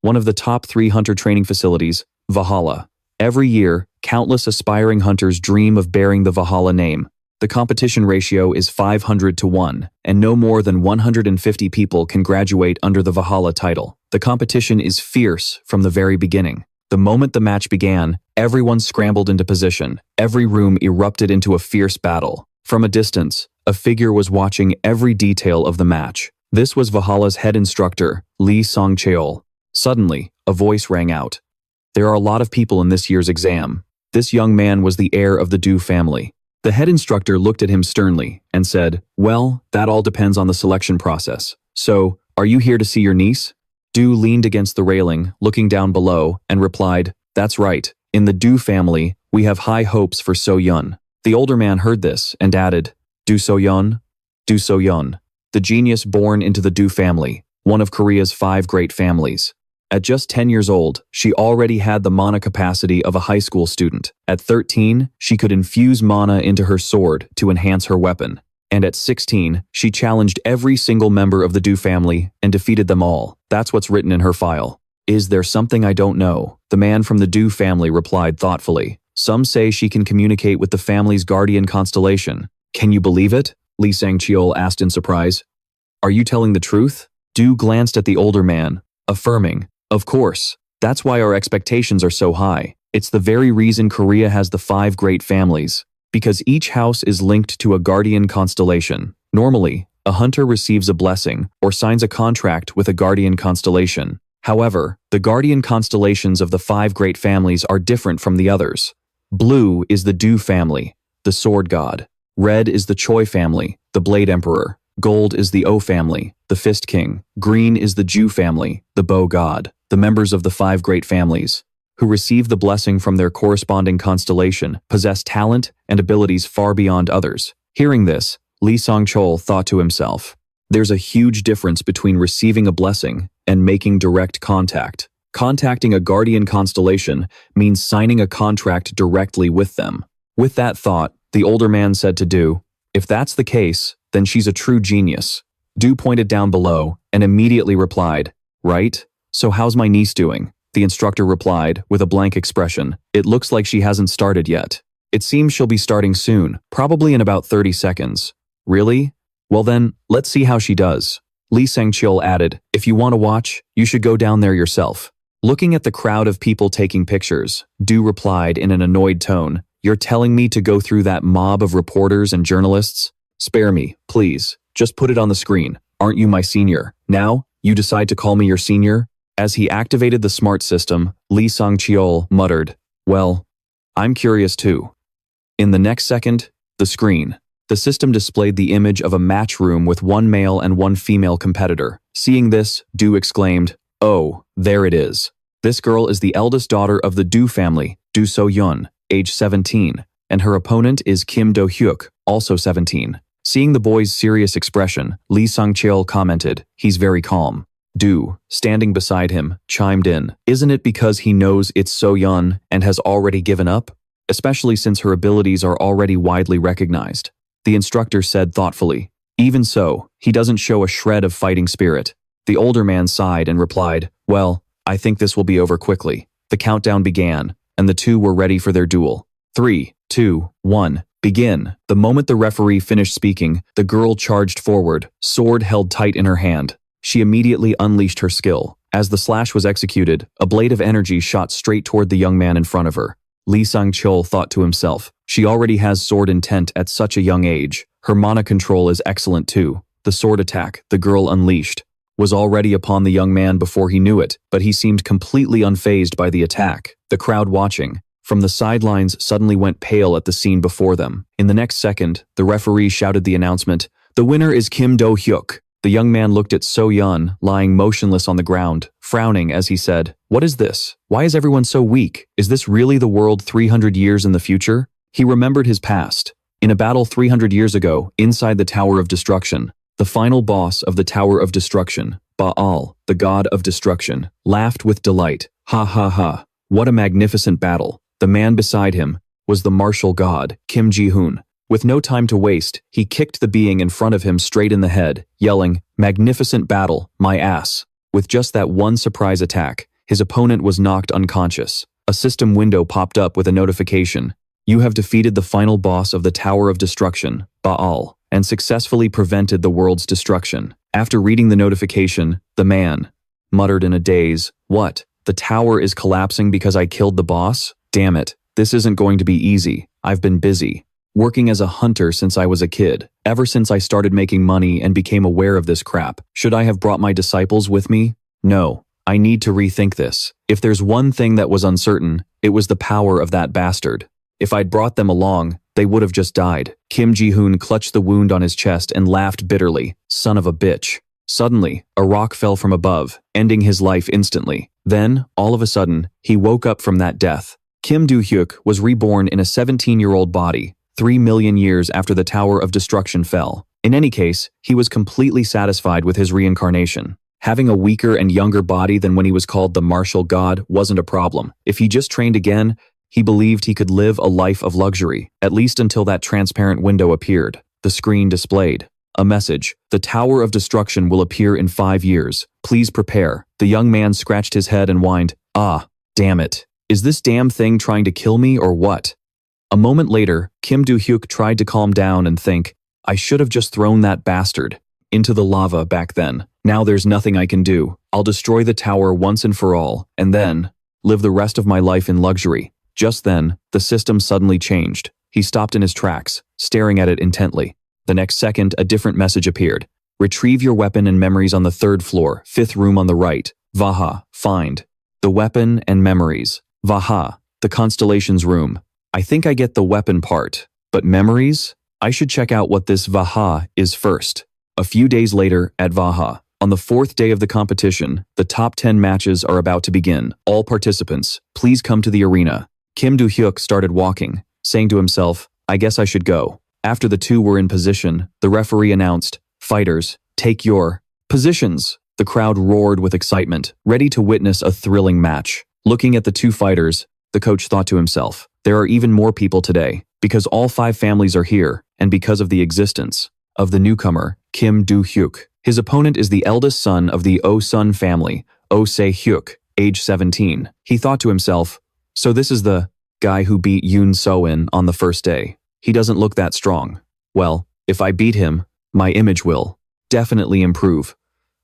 one of the top 3 hunter training facilities, Valhalla. Every year, countless aspiring hunters dream of bearing the Valhalla name. The competition ratio is 500 to 1, and no more than 150 people can graduate under the Valhalla title. The competition is fierce from the very beginning. The moment the match began, everyone scrambled into position. Every room erupted into a fierce battle. From a distance, a figure was watching every detail of the match. This was Valhalla's head instructor, Lee Song-cheol. Suddenly, a voice rang out. There are a lot of people in this year's exam. This young man was the heir of the Do family. The head instructor looked at him sternly and said, "Well, that all depends on the selection process. So, are you here to see your niece?" Do leaned against the railing, looking down below, and replied, "That's right. In the Do family, we have high hopes for So-yeon." The older man heard this and added, "Do So-yeon? Do So-yeon, the genius born into the Do family, one of Korea's 5 great families." At just 10 years old, she already had the mana capacity of a high school student. At 13, she could infuse mana into her sword to enhance her weapon. And at 16, she challenged every single member of the Do family and defeated them all. That's what's written in her file. "Is there something I don't know?" The man from the Do family replied thoughtfully. "Some say she can communicate with the family's Guardian Constellation. Can you believe it?" Lee Sang-cheol asked in surprise. "Are you telling the truth?" Do glanced at the older man, affirming, "Of course. That's why our expectations are so high. It's the very reason Korea has the 5 great families. Because each house is linked to a Guardian Constellation. Normally, a hunter receives a blessing or signs a contract with a Guardian Constellation. However, the Guardian Constellations of the 5 great families are different from the others. Blue is the Do family, the Sword God. Red is the Choi family, the Blade Emperor. Gold is the O family, the Fist King. Green is the Ju family, the Bow God. The members of the 5 great families, who receive the blessing from their corresponding constellation, possess talent and abilities far beyond others." Hearing this, Lee Sang-cheol thought to himself, "There's a huge difference between receiving a blessing and making direct contact. Contacting a Guardian Constellation means signing a contract directly with them." With that thought, the older man said to Do, "If that's the case, then she's a true genius." Do pointed down below and immediately replied, "Right? So how's my niece doing?" The instructor replied with a blank expression, "It looks like she hasn't started yet. It seems she'll be starting soon, probably in about 30 seconds. Really? Well then, let's see how she does." Lee Sang-cheol added, "If you want to watch, you should go down there yourself." Looking at the crowd of people taking pictures, Do replied in an annoyed tone, "You're telling me to go through that mob of reporters and journalists? Spare me, please. Just put it on the screen. Aren't you my senior? Now, you decide to call me your senior?" As he activated the smart system, Lee Sang-cheol muttered, "Well, I'm curious too." In the next second, the system displayed the image of a match room with 1 male and 1 female competitor. Seeing this, Do exclaimed, "Oh, there it is. This girl is the eldest daughter of the Do family, Do So-yeon, age 17, and her opponent is Kim Do-hyuk, also 17. Seeing the boy's serious expression, Lee Sang-cheol commented, "He's very calm." Do, standing beside him, chimed in, "Isn't it because he knows it's So-yeon and has already given up? Especially since her abilities are already widely recognized." The instructor said thoughtfully, "Even so, he doesn't show a shred of fighting spirit." The older man sighed and replied, "Well, I think this will be over quickly." The countdown began, and the two were ready for their duel. 3, 2, 1, begin. The moment the referee finished speaking, the girl charged forward, sword held tight in her hand. She immediately unleashed her skill. As the slash was executed, a blade of energy shot straight toward the young man in front of her. Lee Sang-cheol thought to himself, "She already has sword intent at such a young age. Her mana control is excellent too." The sword attack, the girl unleashed, was already upon the young man before he knew it, but he seemed completely unfazed by the attack. The crowd watching from the sidelines suddenly went pale at the scene before them. In the next second, the referee shouted the announcement, "The winner is Kim Do-hyuk." The young man looked at So-yeon, lying motionless on the ground, frowning as he said, "What is this? Why is everyone so weak? Is this really the world 300 years in the future?" He remembered his past. In a battle 300 years ago, inside the Tower of Destruction, the final boss of the Tower of Destruction, Baal, the god of destruction, laughed with delight. "Ha ha ha, what a magnificent battle." The man beside him was the martial god, Kim Ji-hoon. With no time to waste, he kicked the being in front of him straight in the head, yelling, "Magnificent battle, my ass." With just that one surprise attack, His opponent was knocked unconscious. A system window popped up with a notification. You have defeated the final boss of the Tower of Destruction, Baal, and successfully prevented the world's destruction. After reading the notification, the man muttered in a daze, "What? The tower is collapsing because I killed the boss? Damn it. This isn't going to be easy. I've been busy working as a hunter since I was a kid. Ever since I started making money and became aware of this crap. Should I have brought my disciples with me? No. I need to rethink this. If there's one thing that was uncertain, it was the power of that bastard. If I'd brought them along, they would have just died." Kim Ji-hoon clutched the wound on his chest and laughed bitterly. Son of a bitch. Suddenly, a rock fell from above, ending his life instantly. Then, all of a sudden, he woke up from that death. Kim Do-hyuk was reborn in a 17-year-old body, 3 million years after the Tower of Destruction fell. In any case, he was completely satisfied with his reincarnation. Having a weaker and younger body than when he was called the martial god wasn't a problem. If he just trained again, he believed he could live a life of luxury, at least until that transparent window appeared. The screen displayed a message. The Tower of Destruction will appear in 5 years. Please prepare. The young man scratched his head and whined, "Ah, damn it. Is this damn thing trying to kill me or what?" A moment later, Kim Do-hyuk tried to calm down and think, "I should have just thrown that bastard into the lava back then. Now there's nothing I can do. I'll destroy the tower once and for all, and then live the rest of my life in luxury." Just then, the system suddenly changed. He stopped in his tracks, staring at it intently. The next second, a different message appeared. "Retrieve your weapon and memories on the 3rd floor, 5th room on the right. Vaha, find the weapon and memories. Vaha, the Constellations room. I think I get the weapon part, but memories? I should check out what this Vaha is first." A few days later, at Vaha, on the 4th day of the competition, the top 10 matches are about to begin. All participants, please come to the arena. Kim Do-hyuk started walking, saying to himself, "I guess I should go." After the two were in position, the referee announced, "Fighters, take your positions." The crowd roared with excitement, ready to witness a thrilling match. Looking at the two fighters, the coach thought to himself, there are even more people today, because all 5 families are here, and because of the existence of the newcomer, Kim Do-hyuk. His opponent is the eldest son of the Oh-sun family, Oh Se-hyuk, age 17. He thought to himself, so this is the guy who beat Yoon So-in on the first day. He doesn't look that strong. Well, if I beat him, my image will definitely improve.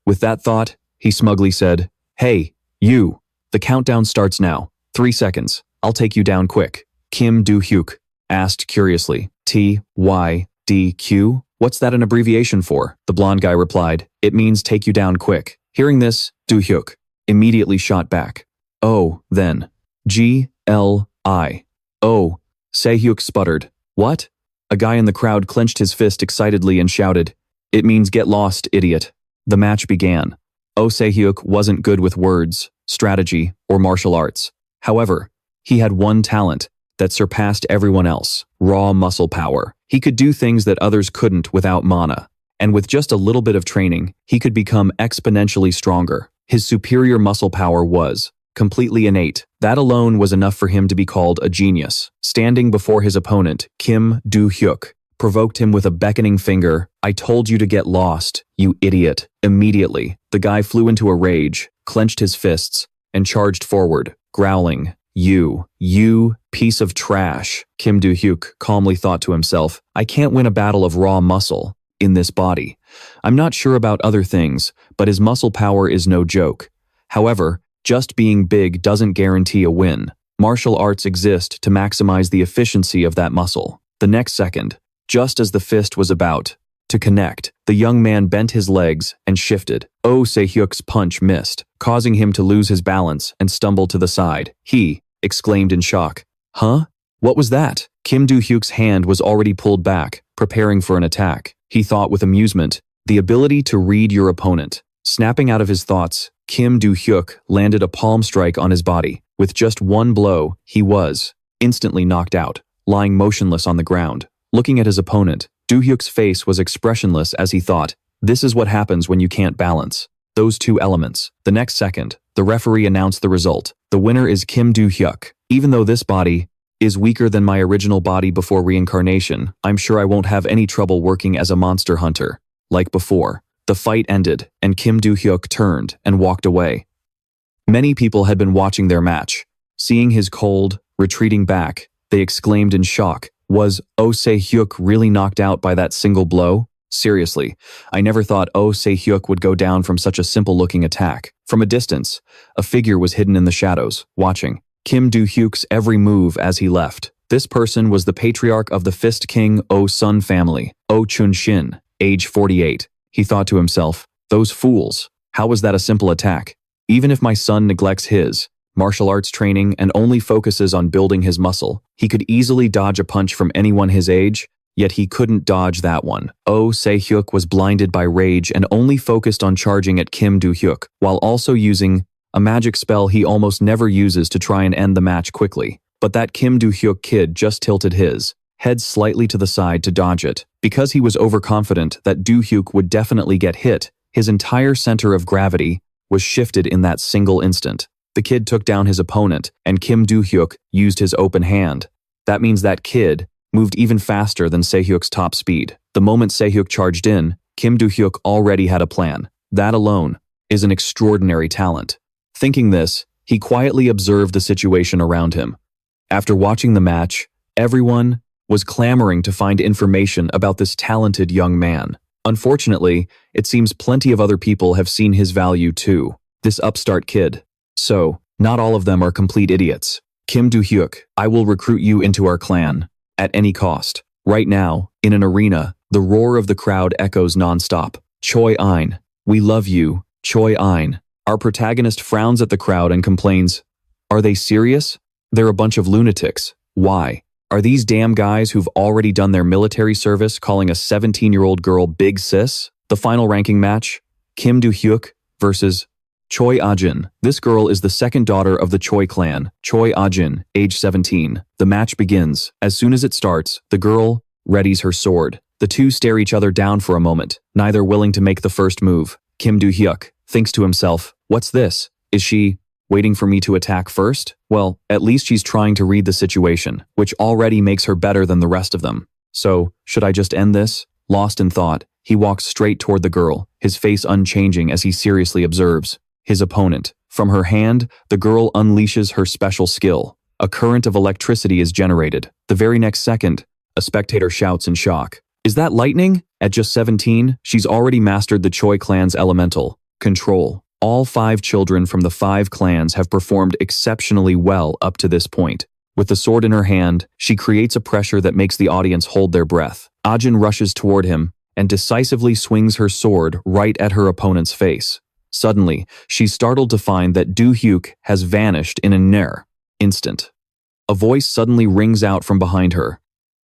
With that thought, he smugly said, "Hey, you, the countdown starts now. 3 seconds. I'll take you down quick." Kim Do-hyuk asked curiously, "TYDQ? What's that an abbreviation for?" The blonde guy replied, "It means take you down quick." Hearing this, Do-hyuk immediately shot back. "Oh, then. GLI. Oh," Se-hyuk sputtered. "What?" A guy in the crowd clenched his fist excitedly and shouted, "It means get lost, idiot." The match began. Oh Se-hyuk wasn't good with words, strategy, or martial arts. However, he had one talent that surpassed everyone else: raw muscle power. He could do things that others couldn't without mana, and with just a little bit of training, he could become exponentially stronger. His superior muscle power was completely innate. That alone was enough for him to be called a genius. Standing before his opponent, Kim Do-hyuk provoked him with a beckoning finger. "I told you to get lost, you idiot." Immediately, the guy flew into a rage, clenched his fists, and charged forward, growling, You piece of trash." Kim Do-hyuk calmly thought to himself, "I can't win a battle of raw muscle in this body. I'm not sure about other things, but his muscle power is no joke. However, just being big doesn't guarantee a win. Martial arts exist to maximize the efficiency of that muscle." The next second, just as the fist was about to connect, the young man bent his legs and shifted. Oh Se-hyuk's punch missed, causing him to lose his balance and stumble to the side. He exclaimed in shock, "Huh? What was that?" Kim Do-hyuk's hand was already pulled back, preparing for an attack. He thought with amusement, the ability to read your opponent. Snapping out of his thoughts, Kim Do-hyuk landed a palm strike on his body. With just one blow, he was instantly knocked out, lying motionless on the ground. Looking at his opponent, Do-hyuk's face was expressionless as he thought, this is what happens when you can't balance those two elements. The next second, the referee announced the result. The winner is Kim Do-hyuk. Even though this body is weaker than my original body before reincarnation, I'm sure I won't have any trouble working as a monster hunter like before. The fight ended, and Kim Do-hyuk turned and walked away. Many people had been watching their match. Seeing his cold, retreating back, they exclaimed in shock, was Oh Se-hyuk really knocked out by that single blow? Seriously, I never thought Oh Se-hyuk would go down from such a simple-looking attack. From a distance, a figure was hidden in the shadows, watching Kim Do-hyuk's every move as he left. This person was the patriarch of the Fist King Oh Sun family, Oh Chun-shin, age 48. He thought to himself, those fools, how was that a simple attack? Even if my son neglects his martial arts training and only focuses on building his muscle, he could easily dodge a punch from anyone his age, yet he couldn't dodge that one. Oh Se-hyuk was blinded by rage and only focused on charging at Kim Do-hyuk, while also using a magic spell he almost never uses to try and end the match quickly. But that Kim Do-hyuk kid just tilted his head slightly to the side to dodge it. Because he was overconfident that Do-hyuk would definitely get hit, his entire center of gravity was shifted in that single instant. The kid took down his opponent, and Kim Do-hyuk used his open hand. That means that kid moved even faster than Se-hyuk's top speed. The moment Se-hyuk charged in, Kim Do-hyuk already had a plan. That alone is an extraordinary talent. Thinking this, he quietly observed the situation around him. After watching the match, everyone was clamoring to find information about this talented young man. Unfortunately, it seems plenty of other people have seen his value too. This upstart kid. So, not all of them are complete idiots. Kim Do-hyuk, I will recruit you into our clan. At any cost. Right now, in an arena, the roar of the crowd echoes nonstop. Choi Ein, we love you, Choi Ein. Our protagonist frowns at the crowd and complains, are they serious? They're a bunch of lunatics. Why? Are these damn guys who've already done their military service calling a 17-year-old girl big sis? The final ranking match, Kim Do-hyuk versus Choi Ah-jin. This girl is the second daughter of the Choi clan, Choi Ah-jin, age 17. The match begins. As soon as it starts, the girl readies her sword. The two stare each other down for a moment, neither willing to make the first move. Kim Do-hyuk thinks to himself, what's this? Is she waiting for me to attack first? Well, at least she's trying to read the situation, which already makes her better than the rest of them. So, should I just end this? Lost in thought, he walks straight toward the girl, his face unchanging as he seriously observes his opponent. From her hand, the girl unleashes her special skill. A current of electricity is generated. The very next second, a spectator shouts in shock. Is that lightning? At just 17, she's already mastered the Choi clan's elemental, control. All 5 children from the 5 clans have performed exceptionally well up to this point. With the sword in her hand, she creates a pressure that makes the audience hold their breath. Ah-jin rushes toward him and decisively swings her sword right at her opponent's face. Suddenly, she's startled to find that Do-hyuk has vanished in a near instant. A voice suddenly rings out from behind her.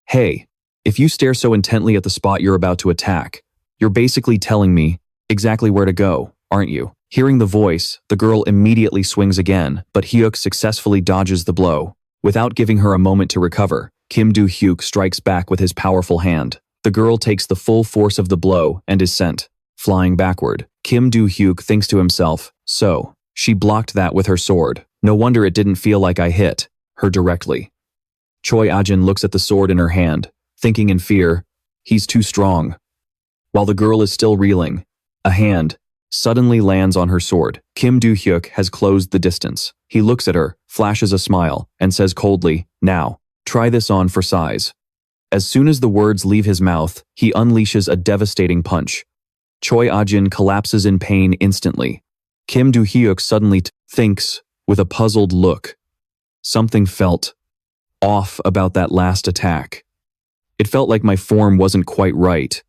Hey, if you stare so intently at the spot you're about to attack, you're basically telling me exactly where to go, aren't you? Hearing the voice, the girl immediately swings again, but Hyuk successfully dodges the blow. Without giving her a moment to recover, Kim Do-hyuk strikes back with his powerful hand. The girl takes the full force of the blow and is sent flying backward. Kim Do-hyuk thinks to himself, so, she blocked that with her sword. No wonder it didn't feel like I hit her directly. Choi Ah-jin looks at the sword in her hand, thinking in fear, he's too strong. While the girl is still reeling, a hand suddenly lands on her sword. Kim Do-hyuk has closed the distance. He looks at her, flashes a smile, and says coldly, now, try this on for size. As soon as the words leave his mouth, he unleashes a devastating punch. Choi Ah-jin collapses in pain instantly. Kim Do-hyuk suddenly thinks, with a puzzled look. Something felt off about that last attack. It felt like my form wasn't quite right.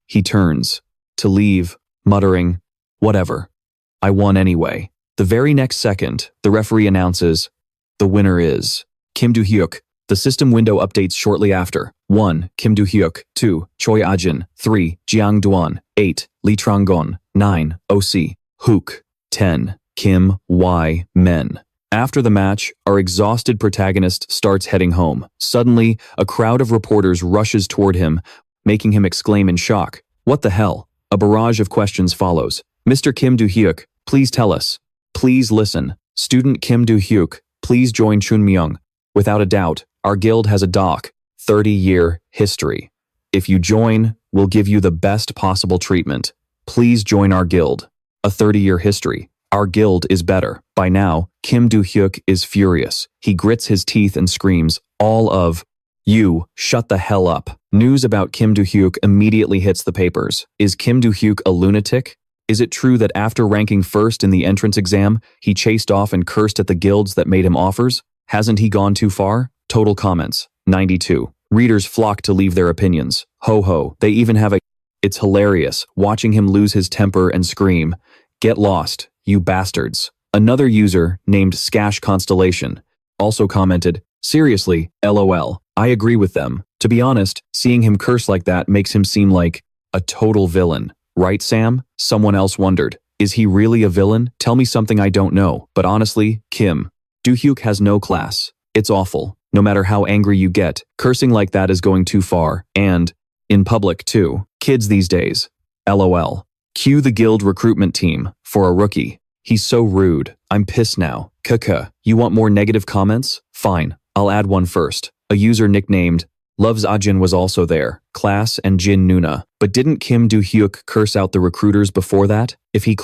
He turns to leave, muttering, whatever. I won anyway. The very next second, the referee announces, the winner is Kim Do-hyuk. The system window updates shortly after. 1. Kim Do-hyuk. 2. Choi Ah-jin. 3. Jiang Duan. 8. Lee Trang-gon. 9. O.C. Hook. 10. Kim Y. Men. After the match, our exhausted protagonist starts heading home. Suddenly, a crowd of reporters rushes toward him, making him exclaim in shock, what the hell? A barrage of questions follows. Mr. Kim Do-hyuk, please tell us. Please listen. Student Kim Do-hyuk, please join Chunmyung. Without a doubt, our guild has a 30-year history. If you join, we'll give you the best possible treatment. Please join our guild. A 30-year history. Our guild is better. By now, Kim Do-hyuk is furious. He grits his teeth and screams, all of, "You, shut the hell up." News about Kim Do-hyuk immediately hits the papers. Is Kim Do-hyuk a lunatic? Is it true that after ranking first in the entrance exam, he chased off and cursed at the guilds that made him offers? Hasn't he gone too far? Total comments, 92. Readers flock to leave their opinions. Ho ho, they even have a... It's hilarious, watching him lose his temper and scream, "Get lost, you bastards." Another user, named Guardian Constellation, also commented, "Seriously, LOL, I agree with them. To be honest, seeing him curse like that makes him seem like a total villain. Right, Sam?" Someone else wondered, "Is he really a villain? Tell me something I don't know." But honestly, Kim Do-hyuk has no class. It's awful. No matter how angry you get, cursing like that is going too far. And in public, too. Kids these days. LOL. Cue the guild recruitment team for a rookie. He's so rude. I'm pissed now. Kaka, you want more negative comments? Fine, I'll add one first. A user nicknamed Loves Ajin was also there, class and Jin Nuna. But didn't Kim Do-hyuk curse out the recruiters before that? If he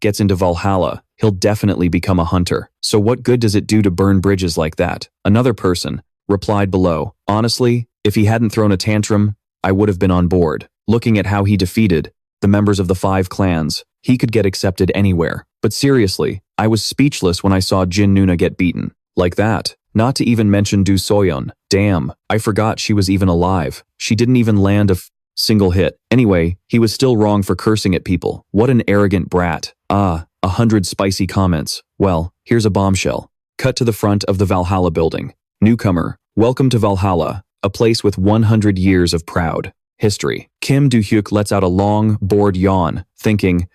gets into Valhalla, he'll definitely become a hunter. So what good does it do to burn bridges like that? Another person replied below, "Honestly, if he hadn't thrown a tantrum, I would have been on board. Looking at how he defeated the members of the 5 clans, he could get accepted anywhere. But seriously, I was speechless when I saw Jin Nuna get beaten. Like that. Not to even mention Do Soyeon. Damn, I forgot she was even alive. She didn't even land a single hit. Anyway, he was still wrong for cursing at people. What an arrogant brat. 100 spicy comments. Well, here's a bombshell. Cut to the front of the Valhalla building. Newcomer, welcome to Valhalla, a place with 100 years of proud history. Kim Do-hyuk lets out a long, bored yawn, thinking,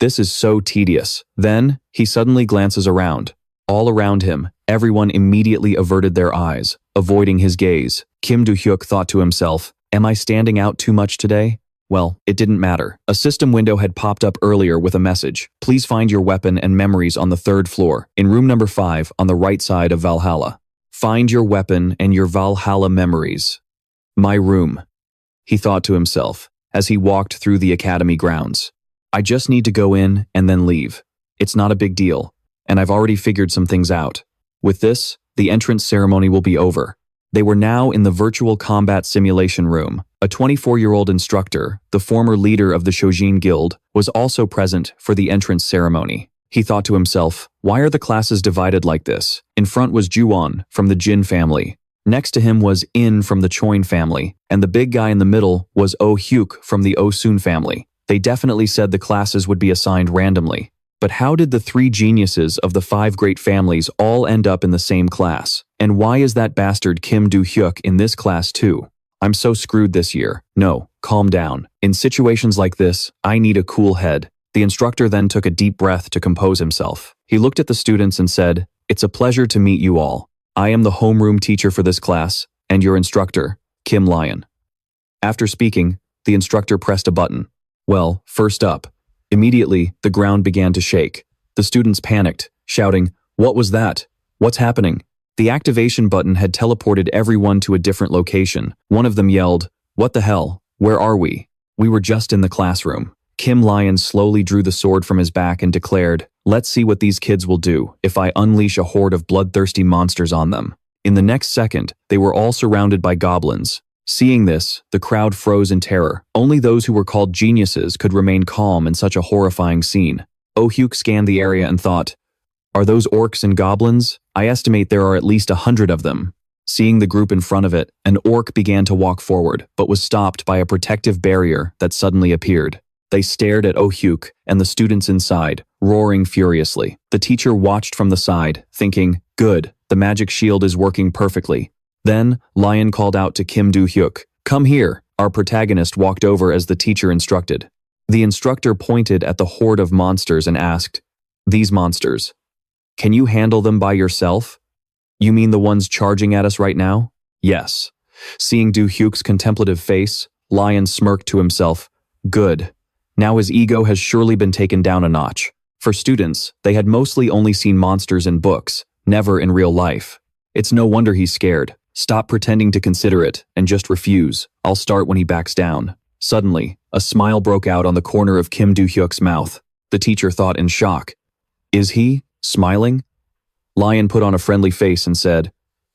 this is so tedious. Then, he suddenly glances around. All around him, everyone immediately averted their eyes, avoiding his gaze. Kim Do-hyuk thought to himself, am I standing out too much today? Well, it didn't matter. A system window had popped up earlier with a message. Please find your weapon and memories on the 3rd floor, in room number 5 on the right side of Valhalla. Find your weapon and your Valhalla memories. My room, he thought to himself, as he walked through the academy grounds. I just need to go in and then leave. It's not a big deal, and I've already figured some things out. With this, the entrance ceremony will be over. They were now in the virtual combat simulation room. A 24-year-old instructor, the former leader of the Shojin Guild, was also present for the entrance ceremony. He thought to himself, why are the classes divided like this? In front was Ju-won from the Jin family. Next to him was In from the Choin family, and the big guy in the middle was Oh-hyuk from the Oh-soon family. They definitely said the classes would be assigned randomly. But how did the 3 geniuses of the 5 great families all end up in the same class? And why is that bastard Kim Do-hyuk in this class too? I'm so screwed this year. No, calm down. In situations like this, I need a cool head. The instructor then took a deep breath to compose himself. He looked at the students and said, it's a pleasure to meet you all. I am the homeroom teacher for this class, and your instructor, Kim Lion. After speaking, the instructor pressed a button. Well, first up. Immediately, the ground began to shake. The students panicked, shouting, what was that? What's happening? The activation button had teleported everyone to a different location. One of them yelled, what the hell? Where are we? We were just in the classroom. Kim Lion slowly drew the sword from his back and declared, let's see what these kids will do if I unleash a horde of bloodthirsty monsters on them. In the next second, they were all surrounded by goblins. Seeing this, the crowd froze in terror. Only those who were called geniuses could remain calm in such a horrifying scene. Oh-hyuk scanned the area and thought, are those orcs and goblins? I estimate there are at least 100 of them. Seeing the group in front of it, an orc began to walk forward, but was stopped by a protective barrier that suddenly appeared. They stared at Oh-hyuk and the students inside, roaring furiously. The teacher watched from the side, thinking, good, the magic shield is working perfectly. Then, Lion called out to Kim Do-hyuk, come here. Our protagonist walked over as the teacher instructed. The instructor pointed at the horde of monsters and asked, these monsters, can you handle them by yourself? You mean the ones charging at us right now? Yes. Seeing Do-hyuk's contemplative face, Lion smirked to himself, good. Now his ego has surely been taken down a notch. For students, they had mostly only seen monsters in books, never in real life. It's no wonder he's scared. Stop pretending to consider it, and just refuse. I'll start when he backs down. Suddenly, a smile broke out on the corner of Kim Do-hyuk's mouth. The teacher thought in shock, Is he? Smiling? Lion put on a friendly face and said,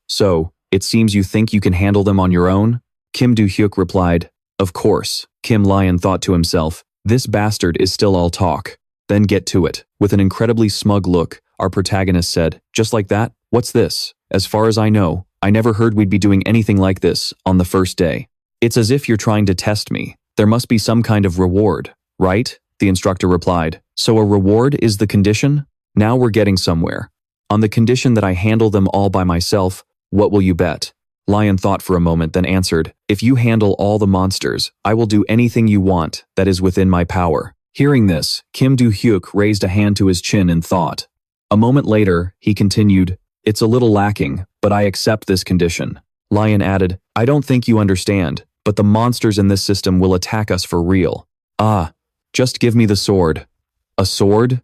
"So, it seems you think you can handle them on your own?" Kim Do-hyuk replied, "Of course." Kim Lion thought to himself, "This bastard is still all talk. Then get to it." With an incredibly smug look, our protagonist said, "Just like that? What's this? As far as I know, I never heard we'd be doing anything like this on the first day. It's as if you're trying to test me. There must be some kind of reward, right?" The instructor replied. "So a reward is the condition? Now we're getting somewhere. On the condition that I handle them all by myself, what will you bet?" Lion thought for a moment, then answered, "If you handle all the monsters, I will do anything you want that is within my power." Hearing this, Kim Do-hyuk raised a hand to his chin in thought. A moment later, he continued, "It's a little lacking, but I accept this condition." Lion added, "I don't think you understand, but the monsters in this system will attack us for real. Ah, just give me the sword." "A sword?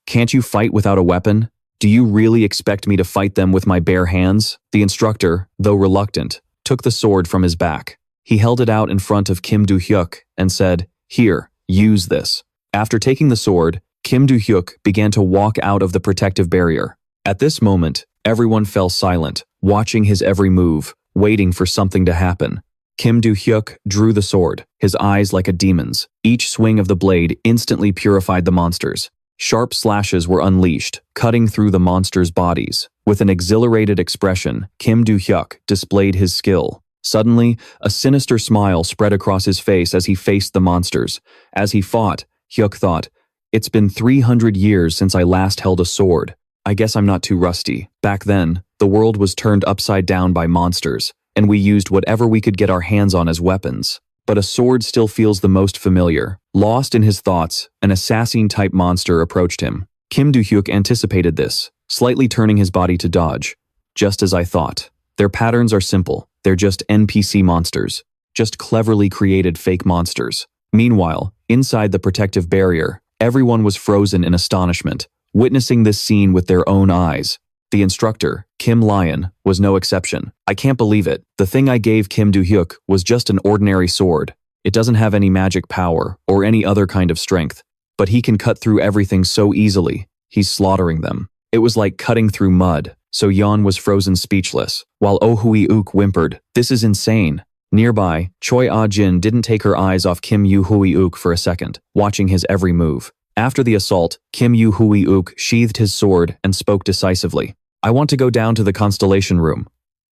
Can't you fight without a weapon? Do you really expect me to fight them with my bare hands?" The instructor, though reluctant, took the sword from his back. He held it out in front of Kim Do-hyuk and said, "Here, use this." After taking the sword, Kim Do-hyuk began to walk out of the protective barrier. At this moment, everyone fell silent, watching his every move, waiting for something to happen. Kim Do-hyuk drew the sword, his eyes like a demon's. Each swing of the blade instantly purified the monsters. Sharp slashes were unleashed, cutting through the monsters' bodies. With an exhilarated expression, Kim Do-hyuk displayed his skill. Suddenly, a sinister smile spread across his face as he faced the monsters. As he fought, Hyuk thought, "It's been 300 years since I last held a sword. I guess I'm not too rusty." Back then, the world was turned upside down by monsters, and we used whatever we could get our hands on as weapons. But a sword still feels the most familiar. Lost in his thoughts, an assassin-type monster approached him. Kim Do-hyuk anticipated this, slightly turning his body to dodge. "Just as I thought. Their patterns are simple. They're just NPC monsters. Just cleverly created fake monsters." Meanwhile, inside the protective barrier, everyone was frozen in astonishment, witnessing this scene with their own eyes. The instructor, Kim Lion, was no exception. "I can't believe it. The thing I gave Kim Do-hyuk was just an ordinary sword. It doesn't have any magic power or any other kind of strength. But he can cut through everything so easily. He's slaughtering them." It was like cutting through mud, so Yeon was frozen speechless, while Oh Hui-uk whimpered, "This is insane." Nearby, Choi Ah-jin didn't take her eyes off Kim Yu-hui-uk for a second, watching his every move. After the assault, Kim Yu-hui-uk sheathed his sword and spoke decisively. "I want to go down to the constellation room.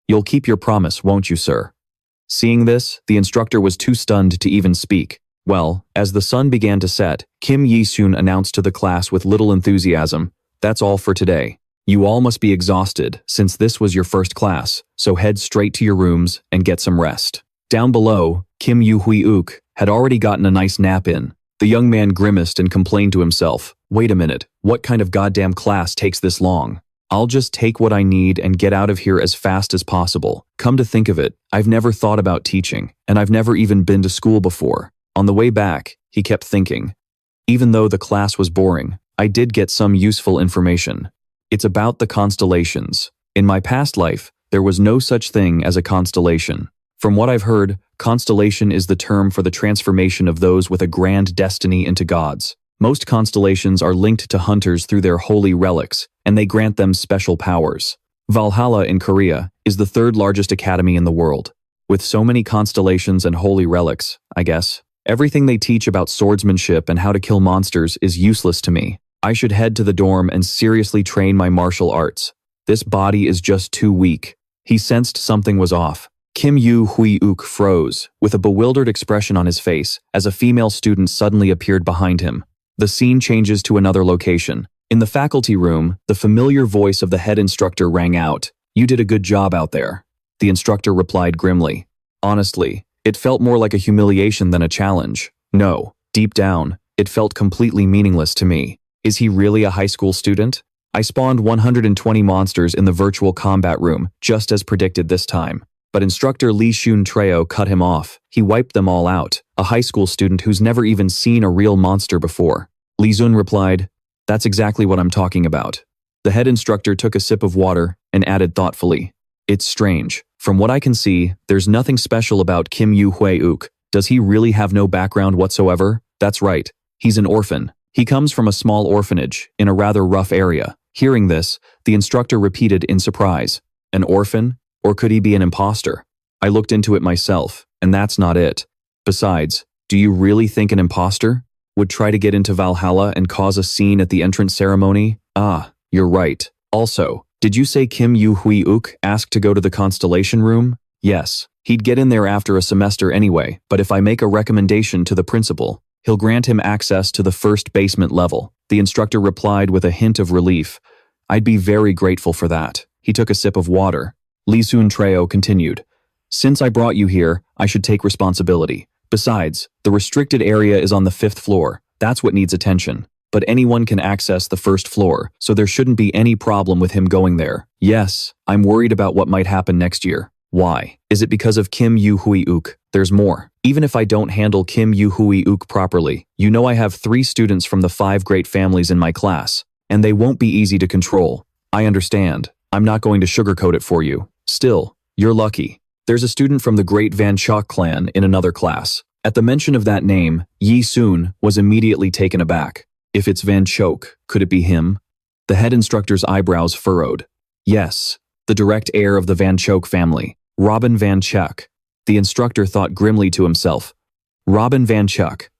You'll keep your promise, won't you, sir?" Seeing this, the instructor was too stunned to even speak. Well, as the sun began to set, Kim Ji-hoon announced to the class with little enthusiasm, "That's all for today. You all must be exhausted since this was your first class, so head straight to your rooms and get some rest." Down below, Kim Yu-hui-uk had already gotten a nice nap in. The young man grimaced and complained to himself, "Wait a minute, what kind of goddamn class takes this long? I'll just take what I need and get out of here as fast as possible. Come to think of it, I've never thought about teaching, and I've never even been to school before." On the way back, he kept thinking, "Even though the class was boring, I did get some useful information. It's about the constellations. In my past life, there was no such thing as a constellation. From what I've heard, constellation is the term for the transformation of those with a grand destiny into gods. Most constellations are linked to hunters through their holy relics, and they grant them special powers. Valhalla in Korea is the third largest academy in the world. With so many constellations and holy relics, I guess, everything they teach about swordsmanship and how to kill monsters is useless to me. I should head to the dorm and seriously train my martial arts. This body is just too weak." He sensed something was off. Kim Yu-hui-uk froze, with a bewildered expression on his face, as a female student suddenly appeared behind him. The scene changes to another location. In the faculty room, the familiar voice of the head instructor rang out. "You did a good job out there." The instructor replied grimly. "Honestly, it felt more like a humiliation than a challenge. No, deep down, it felt completely meaningless to me. Is he really a high school student? I spawned 120 monsters in the virtual combat room, just as predicted this time. But instructor Lee Shun Treo cut him off. He wiped them all out. A high school student who's never even seen a real monster before." Lee Zun replied, "That's exactly what I'm talking about." The head instructor took a sip of water and added thoughtfully, "It's strange. From what I can see, there's nothing special about Kim Yu-hui-uk. Does he really have no background whatsoever?" "That's right. He's an orphan. He comes from a small orphanage in a rather rough area. Hearing this, the instructor repeated in surprise, "An orphan? Or could he be an imposter?" I looked into it myself, and that's not it. Besides, do you really think an imposter would try to get into Valhalla and cause a scene at the entrance ceremony? Ah, you're right. Also, did you say Kim Do-hyuk asked to go to the Constellation room? Yes, he'd get in there after a semester anyway, but if I make a recommendation to the principal, he'll grant him access to the first basement level. The instructor replied with a hint of relief. I'd be very grateful for that. He took a sip of water. Lee Sun-treo continued. Since I brought you here, I should take responsibility. Besides, the restricted area is on the 5th floor. That's what needs attention. But anyone can access the 1st floor, so there shouldn't be any problem with him going there. Yes, I'm worried about what might happen next year. Why? Is it because of Kim Do-hyuk? There's more. Even if I don't handle Kim Do-hyuk properly, you know I have 3 students from the 5 great families in my class, and they won't be easy to control. I understand. I'm not going to sugarcoat it for you. Still, you're lucky. There's a student from the great Van Chok clan in another class. At the mention of that name, Yi Soon was immediately taken aback. If it's Van Chok, could it be him? The head instructor's eyebrows furrowed. Yes, the direct heir of the Van Chok family, Robin Van Chok. The instructor thought grimly to himself. Robin Van Chok.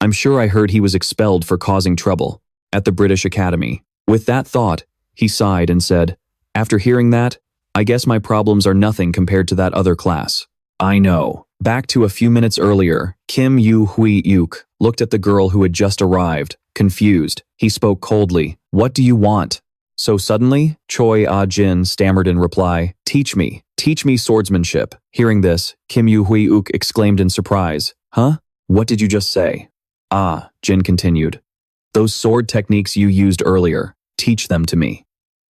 I'm sure I heard he was expelled for causing trouble at the British Academy. With that thought, he sighed and said, after hearing that, I guess my problems are nothing compared to that other class. I know. Back to a few minutes earlier, Kim Do-hyuk looked at the girl who had just arrived, confused. He spoke coldly. What do you want? So suddenly, Choi Ah-jin stammered in reply, teach me swordsmanship. Hearing this, Kim Do-hyuk exclaimed in surprise. Huh? What did you just say? Ah, Jin continued. Those sword techniques you used earlier, teach them to me.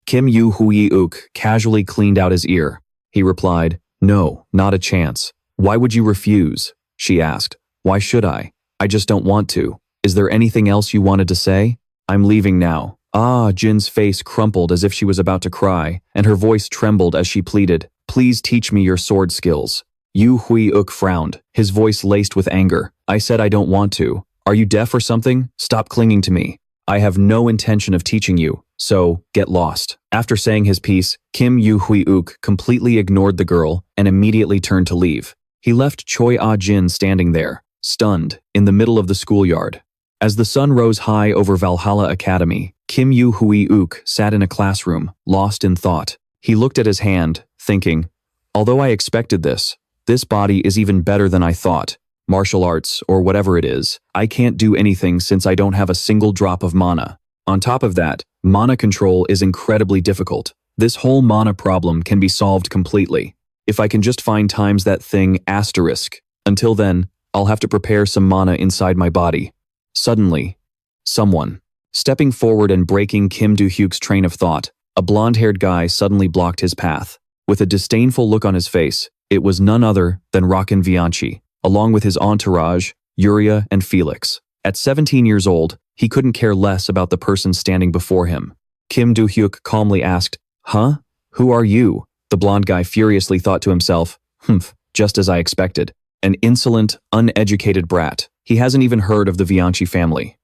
Kim Do-hyuk casually cleaned out his ear. He replied, no, not a chance. Why would you refuse? She asked. Why should I? I just don't want to. Is there anything else you wanted to say? I'm leaving now. Ah, Jin's face crumpled as if she was about to cry, and her voice trembled as she pleaded, please teach me your sword skills. Do-hyuk frowned, his voice laced with anger. I said I don't want to. Are you deaf or something? Stop clinging to me. I have no intention of teaching you, so get lost. After saying his piece, Kim Do-hyuk completely ignored the girl and immediately turned to leave. He left Choi Ah-jin standing there, stunned, in the middle of the schoolyard. As the sun rose high over Valhalla Academy, Kim Do-hyuk sat in a classroom, lost in thought. He looked at his hand, thinking, although I expected this body is even better than I thought. Martial arts, or whatever it is, I can't do anything since I don't have a single drop of mana. On top of that, mana control is incredibly difficult. This whole mana problem can be solved completely. If I can just find times that thing asterisk. Until then, I'll have to prepare some mana inside my body. Suddenly, someone, stepping forward and breaking Kim Do-hyuk's train of thought, a blonde-haired guy suddenly blocked his path. With a disdainful look on his face, it was none other than Rakan Vianchi, along with his entourage, Yuria and Felix. At 17 years old, he couldn't care less about the person standing before him. Kim Do-hyuk calmly asked, huh? Who are you? The blonde guy furiously thought to himself, just as I expected. An insolent, uneducated brat. He hasn't even heard of the Vianchi family.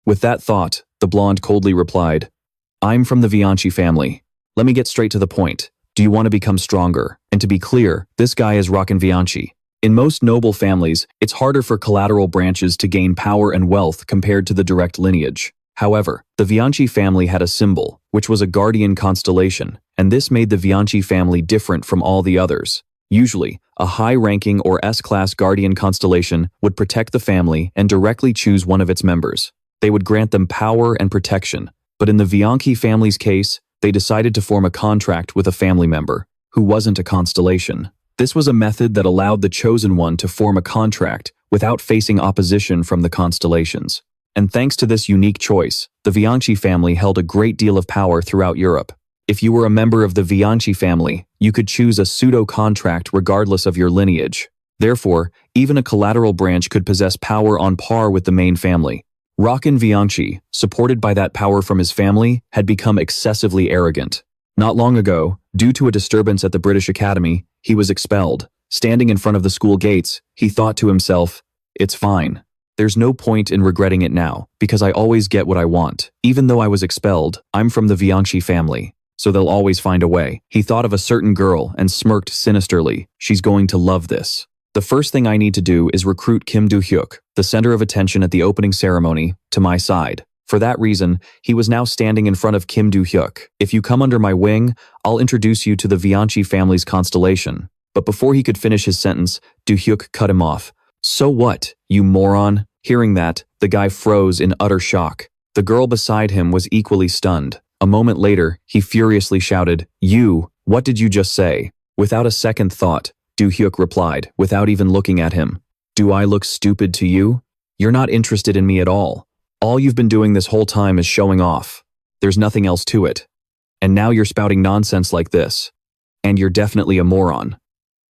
With that thought, the blonde coldly replied, I'm from the Vianchi family. Let me get straight to the point. Do you want to become stronger? And to be clear, this guy is Rakan Vianchi. In most noble families, it's harder for collateral branches to gain power and wealth compared to the direct lineage. However, the Vianchi family had a symbol, which was a Guardian Constellation, and this made the Vianchi family different from all the others. Usually, a high-ranking or S-class Guardian Constellation would protect the family and directly choose one of its members. They would grant them power and protection, but in the Vianchi family's case, they decided to form a contract with a family member, who wasn't a constellation. This was a method that allowed the chosen one to form a contract without facing opposition from the constellations. And thanks to this unique choice, the Vianchi family held a great deal of power throughout Europe. If you were a member of the Vianchi family, you could choose a pseudo-contract regardless of your lineage. Therefore, even a collateral branch could possess power on par with the main family. Rakan Vianchi, supported by that power from his family, had become excessively arrogant. Not long ago, due to a disturbance at the British Academy, he was expelled. Standing in front of the school gates, he thought to himself, it's fine. There's no point in regretting it now, because I always get what I want. Even though I was expelled, I'm from the Vianchi family, so they'll always find a way. He thought of a certain girl and smirked sinisterly. She's going to love this. The first thing I need to do is recruit Kim Do-hyuk, the center of attention at the opening ceremony, to my side. For that reason, he was now standing in front of Kim Do-hyuk. If you come under my wing, I'll introduce you to the Vianchi family's constellation. But before he could finish his sentence, Do-hyuk cut him off. So what, you moron? Hearing that, the guy froze in utter shock. The girl beside him was equally stunned. A moment later, he furiously shouted, "You, what did you just say?" Without a second thought, Do-hyuk replied, without even looking at him. "Do I look stupid to you? You're not interested in me at all. All you've been doing this whole time is showing off. There's nothing else to it. And now you're spouting nonsense like this. And you're definitely a moron.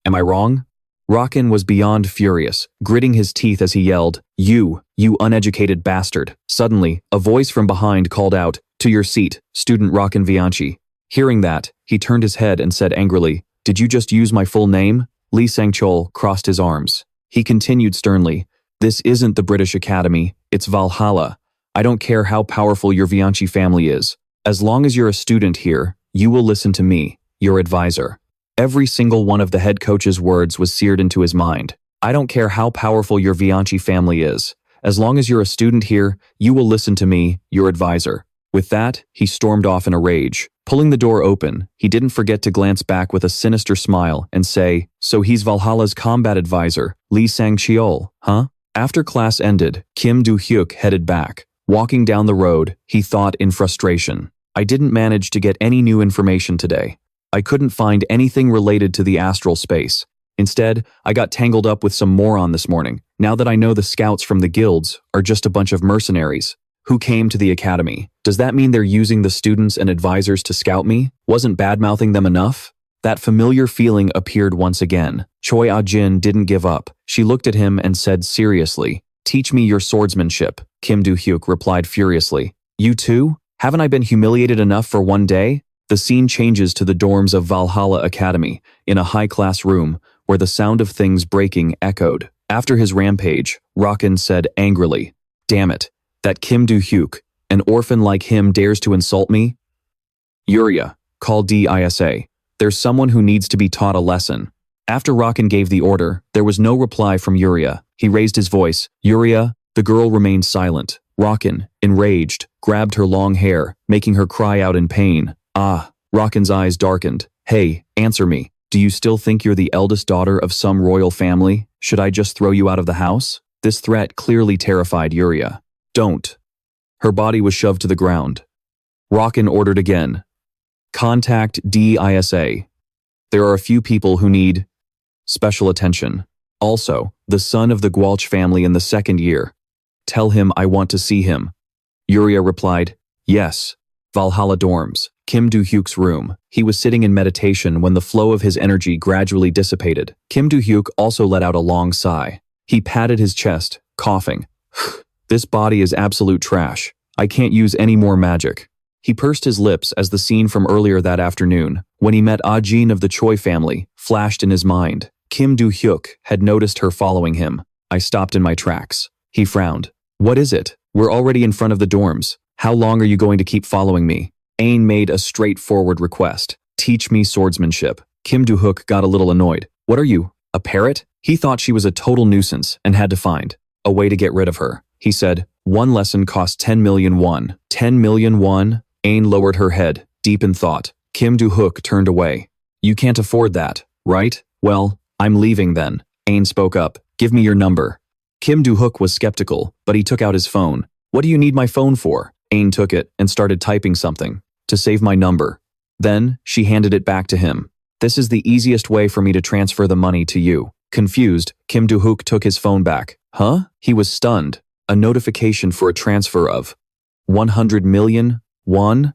Am I wrong?" Rockin was beyond furious, gritting his teeth as he yelled, You uneducated bastard." Suddenly, a voice from behind called out, "To your seat, student Rockin Vianchi." Hearing that, he turned his head and said angrily, "Did you just use my full name?" Lee Sang-chol crossed his arms. He continued sternly, "This isn't the British Academy, it's Valhalla. I don't care how powerful your Vianchi family is. As long as you're a student here, you will listen to me, your advisor." Every single one of the head coach's words was seared into his mind. "I don't care how powerful your Vianchi family is. As long as you're a student here, you will listen to me, your advisor." With that, he stormed off in a rage. Pulling the door open, he didn't forget to glance back with a sinister smile and say, "So he's Valhalla's combat advisor, Lee Sang-chol, huh?" After class ended, Kim Do-hyuk headed back. Walking down the road, he thought in frustration, "I didn't manage to get any new information today. I couldn't find anything related to the astral space. Instead, I got tangled up with some moron this morning. Now that I know the scouts from the guilds are just a bunch of mercenaries who came to the academy, does that mean they're using the students and advisors to scout me? Wasn't bad-mouthing them enough?" That familiar feeling appeared once again. Choi Ah-jin didn't give up. She looked at him and said seriously, "Teach me your swordsmanship." Kim Do-hyuk replied furiously, "You too? Haven't I been humiliated enough for one day?" The scene changes to the dorms of Valhalla Academy, in a high-class room, where the sound of things breaking echoed. After his rampage, Rockin said angrily, "Damn it, that Kim Do-hyuk, an orphan like him, dares to insult me? Yuria, call DISA. There's someone who needs to be taught a lesson." After Rockin gave the order, there was no reply from Yuria. He raised his voice, "Yuria." The girl remained silent. Rockin, enraged, grabbed her long hair, making her cry out in pain. Rockin's eyes darkened. "Hey, answer me. Do you still think you're the eldest daughter of some royal family? Should I just throw you out of the house?" This threat clearly terrified Yuria. "Don't." Her body was shoved to the ground. Rockin ordered again. "Contact DISA. There are a few people who need special attention. Also, the son of the Gualch family in the second year. Tell him I want to see him." Yuria replied, "Yes." Valhalla dorms. Kim Do-hyuk's room. He was sitting in meditation when the flow of his energy gradually dissipated. Kim Do-hyuk also let out a long sigh. He patted his chest, coughing. "This body is absolute trash. I can't use any more magic." He pursed his lips as the scene from earlier that afternoon, when he met Ah-jin of the Choi family, flashed in his mind. Kim Do-hyuk had noticed her following him. I stopped in my tracks. He frowned. "What is it? We're already in front of the dorms. How long are you going to keep following me?" Ain made a straightforward request. "Teach me swordsmanship." Kim Do-hyuk got a little annoyed. "What are you, a parrot?" He thought she was a total nuisance and had to find a way to get rid of her. He said, "One lesson costs 10 million won. 10 million won? Ain lowered her head, deep in thought. Kim Do-hyuk turned away. "You can't afford that, right? Well, I'm leaving then." Ain spoke up. "Give me your number." Kim Do-hyuk was skeptical, but he took out his phone. "What do you need my phone for?" Ain took it and started typing something. "To save my number." Then, she handed it back to him. "This is the easiest way for me to transfer the money to you." Confused, Kim Do-hyuk took his phone back. "Huh?" He was stunned. A notification for a transfer of 100 million won?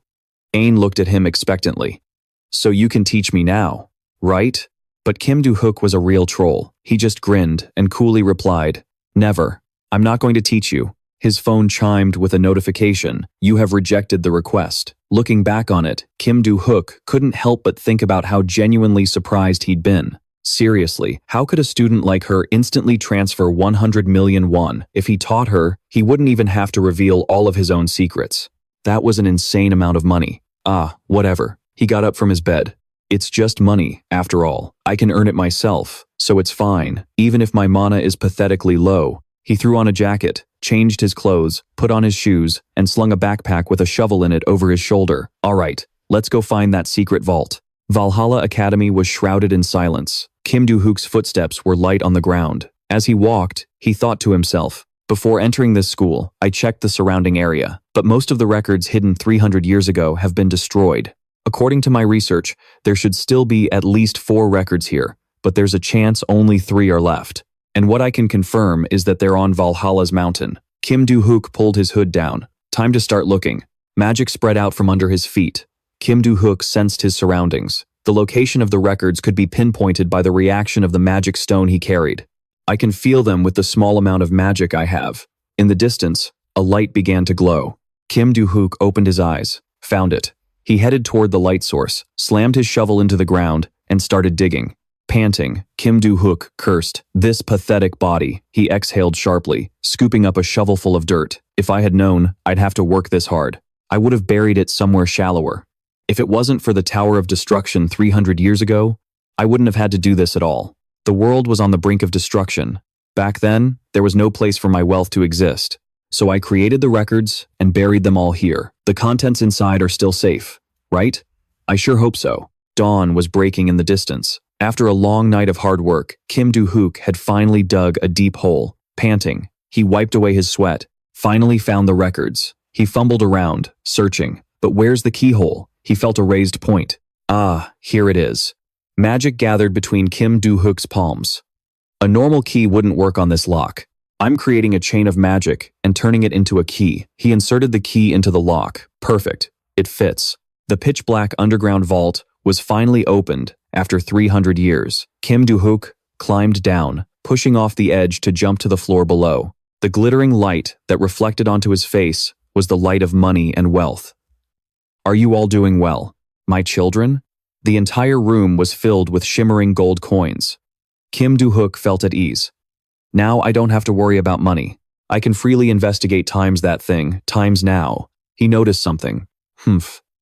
Ain looked at him expectantly. "So you can teach me now, right?" But Kim Do-hyuk was a real troll. He just grinned and coolly replied, "Never. I'm not going to teach you." His phone chimed with a notification. "You have rejected the request." Looking back on it, Kim Do-hyuk couldn't help but think about how genuinely surprised he'd been. Seriously, how could a student like her instantly transfer 100 million won? If he taught her, he wouldn't even have to reveal all of his own secrets. That was an insane amount of money. Ah, whatever. He got up from his bed. It's just money, after all. I can earn it myself, so it's fine, even if my mana is pathetically low. He threw on a jacket, changed his clothes, put on his shoes, and slung a backpack with a shovel in it over his shoulder. All right, let's go find that secret vault. Valhalla Academy was shrouded in silence. Kim Do-hyuk's footsteps were light on the ground. As he walked, he thought to himself, before entering this school, I checked the surrounding area, but most of the records hidden 300 years ago have been destroyed. According to my research, there should still be at least 4 records here, but there's a chance only 3 are left. And what I can confirm is that they're on Valhalla's mountain. Kim Do-hyuk pulled his hood down. Time to start looking. Magic spread out from under his feet. Kim Do-hyuk sensed his surroundings. The location of the records could be pinpointed by the reaction of the magic stone he carried. I can feel them with the small amount of magic I have. In the distance, a light began to glow. Kim Do-hyuk opened his eyes, found it. He headed toward the light source, slammed his shovel into the ground, and started digging. Panting, Kim Do-hyuk cursed, "This pathetic body." He exhaled sharply, scooping up a shovelful of dirt. If I had known I'd have to work this hard, I would have buried it somewhere shallower. If it wasn't for the Tower of Destruction 300 years ago, I wouldn't have had to do this at all. The world was on the brink of destruction. Back then, there was no place for my wealth to exist. So I created the records and buried them all here. The contents inside are still safe, right? I sure hope so. Dawn was breaking in the distance. After a long night of hard work, Kim Do-hyuk had finally dug a deep hole. Panting, he wiped away his sweat, finally found the records. He fumbled around, searching. But where's the keyhole? He felt a raised point. Ah, here it is. Magic gathered between Kim Do-hyuk's palms. A normal key wouldn't work on this lock. I'm creating a chain of magic and turning it into a key. He inserted the key into the lock. Perfect. It fits. The pitch-black underground vault was finally opened after 300 years. Kim Do-hyuk climbed down, pushing off the edge to jump to the floor below. The glittering light that reflected onto his face was the light of money and wealth. Are you all doing well, my children? The entire room was filled with shimmering gold coins. Kim Do-hyuk felt at ease. Now I don't have to worry about money. I can freely investigate times that thing, times now. He noticed something.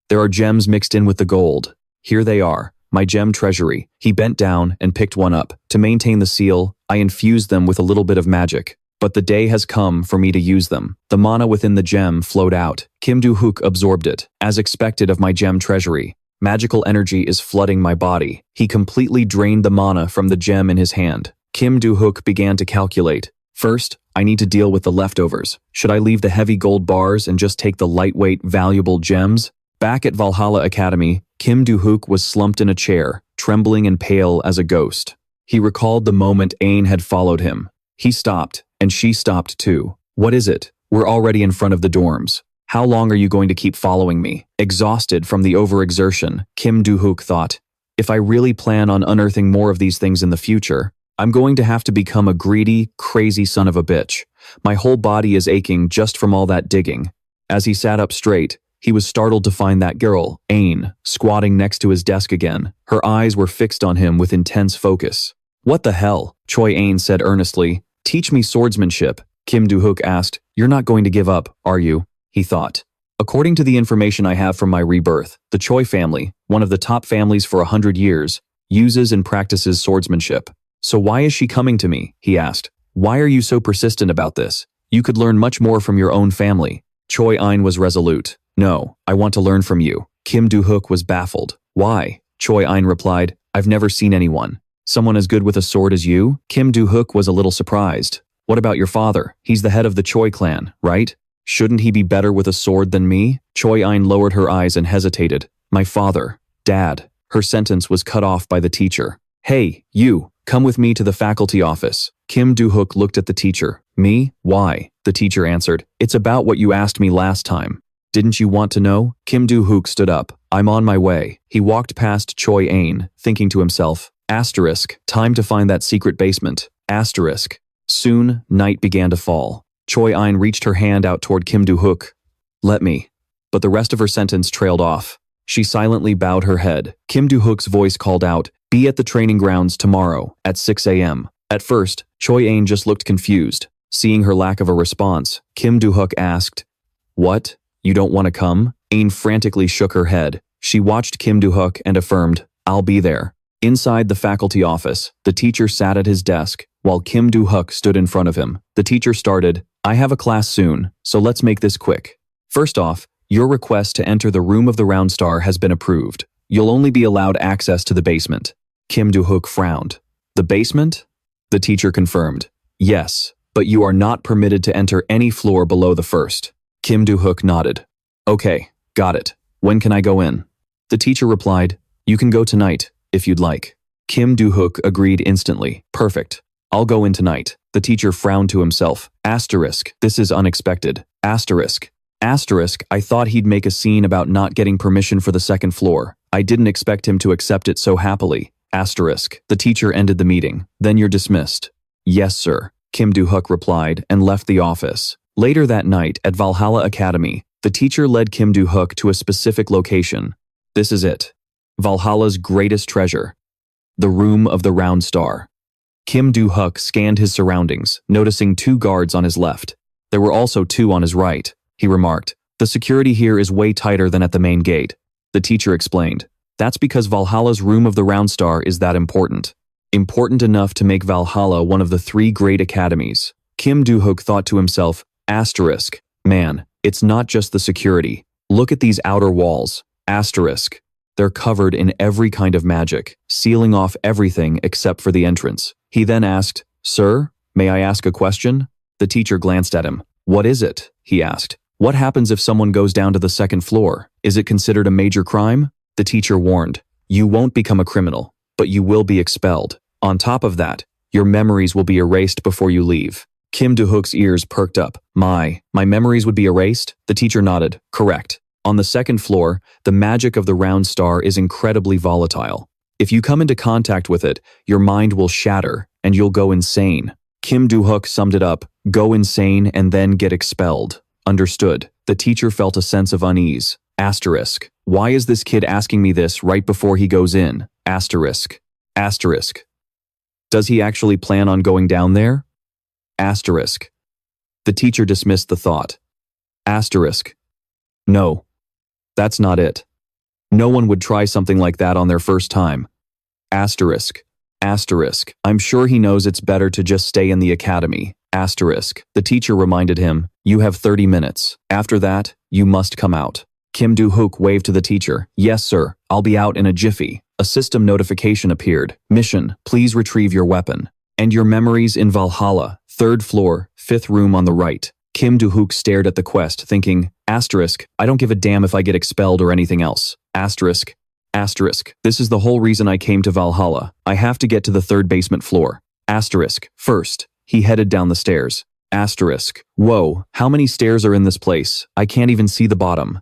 There are gems mixed in with the gold. Here they are, my gem treasury. He bent down and picked one up. To maintain the seal, I infused them with a little bit of magic. But the day has come for me to use them. The mana within the gem flowed out. Kim Do-hyuk absorbed it, as expected of my gem treasury. Magical energy is flooding my body. He completely drained the mana from the gem in his hand. Kim Do-hyuk began to calculate. First, I need to deal with the leftovers. Should I leave the heavy gold bars and just take the lightweight, valuable gems? Back at Valhalla Academy, Kim Do-hyuk was slumped in a chair, trembling and pale as a ghost. He recalled the moment Ain had followed him. He stopped, and she stopped too. What is it? We're already in front of the dorms. How long are you going to keep following me? Exhausted from the overexertion, Kim Do-hyuk thought, if I really plan on unearthing more of these things in the future, I'm going to have to become a greedy, crazy son of a bitch. My whole body is aching just from all that digging. As he sat up straight, he was startled to find that girl, Ain, squatting next to his desk again. Her eyes were fixed on him with intense focus. What the hell? Choi Ain said earnestly. Teach me swordsmanship. Kim Do-hyuk asked. You're not going to give up, are you? He thought. According to the information I have from my rebirth, the Choi family, one of the top families for 100 years, uses and practices swordsmanship. So why is she coming to me? He asked. Why are you so persistent about this? You could learn much more from your own family. Choi Ain was resolute. No, I want to learn from you. Kim Do-hyuk was baffled. Why? Choi Ain replied. I've never seen anyone. Someone as good with a sword as you? Kim Do-hyuk was a little surprised. What about your father? He's the head of the Choi clan, right? Shouldn't he be better with a sword than me? Choi Ain lowered her eyes and hesitated. My father. Dad. Her sentence was cut off by the teacher. Hey, you, come with me to the faculty office. Kim Do-hyuk looked at the teacher. Me? Why? The teacher answered. It's about what you asked me last time. Didn't you want to know? Kim Do-hyuk stood up. I'm on my way. He walked past Choi Ain, thinking to himself, time to find that secret basement. Soon, night began to fall. Choi Ain reached her hand out toward Kim Do-hyuk. Let me. But the rest of her sentence trailed off. She silently bowed her head. Kim Do-hyuk's voice called out, Be at the training grounds tomorrow at 6 a.m. At first, Choi Ain just looked confused. Seeing her lack of a response, Kim Do-hyuk asked, "What? You don't want to come?" Ain frantically shook her head. She watched Kim Do-hyuk and affirmed, "I'll be there." Inside the faculty office, the teacher sat at his desk, while Kim Do-hyuk stood in front of him. The teacher started, "I have a class soon, so let's make this quick. First off, your request to enter the room of the round star has been approved. You'll only be allowed access to the basement." Kim Do-hyuk frowned. "The basement?" The teacher confirmed, "Yes, but you are not permitted to enter any floor below the first." Kim Do-hyuk nodded. "Okay, got it. When can I go in?" The teacher replied, "You can go tonight, if you'd like." Kim Do-hyuk agreed instantly. "Perfect. I'll go in tonight." The teacher frowned to himself. Asterisk, this is unexpected. Asterisk. Asterisk, I thought he'd make a scene about not getting permission for the second floor. I didn't expect him to accept it so happily. Asterisk. The teacher ended the meeting. "Then you're dismissed." "Yes, sir," Kim Do-hyuk replied and left the office. Later that night at Valhalla Academy, the teacher led Kim Do-hyuk to a specific location. This is it. Valhalla's greatest treasure. The room of the round star. Kim Do-hyuk scanned his surroundings, noticing 2 guards on his left. There were also 2 on his right. He remarked, "The security here is way tighter than at the main gate." The teacher explained, "That's because Valhalla's room of the round star is that important. Important enough to make Valhalla one of the 3 great academies." Kim Do-hyuk thought to himself, asterisk, "Man, it's not just the security. Look at these outer walls. Asterisk. They're covered in every kind of magic, sealing off everything except for the entrance." He then asked, "Sir, may I ask a question?" The teacher glanced at him. "What is it?" he asked. "What happens if someone goes down to the second floor? Is it considered a major crime?" The teacher warned, "You won't become a criminal, but you will be expelled. On top of that, your memories will be erased before you leave." Kim Do-hyuk's ears perked up. My memories would be erased?" The teacher nodded. "Correct. On the second floor, the magic of the round star is incredibly volatile. If you come into contact with it, your mind will shatter and you'll go insane." Kim Do-hyuk summed it up, "Go insane and then get expelled." Understood. The teacher felt a sense of unease. Asterisk. Why is this kid asking me this right before he goes in? Asterisk. Asterisk. Does he actually plan on going down there? Asterisk. The teacher dismissed the thought. Asterisk. No. That's not it. No one would try something like that on their first time. Asterisk. Asterisk. I'm sure he knows it's better to just stay in the academy. Asterisk. The teacher reminded him, "You have 30 minutes. After that, you must come out." Kim Do-hyuk waved to the teacher. "Yes, sir. I'll be out in a jiffy." A system notification appeared. "Mission, please retrieve your weapon. And your memories in Valhalla, 3rd floor, 5th room on the right." Kim Do-hyuk stared at the quest, thinking, asterisk, I don't give a damn if I get expelled or anything else. Asterisk. Asterisk. This is the whole reason I came to Valhalla. I have to get to the 3rd basement floor. Asterisk. First, he headed down the stairs. Asterisk. Whoa, how many stairs are in this place? I can't even see the bottom.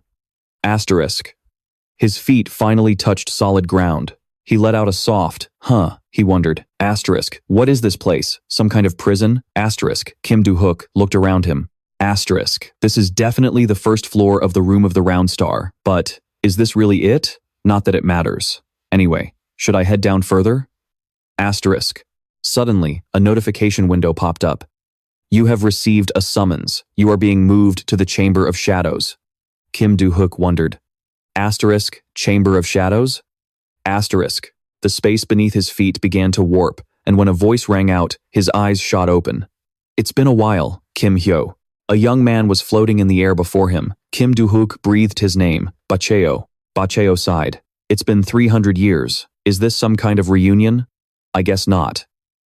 Asterisk. His feet finally touched solid ground. He let out a soft, he wondered. Asterisk. What is this place? Some kind of prison? Asterisk. Kim Do-hyuk looked around him. Asterisk. This is definitely the 1st floor of the room of the round star. But, is this really it? Not that it matters. Anyway, should I head down further? Asterisk. Suddenly, a notification window popped up. You have received a summons. You are being moved to the Chamber of Shadows. Kim Do-hyuk wondered. Asterisk. Chamber of Shadows? Asterisk. The space beneath his feet began to warp, and when a voice rang out, his eyes shot open. It's been a while, Kim Hyo. A young man was floating in the air before him. Kim Do-hyuk breathed his name, Bacheo. Bacheo sighed. It's been 300 years. Is this some kind of reunion? I guess not.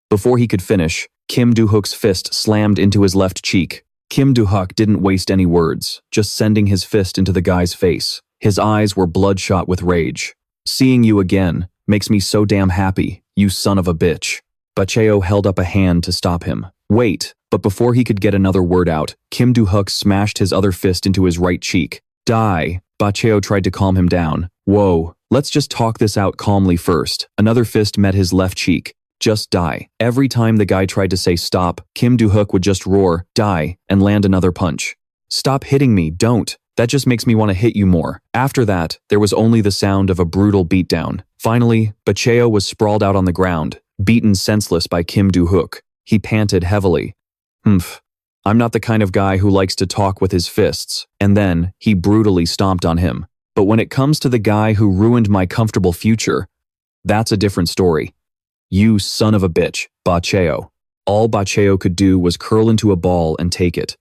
Before he could finish, Kim Do-hyuk's fist slammed into his left cheek. Kim Do-hyuk didn't waste any words, just sending his fist into the guy's face. His eyes were bloodshot with rage. Seeing you again makes me so damn happy, you son of a bitch. Bacheo held up a hand to stop him. Wait, but before he could get another word out, Kim Do-hyuk smashed his other fist into his right cheek. Die. Bacheo tried to calm him down. Whoa, let's just talk this out calmly first. Another fist met his left cheek. Just die. Every time the guy tried to say stop, Kim Do-hyuk would just roar, die, and land another punch. Stop hitting me, don't. That just makes me want to hit you more. After that, there was only the sound of a brutal beatdown. Finally, Bacheo was sprawled out on the ground, beaten senseless by Kim Do-hyuk. He panted heavily. Humph. I'm not the kind of guy who likes to talk with his fists. And then, he brutally stomped on him. But when it comes to the guy who ruined my comfortable future, that's a different story. You son of a bitch, Bacheo. All Bacheo could do was curl into a ball and take it.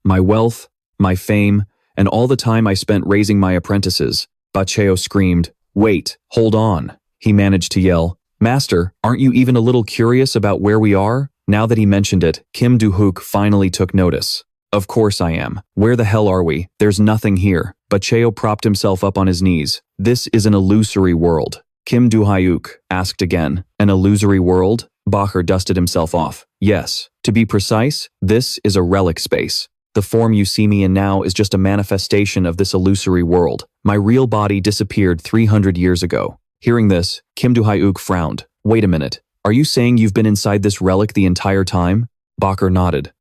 My wealth, my fame, and all the time I spent raising my apprentices. Bacheo screamed. Wait, hold on. He managed to yell. Master, aren't you even a little curious about where we are? Now that he mentioned it, Kim Do-hyuk finally took notice. Of course I am. Where the hell are we? There's nothing here. Bacheo propped himself up on his knees. This is an illusory world. Kim Do-hyuk asked again. An illusory world? Bacher dusted himself off. Yes. To be precise, this is a relic space. The form you see me in now is just a manifestation of this illusory world. My real body disappeared 300 years ago. Hearing this, Kim Do-hyuk frowned. Wait a minute. Are you saying you've been inside this relic the entire time? Bacher nodded.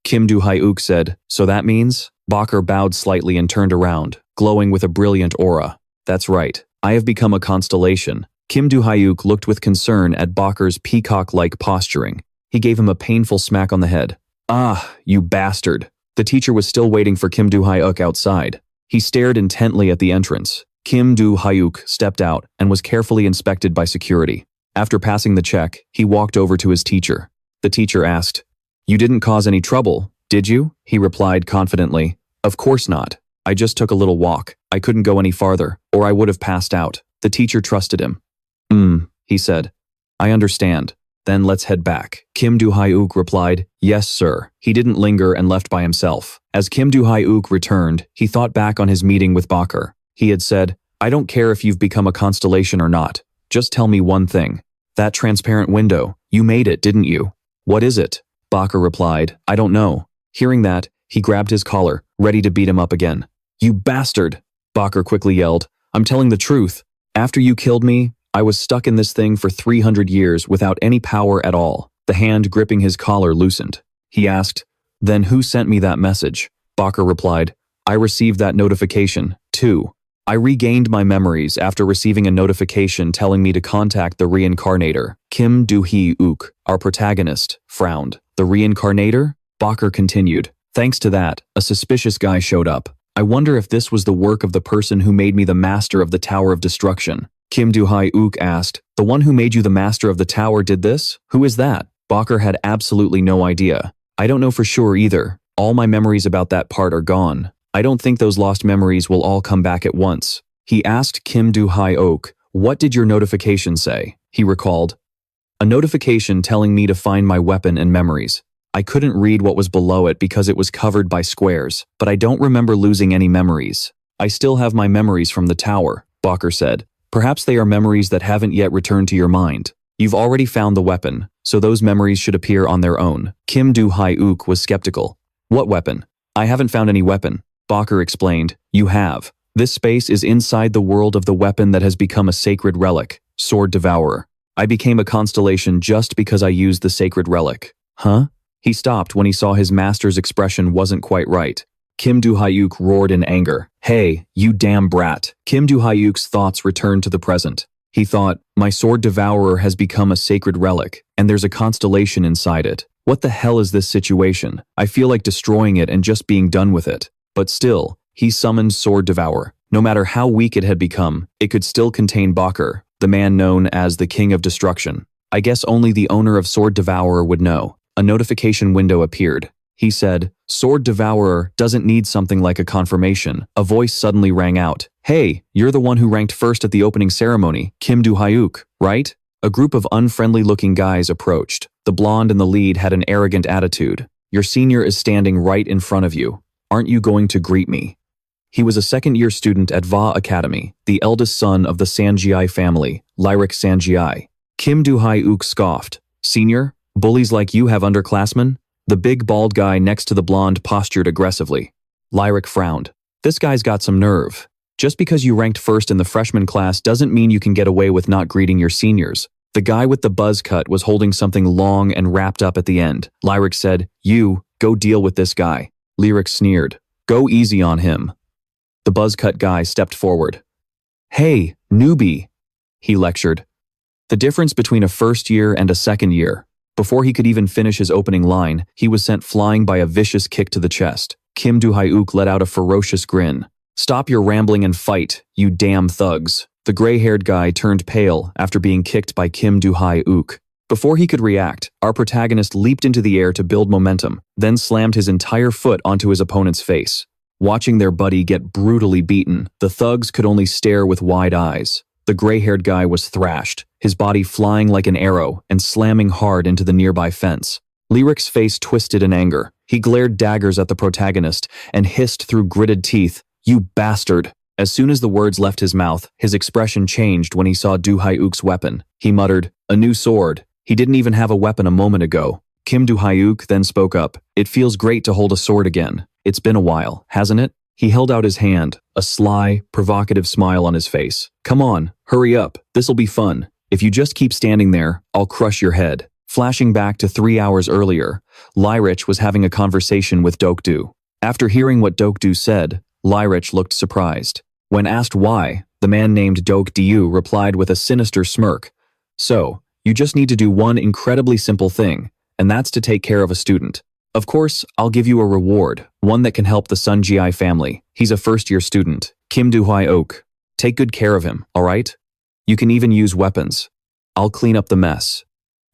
Kim Do-hyuk said, so that means? Bacher bowed slightly and turned around, glowing with a brilliant aura. That's right. I have become a constellation. Kim Do-hyuk looked with concern at Bacher's peacock-like posturing. He gave him a painful smack on the head. Ah, you bastard. The teacher was still waiting for Kim Do-hyuk outside. He stared intently at the entrance. Kim Do-hyuk stepped out and was carefully inspected by security. After passing the check, he walked over to his teacher. The teacher asked, You didn't cause any trouble, did you? He replied confidently, Of course not. I just took a little walk. I couldn't go any farther, or I would have passed out. The teacher trusted him. He said. I understand. Then let's head back. Kim Do-hyuk replied, Yes, sir. He didn't linger and left by himself. As Kim Do-hyuk returned, he thought back on his meeting with Bacher. He had said, I don't care if you've become a constellation or not. Just tell me one thing. That transparent window, you made it, didn't you? What is it? Bacher replied, I don't know. Hearing that, he grabbed his collar, ready to beat him up again. You bastard! Bacher quickly yelled, I'm telling the truth. After you killed me, I was stuck in this thing for 300 years without any power at all. The hand gripping his collar loosened. He asked, Then who sent me that message? Bacher replied, I received that notification, too. I regained my memories after receiving a notification telling me to contact the reincarnator. Kim Do-hyuk, our protagonist, frowned. The reincarnator? Bacher continued. Thanks to that, a suspicious guy showed up. I wonder if this was the work of the person who made me the master of the Tower of Destruction. Kim Do-hyuk asked, The one who made you the master of the tower did this? Who is that? Bacher had absolutely no idea. I don't know for sure either. All my memories about that part are gone. I don't think those lost memories will all come back at once. He asked Kim Do-hyuk, What did your notification say? He recalled, A notification telling me to find my weapon and memories. I couldn't read what was below it because it was covered by squares, but I don't remember losing any memories. I still have my memories from the tower, Bacher said. Perhaps they are memories that haven't yet returned to your mind. You've already found the weapon, so those memories should appear on their own. Kim Do-hyuk was skeptical. What weapon? I haven't found any weapon. Bacher explained, You have. This space is inside the world of the weapon that has become a sacred relic, Sword Devourer. I became a constellation just because I used the sacred relic. Huh? He stopped when he saw his master's expression wasn't quite right. Kim Do-hyuk roared in anger. Hey, you damn brat. Kim Do-hyuk's thoughts returned to the present. He thought, my Sword Devourer has become a sacred relic, and there's a constellation inside it. What the hell is this situation? I feel like destroying it and just being done with it. But still, he summoned Sword Devourer. No matter how weak it had become, it could still contain Bacher, the man known as the King of Destruction. I guess only the owner of Sword Devourer would know. A notification window appeared. He said, Sword Devourer doesn't need something like a confirmation. A voice suddenly rang out. Hey, you're the one who ranked first at the opening ceremony, Kim Do-hyuk, right? A group of unfriendly-looking guys approached. The blonde in the lead had an arrogant attitude. Your senior is standing right in front of you. Aren't you going to greet me? He was a second-year student at Valhalla Academy, the eldest son of the Sanjiai family, Lyric Sanjiai. Kim Do-hyuk scoffed. Senior? Bullies like you have underclassmen? The big bald guy next to the blonde postured aggressively. Lyric frowned. This guy's got some nerve. Just because you ranked first in the freshman class doesn't mean you can get away with not greeting your seniors. The guy with the buzz cut was holding something long and wrapped up at the end. Lyric said, You, go deal with this guy. Lyric sneered. Go easy on him. The buzz-cut guy stepped forward. Hey, newbie, he lectured. The difference between a first year and a second year. Before he could even finish his opening line, he was sent flying by a vicious kick to the chest. Kim Do-hyuk let out a ferocious grin. Stop your rambling and fight, you damn thugs. The gray-haired guy turned pale after being kicked by Kim Do-hyuk. Before he could react, our protagonist leaped into the air to build momentum, then slammed his entire foot onto his opponent's face. Watching their buddy get brutally beaten, the thugs could only stare with wide eyes. The gray-haired guy was thrashed, his body flying like an arrow and slamming hard into the nearby fence. Lyric's face twisted in anger. He glared daggers at the protagonist and hissed through gritted teeth, "You bastard!" As soon as the words left his mouth, his expression changed when he saw Do-hyuk's weapon. He muttered, "A new sword." He didn't even have a weapon a moment ago. Kim Do-hyuk then spoke up. "It feels great to hold a sword again. It's been a while, hasn't it?" He held out his hand, a sly, provocative smile on his face. "Come on, hurry up. This'll be fun. If you just keep standing there, I'll crush your head." Flashing back to 3 hours earlier, Lyrich was having a conversation with Dokdu. After hearing what Dokdu said, Lyrich looked surprised. When asked why, the man named Dokdu replied with a sinister smirk. "So, you just need to do one incredibly simple thing, and that's to take care of a student. Of course, I'll give you a reward, one that can help the Sun Ji family. He's a first-year student, Kim Do-hyuk. Take good care of him, all right? You can even use weapons. I'll clean up the mess.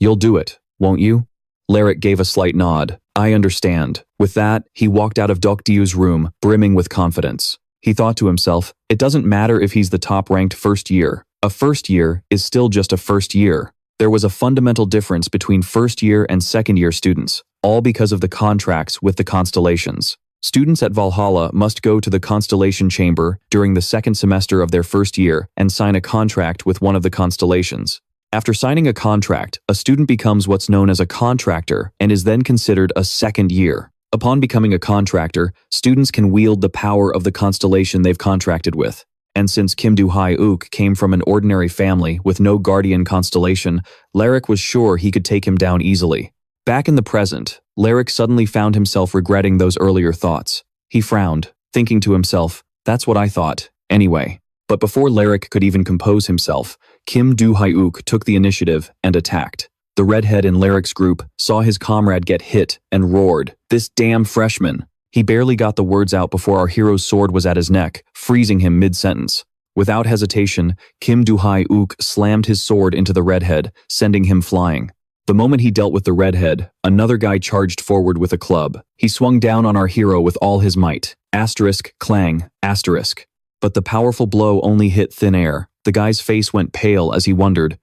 You'll do it, won't you?" Lyrich gave a slight nod. "I understand." With that, he walked out of Dokdu's room, brimming with confidence. He thought to himself, it doesn't matter if he's the top-ranked first year. A first year is still just a first year. There was a fundamental difference between first-year and second-year students, all because of the contracts with the constellations. Students at Valhalla must go to the constellation chamber during the second semester of their first year and sign a contract with one of the constellations. After signing a contract, a student becomes what's known as a contractor and is then considered a second year. Upon becoming a contractor, students can wield the power of the constellation they've contracted with. And since Kim Do-hyuk came from an ordinary family with no guardian constellation, Lyrich was sure he could take him down easily. Back in the present, Lyrich suddenly found himself regretting those earlier thoughts. He frowned, thinking to himself, "That's what I thought, anyway." But before Lyrich could even compose himself, Kim Do-hyuk took the initiative and attacked. The redhead in Lyrich's group saw his comrade get hit and roared, "This damn freshman!" He barely got the words out before our hero's sword was at his neck, freezing him mid-sentence. Without hesitation, Kim Do-hyuk slammed his sword into the redhead, sending him flying. The moment he dealt with the redhead, another guy charged forward with a club. He swung down on our hero with all his might. Asterisk, clang, asterisk. But the powerful blow only hit thin air. The guy's face went pale as he wondered,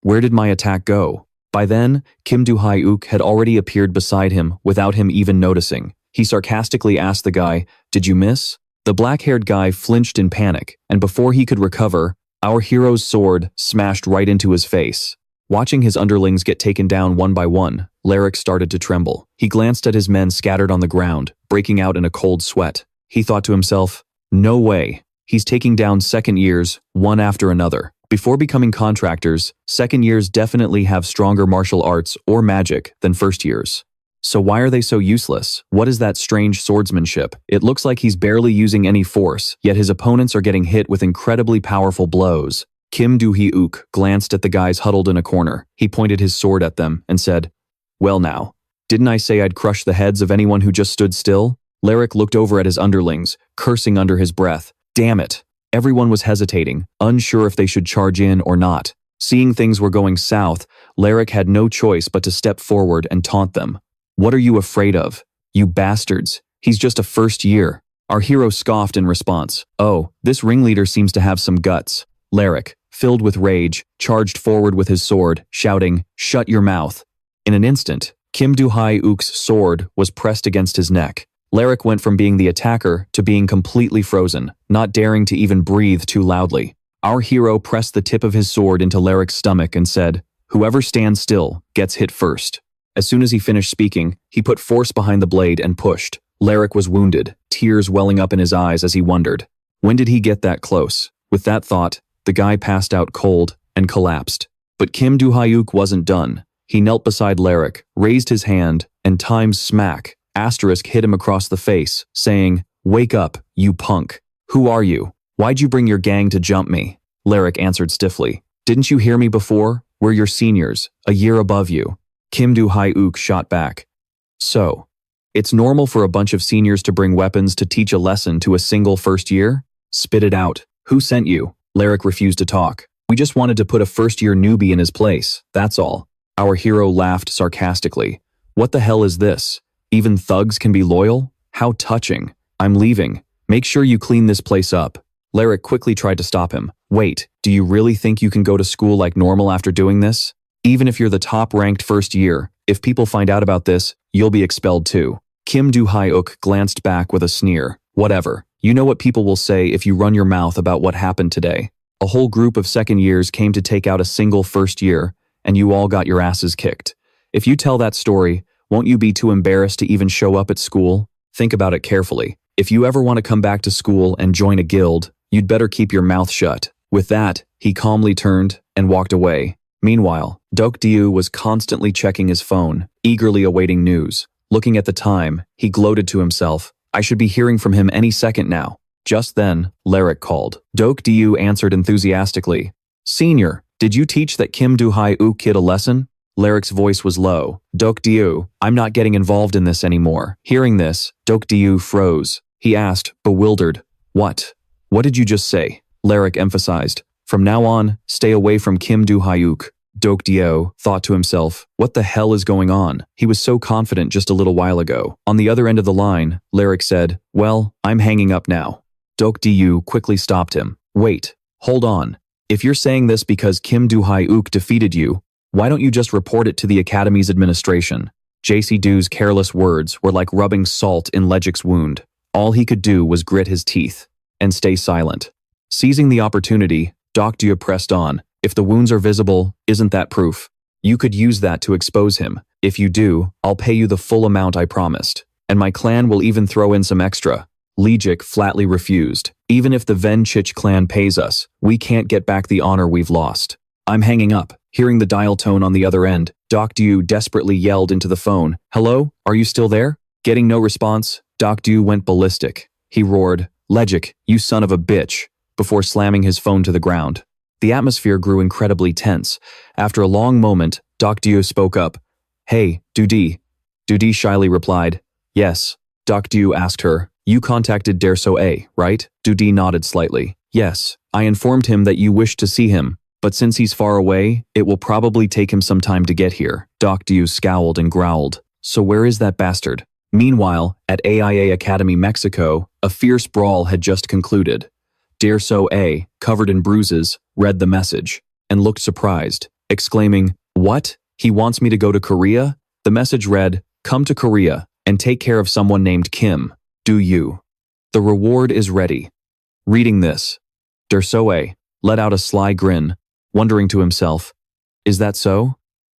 "Where did my attack go?" By then, Kim Do-hyuk had already appeared beside him without him even noticing. He sarcastically asked the guy, "Did you miss?" The black-haired guy flinched in panic, and before he could recover, our hero's sword smashed right into his face. Watching his underlings get taken down one by one, Lyrich started to tremble. He glanced at his men scattered on the ground, breaking out in a cold sweat. He thought to himself, "No way. He's taking down second years, one after another." Before becoming contractors, second years definitely have stronger martial arts or magic than first years. So why are they so useless? What is that strange swordsmanship? It looks like he's barely using any force, yet his opponents are getting hit with incredibly powerful blows. Kim Do-hyuk glanced at the guys huddled in a corner. He pointed his sword at them and said, "Well now, didn't I say I'd crush the heads of anyone who just stood still?" Lyrich looked over at his underlings, cursing under his breath. Damn it. Everyone was hesitating, unsure if they should charge in or not. Seeing things were going south, Lyrich had no choice but to step forward and taunt them. "What are you afraid of? You bastards. He's just a first year." Our hero scoffed in response. "Oh, this ringleader seems to have some guts." Lyrich, filled with rage, charged forward with his sword, shouting, "Shut your mouth." In an instant, Kim Do-hyuk's sword was pressed against his neck. Lyrich went from being the attacker to being completely frozen, not daring to even breathe too loudly. Our hero pressed the tip of his sword into Lyrich's stomach and said, "Whoever stands still gets hit first." As soon as he finished speaking, he put force behind the blade and pushed. Lyrich was wounded, tears welling up in his eyes as he wondered, when did he get that close? With that thought, the guy passed out cold and collapsed. But Kim Do-hyuk wasn't done. He knelt beside Lyrich, raised his hand, and timed smack, asterisk hit him across the face, saying, Wake up, you punk. Who are you? Why'd you bring your gang to jump me? Lyric answered stiffly. Didn't you hear me before? We're your seniors, a year above you. Kim Do-hyuk shot back. So, it's normal for a bunch of seniors to bring weapons to teach a lesson to a single first year? Spit it out. Who sent you? Lyric refused to talk. We just wanted to put a first-year newbie in his place, that's all. Our hero laughed sarcastically. What the hell is this? Even thugs can be loyal? How touching. I'm leaving. Make sure you clean this place up. Lyric quickly tried to stop him. Wait, do you really think you can go to school like normal after doing this? Even if you're the top-ranked first year, if people find out about this, you'll be expelled too. Kim Do-hyuk glanced back with a sneer. Whatever. You know what people will say if you run your mouth about what happened today. A whole group of second years came to take out a single first year, and you all got your asses kicked. If you tell that story, won't you be too embarrassed to even show up at school? Think about it carefully. If you ever want to come back to school and join a guild, you'd better keep your mouth shut. With that, he calmly turned and walked away. Meanwhile, Do-hyuk was constantly checking his phone, eagerly awaiting news. Looking at the time, he gloated to himself, I should be hearing from him any second now. Just then, Lyric called. Do-hyuk answered enthusiastically. Senior, did you teach that Kim Do-hyuk kid a lesson? Lyric's voice was low. Do-hyuk, I'm not getting involved in this anymore. Hearing this, Do-hyuk froze. He asked, bewildered, What? What did you just say? Lyric emphasized. From now on, stay away from Kim Do-hyuk. Do-hyuk thought to himself, what the hell is going on? He was so confident just a little while ago. On the other end of the line, Lyric said, well, I'm hanging up now. Do-hyuk quickly stopped him. Wait, hold on. If you're saying this because Kim Do-hyuk defeated you, why don't you just report it to the Academy's administration? JC Do's careless words were like rubbing salt in Legic's wound. All he could do was grit his teeth and stay silent. Seizing the opportunity, Do-hyuk pressed on. If the wounds are visible, isn't that proof? You could use that to expose him. If you do, I'll pay you the full amount I promised. And my clan will even throw in some extra. Legic flatly refused. Even if the Venchich clan pays us, we can't get back the honor we've lost. I'm hanging up. Hearing the dial tone on the other end, Do-hyuk desperately yelled into the phone. Hello? Are you still there? Getting no response, Do-hyuk went ballistic. He roared, Legic, you son of a bitch, before slamming his phone to the ground. The atmosphere grew incredibly tense. After a long moment, Do-hyuk spoke up. Hey, Dudi. Dudi shyly replied, yes. Do-hyuk asked her, you contacted Derso-A, right? Dudi nodded slightly. Yes, I informed him that you wished to see him, but since he's far away, it will probably take him some time to get here. Do-hyuk scowled and growled. So where is that bastard? Meanwhile, at AIA Academy, Mexico, a fierce brawl had just concluded. Derso-A, covered in bruises, read the message and looked surprised, exclaiming, what? He wants me to go to Korea? The message read, come to Korea and take care of someone named Kim Do-hyuk. The reward is ready. Reading this, Derso-A let out a sly grin, wondering to himself, is that so?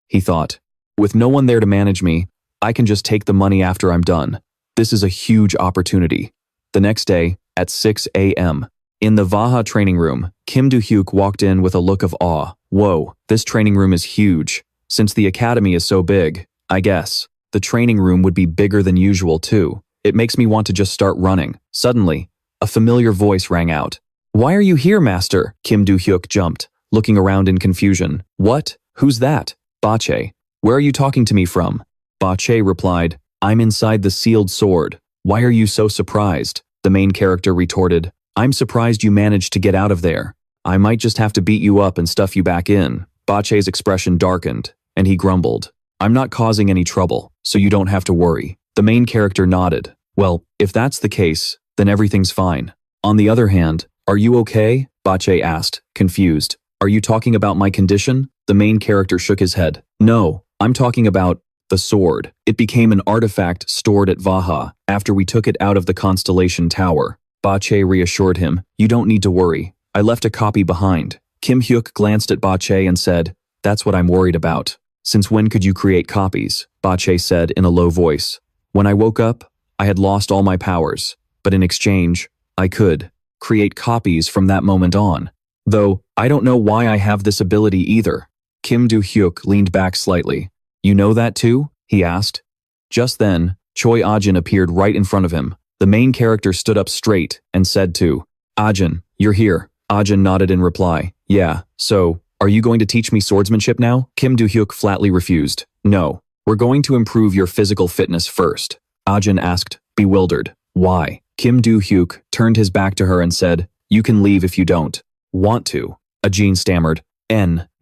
He thought, with no one there to manage me, I can just take the money after I'm done. This is a huge opportunity. The next day, at 6 a.m., in the Vaha training room, Kim Do-hyuk walked in with a look of awe. Whoa, this training room is huge. Since the academy is so big, I guess, the training room would be bigger than usual too. It makes me want to just start running. Suddenly, a familiar voice rang out. Why are you here, master? Kim Do-hyuk jumped, looking around in confusion. What? Who's that? Bache. Where are you talking to me from? Bache replied, I'm inside the sealed sword. Why are you so surprised? The main character retorted, I'm surprised you managed to get out of there. I might just have to beat you up and stuff you back in. Bache's expression darkened, and he grumbled, I'm not causing any trouble, so you don't have to worry. The main character nodded. Well, if that's the case, then everything's fine. On the other hand, are you okay? Bache asked, confused. Are you talking about my condition? The main character shook his head. No, I'm talking about the sword. It became an artifact stored at Vaha after we took it out of the Constellation Tower. Bache reassured him, you don't need to worry. I left a copy behind. Kim Hyuk glanced at Bache and said, that's what I'm worried about. Since when could you create copies? Bache said in a low voice. When I woke up, I had lost all my powers, but in exchange, I could create copies from that moment on. Though, I don't know why I have this ability either. Kim Do-hyuk leaned back slightly. You know that too? He asked. Just then, Choi Ajin appeared right in front of him. The main character stood up straight and said to Ajin, "You're here." Ajin nodded in reply. "Yeah, so, are you going to teach me swordsmanship now?" Kim Do-hyuk flatly refused. "No, we're going to improve your physical fitness first." Ajin asked, bewildered. "Why?" Kim Do-hyuk turned his back to her and said, "You can leave if you don't want to." Ajin stammered,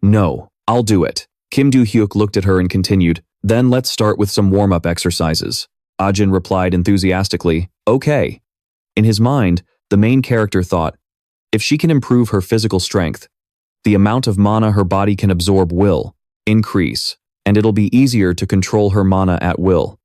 "No, I'll do it." Kim Do-hyuk looked at her and continued, "Then let's start with some warm-up exercises." Ajin replied enthusiastically, "Okay." In his mind, the main character thought, if she can improve her physical strength, the amount of mana her body can absorb will increase, and it'll be easier to control her mana at will.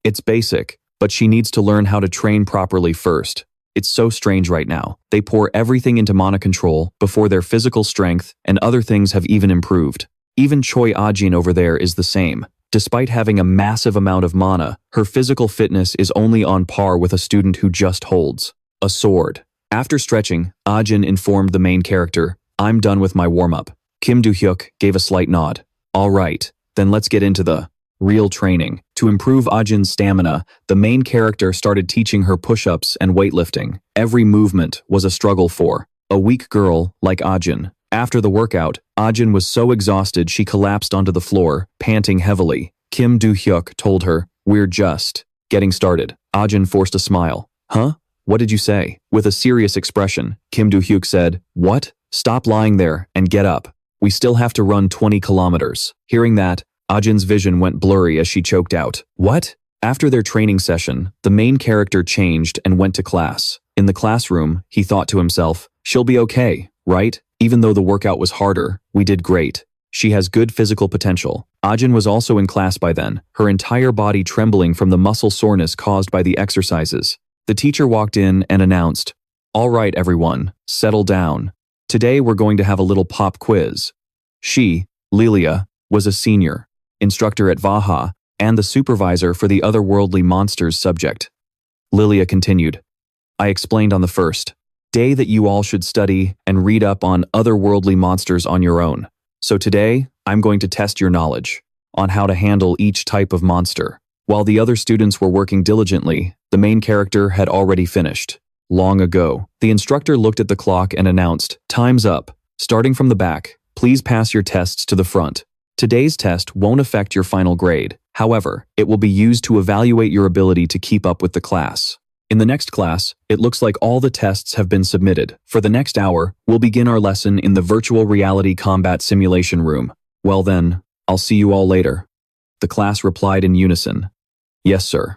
It's basic, but she needs to learn how to train properly first. It's so strange right now. They pour everything into mana control before their physical strength and other things have even improved. Even Choi Ajin over there is the same. Despite having a massive amount of mana, her physical fitness is only on par with a student who just holds a sword. After stretching, Ajin informed the main character, "I'm done with my warm-up." Kim Do-hyuk gave a slight nod. "All right, then let's get into the real training." To improve Ajin's stamina, the main character started teaching her push-ups and weightlifting. Every movement was a struggle for a weak girl like Ajin. After the workout, Ajin was so exhausted she collapsed onto the floor, panting heavily. Kim Do-hyuk told her, "We're just getting started." Ajin forced a smile. "Huh? What did you say?" With a serious expression, Kim Do-hyuk said, "What? Stop lying there and get up. We still have to run 20 kilometers. Hearing that, Ajin's vision went blurry as she choked out. "What?" After their training session, the main character changed and went to class. In the classroom, he thought to himself, "She'll be okay, right? Even though the workout was harder, we did great. She has good physical potential." Ajin was also in class by then, her entire body trembling from the muscle soreness caused by the exercises. The teacher walked in and announced, "All right, everyone, settle down. Today we're going to have a little pop quiz." She, Lilia, was a senior, instructor at Vaha, and the supervisor for the otherworldly monsters subject. Lilia continued, "I explained on the first day that you all should study and read up on otherworldly monsters on your own. So today, I'm going to test your knowledge on how to handle each type of monster." While the other students were working diligently, the main character had already finished. Long ago, the instructor looked at the clock and announced, "Time's up. Starting from the back, please pass your tests to the front. Today's test won't affect your final grade. However, it will be used to evaluate your ability to keep up with the class. In the next class, it looks like all the tests have been submitted. For the next hour, we'll begin our lesson in the virtual reality combat simulation room. Well then, I'll see you all later." The class replied in unison, "Yes, sir."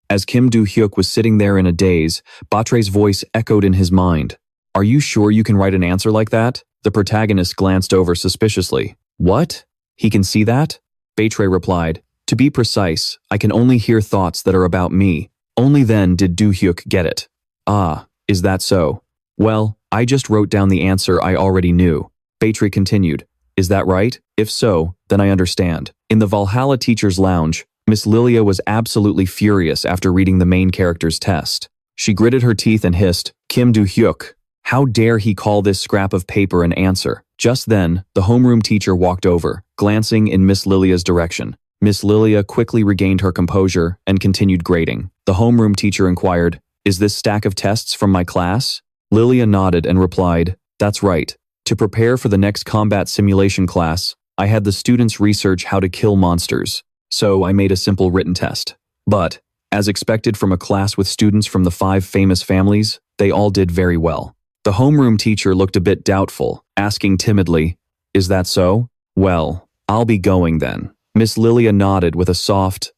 As Kim Do-hyuk was sitting there in a daze, Batre's voice echoed in his mind. "Are you sure you can write an answer like that?" The protagonist glanced over suspiciously. "What? He can see that?" Batre replied, "To be precise, I can only hear thoughts that are about me." Only then did Do-hyuk get it. "Ah, is that so? Well, I just wrote down the answer I already knew." Batre continued, "Is that right? If so, then I understand." In the Valhalla teacher's lounge, Miss Lilia was absolutely furious after reading the main character's test. She gritted her teeth and hissed, "Kim Do-hyuk, how dare he call this scrap of paper an answer?" Just then, the homeroom teacher walked over, glancing in Miss Lilia's direction. Miss Lilia quickly regained her composure and continued grading. The homeroom teacher inquired, "Is this stack of tests from my class?" Lilia nodded and replied, "That's right. To prepare for the next combat simulation class, I had the students research how to kill monsters. So I made a simple written test. But, as expected from a class with students from the 5 famous families, they all did very well." The homeroom teacher looked a bit doubtful, asking timidly, "Is that so? Well, I'll be going then." Miss Lilia nodded with a soft,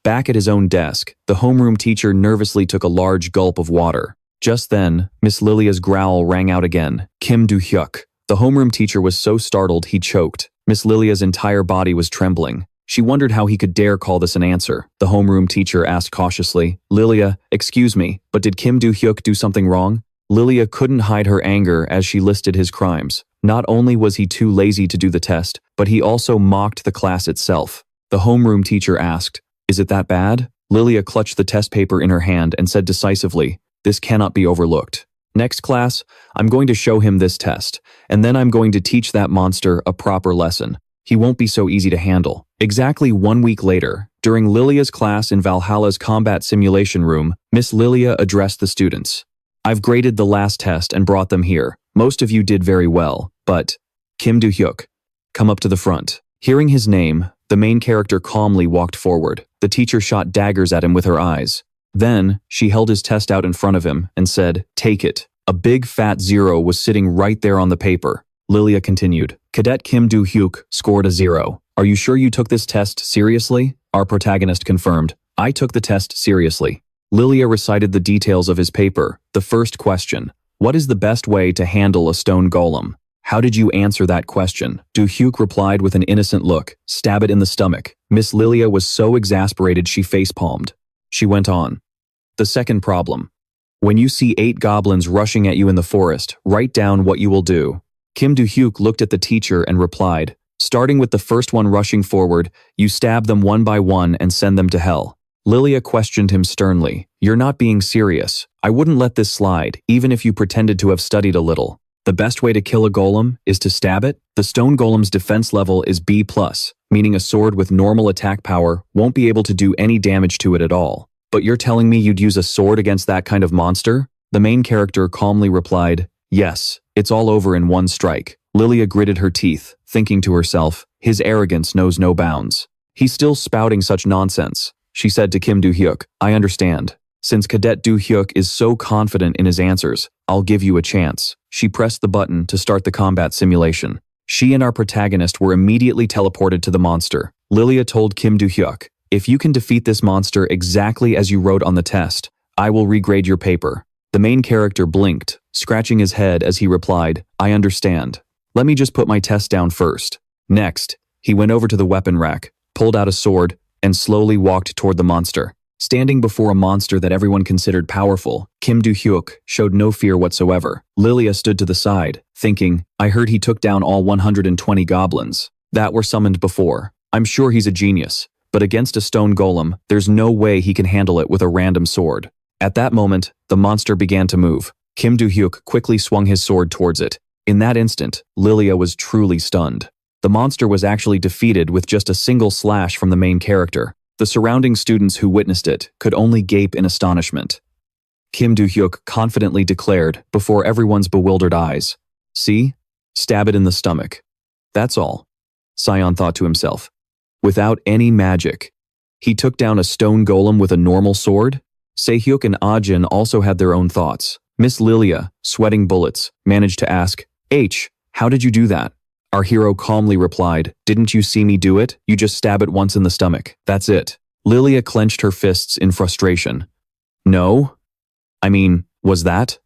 Back at his own desk, the homeroom teacher nervously took a large gulp of water. Just then, Miss Lilia's growl rang out again, "Kim Do-hyuk." The homeroom teacher was so startled he choked. Miss Lilia's entire body was trembling. She wondered how he could dare call this an answer. The homeroom teacher asked cautiously, "Lilia, excuse me, but did Kim Do-hyuk do something wrong?" Lilia couldn't hide her anger as she listed his crimes. Not only was he too lazy to do the test, but he also mocked the class itself. The homeroom teacher asked, "Is it that bad?" Lilia clutched the test paper in her hand and said decisively, "This cannot be overlooked. Next class, I'm going to show him this test, and then I'm going to teach that monster a proper lesson. He won't be so easy to handle." Exactly 1 week later, During Lilia's class in Valhalla's combat simulation room, Miss Lilia addressed the students. I've graded the last test and brought them here. Most of you did very well, but Kim Do-hyuk, come up to the front. Hearing his name, the main character calmly walked forward. The teacher shot daggers at him with her eyes. Then, she held his test out in front of him and said, "Take it." A big fat 0 was sitting right there on the paper. Lilia continued, "Cadet Kim Do-hyuk scored a 0. Are you sure you took this test seriously?" Our protagonist confirmed, "I took the test seriously." Lilia recited the details of his paper. The first question, what is the best way to handle a stone golem? How did you answer that question? Do-hyuk replied with an innocent look, stab it in the stomach. Miss Lilia was so exasperated she facepalmed. She went on. The second problem. When you see 8 goblins rushing at you in the forest, write down what you will do. Kim Do-hyuk looked at the teacher and replied, starting with the first one rushing forward, you stab them one by one and send them to hell. Lilia questioned him sternly. You're not being serious. I wouldn't let this slide, even if you pretended to have studied a little. The best way to kill a golem is to stab it. The stone golem's defense level is B+, meaning a sword with normal attack power won't be able to do any damage to it at all. But you're telling me you'd use a sword against that kind of monster? The main character calmly replied, yes, it's all over in one strike. Lilia gritted her teeth, thinking to herself, his arrogance knows no bounds. He's still spouting such nonsense. She said to Kim Do-hyuk, I understand. Since Cadet Do-hyuk is so confident in his answers, I'll give you a chance. She pressed the button to start the combat simulation. She and our protagonist were immediately teleported to the monster. Lilia told Kim Do-hyuk, if you can defeat this monster exactly as you wrote on the test, I will regrade your paper. The main character blinked, scratching his head as he replied, I understand. Let me just put my test down first. Next, he went over to the weapon rack, pulled out a sword, and slowly walked toward the monster. Standing before a monster that everyone considered powerful, Kim Do-hyuk showed no fear whatsoever. Lilia stood to the side, thinking, I heard he took down all 120 goblins that were summoned before. I'm sure he's a genius, but against a stone golem, there's no way he can handle it with a random sword. At that moment, the monster began to move. Kim Do-hyuk quickly swung his sword towards it. In that instant, Lilia was truly stunned. The monster was actually defeated with just a single slash from the main character. The surrounding students who witnessed it could only gape in astonishment. Kim Do-hyuk confidently declared before everyone's bewildered eyes, see? Stab it in the stomach. That's all. Sion thought to himself. Without any magic. He took down a stone golem with a normal sword? Se-hyuk and Ah-jin also had their own thoughts. Miss Lilia, sweating bullets, managed to ask, how did you do that? Our hero calmly replied, didn't you see me do it? You just stab it once in the stomach. That's it. Lilia clenched her fists in frustration. No? I mean, was that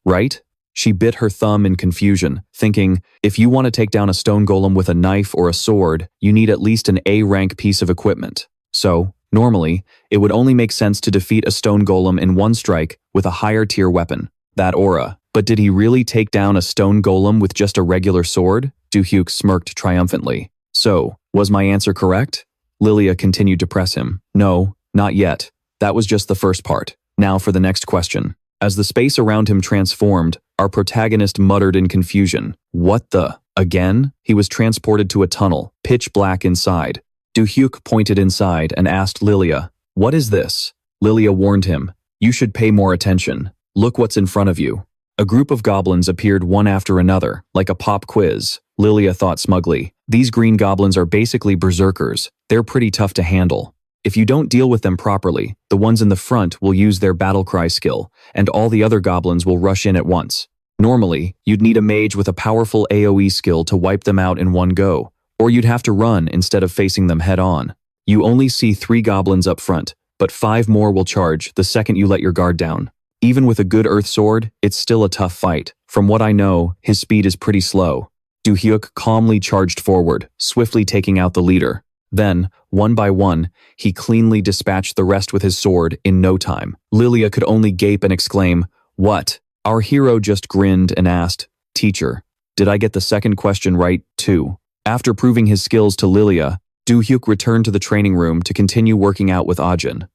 right? She bit her thumb in confusion, thinking, if you want to take down a stone golem with a knife or a sword, you need at least an A-rank piece of equipment. So, normally, it would only make sense to defeat a stone golem in one strike with a higher tier weapon, that aura. But did he really take down a stone golem with just a regular sword? Do-hyuk smirked triumphantly. So, was my answer correct? Lilia continued to press him. No, not yet. That was just the first part. Now for the next question. As the space around him transformed, our protagonist muttered in confusion. What the? Again? He was transported to a tunnel, pitch black inside. Do-hyuk pointed inside and asked Lilia, what is this? Lilia warned him, you should pay more attention. Look what's in front of you. A group of goblins appeared one after another, like a pop quiz. Lilia thought smugly. These green goblins are basically berserkers. They're pretty tough to handle. If you don't deal with them properly, the ones in the front will use their battle cry skill, and all the other goblins will rush in at once. Normally, you'd need a mage with a powerful AoE skill to wipe them out in one go, or you'd have to run instead of facing them head on. You only see 3 goblins up front, but 5 more will charge the second you let your guard down. Even with a good earth sword, it's still a tough fight. From what I know, his speed is pretty slow. Do-hyuk calmly charged forward, swiftly taking out the leader. Then, one by one, he cleanly dispatched the rest with his sword in no time. Lilia could only gape and exclaim, what? Our hero just grinned and asked, teacher, did I get the second question right, too? After proving his skills to Lilia, Do-hyuk returned to the training room to continue working out with Ah-jin.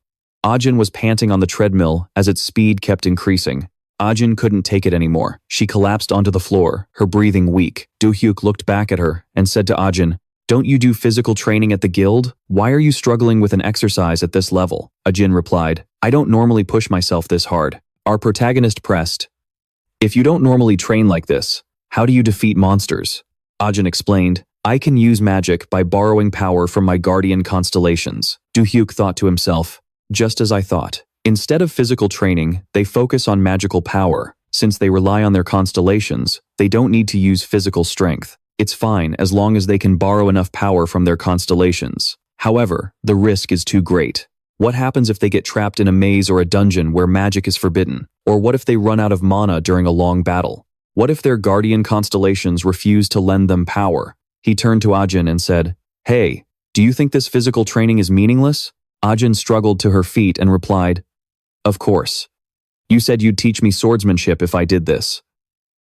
Ah-jin was panting on the treadmill as its speed kept increasing. Ah-jin couldn't take it anymore. She collapsed onto the floor, her breathing weak. Do-hyuk looked back at her and said to Ah-jin, Don't you do physical training at the guild? Why are you struggling with an exercise at this level? Ajin replied, I don't normally push myself this hard. Our protagonist pressed. If you don't normally train like this, how do you defeat monsters? Ajin explained, I can use magic by borrowing power from my Guardian Constellations. Do-hyuk thought to himself, just as I thought. Instead of physical training, they focus on magical power. Since they rely on their constellations, they don't need to use physical strength. It's fine as long as they can borrow enough power from their constellations. However, the risk is too great. What happens if they get trapped in a maze or a dungeon where magic is forbidden? Or what if they run out of mana during a long battle? What if their Guardian Constellations refuse to lend them power? He turned to Ajin and said, Hey, do you think this physical training is meaningless? Ajin struggled to her feet and replied, Of course. You said you'd teach me swordsmanship if I did this.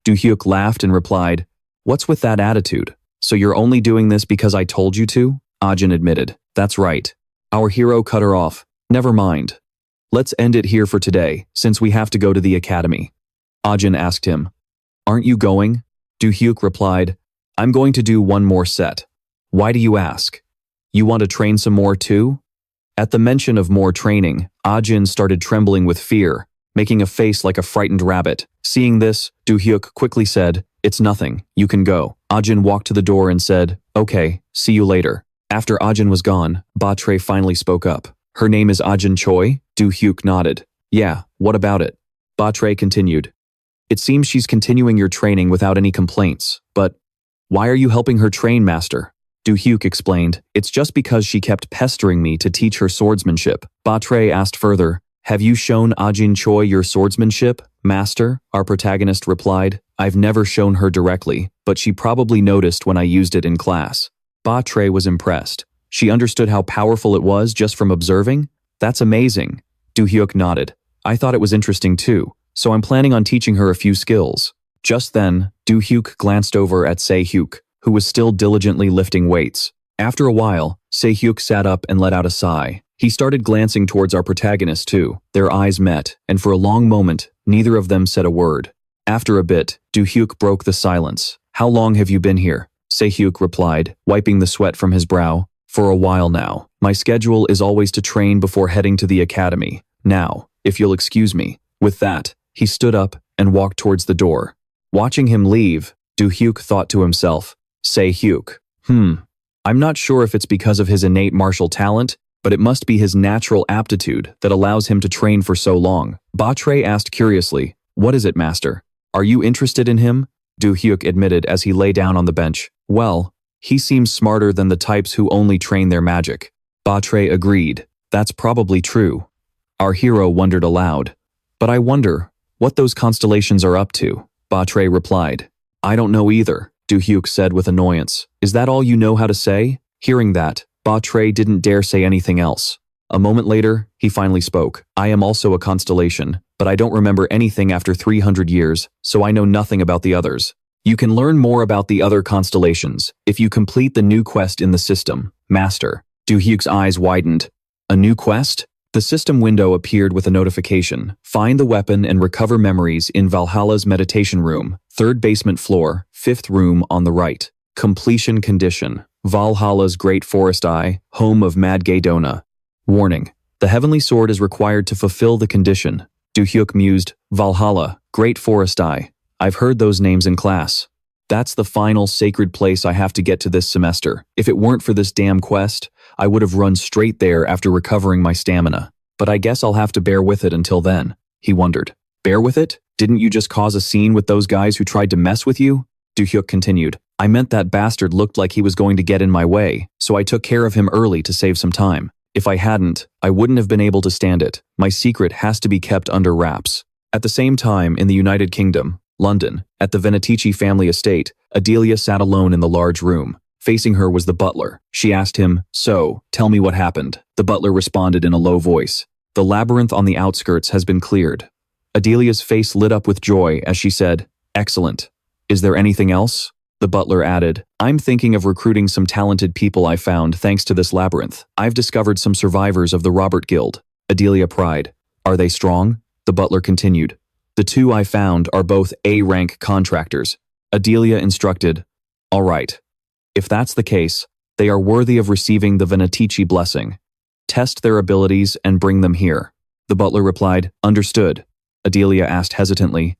Do-hyuk laughed and replied, What's with that attitude? So you're only doing this because I told you to? Ajin admitted, That's right. Our hero cut her off. Never mind. Let's end it here for today, since we have to go to the academy. Ajin asked him, Aren't you going? Do-hyuk replied, I'm going to do one more set. Why do you ask? You want to train some more too? At the mention of more training, Ajin started trembling with fear, making a face like a frightened rabbit. Seeing this, Do-hyuk quickly said, It's nothing, you can go. Ajin walked to the door and said, Okay, see you later. After Ajin was gone, Ba-tre finally spoke up. Her name is Ajin Choi? Do-hyuk nodded. Yeah, what about it? Ba-tre continued. It seems she's continuing your training without any complaints, but why are you helping her train, master? Do-hyuk explained, It's just because she kept pestering me to teach her swordsmanship. Ba-tre asked further, Have you shown Ajin Choi your swordsmanship, master? Our protagonist replied, I've never shown her directly, but she probably noticed when I used it in class. Ba-tre was impressed. She understood how powerful it was just from observing? That's amazing. Do-hyuk nodded. I thought it was interesting too, so I'm planning on teaching her a few skills. Just then, Do-hyuk glanced over at Se-hyuk, who was still diligently lifting weights. After a while, Se-hyuk sat up and let out a sigh. He started glancing towards our protagonist too. Their eyes met, and for a long moment, neither of them said a word. After a bit, Do-hyuk broke the silence. How long have you been here? Se-hyuk replied, wiping the sweat from his brow. For a while now. My schedule is always to train before heading to the academy. Now, if you'll excuse me. With that, he stood up and walked towards the door. Watching him leave, Do-hyuk thought to himself, Se-hyuk. I'm not sure if it's because of his innate martial talent, but it must be his natural aptitude that allows him to train for so long. Ba-tre asked curiously, What is it, master? Are you interested in him? Do-hyuk admitted as he lay down on the bench. Well, he seems smarter than the types who only train their magic. Ba-tre agreed. That's probably true. Our hero wondered aloud. But I wonder what those constellations are up to. Ba-tre replied. I don't know either, Do-hyuk said with annoyance. Is that all you know how to say? Hearing that, Ba-tre didn't dare say anything else. A moment later, he finally spoke. I am also a constellation, but I don't remember anything after 300 years, so I know nothing about the others. You can learn more about the other constellations if you complete the new quest in the system, Master. Do-hyuk's eyes widened. A new quest? The system window appeared with a notification. Find the weapon and recover memories in Valhalla's meditation room, 3rd basement floor, 5th room on the right. Completion condition. Valhalla's Great Forest Eye, home of Mad Gaydona. Warning. The Heavenly Sword is required to fulfill the condition. Do-hyuk mused, Valhalla, Great Forest Eye. I've heard those names in class. That's the final sacred place I have to get to this semester. If it weren't for this damn quest, I would have run straight there after recovering my stamina. But I guess I'll have to bear with it until then. He wondered. Bear with it? Didn't you just cause a scene with those guys who tried to mess with you? Do-hyuk continued. I meant that bastard looked like he was going to get in my way, so I took care of him early to save some time. If I hadn't, I wouldn't have been able to stand it. My secret has to be kept under wraps. At the same time, in the United Kingdom, London, at the Venetici family estate, Adelia sat alone in the large room. Facing her was the butler. She asked him, So, tell me what happened. The butler responded in a low voice. The labyrinth on the outskirts has been cleared. Adelia's face lit up with joy as she said, Excellent. Is there anything else? The butler added, I'm thinking of recruiting some talented people I found thanks to this labyrinth. I've discovered some survivors of the Robert Guild. Adelia pried. Are they strong? The butler continued. The 2 I found are both A-rank contractors. Adelia instructed, All right. If that's the case, They are worthy of receiving the Venatici blessing. Test their abilities and bring them here." The butler replied, "Understood." Adelia asked hesitantly,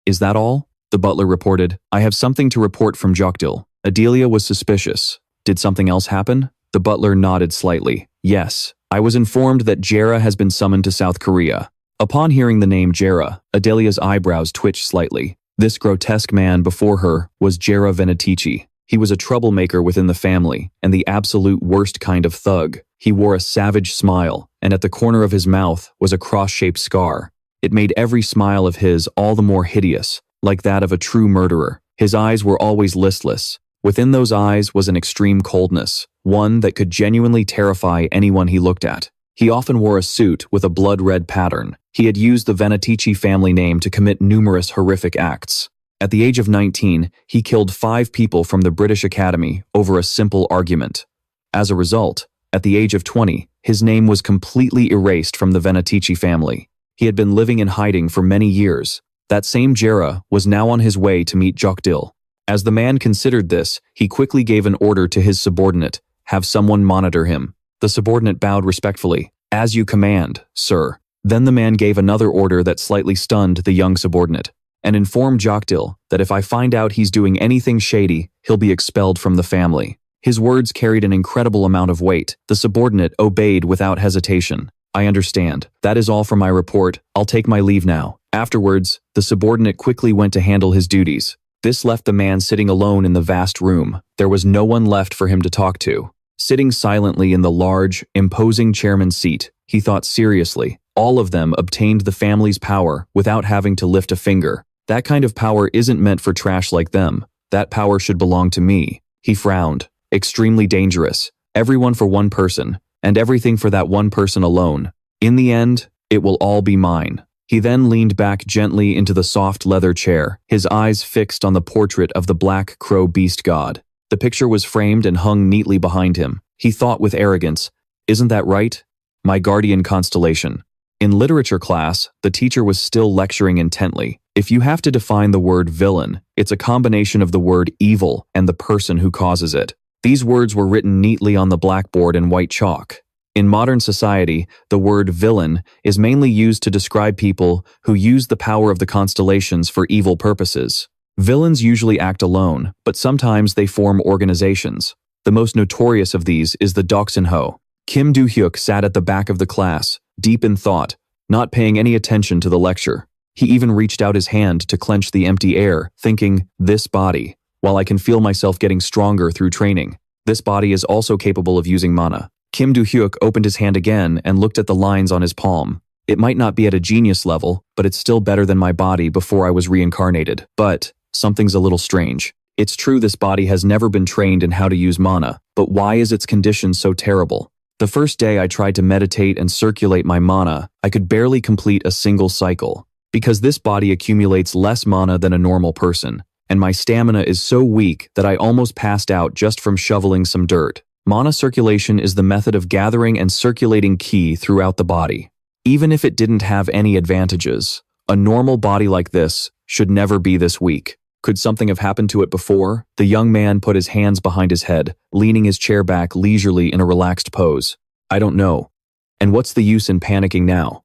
"Is that all?" The butler reported, "I have something to report from Jokdil." Adelia was suspicious. "Did something else happen?" The butler nodded slightly. "Yes, I was informed that Jera has been summoned to South Korea." Upon hearing the name Jera, Adelia's eyebrows twitched slightly. This grotesque man before her was Jera Venatici. He was a troublemaker within the family, and the absolute worst kind of thug. He wore a savage smile, and at the corner of his mouth was a cross-shaped scar. It made every smile of his all the more hideous, like that of a true murderer. His eyes were always listless. Within those eyes was an extreme coldness, one that could genuinely terrify anyone he looked at. He often wore a suit with a blood-red pattern. He had used the Venatici family name to commit numerous horrific acts. At the age of 19, he killed 5 people from the British Academy over a simple argument. As a result, at the age of 20, his name was completely erased from the Venatici family. He had been living in hiding for many years. That same Jera was now on his way to meet Jokdil. As the man considered this, he quickly gave an order to his subordinate, "Have someone monitor him." The subordinate bowed respectfully, "As you command, sir." Then the man gave another order that slightly stunned the young subordinate, "And inform Jokdil that if I find out he's doing anything shady, he'll be expelled from the family." His words carried an incredible amount of weight. The subordinate obeyed without hesitation. "I understand. That is all for my report. I'll take my leave now." Afterwards, the subordinate quickly went to handle his duties. This left the man sitting alone in the vast room. There was no one left for him to talk to. Sitting silently in the large, imposing chairman's seat, he thought seriously. All of them obtained the family's power without having to lift a finger. That kind of power isn't meant for trash like them. That power should belong to me. He frowned. Extremely dangerous. Everyone for one person, and everything for that one person alone. In the end, it will all be mine. He then leaned back gently into the soft leather chair, his eyes fixed on the portrait of the black crow beast god. The picture was framed and hung neatly behind him. He thought with arrogance, "Isn't that right? My guardian constellation." In literature class, the teacher was still lecturing intently. If you have to define the word villain, it's a combination of the word evil and the person who causes it. These words were written neatly on the blackboard in white chalk. In modern society, the word villain is mainly used to describe people who use the power of the constellations for evil purposes. Villains usually act alone, but sometimes they form organizations. The most notorious of these is the Doksunho. Kim Do-hyuk sat at the back of the class, deep in thought, not paying any attention to the lecture. He even reached out his hand to clench the empty air, thinking, "This body, while I can feel myself getting stronger through training, this body is also capable of using mana." Kim Do-hyuk opened his hand again and looked at the lines on his palm. "It might not be at a genius level, but it's still better than my body before I was reincarnated. But something's a little strange. It's true this body has never been trained in how to use mana, but why is its condition so terrible? The first day I tried to meditate and circulate my mana, I could barely complete a single cycle. Because this body accumulates less mana than a normal person, and my stamina is so weak that I almost passed out just from shoveling some dirt. Mana circulation is the method of gathering and circulating ki throughout the body. Even if it didn't have any advantages, a normal body like this should never be this weak. Could something have happened to it before? The young man put his hands behind his head, leaning his chair back leisurely in a relaxed pose. "I don't know. And what's the use in panicking now?"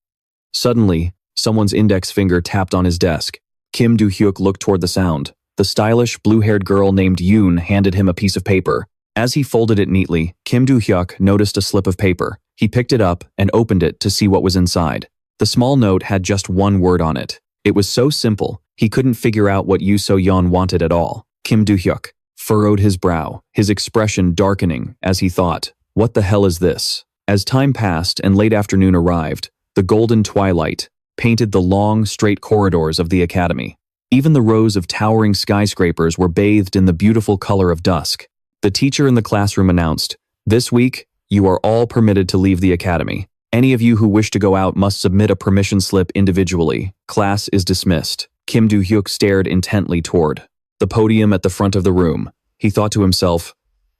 Suddenly, someone's index finger tapped on his desk. Kim Do-hyuk looked toward the sound. The stylish, blue-haired girl named Yoon handed him a piece of paper. As he folded it neatly, Kim Do-hyuk noticed a slip of paper. He picked it up and opened it to see what was inside. The small note had just one word on it. It was so simple, he couldn't figure out what Yoo So-yeon wanted at all. Kim Do-hyuk furrowed his brow, his expression darkening as he thought, "What the hell is this?" As time passed and late afternoon arrived, the golden twilight painted the long, straight corridors of the academy. Even the rows of towering skyscrapers were bathed in the beautiful color of dusk. The teacher in the classroom announced, "This week, you are all permitted to leave the academy. Any of you who wish to go out must submit a permission slip individually. Class is dismissed." Kim Do-hyuk stared intently toward the podium at the front of the room. He thought to himself,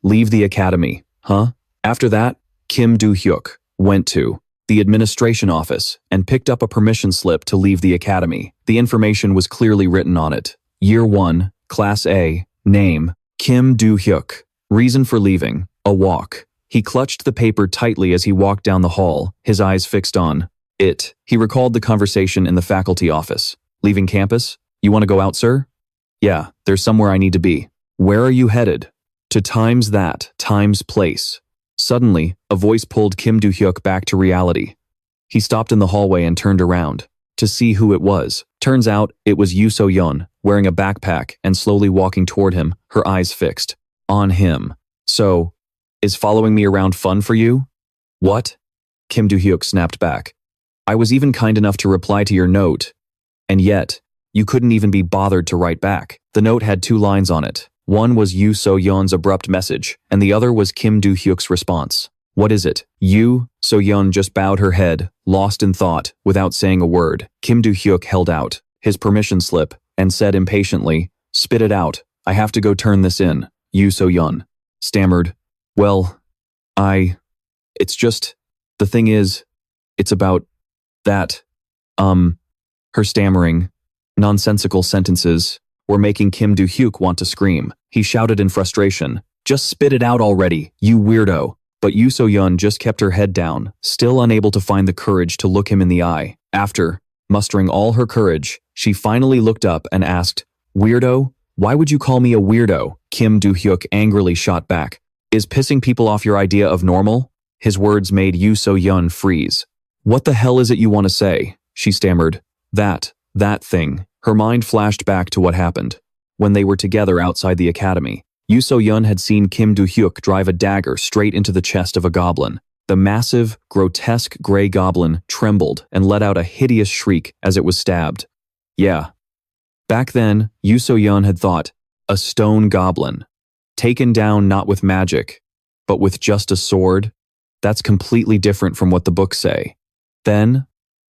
"Leave the academy, huh?" After that, Kim Do-hyuk went to the administration office and picked up a permission slip to leave the academy. The information was clearly written on it. Year 1, Class A, name, Kim Do-hyuk. Reason for leaving, a walk. He clutched the paper tightly as he walked down the hall, his eyes fixed on it. He recalled the conversation in the faculty office. Leaving campus? You want to go out, sir? Yeah, there's somewhere I need to be. Where are you headed? To times that, times place. Suddenly, a voice pulled Kim Do-hyuk back to reality. He stopped in the hallway and turned around to see who it was. Turns out, it was Yoo So-yeon, wearing a backpack and slowly walking toward him, her eyes fixed on him. So, is following me around fun for you? What? Kim Do-hyuk snapped back. I was even kind enough to reply to your note. And yet, you couldn't even be bothered to write back. The note had 2 lines on it. One was Yoo So-yeon's abrupt message, and the other was Kim Do-hyuk's response. What is it? Yoo So-yeon just bowed her head, lost in thought, without saying a word. Kim Do-hyuk held out his permission slip and said impatiently, "Spit it out. I have to go turn this in." Yoo So-yeon stammered, "Well, it's just, the thing is, it's about that, Her stammering, nonsensical sentences were making Kim Do-hyuk want to scream. He shouted in frustration, "Just spit it out already, you weirdo." But Yoo So-yeon just kept her head down, still unable to find the courage to look him in the eye. After mustering all her courage, she finally looked up and asked, "Weirdo? Why would you call me a weirdo?" Kim Do-hyuk angrily shot back, "Is pissing people off your idea of normal?" His words made Yoo So-yeon freeze. "What the hell is it you want to say?" she stammered. That thing." Her mind flashed back to what happened when they were together outside the academy. Yoo So-yeon had seen Kim Do-hyuk drive a dagger straight into the chest of a goblin. The massive, grotesque gray goblin trembled and let out a hideous shriek as it was stabbed. Yeah. Back then, Yoo So-yeon had thought, a stone goblin. Taken down not with magic, but with just a sword? That's completely different from what the books say. Then,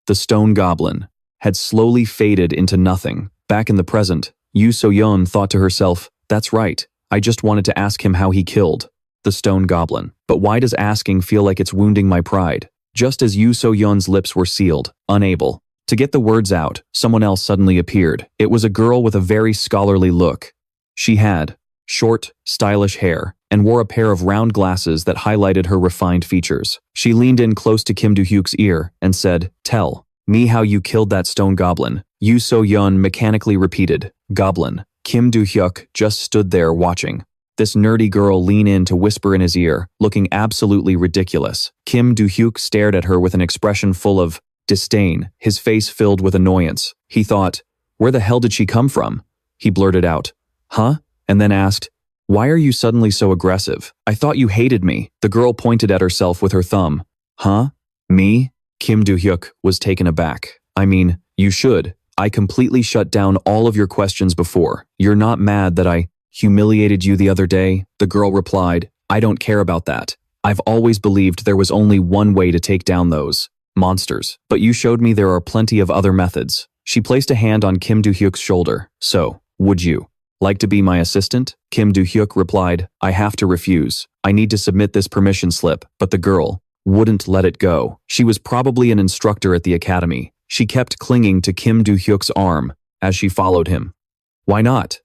the stone goblin had slowly faded into nothing. Back in the present, Yoo So-yeon thought to herself, that's right, I just wanted to ask him how he killed the stone goblin. But why does asking feel like it's wounding my pride? Just as Yoo So-yeon's lips were sealed, unable to get the words out, someone else suddenly appeared. It was a girl with a very scholarly look. She had short, stylish hair and wore a pair of round glasses that highlighted her refined features. She leaned in close to Kim Do-hyuk's ear and said, "Tell me how you killed that stone goblin." Yoo So-yeon mechanically repeated, "Goblin." Kim Do-hyuk just stood there watching this nerdy girl lean in to whisper in his ear, looking absolutely ridiculous. Kim Do-hyuk stared at her with an expression full of disdain, his face filled with annoyance. He thought, where the hell did she come from? He blurted out, "Huh?" and then asked, "Why are you suddenly so aggressive? I thought you hated me." The girl pointed at herself with her thumb. "Huh? Me?" Kim Do-hyuk was taken aback. "I mean, you should. I completely shut down all of your questions before. You're not mad that I humiliated you the other day?" The girl replied, "I don't care about that. I've always believed there was only one way to take down those monsters. But you showed me there are plenty of other methods." She placed a hand on Kim Do-hyuk's shoulder. "So, would you like to be my assistant?" Kim Do-hyuk replied, "I have to refuse. I need to submit this permission slip." But the girl wouldn't let it go. She was probably an instructor at the academy. She kept clinging to Kim Do-hyuk's arm as she followed him. "Why not?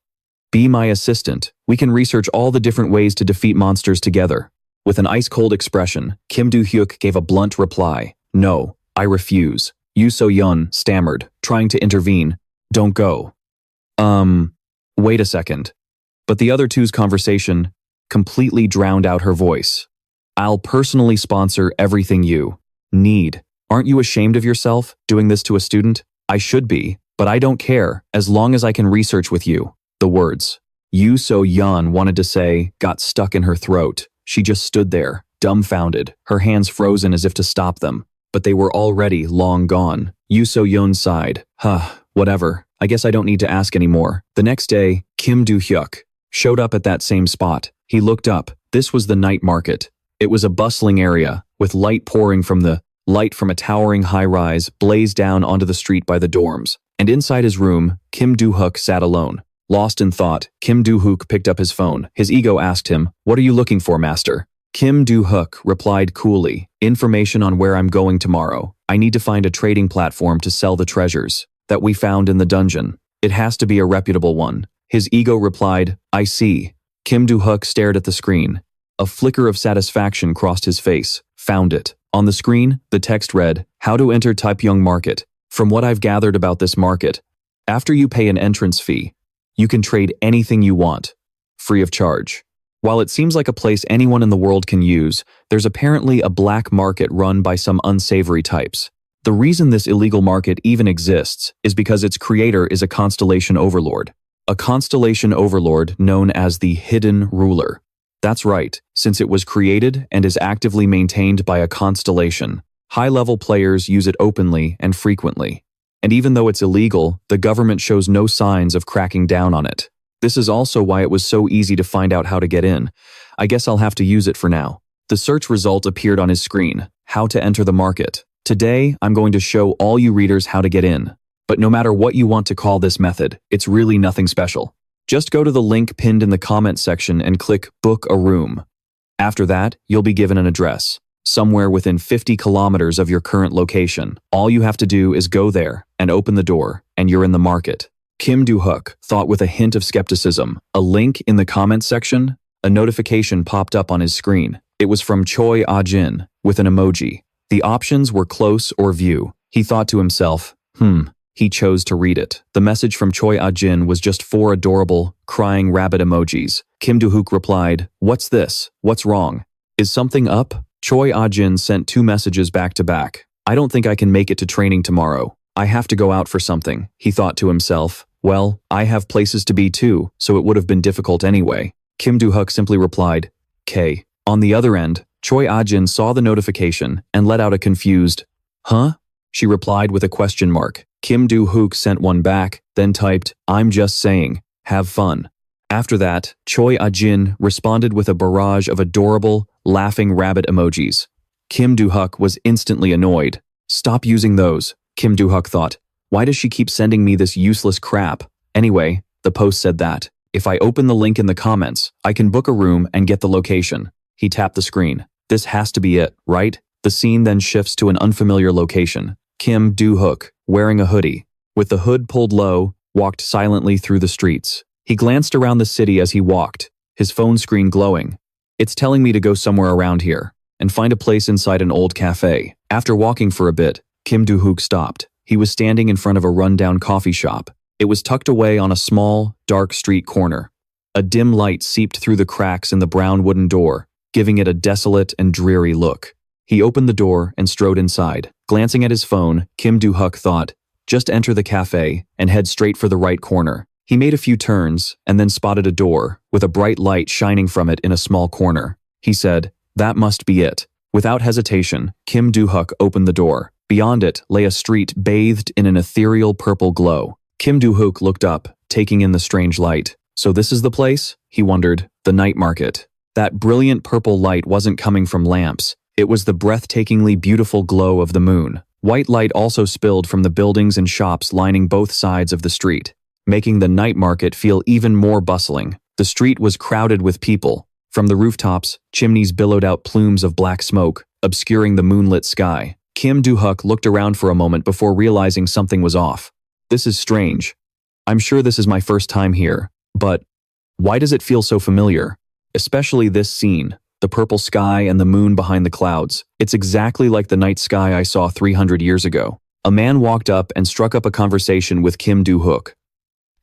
Be my assistant. We can research all the different ways to defeat monsters together." With an ice-cold expression, Kim Do-hyuk gave a blunt reply. "No, I refuse." Yoo So-yeon stammered, trying to intervene. "Don't go." Wait a second." But the other two's conversation completely drowned out her voice. "I'll personally sponsor everything you need. Aren't you ashamed of yourself, doing this to a student?" "I should be, but I don't care, as long as I can research with you." The words Yoo So-yeon wanted to say got stuck in her throat. She just stood there, dumbfounded, her hands frozen as if to stop them. But they were already long gone. Yoo So-yeon sighed. Whatever. I guess I don't need to ask anymore." The next day, Kim Do-hyuk showed up at that same spot. He looked up. This was the night market. It was a bustling area, with light pouring from a towering high-rise blazed down onto the street by the dorms. And inside his room, Kim Do-hyuk sat alone. Lost in thought, Kim Do-hyuk picked up his phone. His ego asked him, "What are you looking for, master?" Kim Do-hyuk replied coolly, "Information on where I'm going tomorrow. I need to find a trading platform to sell the treasures that we found in the dungeon. It has to be a reputable one." His ego replied, "I see. Kim Do-hyuk stared at the screen. A flicker of satisfaction crossed his face. Found it. On the screen, the text read, "How to enter Taepyeong Market. From what I've gathered about this market, after you pay an entrance fee, you can trade anything you want, free of charge. While it seems like a place anyone in the world can use, there's apparently a black market run by some unsavory types. The reason this illegal market even exists is because its creator is a constellation overlord. A constellation overlord known as the Hidden Ruler. That's right, since it was created and is actively maintained by a constellation, high-level players use it openly and frequently. And even though it's illegal, the government shows no signs of cracking down on it. This is also why it was so easy to find out how to get in. I guess I'll have to use it for now." The search result appeared on his screen, "How to enter the market. Today, I'm going to show all you readers how to get in. But no matter what you want to call this method, it's really nothing special. Just go to the link pinned in the comment section and click Book a Room. After that, you'll be given an address, somewhere within 50 kilometers of your current location. All you have to do is go there and open the door, and you're in the market." Kim Do-hyuk thought with a hint of skepticism. A link in the comment section? A notification popped up on his screen. It was from Choi Ah-jin, with an emoji. The options were close or view. He thought to himself, He chose to read it. The message from Choi Ah-jin was just 4 adorable, crying rabbit emojis. Kim Do-hyuk replied, "What's this? What's wrong? Is something up?" Choi Ah-jin sent 2 messages back to back. "I don't think I can make it to training tomorrow. I have to go out for something," he thought to himself. "Well, I have places to be too, so it would have been difficult anyway." Kim Do-hyuk simply replied, "K." On the other end, Choi Ah-jin saw the notification and let out a confused, "Huh?" She replied with a question mark. Kim Do-hyuk sent one back, then typed, "I'm just saying, have fun." After that, Choi Ah-jin responded with a barrage of adorable, laughing rabbit emojis. Kim Do-hyuk was instantly annoyed. "Stop using those," Kim Do-hyuk thought. "Why does she keep sending me this useless crap?" Anyway, the post said that, "If I open the link in the comments, I can book a room and get the location." He tapped the screen. This has to be it, right? The scene then shifts to an unfamiliar location. Kim Do-hyuk, wearing a hoodie, with the hood pulled low, walked silently through the streets. He glanced around the city as he walked, his phone screen glowing. "It's telling me to go somewhere around here, and find a place inside an old cafe." After walking for a bit, Kim Do-hyuk stopped. He was standing in front of a rundown coffee shop. It was tucked away on a small, dark street corner. A dim light seeped through the cracks in the brown wooden door, giving it a desolate and dreary look. He opened the door and strode inside. Glancing at his phone, Kim Do-hyuk thought, just enter the cafe and head straight for the right corner. He made a few turns and then spotted a door with a bright light shining from it in a small corner. He said, "That must be it." Without hesitation, Kim Do-hyuk opened the door. Beyond it lay a street bathed in an ethereal purple glow. Kim Do-hyuk looked up, taking in the strange light. So this is the place? He wondered. The night market. That brilliant purple light wasn't coming from lamps. It was the breathtakingly beautiful glow of the moon. White light also spilled from the buildings and shops lining both sides of the street, making the night market feel even more bustling. The street was crowded with people. From the rooftops, chimneys billowed out plumes of black smoke, obscuring the moonlit sky. Kim Do-hyuk looked around for a moment before realizing something was off. This is strange. I'm sure this is my first time here, but why does it feel so familiar? Especially this scene. The purple sky and the moon behind the clouds. It's exactly like the night sky I saw 300 years ago. A man walked up and struck up a conversation with Kim Do-hyuk.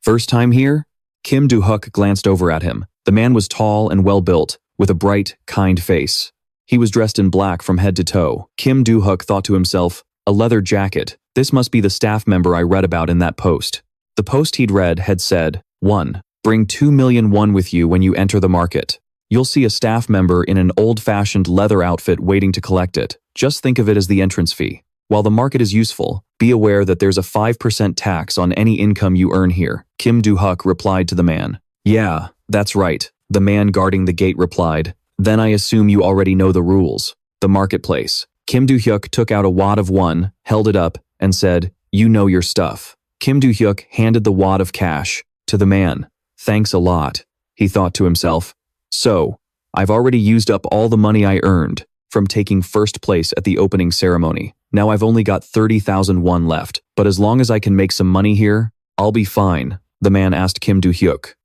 "First time here?" Kim Do-hyuk glanced over at him. The man was tall and well-built, with a bright, kind face. He was dressed in black from head to toe. Kim Do-hyuk thought to himself, a leather jacket. This must be the staff member I read about in that post. The post he'd read had said, 1. Bring 2 million won with you when you enter the market. You'll see a staff member in an old-fashioned leather outfit waiting to collect it. Just think of it as the entrance fee. While the market is useful, be aware that there's a 5% tax on any income you earn here. Kim Do-hyuk replied to the man. "Yeah, that's right," the man guarding the gate replied. "Then I assume you already know the rules." The marketplace. Kim Do-hyuk took out a wad of won, held it up, and said, "You know your stuff." Kim Do-hyuk handed the wad of cash to the man. "Thanks a lot," he thought to himself. "So, I've already used up all the money I earned from taking first place at the opening ceremony. Now I've only got 30,000 won left, but as long as I can make some money here, I'll be fine," the man asked Kim Do-hyuk.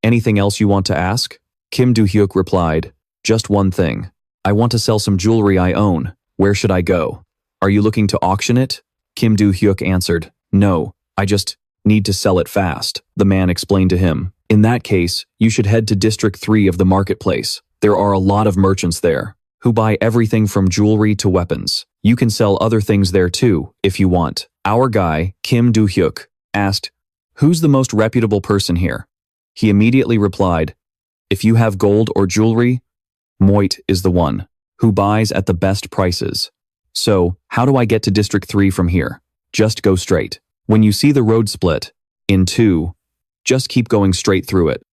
"Anything else you want to ask?" Kim Do-hyuk replied, "Just one thing. I want to sell some jewelry I own. Where should I go?" "Are you looking to auction it?" Kim Do-hyuk answered, "No, I just need to sell it fast," the man explained to him. "In that case, you should head to District 3 of the marketplace. There are a lot of merchants there who buy everything from jewelry to weapons. You can sell other things there too, if you want." Our guy, Kim Do-hyuk, asked, "Who's the most reputable person here?" He immediately replied, "If you have gold or jewelry, Moit is the one who buys at the best prices. So, how do I get to District 3 from here?" "Just go straight. When you see the road split in two, just keep going straight through it."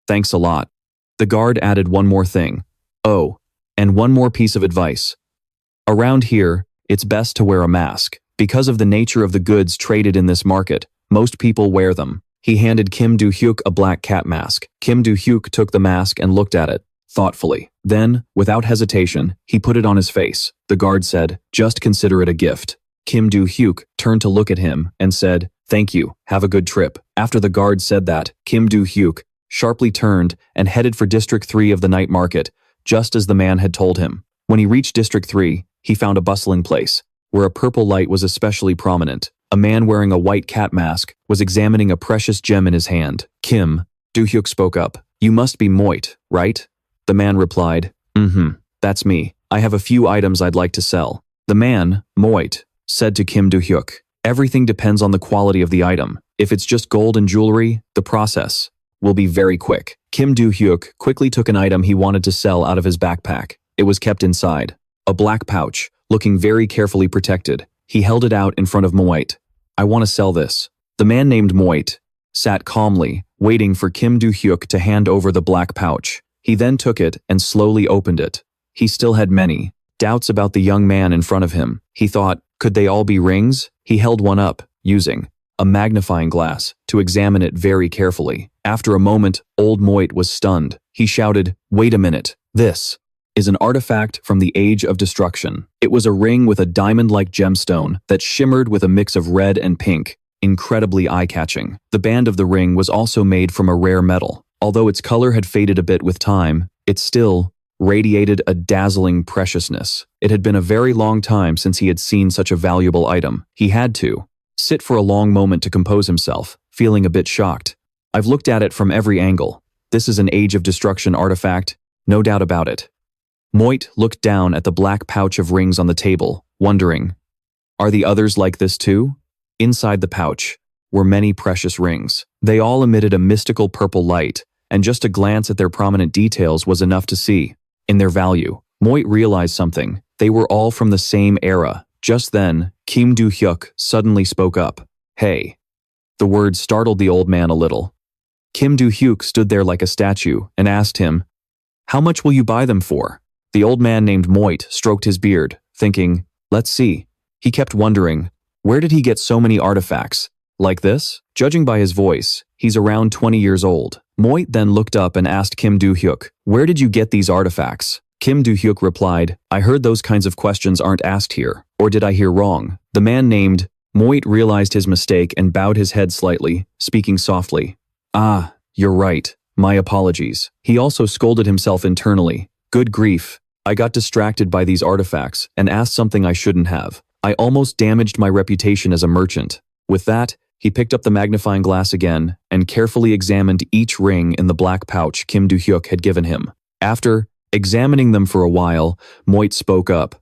"Thanks a lot." The guard added one more thing. "Oh, and one more piece of advice. Around here, it's best to wear a mask. Because of the nature of the goods traded in this market, most people wear them." He handed Kim Do-hyuk a black cat mask. Kim Do-hyuk took the mask and looked at it thoughtfully. Then, without hesitation, he put it on his face. The guard said, "Just consider it a gift." Kim Do-hyuk turned to look at him and said, "Thank you, have a good trip." After the guard said that, Kim Do-hyuk sharply turned and headed for District 3 of the night market, just as the man had told him. When he reached District 3, he found a bustling place, where a purple light was especially prominent. A man wearing a white cat mask was examining a precious gem in his hand. Kim Do-hyuk spoke up, "You must be Moit, right?" The man replied, "That's me. I have a few items I'd like to sell." The man, Moit, said to Kim Do-hyuk, "Everything depends on the quality of the item. If it's just gold and jewelry, the process will be very quick." Kim Do-hyuk quickly took an item he wanted to sell out of his backpack. It was kept inside a black pouch, looking very carefully protected. He held it out in front of Moit. "I want to sell this." The man named Moit sat calmly, waiting for Kim Do-hyuk to hand over the black pouch. He then took it and slowly opened it. He still had many doubts about the young man in front of him. He thought, could they all be rings? He held one up, using a magnifying glass to examine it very carefully. After a moment, old Moit was stunned. He shouted, "Wait a minute. This is an artifact from the Age of Destruction." It was a ring with a diamond-like gemstone that shimmered with a mix of red and pink, incredibly eye-catching. The band of the ring was also made from a rare metal. Although its color had faded a bit with time, it still radiated a dazzling preciousness. It had been a very long time since he had seen such a valuable item. He had to sit for a long moment to compose himself, feeling a bit shocked. "I've looked at it from every angle. This is an Age of Destruction artifact, no doubt about it." Moit looked down at the black pouch of rings on the table, wondering, are the others like this too? Inside the pouch were many precious rings. They all emitted a mystical purple light, and just a glance at their prominent details was enough to see in their value. Moit realized something. They were all from the same era. Just then, Kim Do-hyuk suddenly spoke up. "Hey." The words startled the old man a little. Kim Do-hyuk stood there like a statue and asked him, "How much will you buy them for?" The old man named Moit stroked his beard, thinking, "Let's see." He kept wondering, where did he get so many artifacts like this? Judging by his voice, he's around 20 years old. Moit then looked up and asked Kim Do-hyuk, "Where did you get these artifacts?" Kim Do-hyuk replied, "I heard those kinds of questions aren't asked here. Or did I hear wrong?" The man named Moit realized his mistake and bowed his head slightly, speaking softly. "Ah, you're right. My apologies." He also scolded himself internally. "Good grief. I got distracted by these artifacts and asked something I shouldn't have. I almost damaged my reputation as a merchant." With that, he picked up the magnifying glass again and carefully examined each ring in the black pouch Kim Do-hyuk had given him. After examining them for a while, Moit spoke up.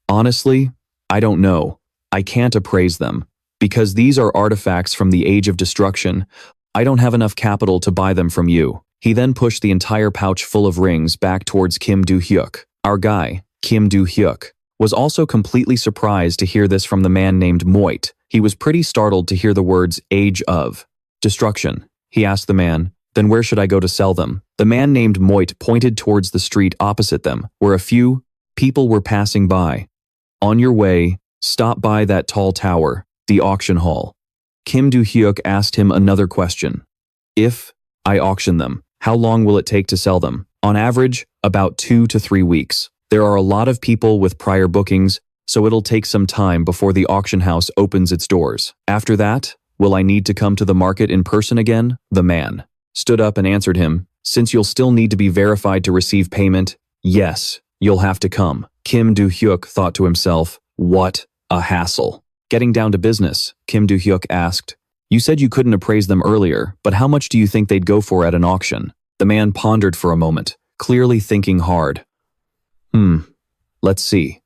"Honestly, I don't know. I can't appraise them. Because these are artifacts from the Age of Destruction, I don't have enough capital to buy them from you." He then pushed the entire pouch full of rings back towards Kim Do-hyuk. Our guy, Kim Do-hyuk, was also completely surprised to hear this from the man named Moit. He was pretty startled to hear the words Age of Destruction. He asked the man, "Then where should I go to sell them?" The man named Moit pointed towards the street opposite them, where a few people were passing by. "On your way, stop by that tall tower, the auction hall." Kim Do-hyuk asked him another question. "If I auction them, how long will it take to sell them?" "On average, about 2 to 3 weeks. There are a lot of people with prior bookings, so it'll take some time before the auction house opens its doors. After that, will I need to come to the market in person again?" The man stood up and answered him, Since you'll still need to be verified to receive payment, yes, you'll have to come. Kim Do-hyuk thought to himself, what a hassle. Getting down to business, Kim Do-hyuk asked, you said you couldn't appraise them earlier, but how much do you think they'd go for at an auction? The man pondered for a moment, clearly thinking hard. Let's see.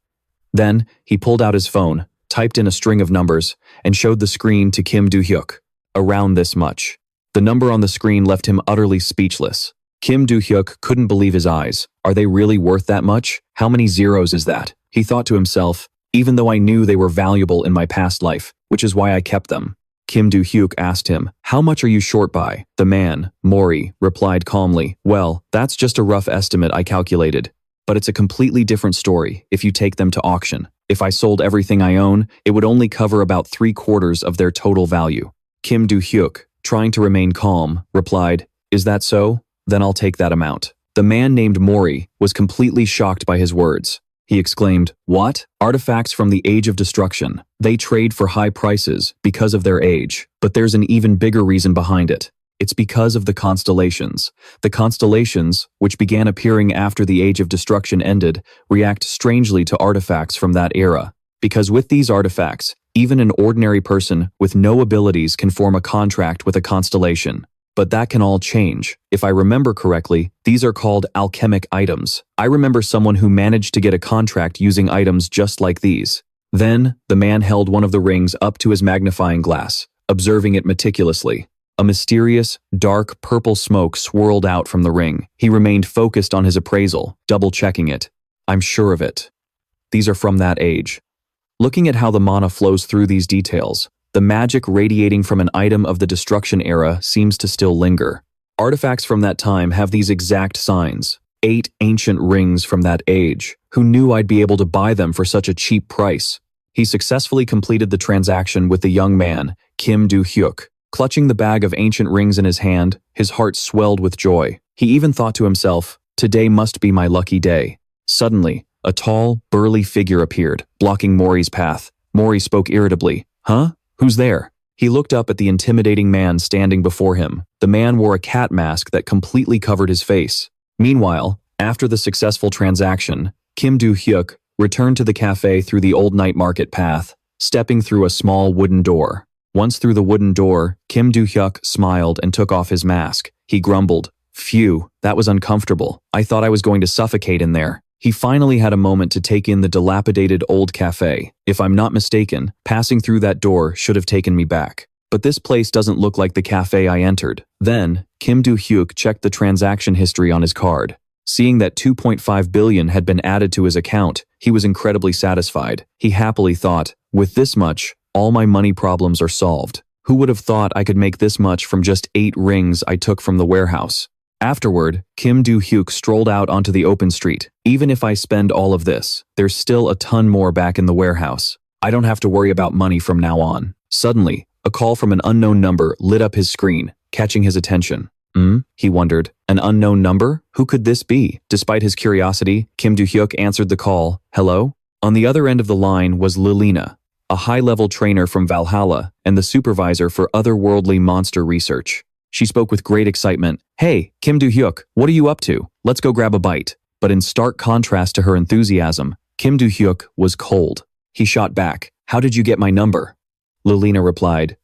Then, he pulled out his phone, typed in a string of numbers, and showed the screen to Kim Do-hyuk. Around this much. The number on the screen left him utterly speechless. Kim Do-hyuk couldn't believe his eyes. Are they really worth that much? How many zeros is that? He thought to himself, even though I knew they were valuable in my past life, which is why I kept them. Kim Do-hyuk asked him, how much are you short by? The man, Mori, replied calmly, well, that's just a rough estimate I calculated. But it's a completely different story if you take them to auction. If I sold everything I own, it would only cover about 3/4 of their total value. Kim Do-hyuk, trying to remain calm, replied, is that so? Then I'll take that amount. The man named Mori was completely shocked by his words. He exclaimed, what? Artifacts from the Age of Destruction. They trade for high prices because of their age, but there's an even bigger reason behind it. It's because of the constellations. The constellations, which began appearing after the Age of Destruction ended, react strangely to artifacts from that era. Because with these artifacts, even an ordinary person with no abilities can form a contract with a constellation. But that can all change. If I remember correctly, these are called alchemic items. I remember someone who managed to get a contract using items just like these. Then, the man held one of the rings up to his magnifying glass, observing it meticulously. A mysterious, dark purple smoke swirled out from the ring. He remained focused on his appraisal, double-checking it. I'm sure of it. These are from that age. Looking at how the mana flows through these details, the magic radiating from an item of the destruction era seems to still linger. Artifacts from that time have these exact signs. 8 ancient rings from that age. Who knew I'd be able to buy them for such a cheap price? He successfully completed the transaction with the young man, Kim Do-hyuk. Clutching the bag of ancient rings in his hand, his heart swelled with joy. He even thought to himself, today must be my lucky day. Suddenly, a tall, burly figure appeared, blocking Mori's path. Mori spoke irritably. Huh? Who's there? He looked up at the intimidating man standing before him. The man wore a cat mask that completely covered his face. Meanwhile, after the successful transaction, Kim Do-hyuk returned to the cafe through the old night market path, stepping through a small wooden door. Once through the wooden door, Kim Do-hyuk smiled and took off his mask. He grumbled, phew, that was uncomfortable. I thought I was going to suffocate in there. He finally had a moment to take in the dilapidated old cafe. If I'm not mistaken, passing through that door should have taken me back. But this place doesn't look like the cafe I entered. Then, Kim Do-hyuk checked the transaction history on his card. Seeing that 2.5 billion had been added to his account, he was incredibly satisfied. He happily thought, with this much, all my money problems are solved. Who would have thought I could make this much from just 8 rings I took from the warehouse? Afterward, Kim Do-hyuk strolled out onto the open street. Even if I spend all of this, there's still a ton more back in the warehouse. I don't have to worry about money from now on. Suddenly, a call from an unknown number lit up his screen, catching his attention. He wondered. An unknown number? Who could this be? Despite his curiosity, Kim Do-hyuk answered the call. Hello? On the other end of the line was Lilina, a high-level trainer from Valhalla and the supervisor for otherworldly monster research. She spoke with great excitement. Hey, Kim Do-hyuk, what are you up to? Let's go grab a bite. But in stark contrast to her enthusiasm, Kim Do-hyuk was cold. He shot back. How did you get my number? Lilina replied.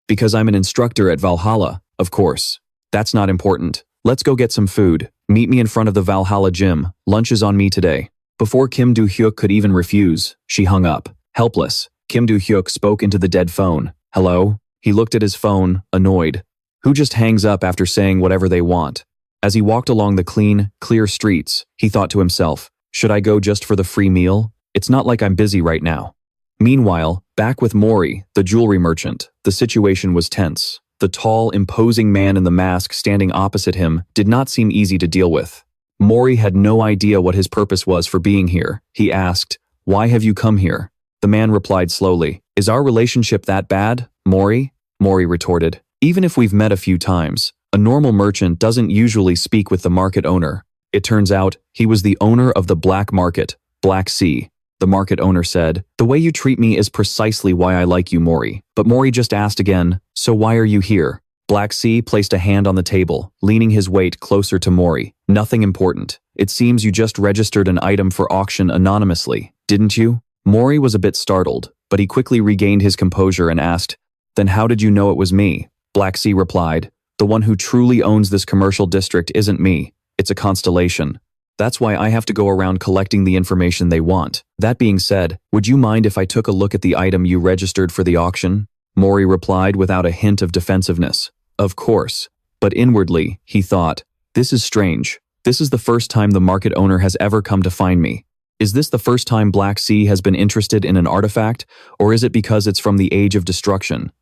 Because I'm an instructor at Valhalla, of course. That's not important. Let's go get some food. Meet me in front of the Valhalla gym. Lunch is on me today. Before Kim Do-hyuk could even refuse, she hung up. Helpless, Kim Do-hyuk spoke into the dead phone. Hello? He looked at his phone, annoyed. Who just hangs up after saying whatever they want? As he walked along the clean, clear streets, he thought to himself, should I go just for the free meal? It's not like I'm busy right now. Meanwhile, back with Mori, the jewelry merchant, the situation was tense. The tall, imposing man in the mask standing opposite him did not seem easy to deal with. Mori had no idea what his purpose was for being here. He asked, why have you come here? The man replied slowly, is our relationship that bad, Mori? Mori retorted, even if we've met a few times, a normal merchant doesn't usually speak with the market owner. It turns out, he was the owner of the black market, Black Sea. The market owner said, the way you treat me is precisely why I like you, Mori. But Mori just asked again, so why are you here? Black C placed a hand on the table, leaning his weight closer to Mori. Nothing important. It seems you just registered an item for auction anonymously, didn't you? Mori was a bit startled, but he quickly regained his composure and asked, "Then how did you know it was me?" Black C replied, "The one who truly owns this commercial district isn't me. It's a constellation. That's why I have to go around collecting the information they want. That being said, would you mind if I took a look at the item you registered for the auction?" Mori replied without a hint of defensiveness. Of course. But inwardly, he thought, this is strange. This is the first time the market owner has ever come to find me. Is this the first time Black Sea has been interested in an artifact, or is it because it's from the Age of Destruction?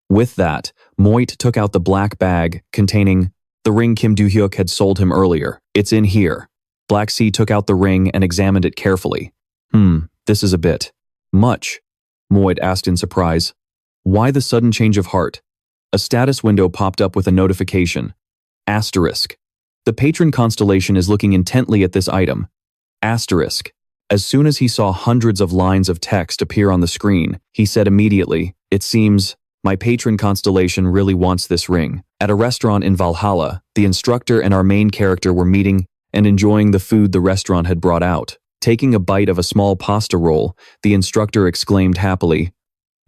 With that, Moit took out the black bag containing the ring Kim Do-hyuk had sold him earlier. It's in here. Black Sea took out the ring and examined it carefully. This is a bit much, Moit asked in surprise. Why the sudden change of heart? A status window popped up with a notification. Asterisk. The patron constellation is looking intently at this item. Asterisk. As soon as he saw hundreds of lines of text appear on the screen, he said immediately, "It seems my patron constellation really wants this ring." At a restaurant in Valhalla, the instructor and our main character were meeting and enjoying the food the restaurant had brought out. Taking a bite of a small pasta roll, the instructor exclaimed happily,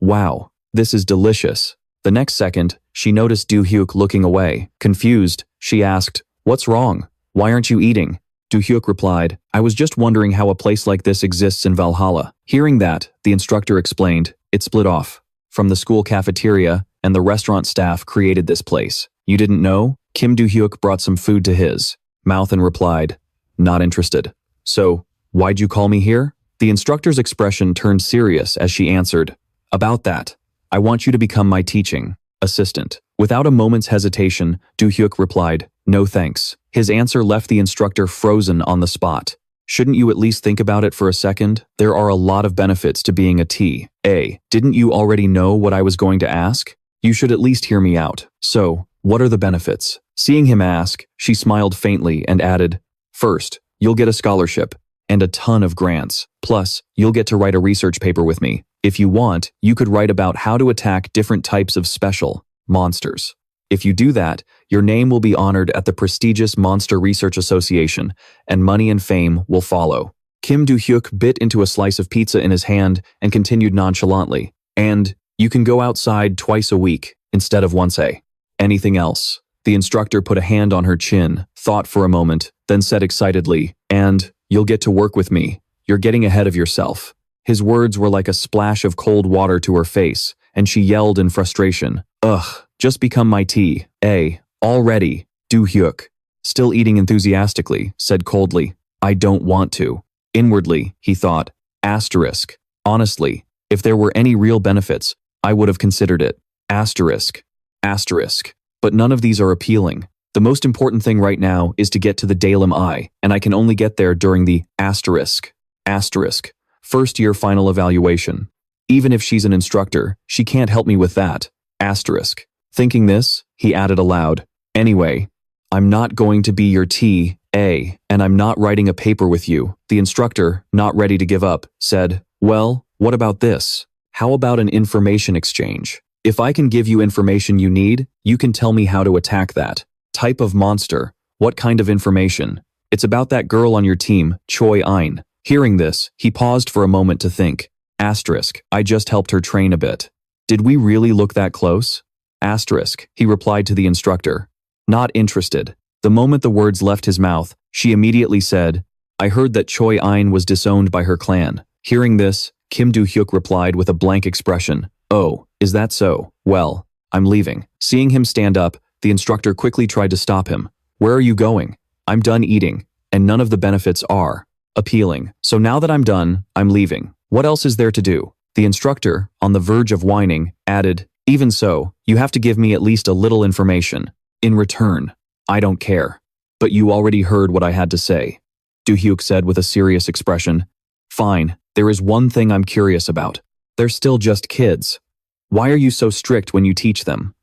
"Wow, this is delicious." The next second, she noticed Do-hyuk looking away. Confused, she asked, "What's wrong? Why aren't you eating?" Do-hyuk replied, "I was just wondering how a place like this exists in Valhalla." Hearing that, the instructor explained, "It split off from the school cafeteria, and the restaurant staff created this place. You didn't know?" Kim Do-hyuk brought some food to his mouth and replied, "Not interested." "So, why'd you call me here?" The instructor's expression turned serious as she answered, "About that. I want you to become my teaching assistant." Without a moment's hesitation, Do-hyuk replied, "No thanks." His answer left the instructor frozen on the spot. "Shouldn't you at least think about it for a second? There are a lot of benefits to being a TA. Didn't you already know what I was going to ask? You should at least hear me out. So, what are the benefits?" Seeing him ask, she smiled faintly and added, "First, you'll get a scholarship and a ton of grants. Plus, you'll get to write a research paper with me. If you want, you could write about how to attack different types of special monsters. If you do that, your name will be honored at the prestigious Monster Research Association, and money and fame will follow." Kim Do-hyuk bit into a slice of pizza in his hand and continued nonchalantly, "And you can go outside twice a week instead of once a. Anything else?" The instructor put a hand on her chin, thought for a moment, then said excitedly, "And you'll get to work with me. You're getting ahead of yourself." His words were like a splash of cold water to her face, and she yelled in frustration, "Ugh, just become my TA. Already." Do-hyuk, still eating enthusiastically, said coldly, "I don't want to." Inwardly, he thought, asterisk. Honestly, if there were any real benefits, I would have considered it. Asterisk. Asterisk. But none of these are appealing. The most important thing right now is to get to the Dalim Eye, and I can only get there during the asterisk. Asterisk. First year final evaluation. Even if she's an instructor, she can't help me with that. Asterisk. Thinking this, he added aloud, "Anyway, I'm not going to be your TA, and I'm not writing a paper with you." The instructor, not ready to give up, said, "Well, what about this? How about an information exchange? If I can give you information you need, you can tell me how to attack that type of monster. What kind of information?" "It's about that girl on your team, Choi Ein." Hearing this, he paused for a moment to think. Asterisk. I just helped her train a bit. Did we really look that close? Asterisk. He replied to the instructor. Not interested. The moment the words left his mouth, she immediately said, "I heard that Choi Ein was disowned by her clan." Hearing this, Kim Do-hyuk replied with a blank expression. "Oh, is that so? Well, I'm leaving." Seeing him stand up, the instructor quickly tried to stop him. "Where are you going? I'm done eating, and none of the benefits are appealing. So now that I'm done, I'm leaving. What else is there to do?" The instructor, on the verge of whining, added, "Even so, you have to give me at least a little information. In return, I don't care." "But you already heard what I had to say," Do-hyuk said with a serious expression. "Fine, there is one thing I'm curious about. They're still just kids. Why are you so strict when you teach them?"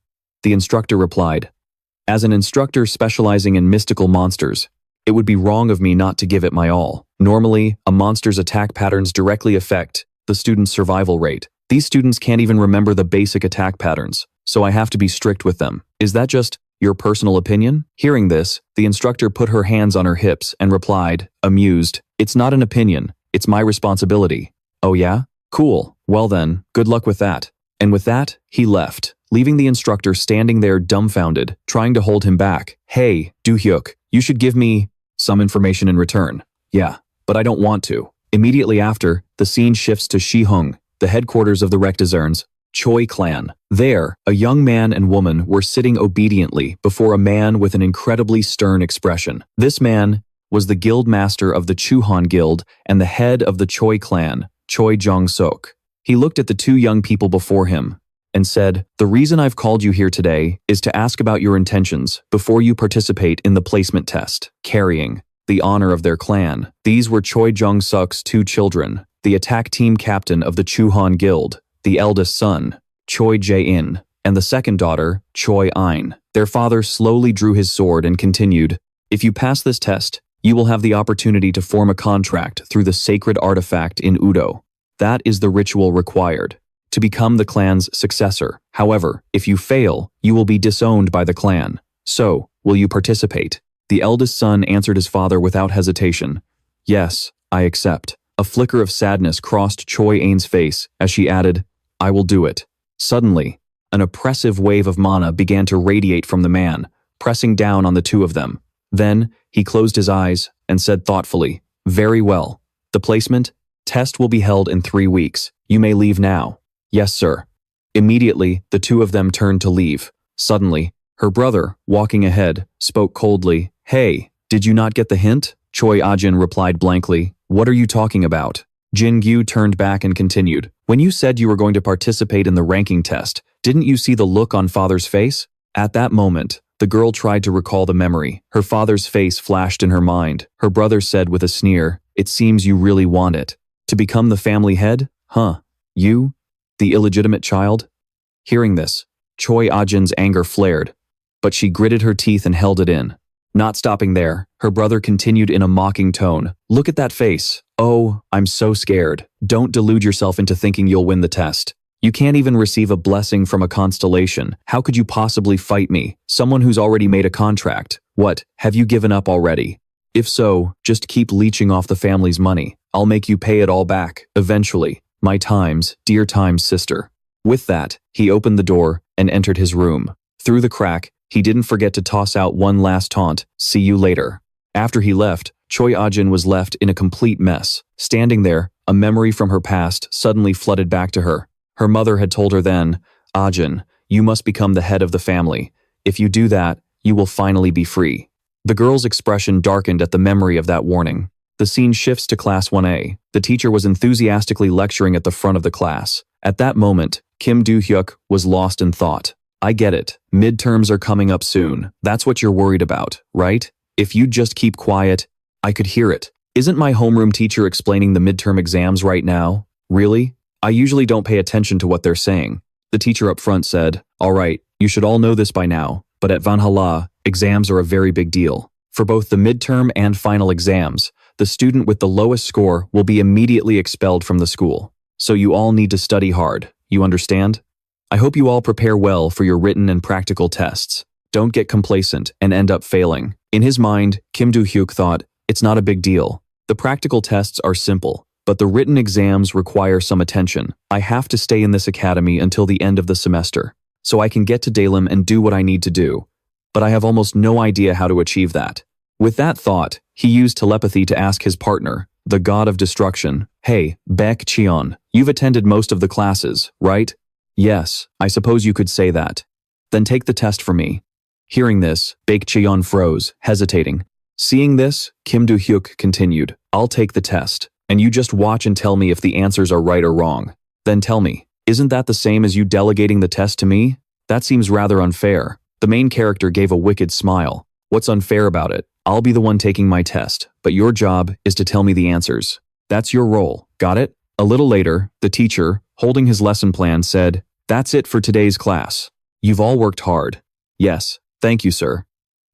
The instructor replied, "As an instructor specializing in mystical monsters, it would be wrong of me not to give it my all. Normally, a monster's attack patterns directly affect the student's survival rate. These students can't even remember the basic attack patterns, so I have to be strict with them. Is that just your personal opinion? Hearing this, the instructor put her hands on her hips and replied, amused, it's not an opinion, it's my responsibility. Oh yeah? Cool. Well then, good luck with that. And with that, he left, leaving the instructor standing there dumbfounded, trying to hold him back. Hey, Do-hyuk, you should give me some information in return. Yeah, but I don't want to. Immediately after, the scene shifts to Shihung, the headquarters of the Regressed Choi clan. There, a young man and woman were sitting obediently before a man with an incredibly stern expression. This man was the guild master of the Chuhan Guild and the head of the Choi clan, Choi Jong-sok. He looked at the two young people before him and said, the reason I've called you here today is to ask about your intentions before you participate in the placement test, carrying the honor of their clan. These were Choi Jong-suk's two children, the attack team captain of the Chuhan Guild, the eldest son, Choi Jae-in, and the second daughter, Choi Ein. Their father slowly drew his sword and continued, if you pass this test, you will have the opportunity to form a contract through the sacred artifact in Udo. That is the ritual required to become the clan's successor. However, if you fail, you will be disowned by the clan. So, will you participate? The eldest son answered his father without hesitation. Yes, I accept. A flicker of sadness crossed Choi Ain's face as she added, I will do it. Suddenly, an oppressive wave of mana began to radiate from the man, pressing down on the two of them. Then, he closed his eyes and said thoughtfully, very well. The placement test will be held in 3 weeks. You may leave now. Yes, sir. Immediately, the two of them turned to leave. Suddenly, her brother, walking ahead, spoke coldly. Hey, did you not get the hint? Choi Ajin replied blankly. What are you talking about? Jin Gyu turned back and continued. When you said you were going to participate in the ranking test, didn't you see the look on father's face? At that moment, the girl tried to recall the memory. Her father's face flashed in her mind. Her brother said with a sneer, it seems you really want it. To become the family head? Huh? You? The illegitimate child? Hearing this, Choi Ajin's anger flared, but she gritted her teeth and held it in. Not stopping there, her brother continued in a mocking tone. Look at that face. Oh, I'm so scared. Don't delude yourself into thinking you'll win the test. You can't even receive a blessing from a constellation. How could you possibly fight me, someone who's already made a contract? What, have you given up already? If so, just keep leeching off the family's money. I'll make you pay it all back, eventually. My times, dear times, sister. With that, he opened the door and entered his room. Through the crack, he didn't forget to toss out one last taunt, see you later. After he left, Choi Ajin was left in a complete mess. Standing there, a memory from her past suddenly flooded back to her. Her mother had told her then, Ajin, you must become the head of the family. If you do that, you will finally be free. The girl's expression darkened at the memory of that warning. The scene shifts to Class 1A. The teacher was enthusiastically lecturing at the front of the class. At that moment, Kim Do-hyuk was lost in thought. I get it. Midterms are coming up soon. That's what you're worried about, right? If you'd just keep quiet, I could hear it. Isn't my homeroom teacher explaining the midterm exams right now? Really? I usually don't pay attention to what they're saying. The teacher up front said, all right, you should all know this by now, but at Valhalla, exams are a very big deal. For both the midterm and final exams, the student with the lowest score will be immediately expelled from the school. So you all need to study hard, you understand? I hope you all prepare well for your written and practical tests. Don't get complacent and end up failing. In his mind, Kim Do-hyuk thought, it's not a big deal. The practical tests are simple, but the written exams require some attention. I have to stay in this academy until the end of the semester, so I can get to Dalim and do what I need to do. But I have almost no idea how to achieve that. With that thought, he used telepathy to ask his partner, the god of destruction, hey, Baek Cheon, you've attended most of the classes, right? Yes, I suppose you could say that. Then take the test for me. Hearing this, Baek Cheon froze, hesitating. Seeing this, Kim Do-hyuk continued, I'll take the test, and you just watch and tell me if the answers are right or wrong. Then tell me, isn't that the same as you delegating the test to me? That seems rather unfair. The main character gave a wicked smile. What's unfair about it? I'll be the one taking my test, but your job is to tell me the answers. That's your role, got it? A little later, the teacher, holding his lesson plan, said, that's it for today's class. You've all worked hard. Yes, thank you, sir.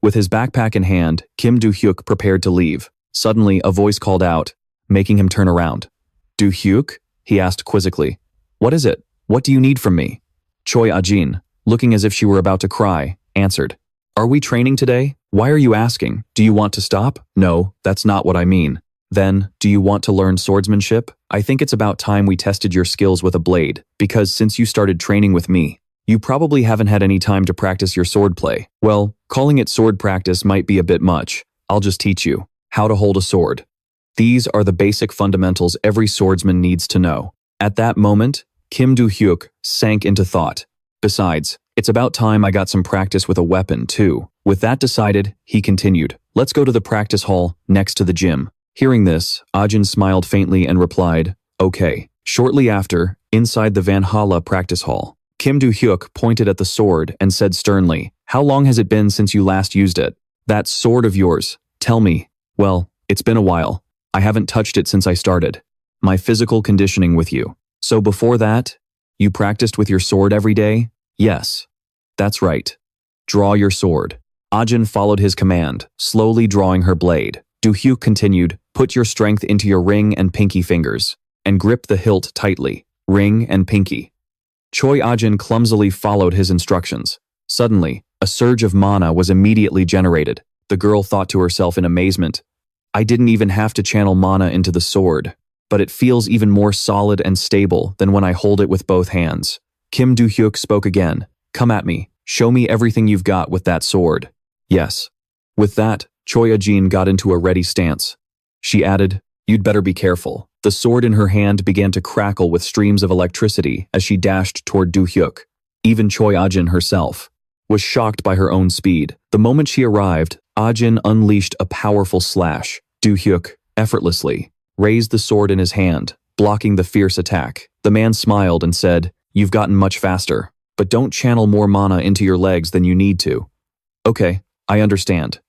With his backpack in hand, Kim Do-hyuk prepared to leave. Suddenly, a voice called out, making him turn around. Do-hyuk? He asked quizzically. What is it? What do you need from me? Choi Ajin. looking as if she were about to cry, answered, "Are we training today? Why are you asking? Do you want to stop?" "No, that's not what I mean." "Then, do you want to learn swordsmanship? I think it's about time we tested your skills with a blade, because since you started training with me, you probably haven't had any time to practice your swordplay." "Well, calling it sword practice might be a bit much. I'll just teach you how to hold a sword. These are the basic fundamentals every swordsman needs to know." At that moment, Kim Do-hyuk sank into thought. "Besides, it's about time I got some practice with a weapon, too." With that decided, he continued, "Let's go to the practice hall next to the gym." Hearing this, Ajin smiled faintly and replied, "Okay." Shortly after, inside the Valhalla practice hall, Kim Do-hyuk pointed at the sword and said sternly, "How long has it been since you last used it? That sword of yours, tell me." "Well, it's been a while. I haven't touched it since I started my physical conditioning with you." "So before that, you practiced with your sword every day?" "Yes. That's right. Draw your sword." Ajin followed his command, slowly drawing her blade. Do-hyuk continued, "Put your strength into your ring and pinky fingers, and grip the hilt tightly. Ring and pinky." Choi Ajin clumsily followed his instructions. Suddenly, a surge of mana was immediately generated. The girl thought to herself in amazement, "I didn't even have to channel mana into the sword, but it feels even more solid and stable than when I hold it with both hands." Kim Do-hyuk spoke again, "Come at me. Show me everything you've got with that sword." "Yes." With that, Choi Ajin got into a ready stance. She added, "You'd better be careful." The sword in her hand began to crackle with streams of electricity as she dashed toward Do-hyuk. Even Choi Ajin herself was shocked by her own speed. The moment she arrived, Ajin unleashed a powerful slash. Do-hyuk, effortlessly, raised the sword in his hand, blocking the fierce attack. The man smiled and said, "You've gotten much faster, but don't channel more mana into your legs than you need to." "Okay, I understand."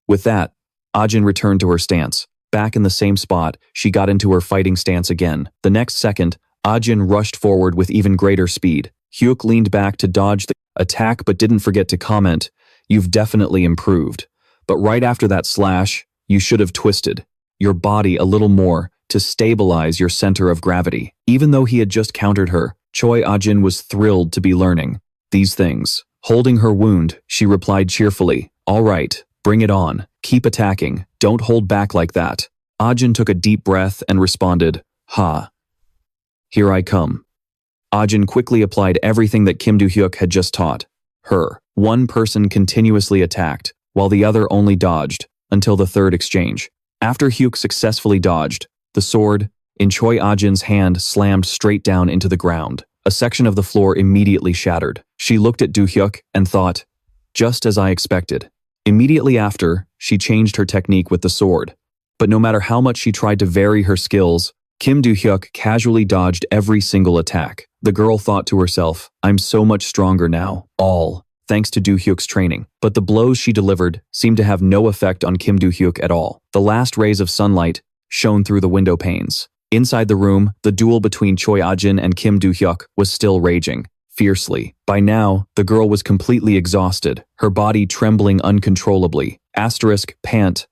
With that, Ajin returned to her stance. Back in the same spot, she got into her fighting stance again. The next second, Ajin rushed forward with even greater speed. Hyuk leaned back to dodge the attack but didn't forget to comment, "You've definitely improved. But right after that slash, you should have twisted your body a little more to stabilize your center of gravity." Even though he had just countered her, Choi Ajin was thrilled to be learning these things. Holding her wound, she replied cheerfully, "All right, bring it on. Keep attacking. Don't hold back like that." Ajin took a deep breath and responded, "Ha. Here I come." Ajin quickly applied everything that Kim Do-hyuk had just taught her. One person continuously attacked, while the other only dodged, until the third exchange. After Hyuk successfully dodged, the sword in Choi Ajin's hand slammed straight down into the ground. A section of the floor immediately shattered. She looked at Do-hyuk and thought, "Just as I expected." Immediately after, she changed her technique with the sword. But no matter how much she tried to vary her skills, Kim Do-hyuk casually dodged every single attack. The girl thought to herself, "I'm so much stronger now, all thanks to Do-hyuk's training." But the blows she delivered seemed to have no effect on Kim Do-hyuk at all. The last rays of sunlight shone through the window panes. Inside the room, the duel between Choi Ajin and Kim Do-hyuk was still raging fiercely. By now, the girl was completely exhausted, her body trembling uncontrollably. Pant,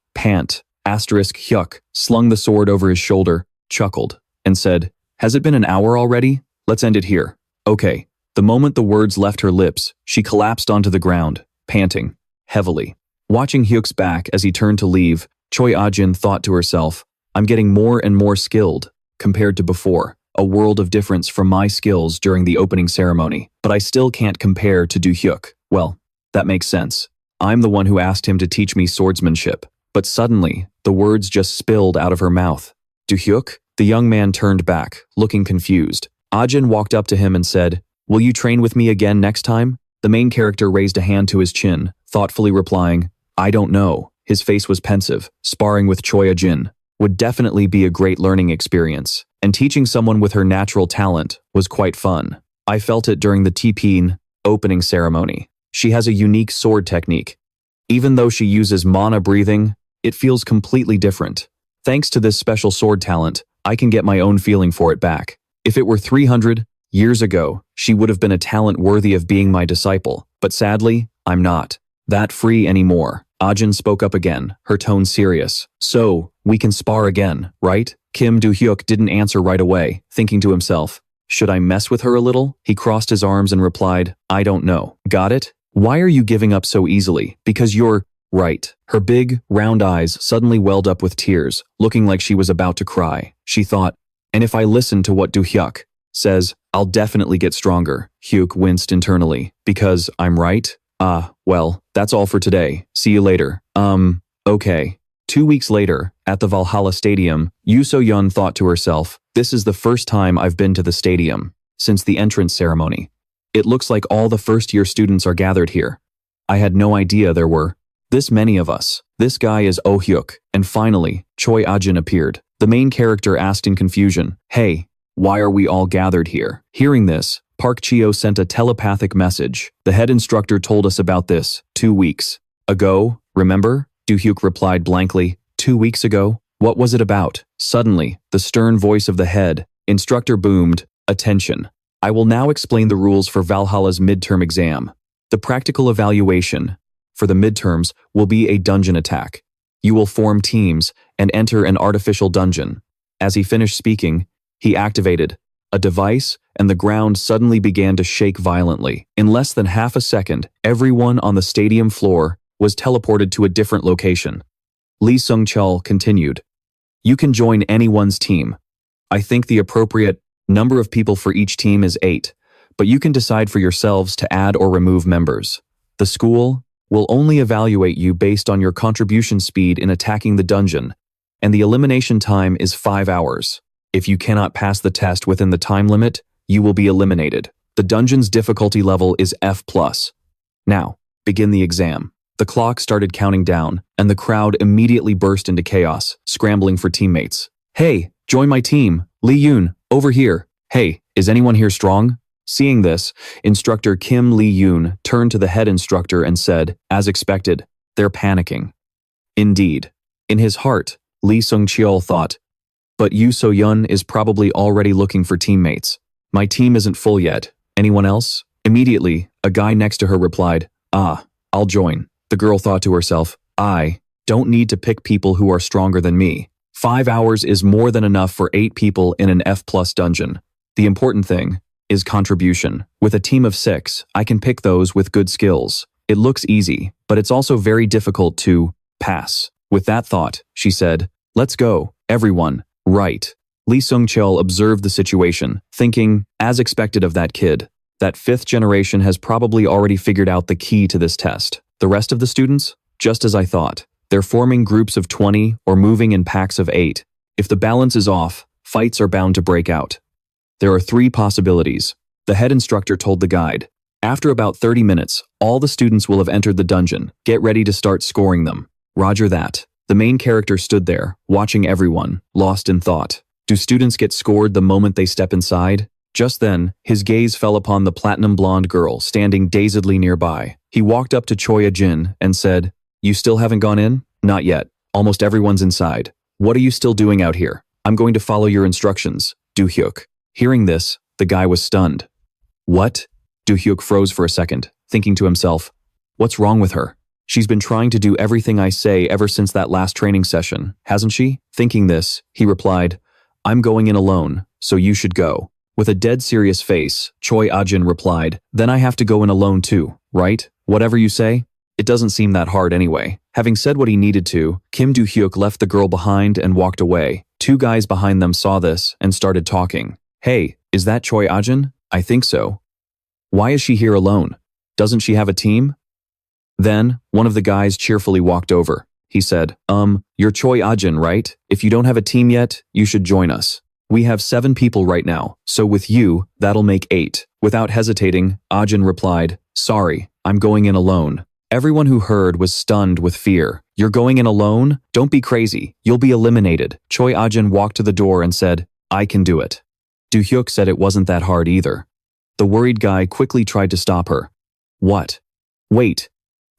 Hyuk slung the sword over his shoulder, chuckled, and said, "Has it been an hour already? Let's end it here." "Okay." The moment the words left her lips, she collapsed onto the ground, panting heavily. Watching Hyuk's back as he turned to leave, Choi Ajin thought to herself, "I'm getting more and more skilled compared to before. A world of difference from my skills during the opening ceremony, but I still can't compare to Do-hyuk. Well, that makes sense. I'm the one who asked him to teach me swordsmanship." But suddenly, the words just spilled out of her mouth. "Do-hyuk?" The young man turned back, looking confused. Ajin walked up to him and said, "Will you train with me again next time?" The main character raised a hand to his chin, thoughtfully replying, "I don't know." His face was pensive. Sparring with Choi Ajin would definitely be a great learning experience, and teaching someone with her natural talent was quite fun. I felt it during the TPN opening ceremony. She has a unique sword technique. Even though she uses mana breathing, it feels completely different. Thanks to this special sword talent, I can get my own feeling for it back. If it were 300 years ago, she would have been a talent worthy of being my disciple, but sadly, I'm not that free anymore. Ajin spoke up again, her tone serious. "So, we can spar again, right?" Kim Do-hyuk didn't answer right away, thinking to himself, Should I mess with her a little? He crossed his arms and replied, I don't know. Got it? Why are you giving up so easily? Because you're right. Her big, round eyes suddenly welled up with tears, looking like she was about to cry. She thought, and if I listen to what Do-hyuk says, I'll definitely get stronger. Hyuk winced internally. Because I'm right? Well, that's all for today. See you later. Okay. 2 weeks later, at the Valhalla Stadium, Yoo So-yeon thought to herself, this is the first time I've been to the stadium since the entrance ceremony. It looks like all the first-year students are gathered here. I had no idea there were this many of us. This guy is Oh-hyuk, and finally, Choi Ah-jin appeared. The main character asked in confusion, hey, why are we all gathered here? Hearing this, Park Chio sent a telepathic message. The head instructor told us about this 2 weeks ago, remember? Do-hyuk replied blankly, 2 weeks ago? What was it about? Suddenly, the stern voice of the head instructor boomed, attention. I will now explain the rules for Valhalla's midterm exam. The practical evaluation for the midterms will be a dungeon attack. You will form teams and enter an artificial dungeon. As he finished speaking, he activated a device and the ground suddenly began to shake violently. In less than half a second, everyone on the stadium floor was teleported to a different location. Lee Sung-chul continued, you can join anyone's team. I think the appropriate number of people for each team is 8, but you can decide for yourselves to add or remove members. The school will only evaluate you based on your contribution speed in attacking the dungeon, and the elimination time is 5 hours. If you cannot pass the test within the time limit, you will be eliminated. The dungeon's difficulty level is F+. Now, begin the exam. The clock started counting down, and the crowd immediately burst into chaos, scrambling for teammates. Hey, join my team. Lee Yoon, over here. Hey, is anyone here strong? Seeing this, instructor Kim Lee-yoon turned to the head instructor and said, as expected, they're panicking. Indeed. In his heart, Lee Sung-chul thought, but Yoo So-yeon is probably already looking for teammates. My team isn't full yet. Anyone else? Immediately, a guy next to her replied, I'll join. The girl thought to herself, I don't need to pick people who are stronger than me. 5 hours is more than enough for 8 people in an F+ dungeon. The important thing is contribution. With a team of 6, I can pick those with good skills. It looks easy, but it's also very difficult to pass. With that thought, she said, let's go, everyone. Right. Lee Sung-chul observed the situation, thinking, as expected of that kid, that 5th generation has probably already figured out the key to this test. The rest of the students? Just as I thought. They're forming groups of 20 or moving in packs of 8. If the balance is off, fights are bound to break out. There are 3 possibilities. The head instructor told the guide. After about 30 minutes, all the students will have entered the dungeon. Get ready to start scoring them. Roger that. The main character stood there, watching everyone, lost in thought. Do students get scored the moment they step inside? Just then, his gaze fell upon the platinum blonde girl standing dazedly nearby. He walked up to Choi Ah-jin and said, you still haven't gone in? Not yet. Almost everyone's inside. What are you still doing out here? I'm going to follow your instructions. Do-hyuk. Hearing this, the guy was stunned. What? Do-hyuk froze for a second, thinking to himself, what's wrong with her? She's been trying to do everything I say ever since that last training session, hasn't she? Thinking this, he replied, I'm going in alone, so you should go. With a dead serious face, Choi Ah-jin replied, then I have to go in alone too, right? Whatever you say? It doesn't seem that hard anyway. Having said what he needed to, Kim Do-hyuk left the girl behind and walked away. 2 guys behind them saw this and started talking. Hey, is that Choi Ah-jin? I think so. Why is she here alone? Doesn't she have a team? Then, one of the guys cheerfully walked over. He said, you're Choi Ah-jin, right? If you don't have a team yet, you should join us. We have 7 people right now, so with you, that'll make 8. Without hesitating, Ah-jin replied, sorry, I'm going in alone. Everyone who heard was stunned with fear. You're going in alone? Don't be crazy. You'll be eliminated. Choi Ah-jin walked to the door and said, I can do it. Do-hyuk said it wasn't that hard either. The worried guy quickly tried to stop her. What? Wait.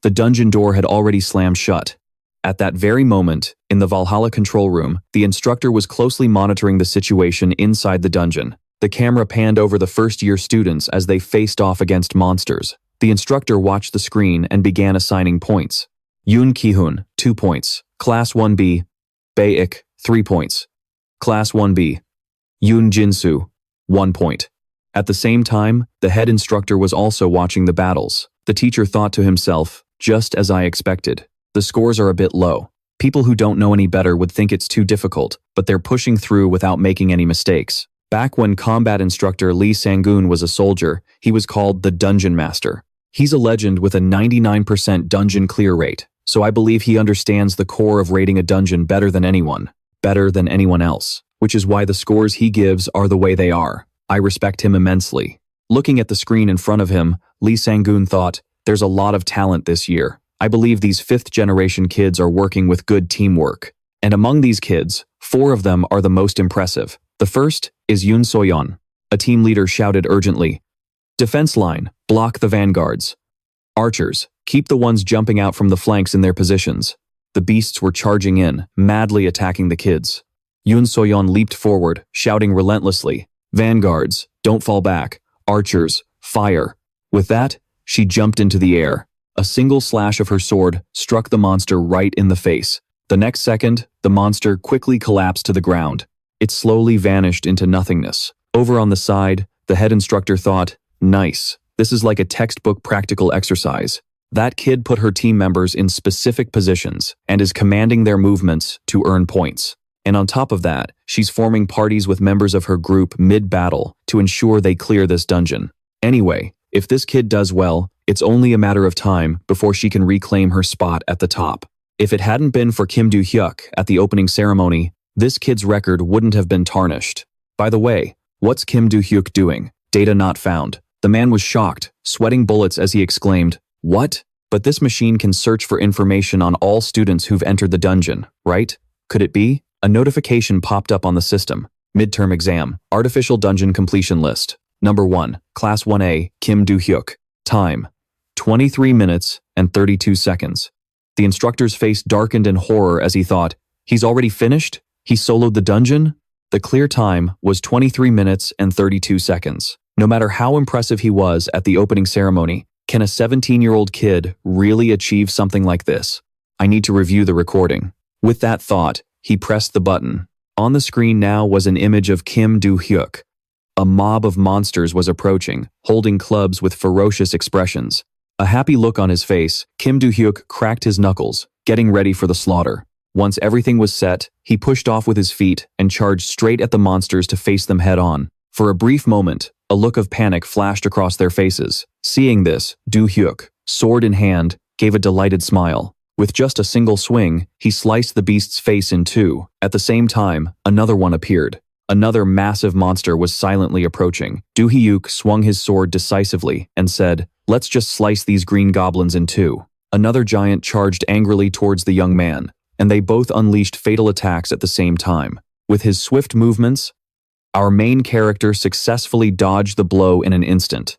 The dungeon door had already slammed shut. At that very moment, in the Valhalla control room, the instructor was closely monitoring the situation inside the dungeon. The camera panned over the first-year students as they faced off against monsters. The instructor watched the screen and began assigning points. Yoon Ki-hoon, 2 points. Class 1B. Bae-ik, 3 points. Class 1B. Yoon Jin-soo, 1 point. At the same time, the head instructor was also watching the battles. The teacher thought to himself, just as I expected. The scores are a bit low. People who don't know any better would think it's too difficult, but they're pushing through without making any mistakes. Back when combat instructor Lee Sang-gun was a soldier, he was called the Dungeon Master. He's a legend with a 99% dungeon clear rate, so I believe he understands the core of raiding a dungeon better than anyone else, which is why the scores he gives are the way they are. I respect him immensely. Looking at the screen in front of him, Lee Sang-gun thought, there's a lot of talent this year. I believe these 5th generation kids are working with good teamwork. And among these kids, 4 of them are the most impressive. The first is Yoon So-yeon. A team leader shouted urgently, defense line, block the vanguards. Archers, keep the ones jumping out from the flanks in their positions. The beasts were charging in, madly attacking the kids. Yoon So-yeon leaped forward, shouting relentlessly, vanguards, don't fall back. Archers, fire. With that, she jumped into the air. A single slash of her sword struck the monster right in the face. The next second, the monster quickly collapsed to the ground. It slowly vanished into nothingness. Over on the side, the head instructor thought, nice. This is like a textbook practical exercise. That kid put her team members in specific positions and is commanding their movements to earn points. And on top of that, she's forming parties with members of her group mid-battle to ensure they clear this dungeon. Anyway, if this kid does well, it's only a matter of time before she can reclaim her spot at the top. If it hadn't been for Kim Do-hyuk at the opening ceremony, this kid's record wouldn't have been tarnished. By the way, what's Kim Do-hyuk doing? Data not found. The man was shocked, sweating bullets as he exclaimed, what? But this machine can search for information on all students who've entered the dungeon, right? Could it be? A notification popped up on the system. Midterm exam, artificial dungeon completion list. Number 1, Class 1A, Kim Do-hyuk. Time, 23 minutes and 32 seconds. The instructor's face darkened in horror as he thought, he's already finished? He soloed the dungeon? The clear time was 23 minutes and 32 seconds. No matter how impressive he was at the opening ceremony, can a 17-year-old kid really achieve something like this? I need to review the recording. With that thought, he pressed the button. On the screen now was an image of Kim Do-hyuk. A mob of monsters was approaching, holding clubs with ferocious expressions. A happy look on his face, Kim Do-hyuk cracked his knuckles, getting ready for the slaughter. Once everything was set, he pushed off with his feet and charged straight at the monsters to face them head-on. For a brief moment, a look of panic flashed across their faces. Seeing this, Do-hyuk, sword in hand, gave a delighted smile. With just a single swing, he sliced the beast's face in two. At the same time, another one appeared. Another massive monster was silently approaching. Do-hyuk swung his sword decisively and said, let's just slice these green goblins in two. Another giant charged angrily towards the young man, and they both unleashed fatal attacks at the same time. With his swift movements, our main character successfully dodged the blow in an instant.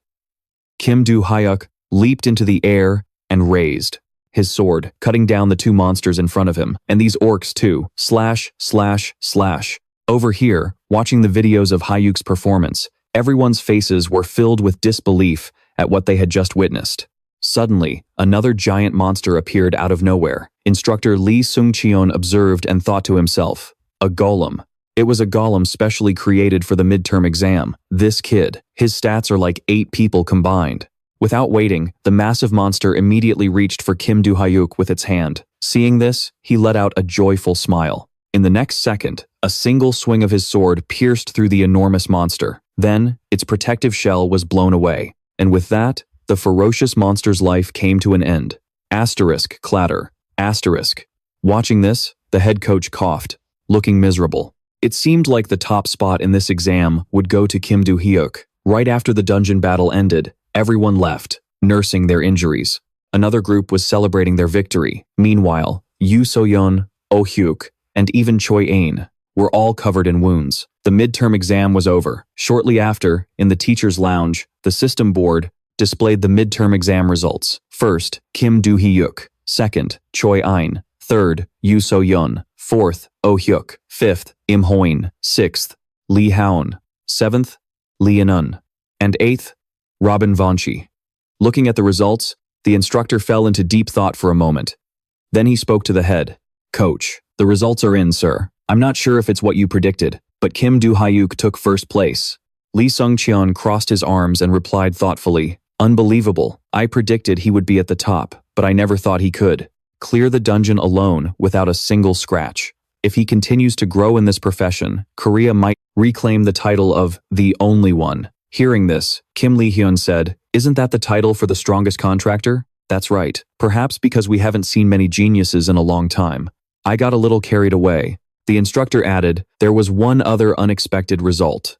Kim Do-hyuk leaped into the air and raised his sword, cutting down the two monsters in front of him, and these orcs too. Slash, slash, slash. Over here, watching the videos of Hyuk's performance, everyone's faces were filled with disbelief at what they had just witnessed. Suddenly, another giant monster appeared out of nowhere. Instructor Lee Sung-cheon observed and thought to himself, a golem. It was a golem specially created for the midterm exam. This kid, his stats are like 8 people combined. Without waiting, the massive monster immediately reached for Kim Do-hyuk with its hand. Seeing this, he let out a joyful smile. In the next second, a single swing of his sword pierced through the enormous monster. Then, its protective shell was blown away. And with that, the ferocious monster's life came to an end. Asterisk, clatter. Asterisk. Watching this, the head coach coughed, looking miserable. It seemed like the top spot in this exam would go to Kim Do-hyuk. Right after the dungeon battle ended, everyone left, nursing their injuries. Another group was celebrating their victory. Meanwhile, Yoo So-yeon, Oh Hyuk, and even Choi Ain were all covered in wounds. The midterm exam was over. Shortly after, in the teacher's lounge, the system board displayed the midterm exam results. First, Kim Do-hyuk. Second, Choi Ain. Third, Yoo So-yeon. Fourth, Oh Hyuk. Fifth, Im Hoin. Sixth, Lee Haon. Seventh, Lee In-un. And eighth, Robin Vonchi. Looking at the results, the instructor fell into deep thought for a moment. Then he spoke to the head. Coach, the results are in, sir. I'm not sure if it's what you predicted, but Kim Do-hyuk took first place. Lee Sung-cheon crossed his arms and replied thoughtfully, "Unbelievable. I predicted he would be at the top, but I never thought he could clear the dungeon alone without a single scratch. If he continues to grow in this profession, Korea might reclaim the title of the only one." Hearing this, Kim Lee-hyun said, "Isn't that the title for the strongest contractor?" "That's right. Perhaps because we haven't seen many geniuses in a long time. I got a little carried away." The instructor added, "There was one other unexpected result."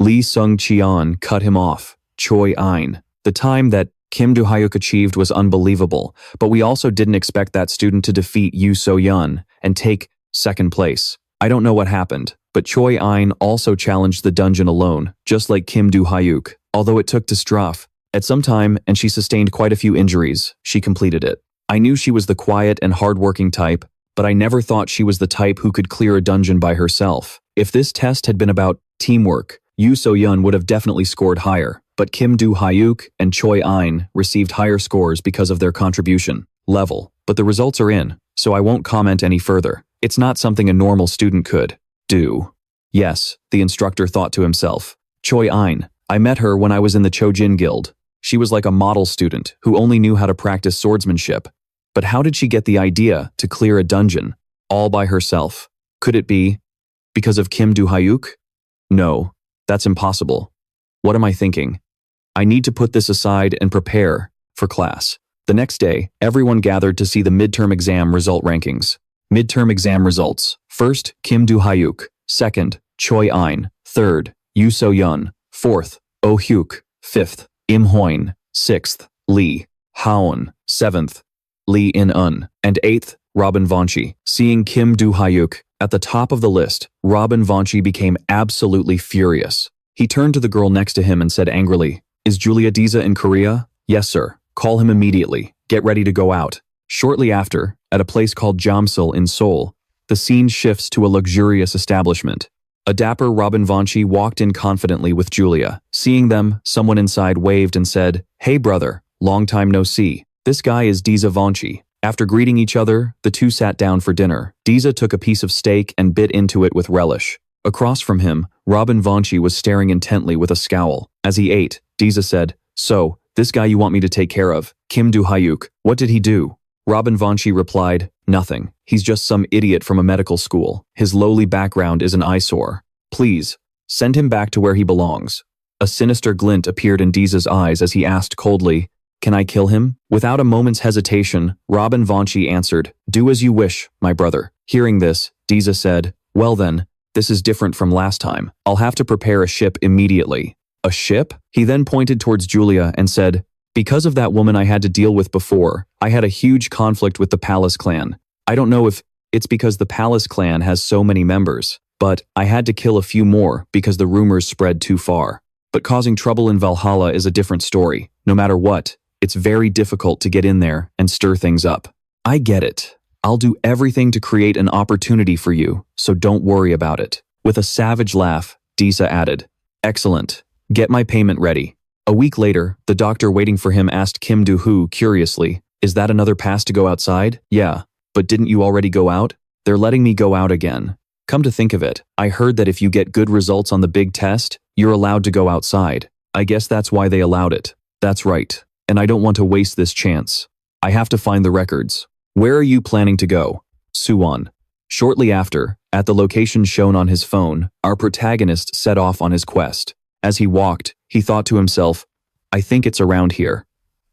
Lee Sung-cheon cut him off. Choi Ein. The time that Kim Do-hyuk achieved was unbelievable, but we also didn't expect that student to defeat Yoo So-yeon and take second place. I don't know what happened, but Choi Ein also challenged the dungeon alone, just like Kim Do-hyuk, although it took to Straff. At some time, and she sustained quite a few injuries, she completed it. I knew she was the quiet and hardworking type, but I never thought she was the type who could clear a dungeon by herself. If this test had been about teamwork, Yoo So-yeon would have definitely scored higher, but Kim Do-hyuk and Choi Ein received higher scores because of their contribution level. But the results are in, so I won't comment any further. It's not something a normal student could do. Yes, the instructor thought to himself. Choi Ein. I met her when I was in the Chojin Guild. She was like a model student who only knew how to practice swordsmanship. But how did she get the idea to clear a dungeon all by herself? Could it be because of Kim Do-hyuk? No, that's impossible. What am I thinking? I need to put this aside and prepare for class. The next day, everyone gathered to see the midterm exam result rankings. Midterm exam results. First, Kim Do-hyuk. Second, Choi Ein. Third, Yoo So-yeon. Fourth, Oh Hyuk. Fifth, Im Hoin. Sixth, Lee Haon. Seventh, Lee In-un. And eighth, Robin Vonchi. Seeing Kim Do-hyuk at the top of the list, Robin Vonchi became absolutely furious. He turned to the girl next to him and said angrily, "Is Julia Diza in Korea?" "Yes, sir. Call him immediately. Get ready to go out." Shortly after, at a place called Jamsil in Seoul, the scene shifts to a luxurious establishment. A dapper Robin Vonchi walked in confidently with Julia. Seeing them, someone inside waved and said, "Hey brother, long time no see. This guy is Diza Vonchi." After greeting each other, the two sat down for dinner. Diza took a piece of steak and bit into it with relish. Across from him, Robin Vonchi was staring intently with a scowl. As he ate, Diza said, "So, this guy you want me to take care of, Kim Do-hyuk, what did he do?" Robin Vonchi replied, "Nothing. He's just some idiot from a medical school. His lowly background is an eyesore. Please, send him back to where he belongs." A sinister glint appeared in Diza's eyes as he asked coldly, "Can I kill him?" Without a moment's hesitation, Robin Vonchi answered, "Do as you wish, my brother." Hearing this, Diza said, "Well then, this is different from last time. I'll have to prepare a ship immediately." "A ship?" He then pointed towards Julia and said, "Because of that woman I had to deal with before, I had a huge conflict with the Palace clan. I don't know if it's because the Palace clan has so many members, but I had to kill a few more because the rumors spread too far. But causing trouble in Valhalla is a different story. No matter what, it's very difficult to get in there and stir things up. I get it. I'll do everything to create an opportunity for you, so don't worry about it." With a savage laugh, Diza added, "Excellent. Get my payment ready." A week later, the doctor waiting for him asked Kim Do-hyuk curiously, "Is that another pass to go outside?" "Yeah, but didn't you already go out?" "They're letting me go out again. Come to think of it, I heard that if you get good results on the big test, you're allowed to go outside. I guess that's why they allowed it." "That's right. And I don't want to waste this chance. I have to find the records." "Where are you planning to go?" "Suwon." Shortly after, at the location shown on his phone, our protagonist set off on his quest. As he walked, he thought to himself, "I think it's around here."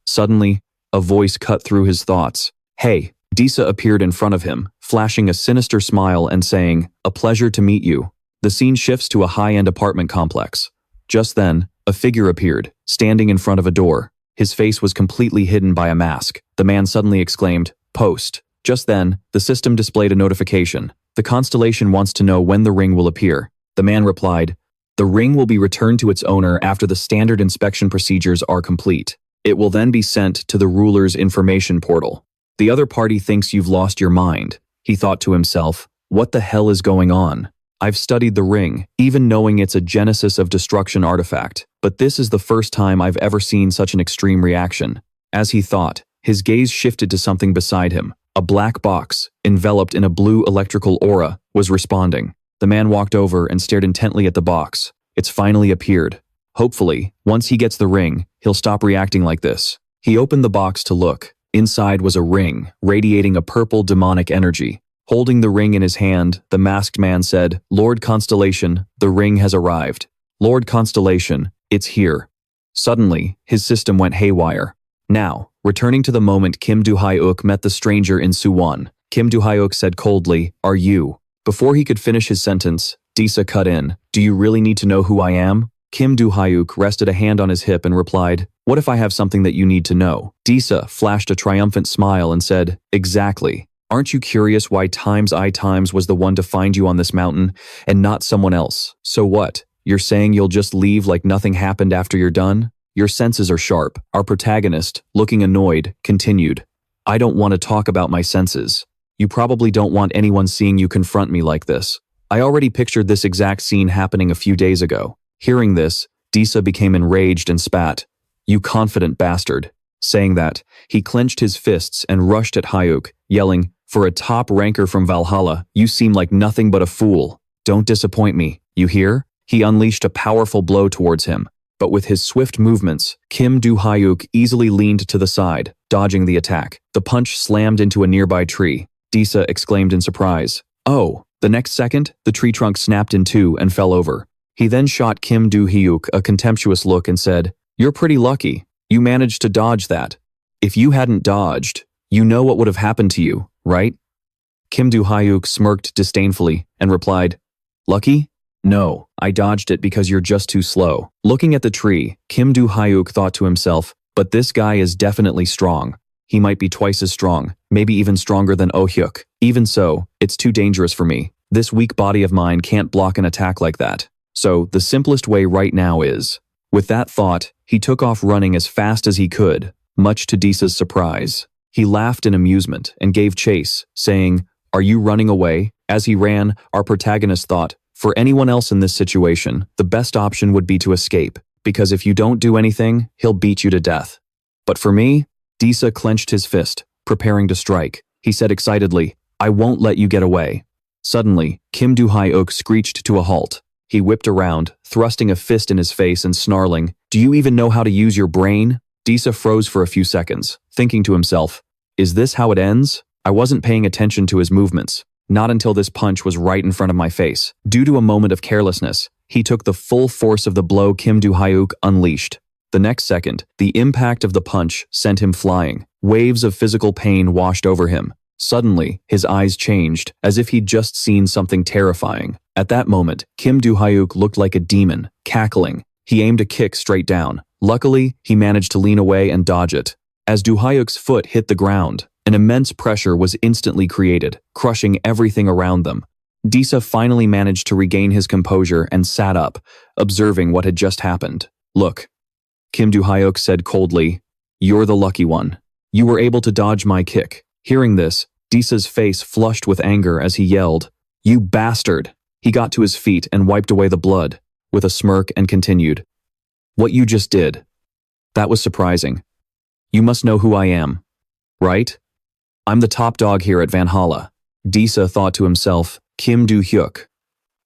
Suddenly, a voice cut through his thoughts. "Hey." Diza appeared in front of him, flashing a sinister smile and saying, "A pleasure to meet you." The scene shifts to a high-end apartment complex. Just then, a figure appeared, standing in front of a door. His face was completely hidden by a mask. The man suddenly exclaimed, "Post." Just then, the system displayed a notification. "The constellation wants to know when the ring will appear." The man replied, "The ring will be returned to its owner after the standard inspection procedures are complete. It will then be sent to the ruler's information portal." The other party thinks you've lost your mind. He thought to himself, "What the hell is going on? I've studied the ring, even knowing it's a Genesis of Destruction artifact, but this is the first time I've ever seen such an extreme reaction." As he thought, his gaze shifted to something beside him. A black box, enveloped in a blue electrical aura, was responding. The man walked over and stared intently at the box. It's finally appeared. Hopefully, once he gets the ring, he'll stop reacting like this. He opened the box to look. Inside was a ring, radiating a purple demonic energy. Holding the ring in his hand, the masked man said, "Lord Constellation, the ring has arrived. Lord Constellation, it's here." Suddenly, his system went haywire. Now, returning to the moment Kim Do-hyuk met the stranger in Suwon, Kim Do-hyuk said coldly, "Are you?" Before he could finish his sentence, Disa cut in, "Do you really need to know who I am?" Kim Do-hyuk rested a hand on his hip and replied, "What if I have something that you need to know?" Disa flashed a triumphant smile and said, "Exactly. Aren't you curious why I was the one to find you on this mountain and not someone else? So what? You're saying you'll just leave like nothing happened after you're done?" Your senses are sharp. Our protagonist, looking annoyed, continued, "I don't want to talk about my senses. You probably don't want anyone seeing you confront me like this. I already pictured this exact scene happening a few days ago." Hearing this, Disa became enraged and spat, "You confident bastard." Saying that, he clenched his fists and rushed at Hyuk, yelling, "For a top ranker from Valhalla, you seem like nothing but a fool. Don't disappoint me, you hear?" He unleashed a powerful blow towards him, but with his swift movements, Kim Do-hyuk easily leaned to the side, dodging the attack. The punch slammed into a nearby tree. Disa exclaimed in surprise, "Oh!" The next second, the tree trunk snapped in two and fell over. He then shot Kim Do-hyuk a contemptuous look and said, "You're pretty lucky. You managed to dodge that. If you hadn't dodged, you know what would have happened to you, right?" Kim Do-hyuk smirked disdainfully and replied, "Lucky? No, I dodged it because you're just too slow." Looking at the tree, Kim Do-hyuk thought to himself, "But this guy is definitely strong. He might be twice as strong, maybe even stronger than Oh-hyuk. Even so, it's too dangerous for me. This weak body of mine can't block an attack like that. So, the simplest way right now is..." With that thought, he took off running as fast as he could, much to Disa's surprise. He laughed in amusement and gave chase, saying, "Are you running away?" As he ran, our protagonist thought, for anyone else in this situation, the best option would be to escape, because if you don't do anything, he'll beat you to death. But for me, Disa clenched his fist, preparing to strike. He said excitedly, "I won't let you get away." Suddenly, Kim Do-hyuk screeched to a halt. He whipped around, thrusting a fist in his face and snarling, "Do you even know how to use your brain?" Disa froze for a few seconds, thinking to himself, "Is this how it ends?" I wasn't paying attention to his movements, not until this punch was right in front of my face. Due to a moment of carelessness, he took the full force of the blow Kim Do-hyuk unleashed. The next second, the impact of the punch sent him flying. Waves of physical pain washed over him. Suddenly, his eyes changed, as if he'd just seen something terrifying. At that moment, Kim Do-hyuk looked like a demon, cackling. He aimed a kick straight down. Luckily, he managed to lean away and dodge it. As Do-hyuk's foot hit the ground, an immense pressure was instantly created, crushing everything around them. Disa finally managed to regain his composure and sat up, observing what had just happened. "Look," Kim Do-hyuk said coldly, "you're the lucky one. You were able to dodge my kick." Hearing this, Disa's face flushed with anger as he yelled, "You bastard!" He got to his feet and wiped away the blood, with a smirk and continued, "What you just did, that was surprising. You must know who I am, right? I'm the top dog here at Valhalla." Disa thought to himself, Kim Do-hyuk.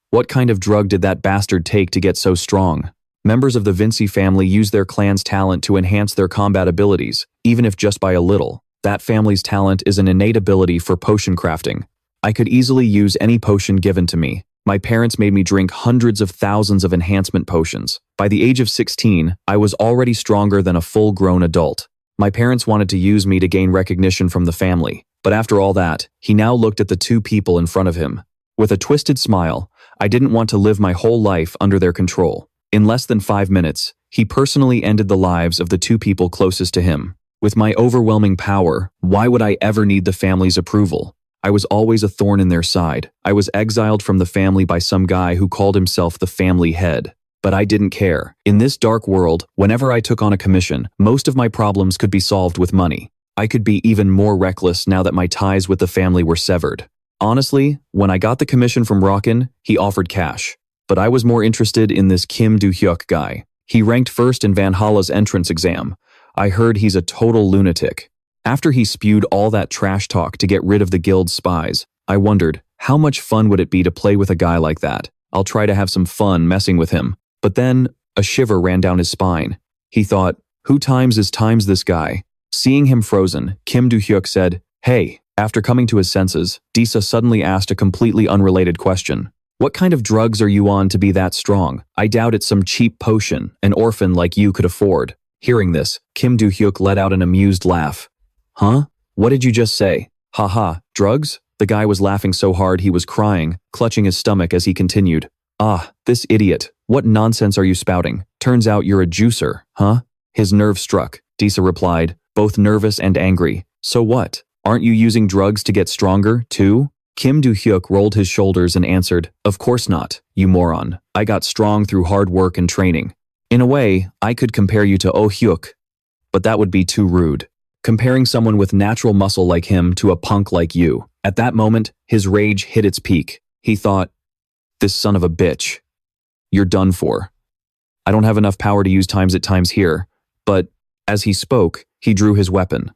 What kind of drug did that bastard take to get so strong? Members of the Vinci family use their clan's talent to enhance their combat abilities, even if just by a little. That family's talent is an innate ability for potion crafting. I could easily use any potion given to me. My parents made me drink hundreds of thousands of enhancement potions. By the age of 16, I was already stronger than a full-grown adult. My parents wanted to use me to gain recognition from the family. But after all that, he now looked at the two people in front of him. With a twisted smile, I didn't want to live my whole life under their control. In less than 5 minutes, he personally ended the lives of the two people closest to him. With my overwhelming power, why would I ever need the family's approval? I was always a thorn in their side. I was exiled from the family by some guy who called himself the family head. But I didn't care. In this dark world, whenever I took on a commission, most of my problems could be solved with money. I could be even more reckless now that my ties with the family were severed. Honestly, when I got the commission from Rockin, he offered cash. But I was more interested in this Kim Do-hyuk guy. He ranked first in Valhalla's entrance exam. I heard he's a total lunatic. After he spewed all that trash talk to get rid of the guild's spies, I wondered, how much fun would it be to play with a guy like that? I'll try to have some fun messing with him. But then, A shiver ran down his spine. He thought, who times this guy? Seeing him frozen, Kim Do-hyuk said, "Hey." After coming to his senses, Disa suddenly asked a completely unrelated question. "What kind of drugs are you on to be that strong? I doubt it's some cheap potion an orphan like you could afford." Hearing this, Kim Do-hyuk let out an amused laugh. "Huh? What did you just say?" "Haha, drugs?" The guy was laughing so hard he was crying, clutching his stomach as he continued. "Ah, this idiot. What nonsense are you spouting? Turns out you're a juicer, huh?" His nerve struck, Disa replied, both nervous and angry. "So what? Aren't you using drugs to get stronger, too?" Kim Do-hyuk rolled his shoulders and answered, "Of course not, you moron. I got strong through hard work and training. In a way, I could compare you to Oh-hyuk, but that would be too rude. Comparing someone with natural muscle like him to a punk like you." At that moment, his rage hit its peak. He thought, "This son of a bitch. You're done for. I don't have enough power to use times at times here." But, as he spoke, he drew his weapon.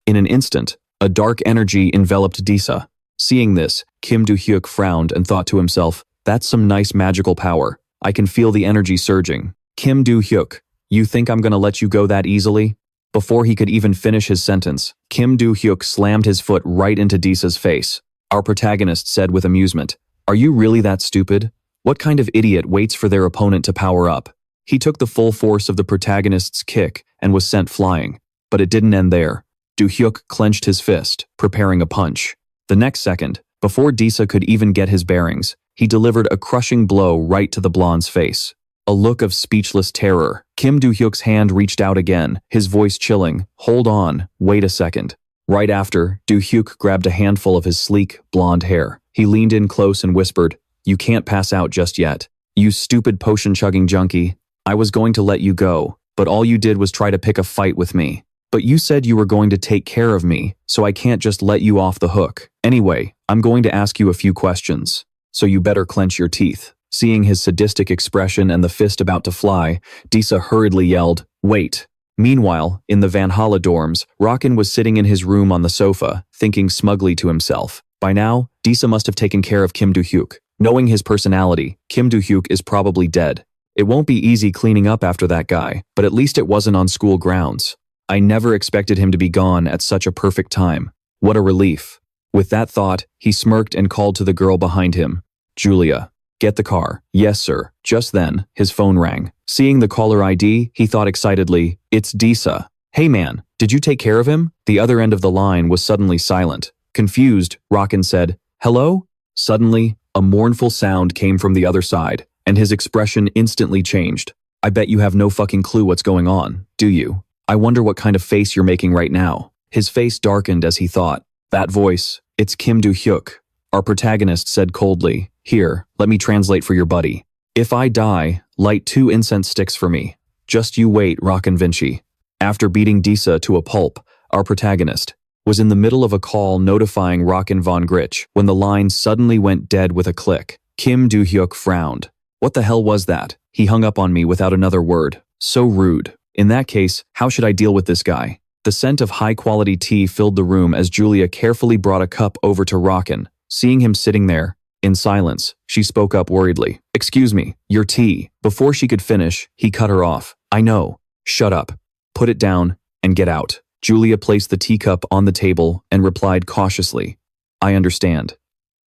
In an instant, a dark energy enveloped Disa. Seeing this, Kim Do-hyuk frowned and thought to himself, "That's some nice magical power. I can feel the energy surging." "Kim Do-hyuk, you think I'm gonna let you go that easily?" Before he could even finish his sentence, Kim Do-hyuk slammed his foot right into Disa's face. Our protagonist said with amusement, "Are you really that stupid? What kind of idiot waits for their opponent to power up?" He took the full force of the protagonist's kick and was sent flying. But it didn't end there. Do-hyuk clenched his fist, preparing a punch. The next second, before Disa could even get his bearings, he delivered a crushing blow right to the blonde's face. A look of speechless terror. Kim Do-hyuk's hand reached out again, his voice chilling. "Hold on, wait a second." Right after, Do-hyuk grabbed a handful of his sleek, blonde hair. He leaned in close and whispered, "You can't pass out just yet. You stupid potion-chugging junkie. I was going to let you go, but all you did was try to pick a fight with me. But you said you were going to take care of me, so I can't just let you off the hook. Anyway, I'm going to ask you a few questions. So you better clench your teeth." Seeing his sadistic expression and the fist about to fly, Disa hurriedly yelled, "Wait." Meanwhile, in the Valhalla dorms, Rockin was sitting in his room on the sofa, thinking smugly to himself. By now, Disa must have taken care of Kim Do-hyuk. Knowing his personality, Kim Do-hyuk is probably dead. It won't be easy cleaning up after that guy, but at least it wasn't on school grounds. I never expected him to be gone at such a perfect time. What a relief. With that thought, he smirked and called to the girl behind him. "Julia, get the car." "Yes, sir." Just then, his phone rang. Seeing the caller ID, he thought excitedly, "It's Disa." "Hey man, did you take care of him?" The other end of the line was suddenly silent. Confused, Rockin said, "Hello?" Suddenly, a mournful sound came from the other side, and his expression instantly changed. "I bet you have no fucking clue what's going on, do you? I wonder what kind of face you're making right now." His face darkened as he thought. That voice, it's Kim Do-hyuk. Our protagonist said coldly, "Here, let me translate for your buddy. If I die, light 2 incense sticks for me. Just you wait, Rockin' Vinci." After beating Disa to a pulp, our protagonist was in the middle of a call notifying Rockin' von Gritsch when the line suddenly went dead with a click. Kim Do-hyuk frowned. What the hell was that? He hung up on me without another word. So rude. In that case, how should I deal with this guy? The scent of high-quality tea filled the room as Julia carefully brought a cup over to Rockin. Seeing him sitting there, in silence, she spoke up worriedly. "Excuse me, your tea." Before she could finish, he cut her off. "I know. Shut up. Put it down and get out." Julia placed the teacup on the table and replied cautiously, "I understand."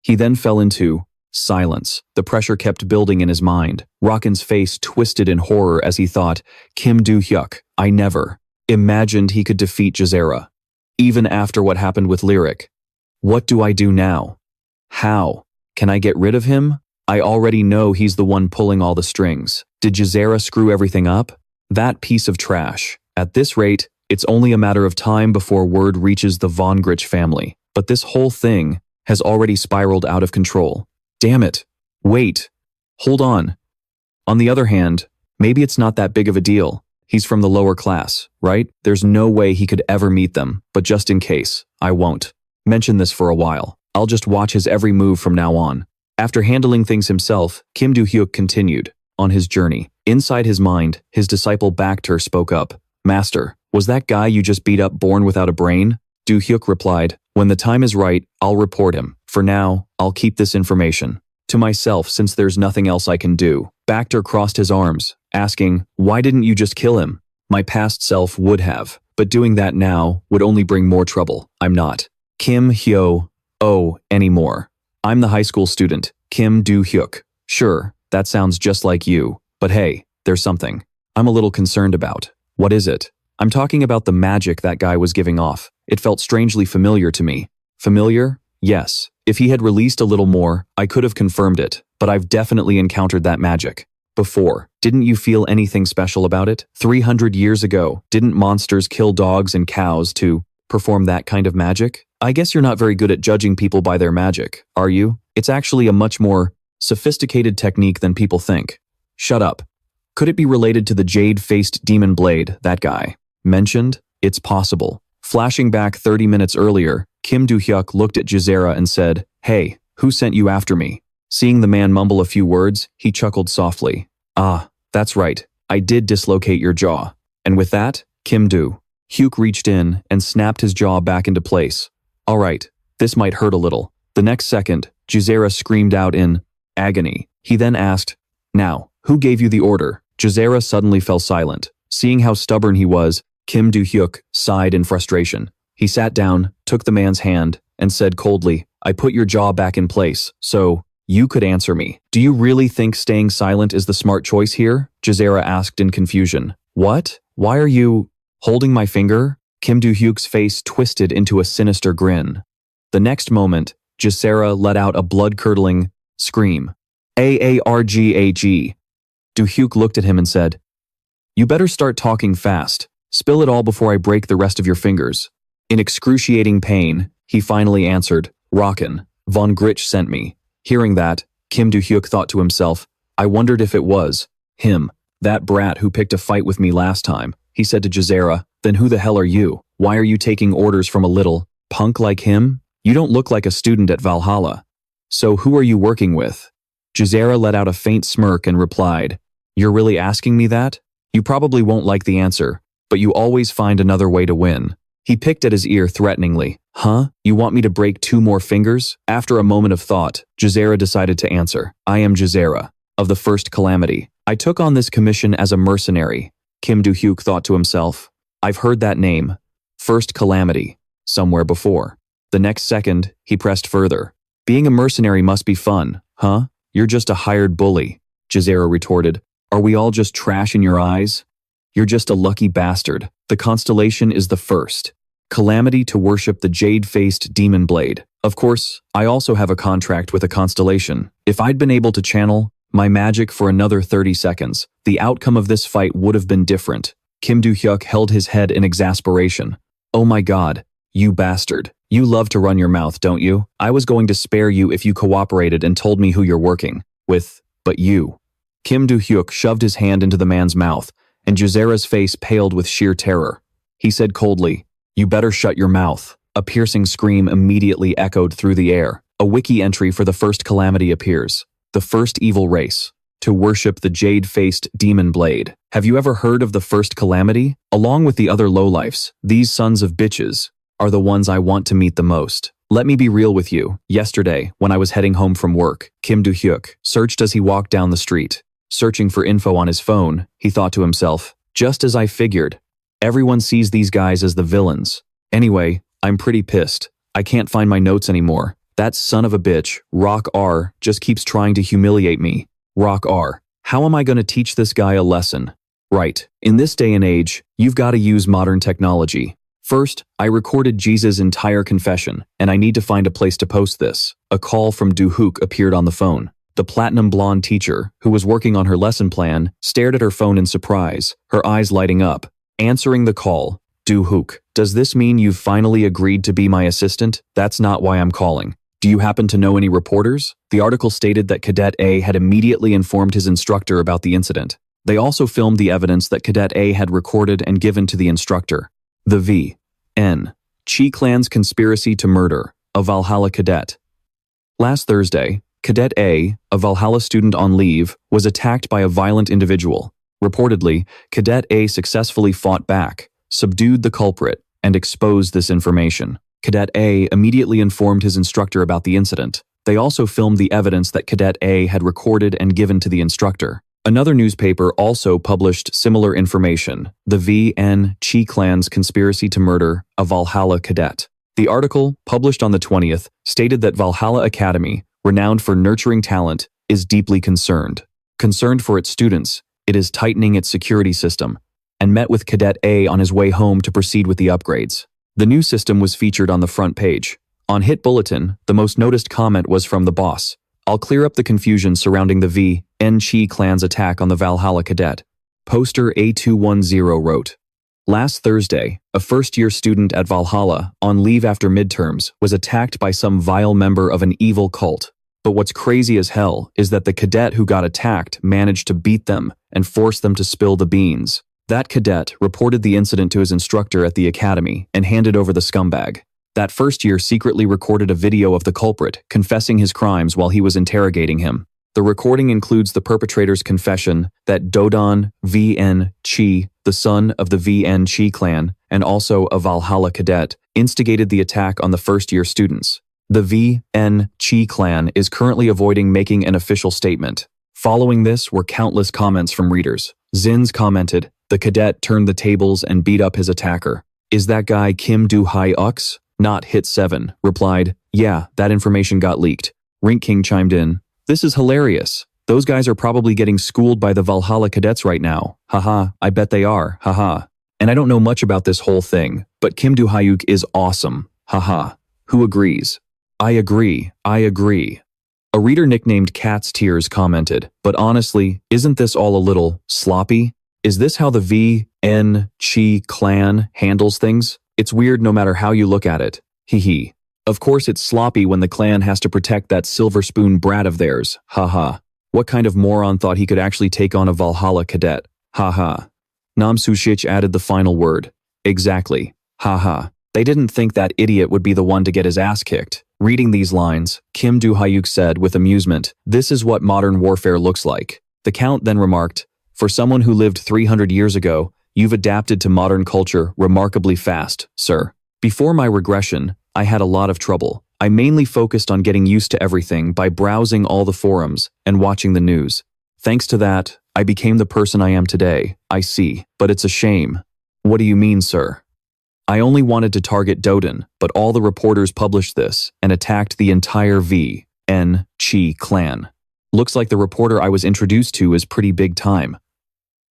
He then fell into silence. The pressure kept building in his mind. Rockin's face twisted in horror as he thought, Kim Do-hyuk, I never imagined he could defeat Jazera. Even after what happened with Lyric. What do I do now? How? Can I get rid of him? I already know he's the one pulling all the strings. Did Jazera screw everything up? That piece of trash. At this rate, it's only a matter of time before word reaches the von Gritsch family. But this whole thing has already spiraled out of control. Damn it. Wait. Hold on. On the other hand, maybe it's not that big of a deal. He's from the lower class, right? There's no way he could ever meet them, but just in case, I won't mention this for a while. I'll just watch his every move from now on. After handling things himself, Kim Do-hyuk continued on his journey. Inside his mind, his disciple Bakter spoke up. Master, was that guy you just beat up born without a brain? Do-hyuk replied, when the time is right, I'll report him. For now, I'll keep this information to myself since there's nothing else I can do. Bakter crossed his arms, asking, "Why didn't you just kill him?" My past self would have, but doing that now would only bring more trouble. I'm not Kim Hyo-oh anymore. I'm the high school student, Kim Do-hyuk. Sure, that sounds just like you, but hey, there's something I'm a little concerned about. What is it? I'm talking about the magic that guy was giving off. It felt strangely familiar to me. Familiar? Yes. If he had released a little more, I could have confirmed it, but I've definitely encountered that magic before. Didn't you feel anything special about it? 300 years ago, didn't monsters kill dogs and cows to perform that kind of magic? I guess you're not very good at judging people by their magic, are you? It's actually a much more sophisticated technique than people think. Shut up. Could it be related to the jade-faced demon blade that guy mentioned? It's possible. Flashing back 30 minutes earlier, Kim Do-hyuk looked at Jazera and said, "Hey, who sent you after me?" Seeing the man mumble a few words, he chuckled softly. "Ah, that's right. I did dislocate your jaw." And with that, Kim Do-hyuk reached in and snapped his jaw back into place. "All right, this might hurt a little." The next second, Jazera screamed out in agony. He then asked, "Now, who gave you the order?" Jazera suddenly fell silent. Seeing how stubborn he was, Kim Do-hyuk sighed in frustration. He sat down, took the man's hand, and said coldly, "I put your jaw back in place, so you could answer me. Do you really think staying silent is the smart choice here?" Jazera asked in confusion. "What? Why are you holding my finger?" Kim Do-hyuk's face twisted into a sinister grin. The next moment, Jazera let out a blood-curdling scream. "Aargag." Do-hyuk looked at him and said, "You better start talking fast. Spill it all before I break the rest of your fingers." In excruciating pain, he finally answered, "Rockin'. Von Gritsch sent me." Hearing that, Kim Do-hyuk thought to himself, "I wondered if it was him, that brat who picked a fight with me last time." He said to Jazera, "Then who the hell are you? Why are you taking orders from a little punk like him? You don't look like a student at Valhalla. So who are you working with?" Jazera let out a faint smirk and replied, "You're really asking me that? You probably won't like the answer, but you always find another way to win." He picked at his ear threateningly. "Huh? You want me to break 2 more fingers?" After a moment of thought, Jazera decided to answer. "I am Jazera, of the First Calamity. I took on this commission as a mercenary." Kim Do-hyuk thought to himself, "I've heard that name, First Calamity, somewhere before." The next second, he pressed further. "Being a mercenary must be fun, huh? You're just a hired bully," Jazera retorted. "Are we all just trash in your eyes? You're just a lucky bastard. The constellation is the First Calamity to worship the jade-faced demon blade. Of course, I also have a contract with a constellation. If I'd been able to channel my magic for another 30 seconds, the outcome of this fight would have been different." Kim Do-hyuk held his head in exasperation. "Oh my god, you bastard. You love to run your mouth, don't you? I was going to spare you if you cooperated and told me who you're working with, but you." Kim Do-hyuk shoved his hand into the man's mouth, and Jazera's face paled with sheer terror. He said coldly, "You better shut your mouth." A piercing scream immediately echoed through the air. A wiki entry for the First Calamity appears. The first evil race to worship the jade-faced demon blade. Have you ever heard of the First Calamity? Along with the other lowlifes, these sons of bitches are the ones I want to meet the most. Let me be real with you. Yesterday, when I was heading home from work, Kim Do-hyuk searched as he walked down the street. Searching for info on his phone, he thought to himself, "Just as I figured. Everyone sees these guys as the villains. Anyway, I'm pretty pissed. I can't find my notes anymore. That son of a bitch, Rock R, just keeps trying to humiliate me. Rock R. How am I going to teach this guy a lesson?" Right. In this day and age, you've got to use modern technology. First, I recorded Jesus' entire confession, and I need to find a place to post this. A call from Do-hyuk appeared on the phone. The platinum blonde teacher, who was working on her lesson plan, stared at her phone in surprise, her eyes lighting up. Answering the call, Do-hyuk, "Does this mean you've finally agreed to be my assistant? That's not why I'm calling. Do you happen to know any reporters?" The article stated that Cadet A had immediately informed his instructor about the incident. They also filmed the evidence that Cadet A had recorded and given to the instructor. The V.N. Chi Clan's conspiracy to murder a Valhalla cadet. Last Thursday, Cadet A, a Valhalla student on leave, was attacked by a violent individual. Reportedly, Cadet A successfully fought back, subdued the culprit, and exposed this information. Cadet A immediately informed his instructor about the incident. They also filmed the evidence that Cadet A had recorded and given to the instructor. Another newspaper also published similar information, the VN Chi clan's conspiracy to murder a Valhalla cadet. The article, published on the 20th, stated that Valhalla Academy, renowned for nurturing talent, is deeply concerned. Concerned for its students, it is tightening its security system, and met with Cadet A on his way home to proceed with the upgrades. The new system was featured on the front page. On Hit Bulletin, the most noticed comment was from the boss. I'll clear up the confusion surrounding the VN Chi clan's attack on the Valhalla cadet. Poster A210 wrote, last Thursday, a first-year student at Valhalla, on leave after midterms, was attacked by some vile member of an evil cult. But what's crazy as hell is that the cadet who got attacked managed to beat them and force them to spill the beans. That cadet reported the incident to his instructor at the academy and handed over the scumbag. That first year secretly recorded a video of the culprit confessing his crimes while he was interrogating him. The recording includes the perpetrator's confession that Dodon VN Chi, the son of the VN Chi clan and also a Valhalla cadet, instigated the attack on the first-year students. The VN Chi clan is currently avoiding making an official statement. Following this were countless comments from readers. Zins commented, the cadet turned the tables and beat up his attacker. Is that guy Kim Do-hyuk? Not Hit 7, replied, yeah, that information got leaked. Rink King chimed in, this is hilarious. Those guys are probably getting schooled by the Valhalla cadets right now. Haha, I bet they are, haha. And I don't know much about this whole thing, but Kim Do-hyuk is awesome, haha. Who agrees? I agree, I agree. A reader nicknamed Cat's Tears commented, but honestly, isn't this all a little sloppy? Is this how the VN Chi clan handles things? It's weird no matter how you look at it. Hee. Of course it's sloppy when the clan has to protect that silver spoon brat of theirs. Haha. What kind of moron thought he could actually take on a Valhalla cadet? Haha. Nam Soo-shich added the final word. Exactly. Haha. They didn't think that idiot would be the one to get his ass kicked. Reading these lines, Kim Do-hyuk said with amusement, this is what modern warfare looks like. The Count then remarked, for someone who lived 300 years ago, you've adapted to modern culture remarkably fast, sir. Before my regression, I had a lot of trouble. I mainly focused on getting used to everything by browsing all the forums and watching the news. Thanks to that, I became the person I am today. I see, but it's a shame. What do you mean, sir? I only wanted to target Dodon, but all the reporters published this and attacked the entire VN Chi clan. Looks like the reporter I was introduced to is pretty big time.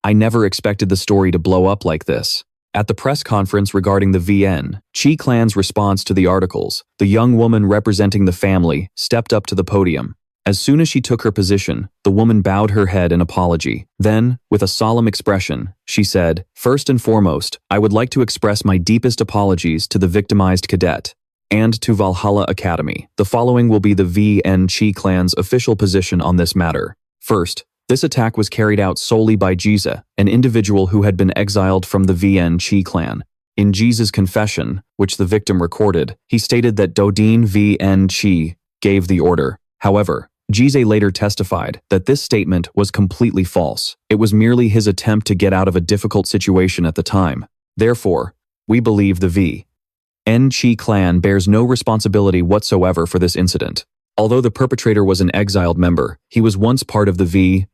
I never expected the story to blow up like this. At the press conference regarding the VN Chi clan's response to the articles, the young woman representing the family stepped up to the podium. As soon as she took her position, the woman bowed her head in apology. Then, with a solemn expression, she said, first and foremost, I would like to express my deepest apologies to the victimized cadet and to Valhalla Academy. The following will be the VN Chi clan's official position on this matter. First, this attack was carried out solely by Jiza, an individual who had been exiled from the VN Chi clan. In Jiza's confession, which the victim recorded, he stated that Dodin VN Chi gave the order. However, Jiza later testified that this statement was completely false. It was merely his attempt to get out of a difficult situation at the time. Therefore, we believe the VN Chi clan bears no responsibility whatsoever for this incident. Although the perpetrator was an exiled member, he was once part of the VN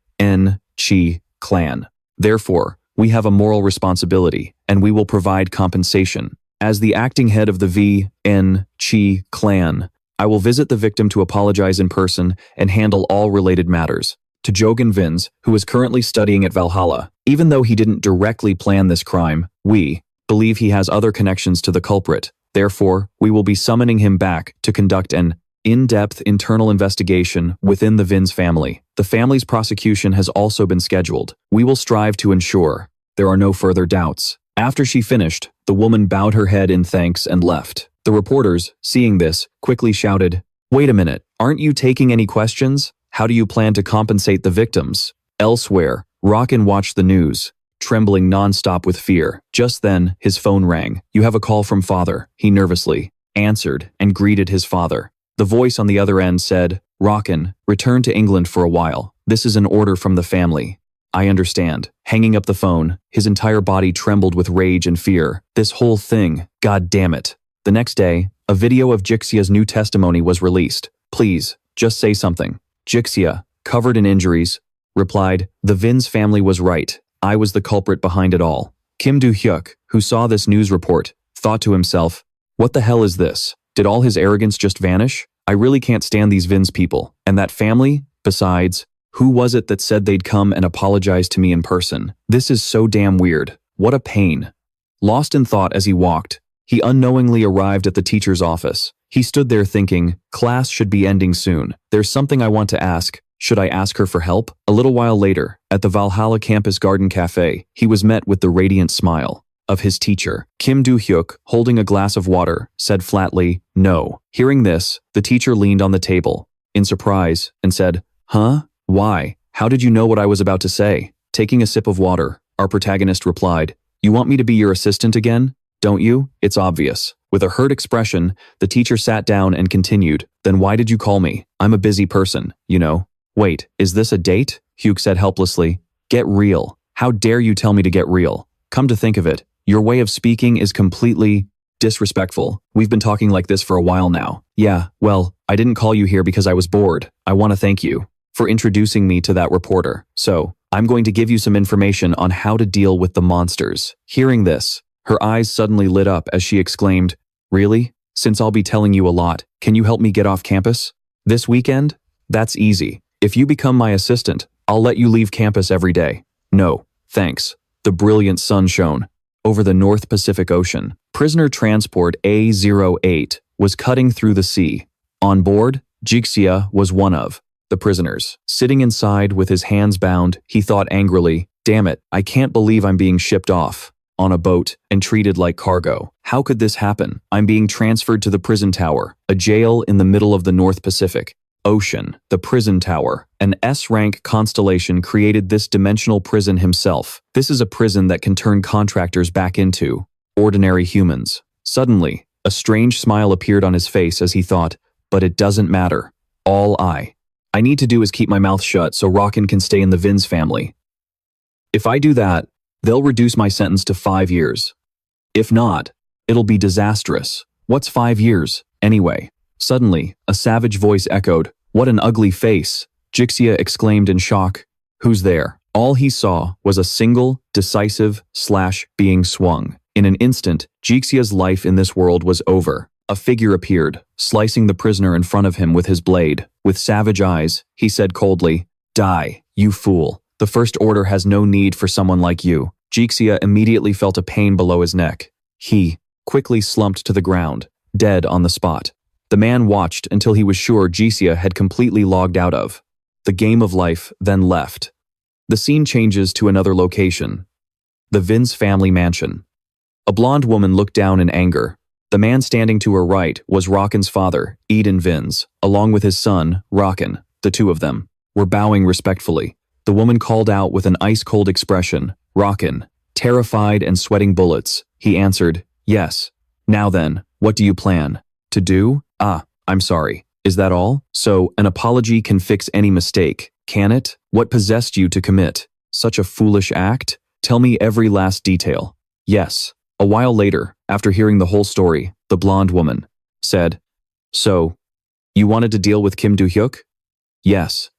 Chi clan. Therefore, we have a moral responsibility, and we will provide compensation. As the acting head of the VN Chi clan, I will visit the victim to apologize in person and handle all related matters. To Jogan Vins, who is currently studying at Valhalla, even though he didn't directly plan this crime, we believe he has other connections to the culprit. Therefore, we will be summoning him back to conduct an in-depth internal investigation within the Vins family. The family's prosecution has also been scheduled. We will strive to ensure there are no further doubts. After she finished, the woman bowed her head in thanks and left. The reporters, seeing this, quickly shouted, wait a minute, aren't you taking any questions? How do you plan to compensate the victims? Elsewhere, Rockin watched the news, trembling non-stop with fear. Just then, his phone rang. You have a call from father, he nervously answered and greeted his father. The voice on the other end said, Rockin, return to England for a while. This is an order from the family. I understand. Hanging up the phone, his entire body trembled with rage and fear. This whole thing, god damn it. The next day, a video of Jixia's new testimony was released. Please, just say something. Jixia, covered in injuries, replied, "The Vin's family was right. I was the culprit behind it all." Kim Do-hyuk, who saw this news report, thought to himself, "What the hell is this? Did all his arrogance just vanish? I really can't stand these Vin's people. And that family? Besides, who was it that said they'd come and apologize to me in person? This is so damn weird. What a pain." Lost in thought as he walked, he unknowingly arrived at the teacher's office. He stood there thinking, class should be ending soon. There's something I want to ask. Should I ask her for help? A little while later, at the Valhalla campus garden cafe, he was met with the radiant smile of his teacher. Kim Do-hyuk, holding a glass of water, said flatly, "No." Hearing this, the teacher leaned on the table in surprise and said, "Huh? Why? How did you know what I was about to say?" Taking a sip of water, our protagonist replied, "You want me to be your assistant again? Don't you? It's obvious." With a hurt expression, the teacher sat down and continued, "Then why did you call me? I'm a busy person, you know." "Wait, is this a date?" Hyuk said helplessly. "Get real. How dare you tell me to get real? Come to think of it, your way of speaking is completely disrespectful. We've been talking like this for a while now." "Yeah, well, I didn't call you here because I was bored. I want to thank you for introducing me to that reporter. So, I'm going to give you some information on how to deal with the monsters." Hearing this, her eyes suddenly lit up as she exclaimed, "Really? Since I'll be telling you a lot, can you help me get off campus? This weekend? That's easy. If you become my assistant, I'll let you leave campus every day." "No, thanks." The brilliant sun shone over the North Pacific Ocean. Prisoner transport A08 was cutting through the sea. On board, Jixia was one of the prisoners. Sitting inside with his hands bound, he thought angrily, "Damn it, I can't believe I'm being shipped off on a boat and treated like cargo. How could this happen? I'm being transferred to the prison tower, a jail in the middle of the North Pacific Ocean. The prison tower, an S-rank constellation, created this dimensional prison himself. This is a prison that can turn contractors back into ordinary humans." Suddenly, a strange smile appeared on his face as he thought, "But it doesn't matter. All I need to do is keep my mouth shut so Rockin can stay in the Vin's family. If I do that, they'll reduce my sentence to 5 years. If not, it'll be disastrous. What's 5 years, anyway?" Suddenly, a savage voice echoed, "What an ugly face!" Jixia exclaimed in shock. "Who's there?" All he saw was a single, decisive slash being swung. In an instant, Jixia's life in this world was over. A figure appeared, slicing the prisoner in front of him with his blade. With savage eyes, he said coldly, "Die, you fool. The First Order has no need for someone like you." Jixia immediately felt a pain below his neck. He quickly slumped to the ground, dead on the spot. The man watched until he was sure Jixia had completely logged out of the game of life, then left. The scene changes to another location. The Vin's family mansion. A blonde woman looked down in anger. The man standing to her right was Rockin's father, Eden Vins, along with his son, Rockin. The two of them were bowing respectfully. The woman called out with an ice-cold expression, "Rockin." Terrified and sweating bullets, he answered, "Yes. Now then, what do you plan to do?" "Ah, I'm sorry. Is that all? So, an apology can fix any mistake, can it? What possessed you to commit such a foolish act? Tell me every last detail." "Yes." A while later, after hearing the whole story, the blonde woman said, "So, you wanted to deal with Kim Do-hyuk?" "Yes."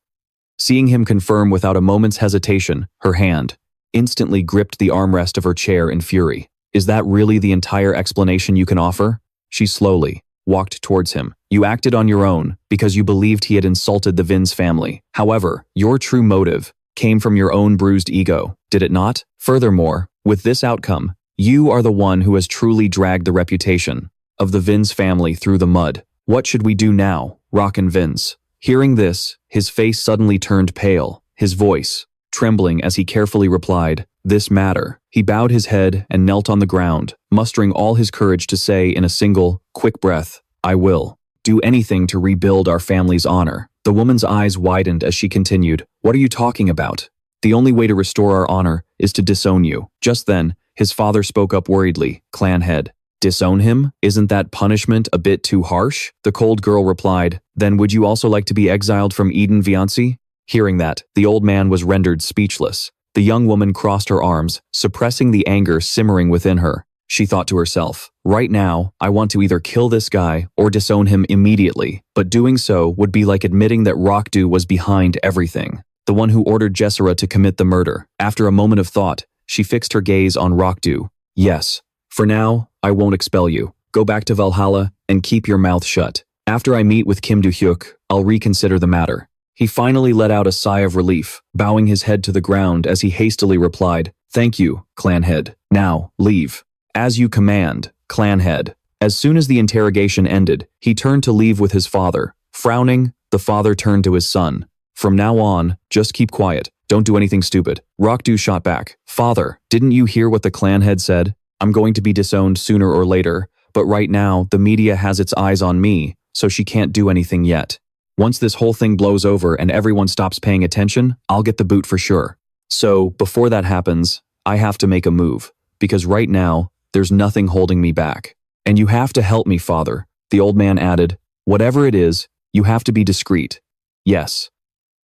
Seeing him confirm without a moment's hesitation, her hand instantly gripped the armrest of her chair in fury. "Is that really the entire explanation you can offer?" She slowly walked towards him. "You acted on your own because you believed he had insulted the Vin's family. However, your true motive came from your own bruised ego, did it not? Furthermore, with this outcome, you are the one who has truly dragged the reputation of the Vin's family through the mud. What should we do now, Rockin' Vince?" Hearing this, his face suddenly turned pale, his voice trembling as he carefully replied, "This matter." He bowed his head and knelt on the ground, mustering all his courage to say in a single, quick breath, "I will do anything to rebuild our family's honor." The woman's eyes widened as she continued, "What are you talking about? The only way to restore our honor is to disown you." Just then, his father spoke up worriedly, clan head. "Disown him? Isn't that punishment a bit too harsh?" The cold girl replied, "Then would you also like to be exiled from Eden Viancy?" Hearing that, the old man was rendered speechless. The young woman crossed her arms, suppressing the anger simmering within her. She thought to herself, "Right now, I want to either kill this guy or disown him immediately, but doing so would be like admitting that Rockdo was behind everything." the one who ordered Jessera to commit the murder. After a moment of thought, she fixed her gaze on Rokdu. Yes. For now, I won't expel you. Go back to Valhalla and keep your mouth shut. After I meet with Kim Do-hyuk, I'll reconsider the matter. He finally let out a sigh of relief, bowing his head to the ground as he hastily replied, Thank you, clan head. Now, leave. As you command, clan head. As soon as the interrogation ended, he turned to leave with his father. Frowning, the father turned to his son. From now on, just keep quiet. Don't do anything stupid. Rokdu shot back. Father, didn't you hear what the clan head said? I'm going to be disowned sooner or later, but right now, the media has its eyes on me, so she can't do anything yet. Once this whole thing blows over and everyone stops paying attention, I'll get the boot for sure. So, before that happens, I have to make a move, because right now, there's nothing holding me back. And you have to help me, father, the old man added. Whatever it is, you have to be discreet. Yes.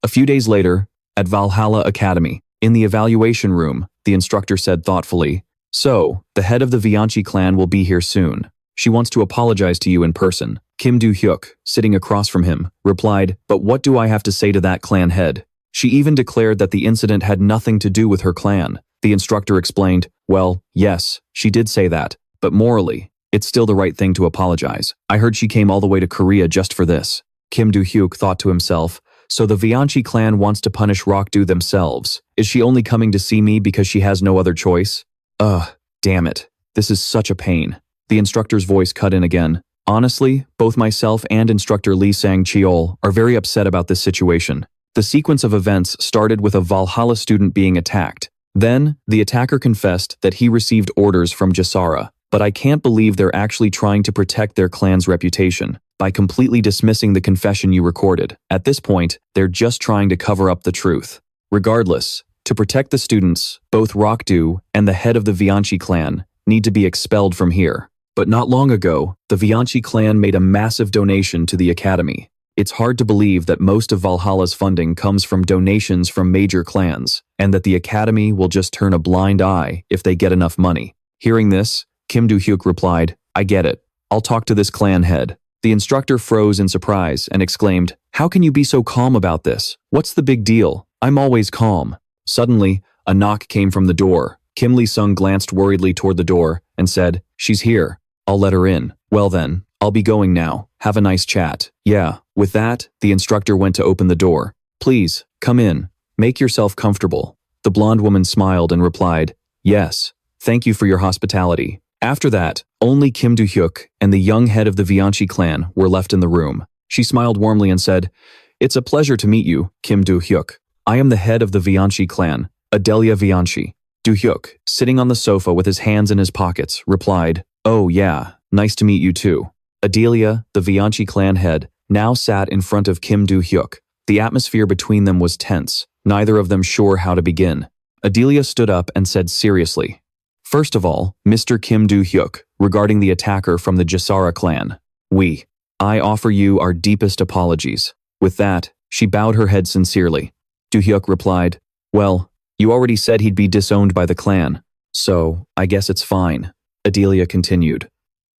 A few days later, at Valhalla Academy, in the evaluation room, the instructor said thoughtfully, So, the head of the Vianchi clan will be here soon. She wants to apologize to you in person. Kim Do-hyuk, sitting across from him, replied, But what do I have to say to that clan head? She even declared that the incident had nothing to do with her clan. The instructor explained, Well, yes, she did say that, but morally, it's still the right thing to apologize. I heard she came all the way to Korea just for this. Kim Do-hyuk thought to himself, So the Vianchi clan wants to punish Rokdu themselves. Is she only coming to see me because she has no other choice? Damn it. This is such a pain. The instructor's voice cut in again. Honestly, both myself and instructor Lee Sang-cheol are very upset about this situation. The sequence of events started with a Valhalla student being attacked. Then, the attacker confessed that he received orders from Jessera. But I can't believe they're actually trying to protect their clan's reputation by completely dismissing the confession you recorded. At this point, they're just trying to cover up the truth. Regardless, to protect the students, both Rokdu and the head of the Vianchi clan need to be expelled from here. But not long ago, the Vianchi clan made a massive donation to the academy. It's hard to believe that most of Valhalla's funding comes from donations from major clans, and that the academy will just turn a blind eye if they get enough money. Hearing this, Kim Do-hyuk replied, I get it. I'll talk to this clan head. The instructor froze in surprise and exclaimed, How can you be so calm about this? What's the big deal? I'm always calm. Suddenly, a knock came from the door. Kim Lee-sung glanced worriedly toward the door and said, She's here. I'll let her in. Well then, I'll be going now. Have a nice chat. Yeah. With that, the instructor went to open the door. Please, come in. Make yourself comfortable. The blonde woman smiled and replied, Yes. Thank you for your hospitality. After that, only Kim Do-hyuk and the young head of the Vianchi clan were left in the room. She smiled warmly and said, It's a pleasure to meet you, Kim Do-hyuk. I am the head of the Vianchi clan, Adelia Vianchi. Do-hyuk, sitting on the sofa with his hands in his pockets, replied, Oh yeah, nice to meet you too. Adelia, the Vianchi clan head, now sat in front of Kim Do-hyuk. The atmosphere between them was tense, neither of them sure how to begin. Adelia stood up and said seriously, First of all, Mr. Kim Do-hyuk, regarding the attacker from the Jessera clan, I offer you our deepest apologies. With that, she bowed her head sincerely. Do-hyuk replied, Well, you already said he'd be disowned by the clan, so I guess it's fine. Adelia continued,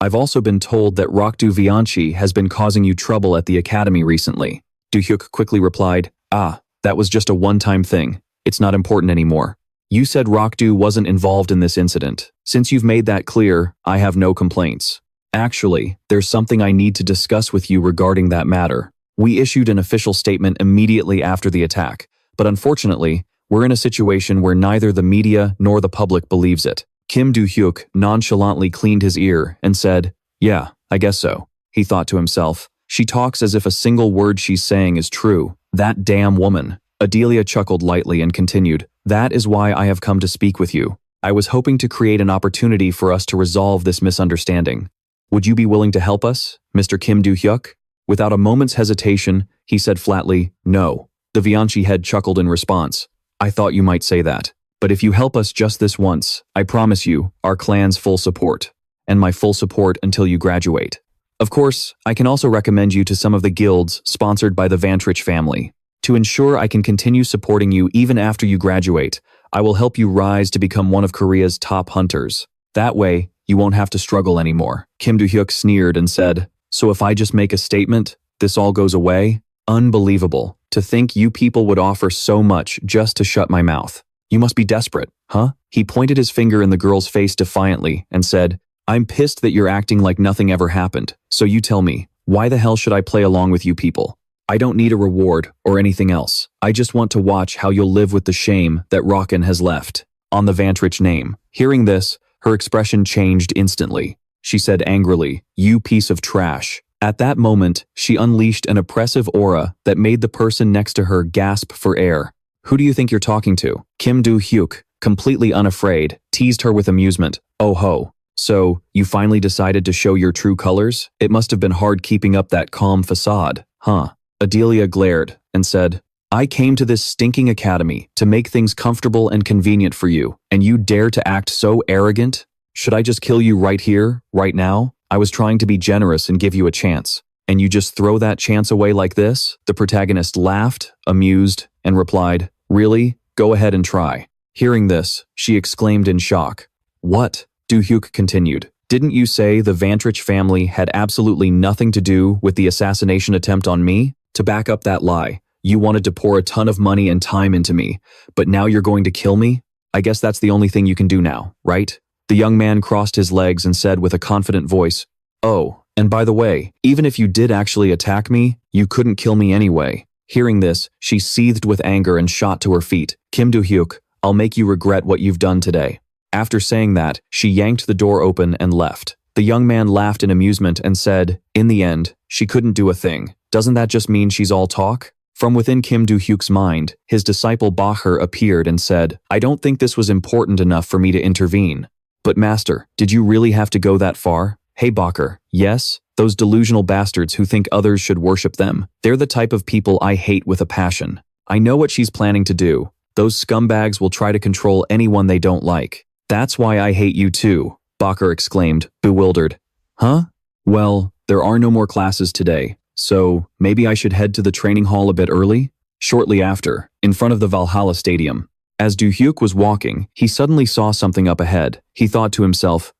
I've also been told that Rokdu Vianchi has been causing you trouble at the academy recently. Do-hyuk quickly replied, That was just a one-time thing. It's not important anymore. You said Rokdu wasn't involved in this incident. Since you've made that clear, I have no complaints. Actually, there's something I need to discuss with you regarding that matter. We issued an official statement immediately after the attack, but unfortunately, we're in a situation where neither the media nor the public believes it. Kim Do-hyuk nonchalantly cleaned his ear and said, Yeah, I guess so. He thought to himself, She talks as if a single word she's saying is true. That damn woman. Adelia chuckled lightly and continued, That is why I have come to speak with you. I was hoping to create an opportunity for us to resolve this misunderstanding. Would you be willing to help us, Mr. Kim Do-hyuk? Without a moment's hesitation, he said flatly, No. The Vianchi head chuckled in response. I thought you might say that. But if you help us just this once, I promise you our clan's full support. And my full support until you graduate. Of course, I can also recommend you to some of the guilds sponsored by the Vantrich family. To ensure I can continue supporting you even after you graduate, I will help you rise to become one of Korea's top hunters. That way, you won't have to struggle anymore. Kim Do-hyuk sneered and said, So if I just make a statement, this all goes away? Unbelievable. To think you people would offer so much just to shut my mouth. You must be desperate, huh? He pointed his finger in the girl's face defiantly and said, I'm pissed that you're acting like nothing ever happened. So you tell me, why the hell should I play along with you people? I don't need a reward or anything else. I just want to watch how you'll live with the shame that Rockin has left on the Vantrich name. Hearing this, her expression changed instantly. She said angrily, you piece of trash. At that moment, she unleashed an oppressive aura that made the person next to her gasp for air. Who do you think you're talking to? Kim Do-hyuk, completely unafraid, teased her with amusement. Oh ho. So, you finally decided to show your true colors? It must have been hard keeping up that calm facade, huh? Adelia glared and said, I came to this stinking academy to make things comfortable and convenient for you, and you dare to act so arrogant? Should I just kill you right here, right now? I was trying to be generous and give you a chance, and you just throw that chance away like this? The protagonist laughed, amused, and replied, really? Go ahead and try. Hearing this, she exclaimed in shock. What? Do-hyuk continued. Didn't you say the Vantrich family had absolutely nothing to do with the assassination attempt on me? To back up that lie, you wanted to pour a ton of money and time into me, but now you're going to kill me? I guess that's the only thing you can do now, right? The young man crossed his legs and said with a confident voice, oh, and by the way, even if you did actually attack me, you couldn't kill me anyway. Hearing this, she seethed with anger and shot to her feet. Kim Do-hyuk, I'll make you regret what you've done today. After saying that, she yanked the door open and left. The young man laughed in amusement and said, in the end, she couldn't do a thing. Doesn't that just mean she's all talk? From within Kim Do-hyuk's mind, his disciple Baher appeared and said, I don't think this was important enough for me to intervene. But master, did you really have to go that far? Hey Baher, yes? Those delusional bastards who think others should worship them. They're the type of people I hate with a passion. I know what she's planning to do. Those scumbags will try to control anyone they don't like. That's why I hate you too, Baher exclaimed, bewildered. Huh? Well, there are no more classes today, so maybe I should head to the training hall a bit early? Shortly after, in front of the Valhalla Stadium, as Do-hyuk was walking, he suddenly saw something up ahead. He thought to himself,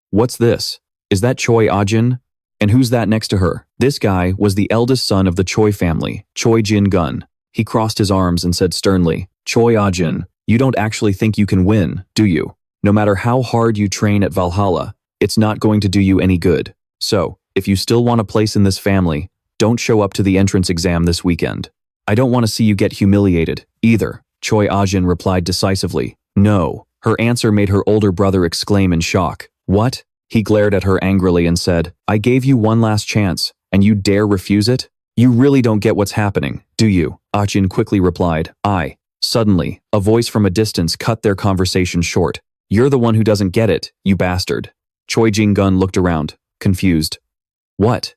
what's this? Is that Choi Ah-jin? And who's that next to her? This guy was the eldest son of the Choi family, Choi Jin-gun. He crossed his arms and said sternly, Choi Ah-jin, you don't actually think you can win, do you? No matter how hard you train at Valhalla, it's not going to do you any good. So, if you still want a place in this family, don't show up to the entrance exam this weekend. I don't want to see you get humiliated, either, Choi Ah-jin replied decisively. No. Her answer made her older brother exclaim in shock. What? He glared at her angrily and said, I gave you one last chance, and you dare refuse it? You really don't get what's happening, do you? Ah-jin quickly replied, I. Suddenly, a voice from a distance cut their conversation short. You're the one who doesn't get it, you bastard. Choi Jin-gun looked around, confused. What?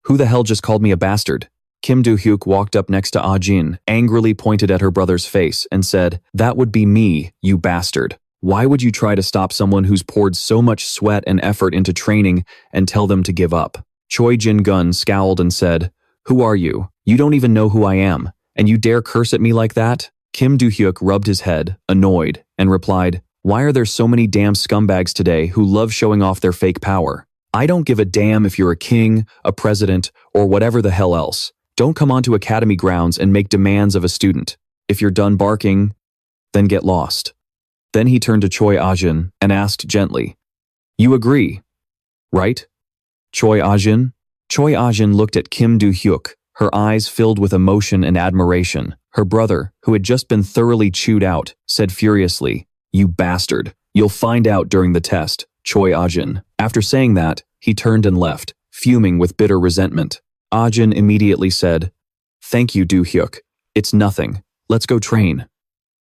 Who the hell just called me a bastard? Kim Do-hyuk walked up next to Ah-jin, angrily pointed at her brother's face, and said, that would be me, you bastard. Why would you try to stop someone who's poured so much sweat and effort into training and tell them to give up? Choi Jin-gun scowled and said, who are you? You don't even know who I am, and you dare curse at me like that? Kim Do-hyuk rubbed his head, annoyed, and replied, why are there so many damn scumbags today who love showing off their fake power? I don't give a damn if you're a king, a president, or whatever the hell else. Don't come onto academy grounds and make demands of a student. If you're done barking, then get lost. Then he turned to Choi Ah-jin and asked gently, you agree, right? Choi Ah-jin? Choi Ah-jin looked at Kim Do-hyuk, her eyes filled with emotion and admiration. Her brother, who had just been thoroughly chewed out, said furiously, you bastard. You'll find out during the test, Choi Ah-jin. After saying that, he turned and left, fuming with bitter resentment. Ah-jin immediately said, thank you, Do-hyuk. It's nothing. Let's go train.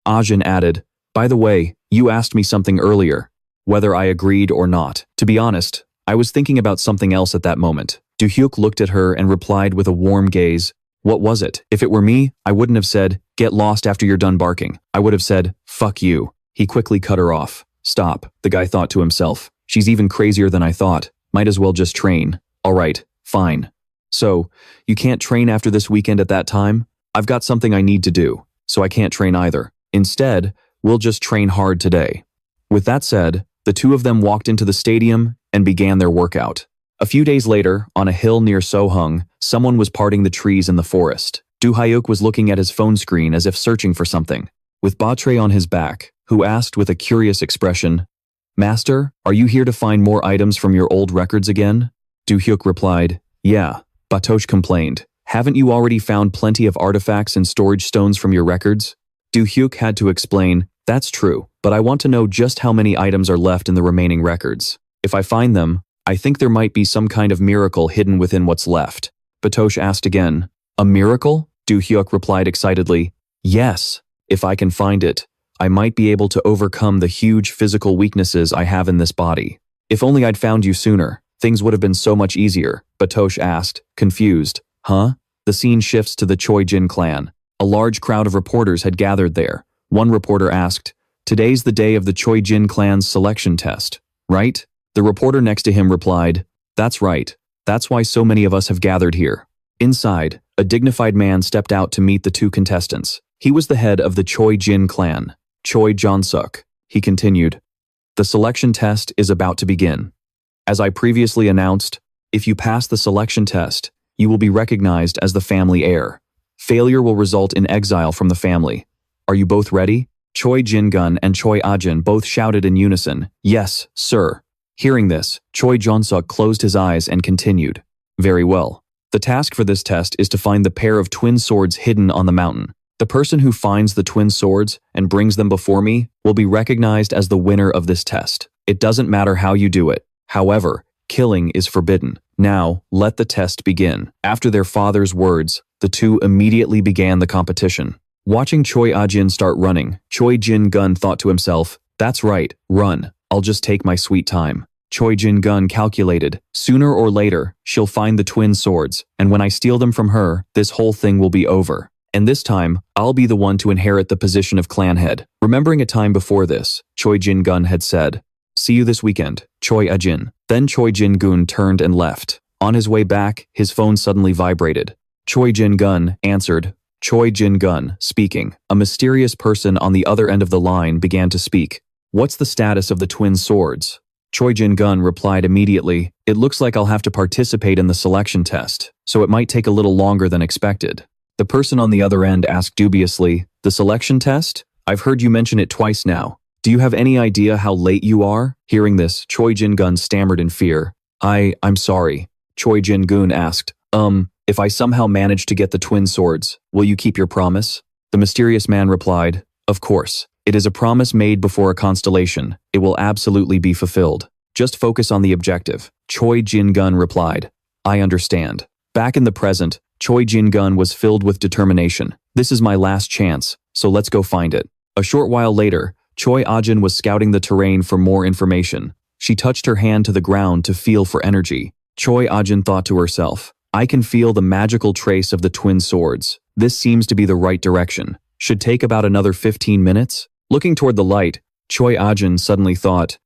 Ah-jin added, by the way, you asked me something earlier, whether I agreed or not. To be honest, I was thinking about something else at that moment. Do-hyuk looked at her and replied with a warm gaze, what was it? If it were me, I wouldn't have said, get lost after you're done barking. I would have said, fuck you. He quickly cut her off. Stop, the guy thought to himself. She's even crazier than I thought. Might as well just train. All right, fine. So, you can't train after this weekend at that time? I've got something I need to do, so I can't train either. Instead, we'll just train hard today. With that said, the two of them walked into the stadium and began their workout. A few days later, on a hill near Sohung, someone was parting the trees in the forest. Do-hyuk was looking at his phone screen as if searching for something, with Batre on his back, who asked with a curious expression, "Master, are you here to find more items from your old records again?" Do-hyuk replied, "Yeah." Batoche complained, "Haven't you already found plenty of artifacts and storage stones from your records?" Do-hyuk had to explain, "That's true, but I want to know just how many items are left in the remaining records. If I find them, I think there might be some kind of miracle hidden within what's left." Batoche asked again, "A miracle?" Do-hyuk replied excitedly, "Yes. If I can find it, I might be able to overcome the huge physical weaknesses I have in this body. If only I'd found you sooner, things would have been so much easier," Batoche asked, confused. "Huh?" The scene shifts to the Choi Jin clan. A large crowd of reporters had gathered there. One reporter asked, "Today's the day of the Choi Jin clan's selection test, right?" The reporter next to him replied, "That's right. That's why so many of us have gathered here." Inside, a dignified man stepped out to meet the two contestants. He was the head of the Choi Jin clan, Choi Jong-suk. He continued, "The selection test is about to begin. As I previously announced, if you pass the selection test, you will be recognized as the family heir. Failure will result in exile from the family. Are you both ready?" Choi Jin-gun and Choi Ah-jin both shouted in unison, "Yes, sir." Hearing this, Choi Jong-suk closed his eyes and continued, "Very well. The task for this test is to find the pair of twin swords hidden on the mountain. The person who finds the twin swords and brings them before me will be recognized as the winner of this test. It doesn't matter how you do it. However, killing is forbidden. Now, let the test begin." After their father's words, the two immediately began the competition. Watching Choi Ah-jin start running, Choi Jin-gun thought to himself, "That's right, run. I'll just take my sweet time." Choi Jin-gun calculated, "Sooner or later, she'll find the twin swords, and when I steal them from her, this whole thing will be over. And this time, I'll be the one to inherit the position of clan head." Remembering a time before this, Choi Jin-gun had said, "See you this weekend, Choi Ah-jin." Then Choi Jin-gun turned and left. On his way back, his phone suddenly vibrated. Choi Jin-gun answered. Choi Jin-gun speaking. A mysterious person on the other end of the line began to speak. "What's the status of the twin swords?" Choi Jin-gun replied immediately, "It looks like I'll have to participate in the selection test, so it might take a little longer than expected." The person on the other end asked dubiously, "The selection test? I've heard you mention it twice now. Do you have any idea how late you are?" Hearing this, Choi Jin-gun stammered in fear. I'm sorry." Choi Jin-gun asked, If I somehow manage to get the twin swords, will you keep your promise?" The mysterious man replied, "Of course. It is a promise made before a constellation. It will absolutely be fulfilled. Just focus on the objective." Choi Jin-gun replied, "I understand." Back in the present, Choi Jin-gun was filled with determination. "This is my last chance, so let's go find it." A short while later, Choi Ah-jin was scouting the terrain for more information. She touched her hand to the ground to feel for energy. Choi Ah-jin thought to herself, "I can feel the magical trace of the twin swords. This seems to be the right direction. Should take about another 15 minutes? Looking toward the light, Choi Ah-jin suddenly thought,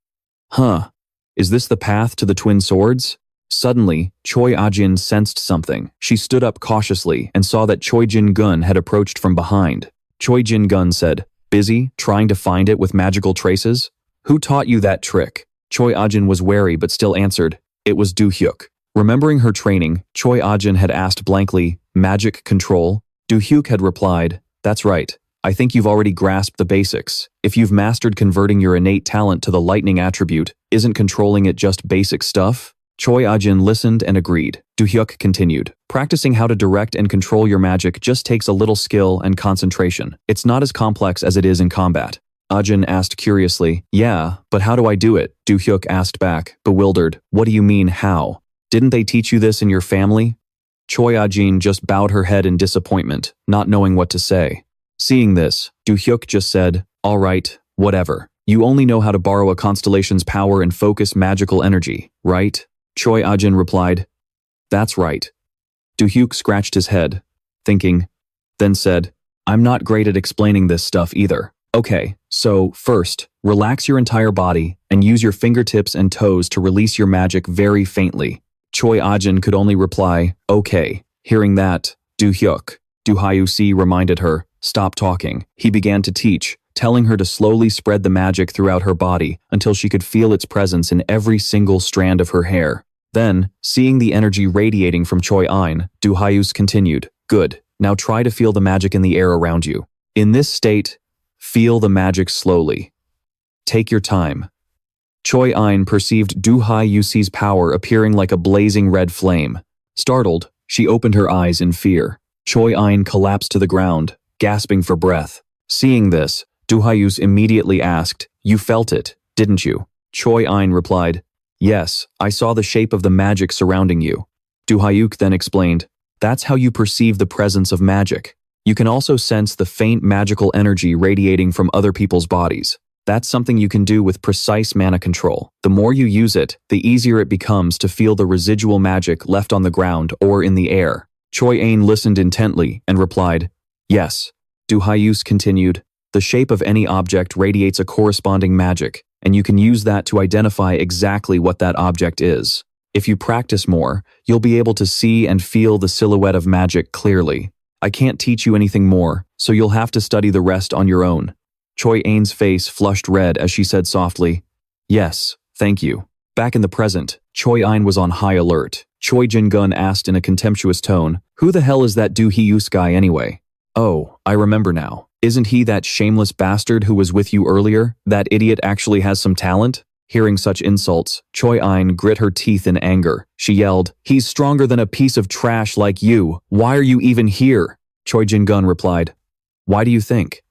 Is this the path to the twin swords?" Suddenly, Choi Ah-jin sensed something. She stood up cautiously and saw that Choi Jin-gun had approached from behind. Choi Jin-gun said, "Busy, trying to find it with magical traces? Who taught you that trick?" Choi Ah-jin was wary but still answered, "It was Do-hyuk." Remembering her training, Choi Ah-jin had asked blankly, "Magic control?" Do-hyuk had replied, "That's right. I think you've already grasped the basics. If you've mastered converting your innate talent to the lightning attribute, isn't controlling it just basic stuff?" Choi Ah-jin listened and agreed. Do-hyuk continued, "Practicing how to direct and control your magic just takes a little skill and concentration. It's not as complex as it is in combat." Ah-jin asked curiously, "Yeah, but how do I do it?" Do-hyuk asked back, bewildered, "What do you mean, how? Didn't they teach you this in your family?" Choi Ah-jin just bowed her head in disappointment, not knowing what to say. Seeing this, Do-hyuk just said, "All right, whatever. You only know how to borrow a constellation's power and focus magical energy, right?" Choi Ah-jin replied, "That's right." Do-hyuk scratched his head, thinking, then said, "I'm not great at explaining this stuff either. Okay, so first, relax your entire body and use your fingertips and toes to release your magic very faintly." Choi Ah-jin could only reply, "Okay." Hearing that, Do-hyuk reminded her, "Stop talking." He began to teach, telling her to slowly spread the magic throughout her body until she could feel its presence in every single strand of her hair. Then, seeing the energy radiating from Choi Ein, Do-hyuk continued, "Good. Now try to feel the magic in the air around you. In this state, feel the magic slowly. Take your time. Choi Ein perceived Do-hyuk's power appearing like a blazing red flame. Startled, she opened her eyes in fear. Choi Ein collapsed to the ground, gasping for breath. Seeing this, Do-hyuk immediately asked, "You felt it, didn't you?" Choi Ein replied, "Yes, I saw the shape of the magic surrounding you." Do-hyuk then explained, "That's how you perceive the presence of magic. You can also sense the faint magical energy radiating from other people's bodies. That's something you can do with precise mana control. The more you use it, the easier it becomes to feel the residual magic left on the ground or in the air." Choi Ein listened intently and replied, "Yes." Do-hyuk continued, "The shape of any object radiates a corresponding magic, and you can use that to identify exactly what that object is. If you practice more, you'll be able to see and feel the silhouette of magic clearly. I can't teach you anything more, so you'll have to study the rest on your own." Choi Ein's face flushed red as she said softly, "Yes, thank you." Back in the present, Choi Ein was on high alert. Choi Jin-gun asked in a contemptuous tone, "Who the hell is that Do-hyuk guy anyway?" "Oh, I remember now. Isn't he that shameless bastard who was with you earlier? That idiot actually has some talent?" Hearing such insults, Choi Ein grit her teeth in anger. She yelled, "He's stronger than a piece of trash like you. Why are you even here?" Choi Jin-gun replied, "Why do you think?"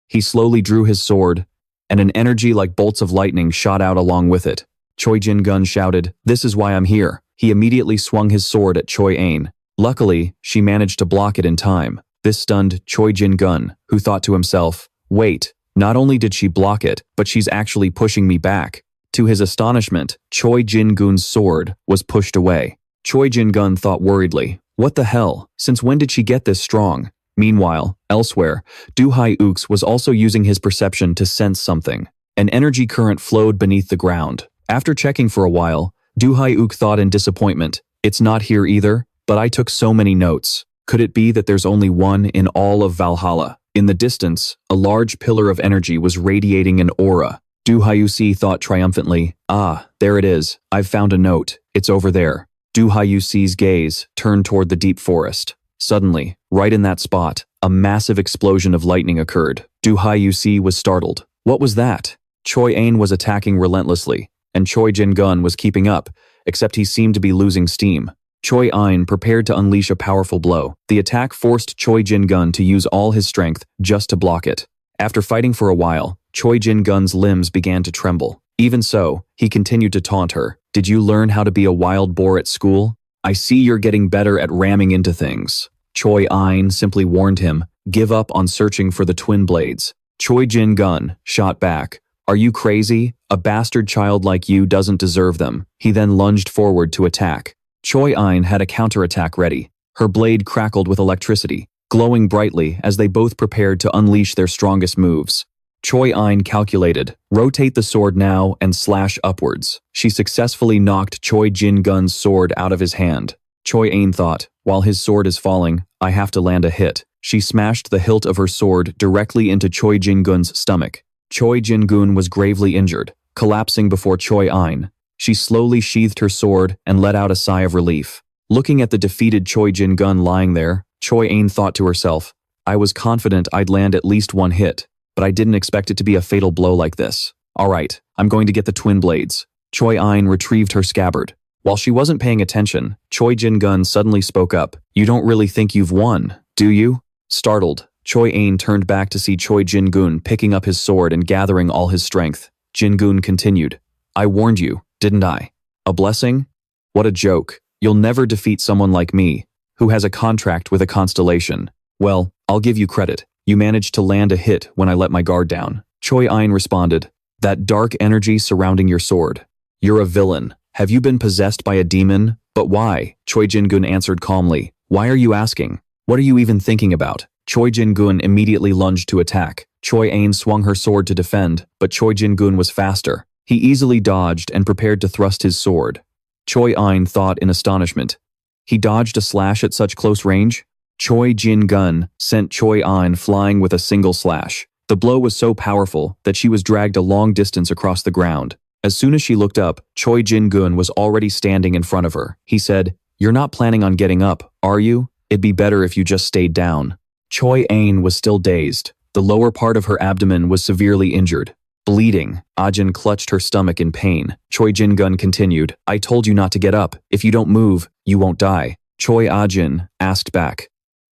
He slowly drew his sword, and an energy like bolts of lightning shot out along with it. Choi Jin-gun shouted, "This is why I'm here." He immediately swung his sword at Choi Ein. Luckily, she managed to block it in time. This stunned Choi Jin-gun, who thought to himself, "Wait, not only did she block it, but she's actually pushing me back." To his astonishment, Choi Jin-gun's sword was pushed away. Choi Jin-gun thought worriedly, "What the hell? Since when did she get this strong?" Meanwhile, elsewhere, Do-hyuk was also using his perception to sense something. An energy current flowed beneath the ground. After checking for a while, Do-hyuk thought in disappointment, "It's not here either, but I took so many notes. Could it be that there's only one in all of Valhalla?" In the distance, a large pillar of energy was radiating an aura. Do-hyuk thought triumphantly, "Ah, there it is. I've found a note. It's over there." Do-hyuk's gaze turned toward the deep forest. Suddenly, right in that spot, a massive explosion of lightning occurred. Do-hyuk was startled. What was that? Choi Ein was attacking relentlessly, and Choi Jin-gun was keeping up, except he seemed to be losing steam. Choi Ein prepared to unleash a powerful blow. The attack forced Choi Jin-gun to use all his strength just to block it. After fighting for a while, Choi Jin-gun's limbs began to tremble. Even so, he continued to taunt her. "Did you learn how to be a wild boar at school? I see you're getting better at ramming into things." Choi Ein simply warned him, "Give up on searching for the twin blades." Choi Jin-gun shot back, "Are you crazy? A bastard child like you doesn't deserve them." He then lunged forward to attack. Choi Ein had a counterattack ready. Her blade crackled with electricity, glowing brightly as they both prepared to unleash their strongest moves. Choi Ein calculated, "Rotate the sword now and slash upwards." She successfully knocked Choi Jin-gun's sword out of his hand. Choi Ein thought, "While his sword is falling, I have to land a hit." She smashed the hilt of her sword directly into Choi Jin-gun's stomach. Choi Jin-gun was gravely injured, collapsing before Choi Ein. She slowly sheathed her sword and let out a sigh of relief. Looking at the defeated Choi Jin-gun lying there, Choi Ein thought to herself, "I was confident I'd land at least one hit, but I didn't expect it to be a fatal blow like this. All right, I'm going to get the twin blades." Choi Ein retrieved her scabbard. While she wasn't paying attention, Choi Jin-gun suddenly spoke up, "You don't really think you've won, do you?" Startled, Choi Ein turned back to see Choi Jin-gun picking up his sword and gathering all his strength. Jin-gun continued, "I warned you, didn't I? A blessing? What a joke. You'll never defeat someone like me, who has a contract with a constellation. Well, I'll give you credit. You managed to land a hit when I let my guard down." Choi Ein responded, "That dark energy surrounding your sword. You're a villain. Have you been possessed by a demon? But why?" Choi Jin-gun answered calmly, "Why are you asking? What are you even thinking about?" Choi Jin-gun immediately lunged to attack. Choi Ein swung her sword to defend, but Choi Jin-gun was faster. He easily dodged and prepared to thrust his sword. Choi Ein thought in astonishment. He dodged a slash at such close range? Choi Jin-gun sent Choi Ein flying with a single slash. The blow was so powerful that she was dragged a long distance across the ground. As soon as she looked up, Choi Jin-gun was already standing in front of her. He said, "You're not planning on getting up, are you?" It'd be better if you just stayed down. Choi Ain was still dazed. The lower part of her abdomen was severely injured. Bleeding, Ajin clutched her stomach in pain. Choi Jin-gun continued, I told you not to get up. If you don't move, you won't die. Choi Ajin asked back,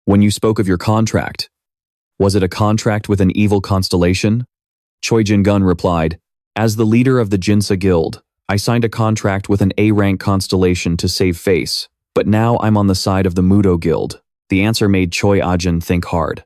when you spoke of your contract, was it a contract with an evil constellation? Choi Jin-gun replied, as the leader of the Jinsa Guild, I signed a contract with an A-rank constellation to save face, but now I'm on the side of the Mudo Guild. The answer made Choi Ajin think hard.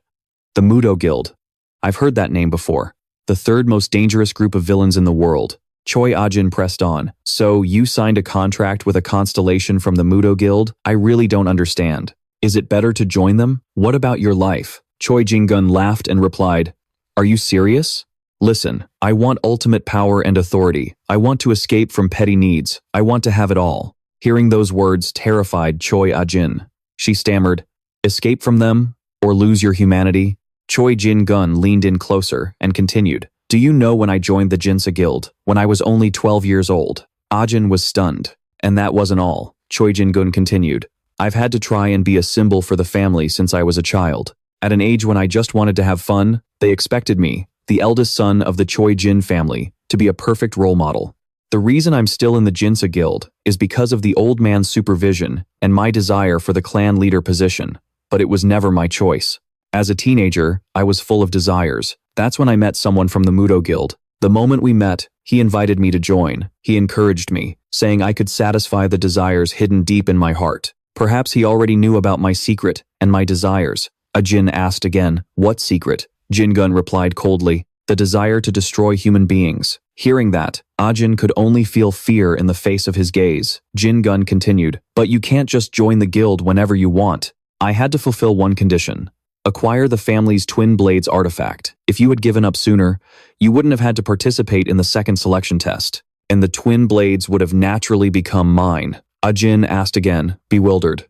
The Mudo Guild. I've heard that name before. The third most dangerous group of villains in the world. Choi Ajin pressed on. So you signed a contract with a constellation from the Mudo Guild? I really don't understand. Is it better to join them? What about your life? Choi Jin-gun laughed and replied, are you serious? Listen, I want ultimate power and authority. I want to escape from petty needs. I want to have it all. Hearing those words terrified Choi Ajin. She stammered, escape from them or lose your humanity? Choi Jin-gun leaned in closer and continued, do you know when I joined the Jinsa Guild, when I was only 12 years old? Ajin was stunned. And that wasn't all. Choi Jin-gun continued, I've had to try and be a symbol for the family since I was a child. At an age when I just wanted to have fun, they expected me, the eldest son of the Choi Jin family, to be a perfect role model. The reason I'm still in the Jinsa Guild is because of the old man's supervision and my desire for the clan leader position, but it was never my choice. As a teenager, I was full of desires. That's when I met someone from the Mudo Guild. The moment we met, he invited me to join. He encouraged me, saying I could satisfy the desires hidden deep in my heart. Perhaps he already knew about my secret and my desires. Ajin asked again, what secret? Jin-gun replied coldly, the desire to destroy human beings. Hearing that, Ajin could only feel fear in the face of his gaze. Jin-gun continued, but you can't just join the guild whenever you want. I had to fulfill one condition. Acquire the family's Twin Blades artifact. If you had given up sooner, you wouldn't have had to participate in the second selection test, and the Twin Blades would have naturally become mine. Ajin asked again, bewildered.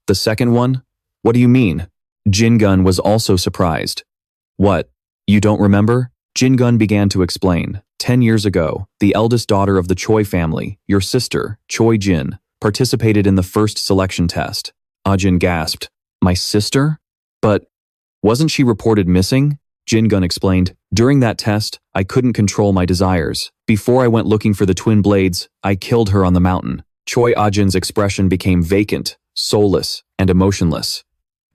The second one? What do you mean? Jin-gun was also surprised. What? You don't remember? Jin-gun began to explain. 10 years ago, the eldest daughter of the Choi family, your sister, Choi Jin, participated in the first selection test. Ajin gasped. My sister? But wasn't she reported missing? Jin-gun explained. During that test, I couldn't control my desires. Before I went looking for the Twin Blades, I killed her on the mountain. Choi Ajin's expression became vacant, soulless, and emotionless.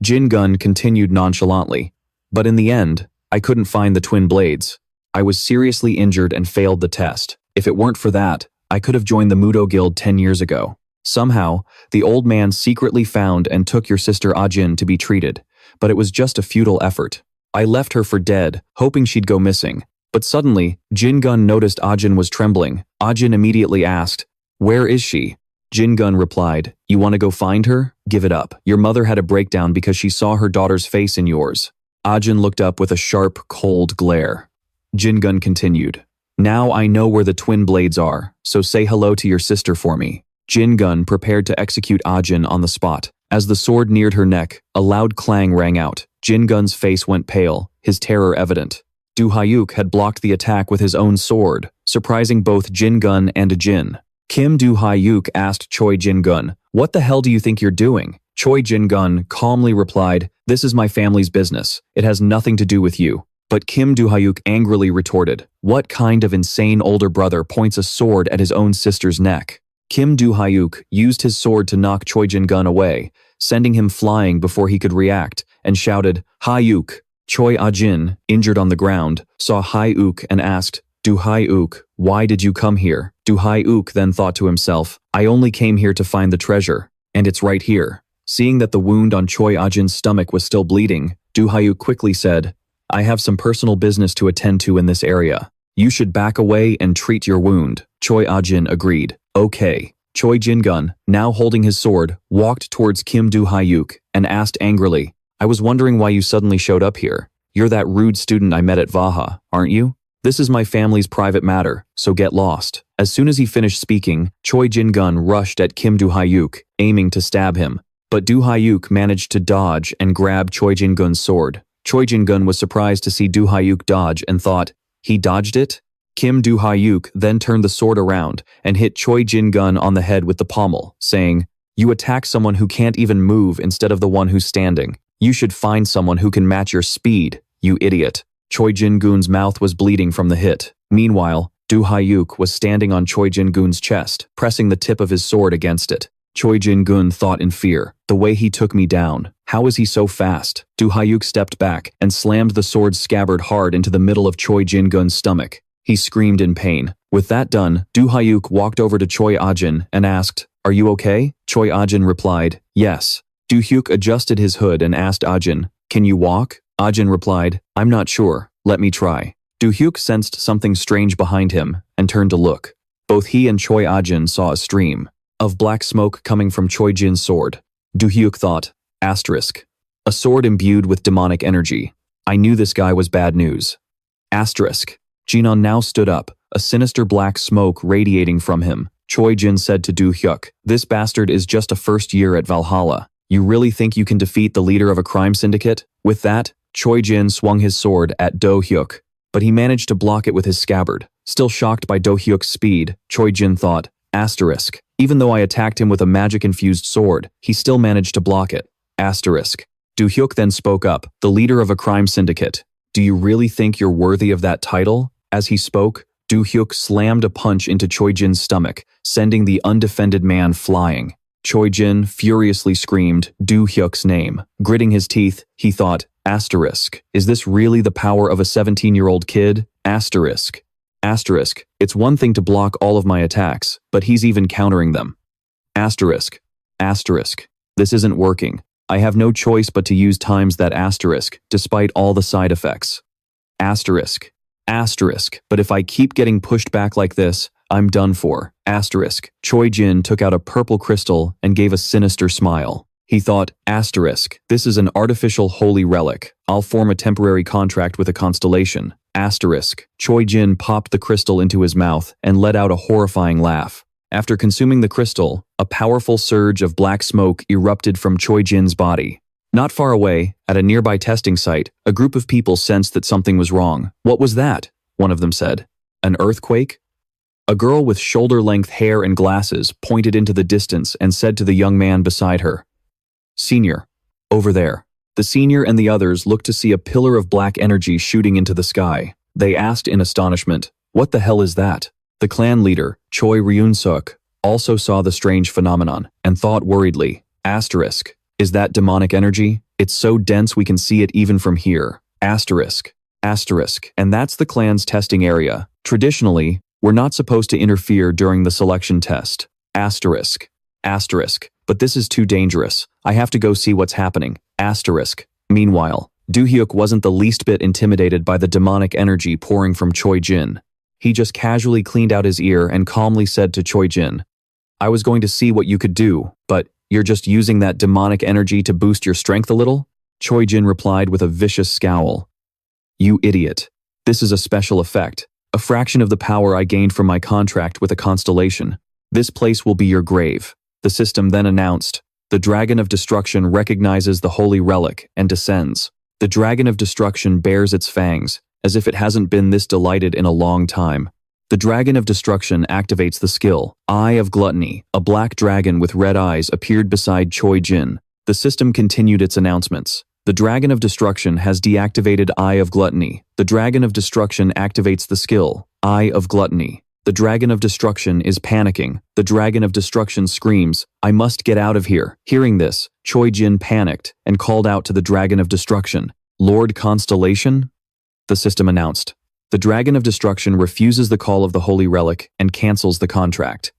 Jin-gun continued nonchalantly. But in the end, I couldn't find the Twin Blades. I was seriously injured and failed the test. If it weren't for that, I could have joined the Mudo Guild 10 years ago. Somehow, the old man secretly found and took your sister Ajin to be treated, but it was just a futile effort. I left her for dead, hoping she'd go missing. But suddenly, Jin-gun noticed Ajin was trembling. Ajin immediately asked, where is she? Jin-gun replied, you want to go find her? Give it up. Your mother had a breakdown because she saw her daughter's face in yours. Ajin looked up with a sharp, cold glare. Jin-gun continued, now I know where the Twin Blades are, so say hello to your sister for me. Jin-gun prepared to execute Ajin on the spot. As the sword neared her neck, a loud clang rang out. Jin-gun's face went pale, his terror evident. Do-hyuk had blocked the attack with his own sword, surprising both Jin-gun and Ajin. Kim Do-hyuk asked Choi Jin-gun, what the hell do you think you're doing? Choi Jin-gun calmly replied, this is my family's business. It has nothing to do with you. But Kim Do-hyuk angrily retorted, what kind of insane older brother points a sword at his own sister's neck? Kim Do-hyuk used his sword to knock Choi Jin-gun away, sending him flying before he could react, and shouted, Hyuk. Choi Ajin, injured on the ground, saw Hyuk and asked, Do-hyuk, why did you come here? Do-hyuk then thought to himself, I only came here to find the treasure, and it's right here. Seeing that the wound on Choi Ajin's stomach was still bleeding, Do-hyuk quickly said, I have some personal business to attend to in this area. You should back away and treat your wound. Choi Ajin agreed. Okay. Choi Jin-gun, now holding his sword, walked towards Kim Do-hyuk and asked angrily, I was wondering why you suddenly showed up here. You're that rude student I met at Vaha, aren't you? This is my family's private matter, so get lost. As soon as he finished speaking, Choi Jin-gun rushed at Kim Do-hyuk, aiming to stab him. But Do-hyuk managed to dodge and grab Choi Jin-gun's sword. Choi Jin-gun was surprised to see Do-hyuk dodge and thought, he dodged it? Kim Do-hyuk then turned the sword around and hit Choi Jin-gun on the head with the pommel, saying, You attack someone who can't even move instead of the one who's standing. You should find someone who can match your speed, you idiot. Choi Jin-gun's mouth was bleeding from the hit. Meanwhile, Do-hyuk was standing on Choi Jin-gun's chest, pressing the tip of his sword against it. Choi Jin-gun thought in fear. The way he took me down. How is he so fast? Do-hyuk stepped back and slammed the sword's scabbard hard into the middle of Choi Jin-gun's stomach. He screamed in pain. With that done, Do-hyuk walked over to Choi Ah-jin and asked, "Are you okay?" Choi Ah-jin replied, "Yes." Do-hyuk adjusted his hood and asked Ah-jin, "Can you walk?" Ah-jin replied, "I'm not sure. Let me try." Do-hyuk sensed something strange behind him and turned to look. Both he and Choi Ah-jin saw a stream of black smoke coming from Choi Jin's sword. Do-hyuk thought, asterisk, a sword imbued with demonic energy. I knew this guy was bad news. Asterisk. Jinon now stood up, a sinister black smoke radiating from him. Choi Jin said to Do-hyuk, "This bastard is just a first year at Valhalla. You really think you can defeat the leader of a crime syndicate?" With that, Choi Jin swung his sword at Do-hyuk, but he managed to block it with his scabbard. Still shocked by Do-hyuk's speed, Choi Jin thought, asterisk, even though I attacked him with a magic-infused sword, he still managed to block it. Asterisk. Do-hyuk then spoke up, the leader of a crime syndicate. Do you really think you're worthy of that title? As he spoke, Do-hyuk slammed a punch into Choi Jin's stomach, sending the undefended man flying. Choi Jin furiously screamed Do-hyuk's name. Gritting his teeth, he thought, asterisk, is this really the power of a 17-year-old kid? Asterisk. Asterisk, it's one thing to block all of my attacks, but he's even countering them. Asterisk. Asterisk. This isn't working. I have no choice but to use times that asterisk, despite all the side effects. Asterisk. Asterisk. But if I keep getting pushed back like this, I'm done for. Asterisk. Choi Jin took out a purple crystal and gave a sinister smile. He thought, asterisk, this is an artificial holy relic. I'll form a temporary contract with a constellation. Asterisk. Choi Jin popped the crystal into his mouth and let out a horrifying laugh. After consuming the crystal, a powerful surge of black smoke erupted from Choi Jin's body. Not far away, at a nearby testing site, a group of people sensed that something was wrong. What was that? One of them said. An earthquake? A girl with shoulder-length hair and glasses pointed into the distance and said to the young man beside her, "Senior, over there." The senior and the others looked to see a pillar of black energy shooting into the sky. They asked in astonishment, "What the hell is that?" The clan leader, Choi Ryun-suk, also saw the strange phenomenon and thought worriedly, asterisk, is that demonic energy? It's so dense we can see it even from here. Asterisk. Asterisk. And that's the clan's testing area. Traditionally, we're not supposed to interfere during the selection test. Asterisk. Asterisk. But this is too dangerous. I have to go see what's happening. Asterisk. Meanwhile, Do-hyuk wasn't the least bit intimidated by the demonic energy pouring from Choi Jin. He just casually cleaned out his ear and calmly said to Choi Jin, "I was going to see what you could do, but you're just using that demonic energy to boost your strength a little?" Choi Jin replied with a vicious scowl. "You idiot. This is a special effect, a fraction of the power I gained from my contract with a constellation. This place will be your grave." The system then announced, "The Dragon of Destruction recognizes the holy relic and descends. The Dragon of Destruction bares its fangs, as if it hasn't been this delighted in a long time. The Dragon of Destruction activates the skill. Eye of Gluttony, a black dragon with red eyes appeared beside Choi Jin. The system continued its announcements. The Dragon of Destruction has deactivated Eye of Gluttony. The Dragon of Destruction activates the skill. Eye of Gluttony. The Dragon of Destruction is panicking. The Dragon of Destruction screams, "I must get out of here." Hearing this, Choi Jin panicked and called out to the Dragon of Destruction. "Lord Constellation?" The system announced. The Dragon of Destruction refuses the call of the Holy Relic and cancels the contract.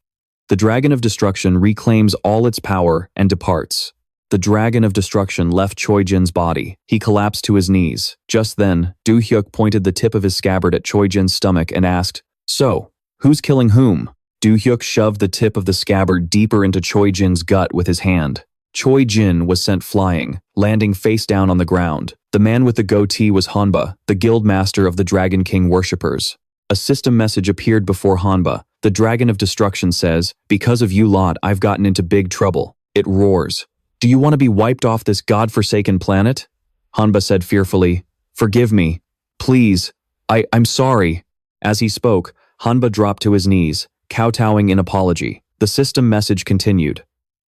The Dragon of Destruction reclaims all its power and departs. The Dragon of Destruction left Choi Jin's body. He collapsed to his knees. Just then, Do-hyuk pointed the tip of his scabbard at Choi Jin's stomach and asked, "So, who's killing whom?" Do-hyuk shoved the tip of the scabbard deeper into Choi Jin's gut with his hand. Choi Jin was sent flying, landing face down on the ground. The man with the goatee was Hanba, the guild master of the Dragon King worshippers. A system message appeared before Hanba. The Dragon of Destruction says, "Because of you lot, I've gotten into big trouble." It roars. "Do you want to be wiped off this god-forsaken planet?" Hanba said fearfully, "Forgive me. Please. I'm sorry." As he spoke, Hanba dropped to his knees, kowtowing in apology. The system message continued.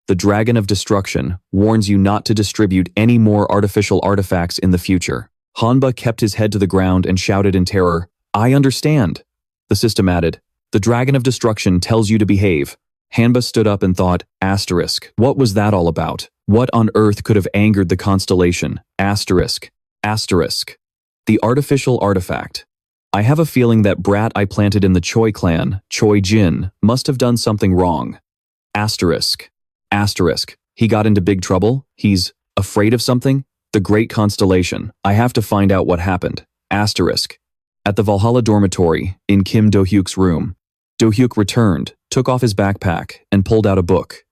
the Dragon of Destruction, warns you not to distribute any more artificial artifacts in the future. Hanba kept his head to the ground and shouted in terror, I understand. The system added, the Dragon of Destruction tells you to behave. Hanba stood up and thought, asterisk, what was that all about? What on earth could have angered the constellation? Asterisk. Asterisk. The artificial artifact. I have a feeling that brat I planted in the Choi clan, Choi Jin, must have done something wrong. Asterisk. Asterisk. He got into big trouble? He's afraid of something? The Great Constellation. I have to find out what happened. Asterisk. At the Valhalla dormitory, in Kim Do-hyuk's room, Do-hyuk returned, took off his backpack, and pulled out a book.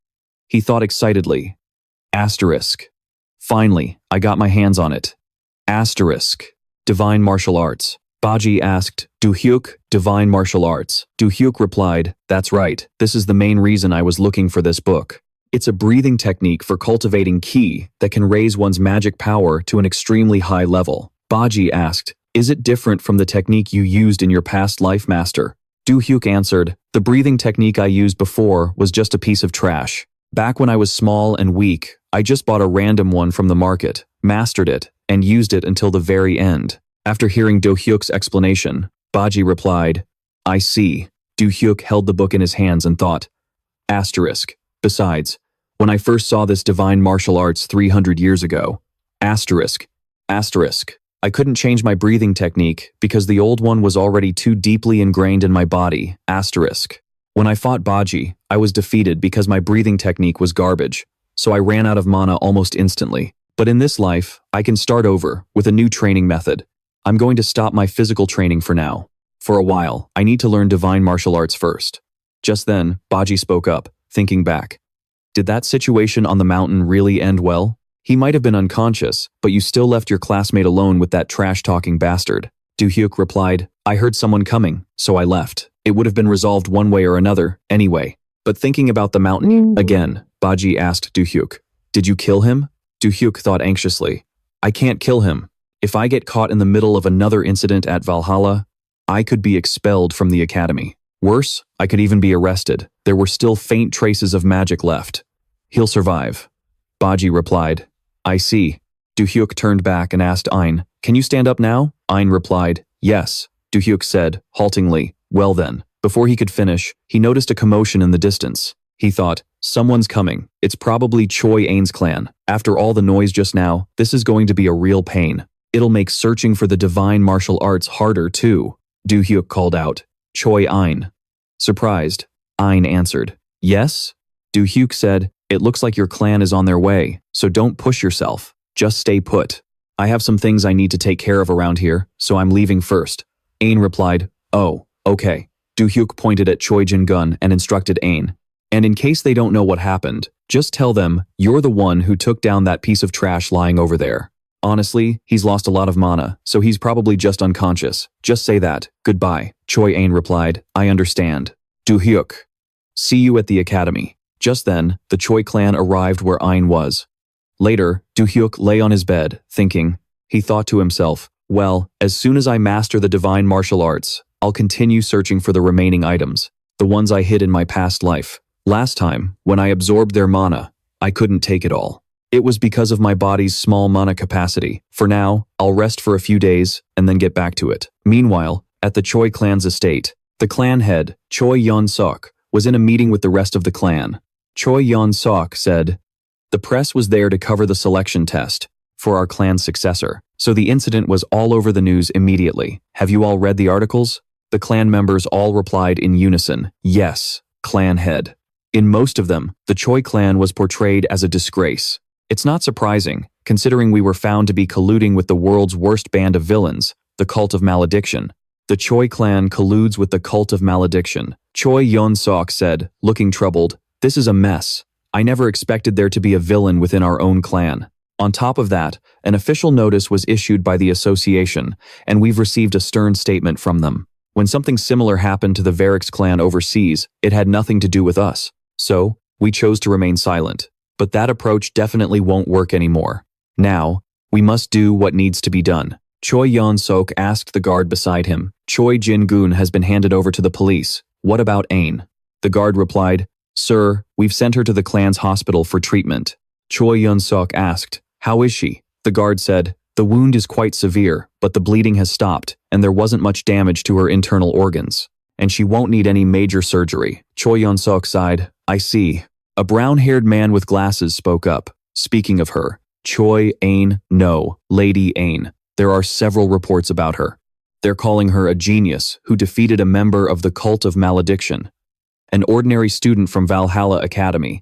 He thought excitedly. Asterisk. Finally, I got my hands on it. Asterisk. Divine Martial Arts. Baji asked, Do-hyuk, Divine Martial Arts. Do-hyuk replied, that's right, this is the main reason I was looking for this book. It's a breathing technique for cultivating ki that can raise one's magic power to an extremely high level. Baji asked, is it different from the technique you used in your past life, master? Do-hyuk answered, the breathing technique I used before was just a piece of trash. Back when I was small and weak, I just bought a random one from the market, mastered it, and used it until the very end. After hearing Do-hyuk's explanation, Baji replied, I see. Do-hyuk held the book in his hands and thought, asterisk. Besides, when I first saw this divine martial arts 300 years ago, asterisk, asterisk, I couldn't change my breathing technique because the old one was already too deeply ingrained in my body, asterisk. When I fought Baji, I was defeated because my breathing technique was garbage, so I ran out of mana almost instantly. But in this life, I can start over with a new training method. I'm going to stop my physical training for now. For a while, I need to learn divine martial arts first. Just then, Baji spoke up, thinking back. Did that situation on the mountain really end well? He might have been unconscious, but you still left your classmate alone with that trash-talking bastard. Do-hyuk replied, I heard someone coming, so I left. It would have been resolved one way or another, anyway. But thinking about the mountain again, Baji asked Do-hyuk, did you kill him? Do-hyuk thought anxiously. I can't kill him. If I get caught in the middle of another incident at Valhalla, I could be expelled from the academy. Worse, I could even be arrested. There were still faint traces of magic left. He'll survive. Baji replied, I see. Do-hyuk turned back and asked Ain, can you stand up now? Ain replied, yes. Do-hyuk said, haltingly, well then. Before he could finish, he noticed a commotion in the distance. He thought, someone's coming. It's probably Choi Ain's clan. After all the noise just now, this is going to be a real pain. It'll make searching for the divine martial arts harder too. Do-hyuk called out, Choi Ain. Surprised, Ain answered, yes? Do-hyuk said, it looks like your clan is on their way, so don't push yourself. Just stay put. I have some things I need to take care of around here, so I'm leaving first. Ain replied, oh, okay. Do-hyuk pointed at Choi Jin-gun and instructed Ain. And in case they don't know what happened, just tell them you're the one who took down that piece of trash lying over there. Honestly, he's lost a lot of mana, so he's probably just unconscious. Just say that. Goodbye. Choi Ain replied, I understand. Do-hyuk. See you at the academy. Just then, the Choi clan arrived where Ain was. Later, Do-hyuk lay on his bed, thinking. He thought to himself, well, as soon as I master the divine martial arts, I'll continue searching for the remaining items, the ones I hid in my past life. Last time, when I absorbed their mana, I couldn't take it all. It was because of my body's small mana capacity. For now, I'll rest for a few days and then get back to it. Meanwhile, at the Choi clan's estate, the clan head, Choi Yeon-sok, was in a meeting with the rest of the clan. Choi Yeon-sok said, the press was there to cover the selection test for our clan's successor, so the incident was all over the news immediately. Have you all read the articles? The clan members all replied in unison, yes, clan head. In most of them, the Choi clan was portrayed as a disgrace. It's not surprising, considering we were found to be colluding with the world's worst band of villains, the Cult of Malediction. The Choi clan colludes with the Cult of Malediction. Choi Yeon-sok said, looking troubled, this is a mess. I never expected there to be a villain within our own clan. On top of that, an official notice was issued by the association, and we've received a stern statement from them. When something similar happened to the Varix clan overseas, it had nothing to do with us. So, we chose to remain silent. But that approach definitely won't work anymore. Now, we must do what needs to be done. Choi Yeon-sok asked the guard beside him. Choi Jin-gun has been handed over to the police. What about Ain? The guard replied, Sir, we've sent her to the clan's hospital for treatment. Choi Yun-suk asked, how is she? The guard said, the wound is quite severe, but the bleeding has stopped, and there wasn't much damage to her internal organs. And she won't need any major surgery. Choi Yun-suk sighed, I see. A brown-haired man with glasses spoke up. Speaking of her, Choi Ain, no, Lady Ain. There are several reports about her. They're calling her a genius who defeated a member of the cult of malediction. An ordinary student from Valhalla Academy.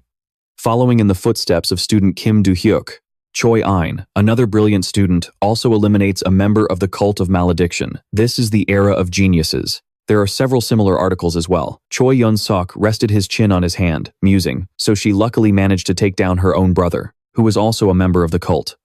Following in the footsteps of student Kim Do-hyuk, Choi Ain, another brilliant student, also eliminates a member of the cult of malediction. This is the era of geniuses. There are several similar articles as well. Choi Yun-suk rested his chin on his hand, musing, so she luckily managed to take down her own brother, who was also a member of the cult.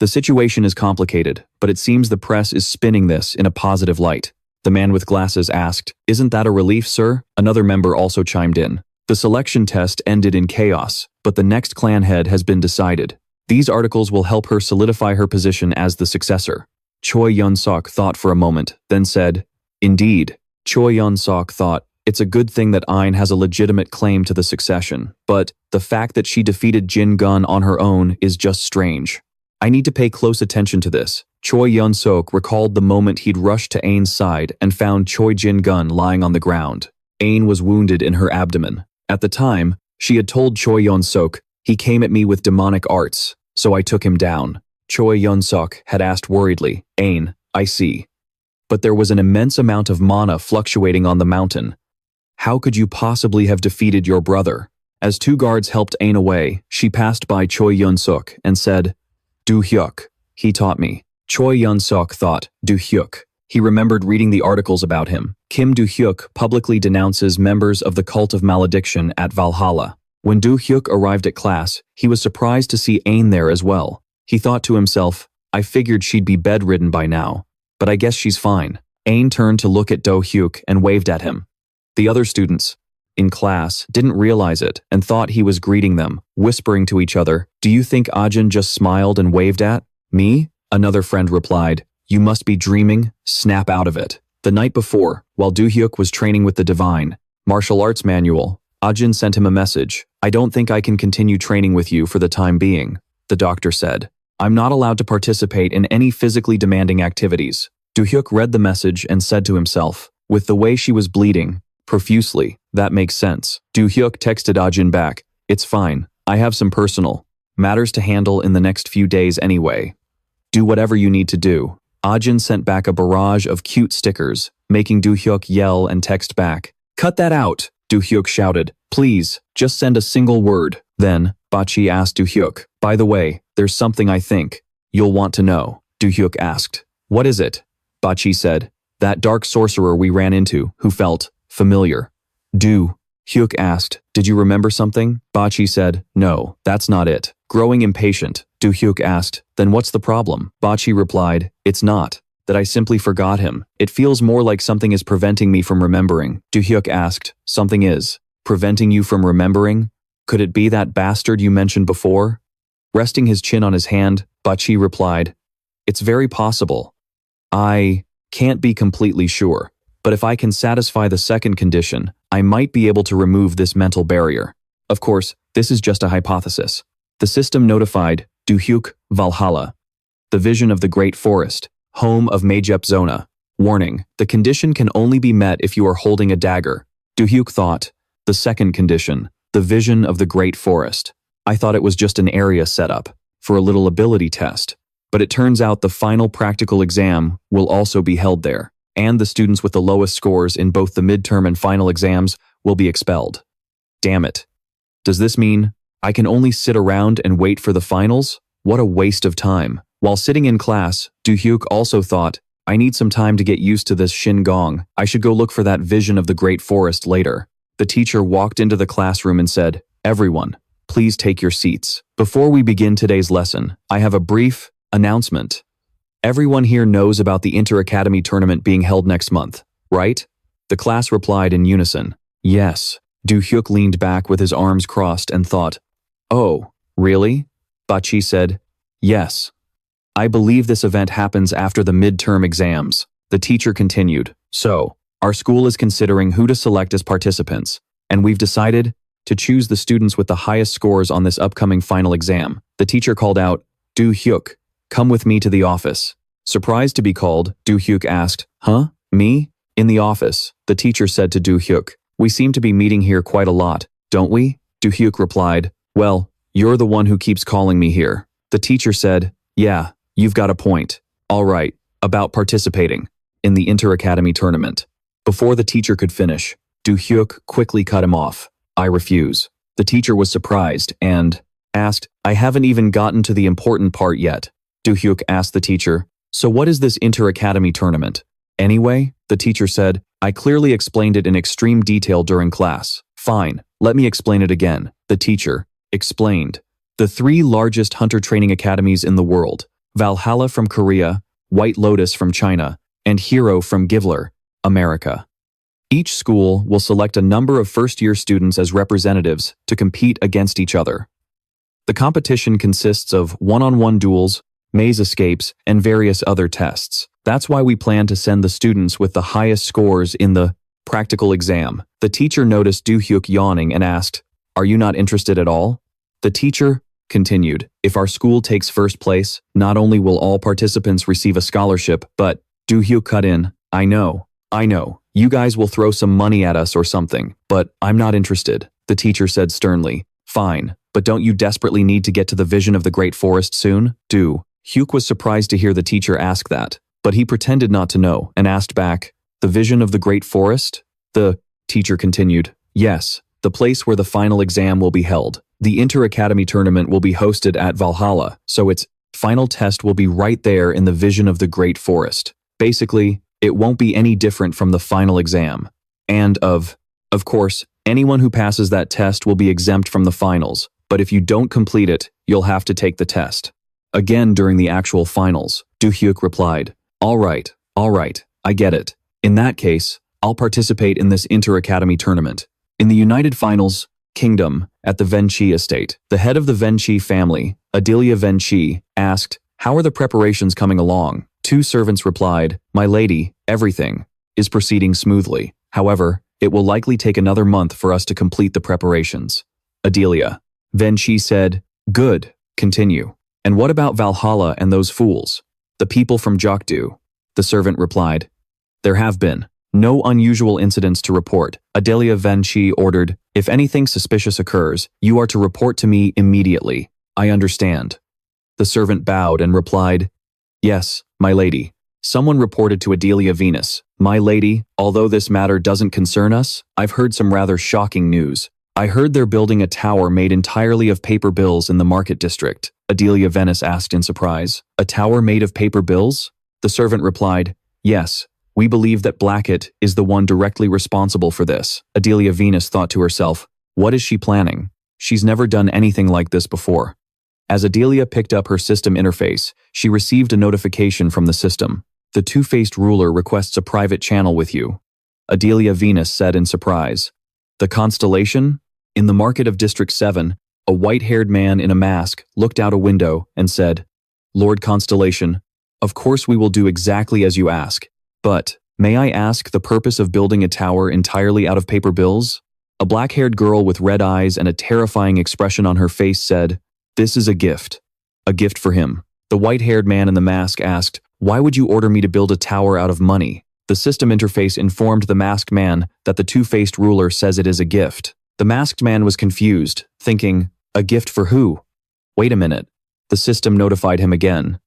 The situation is complicated, but it seems the press is spinning this in a positive light. The man with glasses asked, isn't that a relief, sir? Another member also chimed in. The selection test ended in chaos, but the next clan head has been decided. These articles will help her solidify her position as the successor. Choi Yun-suk thought for a moment, then said, indeed. Choi Yun-suk thought, it's a good thing that Ain has a legitimate claim to the succession, but the fact that she defeated Jin Gun on her own is just strange. I need to pay close attention to this. Choi Yun-suk recalled the moment he'd rushed to Ain's side and found Choi Jin Gun lying on the ground. Ain was wounded in her abdomen. At the time, she had told Choi Yun-suk, he came at me with demonic arts, so I took him down. Choi Yun-suk had asked worriedly, Ain, I see. But there was an immense amount of mana fluctuating on the mountain. How could you possibly have defeated your brother? As two guards helped Ain away, she passed by Choi Yun-suk and said, Do-hyuk, he taught me. Choi Yun-suk thought, Do-hyuk. He remembered reading the articles about him. Kim Do-hyuk publicly denounces members of the cult of malediction at Valhalla. When Do-hyuk arrived at class, he was surprised to see Ain there as well. He thought to himself, I figured she'd be bedridden by now, but I guess she's fine. Ain turned to look at Do-hyuk and waved at him. The other students in class didn't realize it and thought he was greeting them, whispering to each other, do you think Ajin just smiled and waved at me? Another friend replied, you must be dreaming, snap out of it. The night before, while Do-hyuk was training with the divine martial arts manual, Ajin sent him a message. I don't think I can continue training with you for the time being, the doctor said. I'm not allowed to participate in any physically demanding activities. Do-hyuk read the message and said to himself, with the way she was bleeding profusely, that makes sense. Do-hyuk texted Ajin back, it's fine, I have some personal matters to handle in the next few days anyway. Do whatever you need to do. Ajin sent back a barrage of cute stickers, making Do-hyuk yell and text back. Cut that out, Do-hyuk shouted. Please, just send a single word. Then, Bachi asked Do-hyuk, by the way, there's something I think you'll want to know. Do-hyuk asked. What is it? Bachi said. That dark sorcerer we ran into, who felt familiar. Do-hyuk asked, did you remember something? Bachi said, no, that's not it. Growing impatient, Do-hyuk asked, then what's the problem? Bachi replied, it's not that I simply forgot him. It feels more like something is preventing me from remembering. Do-hyuk asked, something is preventing you from remembering? Could it be that bastard you mentioned before? Resting his chin on his hand, Bachi replied, it's very possible. I can't be completely sure, but if I can satisfy the second condition, I might be able to remove this mental barrier. Of course, this is just a hypothesis. The system notified Do-hyuk, Valhalla, the vision of the Great Forest, home of Majep Zona. Warning, the condition can only be met if you are holding a dagger. Do-hyuk thought, the second condition, the vision of the Great Forest. I thought it was just an area set up for a little ability test, but it turns out the final practical exam will also be held there, and the students with the lowest scores in both the midterm and final exams will be expelled. Damn it. Does this mean I can only sit around and wait for the finals? What a waste of time. While sitting in class, Do-hyuk also thought, I need some time to get used to this Shin Gong. I should go look for that vision of the Great Forest later. The teacher walked into the classroom and said, everyone, please take your seats. Before we begin today's lesson, I have a brief announcement. Everyone here knows about the Inter-Academy tournament being held next month, right? The class replied in unison. Yes. Do-hyuk leaned back with his arms crossed and thought, oh, really? Bachi said, yes. I believe this event happens after the midterm exams. The teacher continued, so, our school is considering who to select as participants, and we've decided to choose the students with the highest scores on this upcoming final exam. The teacher called out, Do-hyuk, come with me to the office. Surprised to be called, Do-hyuk asked, Huh? Me? In the office, the teacher said to Do-hyuk. We seem to be meeting here quite a lot, don't we? Do-hyuk replied, Well, you're the one who keeps calling me here. The teacher said, Yeah, you've got a point. All right, about participating in the inter-academy tournament. Before the teacher could finish, Do-hyuk quickly cut him off. I refuse. The teacher was surprised and asked, I haven't even gotten to the important part yet. Do-hyuk asked the teacher, So what is this inter-academy tournament? Anyway, the teacher said, I clearly explained it in extreme detail during class. Fine, let me explain it again. The teacher explained. The 3 largest hunter training academies in the world, Valhalla from Korea, White Lotus from China, and Hero from Givler, America. Each school will select a number of first-year students as representatives to compete against each other. The competition consists of one-on-one duels, maze escapes, and various other tests. That's why we plan to send the students with the highest scores in the practical exam. The teacher noticed Do-hyuk yawning and asked, Are you not interested at all? The teacher continued, If our school takes first place, not only will all participants receive a scholarship, but Do-hyuk cut in, I know. You guys will throw some money at us or something, but I'm not interested. The teacher said sternly, Fine, but don't you desperately need to get to the vision of the Great Forest soon? Do-hyuk was surprised to hear the teacher ask that, but he pretended not to know and asked back, The vision of the Great Forest? The teacher continued, Yes, the place where the final exam will be held. The inter-academy tournament will be hosted at Valhalla, so its final test will be right there in the vision of the Great Forest. Basically, it won't be any different from the final exam. And of course, anyone who passes that test will be exempt from the finals, but if you don't complete it, you'll have to take the test. Again during the actual finals, Do-hyuk replied, All right, I get it. In that case, I'll participate in this inter-academy tournament. In the United Finals Kingdom at the Venchi estate, the head of the Venchi family, Adelia Venchi, asked, How are the preparations coming along? 2 servants replied, My lady, everything is proceeding smoothly. However, it will likely take another month for us to complete the preparations. Adelia Venchi said, Good, continue. And what about Valhalla and those fools? The people from Jokdu? The servant replied, There have been no unusual incidents to report. Adelia Venchi ordered, If anything suspicious occurs, you are to report to me immediately. I understand. The servant bowed and replied, Yes, my lady. Someone reported to Adelia Venus, My lady, although this matter doesn't concern us, I've heard some rather shocking news. I heard they're building a tower made entirely of paper bills in the market district. Adelia Venus asked in surprise, A tower made of paper bills? The servant replied, Yes, we believe that Blackett is the one directly responsible for this. Adelia Venus thought to herself, What is she planning? She's never done anything like this before. As Adelia picked up her system interface, she received a notification from the system. The two-faced ruler requests a private channel with you. Adelia Venus said in surprise. The constellation? In the market of District 7, a white-haired man in a mask looked out a window and said, Lord Constellation, of course we will do exactly as you ask. But, may I ask the purpose of building a tower entirely out of paper bills? A black-haired girl with red eyes and a terrifying expression on her face said, This is a gift. A gift for him. The white-haired man in the mask asked, Why would you order me to build a tower out of money? The system interface informed the masked man that the two-faced ruler says it is a gift. The masked man was confused, thinking, A gift for who? Wait a minute. The system notified him again.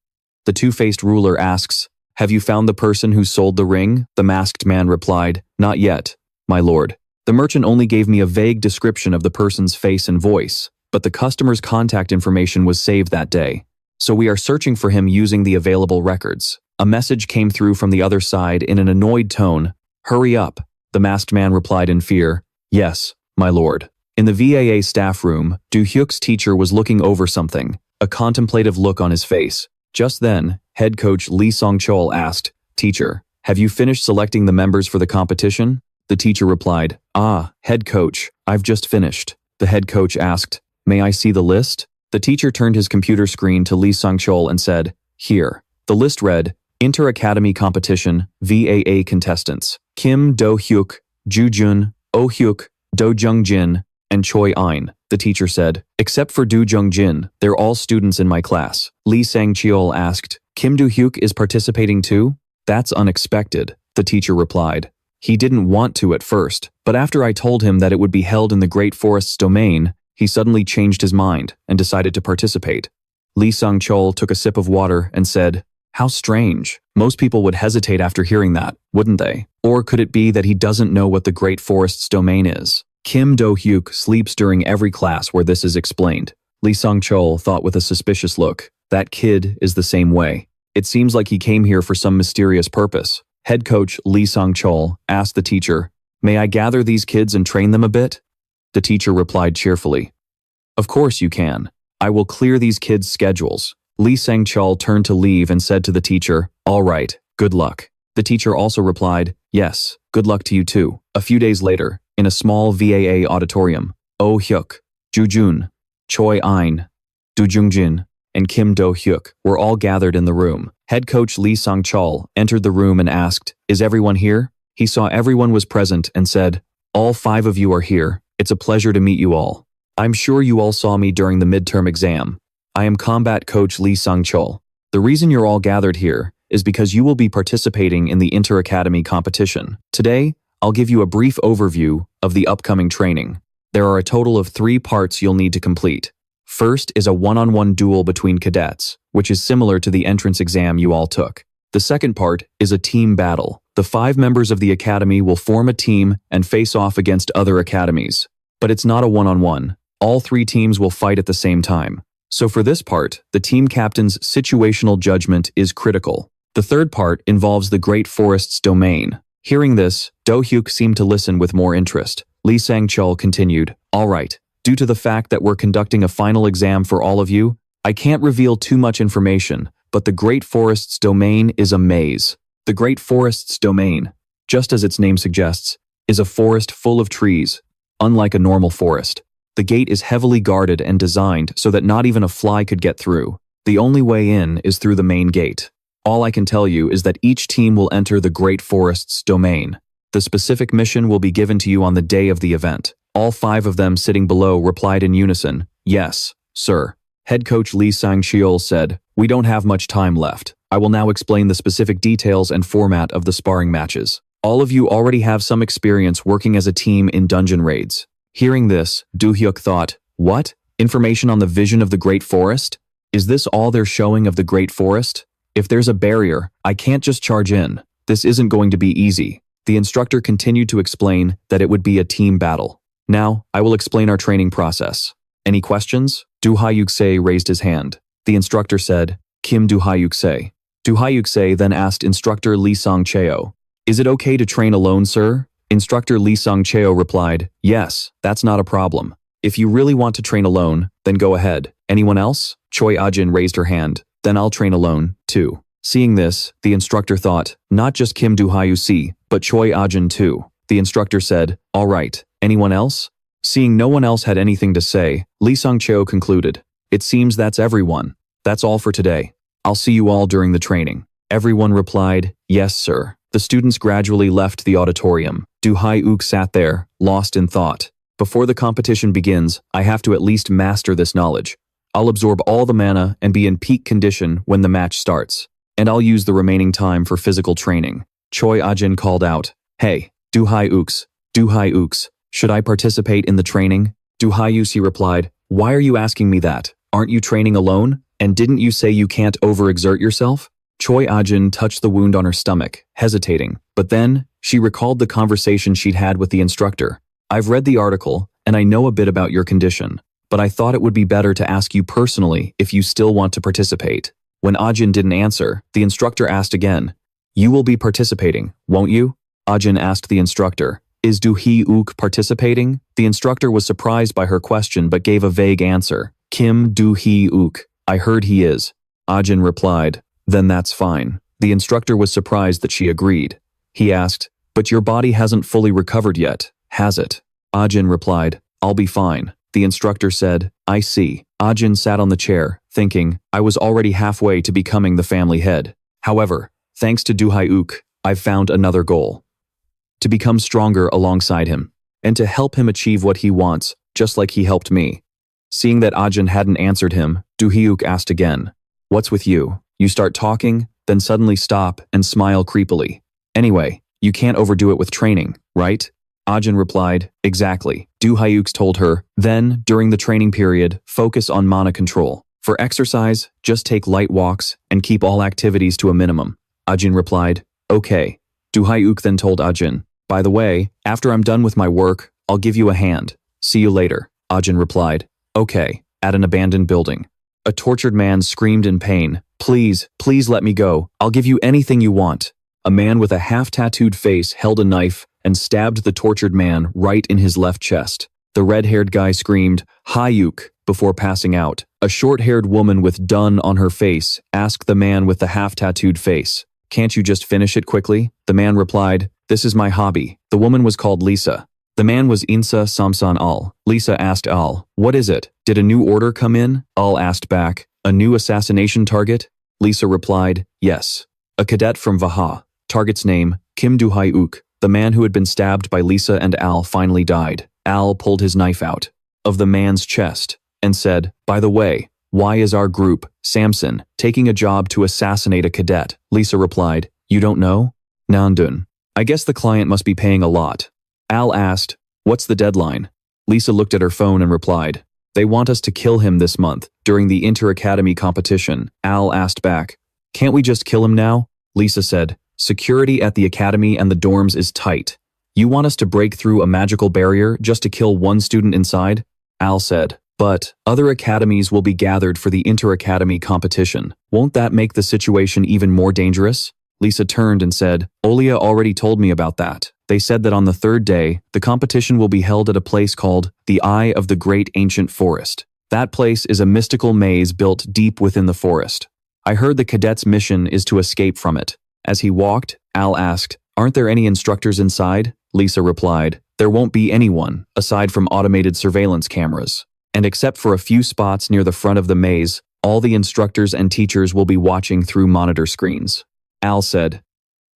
The two-faced ruler asks, Have you found the person who sold the ring? The masked man replied, Not yet, my lord. The merchant only gave me a vague description of the person's face and voice, but the customer's contact information was saved that day. So we are searching for him using the available records. A message came through from the other side in an annoyed tone. Hurry up. The masked man replied in fear. Yes, my lord. In the VAA staff room, Do-hyuk's teacher was looking over something, a contemplative look on his face. Just then, head coach Lee Song-chol asked, Teacher, have you finished selecting the members for the competition? The teacher replied, Ah, head coach, I've just finished. The head coach asked, May I see the list? The teacher turned his computer screen to Lee Song-chol and said, Here. The list read, Inter-Academy Competition, VAA contestants, Kim Do-hyuk, Ju-jun, Oh-hyuk, Do-jung-jin, and Choi Ein, the teacher said. Except for Do Jung-jin, they're all students in my class. Lee Sang-cheol asked, Kim Do-hyuk is participating too? That's unexpected, the teacher replied. He didn't want to at first, but after I told him that it would be held in the Great Forest's domain, he suddenly changed his mind and decided to participate. Lee Sang-cheol took a sip of water and said, How strange. Most people would hesitate after hearing that, wouldn't they? Or could it be that he doesn't know what the Great Forest's domain is? Kim Do-hyuk sleeps during every class where this is explained. Lee Sang-cheol thought with a suspicious look. That kid is the same way. It seems like he came here for some mysterious purpose. Head coach Lee Sang-cheol asked the teacher, May I gather these kids and train them a bit? The teacher replied cheerfully, Of course you can. I will clear these kids' schedules. Lee Sang-cheol turned to leave and said to the teacher, All right, good luck. The teacher also replied, Yes, good luck to you too. A few days later, in a small VAA auditorium, Oh Hyuk, Ju-jun, Choi Ein, Do Jung-jin, and Kim Do-hyuk were all gathered in the room. Head coach Lee Sang-cheol entered the room and asked, Is everyone here? He saw everyone was present and said, All 5 of you are here. It's a pleasure to meet you all. I'm sure you all saw me during the midterm exam. I am combat coach Lee Sang-cheol. The reason you're all gathered here is because you will be participating in the inter-academy competition. Today, I'll give you a brief overview of the upcoming training. There are a total of 3 parts you'll need to complete. First is a one-on-one duel between cadets, which is similar to the entrance exam you all took. The second part is a team battle. The 5 members of the academy will form a team and face off against other academies. But it's not a one-on-one. All 3 teams will fight at the same time. So for this part, the team captain's situational judgment is critical. The third part involves the Great Forest's domain. Hearing this, Do-hyuk seemed to listen with more interest. Lee Sang-cheol continued, All right, due to the fact that we're conducting a final exam for all of you, I can't reveal too much information, but the Great Forest's domain is a maze. The Great Forest's domain, just as its name suggests, is a forest full of trees. Unlike a normal forest, the gate is heavily guarded and designed so that not even a fly could get through. The only way in is through the main gate. All I can tell you is that each team will enter the Great Forest's domain. The specific mission will be given to you on the day of the event. All 5 of them sitting below replied in unison, Yes, sir. Head coach Lee Sang-cheol said, We don't have much time left. I will now explain the specific details and format of the sparring matches. All of you already have some experience working as a team in dungeon raids. Hearing this, Do-hyuk thought, What? Information on the vision of the Great Forest? Is this all they're showing of the Great Forest? If there's a barrier, I can't just charge in. This isn't going to be easy. The instructor continued to explain that it would be a team battle. Now, I will explain our training process. Any questions? Do-hyuk raised his hand. The instructor said, Kim Do-hyuk. Do-hyuk then asked instructor Lee Sang-cheol, Is it okay to train alone, sir? Instructor Lee Sang-cheol replied, Yes, that's not a problem. If you really want to train alone, then go ahead. Anyone else? Choi Ah-jin raised her hand. Then I'll train alone, too. Seeing this, the instructor thought, not just Kim Do-hyuk, but Choi Ah-jin too. The instructor said, All right, anyone else? Seeing no one else had anything to say, Lee Sang-cheol concluded, It seems that's everyone. That's all for today. I'll see you all during the training. Everyone replied, Yes, sir. The students gradually left the auditorium. Do-hyuk sat there, lost in thought. Before the competition begins, I have to at least master this knowledge. I'll absorb all the mana and be in peak condition when the match starts. And I'll use the remaining time for physical training. Choi Ah-jin called out, Hey, Do-hyuk, should I participate in the training? Do-hyuk replied, Why are you asking me that? Aren't you training alone? And didn't you say you can't overexert yourself? Choi Ah-jin touched the wound on her stomach, hesitating, but then she recalled the conversation she'd had with the instructor. I've read the article, and I know a bit about your condition, but I thought it would be better to ask you personally if you still want to participate. When Ah-jin didn't answer, the instructor asked again, You will be participating, won't you? Ah-jin asked the instructor, Is Do-hyuk participating? The instructor was surprised by her question but gave a vague answer. Kim Do-hyuk, I heard he is. Ah-jin replied, Then that's fine. The instructor was surprised that she agreed. He asked, But your body hasn't fully recovered yet, has it? Ah-jin replied, I'll be fine. The instructor said, I see. Ah-jin sat on the chair, thinking, I was already halfway to becoming the family head. However, thanks to Do-hyuk, I've found another goal. To become stronger alongside him, and to help him achieve what he wants, just like he helped me. Seeing that Ajin hadn't answered him, Do-hyuk asked again. What's with you? You start talking, then suddenly stop and smile creepily. Anyway, you can't overdo it with training, right? Ajin replied, exactly. Do-hyuk told her, then, during the training period, focus on mana control. For exercise, just take light walks and keep all activities to a minimum. Ajin replied, okay. Do-hyuk then told Ajin, by the way, after I'm done with my work, I'll give you a hand. See you later. Ajin replied, okay, at an abandoned building. A tortured man screamed in pain, please, please let me go. I'll give you anything you want. A man with a half-tattooed face held a knife and stabbed the tortured man right in his left chest. The red-haired guy screamed, Hyuk, before passing out. A short-haired woman with dun on her face asked the man with the half-tattooed face, can't you just finish it quickly? The man replied, this is my hobby. The woman was called Lisa. The man was Insa Samsan Al. Lisa asked Al, what is it? Did a new order come in? Al asked back, a new assassination target? Lisa replied, yes. A cadet from Vaha. Target's name, Kim Do-hyuk. The man who had been stabbed by Lisa and Al finally died. Al pulled his knife out of the man's chest and said, by the way, why is our group, Samson, taking a job to assassinate a cadet? Lisa replied, you don't know? Nandun. I guess the client must be paying a lot. Al asked, what's the deadline? Lisa looked at her phone and replied, they want us to kill him this month, during the inter-academy competition. Al asked back, can't we just kill him now? Lisa said, security at the academy and the dorms is tight. You want us to break through a magical barrier just to kill one student inside? Al said, but other academies will be gathered for the inter-academy competition. Won't that make the situation even more dangerous? Lisa turned and said, Olia already told me about that. They said that on the third day, the competition will be held at a place called the Eye of the Great Ancient Forest. That place is a mystical maze built deep within the forest. I heard the cadet's mission is to escape from it. As he walked, Al asked, aren't there any instructors inside? Lisa replied, there won't be anyone, aside from automated surveillance cameras. And except for a few spots near the front of the maze, all the instructors and teachers will be watching through monitor screens. Al said,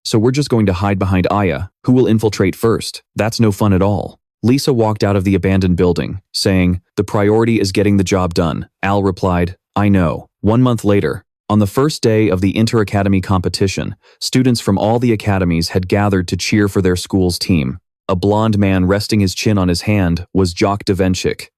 so we're just going to hide behind Aya, who will infiltrate first. That's no fun at all. Lisa walked out of the abandoned building, saying, the priority is getting the job done. Al replied, I know. 1 month later, on the first day of the inter-academy competition, students from all the academies had gathered to cheer for their school's team. A blond man resting his chin on his hand was Jock Devenchik.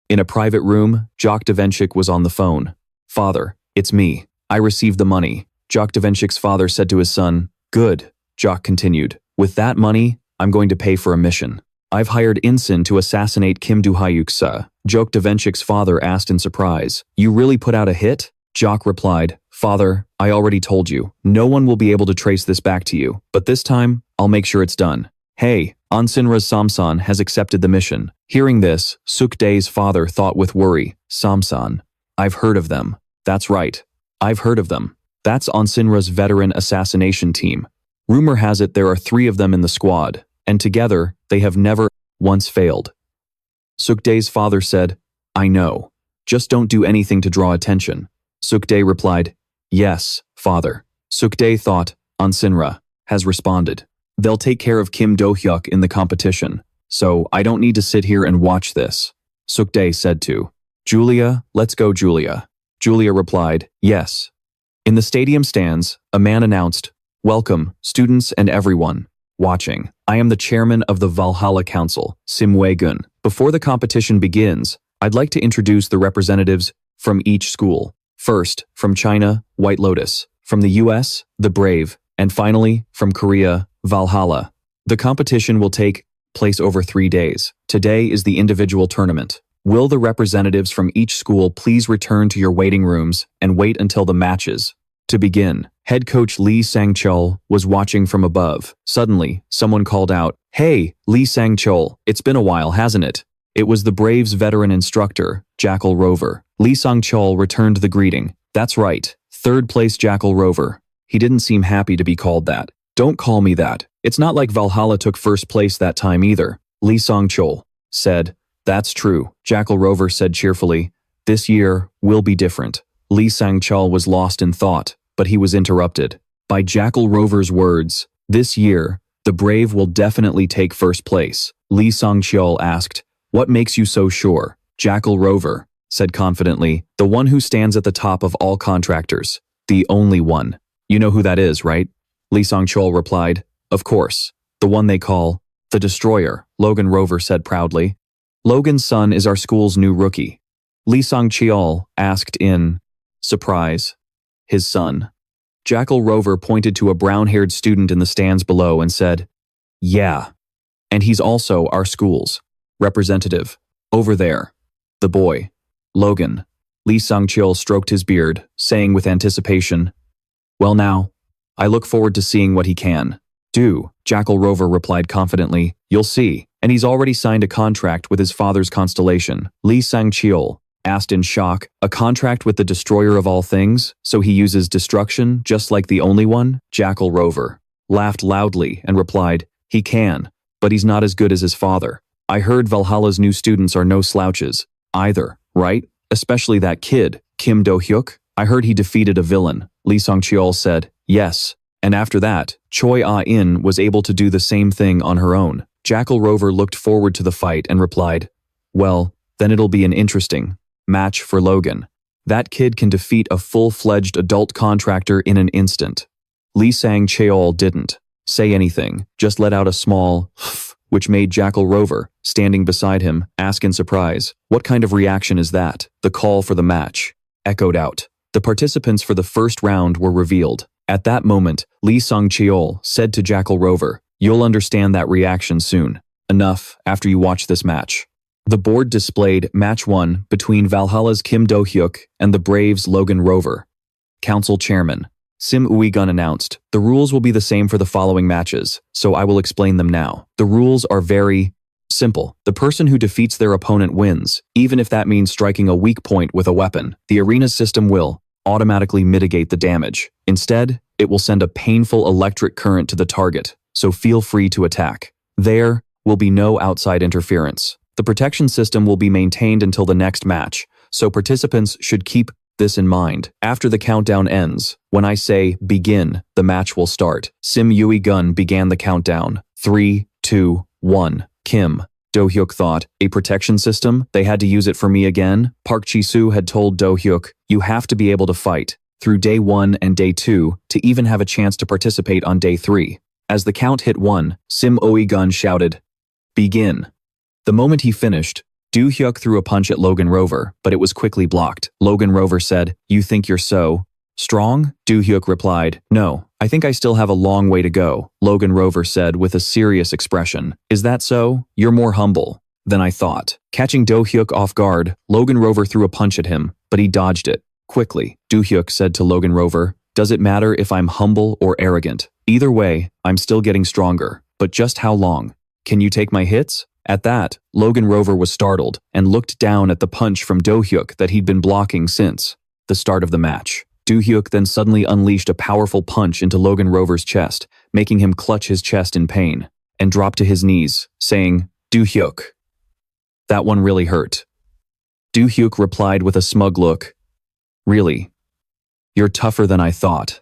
In a private room, Jock Devenchik was on the phone. Father, it's me. I received the money. Jock Devenchik's father said to his son, good. Jock continued, with that money, I'm going to pay for a mission. I've hired Insin to assassinate Kim Do-hyuk. Jock Devenchik's father asked in surprise, you really put out a hit? Jock replied, Father, I already told you, no one will be able to trace this back to you, but this time, I'll make sure it's done. Hey, Ansinra's Samson has accepted the mission. Hearing this, Sukdae's father thought with worry, Samson. I've heard of them. That's right. I've heard of them. That's Ansinra's veteran assassination team. Rumor has it there are 3 of them in the squad, and together, they have never once failed. Sukdae's father said, I know. Just don't do anything to draw attention. Sukdae replied, yes, father. Sukdae thought, Ansinra has responded. They'll take care of Kim Do-hyuk in the competition, so I don't need to sit here and watch this. Sukdae said to Julia, let's go Julia. Julia replied, yes. In the stadium stands, a man announced, welcome, students and everyone watching. I am the chairman of the Valhalla Council, Sim Wei-gun. Before the competition begins, I'd like to introduce the representatives from each school. First, from China, White Lotus. From the US, The Brave. And finally, from Korea, Valhalla. The competition will take place over 3 days. Today is the individual tournament. Will the representatives from each school please return to your waiting rooms and wait until the matches? To begin, head coach Lee Sang-chul was watching from above. Suddenly, someone called out, hey, Lee Sang-chul, it's been a while, hasn't it? It was the Braves' veteran instructor, Jackal Rover. Lee Sang-chul returned the greeting. That's right, 3rd place Jackal Rover. He didn't seem happy to be called that. Don't call me that. It's not like Valhalla took 1st place that time either. Lee Sang-chul said, that's true. Jackal Rover said cheerfully, this year will be different. Lee Sang-chul was lost in thought, but he was interrupted by Jackal Rover's words. This year, the Brave will definitely take 1st place. Lee Sang-chul asked, What makes you so sure? Jackal Rover said confidently, the one who stands at the top of all contractors. The only one. You know who that is, right? Lee Song-chol replied, of course. The one they call the Destroyer, Logan Rover said proudly. Logan's son is our school's new rookie. Lee Song-chol asked in surprise. His son. Jackal Rover pointed to a brown-haired student in the stands below and said, yeah. And he's also our school's representative. Over there. The boy. Logan. Lee Sung-chul stroked his beard, saying with anticipation, well now, I look forward to seeing what he can do, Jackal Rover replied confidently, you'll see, and he's already signed a contract with his father's constellation. Lee Sang-chul asked in shock, a contract with the destroyer of all things, so he uses destruction just like the only one? Jackal Rover laughed loudly and replied, he can, but he's not as good as his father. I heard Valhalla's new students are no slouches, either, right? Especially that kid, Kim Do-hyuk. I heard he defeated a villain. Lee Song-chul said, yes. And after that, Choi Ah-in was able to do the same thing on her own. Jackal Rover looked forward to the fight and replied, well, then it'll be an interesting match for Logan. That kid can defeat a full-fledged adult contractor in an instant. Lee Sang-chul didn't say anything, just let out a small which made Jackal Rover, standing beside him, ask in surprise, what kind of reaction is that? The call for the match echoed out. The participants for the first round were revealed. At that moment, Lee Song-chul said to Jackal Rover, you'll understand that reaction soon. Enough after you watch this match. The board displayed Match 1 between Valhalla's Kim Do-hyuk and the Braves' Logan Rover. Council Chairman Sim Uigun announced, the rules will be the same for the following matches, so I will explain them now. The rules are very simple. The person who defeats their opponent wins, even if that means striking a weak point with a weapon. The arena system will automatically mitigate the damage. Instead, it will send a painful electric current to the target, so feel free to attack. There will be no outside interference. The protection system will be maintained until the next match, so participants should keep this in mind. After the countdown ends, when I say begin, the match will start. Sim Uigun began the countdown. 3, 2, 1. Kim Do-hyuk thought, a protection system? They had to use it for me again? Park Chi-soo had told Do-hyuk, you have to be able to fight through day 1 and day 2 to even have a chance to participate on day 3. As the count hit 1, Sim Uigun shouted, begin. The moment he finished, Do-hyuk threw a punch at Logan Rover, but it was quickly blocked. Logan Rover said, you think you're so strong? Do-hyuk replied, no, I think I still have a long way to go. Logan Rover said with a serious expression, is that so? You're more humble than I thought. Catching Do-hyuk off guard, Logan Rover threw a punch at him, but he dodged it quickly. Do-hyuk said to Logan Rover, does it matter if I'm humble or arrogant? Either way, I'm still getting stronger. But just how long? Can you take my hits? At that, Logan Rover was startled and looked down at the punch from Do-hyuk that he'd been blocking since the start of the match. Do-hyuk then suddenly unleashed a powerful punch into Logan Rover's chest, making him clutch his chest in pain, and drop to his knees, saying, Do-hyuk, that one really hurt. Do-hyuk replied with a smug look, really? You're tougher than I thought.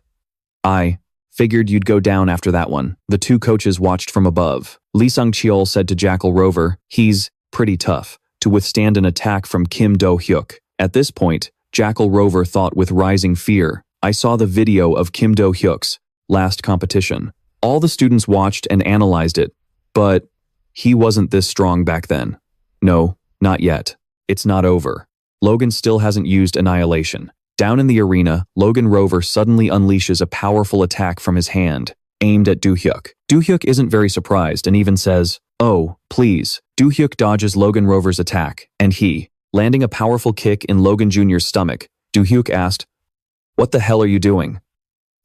I figured you'd go down after that one. The two coaches watched from above. Lee Sung-chul said to Jackal Rover, he's pretty tough to withstand an attack from Kim Do-hyuk. At this point, Jackal Rover thought with rising fear, I saw the video of Kim Do-hyuk's last competition. All the students watched and analyzed it, but he wasn't this strong back then. No, not yet. It's not over. Logan still hasn't used Annihilation. Down in the arena, Logan Rover suddenly unleashes a powerful attack from his hand, aimed at Do-hyuk. Do-hyuk isn't very surprised and even says, oh, please. Do-hyuk dodges Logan Rover's attack, and he, landing a powerful kick in Logan Jr.'s stomach, Do-hyuk asked, what the hell are you doing?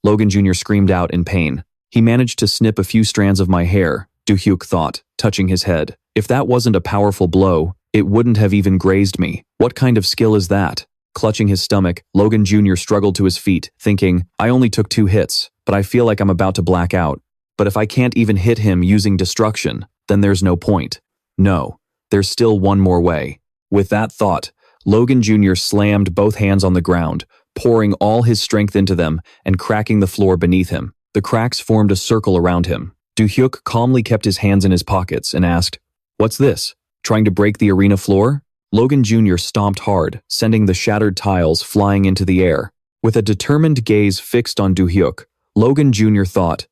Logan Jr. screamed out in pain. He managed to snip a few strands of my hair, Do-hyuk thought, touching his head. If that wasn't a powerful blow, it wouldn't have even grazed me. What kind of skill is that? Clutching his stomach, Logan Jr. struggled to his feet, thinking, I only took 2 hits, but I feel like I'm about to black out. But if I can't even hit him using destruction, then there's no point. No, there's still one more way. With that thought, Logan Jr. slammed both hands on the ground, pouring all his strength into them and cracking the floor beneath him. The cracks formed a circle around him. Do-hyuk calmly kept his hands in his pockets and asked, what's this? Trying to break the arena floor? Logan Jr. stomped hard, sending the shattered tiles flying into the air. With a determined gaze fixed on Do-hyuk, Logan Jr. thought,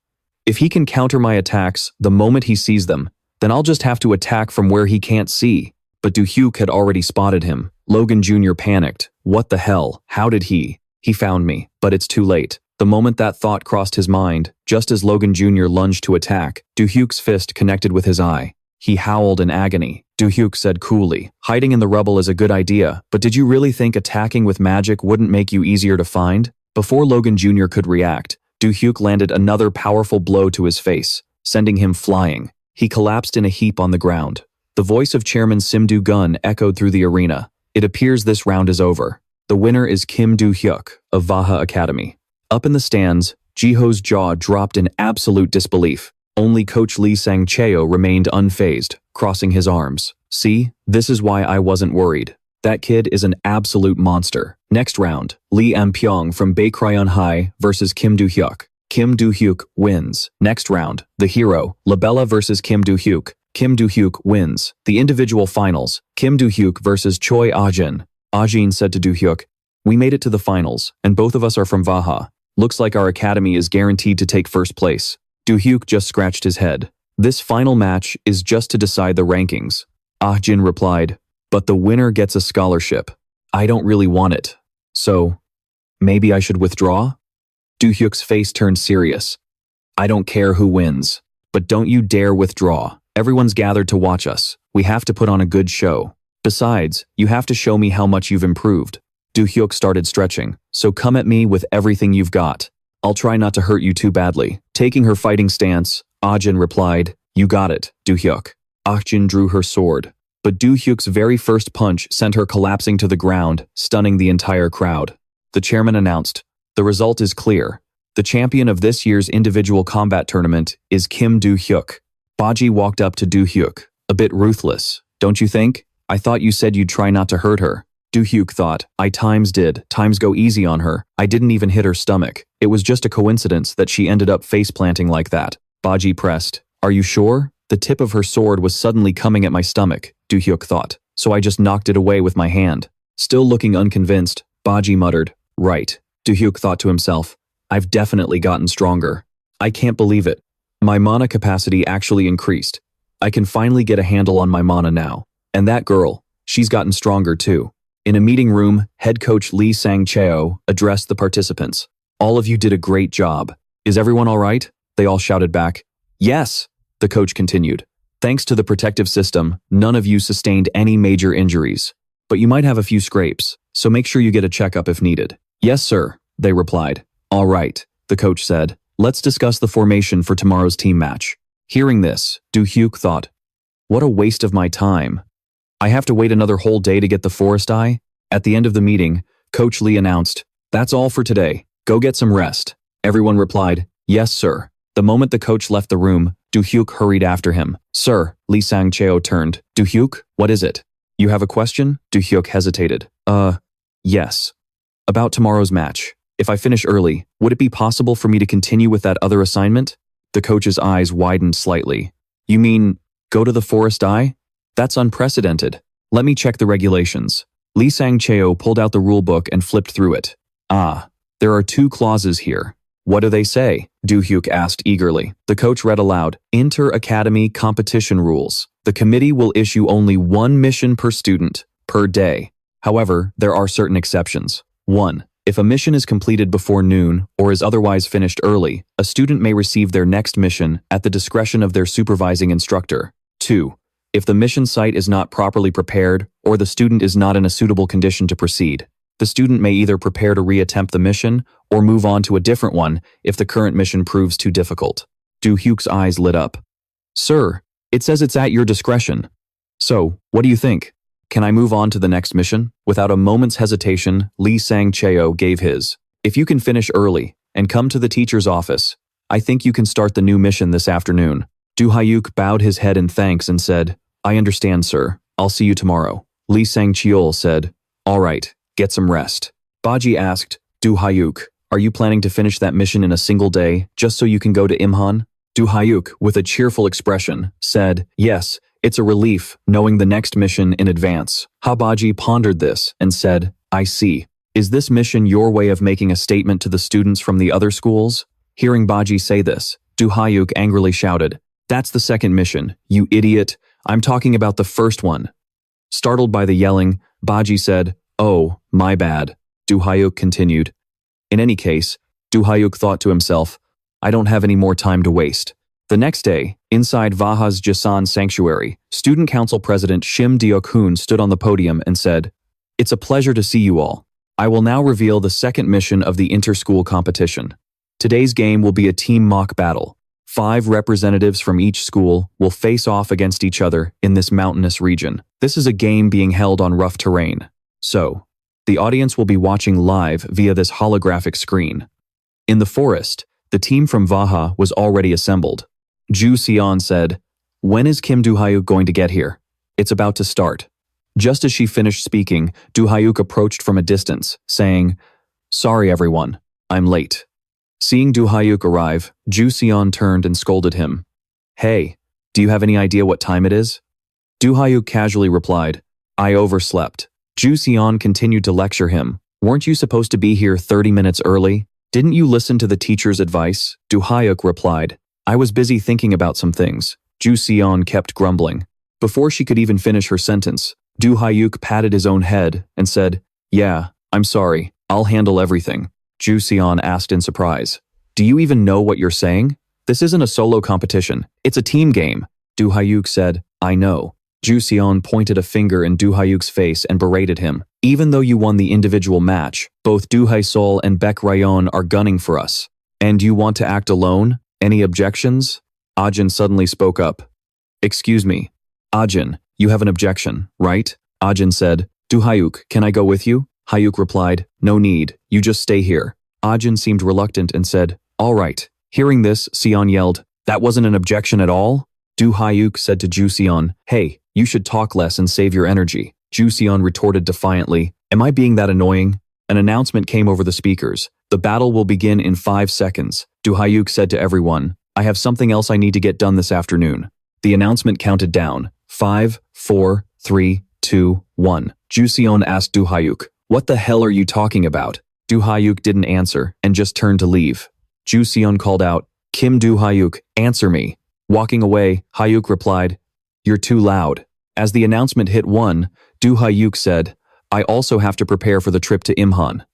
if he can counter my attacks the moment he sees them, then I'll just have to attack from where he can't see. But Do-hyuk had already spotted him. Logan Jr. panicked. What the hell? How did he? He found me, but it's too late. The moment that thought crossed his mind, just as Logan Jr. lunged to attack, Do-hyuk's fist connected with his eye. He howled in agony. Do-hyuk said coolly, hiding in the rubble is a good idea, but did you really think attacking with magic wouldn't make you easier to find? Before Logan Jr. could react, Do-hyuk landed another powerful blow to his face, sending him flying. He collapsed in a heap on the ground. The voice of Chairman Sim Do-gun echoed through the arena. It appears this round is over. The winner is Kim Do-hyuk of Valhalla Academy. Up in the stands, Ji-ho's jaw dropped in absolute disbelief. Only Coach Lee Sang-cheo remained unfazed, crossing his arms. See, this is why I wasn't worried. That kid is an absolute monster. Next round, Lee Am-pyong from Baekryun High versus Kim Do-hyuk. Kim Do-hyuk wins. Next round, the hero, Labella versus Kim Do-hyuk. Kim Do-hyuk wins. The individual finals, Kim Do-hyuk versus Choi Ah-jin. Ah-jin said to Do-hyuk, we made it to the finals, and both of us are from Vaha. Looks like our academy is guaranteed to take first place. Do-hyuk just scratched his head. This final match is just to decide the rankings. Ah-jin replied, but the winner gets a scholarship. I don't really want it. So, maybe I should withdraw? Do-hyuk's face turned serious. I don't care who wins, but don't you dare withdraw. Everyone's gathered to watch us. We have to put on a good show. Besides, you have to show me how much you've improved. Do-hyuk started stretching, so come at me with everything you've got. I'll try not to hurt you too badly. Taking her fighting stance, Ah-jin replied, you got it, Do-hyuk. Ah-jin drew her sword, but Do-hyuk's very first punch sent her collapsing to the ground, stunning the entire crowd. The chairman announced, the result is clear. The champion of this year's individual combat tournament is Kim Do-hyuk. Baji walked up to Do-hyuk, a bit ruthless, don't you think? I thought you said you'd try not to hurt her. Do-hyuk thought, I times go easy on her. I didn't even hit her stomach. It was just a coincidence that she ended up face-planting like that. Baji pressed, are you sure? The tip of her sword was suddenly coming at my stomach, Do-hyuk thought, so I just knocked it away with my hand. Still looking unconvinced, Baji muttered, right. Do-hyuk thought to himself, I've definitely gotten stronger. I can't believe it. My mana capacity actually increased. I can finally get a handle on my mana now. And that girl, she's gotten stronger too. In a meeting room, head coach Lee Sang-cheo addressed the participants. All of you did a great job. Is everyone all right? They all shouted back. Yes, the coach continued. Thanks to the protective system, none of you sustained any major injuries. But you might have a few scrapes, so make sure you get a checkup if needed. Yes, sir, they replied. All right, the coach said. Let's discuss the formation for tomorrow's team match. Hearing this, Do-hyuk thought, what a waste of my time. I have to wait another whole day to get the forest eye? At the end of the meeting, Coach Lee announced, that's all for today. Go get some rest. Everyone replied, yes, sir. The moment the coach left the room, Do-hyuk hurried after him. Sir, Lee Sang-cheo turned. Do-hyuk, what is it? You have a question? Do-hyuk hesitated. Yes. About tomorrow's match. If I finish early, would it be possible for me to continue with that other assignment? The coach's eyes widened slightly. You mean, go to the forest eye? That's unprecedented. Let me check the regulations. Lee Sang-cheo pulled out the rulebook and flipped through it. Ah, there are 2 clauses here. What do they say? Do-hyuk asked eagerly. The coach read aloud, Inter-Academy competition rules. The committee will issue only 1 mission per student, per day. However, there are certain exceptions. 1. If a mission is completed before noon or is otherwise finished early, a student may receive their next mission at the discretion of their supervising instructor. 2. If the mission site is not properly prepared or the student is not in a suitable condition to proceed, the student may either prepare to reattempt the mission or move on to a different one if the current mission proves too difficult. Do-hyuk's eyes lit up. Sir, it says it's at your discretion. So, what do you think? Can I move on to the next mission? Without a moment's hesitation, Lee Sang-cheo gave his. If you can finish early and come to the teacher's office, I think you can start the new mission this afternoon. Do-hyuk bowed his head in thanks and said, I understand, sir. I'll see you tomorrow. Lee Sang-cheo said, all right, get some rest. Baji asked, Do-hyuk, are you planning to finish that mission in a single day just so you can go to Imhan? Do-hyuk, with a cheerful expression, said, yes, It's a relief, knowing the next mission in advance. Habaji pondered this and said, I see. Is this mission your way of making a statement to the students from the other schools? Hearing Baji say this, Do-hyuk angrily shouted, That's the second mission, you idiot. I'm talking about the first one. Startled by the yelling, Baji said, Oh, my bad. Do-hyuk continued. In any case, Do-hyuk thought to himself, I don't have any more time to waste. The next day, inside Vaha's Jasan sanctuary, Student Council President Kim Do-hyuk stood on the podium and said, It's a pleasure to see you all. I will now reveal the second mission of the inter-school competition. Today's game will be a team mock battle. 5 representatives from each school will face off against each other in this mountainous region. This is a game being held on rough terrain. So, the audience will be watching live via this holographic screen. In the forest, the team from Vaha was already assembled. Ju Seon said, When is Kim Do-hyuk going to get here? It's about to start. Just as she finished speaking, Do-hyuk approached from a distance, saying, Sorry everyone, I'm late. Seeing Do-hyuk arrive, Ju Seon turned and scolded him. Hey, do you have any idea what time it is? Do-hyuk casually replied, I overslept. Ju Seon continued to lecture him. Weren't you supposed to be here 30 minutes early? Didn't you listen to the teacher's advice? Do-hyuk replied, I was busy thinking about some things. Ju Seon kept grumbling. Before she could even finish her sentence, Do-hyuk patted his own head and said, Yeah, I'm sorry, I'll handle everything. Ju Seon asked in surprise, Do you even know what you're saying? This isn't a solo competition, it's a team game. Do-hyuk said, I know. Ju Seon pointed a finger in Do-hyuk's face and berated him. Even though you won the individual match, both Do-hyuk and Baek Ryon are gunning for us. And you want to act alone? Any objections? Ajin suddenly spoke up. Excuse me. Ajin, you have an objection, right? Ajin said, Do-hyuk, can I go with you? Hyuk replied, No need, you just stay here. Ajin seemed reluctant and said, All right. Hearing this, Seon yelled, That wasn't an objection at all? Do-hyuk said to Ju Seon, Hey, you should talk less and save your energy. Ju Seon retorted defiantly, Am I being that annoying? An announcement came over the speakers. The battle will begin in 5 seconds. Do-hyuk said to everyone, I have something else I need to get done this afternoon. The announcement counted down. 5, 4, 3, 2, 1. Ju Seon asked Do-hyuk, What the hell are you talking about? Do-hyuk didn't answer and just turned to leave. Ju Seon called out, Kim Do-hyuk, answer me. Walking away, Hyuk replied, You're too loud. As the announcement hit 1, Do-hyuk said, I also have to prepare for the trip to Imhan.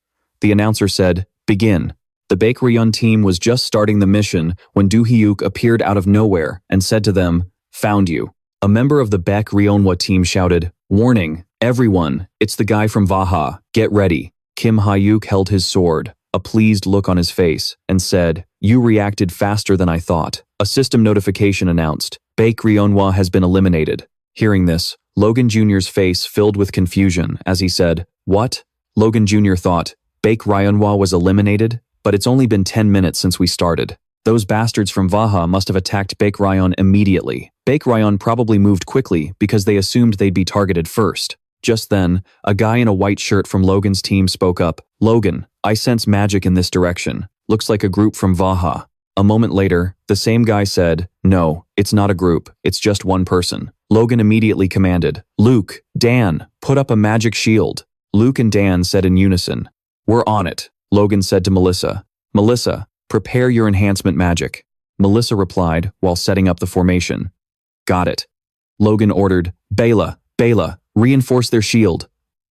The announcer said, Begin. The Baek Ryon team was just starting the mission when Do-hyuk appeared out of nowhere and said to them, Found you. A member of the Baek Ryonwa team shouted, Warning, everyone, it's the guy from Vaha, get ready. Kim Hyuk held his sword, a pleased look on his face, and said, You reacted faster than I thought. A system notification announced, Baek Ryonwa has been eliminated. Hearing this, Logan Jr.'s face filled with confusion as he said, What? Logan Jr. thought, Baek Ryonwa was eliminated? But it's only been 10 minutes since we started. Those bastards from Vaha must have attacked Baek Ryon immediately. Baek Ryon probably moved quickly because they assumed they'd be targeted first. Just then, a guy in a white shirt from Logan's team spoke up. Logan, I sense magic in this direction. Looks like a group from Vaha. A moment later, the same guy said, No, it's not a group, it's just one person. Logan immediately commanded, Luke, Dan, put up a magic shield. Luke and Dan said in unison, We're on it. Logan said to Melissa, Melissa, prepare your enhancement magic. Melissa replied while setting up the formation. Got it. Logan ordered, Bela, reinforce their shield.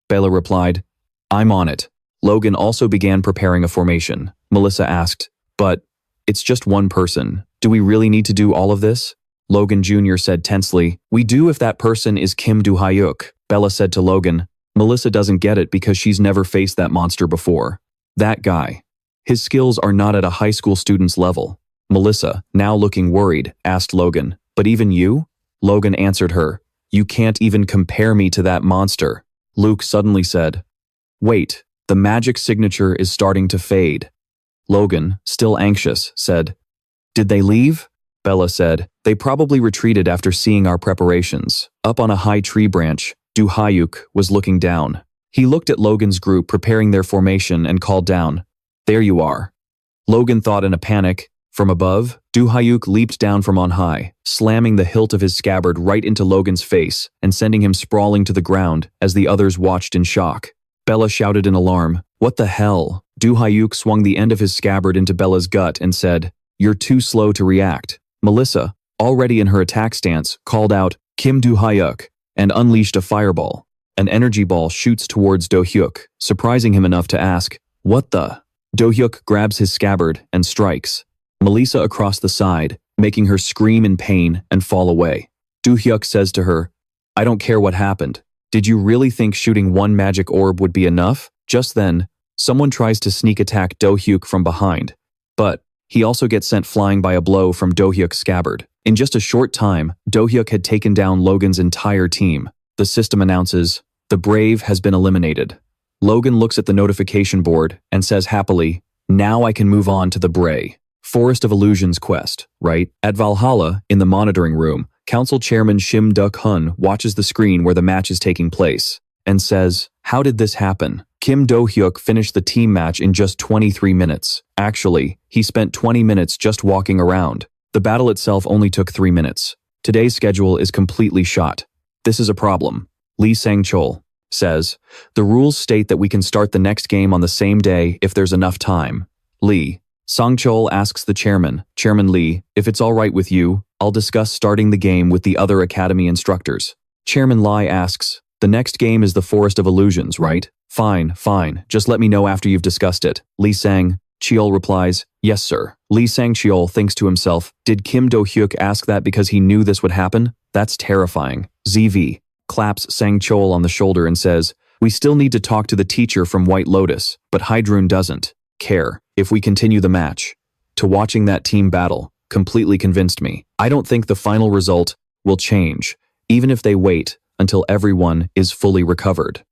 Bela replied, I'm on it. Logan also began preparing a formation. Melissa asked, But it's just one person. Do we really need to do all of this? Logan Jr. said tensely, We do if that person is Kim Do-hyuk. Bela said to Logan, Melissa doesn't get it because she's never faced that monster before. That guy. His skills are not at a high school student's level. Melissa, now looking worried, asked Logan, But even you? Logan answered her, You can't even compare me to that monster. Luke suddenly said, Wait, the magic signature is starting to fade. Logan, still anxious, said, Did they leave? Bella said, They probably retreated after seeing our preparations. Up on a high tree branch, Do-hyuk was looking down. He looked at Logan's group preparing their formation and called down, There you are. Logan thought in a panic, From above, Do-hyuk leaped down from on high, slamming the hilt of his scabbard right into Logan's face and sending him sprawling to the ground as the others watched in shock. Bella shouted in alarm, "What the hell?" Do-hyuk swung the end of his scabbard into Bella's gut and said, "You're too slow to react." Melissa, already in her attack stance, called out, "Kim Do-hyuk," and unleashed a fireball. An energy ball shoots towards Do-hyuk, surprising him enough to ask, "What the?" Do-hyuk grabs his scabbard and strikes Melissa across the side, making her scream in pain and fall away. Do-hyuk says to her, "I don't care what happened. Did you really think shooting one magic orb would be enough?" Just then, someone tries to sneak attack Do-hyuk from behind, but he also gets sent flying by a blow from Do-hyuk's scabbard. In just a short time, Do-hyuk had taken down Logan's entire team. The system announces, "The Brave has been eliminated." Logan looks at the notification board and says happily, "Now I can move on to the Bray. Forest of Illusions quest, right?" At Valhalla, in the monitoring room, Council Chairman Kim Do-hyuk watches the screen where the match is taking place and says, "How did this happen?" Kim Do-hyuk finished the team match in just 23 minutes. Actually, he spent 20 minutes just walking around. The battle itself only took 3 minutes. Today's schedule is completely shot. This is a problem. Lee Sang-chol says, "The rules state that we can start the next game on the same day if there's enough time." Lee Sang-chol asks the chairman, Chairman Lee, if it's all right with you, I'll discuss starting the game with the other academy instructors. Chairman Lee asks, "The next game is the Forest of Illusions, right?" Fine, just let me know after you've discussed it." Lee Sang-chol replies, "Yes, sir." Lee Sang-chol thinks to himself, did Kim Do-hyuk ask that because he knew this would happen? That's terrifying. ZV claps Sang-chol on the shoulder and says, "We still need to talk to the teacher from White Lotus, but Hydrun doesn't care if we continue the match." To watching that team battle completely convinced me. I don't think the final result will change, even if they wait until everyone is fully recovered.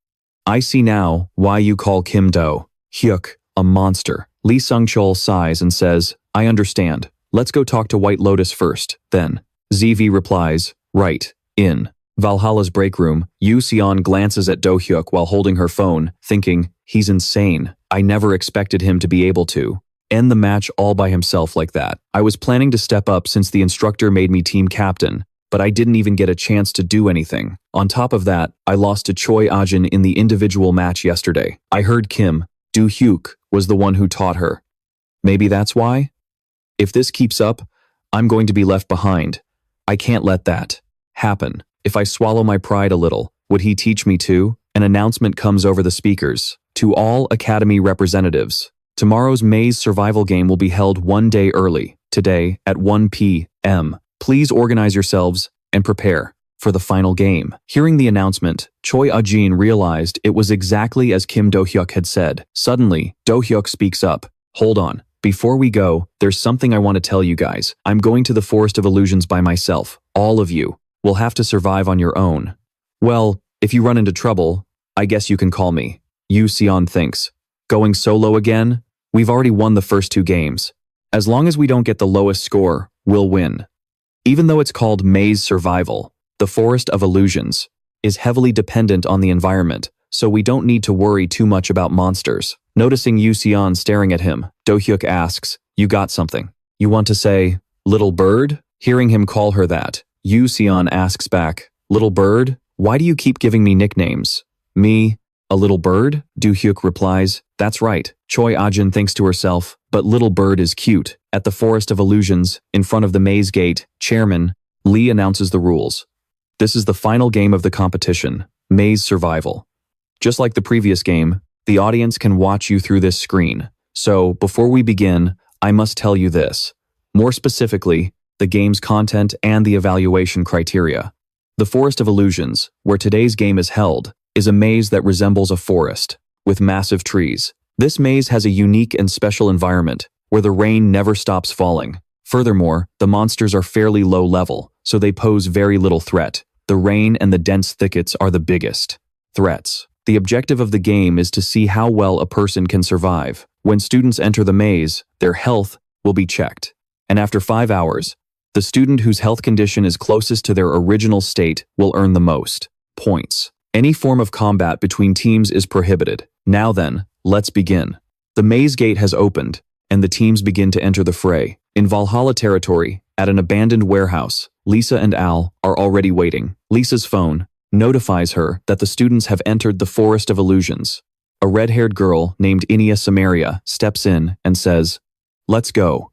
I see now why you call Kim Do-hyuk a monster. Lee Sang-chol sighs and says, "I understand. Let's go talk to White Lotus first, then." ZV replies, "Right." In Valhalla's break room, Yoo Seon glances at Do-hyuk while holding her phone, thinking, he's insane. I never expected him to be able to end the match all by himself like that. I was planning to step up since the instructor made me team captain, but I didn't even get a chance to do anything. On top of that, I lost to Choi Ajin in the individual match yesterday. I heard Kim Do-hyuk was the one who taught her. Maybe that's why? If this keeps up, I'm going to be left behind. I can't let that happen. If I swallow my pride a little, would he teach me too? An announcement comes over the speakers. To all Academy representatives, tomorrow's Maze survival game will be held 1 day early, today at 1 p.m. Please organize yourselves and prepare for the final game. Hearing the announcement, Choi Ajin realized it was exactly as Kim Do-hyuk had said. Suddenly, Do-hyuk speaks up. "Hold on. Before we go, there's something I want to tell you guys. I'm going to the Forest of Illusions by myself. All of you will have to survive on your own. Well, if you run into trouble, I guess you can call me." Yoo Seon thinks, "Going solo again? We've already won the first 2 games. As long as we don't get the lowest score, we'll win." Even though it's called Maze Survival, the Forest of Illusions is heavily dependent on the environment, so we don't need to worry too much about monsters. Noticing Yoo Seon staring at him, Do-hyuk asks, "You got something? You want to say, little bird?" Hearing him call her that, Yoo Seon asks back, "Little bird? Why do you keep giving me nicknames?" "Me? A little bird?" Do-hyuk replies, "That's right." Choi Ajin thinks to herself, but little bird is cute. At the Forest of Illusions, in front of the maze gate, Chairman Lee announces the rules. This is the final game of the competition, Maze Survival. Just like the previous game, the audience can watch you through this screen. So, before we begin, I must tell you this. More specifically, the game's content and the evaluation criteria. The Forest of Illusions, where today's game is held, is a maze that resembles a forest, with massive trees. This maze has a unique and special environment, where the rain never stops falling. Furthermore, the monsters are fairly low level, so they pose very little threat. The rain and the dense thickets are the biggest threats. The objective of the game is to see how well a person can survive. When students enter the maze, their health will be checked. And after 5 hours, the student whose health condition is closest to their original state will earn the most points. Any form of combat between teams is prohibited. Now then, let's begin. The maze gate has opened, and the teams begin to enter the fray. In Valhalla territory, at an abandoned warehouse, Lisa and Al are already waiting. Lisa's phone notifies her that the students have entered the Forest of Illusions. A red-haired girl named Inia Samaria steps in and says, "Let's go."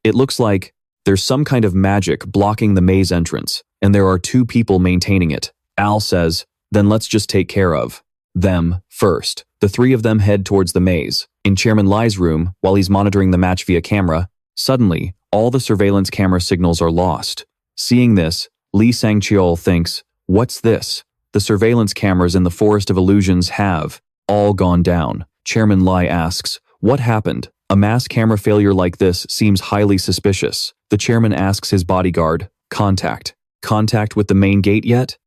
It looks like there's some kind of magic blocking the maze entrance, and there are two people maintaining it. Al says, "Then let's just take care of them first." The three of them head towards the maze. In Chairman Lai's room, while he's monitoring the match via camera, suddenly, all the surveillance camera signals are lost. Seeing this, Lee Sang-cheol thinks, "What's this?" The surveillance cameras in the Forest of Illusions have all gone down. Chairman Lai asks, "What happened?" A mass camera failure like this seems highly suspicious. The chairman asks his bodyguard, "Contact. Contact with the main gate yet?"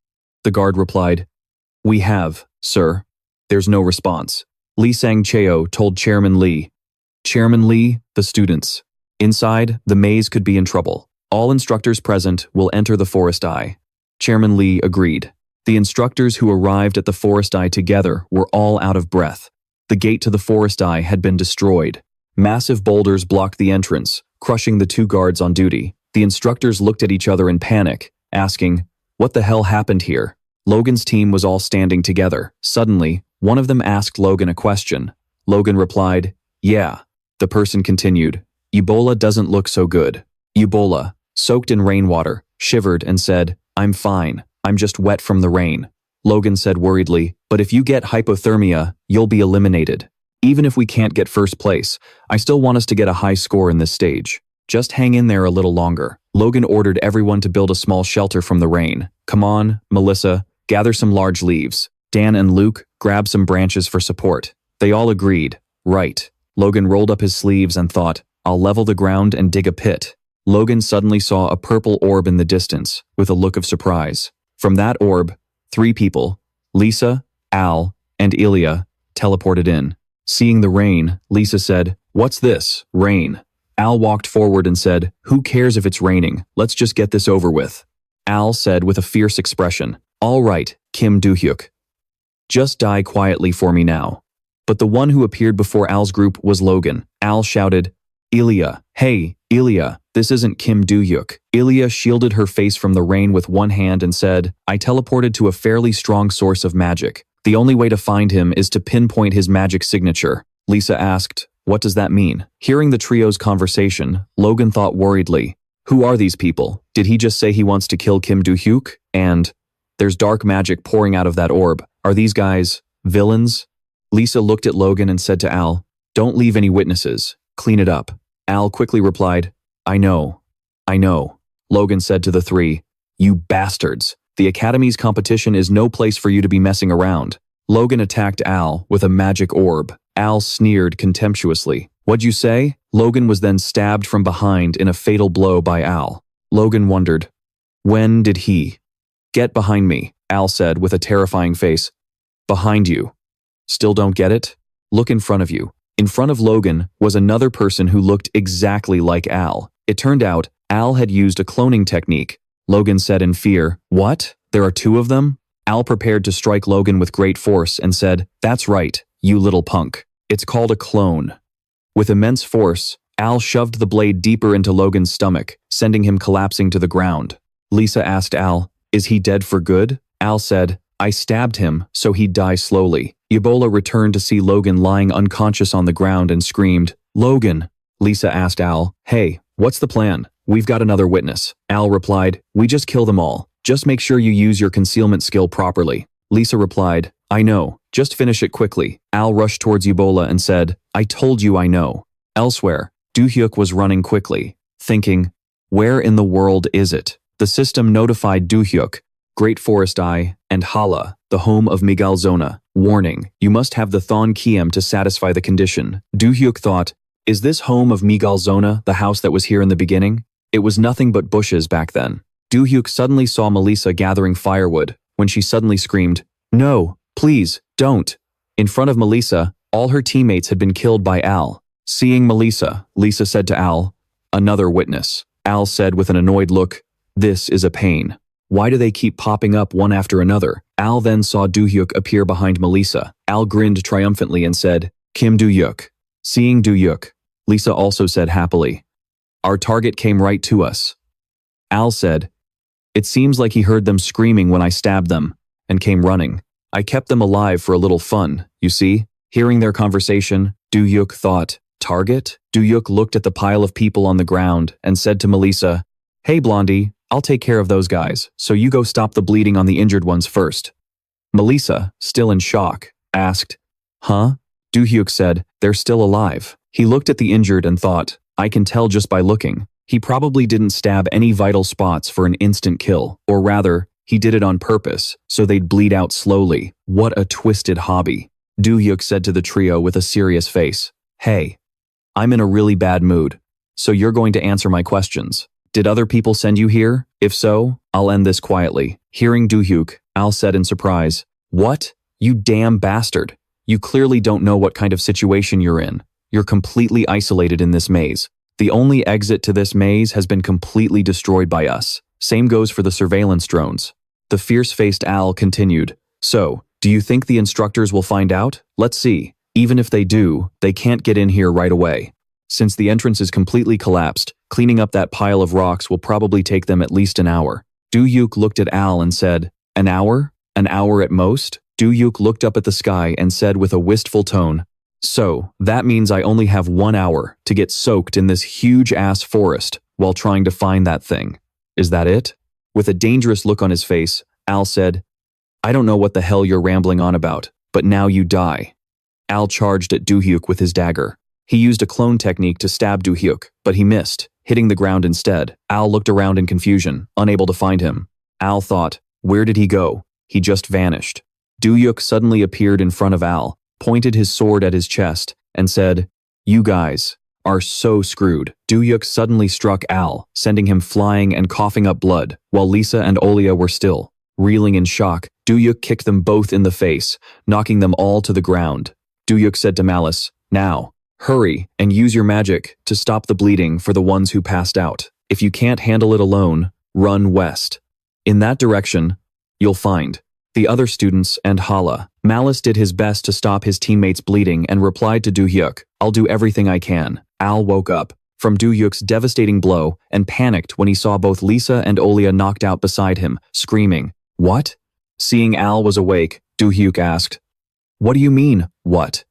The guard replied, "We have, sir." There's no response. Lee Sang-cheo told Chairman Lee, "Chairman Lee, the students. Inside, the maze could be in trouble. All instructors present will enter the Forest Eye." Chairman Lee agreed. The instructors who arrived at the Forest Eye together were all out of breath. The gate to the Forest Eye had been destroyed. Massive boulders blocked the entrance, crushing the two guards on duty. The instructors looked at each other in panic, asking, "What the hell happened here?" Logan's team was all standing together. Suddenly, one of them asked Logan a question. Logan replied, "Yeah." The person continued, "Ebola doesn't look so good." Ebola, soaked in rainwater, shivered and said, "I'm fine. I'm just wet from the rain." Logan said worriedly, "But if you get hypothermia, you'll be eliminated. Even if we can't get first place, I still want us to get a high score in this stage. Just hang in there a little longer." Logan ordered everyone to build a small shelter from the rain. "Come on, Melissa, gather some large leaves. Dan and Luke, grab some branches for support." They all agreed. "Right." Logan rolled up his sleeves and thought, "I'll level the ground and dig a pit." Logan suddenly saw a purple orb in the distance, with a look of surprise. From that orb, 3 people, Lisa, Al, and Ilya, teleported in. Seeing the rain, Lisa said, "What's this, rain?" Al walked forward and said, "Who cares if it's raining? Let's just get this over with." Al said with a fierce expression, "All right, Kim Do-hyuk. Just die quietly for me now." But the one who appeared before Al's group was Logan. Al shouted, "Ilya, hey, Ilya, this isn't Kim Do-hyuk." Ilya shielded her face from the rain with one hand and said, "I teleported to a fairly strong source of magic. The only way to find him is to pinpoint his magic signature." Lisa asked, "What does that mean?" Hearing the trio's conversation, Logan thought worriedly, "Who are these people? Did he just say he wants to kill Kim Do-hyuk? And there's dark magic pouring out of that orb. Are these guys villains?" Lisa looked at Logan and said to Al, "Don't leave any witnesses. Clean it up." Al quickly replied, I know. Logan said to the 3, "You bastards. The Academy's competition is no place for you to be messing around." Logan attacked Al with a magic orb. Al sneered contemptuously. "What'd you say?" Logan was then stabbed from behind in a fatal blow by Al. Logan wondered, "When did he get behind me?" Al said with a terrifying face. "Behind you. Still don't get it? Look in front of you." In front of Logan was another person who looked exactly like Al. It turned out Al had used a cloning technique. Logan said in fear, "What? There are 2 of them?" Al prepared to strike Logan with great force and said, "That's right, you little punk. It's called a clone." With immense force, Al shoved the blade deeper into Logan's stomach, sending him collapsing to the ground. Lisa asked Al, "Is he dead for good?" Al said, "I stabbed him so he'd die slowly." Ebola returned to see Logan lying unconscious on the ground and screamed, "Logan!" Lisa asked Al, "Hey, what's the plan? We've got another witness." Al replied, "We just kill them all. Just make sure you use your concealment skill properly." Lisa replied, "I know. Just finish it quickly." Al rushed towards Ebola and said, "I told you I know." Elsewhere, Do-hyuk was running quickly, thinking, "Where in the world is it?" The system notified Do-hyuk, Great Forest Eye, and Hala, the home of Migalzona. Warning, you must have the Thon Kiem to satisfy the condition. Do-hyuk thought, is this home of Migalzona the house that was here in the beginning? It was nothing but bushes back then. Do-hyuk suddenly saw Melissa gathering firewood, when she suddenly screamed, "No, please, don't." In front of Melissa, all her teammates had been killed by Al. Seeing Melissa, Lisa said to Al, "Another witness." Al said with an annoyed look, "This is a pain. Why do they keep popping up one after another?" Al then saw Do-hyuk appear behind Melissa. Al grinned triumphantly and said, "Kim Do-hyuk." Seeing Do-hyuk, Lisa also said happily. Our target came right to us. Al said, it seems like he heard them screaming when I stabbed them, and came running. I kept them alive for a little fun, you see? Hearing their conversation, Do-hyuk thought, target? Do-hyuk looked at the pile of people on the ground and said to Melissa, hey Blondie, I'll take care of those guys, so you go stop the bleeding on the injured ones first. Melissa, still in shock, asked, huh? Do-hyuk said, they're still alive. He looked at the injured and thought, I can tell just by looking. He probably didn't stab any vital spots for an instant kill, or rather, he did it on purpose, so they'd bleed out slowly. What a twisted hobby. Do-hyuk said to the trio with a serious face, hey, I'm in a really bad mood, so you're going to answer my questions. Did other people send you here? If so, I'll end this quietly. Hearing Do-hyuk, Al said in surprise, what? You damn bastard. You clearly don't know what kind of situation you're in. You're completely isolated in this maze. The only exit to this maze has been completely destroyed by us. Same goes for the surveillance drones. The fierce-faced Al continued, so, do you think the instructors will find out? Let's see. Even if they do, they can't get in here right away. Since the entrance is completely collapsed, cleaning up that pile of rocks will probably take them at least an hour. Do-hyuk looked at Al and said, an hour? An hour at most? Do-hyuk looked up at the sky and said with a wistful tone, so, that means I only have 1 hour to get soaked in this huge-ass forest while trying to find that thing. Is that it? With a dangerous look on his face, Al said, I don't know what the hell you're rambling on about, but now you die. Al charged at Do-hyuk with his dagger. He used a clone technique to stab Do-hyuk, but he missed, hitting the ground instead. Al looked around in confusion, unable to find him. Al thought, where did he go? He just vanished. Do-hyuk suddenly appeared in front of Al, pointed his sword at his chest, and said, you guys are so screwed. Do-hyuk suddenly struck Al, sending him flying and coughing up blood, while Lisa and Olia were still. Reeling in shock, Do-hyuk kicked them both in the face, knocking them all to the ground. Do-hyuk said to Malice, now, hurry and use your magic to stop the bleeding for the ones who passed out. If you can't handle it alone, run west. In that direction, you'll find the other students and Hala. Malice did his best to stop his teammates bleeding and replied to Do-hyuk, I'll do everything I can. Al woke up from Do-hyuk's devastating blow and panicked when he saw both Lisa and Olia knocked out beside him, screaming, what? Seeing Al was awake, Do-hyuk asked, what do you mean, what?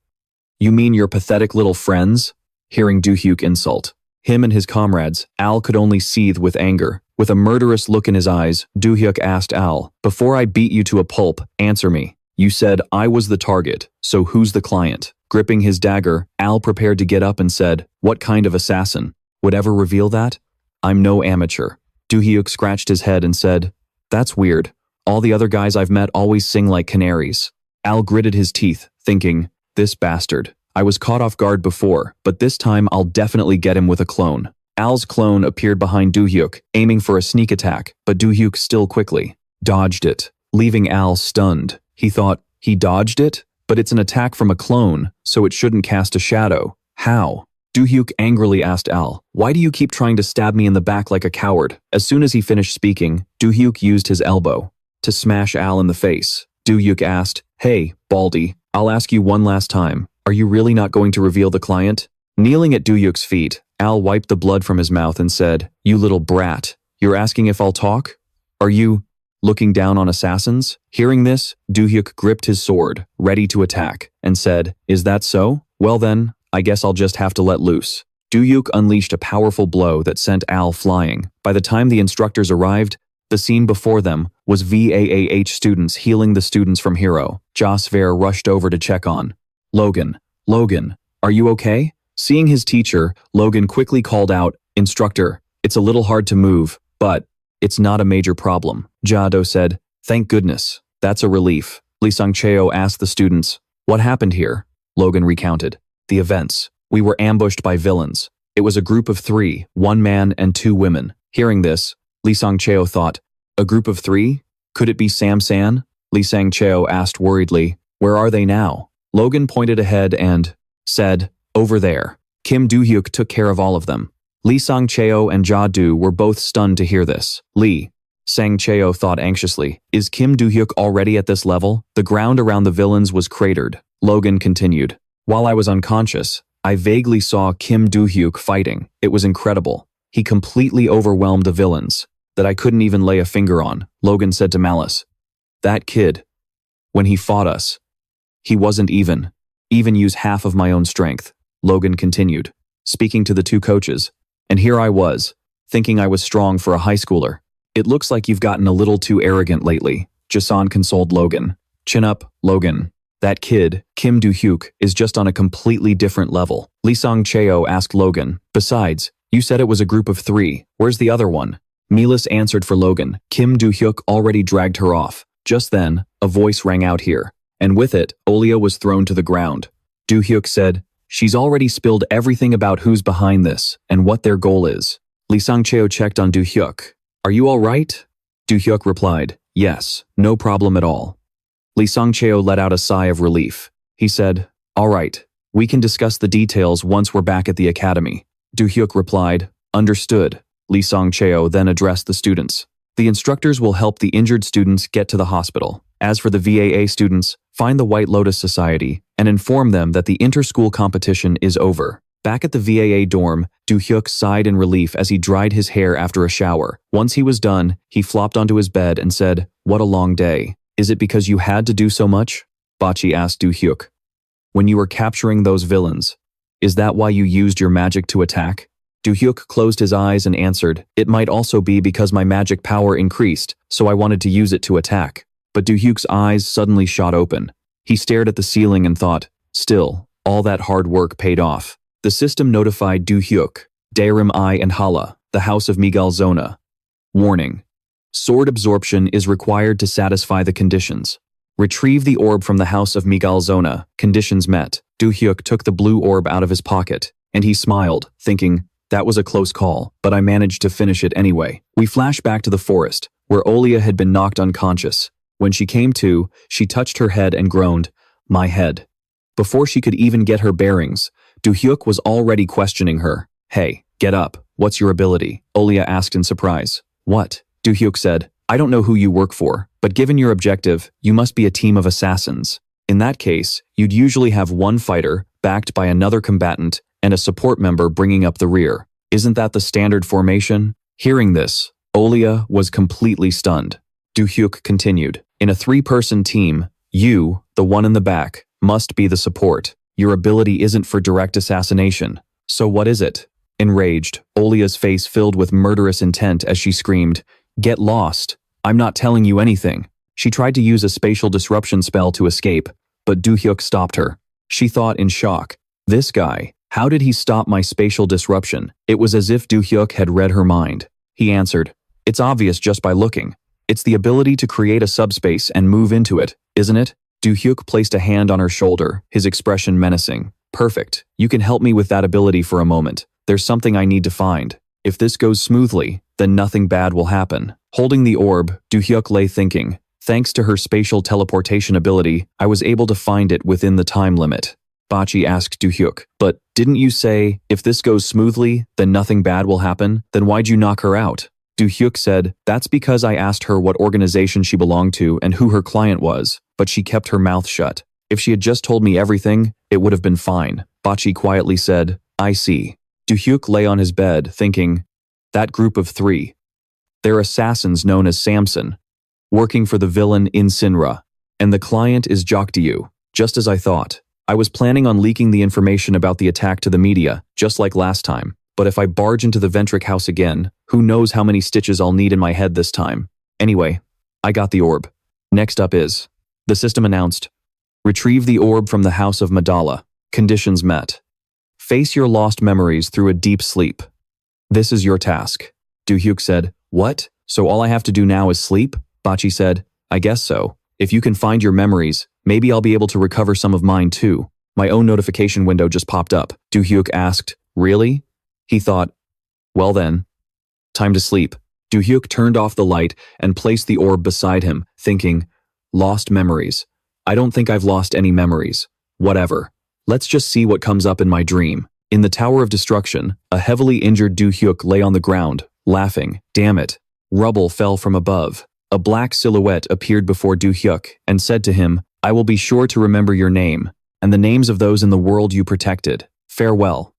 You mean your pathetic little friends? Hearing Do-hyuk insult him and his comrades, Al could only seethe with anger. With a murderous look in his eyes, Do-hyuk asked Al, before I beat you to a pulp, answer me. You said I was the target, so who's the client? Gripping his dagger, Al prepared to get up and said, what kind of assassin? Would ever reveal that? I'm no amateur. Do-hyuk scratched his head and said, that's weird. All the other guys I've met always sing like canaries. Al gritted his teeth, thinking, this bastard. I was caught off guard before, but this time I'll definitely get him with a clone. Al's clone appeared behind Do-hyuk, aiming for a sneak attack, but Do-hyuk still quickly dodged it, leaving Al stunned. He thought, he dodged it? But it's an attack from a clone, so it shouldn't cast a shadow. How? Do-hyuk angrily asked Al, why do you keep trying to stab me in the back like a coward? As soon as he finished speaking, Do-hyuk used his elbow to smash Al in the face. Do-hyuk asked, hey, Baldy, I'll ask you one last time. Are you really not going to reveal the client? Kneeling at Do-hyuk's feet, Al wiped the blood from his mouth and said, you little brat, you're asking if I'll talk? Are you looking down on assassins? Hearing this, Do-hyuk gripped his sword, ready to attack, and said, is that so? Well then, I guess I'll just have to let loose. Do-hyuk unleashed a powerful blow that sent Al flying. By the time the instructors arrived, the scene before them was VAAH students healing the students from Hero. Josver rushed over to check on Logan. Logan, are you okay? Seeing his teacher, Logan quickly called out, instructor, it's a little hard to move, but it's not a major problem. Ja-do said, thank goodness, that's a relief. Lee Sang-cheo asked the students, what happened here? Logan recounted the events. We were ambushed by villains. It was a group of 3, 1 man and 2 women. Hearing this, Lee Sang-cheo thought, a group of 3? Could it be Sam-san? Lee Sang-cheo asked worriedly, where are they now? Logan pointed ahead and said, over there. Kim Do-hyuk took care of all of them. Lee Sang-cheo and Ja-do were both stunned to hear this. Lee Sang-cheo thought anxiously, is Kim Do-hyuk already at this level? The ground around the villains was cratered. Logan continued, while I was unconscious, I vaguely saw Kim Do-hyuk fighting. It was incredible. He completely overwhelmed the villains that I couldn't even lay a finger on, Logan said to Malice. That kid, when he fought us, he wasn't even use half of my own strength, Logan continued, speaking to the two coaches. And here I was, thinking I was strong for a high schooler. It looks like you've gotten a little too arrogant lately, Jason consoled Logan. Chin up, Logan. That kid, Kim Do-hyuk, is just on a completely different level. Lee Song-cheo asked Logan. Besides, you said it was a group of 3. Where's the other one? Milas answered for Logan. Kim Do-hyuk already dragged her off. Just then, a voice rang out here. And with it, Olia was thrown to the ground. Do-hyuk said, she's already spilled everything about who's behind this and what their goal is. Lee Song-cheo checked on Do-hyuk. Are you all right? Do-hyuk replied, yes, no problem at all. Lee Song-cheo let out a sigh of relief. He said, all right, we can discuss the details once we're back at the academy. Do-hyuk replied, understood. Lee Song-cheo then addressed the students. The instructors will help the injured students get to the hospital. As for the VAA students, find the White Lotus Society and inform them that the inter-school competition is over. Back at the VAA dorm, Do-hyuk sighed in relief as he dried his hair after a shower. Once he was done, he flopped onto his bed and said, what a long day. Is it because you had to do so much? Bachi asked Do-hyuk. When you were capturing those villains, is that why you used your magic to attack? Do-hyuk closed his eyes and answered, it might also be because my magic power increased, so I wanted to use it to attack. But Do-hyuk's eyes suddenly shot open. He stared at the ceiling and thought, still, all that hard work paid off. The system notified Do-hyuk, Daerim I and Hala, the house of Miguel Zona. Warning. Sword absorption is required to satisfy the conditions. Retrieve the orb from the house of Miguel Zona. Conditions met. Do-hyuk took the blue orb out of his pocket, and he smiled, thinking, that was a close call, but I managed to finish it anyway. We flash back to the forest, where Olia had been knocked unconscious. When she came to, she touched her head and groaned, my head. Before she could even get her bearings, Do-hyuk was already questioning her. Hey, get up. What's your ability? Olia asked in surprise. What? Do-hyuk said, I don't know who you work for, but given your objective, you must be a team of assassins. In that case, you'd usually have one fighter, backed by another combatant, and a support member bringing up the rear. Isn't that the standard formation? Hearing this, Olia was completely stunned. Do-hyuk continued, in a 3-person team, you, the one in the back, must be the support. Your ability isn't for direct assassination. So what is it? Enraged, Olia's face filled with murderous intent as she screamed, get lost. I'm not telling you anything. She tried to use a spatial disruption spell to escape, but Do-hyuk stopped her. She thought in shock, this guy, how did he stop my spatial disruption? It was as if Do-hyuk had read her mind. He answered, it's obvious just by looking. It's the ability to create a subspace and move into it, isn't it? Do-hyuk placed a hand on her shoulder, his expression menacing. Perfect. You can help me with that ability for a moment. There's something I need to find. If this goes smoothly, then nothing bad will happen. Holding the orb, Do-hyuk lay thinking. Thanks to her spatial teleportation ability, I was able to find it within the time limit. Bachi asked Do-hyuk, but didn't you say, if this goes smoothly, then nothing bad will happen? Then why'd you knock her out? Do-hyuk said, that's because I asked her what organization she belonged to and who her client was, but she kept her mouth shut. If she had just told me everything, it would have been fine. Bachi quietly said, I see. Do-hyuk lay on his bed, thinking, that group of 3. They're assassins known as Samson, working for the villain Insinra, and the client is Jokdyu, just as I thought. I was planning on leaking the information about the attack to the media, just like last time. But if I barge into the Ventric house again, who knows how many stitches I'll need in my head this time. Anyway, I got the orb. Next up is, the system announced, retrieve the orb from the house of Madala. Conditions met. Face your lost memories through a deep sleep. This is your task. Do-hyuk said, what? So all I have to do now is sleep? Bachi said, I guess so. If you can find your memories, maybe I'll be able to recover some of mine too. My own notification window just popped up. Do-hyuk asked, really? He thought, well then, time to sleep. Do-hyuk turned off the light and placed the orb beside him, thinking, lost memories. I don't think I've lost any memories. Whatever. Let's just see what comes up in my dream. In the Tower of Destruction, a heavily injured Do-hyuk lay on the ground, laughing. Damn it. Rubble fell from above. A black silhouette appeared before Do-hyuk and said to him, I will be sure to remember your name, and the names of those in the world you protected. Farewell.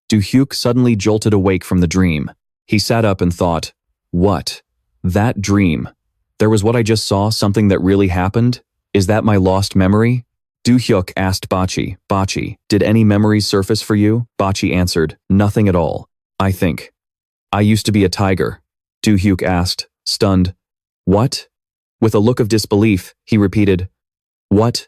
Do-hyuk suddenly jolted awake from the dream. He sat up and thought, what? That dream. There was what I just saw, something that really happened? Is that my lost memory? Do-hyuk asked Bachi. Bachi, did any memories surface for you? Bachi answered, nothing at all. I think. I used to be a tiger. Do-hyuk asked, stunned. What? With a look of disbelief, he repeated, what?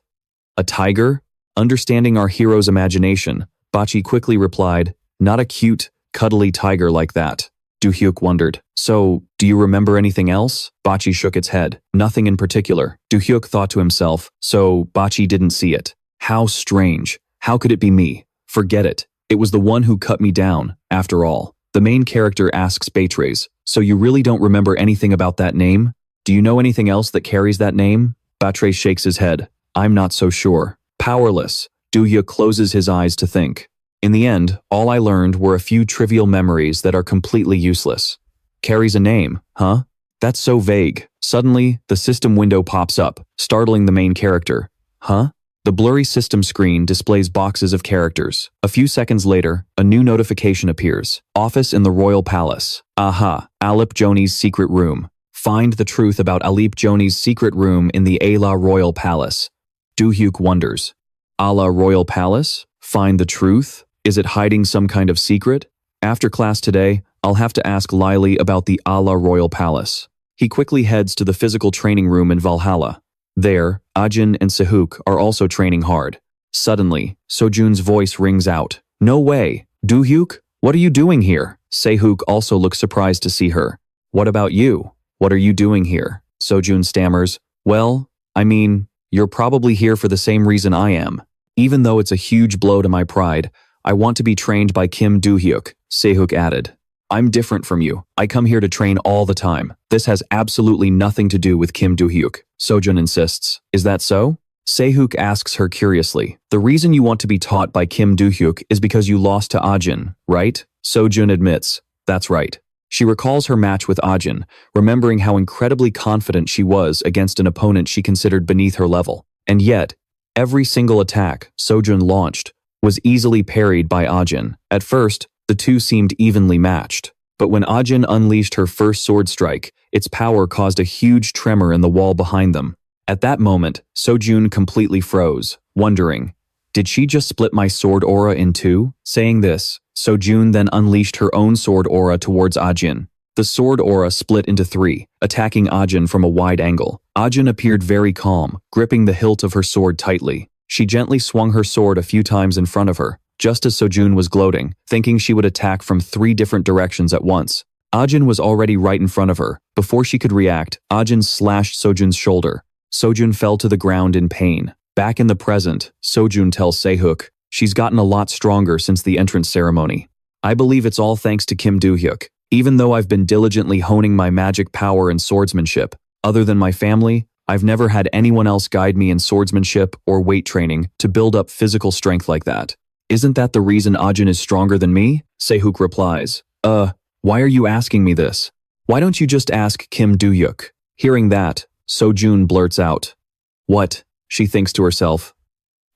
A tiger? Understanding our hero's imagination, Bachi quickly replied, not a cute, cuddly tiger like that. Do-hyuk wondered, so, do you remember anything else? Bachi shook its head. Nothing in particular. Do-hyuk thought to himself, so Bachi didn't see it. How strange. How could it be me? Forget it. It was the one who cut me down, after all. The main character asks Beatrice, so you really don't remember anything about that name? Do you know anything else that carries that name? Beatrice shakes his head. I'm not so sure. Powerless. Do-hyuk closes his eyes to think. In the end, all I learned were a few trivial memories that are completely useless. Carries a name, huh? That's so vague. Suddenly, the system window pops up, startling the main character. Huh? The blurry system screen displays boxes of characters. A few seconds later, a new notification appears. Office in the Royal Palace. Aha, Alip Joni's secret room. Find the truth about Alip Joni's secret room in the Ala Royal Palace. Do-hyuk wonders. Ala Royal Palace? Find the truth? Is it hiding some kind of secret? After class today, I'll have to ask Lily about the Ala Royal Palace. He quickly heads to the physical training room in Valhalla. There, Ajin and Sehuk are also training hard. Suddenly, Sojun's voice rings out. No way! Do-hyuk? What are you doing here? Sehuk also looks surprised to see her. What about you? What are you doing here? Sojun stammers. Well, I mean, you're probably here for the same reason I am. Even though it's a huge blow to my pride, I want to be trained by Kim Do-hyuk, Sehuk added. I'm different from you. I come here to train all the time. This has absolutely nothing to do with Kim Do-hyuk, Sojun insists. Is that so? Sehuk asks her curiously. The reason you want to be taught by Kim Do-hyuk is because you lost to Ajin, right? Sojun admits. That's right. She recalls her match with Ajin, remembering how incredibly confident she was against an opponent she considered beneath her level. And yet, every single attack Sojun launched was easily parried by Ajin. At first, the two seemed evenly matched. But when Ajin unleashed her first sword strike, its power caused a huge tremor in the wall behind them. At that moment, Sojun completely froze, wondering, did she just split my sword aura in two? Saying this, Sojun then unleashed her own sword aura towards Ajin. The sword aura split into three, attacking Ajin from a wide angle. Ajin appeared very calm, gripping the hilt of her sword tightly. She gently swung her sword a few times in front of her, just as Sojun was gloating, thinking she would attack from 3 different directions at once. Ajin was already right in front of her. Before she could react, Ajin slashed Sojun's shoulder. Sojun fell to the ground in pain. Back in the present, Sojun tells Sehuk, she's gotten a lot stronger since the entrance ceremony. I believe it's all thanks to Kim Do-hyuk. Even though I've been diligently honing my magic power and swordsmanship, other than my family, I've never had anyone else guide me in swordsmanship or weight training to build up physical strength like that. Isn't that the reason Ajin is stronger than me? Sehuk replies. Why are you asking me this? Why don't you just ask Kim Do-hyuk? Hearing that, Sojun blurts out. What? She thinks to herself.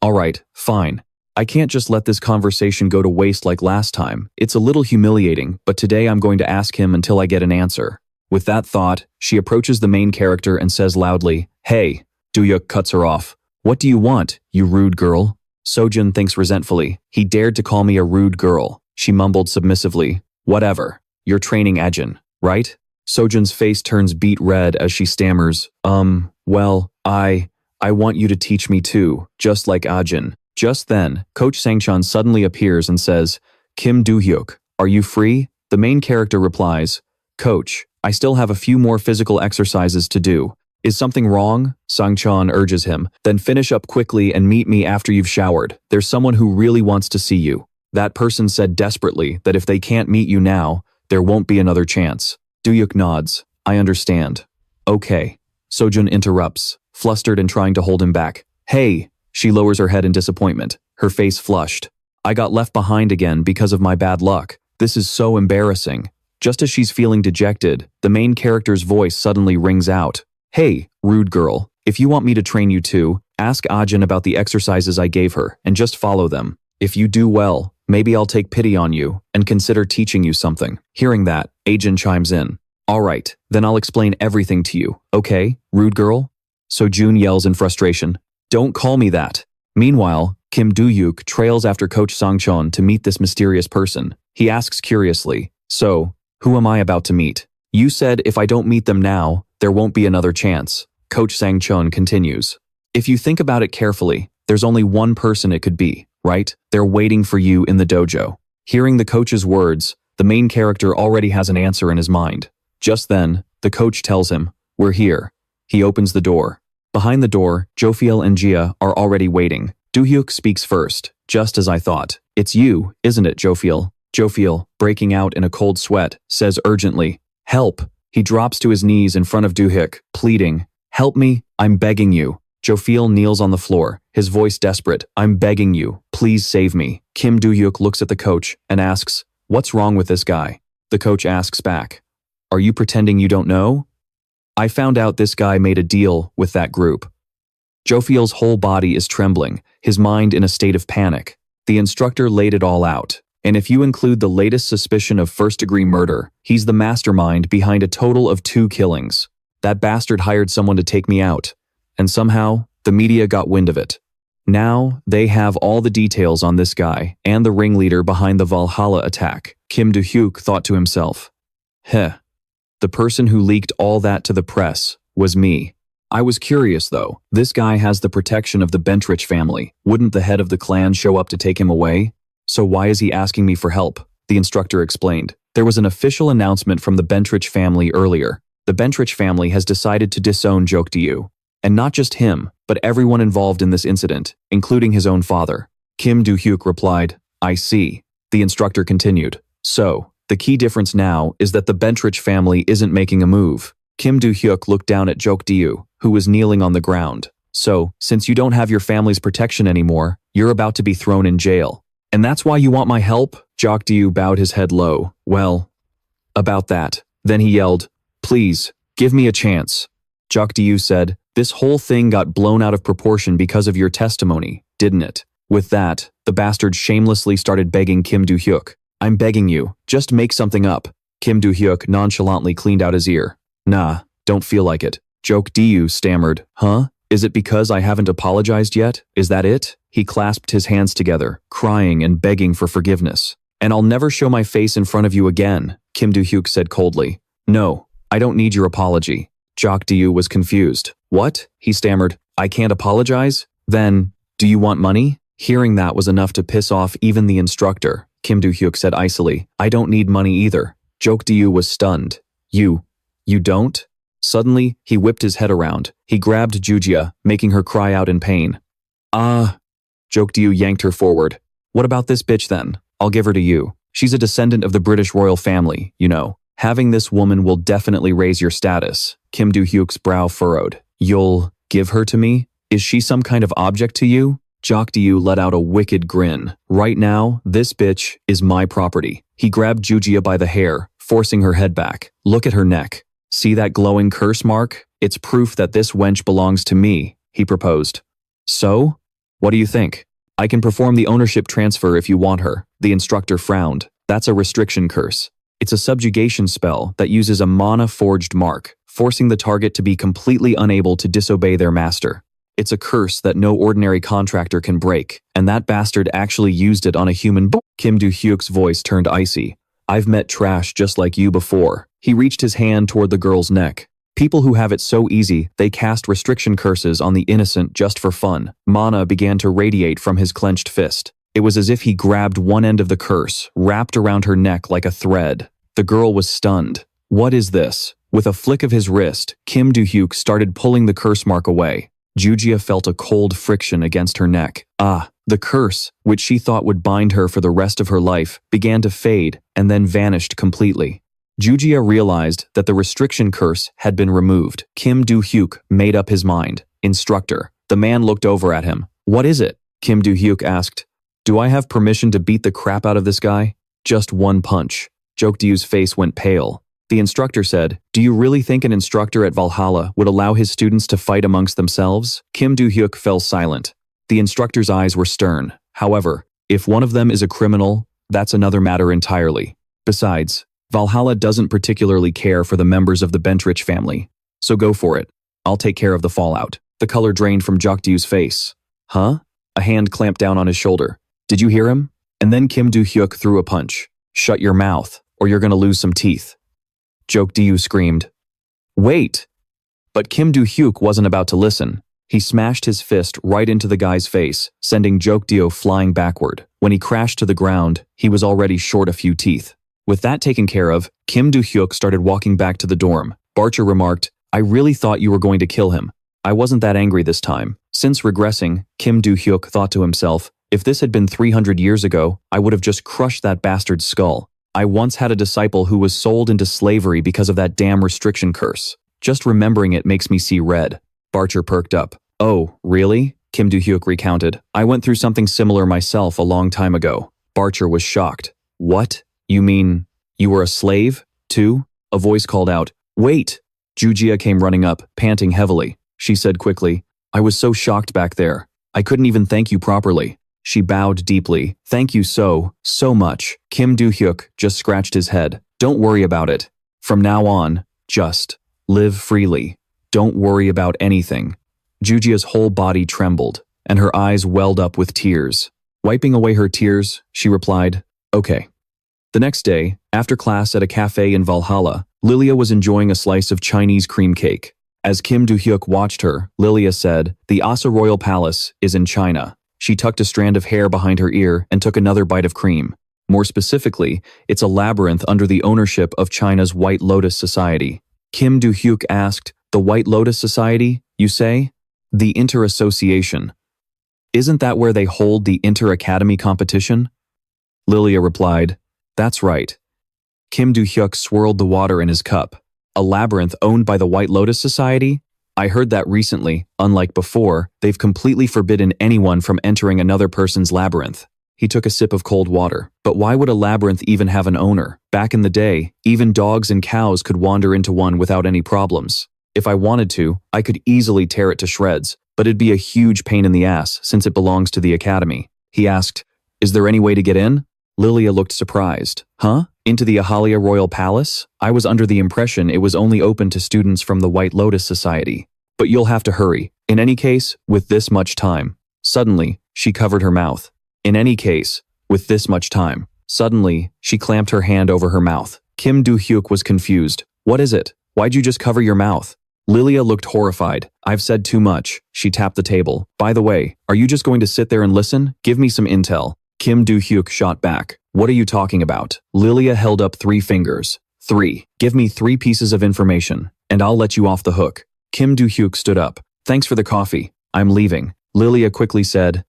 Alright, fine. I can't just let this conversation go to waste like last time. It's a little humiliating, but today I'm going to ask him until I get an answer. With that thought, she approaches the main character and says loudly, Hey! Do-hyuk cuts her off. What do you want, you rude girl? Sojun thinks resentfully. He dared to call me a rude girl. She mumbled submissively. Whatever. You're training Ajin, right? Sojun's face turns beet red as she stammers. Well, I want you to teach me too, just like Ajin. Just then, Coach Sangchan suddenly appears and says, Kim Do-hyuk, are you free? The main character replies, Coach, I still have a few more physical exercises to do. Is something wrong? Sangchan urges him. Then finish up quickly and meet me after you've showered. There's someone who really wants to see you. That person said desperately that if they can't meet you now, there won't be another chance. Do-hyuk nods. I understand. Okay. Sojun interrupts, flustered and trying to hold him back. Hey! She lowers her head in disappointment, her face flushed. I got left behind again because of my bad luck. This is so embarrassing. Just as she's feeling dejected, the main character's voice suddenly rings out. Hey, rude girl, if you want me to train you too, ask Ajin about the exercises I gave her and just follow them. If you do well, Maybe I'll take pity on you and consider teaching you something. Hearing that, Ajin chimes in. All right, then I'll explain everything to you, okay, rude girl? So June yells in frustration, don't call me that. Meanwhile, Kim Do-hyuk trails after Coach Sang-chon to meet this mysterious person. He asks curiously, so, who am I about to meet? You said if I don't meet them now, there won't be another chance. Coach Sang-chon continues. If you think about it carefully, there's only one person it could be, right? They're waiting for you in the dojo. Hearing the coach's words, the main character already has an answer in his mind. Just then, the coach tells him, we're here. He opens the door. Behind the door, Jofiel and Jia are already waiting. Do-hyuk speaks first, just as I thought. It's you, isn't it, Jofiel? Jofiel, breaking out in a cold sweat, says urgently, help. He drops to his knees in front of Do-hyuk, pleading, help me, I'm begging you. Jofiel kneels on the floor, his voice desperate, I'm begging you, please save me. Kim Do-hyuk looks at the coach and asks, what's wrong with this guy? The coach asks back, are you pretending you don't know? I found out this guy made a deal with that group. Jofiel's whole body is trembling, his mind in a state of panic. The instructor laid it all out. And if you include the latest suspicion of first-degree murder, he's the mastermind behind a total of 2 killings. That bastard hired someone to take me out. And somehow, the media got wind of it. Now, they have all the details on this guy and the ringleader behind the Valhalla attack. Kim Do-hyuk thought to himself, heh. The person who leaked all that to the press was me. I was curious though, this guy has the protection of the Bentrich family. Wouldn't the head of the clan show up to take him away? So why is he asking me for help? The instructor explained. There was an official announcement from the Bentrich family earlier. The Bentrich family has decided to disown Do-hyuk. And not just him, but everyone involved in this incident, including his own father. Kim Do-hyuk replied, I see. The instructor continued. So, the key difference now is that the Bentrich family isn't making a move. Kim Do-hyuk looked down at Do-hyuk, who was kneeling on the ground. So, since you don't have your family's protection anymore, you're about to be thrown in jail. And that's why you want my help? Do-hyuk bowed his head low. Well, about that. Then he yelled, please, give me a chance. Do-hyuk said, this whole thing got blown out of proportion because of your testimony, didn't it? With that, the bastard shamelessly started begging Kim Do-hyuk. I'm begging you, just make something up. Kim Do-hyuk nonchalantly cleaned out his ear. Nah, don't feel like it. Do-hyuk stammered. Huh? Is it because I haven't apologized yet? Is that it? He clasped his hands together, crying and begging for forgiveness. And I'll never show my face in front of you again, Kim Do-hyuk said coldly. No, I don't need your apology. Do-hyuk was confused. What? He stammered. I can't apologize? Then, do you want money? Hearing that was enough to piss off even the instructor. Kim Do-hyuk said icily, I don't need money either. Do-hyuk was stunned. You don't? Suddenly, he whipped his head around. He grabbed Jujia, making her cry out in pain. Do-hyuk yanked her forward. What about this bitch then? I'll give her to you. She's a descendant of the British royal family, you know. Having this woman will definitely raise your status. Kim Do-hyuk's brow furrowed. You'll give her to me? Is she some kind of object to you? Do-hyuk let out a wicked grin. Right now, this bitch is my property. He grabbed Jujia by the hair, forcing her head back. Look at her neck. See that glowing curse mark? It's proof that this wench belongs to me, he proposed. So? What do you think? I can perform the ownership transfer if you want her. The instructor frowned. That's a restriction curse. It's a subjugation spell that uses a mana-forged mark, forcing the target to be completely unable to disobey their master. It's a curse that no ordinary contractor can break, and that bastard actually used it on a human. Kim Do-hyuk's voice turned icy. I've met trash just like you before. He reached his hand toward the girl's neck. People who have it so easy, they cast restriction curses on the innocent just for fun. Mana began to radiate from his clenched fist. It was as if he grabbed one end of the curse, wrapped around her neck like a thread. The girl was stunned. What is this? With a flick of his wrist, Kim Do-hyuk started pulling the curse mark away. Jujia felt a cold friction against her neck. The curse, which she thought would bind her for the rest of her life, began to fade and then vanished completely. Jujia realized that the restriction curse had been removed. Kim Do-hyuk made up his mind. Instructor. The man looked over at him. What is it? Kim Do-hyuk asked. Do I have permission to beat the crap out of this guy? Just one punch. Do-hyuk's face went pale. The instructor said, do you really think an instructor at Valhalla would allow his students to fight amongst themselves? Kim Do-hyuk fell silent. The instructor's eyes were stern. However, If one of them is a criminal, that's another matter entirely. Besides, Valhalla doesn't particularly care for the members of the Bentrich family. So go for it. I'll take care of the fallout. The color drained from Jokdeu's face. Huh? A hand clamped down on his shoulder. Did you hear him? And then Kim Do-hyuk threw a punch. Shut your mouth, or you're gonna lose some teeth. Jokdeu screamed. Wait! But Kim Do-hyuk wasn't about to listen. He smashed his fist right into the guy's face, sending Jokdeu flying backward. When he crashed to the ground, he was already short a few teeth. With that taken care of, Kim Do-hyuk started walking back to the dorm. Barcher remarked, I really thought you were going to kill him. I wasn't that angry this time. Since regressing, Kim Do-hyuk thought to himself, if this had been 300 years ago, I would have just crushed that bastard's skull. I once had a disciple who was sold into slavery because of that damn restriction curse. Just remembering it makes me see red. Barcher perked up. Oh, really? Kim Do-hyuk recounted. I went through something similar myself a long time ago. Barcher was shocked. What? You mean, you were a slave, too? A voice called out. Wait! Jujia came running up, panting heavily. She said quickly, I was so shocked back there. I couldn't even thank you properly. She bowed deeply. Thank you so much. Kim Do-hyuk just scratched his head. Don't worry about it. From now on, just live freely. Don't worry about anything. Jujia's whole body trembled, and her eyes welled up with tears. Wiping away her tears, she replied, Okay. The next day, after class at a cafe in Valhalla, Lilia was enjoying a slice of Chinese cream cake. As Kim Do-hyuk watched her, Lilia said, The Asa Royal Palace is in China. She tucked a strand of hair behind her ear and took another bite of cream. More specifically, it's a labyrinth under the ownership of China's White Lotus Society. Kim Do-hyuk asked, The White Lotus Society, you say? The Inter-Association. Isn't that where they hold the Inter-Academy competition? Lilia replied, That's right. Kim Do-hyuk swirled the water in his cup. A labyrinth owned by the White Lotus Society? I heard that recently, unlike before, they've completely forbidden anyone from entering another person's labyrinth. He took a sip of cold water. But why would a labyrinth even have an owner? Back in the day, even dogs and cows could wander into one without any problems. If I wanted to, I could easily tear it to shreds, but it'd be a huge pain in the ass since it belongs to the academy. He asked, Is there any way to get in? Lilia looked surprised. Huh? Into the Ahalia Royal Palace? I was under the impression it was only open to students from the White Lotus Society. But you'll have to hurry. In any case, with this much time. Suddenly, she covered her mouth. In any case, with this much time. Suddenly, she clamped her hand over her mouth. Kim Do-hyuk was confused. What is it? Why'd you just cover your mouth? Lilia looked horrified. I've said too much. She tapped the table. By the way, are you just going to sit there and listen? Give me some intel. Kim Do-hyuk shot back. What are you talking about? Lilia held up 3 fingers. 3. Give me 3 pieces of information, and I'll let you off the hook. Kim Do-hyuk stood up. Thanks for the coffee. I'm leaving. Lilia quickly said,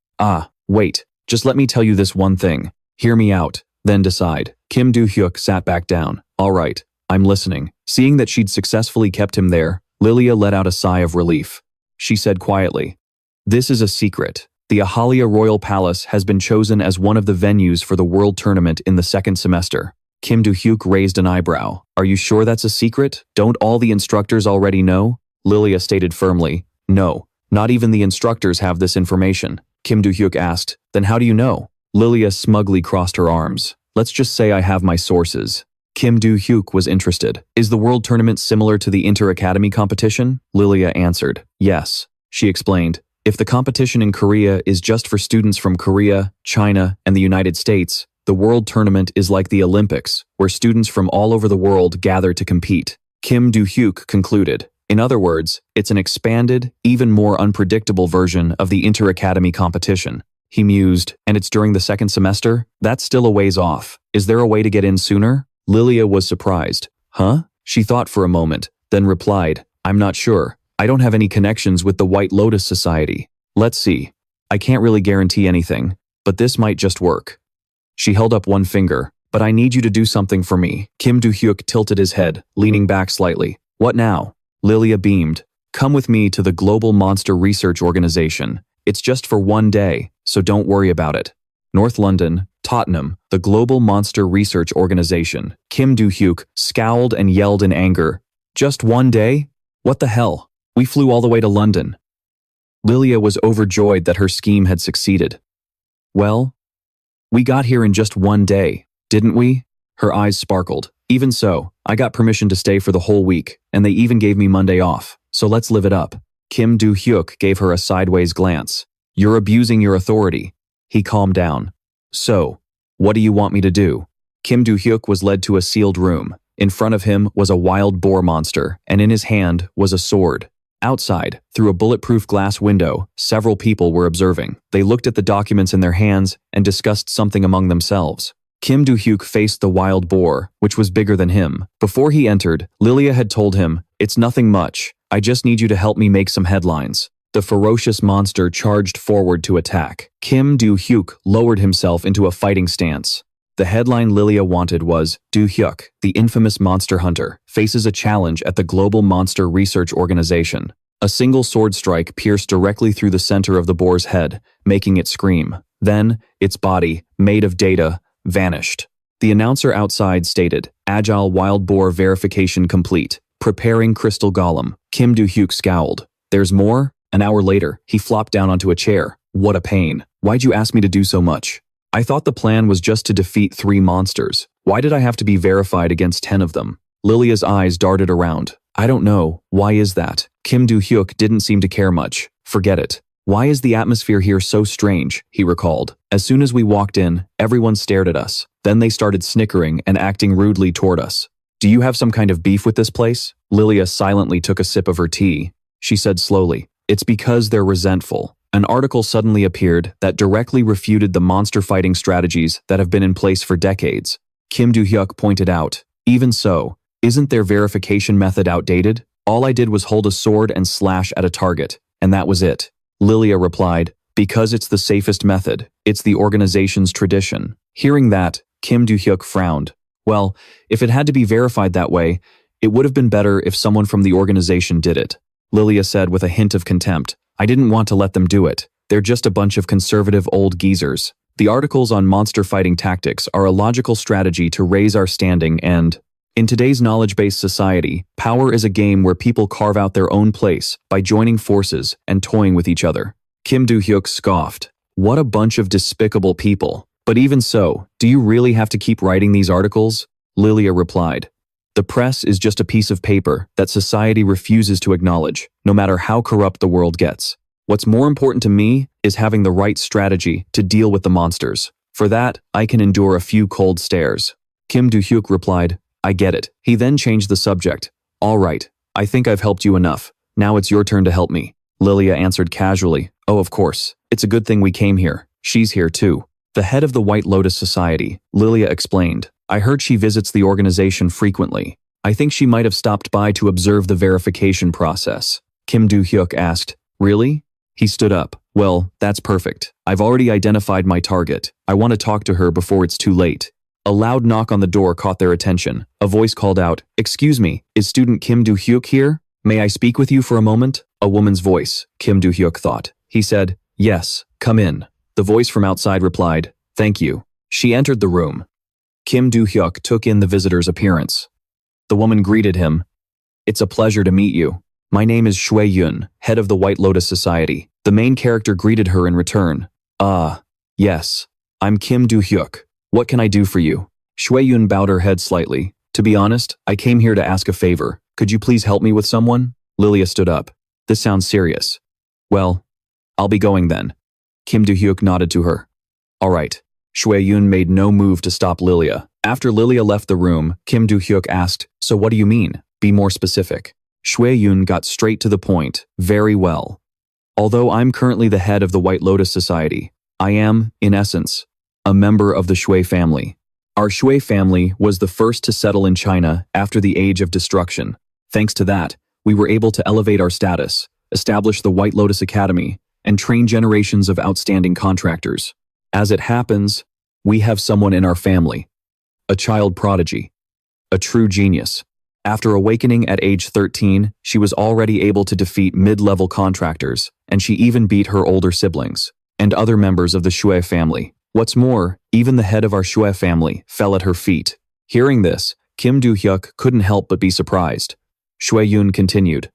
wait. Just let me tell you this one thing. Hear me out, then decide. Kim Do-hyuk sat back down. All right, I'm listening. Seeing that she'd successfully kept him there, Lilia let out a sigh of relief. She said quietly, This is a secret. The Ahalia Royal Palace has been chosen as one of the venues for the World Tournament in the 2nd semester. Kim Do-hyuk raised an eyebrow. Are you sure that's a secret? Don't all the instructors already know? Lilia stated firmly, No, not even the instructors have this information. Kim Do-hyuk asked, Then how do you know? Lilia smugly crossed her arms. Let's just say I have my sources. Kim Do-hyuk was interested. Is the World Tournament similar to the Inter-Academy competition? Lilia answered, Yes. She explained, If the competition in Korea is just for students from Korea, China, and the United States, the World Tournament is like the Olympics, where students from all over the world gather to compete. Kim Do-hyuk concluded, In other words, it's an expanded, even more unpredictable version of the Inter-Academy competition. He mused, and it's during the 2nd semester? That's still a ways off. Is there a way to get in sooner? Lilia was surprised. Huh? She thought for a moment, then replied, I'm not sure. I don't have any connections with the White Lotus Society. Let's see. I can't really guarantee anything, but this might just work. She held up one finger. But I need you to do something for me. Kim Do-hyuk tilted his head, leaning back slightly. What now? Lilia beamed. Come with me to the Global Monster Research Organization. It's just for 1 day, so don't worry about it. North London, Tottenham, the Global Monster Research Organization. Kim Do-hyuk scowled and yelled in anger. Just 1 day? What the hell? We flew all the way to London. Lilia was overjoyed that her scheme had succeeded. Well, We got here in just one day, didn't we? Her eyes sparkled. Even so, I got permission to stay for the whole week, and they even gave me Monday off, so let's live it up. Kim Do-hyuk gave her a sideways glance. You're abusing your authority. He calmed down. So, what do you want me to do? Kim Do-hyuk was led to a sealed room. In front of him was a wild boar monster, and in his hand was a sword. Outside, through a bulletproof glass window, several people were observing. They looked at the documents in their hands and discussed something among themselves. Kim Do-hyuk faced the wild boar, which was bigger than him. Before he entered, Lilia had told him, "It's nothing much. I just need you to help me make some headlines." The ferocious monster charged forward to attack. Kim Do-hyuk lowered himself into a fighting stance. The headline Lilia wanted was, Do-hyuk, the infamous monster hunter, faces a challenge at the Global Monster Research Organization. A single sword strike pierced directly through the center of the boar's head, making it scream. Then, its body, made of data, vanished. The announcer outside stated, Agile Wild Boar Verification Complete. Preparing Crystal Golem. Kim Do-hyuk scowled. There's more? An hour later, he flopped down onto a chair. What a pain. Why'd you ask me to do so much? I thought the plan was just to defeat 3 monsters. Why did I have to be verified against 10 of them? Lilia's eyes darted around. I don't know. Why is that? Kim Do-hyuk didn't seem to care much. Forget it. Why is the atmosphere here so strange? He recalled. As soon as we walked in, everyone stared at us. Then they started snickering and acting rudely toward us. Do you have some kind of beef with this place? Lilia silently took a sip of her tea. She said slowly, It's because they're resentful. An article suddenly appeared that directly refuted the monster fighting strategies that have been in place for decades. Kim Do-hyuk pointed out, Even so, isn't their verification method outdated? All I did was hold a sword and slash at a target, and that was it. Lilia replied, Because it's the safest method. It's the organization's tradition. Hearing that, Kim Do-hyuk frowned. Well, if it had to be verified that way, it would have been better if someone from the organization did it. Lilia said with a hint of contempt, I didn't want to let them do it. They're just a bunch of conservative old geezers. The articles on monster fighting tactics are a logical strategy to raise our standing and, in today's knowledge-based society, power is a game where people carve out their own place by joining forces and toying with each other. Kim Do-hyuk scoffed. What a bunch of despicable people. But even so, do you really have to keep writing these articles? Lilia replied. The press is just a piece of paper that society refuses to acknowledge, no matter how corrupt the world gets. What's more important to me is having the right strategy to deal with the monsters. For that, I can endure a few cold stares. Kim Do-hyuk replied, I get it. He then changed the subject. All right, I think I've helped you enough. Now it's your turn to help me. Lilia answered casually, Oh, of course. It's a good thing we came here. She's here too. The head of the White Lotus Society, Lilia explained. I heard she visits the organization frequently. I think she might have stopped by to observe the verification process. Kim Do-hyuk asked, Really? He stood up. Well, that's perfect. I've already identified my target. I want to talk to her before it's too late. A loud knock on the door caught their attention. A voice called out, Excuse me, is student Kim Do-hyuk here? May I speak with you for a moment? A woman's voice, Kim Do-hyuk thought. He said, Yes, come in. The voice from outside replied, Thank you. She entered the room. Kim Do-hyuk took in the visitor's appearance. The woman greeted him. It's a pleasure to meet you. My name is Shui-yun, head of the White Lotus Society. The main character greeted her in return. Yes. I'm Kim Do-hyuk. What can I do for you? Shui-yun bowed her head slightly. To be honest, I came here to ask a favor. Could you please help me with someone? Lilia stood up. This sounds serious. Well, I'll be going then. Kim Do-hyuk nodded to her. All right. Shui-yun made no move to stop Lilia. After Lilia left the room, Kim Do-hyuk asked, So what do you mean? Be more specific. Shui-yun got straight to the point. Very well. Although I'm currently the head of the White Lotus Society, I am, in essence, a member of the Shui family. Our Shui family was the first to settle in China after the Age of Destruction. Thanks to that, we were able to elevate our status, establish the White Lotus Academy, and train generations of outstanding contractors. As it happens, we have someone in our family, a child prodigy, a true genius. After awakening at age 13, she was already able to defeat mid-level contractors, and she even beat her older siblings and other members of the Shui family. What's more, even the head of our Shui family fell at her feet. Hearing this, Kim Do-hyuk couldn't help but be surprised. Shui-yun continued.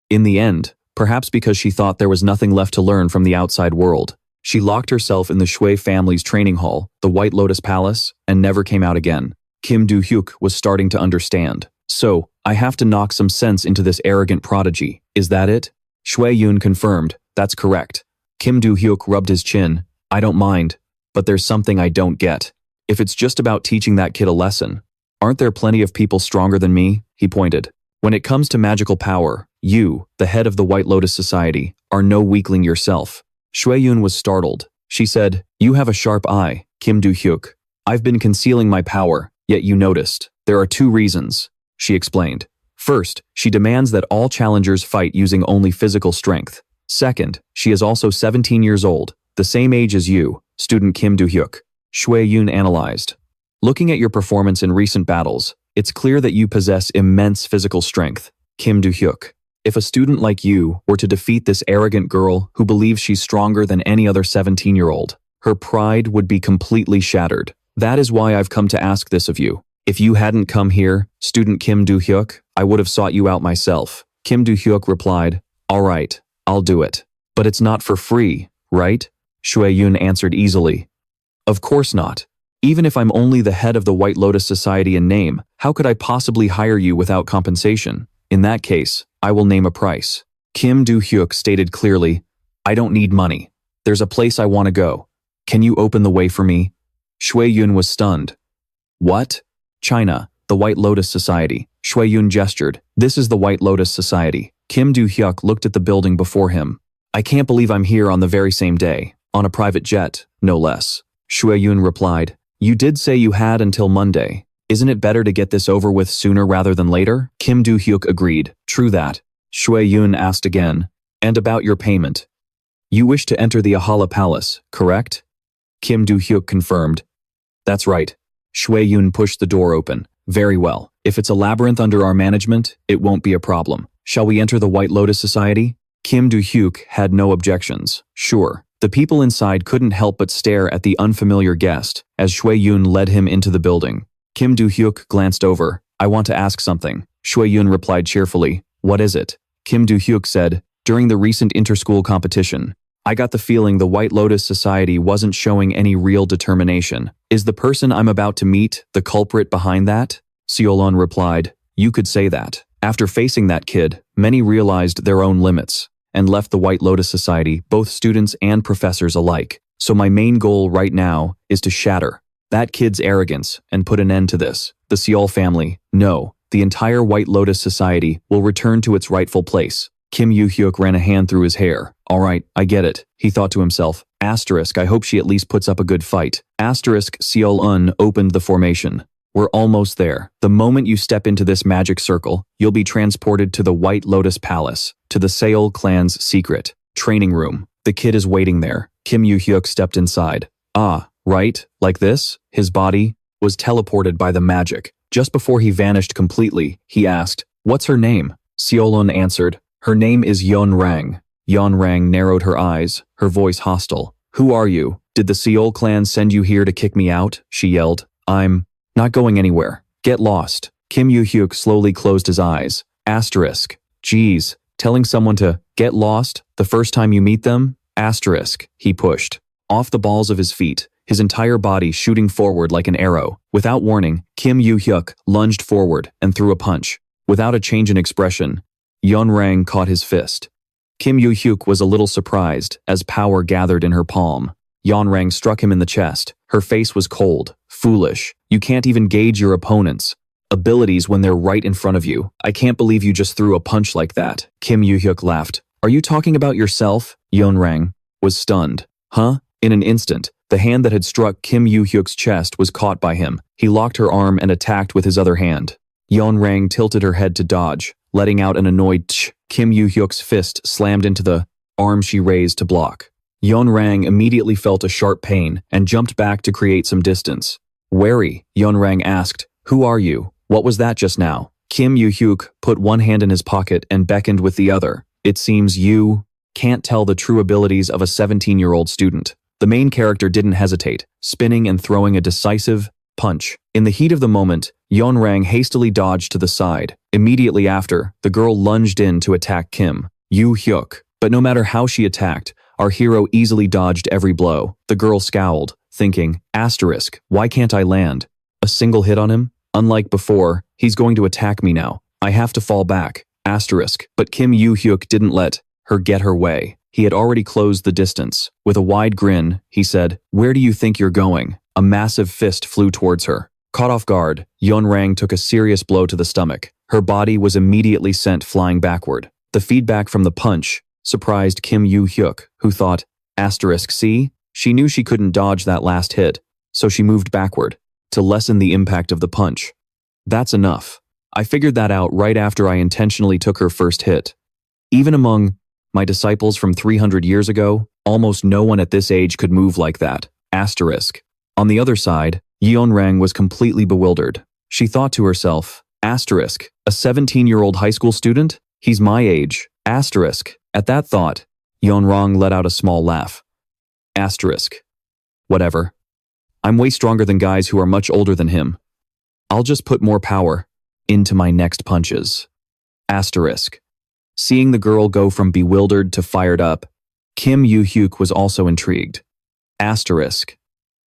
In the end, perhaps because she thought there was nothing left to learn from the outside world, She locked herself in the Shui family's training hall, the White Lotus Palace, and never came out again. Kim Do-hyuk was starting to understand. So, I have to knock some sense into this arrogant prodigy. Is that it? Shui-yun confirmed. That's correct. Kim Do-hyuk rubbed his chin. I don't mind, but there's something I don't get. If it's just about teaching that kid a lesson, aren't there plenty of people stronger than me? He pointed. When it comes to magical power, you, the head of the White Lotus Society, are no weakling yourself. Shui-yun was startled. She said, You have a sharp eye, Kim Do-hyuk. I've been concealing my power, yet you noticed. There are 2 reasons, she explained. First, she demands that all challengers fight using only physical strength. Second, she is also 17 years old, the same age as you, student Kim Do-hyuk. Shui-yun analyzed. Looking at your performance in recent battles, it's clear that you possess immense physical strength, Kim Do-hyuk. If a student like you were to defeat this arrogant girl who believes she's stronger than any other 17-year-old, her pride would be completely shattered. That is why I've come to ask this of you. If you hadn't come here, student Kim Do-hyuk, I would have sought you out myself. Kim Do-hyuk replied, All right, I'll do it. But it's not for free, right? Shui-yun answered easily. Of course not. Even if I'm only the head of the White Lotus Society in name, how could I possibly hire you without compensation? In that case, I will name a price. Kim Do-hyuk stated clearly, I don't need money. There's a place I want to go. Can you open the way for me? Shui-yun was stunned. What? China, the White Lotus Society. Shui-yun gestured. This is the White Lotus Society. Kim Do-hyuk looked at the building before him. I can't believe I'm here on the very same day. On a private jet, no less. Shui-yun replied. You did say you had until Monday. Isn't it better to get this over with sooner rather than later? Kim Do-hyuk agreed. True that. Shui-yun asked again. And about your payment? You wish to enter the Valhalla Palace, correct? Kim Do-hyuk confirmed. That's right. Shui-yun pushed the door open. Very well. If it's a labyrinth under our management, it won't be a problem. Shall we enter the White Lotus Society? Kim Do-hyuk had no objections. Sure. The people inside couldn't help but stare at the unfamiliar guest as Shui-yun led him into the building. Kim Do-hyuk glanced over. I want to ask something. Shui-yun replied cheerfully. What is it? Kim Do-hyuk said, During the recent inter-school competition, I got the feeling the White Lotus Society wasn't showing any real determination. Is the person I'm about to meet the culprit behind that? Seolon replied, You could say that. After facing that kid, many realized their own limits and left the White Lotus Society, both students and professors alike. So my main goal right now is to shatter that kid's arrogance and put an end to this. The Seol family, no, the entire White Lotus Society will return to its rightful place. Kim Do-hyuk ran a hand through his hair. All right, I get it, he thought to himself. Asterisk, I hope she at least puts up a good fight. Asterisk, Seol-un opened the formation. We're almost there. The moment you step into this magic circle, you'll be transported to the White Lotus Palace, to the Seol clan's secret training room. The kid is waiting there. Kim Do-hyuk stepped inside. Ah, right, like this? His body was teleported by the magic. Just before he vanished completely, he asked, What's her name? Seol-un answered, Her name is Yeon-rang. Yeon-rang narrowed her eyes, her voice hostile. Who are you? Did the Seol clan send you here to kick me out? She yelled. I'm not going anywhere. Get lost. Kim Do-hyuk slowly closed his eyes. Asterisk. Geez, telling someone to get lost the first time you meet them? Asterisk. He pushed. Off the balls of his feet, his entire body shooting forward like an arrow. Without warning, Kim Do-hyuk lunged forward and threw a punch. Without a change in expression, Yeon-rang caught his fist. Kim Do-hyuk was a little surprised as power gathered in her palm. Yeon-rang struck him in the chest. Her face was cold, foolish. You can't even gauge your opponent's abilities when they're right in front of you. I can't believe you just threw a punch like that. Kim Do-hyuk laughed. Are you talking about yourself? Yeon-rang was stunned. Huh? In an instant, the hand that had struck Kim Do-hyuk's chest was caught by him. He locked her arm and attacked with his other hand. Yeon-rang tilted her head to dodge, letting out an annoyed tch. Kim Do-hyuk's fist slammed into the arm she raised to block. Yeon-rang immediately felt a sharp pain and jumped back to create some distance. Wary, Yeon-rang asked, Who are you? What was that just now? Kim Do-hyuk put one hand in his pocket and beckoned with the other. It seems you can't tell the true abilities of a 17-year-old student. The main character didn't hesitate, spinning and throwing a decisive punch. In the heat of the moment, Yeon-rang hastily dodged to the side. Immediately after, the girl lunged in to attack Kim Do-hyuk. But no matter how she attacked, Our hero easily dodged every blow. The girl scowled, thinking, asterisk, why can't I land? A single hit on him? Unlike before, he's going to attack me now. I have to fall back. Asterisk. But Kim Do-hyuk didn't let her get her way. He had already closed the distance. With a wide grin, he said, where do you think you're going? A massive fist flew towards her. Caught off guard, Yeon-rang took a serious blow to the stomach. Her body was immediately sent flying backward. The feedback from the punch surprised Kim Do-hyuk, who thought, asterisk, see? She knew she couldn't dodge that last hit, so she moved backward to lessen the impact of the punch. That's enough. I figured that out right after I intentionally took her first hit. Even among my disciples from 300 years ago, almost no one at this age could move like that. Asterisk. On the other side, Yeon-rang was completely bewildered. She thought to herself, asterisk, a 17-year-old high school student? He's my age. Asterisk. At that thought, Yeon-rang let out a small laugh. Asterisk. Whatever. I'm way stronger than guys who are much older than him. I'll just put more power into my next punches. Asterisk. Seeing the girl go from bewildered to fired up, Kim Do-hyuk was also intrigued. Asterisk.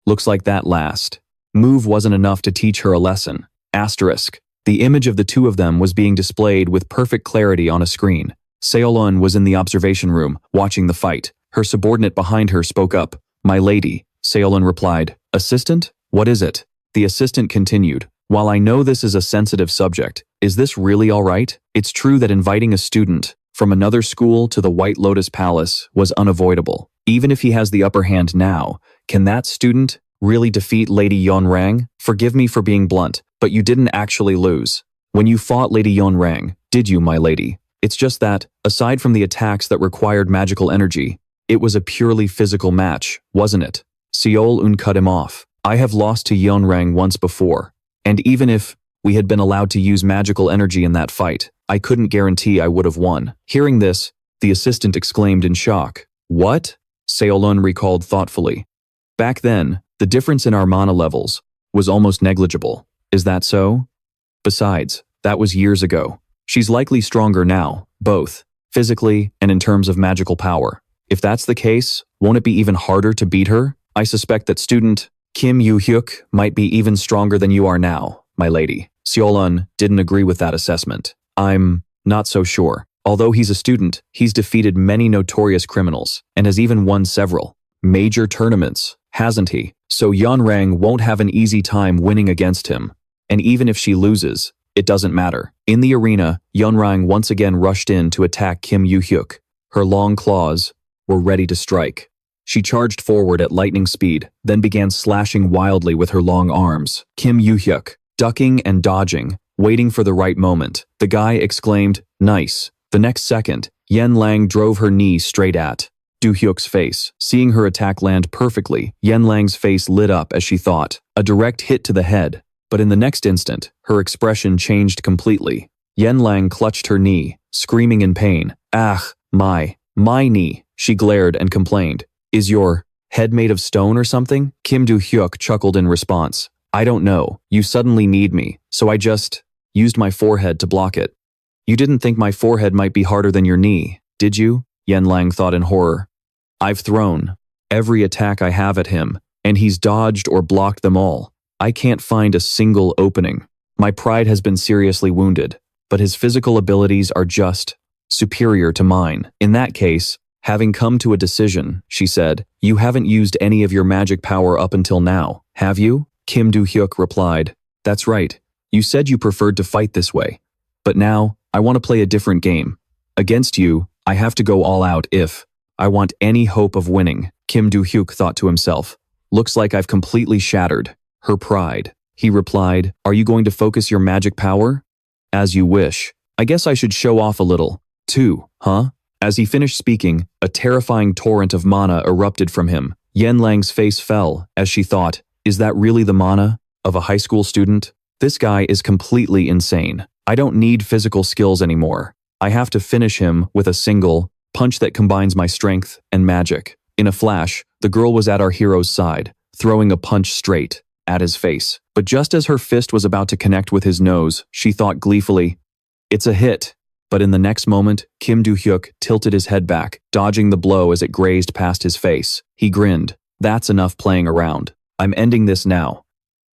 Looks like that last move wasn't enough to teach her a lesson. Asterisk. The image of the two of them was being displayed with perfect clarity on a screen. Seolun was in the observation room, watching the fight. Her subordinate behind her spoke up. My lady, Seolun replied. Assistant? What is it? The assistant continued. While I know this is a sensitive subject, is this really all right? It's true that inviting a student from another school to the White Lotus Palace was unavoidable. Even if he has the upper hand now, can that student really defeat Lady Yeon-rang? Forgive me for being blunt, but you didn't actually lose. When you fought Lady Yeon-rang, did you, my lady? It's just that, aside from the attacks that required magical energy, it was a purely physical match, wasn't it? Seol-un cut him off. I have lost to Yeon-rang once before, and even if we had been allowed to use magical energy in that fight, I couldn't guarantee I would have won. Hearing this, the assistant exclaimed in shock. What? Seolun recalled thoughtfully. Back then, the difference in our mana levels was almost negligible. Is that so? Besides, that was years ago. She's likely stronger now, both physically and in terms of magical power. If that's the case, won't it be even harder to beat her? I suspect that student Kim Do-hyuk might be even stronger than you are now, my lady. Seolun didn't agree with that assessment. I'm not so sure. Although he's a student, he's defeated many notorious criminals and has even won several major tournaments, hasn't he? So Yeon-rang won't have an easy time winning against him. And even if she loses, it doesn't matter. In the arena, Yeon-rang once again rushed in to attack Kim Do-hyuk. Her long claws were ready to strike. She charged forward at lightning speed, then began slashing wildly with her long arms. Kim Do-hyuk, ducking and dodging, waiting for the right moment. The guy exclaimed, nice. The next second, Yeon-rang drove her knee straight at Do-hyuk's face. Seeing her attack land perfectly, Yeon-rang's face lit up as she thought, a direct hit to the head. But in the next instant, her expression changed completely. Yeon-rang clutched her knee, screaming in pain. Ah, my knee, she glared and complained. Is your head made of stone or something? Kim Do-hyuk chuckled in response. I don't know, you suddenly need me, so I just used my forehead to block it. You didn't think my forehead might be harder than your knee, did you? Yeon-rang thought in horror. I've thrown every attack I have at him, and he's dodged or blocked them all. I can't find a single opening. My pride has been seriously wounded, but his physical abilities are just superior to mine. In that case, having come to a decision, she said, you haven't used any of your magic power up until now, have you? Kim Do-hyuk replied, that's right. You said you preferred to fight this way. But now, I want to play a different game. Against you, I have to go all out if I want any hope of winning. Kim Do-hyuk thought to himself. Looks like I've completely shattered her pride. He replied, are you going to focus your magic power? As you wish. I guess I should show off a little, too, huh? As he finished speaking, a terrifying torrent of mana erupted from him. Yeon-rang's face fell as she thought, is that really the mana of a high school student? This guy is completely insane. I don't need physical skills anymore. I have to finish him with a single punch that combines my strength and magic. In a flash, the girl was at our hero's side, throwing a punch straight at his face. But just as her fist was about to connect with his nose, she thought gleefully, it's a hit. But in the next moment, Kim Do-hyuk tilted his head back, dodging the blow as it grazed past his face. He grinned. That's enough playing around. I'm ending this now.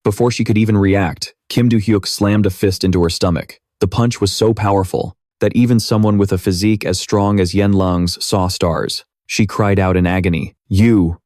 Before she could even react, Kim Do-hyuk slammed a fist into her stomach. The punch was so powerful that even someone with a physique as strong as Yen Lang's saw stars. She cried out in agony, You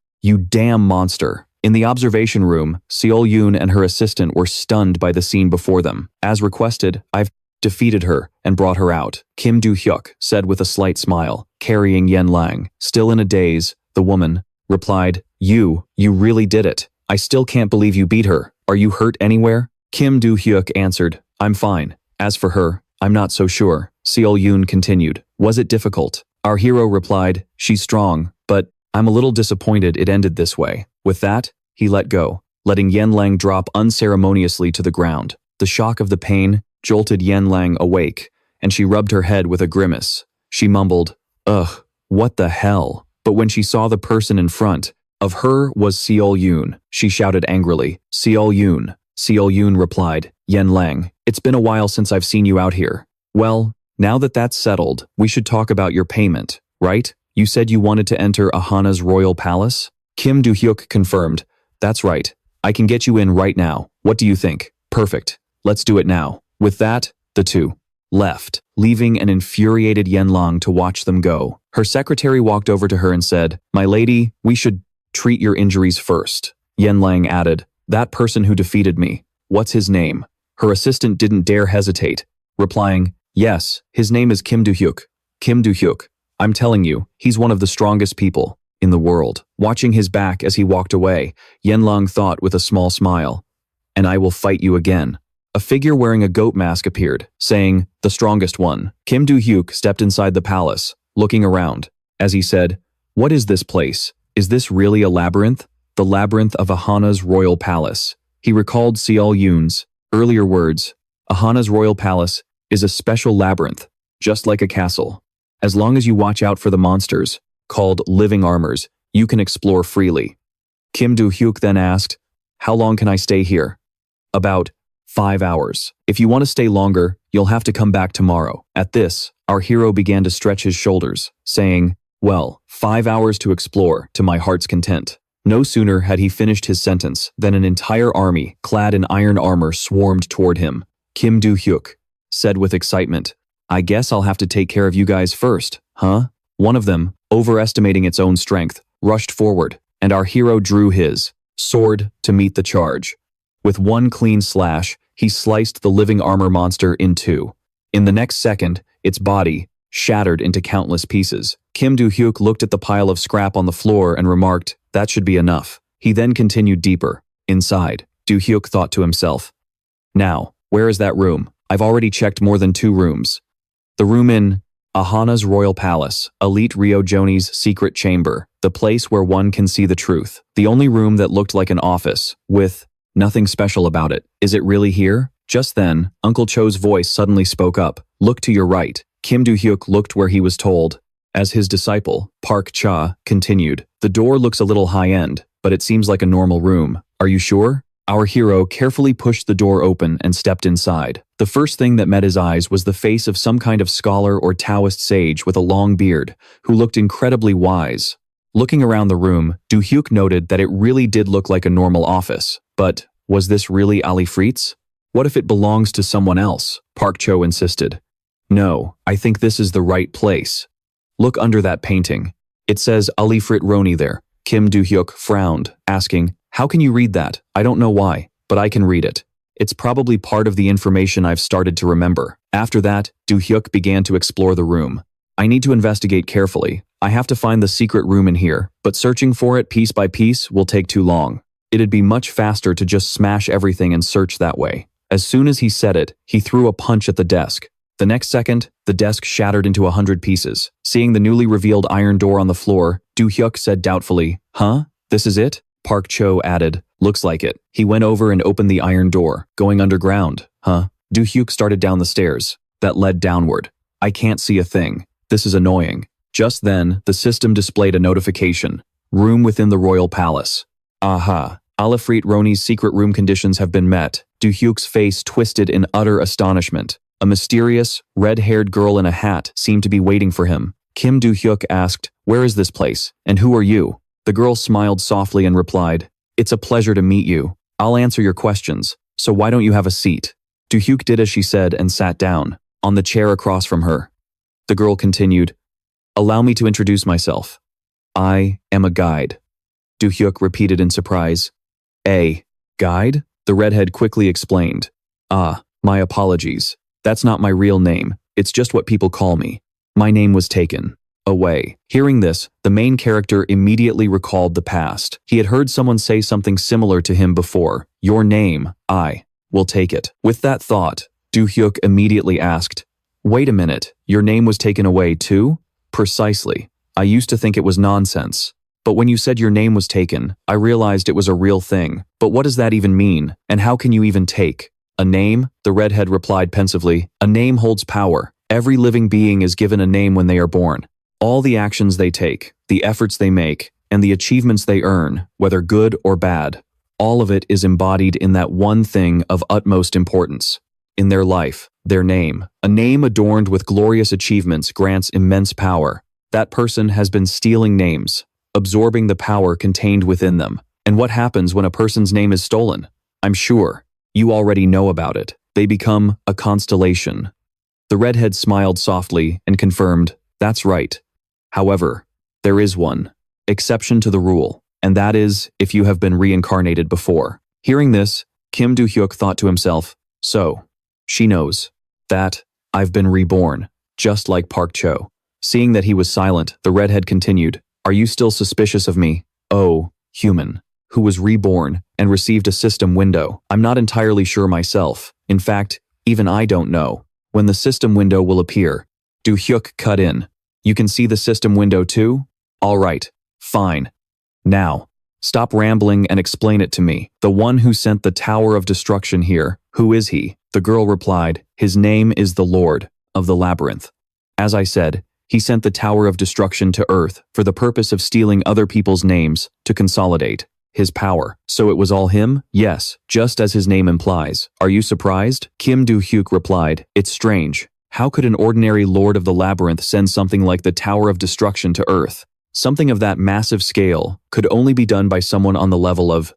damn monster. In the observation room, Seol-yoon and her assistant were stunned by the scene before them. As requested, I've defeated her and brought her out, Kim Do-hyuk said with a slight smile, carrying Yen Lang. Still in a daze, the woman replied, You really did it. I still can't believe you beat her. Are you hurt anywhere? Kim Do-hyuk answered, I'm fine. As for her, I'm not so sure. Seol-yoon continued, Was it difficult? Our hero replied, She's strong, but I'm a little disappointed it ended this way. With that, he let go, letting Yen Lang drop unceremoniously to the ground. The shock of the pain jolted Yen Lang awake, and she rubbed her head with a grimace. She mumbled, Ugh, what the hell? But when she saw the person in front of her was Seol-yoon, she shouted angrily, Seol-yoon. Seol-yoon replied, Yen Lang, it's been a while since I've seen you out here. Well, now that that's settled, we should talk about your payment, right? You said you wanted to enter Ahana's royal palace? Kim Do-hyuk confirmed, That's right. I can get you in right now. What do you think? Perfect. Let's do it now. With that, the two left, leaving an infuriated Yen Lang to watch them go. Her secretary walked over to her and said, My lady, we should treat your injuries first. Yen Lang added, That person who defeated me, what's his name? Her assistant didn't dare hesitate, replying, Yes, his name is Kim Do-hyuk. Kim Do-hyuk. I'm telling you, he's one of the strongest people in the world. Watching his back as he walked away, Yen Lang thought with a small smile, And I will fight you again. A figure wearing a goat mask appeared, saying, The strongest one. Kim Do-hyuk stepped inside the palace, looking around. As he said, What is this place? Is this really a labyrinth? The labyrinth of Ahana's royal palace. He recalled Seol-yoon's earlier words. Ahana's royal palace is a special labyrinth, just like a castle. As long as you watch out for the monsters, called living armors, you can explore freely. Kim Do-hyuk then asked, How long can I stay here? About 5 hours. If you want to stay longer, you'll have to come back tomorrow. At this, our hero began to stretch his shoulders, saying, Well, 5 hours to explore, to my heart's content. No sooner had he finished his sentence than an entire army, clad in iron armor, swarmed toward him. Kim Do-hyuk said with excitement, I guess I'll have to take care of you guys first, huh? One of them, overestimating its own strength, rushed forward, and our hero drew his sword to meet the charge. With one clean slash, he sliced the living armor monster in two. In the next second, its body shattered into countless pieces. Kim Do-hyuk looked at the pile of scrap on the floor and remarked, That should be enough. He then continued deeper. Inside, Do-hyuk thought to himself, Now, where is that room? I've already checked more than 2 rooms. The room in Ahana's royal palace, Elite Ryo Joni's secret chamber, the place where one can see the truth. The only room that looked like an office, with nothing special about it. Is it really here? Just then, Uncle Cho's voice suddenly spoke up. Look to your right. Kim Do-hyuk looked where he was told. As his disciple, Park Cha, continued, The door looks a little high-end, but it seems like a normal room. Are you sure? Our hero carefully pushed the door open and stepped inside. The first thing that met his eyes was the face of some kind of scholar or Taoist sage with a long beard, who looked incredibly wise. Looking around the room, Do-hyuk noted that it really did look like a normal office. But was this really Ali Fritz? What if it belongs to someone else? Park Cho insisted. No, I think this is the right place. Look under that painting. It says Ali Frit Roni there. Kim Do-hyuk frowned, asking, How can you read that? I don't know why, but I can read it. It's probably part of the information I've started to remember. After that, Do-hyuk began to explore the room. I need to investigate carefully. I have to find the secret room in here, but searching for it piece by piece will take too long. It'd be much faster to just smash everything and search that way. As soon as he said it, he threw a punch at the desk. The next second, the desk shattered into 100 pieces. Seeing the newly revealed iron door on the floor, Do-hyuk said doubtfully, Huh? This is it? Park Cho added, Looks like it. He went over and opened the iron door, going underground. Huh? Do-hyuk started down the stairs that led downward. I can't see a thing. This is annoying. Just then, the system displayed a notification. Room within the royal palace. Aha. Alifrit Roni's secret room conditions have been met. Do-hyuk's face twisted in utter astonishment. A mysterious, red-haired girl in a hat seemed to be waiting for him. Kim Do-hyuk asked, "Where is this place, and who are you?" The girl smiled softly and replied, "It's a pleasure to meet you. I'll answer your questions, so why don't you have a seat?" Do-hyuk did as she said and sat down, on the chair across from her. The girl continued, "Allow me to introduce myself. I am a guide." Do-hyuk repeated in surprise. "A guide?" The redhead quickly explained. "Ah, my apologies. That's not my real name, it's just what people call me. My name was taken away." Hearing this, the main character immediately recalled the past. He had heard someone say something similar to him before. "Your name, I will take it." With that thought, Do-hyuk immediately asked, "Wait a minute, your name was taken away too?" "Precisely. I used to think it was nonsense. But when you said your name was taken, I realized it was a real thing. But what does that even mean, and how can you even take a name?" The redhead replied pensively. "A name holds power. Every living being is given a name when they are born. All the actions they take, the efforts they make, and the achievements they earn, whether good or bad, all of it is embodied in that one thing of utmost importance. In their life, their name. A name adorned with glorious achievements grants immense power. That person has been stealing names, absorbing the power contained within them. And what happens when a person's name is stolen? I'm sure you already know about it. They become a constellation." The redhead smiled softly and confirmed, "That's right. However, there is one exception to the rule, and that is if you have been reincarnated before." Hearing this, Kim Do-hyuk thought to himself, "So, she knows that I've been reborn, just like Park Cho." Seeing that he was silent, the redhead continued, "Are you still suspicious of me? Oh, human, who was reborn and received a system window. I'm not entirely sure myself. In fact, even I don't know when the system window will appear." Do-hyuk cut in. "You can see the system window too? All right, fine. Now, stop rambling and explain it to me. The one who sent the Tower of Destruction here, who is he?" The girl replied, "His name is the Lord of the Labyrinth. As I said, he sent the Tower of Destruction to Earth for the purpose of stealing other people's names to consolidate his power. So it was all him? Yes, just as his name implies. Are you surprised?" Kim Do-hyuk replied, "It's strange. How could an ordinary Lord of the Labyrinth send something like the Tower of Destruction to Earth? Something of that massive scale could only be done by someone on the level of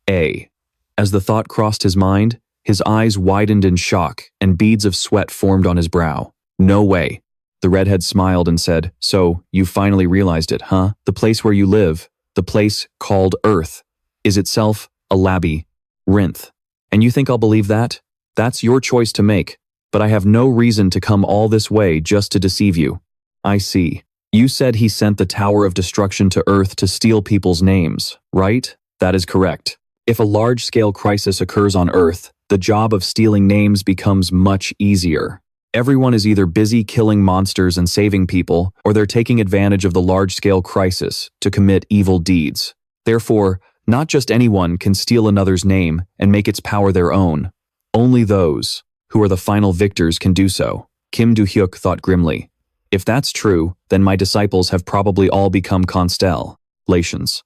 A." As the thought crossed his mind, his eyes widened in shock and beads of sweat formed on his brow. "No way." The redhead smiled and said, "So, you finally realized it, huh? The place where you live, the place called Earth, is itself a labyrinth. And you think I'll believe that? That's your choice to make, but I have no reason to come all this way just to deceive you." "I see. You said he sent the Tower of Destruction to Earth to steal people's names, right?" "That is correct. If a large-scale crisis occurs on Earth, the job of stealing names becomes much easier. Everyone is either busy killing monsters and saving people, or they're taking advantage of the large-scale crisis to commit evil deeds. Therefore, not just anyone can steal another's name and make its power their own. Only those who are the final victors can do so." Kim Do-hyuk thought grimly, "If that's true, then my disciples have probably all become constellations.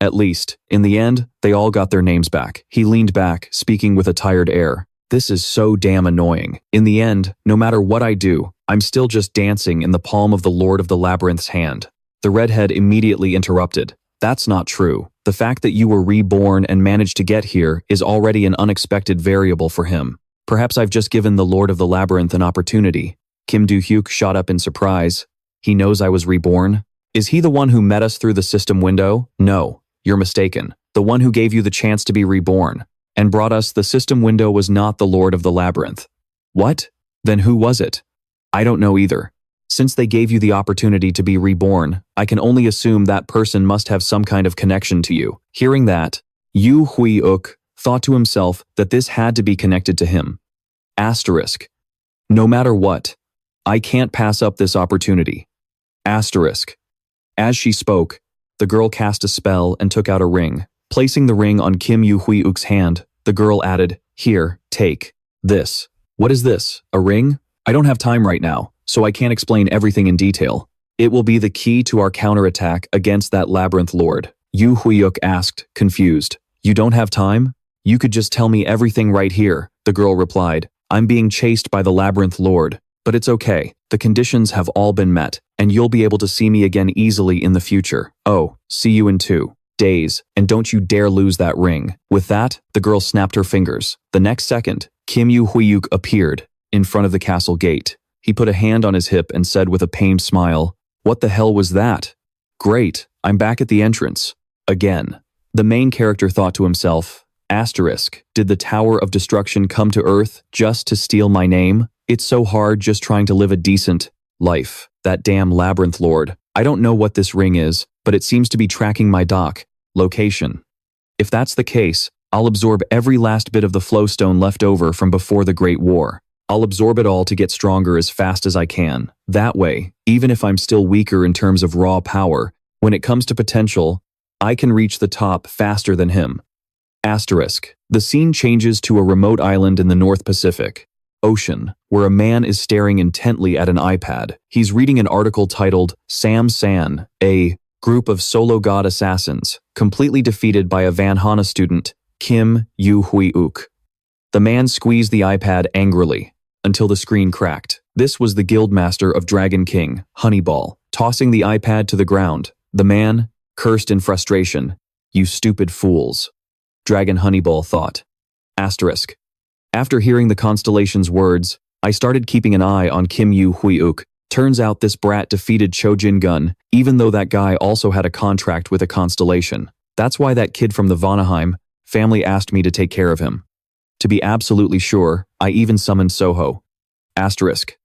At least, in the end, they all got their names back." He leaned back, speaking with a tired air. "This is so damn annoying. In the end, no matter what I do, I'm still just dancing in the palm of the Lord of the Labyrinth's hand." The redhead immediately interrupted. "That's not true. The fact that you were reborn and managed to get here is already an unexpected variable for him. Perhaps I've just given the Lord of the Labyrinth an opportunity." Kim Do-hyuk shot up in surprise. "He knows I was reborn? Is he the one who met us through the system window?" "No, you're mistaken. The one who gave you the chance to be reborn and brought us the system window was not the Lord of the Labyrinth." "What? Then who was it?" "I don't know either. Since they gave you the opportunity to be reborn, I can only assume that person must have some kind of connection to you." Hearing that, Yu Hui-uk thought to himself that this had to be connected to him. Asterisk. "No matter what, I can't pass up this opportunity." Asterisk. As she spoke, the girl cast a spell and took out a ring. Placing the ring on Kim Yu Hui-uk's hand, the girl added, "Here, take this." "What is this? A ring? I don't have time right now, so I can't explain everything in detail. It will be the key to our counterattack against that labyrinth lord." Yu Hui-uk asked, confused. "You don't have time? You could just tell me everything right here," the girl replied. I'm being chased by the Labyrinth Lord, but it's okay. The conditions have all been met, and you'll be able to see me again easily in the future. Oh, see you in 2 days, and don't you dare lose that ring." With that, the girl snapped her fingers. The next second, Kim Do-hyuk appeared in front of the castle gate. He put a hand on his hip and said with a pained smile, "What the hell was that?" "Great, I'm back at the entrance. Again." The main character thought to himself, asterisk, did the Tower of Destruction come to Earth just to steal my name? It's so hard just trying to live a decent life. That damn Labyrinth Lord. I don't know what this ring is, but it seems to be tracking my location. If that's the case, I'll absorb every last bit of the flowstone left over from before the Great War. I'll absorb it all to get stronger as fast as I can. That way, even if I'm still weaker in terms of raw power, when it comes to potential, I can reach the top faster than him. Asterisk. The scene changes to a remote island in the North Pacific Ocean, where a man is staring intently at an iPad. He's reading an article titled Sam San, a group of solo god assassins, completely defeated by a Valhalla student, Kim Do-hyuk. The man squeezed the iPad angrily until the screen cracked. This was the guildmaster of Dragon King, Honeyball, tossing the iPad to the ground. The man cursed in frustration. "You stupid fools," Dragon Honeyball thought. Asterisk. After hearing the Constellations' words, I started keeping an eye on Kim Do-hyuk. Turns out this brat defeated Cho Jin-gun, even though that guy also had a contract with a constellation. That's why that kid from the Vanaheim family asked me to take care of him. To be absolutely sure, I even summoned Soho. Asterisk.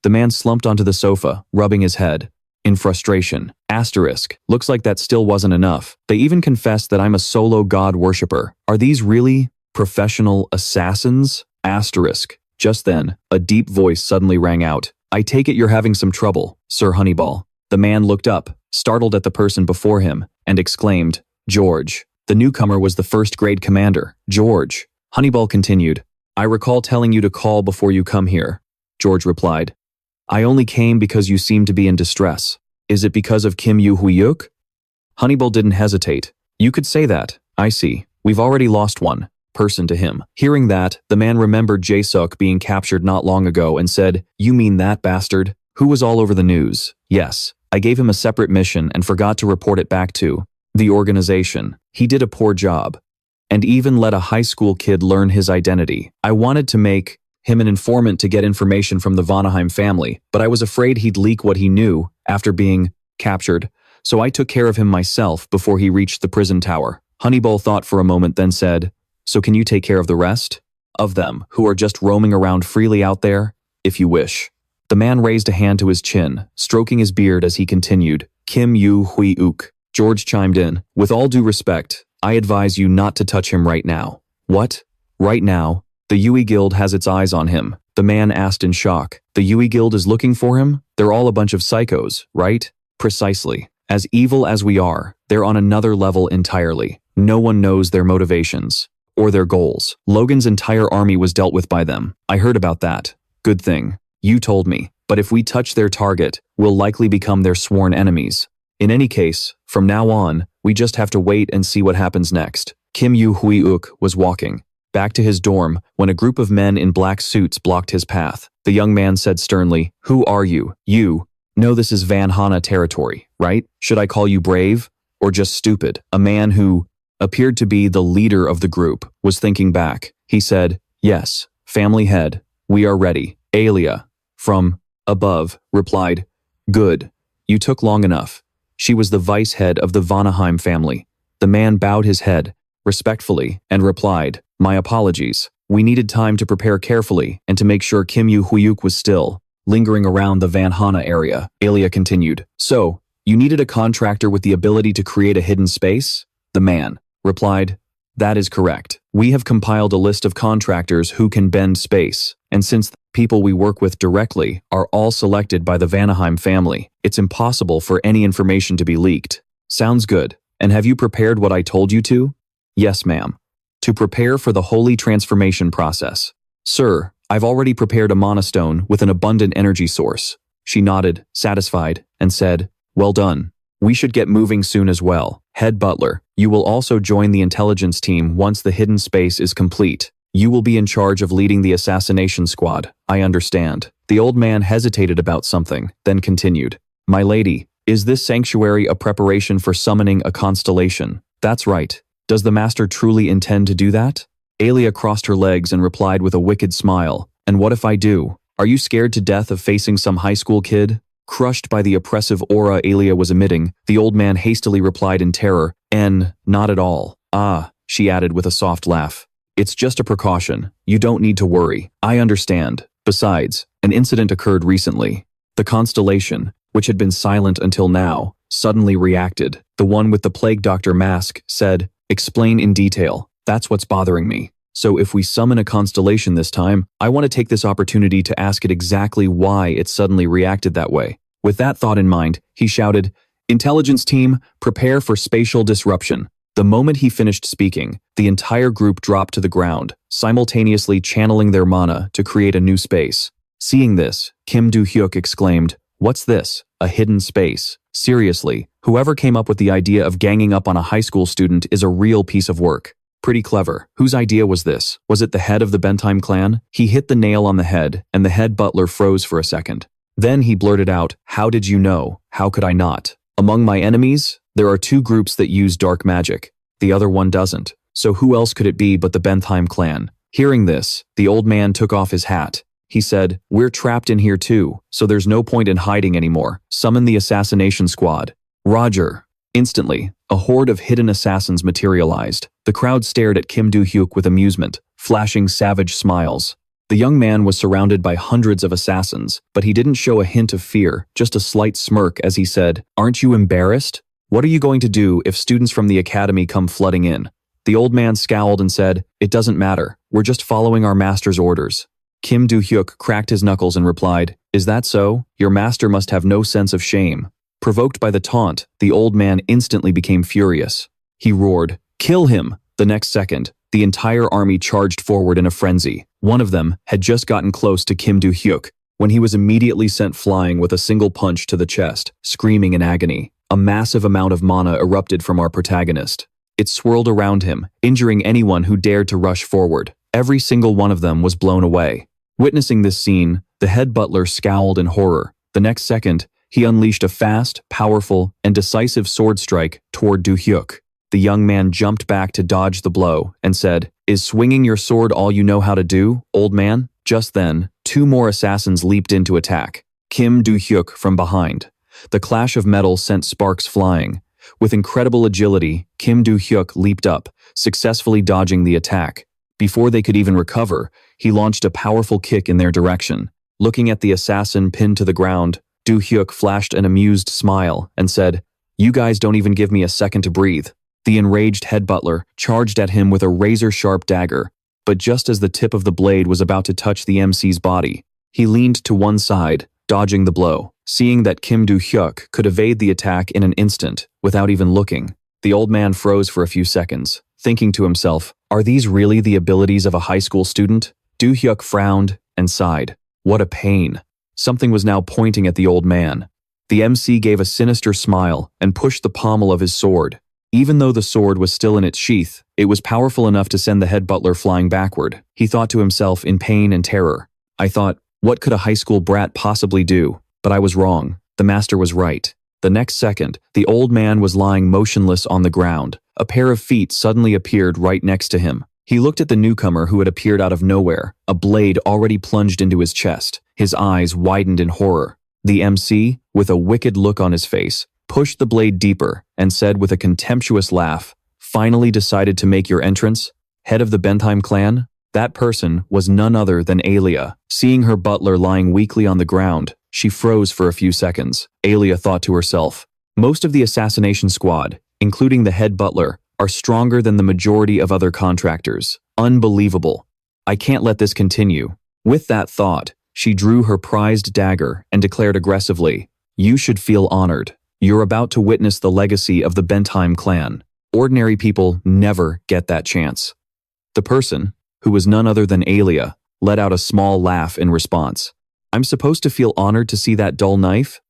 The man slumped onto the sofa, rubbing his head in frustration. Asterisk. Looks like that still wasn't enough. They even confessed that I'm a solo god worshipper. Are these really professional assassins? Asterisk. Just then, a deep voice suddenly rang out. "I take it you're having some trouble, Sir Honeyball." The man looked up, startled at the person before him, and exclaimed, "George." The newcomer was the first-grade commander, George. Honeyball continued, "I recall telling you to call before you come here." George replied, "I only came because you seem to be in distress. Is it because of Kim Do-hyuk?" Honeyball didn't hesitate. "You could say that. I see. We've already lost one person to him." Hearing that, the man remembered Jae-suk being captured not long ago and said, "You mean that bastard? Who was all over the news?" "Yes. I gave him a separate mission and forgot to report it back to the organization. He did a poor job, and even let a high school kid learn his identity. I wanted to make him an informant to get information from the Vanaheim family, but I was afraid he'd leak what he knew after being captured, so I took care of him myself before he reached the prison tower." Honeyball thought for a moment, then said, "So can you take care of the rest of them who are just roaming around freely out there, if you wish?" The man raised a hand to his chin, stroking his beard as he continued, "Kim Do-hyuk." George chimed in, "With all due respect, I advise you not to touch him right now." "What? Right now? The Yui Guild has its eyes on him," the man asked in shock. "The Yui Guild is looking for him? They're all a bunch of psychos, right?" "Precisely. As evil as we are, they're on another level entirely. No one knows their motivations or their goals. Logan's entire army was dealt with by them. I heard about that. Good thing. You told me. But if we touch their target, we'll likely become their sworn enemies. In any case, from now on, we just have to wait and see what happens next." Kim Do-hyuk was walking back to his dorm when a group of men in black suits blocked his path. The young man said sternly, "Who are you? You know this is Valhalla territory, right? Should I call you brave or just stupid?" A man who appeared to be the leader of the group was thinking back. He said, "Yes, family head, we are ready." Alia, from above, replied, "Good. You took long enough." She was the vice head of the Vanaheim family. The man bowed his head respectfully and replied, "My apologies. We needed time to prepare carefully and to make sure Kim Do-hyuk was still lingering around the Valhalla area." Alia continued, "So, you needed a contractor with the ability to create a hidden space?" The man replied, "That is correct. We have compiled a list of contractors who can bend space, and since the people we work with directly are all selected by the Vanaheim family, it's impossible for any information to be leaked." "Sounds good. And have you prepared what I told you to?" "Yes, ma'am. To prepare for the holy transformation process." "Sir, I've already prepared a monostone with an abundant energy source." She nodded, satisfied, and said, "Well done. We should get moving soon as well. Head butler, you will also join the intelligence team once the hidden space is complete." You will be in charge of leading the assassination squad, I understand. The old man hesitated about something, then continued. My lady, is this sanctuary a preparation for summoning a constellation? That's right. Does the master truly intend to do that? Alia crossed her legs and replied with a wicked smile. And what if I do? Are you scared to death of facing some high school kid? Crushed by the oppressive aura Alia was emitting, the old man hastily replied in terror, not at all. Ah, she added with a soft laugh. It's just a precaution. You don't need to worry. I understand. Besides, an incident occurred recently. The constellation, which had been silent until now, suddenly reacted. The one with the plague doctor mask said, explain in detail. That's what's bothering me. So if we summon a constellation this time, I want to take this opportunity to ask it exactly why it suddenly reacted that way. With that thought in mind, he shouted, Intelligence team, prepare for spatial disruption. The moment he finished speaking, the entire group dropped to the ground, simultaneously channeling their mana to create a new space. Seeing this, Kim Do-hyuk exclaimed, What's this? A hidden space? Seriously, whoever came up with the idea of ganging up on a high school student is a real piece of work. Pretty clever. Whose idea was this? Was it the head of the Bentheim clan? He hit the nail on the head, and the head butler froze for a second. Then he blurted out, How did you know? How could I not? Among my enemies, there are two groups that use dark magic. The other one doesn't. So who else could it be but the Bentheim clan? Hearing this, the old man took off his hat. He said, We're trapped in here too, so there's no point in hiding anymore. Summon the assassination squad. Roger. Instantly, a horde of hidden assassins materialized. The crowd stared at Kim Do-hyuk with amusement, flashing savage smiles. The young man was surrounded by hundreds of assassins, but he didn't show a hint of fear, just a slight smirk as he said, Aren't you embarrassed? What are you going to do if students from the academy come flooding in? The old man scowled and said, It doesn't matter. We're just following our master's orders. Kim Do-hyuk cracked his knuckles and replied, Is that so? Your master must have no sense of shame. Provoked by the taunt, the old man instantly became furious. He roared, Kill him! The next second, the entire army charged forward in a frenzy. One of them had just gotten close to Kim Do-hyuk when he was immediately sent flying with a single punch to the chest, screaming in agony. A massive amount of mana erupted from our protagonist. It swirled around him, injuring anyone who dared to rush forward. Every single one of them was blown away. Witnessing this scene, the head butler scowled in horror. The next second, he unleashed a fast, powerful, and decisive sword strike toward Do-hyuk. The young man jumped back to dodge the blow and said, Is swinging your sword all you know how to do, old man? Just then, two more assassins leaped in to attack. Kim Do-hyuk from behind. The clash of metal sent sparks flying. With incredible agility, Kim Do-hyuk leaped up, successfully dodging the attack. Before they could even recover, he launched a powerful kick in their direction. Looking at the assassin pinned to the ground, Do-hyuk flashed an amused smile and said, You guys don't even give me a second to breathe. The enraged head butler charged at him with a razor-sharp dagger, but just as the tip of the blade was about to touch the MC's body, he leaned to one side, dodging the blow. Seeing that Kim Do-hyuk could evade the attack in an instant, without even looking, the old man froze for a few seconds, thinking to himself, Are these really the abilities of a high school student? Do-hyuk frowned and sighed. What a pain. Something was now pointing at the old man. The MC gave a sinister smile and pushed the pommel of his sword. Even though the sword was still in its sheath, it was powerful enough to send the head butler flying backward. He thought to himself in pain and terror. I thought, what could a high school brat possibly do? But I was wrong. The master was right. The next second, the old man was lying motionless on the ground. A pair of feet suddenly appeared right next to him. He looked at the newcomer who had appeared out of nowhere, a blade already plunged into his chest. His eyes widened in horror. The MC, with a wicked look on his face, pushed the blade deeper and said with a contemptuous laugh, Finally decided to make your entrance? Head of the Bentheim clan? That person was none other than Alia. Seeing her butler lying weakly on the ground, she froze for a few seconds. Alia thought to herself, Most of the assassination squad, including the head butler, are stronger than the majority of other contractors. Unbelievable. I can't let this continue. With that thought, she drew her prized dagger and declared aggressively, You should feel honored. You're about to witness the legacy of the Bentheim clan. Ordinary people never get that chance. The person, who was none other than Alia, let out a small laugh in response. I'm supposed to feel honored to see that dull knife?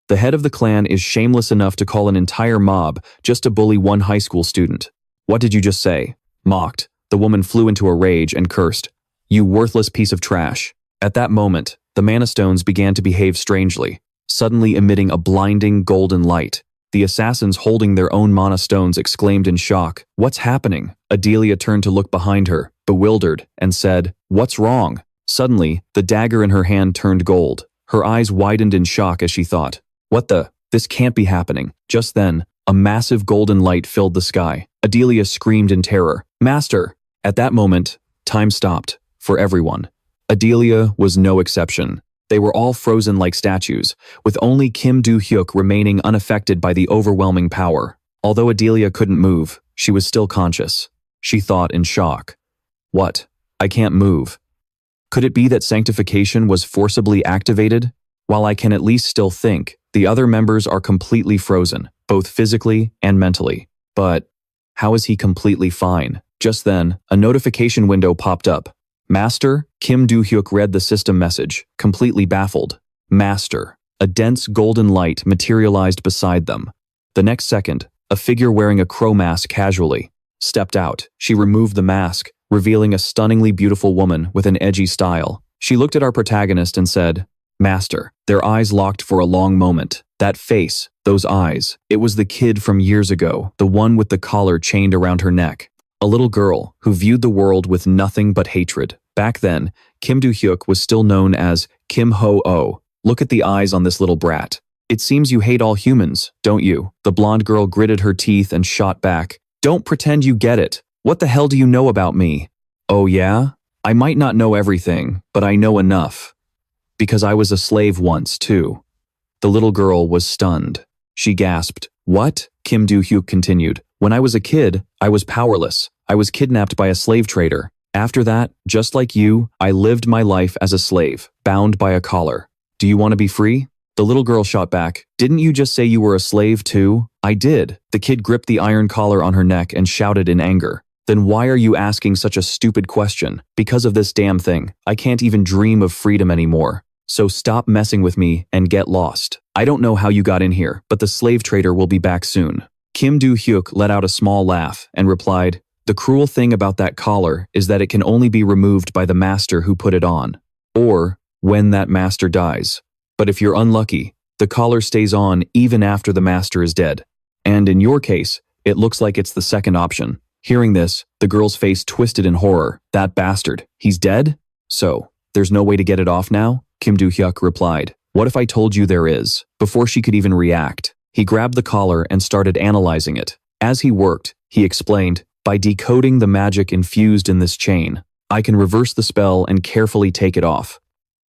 The head of the clan is shameless enough to call an entire mob just to bully one high school student. What did you just say? Mocked. The woman flew into a rage and cursed, "You worthless piece of trash." At that moment, the mana stones began to behave strangely, suddenly emitting a blinding golden light. The assassins holding their own mana stones exclaimed in shock, "What's happening?" Adelia turned to look behind her, bewildered, and said, "What's wrong?" Suddenly, the dagger in her hand turned gold. Her eyes widened in shock as she thought, "What the? This can't be happening." Just then, a massive golden light filled the sky. Adelia screamed in terror, "Master!" At that moment, time stopped, for everyone. Adelia was no exception. They were all frozen like statues, with only Kim Do-hyuk remaining unaffected by the overwhelming power. Although Adelia couldn't move, she was still conscious. She thought in shock, "What? I can't move. Could it be that sanctification was forcibly activated? While I can at least still think, the other members are completely frozen, both physically and mentally. But how is he completely fine?" Just then, a notification window popped up. "Master," Kim Do-hyuk read the system message, completely baffled. "Master." A dense golden light materialized beside them. The next second, a figure wearing a crow mask casually stepped out. She removed the mask, revealing a stunningly beautiful woman with an edgy style. She looked at our protagonist and said, "Master." Their eyes locked for a long moment. That face, those eyes, it was the kid from years ago, the one with the collar chained around her neck. A little girl who viewed the world with nothing but hatred. Back then, Kim Do-hyuk was still known as Kim Ho-oh. "Look at the eyes on this little brat. It seems you hate all humans, don't you?" The blonde girl gritted her teeth and shot back, "Don't pretend you get it. What the hell do you know about me?" "Oh yeah? I might not know everything, but I know enough. Because I was a slave once, too." The little girl was stunned. She gasped. "What?" Kim Do-hyuk continued. "When I was a kid, I was powerless. I was kidnapped by a slave trader. After that, just like you, I lived my life as a slave, bound by a collar. Do you want to be free?" The little girl shot back, "Didn't you just say you were a slave too?" "I did." The kid gripped the iron collar on her neck and shouted in anger. "Then why are you asking such a stupid question?" "Because of this damn thing. I can't even dream of freedom anymore. So stop messing with me and get lost. I don't know how you got in here, but the slave trader will be back soon." Kim Do-hyuk let out a small laugh and replied, "The cruel thing about that collar is that it can only be removed by the master who put it on, or when that master dies. But if you're unlucky, the collar stays on even after the master is dead. And in your case, it looks like it's the second option." Hearing this, the girl's face twisted in horror. "That bastard, he's dead? So, there's no way to get it off now?" Kim Do-hyuk replied, "What if I told you there is?" Before she could even react, he grabbed the collar and started analyzing it. As he worked, he explained, "By decoding the magic infused in this chain, I can reverse the spell and carefully take it off.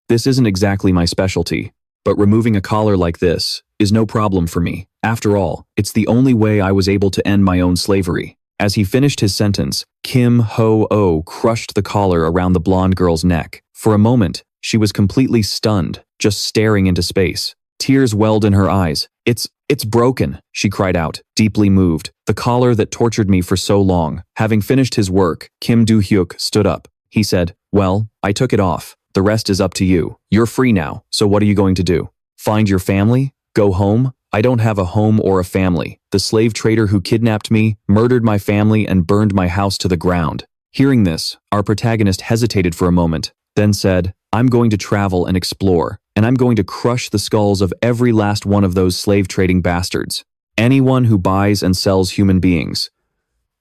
This isn't exactly my specialty, but removing a collar like this is no problem for me. After all, it's the only way I was able to end my own slavery." As he finished his sentence, Kim Ho-oh crushed the collar around the blonde girl's neck. For a moment, she was completely stunned, just staring into space. Tears welled in her eyes. It's broken," she cried out, deeply moved. "The collar that tortured me for so long." Having finished his work, Kim Do-hyuk stood up. He said, "Well, I took it off. The rest is up to you. You're free now, so what are you going to do? Find your family? Go home? I don't have a home or a family. The slave trader who kidnapped me, murdered my family, and burned my house to the ground." Hearing this, our protagonist hesitated for a moment, then said, "I'm going to travel and explore, and I'm going to crush the skulls of every last one of those slave trading bastards. Anyone who buys and sells human beings.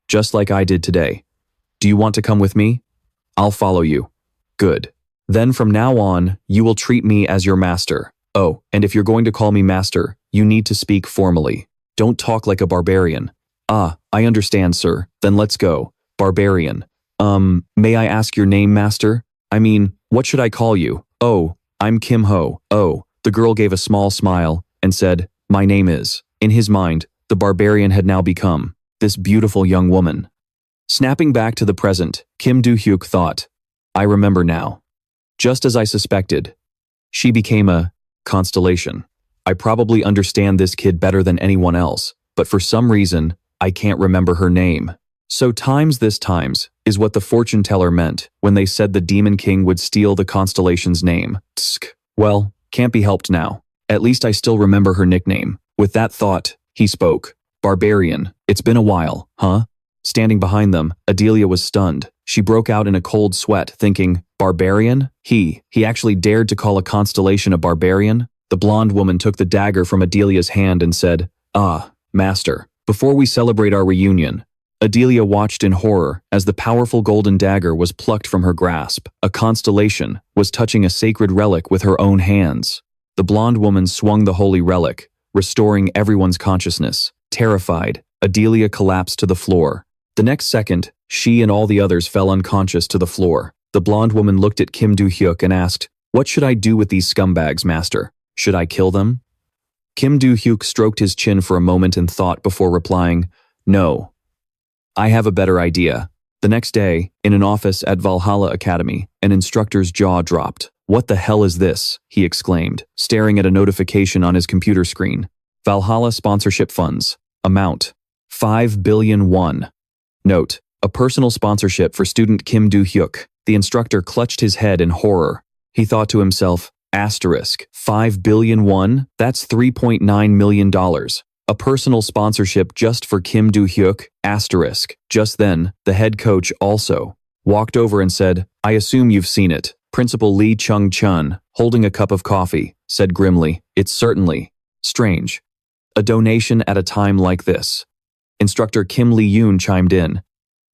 Just like I did today. Do you want to come with me? I'll follow you." "Good. Then from now on, you will treat me as your master. Oh, and if you're going to call me master, you need to speak formally. Don't talk like a barbarian." "Ah, I understand, sir. Then let's go." "Barbarian. May I ask your name, master? I mean, what should I call you?" "Oh, I'm Kim Ho-oh." The girl gave a small smile and said, "My name is." In his mind, the barbarian had now become this beautiful young woman. Snapping back to the present, Kim Do-hyuk thought, "I remember now. Just as I suspected, she became a constellation. I probably understand this kid better than anyone else, but for some reason, I can't remember her name." So this times is what the fortune teller meant when they said the Demon King would steal the constellation's name. Tsk. Well, can't be helped now. At least I still remember her nickname. With that thought, he spoke. "Barbarian, it's been a while, huh? Standing behind them, Adelia was stunned. She broke out in a cold sweat, thinking, barbarian? He actually dared to call a constellation a barbarian? The blonde woman took the dagger from Adelia's hand and said, "Ah, master, before we celebrate our reunion." Adelia watched in horror as the powerful golden dagger was plucked from her grasp. A constellation was touching a sacred relic with her own hands. The blonde woman swung the holy relic, restoring everyone's consciousness. Terrified, Adelia collapsed to the floor. The next second, she and all the others fell unconscious to the floor. The blonde woman looked at Kim Do-hyuk and asked, "What should I do with these scumbags, master? Should I kill them?" Kim Do-hyuk stroked his chin for a moment in thought before replying, "No. I have a better idea." The next day, in an office at Valhalla Academy, an instructor's jaw dropped. "What the hell is this?" he exclaimed, staring at a notification on his computer screen. Valhalla sponsorship funds. Amount: 5 billion won. Note: a personal sponsorship for student Kim Do-hyuk. The instructor clutched his head in horror. He thought to himself, asterisk, 5 billion won? That's $3.9 million. A personal sponsorship just for Kim Do-hyuk, asterisk. Just then, the head coach also walked over and said, "I assume you've seen it." Principal Lee Chung-chun, holding a cup of coffee, said grimly, "It's certainly strange. A donation at a time like this." Instructor Kim Lee-yoon chimed in.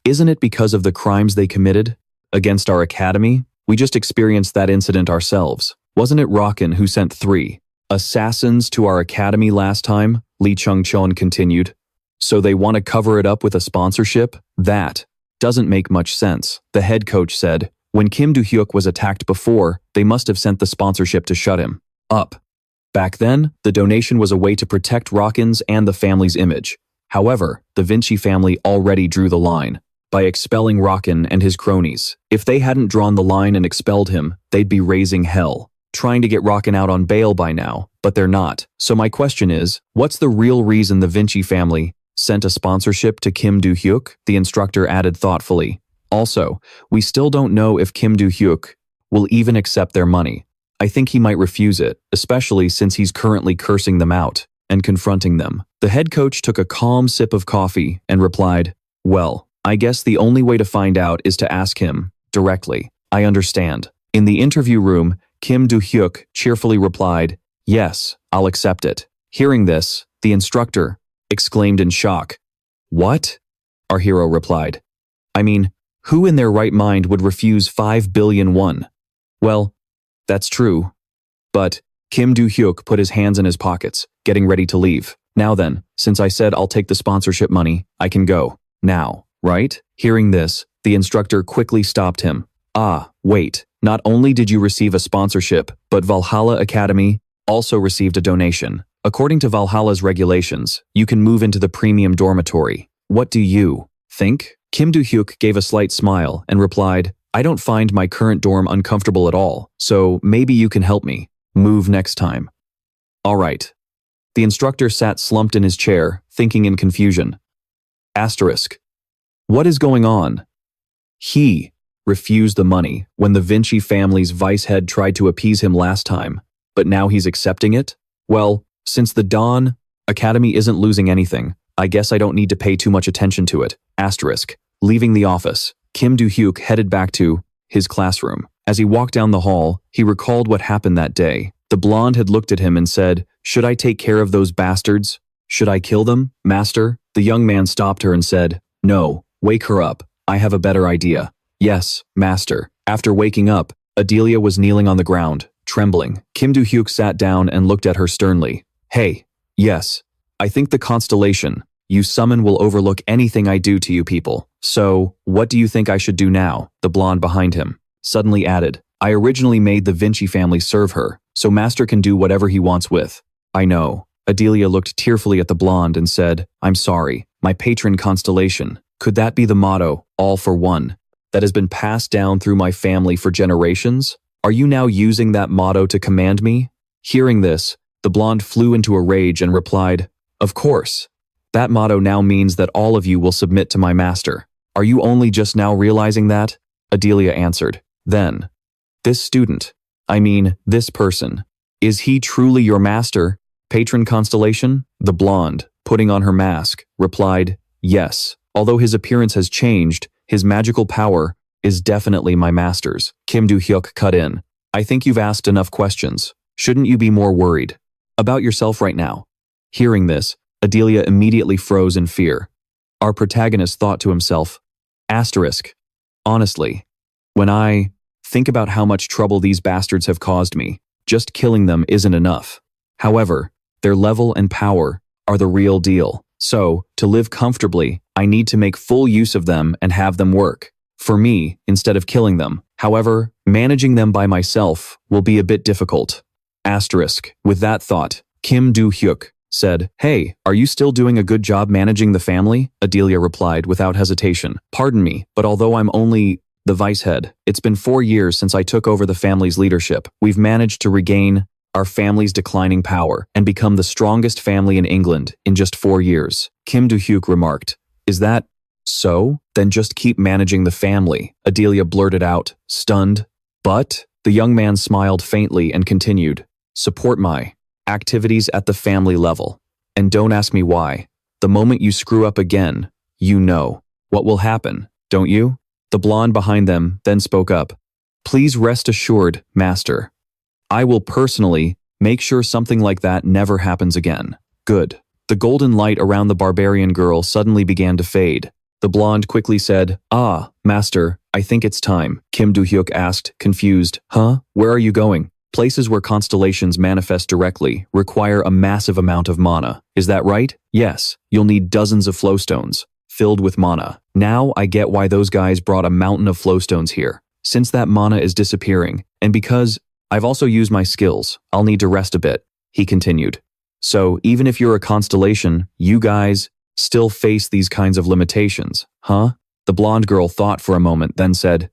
"Isn't it because of the crimes they committed against our academy? We just experienced that incident ourselves. Wasn't it Rockin who sent 3 assassins to our academy last time?" Lee Chung-chun continued. "So they want to cover it up with a sponsorship? That doesn't make much sense," the head coach said. "When Kim Do-hyuk was attacked before, they must have sent the sponsorship to shut him up. Back then, the donation was a way to protect Rockin's and the family's image. However, the Vinci family already drew the line by expelling Rockin and his cronies. If they hadn't drawn the line and expelled him, they'd be raising hell, trying to get Rockin out on bail by now, but they're not. So my question is, what's the real reason the Vinci family sent a sponsorship to Kim Do-hyuk?" the instructor added thoughtfully. "Also, we still don't know if Kim Do-hyuk will even accept their money. I think he might refuse it, especially since he's currently cursing them out and confronting them." The head coach took a calm sip of coffee and replied, "Well, I guess the only way to find out is to ask him directly. I understand." In the interview room, Kim Do-hyuk cheerfully replied, "Yes, I'll accept it." Hearing this, the instructor exclaimed in shock. "What?" our hero replied. "I mean, who in their right mind would refuse 5 billion won?" "Well, that's true." But Kim Do-hyuk put his hands in his pockets, getting ready to leave. "Now then, since I said I'll take the sponsorship money, I can go now, right?" Hearing this, the instructor quickly stopped him. "Ah, wait. Not only did you receive a sponsorship, but Valhalla Academy also received a donation. According to Valhalla's regulations, you can move into the premium dormitory. What do you think?" Kim Do-hyuk gave a slight smile and replied, "I don't find my current dorm uncomfortable at all, so maybe you can help me move next time." "All right." The instructor sat slumped in his chair, thinking in confusion. Asterisk. What is going on? He refused the money when the Vinci family's vice head tried to appease him last time, but now he's accepting it? Well, since the Dawn Academy isn't losing anything, I guess I don't need to pay too much attention to it. Asterisk. Leaving the office, Kim Do-hyuk headed back to his classroom. As he walked down the hall, he recalled what happened that day. The blonde had looked at him and said, "Should I take care of those bastards? Should I kill them, master?" The young man stopped her and said, "No, wake her up. I have a better idea." "Yes, master." After waking up, Adelia was kneeling on the ground, trembling. Kim Do-hyuk sat down and looked at her sternly. "Hey, yes, I think the constellation you summon will overlook anything I do to you people. So, what do you think I should do now?" The blonde behind him suddenly added, "I originally made the Vinci family serve her, so master can do whatever he wants with." "I know." Adelia looked tearfully at the blonde and said, "I'm sorry, my patron constellation. Could that be the motto, all for one, that has been passed down through my family for generations? Are you now using that motto to command me?" Hearing this, the blonde flew into a rage and replied, "Of course. That motto now means that all of you will submit to my master. Are you only just now realizing that?" Adelia answered. Then, "This student, I mean, this person, is he truly your master, patron constellation?" The blonde, putting on her mask, replied, "Yes, Although his appearance has changed, his magical power is definitely my master's. Kim Do-hyuk cut in. I think you've asked enough questions. Shouldn't you be more worried about yourself right now? Hearing this, Adelia immediately froze in fear. Our protagonist thought to himself, asterisk, honestly, when I think about how much trouble these bastards have caused me, just killing them isn't enough. However, their level and power are the real deal. So, to live comfortably, I need to make full use of them and have them work for me instead of killing them. However, managing them by myself will be a bit difficult. Asterisk. With that thought, Kim Do-hyuk said, Hey, are you still doing a good job managing the family? Adelia replied without hesitation. Pardon me, but although I'm only the vice head, it's been 4 years since I took over the family's leadership. We've managed to regain our family's declining power and become the strongest family in England in just 4 years. Kim Do-hyuk remarked, Is that so? Then just keep managing the family, Adelia blurted out, stunned. But the young man smiled faintly and continued, Support my activities at the family level. And don't ask me why. The moment you screw up again, you know what will happen, don't you? The blonde behind them then spoke up. Please rest assured, Master. I will personally make sure something like that never happens again. Good. The golden light around the barbarian girl suddenly began to fade. The blonde quickly said, Ah, Master, I think it's time. Kim Do-hyuk asked, confused. Huh? Where are you going? Places where constellations manifest directly require a massive amount of mana. Is that right? Yes. You'll need dozens of flowstones filled with mana. Now I get why those guys brought a mountain of flowstones here. Since that mana is disappearing, and because I've also used my skills, I'll need to rest a bit, he continued. So even if you're a constellation, you guys still face these kinds of limitations, huh? The blonde girl thought for a moment, then said,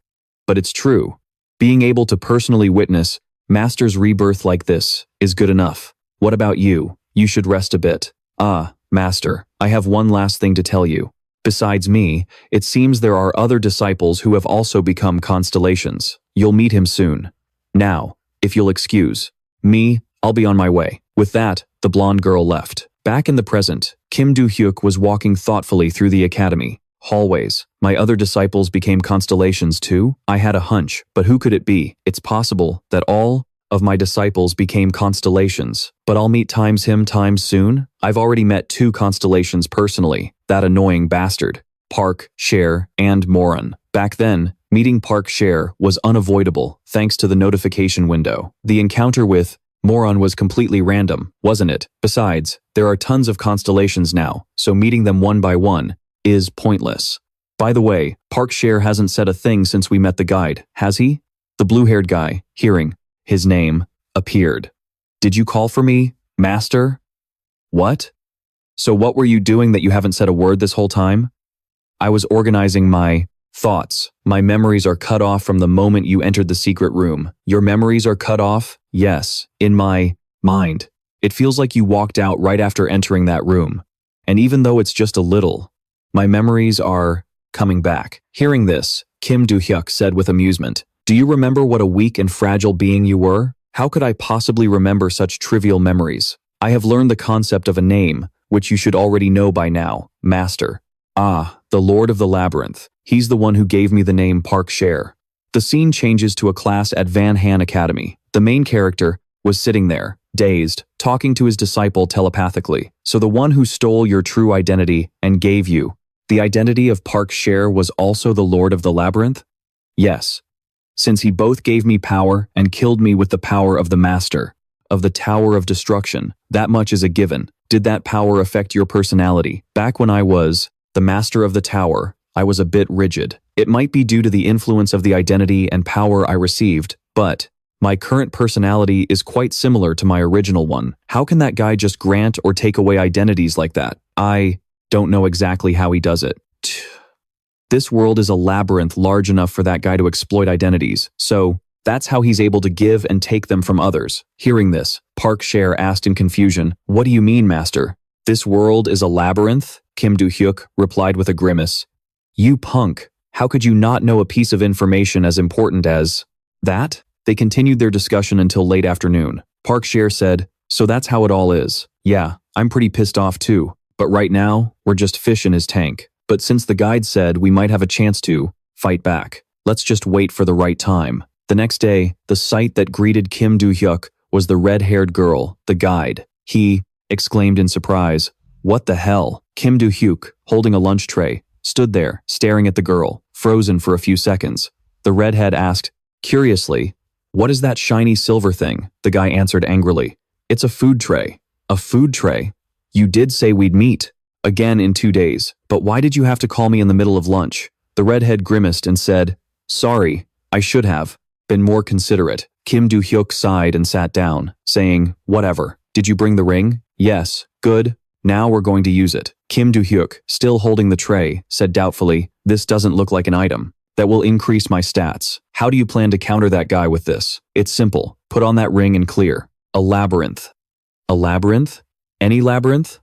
But it's true. Being able to personally witness Master's rebirth like this is good enough. What about you? You should rest a bit. Ah, Master, I have one last thing to tell you. Besides me, it seems there are other disciples who have also become constellations. You'll meet him soon. Now, if you'll excuse me, I'll be on my way. With that, the blonde girl left. Back in the present, Kim Do-hyuk was walking thoughtfully through the academy hallways. My other disciples became constellations too? I had a hunch, but who could it be? It's possible that all of my disciples became constellations, but I'll meet him soon. I've already met 2 constellations personally, that annoying bastard, Park, Cher, and Moran. Back then, meeting Park Cher was unavoidable thanks to the notification window. The encounter with Moran was completely random, wasn't it? Besides, there are tons of constellations now, so meeting them one by one is pointless. By the way, Park Cher hasn't said a thing since we met the guide, has he? The blue-haired guy, hearing his name, appeared. Did you call for me, Master? What? So what were you doing that you haven't said a word this whole time? I was organizing my thoughts. My memories are cut off from the moment you entered the secret room. Your memories are cut off? Yes, in my mind. It feels like you walked out right after entering that room. And even though it's just a little, my memories are coming back. Hearing this, Kim Do-hyuk said with amusement, Do you remember what a weak and fragile being you were? How could I possibly remember such trivial memories? I have learned the concept of a name, which you should already know by now, Master. Ah, the Lord of the Labyrinth. He's the one who gave me the name Park Cher. The scene changes to a class at Valhalla Academy. The main character was sitting there, dazed, talking to his disciple telepathically. So the one who stole your true identity and gave you the identity of Park Cher was also the Lord of the Labyrinth? Yes. Since he both gave me power and killed me with the power of the Master, of the Tower of Destruction, that much is a given. Did that power affect your personality? Back when I was the Master of the Tower, I was a bit rigid. It might be due to the influence of the identity and power I received, but my current personality is quite similar to my original one. How can that guy just grant or take away identities like that? I don't know exactly how he does it. This world is a labyrinth large enough for that guy to exploit identities, so that's how he's able to give and take them from others. Hearing this, Park Cher asked in confusion, What do you mean, Master? This world is a labyrinth? Kim Do-hyuk replied with a grimace. You punk. How could you not know a piece of information as important as that? They continued their discussion until late afternoon. Park Cher said, So that's how it all is. Yeah, I'm pretty pissed off too. But right now, we're just fish in his tank. But since the guide said we might have a chance to fight back, let's just wait for the right time. The next day, the sight that greeted Kim Do-hyuk was the red-haired girl, the guide. He exclaimed in surprise, "What the hell?" Kim Do-hyuk, holding a lunch tray, stood there, staring at the girl, frozen for a few seconds. The redhead asked, curiously, "What is that shiny silver thing?" The guy answered angrily, "It's a food tray." "A food tray? You did say we'd meet again in 2 days, but why did you have to call me in the middle of lunch?" The redhead grimaced and said, "Sorry, I should have been more considerate." Kim Do-hyuk sighed and sat down, saying, "Whatever. Did you bring the ring?" "Yes." "Good. Now we're going to use it." Kim Do-hyuk, still holding the tray, said doubtfully, "This doesn't look like an item that will increase my stats. How do you plan to counter that guy with this?" "It's simple. Put on that ring and clear a labyrinth." "A labyrinth? Any labyrinth?"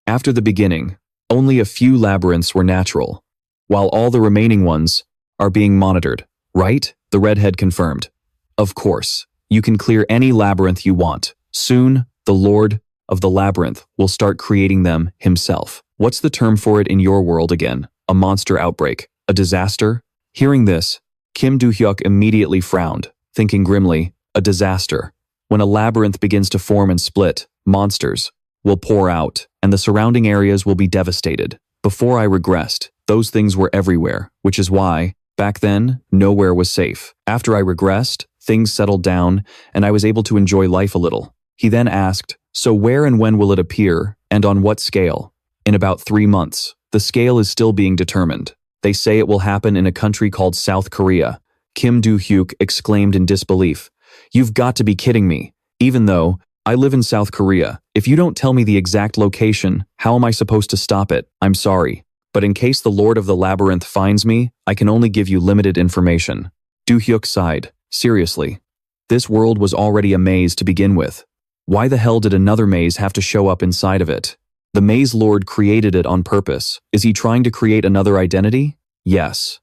After the beginning, only a few labyrinths were natural, while all the remaining ones are being monitored, right? The redhead confirmed. "Of course. You can clear any labyrinth you want. Soon, the Lord of the Labyrinth will start creating them himself." "What's the term for it in your world again? A monster outbreak? A disaster?" Hearing this, Kim Do-hyuk immediately frowned, thinking grimly, "A disaster. When a labyrinth begins to form and split, monsters will pour out, and the surrounding areas will be devastated. Before I regressed, those things were everywhere, which is why, back then, nowhere was safe. After I regressed, things settled down, and I was able to enjoy life a little." He then asked, "So where and when will it appear, and on what scale?" "In about 3 months. The scale is still being determined. They say it will happen in a country called South Korea." Kim Do-hyuk exclaimed in disbelief, "You've got to be kidding me. Even though I live in South Korea, if you don't tell me the exact location, how am I supposed to stop it? I'm sorry. But in case the Lord of the Labyrinth finds me, I can only give you limited information." Do-hyuk sighed. Seriously. This world was already a maze to begin with. Why the hell did another maze have to show up inside of it? The Maze Lord created it on purpose. Is he trying to create another identity? Yes.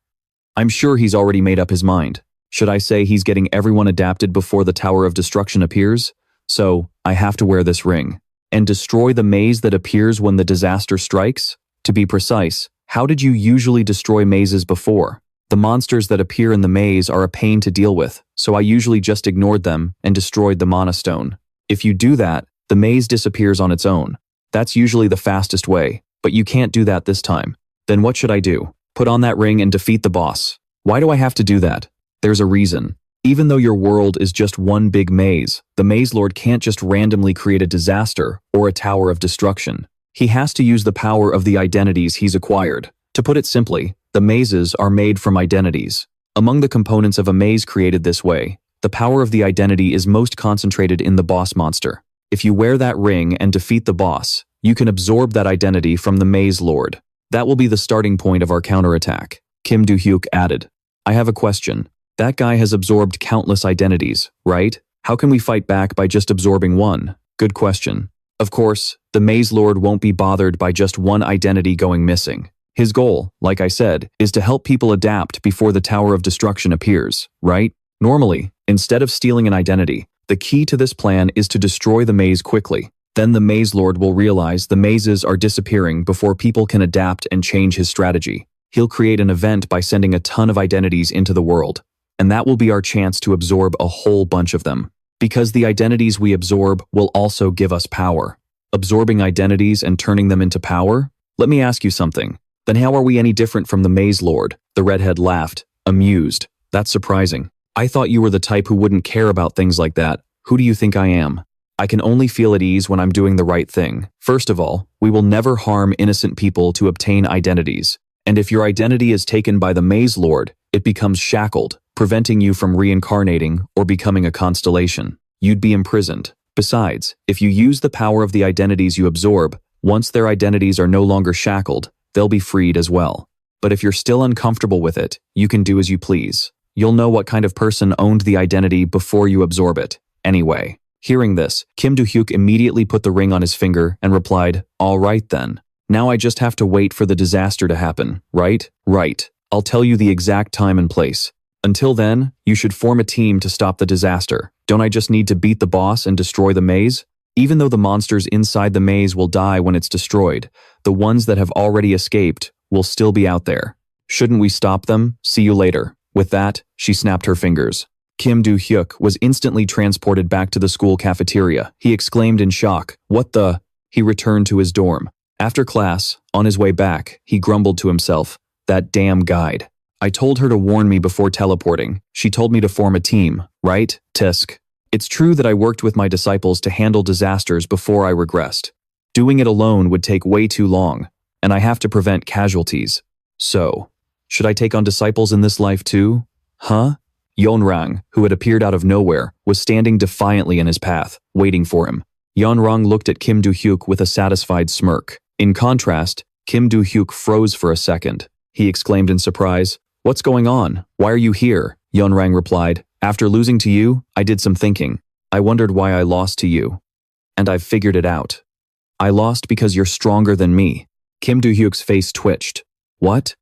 I'm sure he's already made up his mind. Should I say he's getting everyone adapted before the Tower of Destruction appears? So, I have to wear this ring. And destroy the maze that appears when the disaster strikes? To be precise, how did you usually destroy mazes before? The monsters that appear in the maze are a pain to deal with, so I usually just ignored them and destroyed the Mana Stone. If you do that, the maze disappears on its own. That's usually the fastest way, but you can't do that this time. Then what should I do? Put on that ring and defeat the boss. Why do I have to do that? There's a reason. Even though your world is just one big maze, the Maze Lord can't just randomly create a disaster or a tower of destruction. He has to use the power of the identities he's acquired. To put it simply, the mazes are made from identities. Among the components of a maze created this way, the power of the identity is most concentrated in the boss monster. If you wear that ring and defeat the boss, you can absorb that identity from the Maze Lord. That will be the starting point of our counterattack. Kim Do-hyuk added, "I have a question. That guy has absorbed countless identities, right? How can we fight back by just absorbing one?" "Good question. Of course, the Maze Lord won't be bothered by just one identity going missing. His goal, like I said, is to help people adapt before the Tower of Destruction appears, right? Normally, instead of stealing an identity, the key to this plan is to destroy the maze quickly. Then the Maze Lord will realize the mazes are disappearing before people can adapt and change his strategy. He'll create an event by sending a ton of identities into the world, and that will be our chance to absorb a whole bunch of them. Because the identities we absorb will also give us power. Absorbing identities and turning them into power? Let me ask you something. Then how are we any different from the Maze Lord?" The redhead laughed, amused. "That's surprising. I thought you were the type who wouldn't care about things like that. Who do you think I am? I can only feel at ease when I'm doing the right thing. First of all, we will never harm innocent people to obtain identities. And if your identity is taken by the Maze Lord, it becomes shackled, preventing you from reincarnating or becoming a constellation. You'd be imprisoned. Besides, if you use the power of the identities you absorb, once their identities are no longer shackled, they'll be freed as well. But if you're still uncomfortable with it, you can do as you please. You'll know what kind of person owned the identity before you absorb it. Anyway." Hearing this, Kim Do-hyuk immediately put the ring on his finger and replied, "All right then. Now I just have to wait for the disaster to happen, right?" "Right. I'll tell you the exact time and place. Until then, you should form a team to stop the disaster. Don't I just need to beat the boss and destroy the maze? Even though the monsters inside the maze will die when it's destroyed, the ones that have already escaped will still be out there. Shouldn't we stop them? See you later. With that, she snapped her fingers. Kim Do-hyuk was instantly transported back to the school cafeteria. He exclaimed in shock, "What the?" He returned to his dorm. After class, on his way back, he grumbled to himself, "That damn guide. I told her to warn me before teleporting. She told me to form a team, right? Tisk. It's true that I worked with my disciples to handle disasters before I regressed. Doing it alone would take way too long, and I have to prevent casualties. So, should I take on disciples in this life too? Huh?" Yeonrang, who had appeared out of nowhere, was standing defiantly in his path, waiting for him. Yeonrang looked at Kim Do-hyuk with a satisfied smirk. In contrast, Kim Do-hyuk froze for a second. He exclaimed in surprise, "What's going on? Why are you here?" Yeonrang replied, "After losing to you, I did some thinking. I wondered why I lost to you. And I've figured it out. I lost because you're stronger than me." Kim Do-hyuk's face twitched. "What?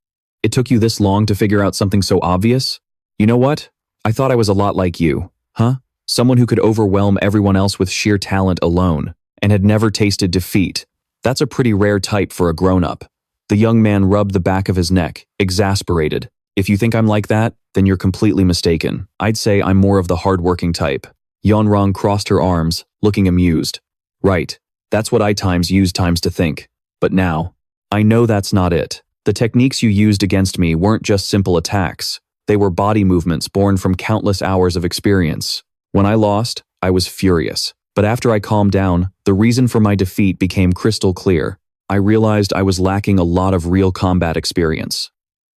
It took you this long to figure out something so obvious? You know what? I thought I was a lot like you. Huh? Someone who could overwhelm everyone else with sheer talent alone, and had never tasted defeat. That's a pretty rare type for a grown-up." The young man rubbed the back of his neck, exasperated. "If you think I'm like that, then you're completely mistaken. I'd say I'm more of the hard-working type." Yeonrang crossed her arms, looking amused. "Right. That's what I use to think. But now, I know that's not it. The techniques you used against me weren't just simple attacks. They were body movements born from countless hours of experience. When I lost, I was furious. But after I calmed down, the reason for my defeat became crystal clear. I realized I was lacking a lot of real combat experience.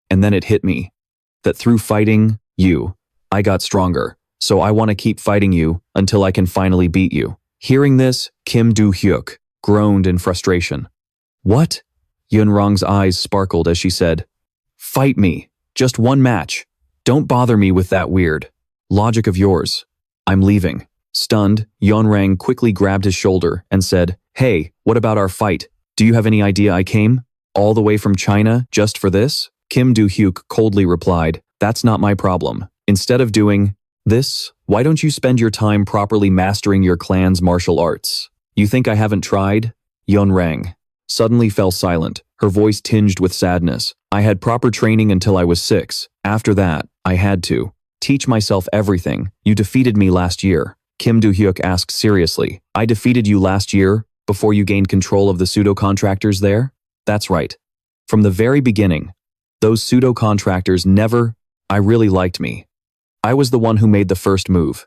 And then it hit me that through fighting you, I got stronger. So I want to keep fighting you until I can finally beat you." Hearing this, Kim Do-hyuk groaned in frustration. "What?" Yeonrang's eyes sparkled as she said, "Fight me. Just one match. Don't bother me with that weird logic of yours. I'm leaving." Stunned, Yeonrang quickly grabbed his shoulder and said, "Hey, what about our fight? Do you have any idea I came all the way from China just for this?" Kim Do-hyuk coldly replied, "That's not my problem. Instead of doing this, why don't you spend your time properly mastering your clan's martial arts? You think I haven't tried?" Yeonrang suddenly fell silent, her voice tinged with sadness. "I had proper training until I was 6. After that, I had to teach myself everything. You defeated me last year." Kim Do-hyuk asked seriously. "I defeated you last year, before you gained control of the pseudo-contractors there?" "That's right. From the very beginning, those pseudo-contractors I really liked me. I was the one who made the first move.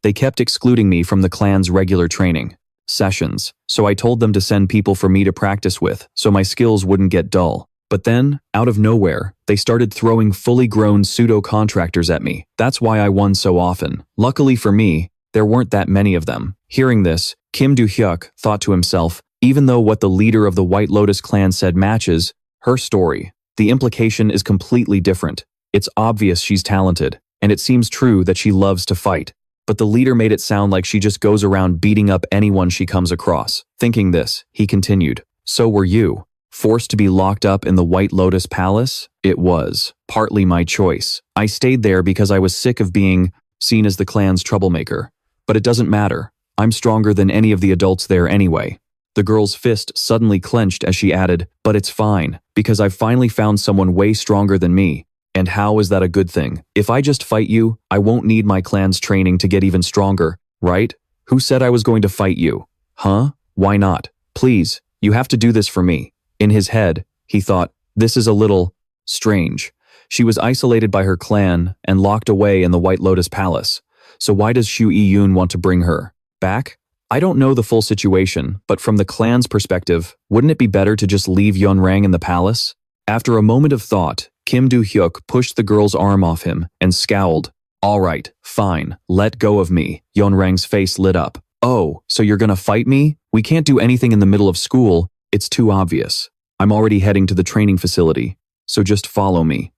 They kept excluding me from the clan's regular training sessions, so I told them to send people for me to practice with so my skills wouldn't get dull. But then, out of nowhere, they started throwing fully grown pseudo-contractors at me. That's why I won so often. Luckily for me, there weren't that many of them." Hearing this, Kim Do-hyuk thought to himself, even though what the leader of the White Lotus clan said matches her story, the implication is completely different. It's obvious she's talented, and it seems true that she loves to fight. But the leader made it sound like she just goes around beating up anyone she comes across. Thinking this, he continued, "So were you forced to be locked up in the White Lotus Palace?" "It was partly my choice. I stayed there because I was sick of being seen as the clan's troublemaker. But it doesn't matter. I'm stronger than any of the adults there anyway." The girl's fist suddenly clenched as she added, "But it's fine, because I've finally found someone way stronger than me. And how is that a good thing? If I just fight you, I won't need my clan's training to get even stronger, right? Who said I was going to fight you? Huh? Why not? Please, you have to do this for me." In his head, he thought, "This is a little strange. She was isolated by her clan and locked away in the White Lotus Palace. So why does Shu Yi-yoon want to bring her back? I don't know the full situation, but from the clan's perspective, wouldn't it be better to just leave Yeonrang in the palace?" After a moment of thought, Kim Do-hyuk pushed the girl's arm off him and scowled. "All right, fine, let go of me." Yeonrang's face lit up. "Oh, so you're gonna fight me? We can't do anything in the middle of school. It's too obvious. I'm already heading to the training facility, so just follow me."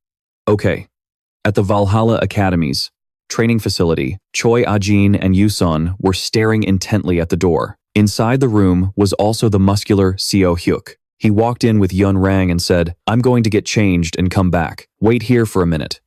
Okay. At the Valhalla Academy's training facility, Choi Ah-jin and Yusun were staring intently at the door. Inside the room was also the muscular Seo-hyuk. He walked in with Yeonrang and said, "I'm going to get changed and come back. Wait here for a minute."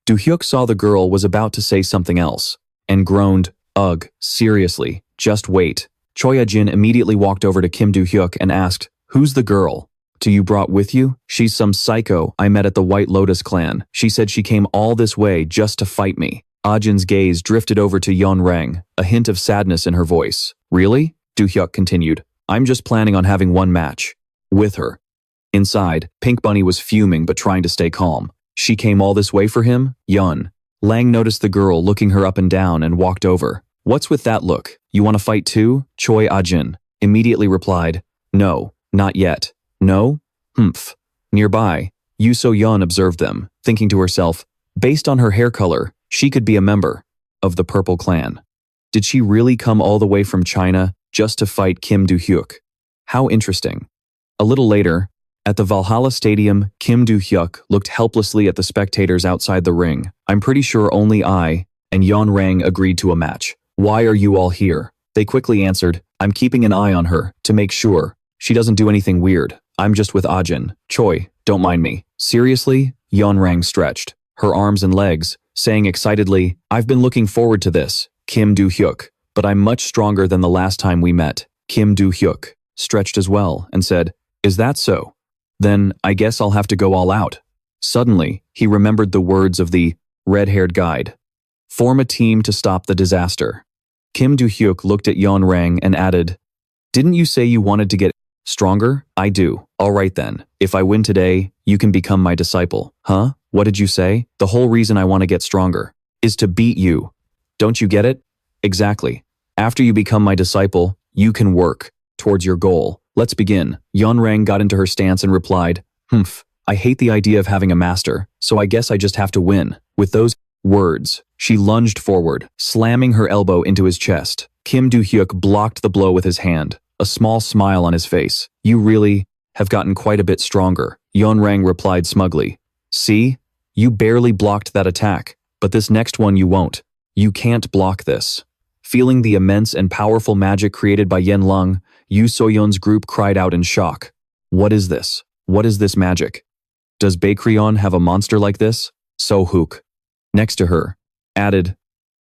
Do-hyuk saw the girl was about to say something else and groaned, "Ugh, seriously, just wait." Choi Ah-jin immediately walked over to Kim Do-hyuk and asked, "Who's the girl?" "Do you brought with you? She's some psycho I met at the White Lotus clan. She said she came all this way just to fight me." Ajin's gaze drifted over to Yeon-rang, a hint of sadness in her voice. "Really?" Do-hyuk continued. "I'm just planning on having one match. With her." Inside, Pink Bunny was fuming but trying to stay calm. "She came all this way for him?" Yeon-lang noticed the girl looking her up and down and walked over. "What's with that look? You want to fight too?" Choi Ajin immediately replied, "No, not yet." "No? Humph." Nearby, Yoo So-yeon observed them, thinking to herself, based on her hair color, she could be a member of the Purple Clan. Did she really come all the way from China just to fight Kim Do-hyuk? How interesting. A little later, at the Valhalla Stadium, Kim Do-hyuk looked helplessly at the spectators outside the ring. "I'm pretty sure only I and Yeon-rang agreed to a match. Why are you all here?" They quickly answered, "I'm keeping an eye on her to make sure she doesn't do anything weird. I'm just with Ajin. Choi, don't mind me." "Seriously?" Yeon-rang stretched her arms and legs, saying excitedly, "I've been looking forward to this, Kim Do-hyuk, but I'm much stronger than the last time we met." Kim Do-hyuk stretched as well and said, "Is that so? Then I guess I'll have to go all out." Suddenly, he remembered the words of the red-haired guide. "Form a team to stop the disaster." Kim Do-hyuk looked at Yeon-rang and added, "Didn't you say you wanted to get stronger?" "I do." "All right then. If I win today, you can become my disciple." "Huh? What did you say?" "The whole reason I want to get stronger is to beat you. Don't you get it?" "Exactly. After you become my disciple, you can work towards your goal. Let's begin." Yeon-rang got into her stance and replied, "Humph, I hate the idea of having a master, so I guess I just have to win." With those words, she lunged forward, slamming her elbow into his chest. Kim Do-hyuk blocked the blow with his hand, a small smile on his face. "You really have gotten quite a bit stronger," Yeon-rang replied smugly. "See? You barely blocked that attack, but this next one you won't. You can't block this." Feeling the immense and powerful magic created by Yeon-lang, Yoo So-yeon's group cried out in shock. "What is this? What is this magic? Does Baekryun have a monster like this?" So-hyuk, next to her, added,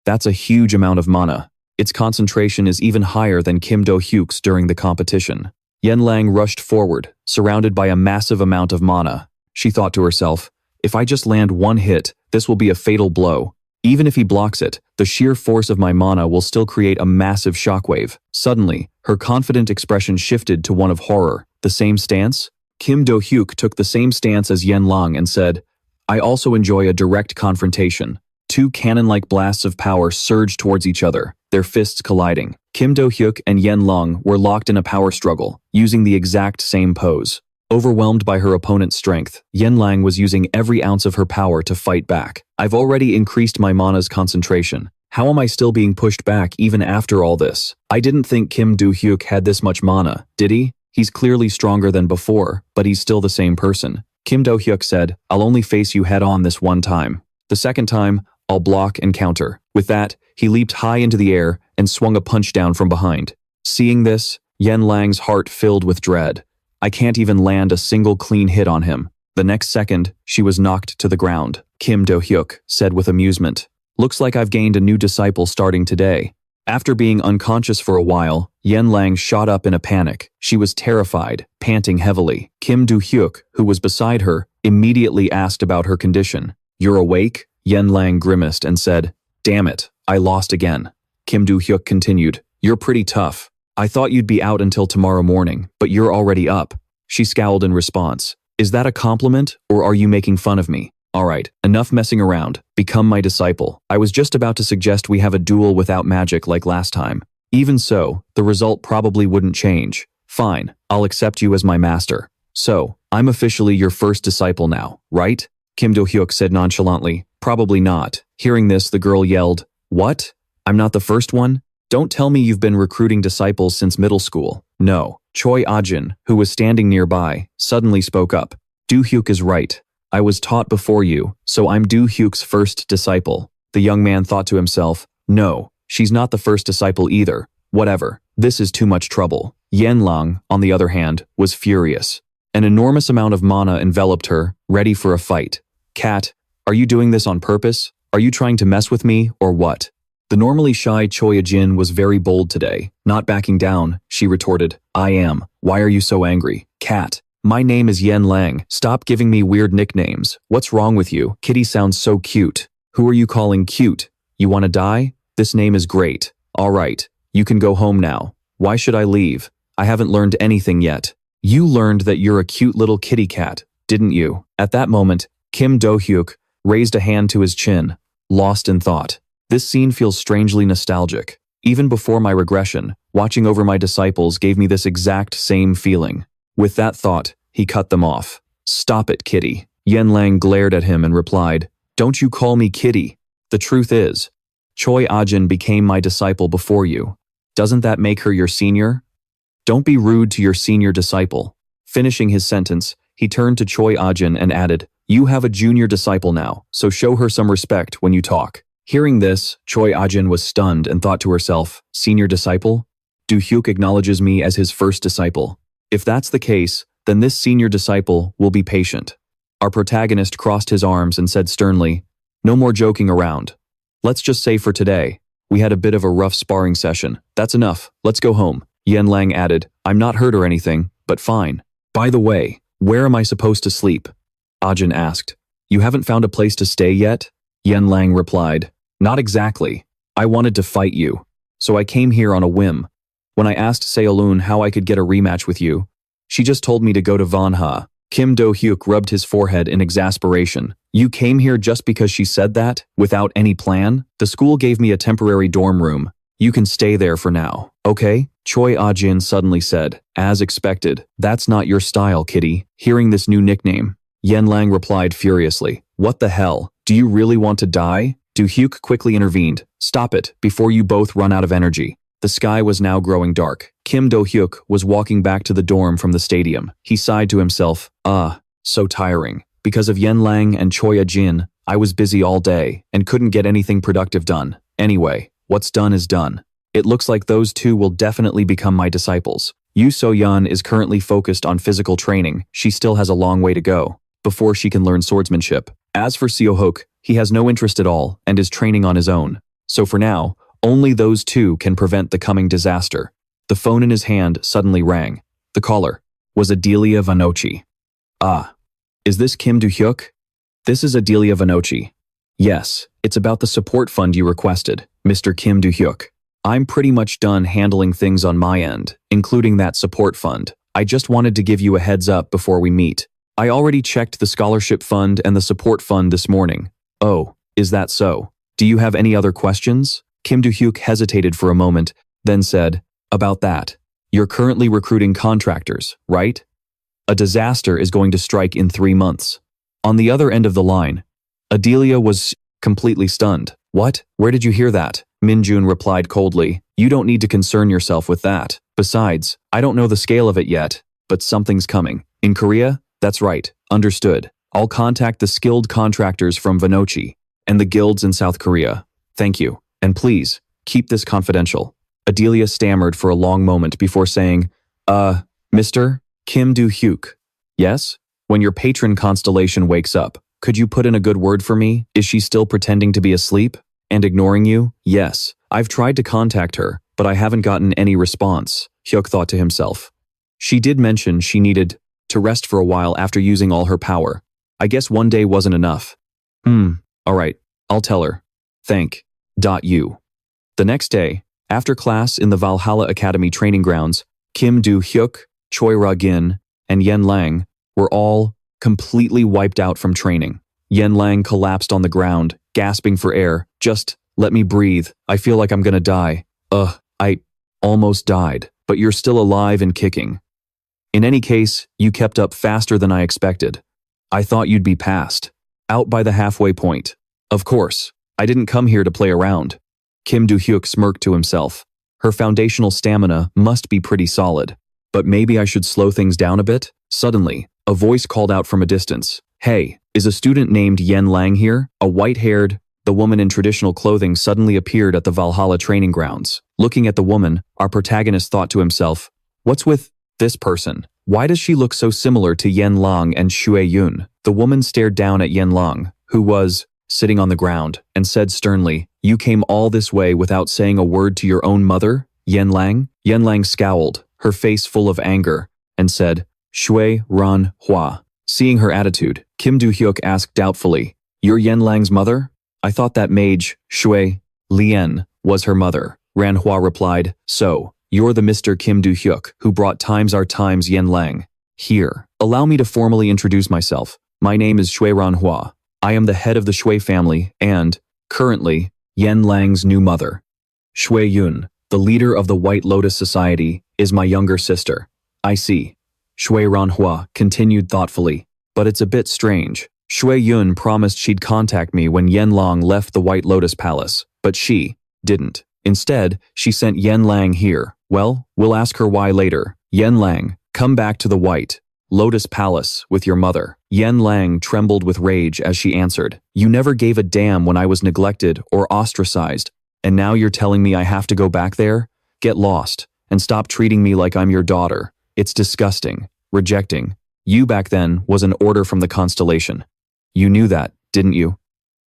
"That's a huge amount of mana. Its concentration is even higher than Kim Do-hyuk's during the competition." Yeon-lang rushed forward, surrounded by a massive amount of mana. She thought to herself, "If I just land one hit, this will be a fatal blow. Even if he blocks it, the sheer force of my mana will still create a massive shockwave." Suddenly, her confident expression shifted to one of horror. "The same stance?" Kim Do-hyuk took the same stance as Yeon-lang and said, "I also enjoy a direct confrontation." Two cannon-like blasts of power surged towards each other, their fists colliding. Kim Do-hyuk and Yeon-lang were locked in a power struggle, using the exact same pose. Overwhelmed by her opponent's strength, Yeon-lang was using every ounce of her power to fight back. "I've already increased my mana's concentration. How am I still being pushed back even after all this? I didn't think Kim Do-hyuk had this much mana, did he? He's clearly stronger than before, but he's still the same person." Kim Do-hyuk said, "I'll only face you head-on this one time. The second time, I'll block and counter." With that, he leaped high into the air and swung a punch down from behind. Seeing this, Yeon-lang's heart filled with dread. "I can't even land a single clean hit on him." The next second, she was knocked to the ground. Kim Do-hyuk said with amusement, "Looks like I've gained a new disciple starting today." After being unconscious for a while, Yeon-lang shot up in a panic. She was terrified, panting heavily. Kim Do-hyuk, who was beside her, immediately asked about her condition. "You're awake?" Yeon-lang grimaced and said, "Damn it, I lost again." Kim Do-hyuk continued, "You're pretty tough. I thought you'd be out until tomorrow morning, but you're already up." She scowled in response. "Is that a compliment, or are you making fun of me? Alright, enough messing around. Become my disciple. I was just about to suggest we have a duel without magic like last time. Even so, the result probably wouldn't change. Fine, I'll accept you as my master. So, I'm officially your first disciple now, right?" Kim Do-hyuk said nonchalantly. "Probably not." Hearing this, the girl yelled, "What? I'm not the first one? Don't tell me you've been recruiting disciples since middle school." "No." Choi Ajin, who was standing nearby, suddenly spoke up. "Do-hyuk is right. I was taught before you, so I'm Do-hyuk's first disciple." The young man thought to himself, "No, she's not the first disciple either. Whatever, this is too much trouble." Yeon-lang, on the other hand, was furious. An enormous amount of mana enveloped her, ready for a fight. "Cat, are you doing this on purpose? Are you trying to mess with me, or what?" The normally shy Choi Ajin was very bold today. Not backing down, she retorted, "I am. Why are you so angry?" "Cat, My name is Yen Lang. Stop giving me weird nicknames. What's wrong with you? Kitty sounds so cute. Who are you calling cute? You want to die? This name is great. All right, you can go home now. Why should I leave? I haven't learned anything yet. You learned that you're a cute little kitty cat, didn't you? At that moment, Kim Do-hyuk raised a hand to his chin, lost in thought. This scene feels strangely nostalgic. Even before my regression, watching over my disciples gave me this exact same feeling. With that thought, he cut them off. Stop it, kitty. Yen Lang glared at him and replied, Don't you call me kitty. The truth is, Choi Ajin became my disciple before you. Doesn't that make her your senior? Don't be rude to your senior disciple. Finishing his sentence, he turned to Choi Ajin and added, You have a junior disciple now, so show her some respect when you talk. Hearing this, Choi Ajin was stunned and thought to herself, Senior disciple? Do-hyuk acknowledges me as his first disciple. If that's the case, then this senior disciple will be patient. Our protagonist crossed his arms and said sternly, No more joking around. Let's just say for today, we had a bit of a rough sparring session. That's enough. Let's go home. Yen Lang added, I'm not hurt or anything, but fine. By the way, where am I supposed to sleep? Ajin asked. You haven't found a place to stay yet? Yen Lang replied, Not exactly. I wanted to fight you, so I came here on a whim. When I asked Seolun how I could get a rematch with you, she just told me to go to Manhwa. Kim Do-hyuk rubbed his forehead in exasperation. You came here just because she said that, without any plan? The school gave me a temporary dorm room. You can stay there for now, okay? Choi Ajin suddenly said, As expected, that's not your style, kitty. Hearing this new nickname, Yen Lang replied furiously, What the hell? Do you really want to die? Do-hyuk quickly intervened. Stop it, before you both run out of energy. The sky was now growing dark. Kim Do-hyuk was walking back to the dorm from the stadium. He sighed to himself, so tiring. Because of Yen Lang and Choi Ajin, I was busy all day and couldn't get anything productive done. Anyway, what's done is done. It looks like those two will definitely become my disciples. Yoo So-yeon is currently focused on physical training. She still has a long way to go before she can learn swordsmanship. As for Seo-hook, he has no interest at all and is training on his own. So for now, only those two can prevent the coming disaster. The phone in his hand suddenly rang. The caller was Adelia Vanochi. Is this Kim Do-hyuk? This is Adelia Vanochi. Yes, it's about the support fund you requested, Mr. Kim Do-hyuk. I'm pretty much done handling things on my end, including that support fund. I just wanted to give you a heads up before we meet. I already checked the scholarship fund and the support fund this morning. Oh, is that so? Do you have any other questions? Kim Do-hyuk hesitated for a moment, then said, About that. You're currently recruiting contractors, right? A disaster is going to strike in 3 months. On the other end of the line, Adelia was completely stunned. What? Where did you hear that? Min-jun replied coldly, You don't need to concern yourself with that. Besides, I don't know the scale of it yet, but something's coming. In Korea? That's right. Understood. I'll contact the skilled contractors from Vanochi and the guilds in South Korea. Thank you. And please, keep this confidential. Adelia stammered for a long moment before saying, Mr. Kim Do-hyuk. Yes? When your patron constellation wakes up, could you put in a good word for me? Is she still pretending to be asleep? And ignoring you? Yes. I've tried to contact her, but I haven't gotten any response, Hyuk thought to himself. She did mention she needed to rest for a while after using all her power. I guess one day wasn't enough. Alright, I'll tell her. You. The next day, after class in the Valhalla Academy training grounds, Kim Do-hyuk, Choi Ra-gin, and Yen Lang were all completely wiped out from training. Yen Lang collapsed on the ground, gasping for air. Just let me breathe. I feel like I'm gonna die. I almost died, but you're still alive and kicking. In any case, you kept up faster than I expected. I thought you'd be past. Out by the halfway point. Of course, I didn't come here to play around. Kim Do-hyuk smirked to himself. Her foundational stamina must be pretty solid. But maybe I should slow things down a bit? Suddenly, a voice called out from a distance. Hey, is a student named Yen Lang here? A white-haired, the woman in traditional clothing suddenly appeared at the Valhalla training grounds. Looking at the woman, our protagonist thought to himself, What's with this person? Why does she look so similar to Yen Lang and Xue Yun? The woman stared down at Yen Lang, who was sitting on the ground, and said sternly, You came all this way without saying a word to your own mother, Yen Lang? Yen Lang scowled, her face full of anger, and said, Shui Ran Hua. Seeing her attitude, Kim Do-hyuk asked doubtfully, "You're Yen Lang's mother? I thought that mage, Shui Lian, was her mother." Ran Hua replied, "So, you're the Mr. Kim Do-hyuk who brought times our times Yen Lang here. Allow me to formally introduce myself. My name is Shui Ran Hua. I am the head of the Shui family and, currently, Yen Lang's new mother. Shui Yun, the leader of the White Lotus Society, is my younger sister." "I see." Shui Ran Hua continued thoughtfully, "But it's a bit strange. Shui Yun promised she'd contact me when Yen Lang left the White Lotus Palace, but she didn't. Instead, she sent Yen Lang here. Well, we'll ask her why later. Yen Lang, come back to the White Lotus Palace with your mother." Yen Lang trembled with rage as she answered, "You never gave a damn when I was neglected or ostracized, and now you're telling me I have to go back there? Get lost, and stop treating me like I'm your daughter. It's disgusting. Rejecting you back then was an order from the constellation. You knew that, didn't you?"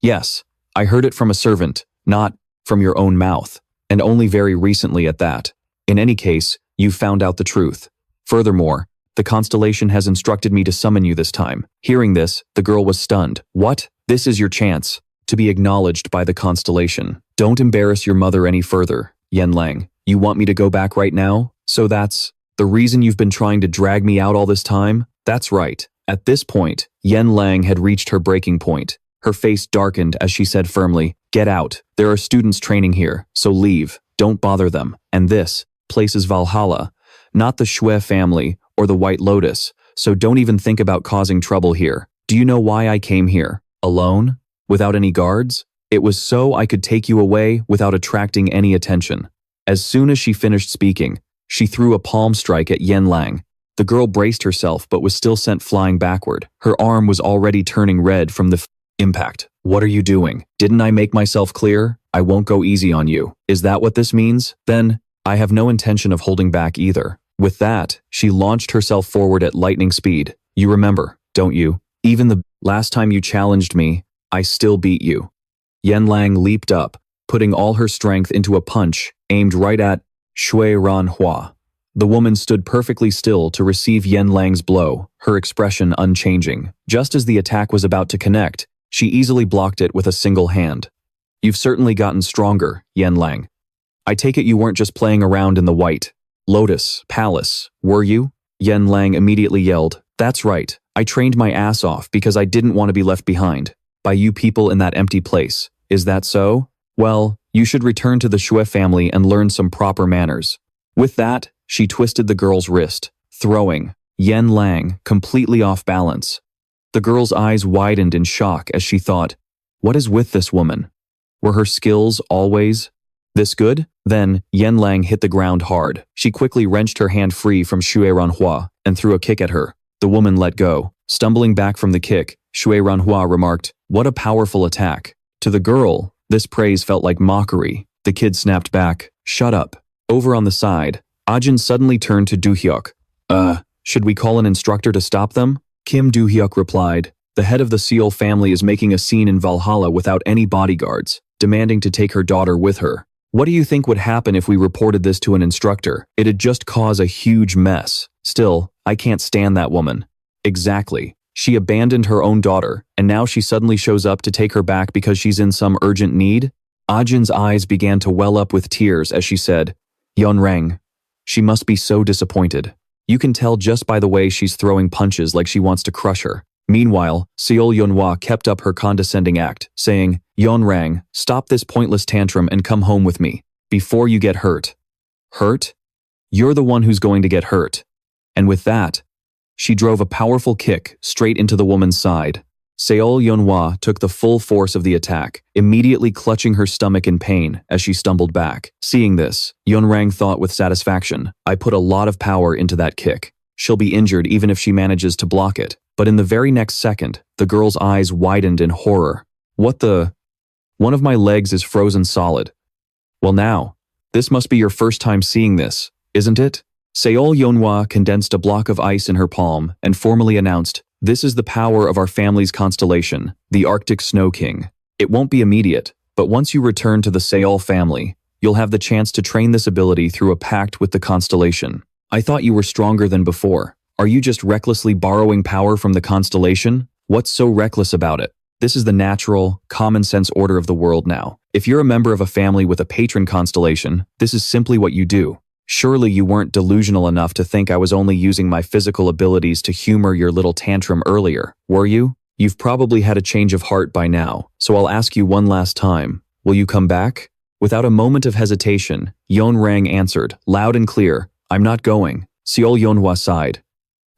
"Yes, I heard it from a servant, not from your own mouth, and only very recently at that. In any case, you found out the truth. Furthermore, the constellation has instructed me to summon you this time." Hearing this, the girl was stunned. "What? This is your chance to be acknowledged by the constellation. Don't embarrass your mother any further, Yen Lang. You want me to go back right now? So that's the reason you've been trying to drag me out all this time?" "That's right." At this point, Yen Lang had reached her breaking point. Her face darkened as she said firmly, "Get out. There are students training here, so leave. Don't bother them. And this place is Valhalla, not the Shui family or the White Lotus, so don't even think about causing trouble here. Do you know why I came here? Alone? Without any guards? It was so I could take you away without attracting any attention." As soon as she finished speaking, she threw a palm strike at Yen Lang. The girl braced herself but was still sent flying backward. Her arm was already turning red from the impact. "What are you doing? Didn't I make myself clear? I won't go easy on you. Is that what this means? Then, I have no intention of holding back either." With that, she launched herself forward at lightning speed. "You remember, don't you? Even the last time you challenged me, I still beat you." Yen Lang leaped up, putting all her strength into a punch aimed right at Shui Ran Hua. The woman stood perfectly still to receive Yen Lang's blow, her expression unchanging. Just as the attack was about to connect, she easily blocked it with a single hand. "You've certainly gotten stronger, Yen Lang. I take it you weren't just playing around in the White Lotus Palace, were you?" Yen Lang immediately yelled, "That's right. I trained my ass off because I didn't want to be left behind by you people in that empty place. Is that so? Well, you should return to the Shui family and learn some proper manners." With that, she twisted the girl's wrist, throwing Yen Lang completely off balance. The girl's eyes widened in shock as she thought, "What is with this woman? Were her skills always this good?" Then, Yen Lang hit the ground hard. She quickly wrenched her hand free from Shui Ran Hua and threw a kick at her. The woman let go. Stumbling back from the kick, Shui Ran Hua remarked, "What a powerful attack." To the girl, this praise felt like mockery. The kid snapped back, "Shut up." Over on the side, Ajin suddenly turned to Do-hyuk. Should we call an instructor to stop them?" Kim Do-hyuk replied, "The head of the Seol family is making a scene in Valhalla without any bodyguards, demanding to take her daughter with her. What do you think would happen if we reported this to an instructor? It'd just cause a huge mess. Still, I can't stand that woman." "Exactly. She abandoned her own daughter, and now she suddenly shows up to take her back because she's in some urgent need?" Ajin's eyes began to well up with tears as she said, "Yeonrang, she must be so disappointed. You can tell just by the way she's throwing punches like she wants to crush her." Meanwhile, Seol Yeonhwa kept up her condescending act, saying, "Yeonrang, stop this pointless tantrum and come home with me, before you get hurt." "Hurt? You're the one who's going to get hurt." And with that, she drove a powerful kick straight into the woman's side. Seol Yeonhwa took the full force of the attack, immediately clutching her stomach in pain as she stumbled back. Seeing this, Yeonrang thought with satisfaction, "I put a lot of power into that kick. She'll be injured even if she manages to block it." But in the very next second, the girl's eyes widened in horror. "What the? One of my legs is frozen solid." "Well now, this must be your first time seeing this, isn't it?" Seol Yeonhwa condensed a block of ice in her palm and formally announced, "This is the power of our family's constellation, the Arctic Snow King. It won't be immediate, but once you return to the Seol family, you'll have the chance to train this ability through a pact with the constellation. I thought you were stronger than before. Are you just recklessly borrowing power from the constellation? What's so reckless about it? This is the natural, common-sense order of the world now. If you're a member of a family with a patron constellation, this is simply what you do. Surely you weren't delusional enough to think I was only using my physical abilities to humor your little tantrum earlier, were you? You've probably had a change of heart by now, so I'll ask you one last time. Will you come back? Without a moment of hesitation, Yeon-rang answered, loud and clear, I'm not going. Seol Yeonhwa sighed.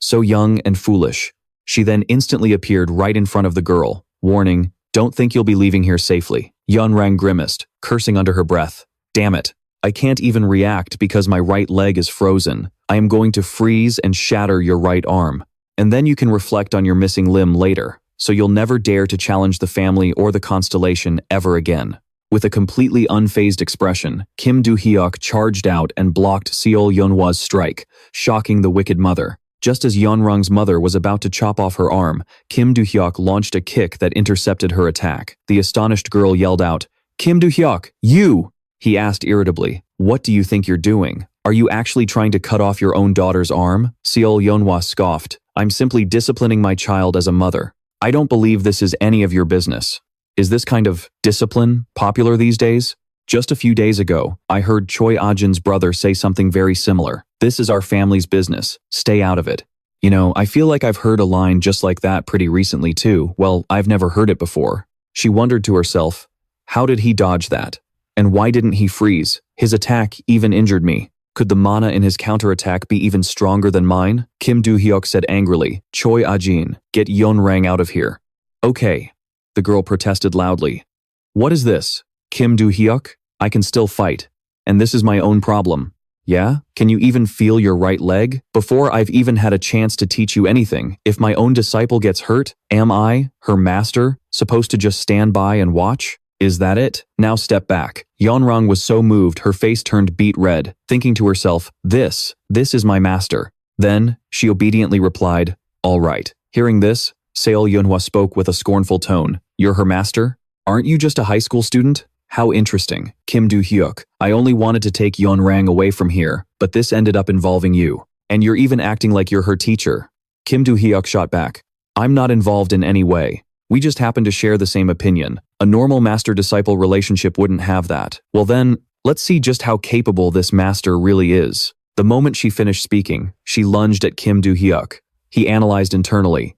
So young and foolish. She then instantly appeared right in front of the girl, warning, don't think you'll be leaving here safely. Yeon-rang grimaced, cursing under her breath. Damn it. I can't even react because my right leg is frozen. I am going to freeze and shatter your right arm. And then you can reflect on your missing limb later, so you'll never dare to challenge the family or the constellation ever again. With a completely unfazed expression, Kim Do-hyuk charged out and blocked Seol Yeonhwa's strike, shocking the wicked mother. Just as Yeon-rang's mother was about to chop off her arm, Kim Do-hyuk launched a kick that intercepted her attack. The astonished girl yelled out, Kim Do-hyuk, you! He asked irritably, what do you think you're doing? Are you actually trying to cut off your own daughter's arm? Seol Yeonhwa scoffed, I'm simply disciplining my child as a mother. I don't believe this is any of your business. Is this kind of discipline popular these days? Just a few days ago, I heard Choi Ah-jin's brother say something very similar. This is our family's business. Stay out of it. You know, I feel like I've heard a line just like that pretty recently too. Well, I've never heard it before. She wondered to herself, how did he dodge that? And why didn't he freeze? His attack even injured me. Could the mana in his counterattack be even stronger than mine? Kim Do-hyuk said angrily, Choi Ah-jin, get Yeon-rang out of here. Okay. The girl protested loudly. What is this? Kim Do-hyuk? I can still fight. And this is my own problem. Yeah? Can you even feel your right leg? Before I've even had a chance to teach you anything, if my own disciple gets hurt, am I, her master, supposed to just stand by and watch? Is that it? Now step back. Yeon-rang was so moved her face turned beet red, thinking to herself, this is my master. Then, she obediently replied, all right. Hearing this, Seol Yeonhwa spoke with a scornful tone. You're her master? Aren't you just a high school student? How interesting. Kim Do-hyuk, I only wanted to take Yeon-rang away from here, but this ended up involving you. And you're even acting like you're her teacher. Kim Do-hyuk shot back. I'm not involved in any way. We just happen to share the same opinion. A normal master-disciple relationship wouldn't have that. Well then, let's see just how capable this master really is. The moment she finished speaking, she lunged at Kim Do-hyuk. He analyzed internally.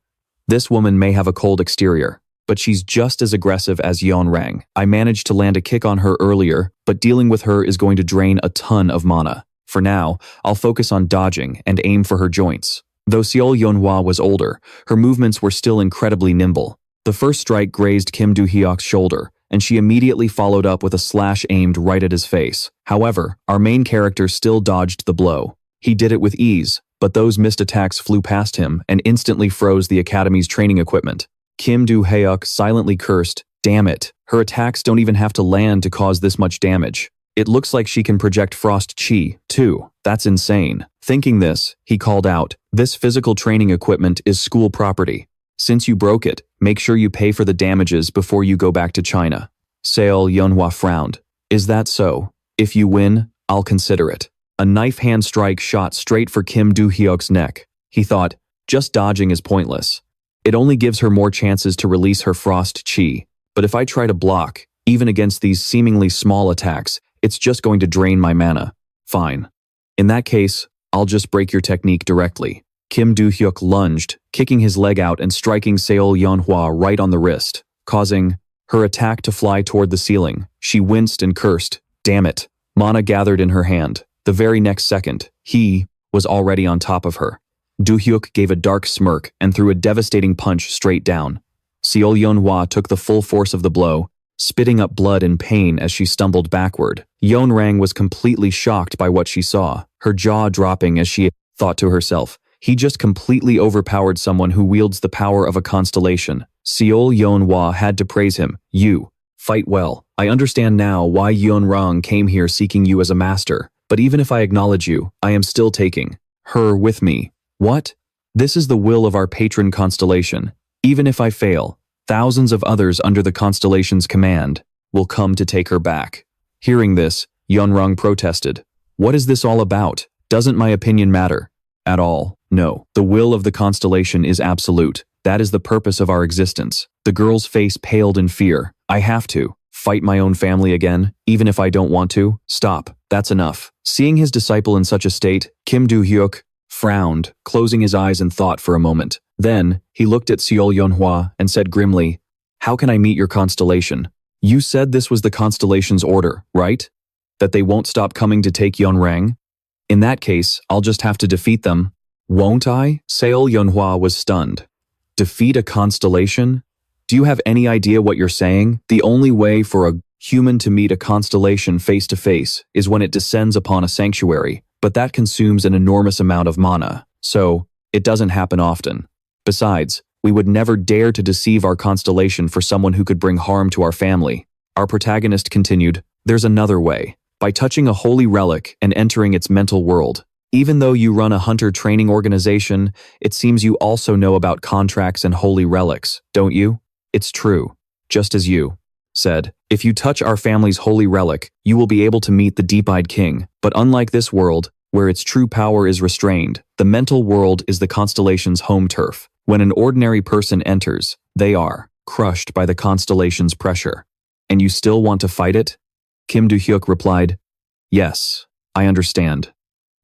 This woman may have a cold exterior, but she's just as aggressive as Yeon-rang. I managed to land a kick on her earlier, but dealing with her is going to drain a ton of mana. For now, I'll focus on dodging and aim for her joints. Though Seol Yeonhwa was older, her movements were still incredibly nimble. The first strike grazed Kim Do-hyuk's shoulder, and she immediately followed up with a slash aimed right at his face. However, our main character still dodged the blow. He did it with ease, but those missed attacks flew past him and instantly froze the Academy's training equipment. Kim Do-hyuk silently cursed, damn it, her attacks don't even have to land to cause this much damage. It looks like she can project frost chi, too. That's insane. Thinking this, he called out, this physical training equipment is school property. Since you broke it, make sure you pay for the damages before you go back to China. Seol Yeonhwa frowned. Is that so? If you win, I'll consider it. A knife hand strike shot straight for Kim Do-hyuk's neck. He thought, just dodging is pointless. It only gives her more chances to release her frost chi. But if I try to block, even against these seemingly small attacks, it's just going to drain my mana. Fine. In that case, I'll just break your technique directly. Kim Do-hyuk lunged, kicking his leg out and striking Seol Yeonhwa right on the wrist, causing her attack to fly toward the ceiling. She winced and cursed, damn it. Mana gathered in her hand. The very next second, he was already on top of her. Do-hyuk gave a dark smirk and threw a devastating punch straight down. Seol Yeonhwa took the full force of the blow, spitting up blood in pain as she stumbled backward. Yeon-rang was completely shocked by what she saw, her jaw dropping as she thought to herself, he just completely overpowered someone who wields the power of a constellation. Seol Yeonhwa had to praise him. You fight well. I understand now why Yeon-rang came here seeking you as a master, but even if I acknowledge you, I am still taking her with me. What? This is the will of our patron constellation. Even if I fail, thousands of others under the constellation's command will come to take her back. Hearing this, Yeon-rang protested. What is this all about? Doesn't my opinion matter? At all. No, the will of the constellation is absolute. That is the purpose of our existence. The girl's face paled in fear. I have to fight my own family again, even if I don't want to. Stop. That's enough. Seeing his disciple in such a state, Kim Do-hyuk frowned, closing his eyes and thought for a moment. Then, he looked at Seol Yeonhwa and said grimly, "How can I meet your constellation? You said this was the constellation's order, right? That they won't stop coming to take Yeonrang? In that case, I'll just have to defeat them." "Won't I?" Seol Yeonhwa was stunned. "Defeat a constellation? Do you have any idea what you're saying? The only way for a human to meet a constellation face to face is when it descends upon a sanctuary, but that consumes an enormous amount of mana, so it doesn't happen often. Besides, we would never dare to deceive our constellation for someone who could bring harm to our family." Our protagonist continued, "There's another way. By touching a holy relic and entering its mental world. Even though you run a hunter training organization, it seems you also know about contracts and holy relics, don't you?" "It's true, just as you said. If you touch our family's holy relic, you will be able to meet the deep-eyed king. But unlike this world, where its true power is restrained, the mental world is the constellation's home turf. When an ordinary person enters, they are crushed by the constellation's pressure. And you still want to fight it?" Kim Do-hyuk replied, "Yes, I understand.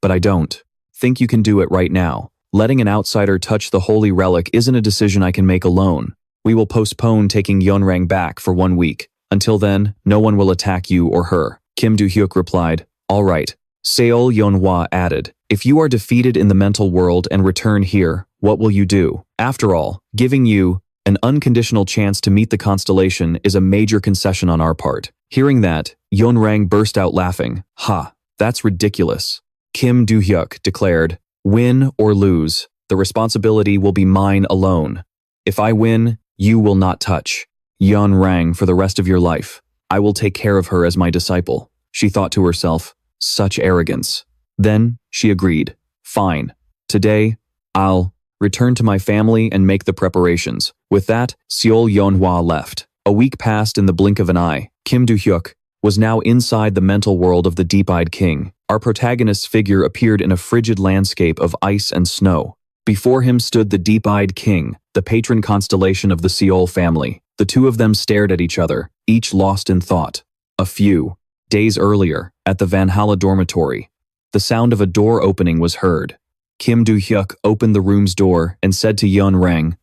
But I don't think you can do it right now. Letting an outsider touch the holy relic isn't a decision I can make alone. We will postpone taking Yeonrang back for 1 week. Until then, no one will attack you or her." Kim Do-hyuk replied, "All right." Seol Yeonhwa added, "If you are defeated in the mental world and return here, what will you do? After all, giving you an unconditional chance to meet the constellation is a major concession on our part." Hearing that, Yeonrang burst out laughing. "Ha, that's ridiculous." Kim Do-hyuk declared, "Win or lose, the responsibility will be mine alone. If I win, you will not touch Yeonrang for the rest of your life. I will take care of her as my disciple." She thought to herself, such arrogance. Then, she agreed. "Fine. Today, I'll return to my family and make the preparations." With that, Seol Yeonhwa left. A week passed in the blink of an eye. Kim Do-hyuk was now inside the mental world of the deep-eyed king. Our protagonist's figure appeared in a frigid landscape of ice and snow. Before him stood the deep-eyed king, the patron constellation of the Seol family. The two of them stared at each other, each lost in thought. A few days earlier, at the Valhalla dormitory, the sound of a door opening was heard. Kim Do-hyuk opened the room's door and said to Yeonrang,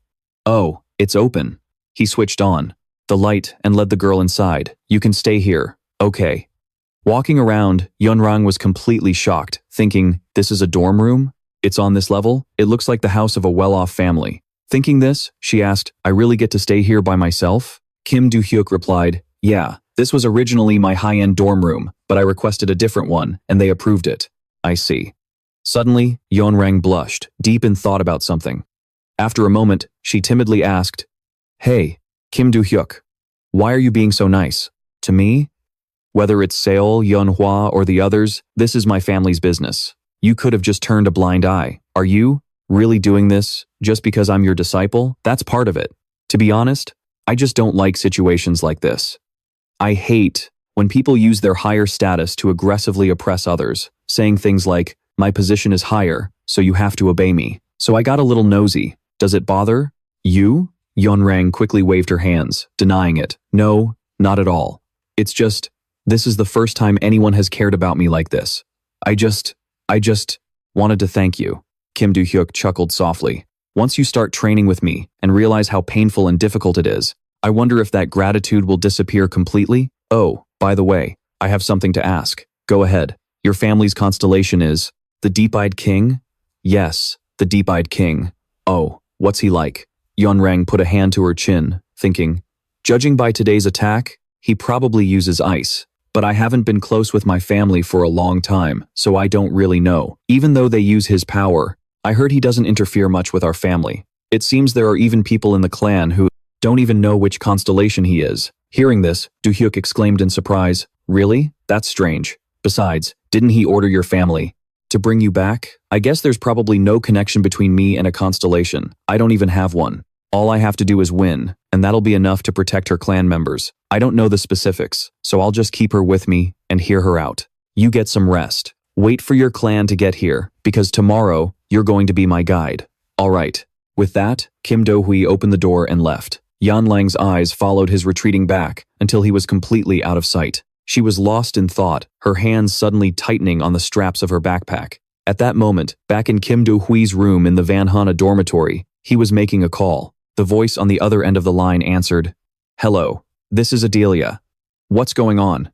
"Oh, it's open." He switched on the light and led the girl inside. "You can stay here, okay." Walking around, Yeonrang was completely shocked, thinking, "This is a dorm room? It's on this level? It looks like the house of a well-off family." Thinking this, she asked, "I really get to stay here by myself?" Kim Do-hyuk replied, "Yeah, this was originally my high-end dorm room, but I requested a different one, and they approved it." "I see." Suddenly, Yeonrang blushed, deep in thought about something. After a moment, she timidly asked, "Hey, Kim Do-hyuk, why are you being so nice? To me? Whether it's Seol, Yeonhwa, or the others, this is my family's business. You could have just turned a blind eye. Are you really doing this just because I'm your disciple? That's part of it. To be honest, I just don't like situations like this. I hate when people use their higher status to aggressively oppress others, saying things like, 'My position is higher, so you have to obey me.' So I got a little nosy. Does it bother you?" Yeonrang quickly waved her hands, denying it. "No, not at all. It's just, this is the first time anyone has cared about me like this. I just wanted to thank you." Kim Do-hyuk chuckled softly. "Once you start training with me and realize how painful and difficult it is, I wonder if that gratitude will disappear completely? Oh, by the way, I have something to ask. Go ahead. Your family's constellation is the Deep-Eyed King?" "Yes, the Deep-Eyed King." "Oh, what's he like?" Yeonrang put a hand to her chin, thinking, "Judging by today's attack, he probably uses ice. But I haven't been close with my family for a long time, so I don't really know. Even though they use his power, I heard he doesn't interfere much with our family. It seems there are even people in the clan who don't even know which constellation he is." Hearing this, Do-hyuk exclaimed in surprise, "Really? That's strange. Besides, didn't he order your family to bring you back? I guess there's probably no connection between me and a constellation. I don't even have one. All I have to do is win, and that'll be enough to protect her clan members. I don't know the specifics, so I'll just keep her with me and hear her out. You get some rest. Wait for your clan to get here, because tomorrow, You're going to be my guide. All right. With that, Kim Do-hyuk opened the door and left. Yanlang's eyes followed his retreating back until he was completely out of sight. She was lost in thought, her hands suddenly tightening on the straps of her backpack. At that moment, back in Kim Do-hyuk's room in the Valhalla dormitory, he was making a call. The voice on the other end of the line answered, "Hello, this is Adelia. What's going on?"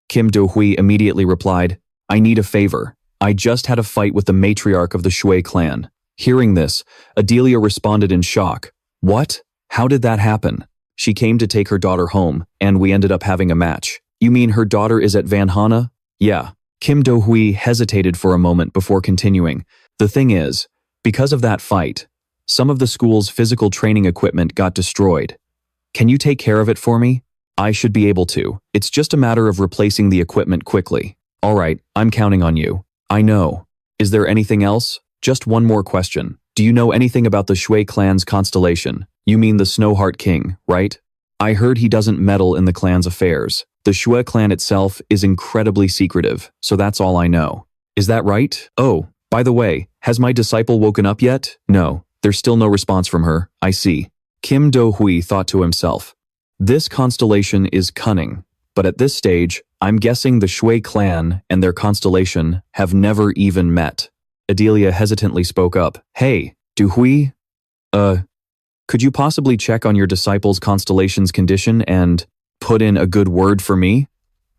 Kim Do-hyuk immediately replied, "I need a favor. I just had a fight with the matriarch of the Shui clan." Hearing this, Adelia responded in shock. "What? How did that happen?" "She came to take her daughter home, and we ended up having a match." "You mean her daughter is at Valhalla?" "Yeah." Kim Do-hyuk hesitated for a moment before continuing. "The thing is, because of that fight, some of the school's physical training equipment got destroyed. Can you take care of it for me?" "I should be able to. It's just a matter of replacing the equipment quickly." "All right, I'm counting on you." "I know. Is there anything else?" "Just one more question. Do you know anything about the Shui clan's constellation? You mean the Snowheart King, right?" "I heard he doesn't meddle in the clan's affairs. The Shui clan itself is incredibly secretive, so that's all I know." "Is that right? Oh, by the way, has my disciple woken up yet?" "No, there's still no response from her." "I see." Kim Do-hyuk thought to himself, "This constellation is cunning, but at this stage, I'm guessing the Shui clan and their constellation have never even met." Adelia hesitantly spoke up. "Hey, Do-hyuk? Could you possibly check on your disciple's constellation's condition and put in a good word for me?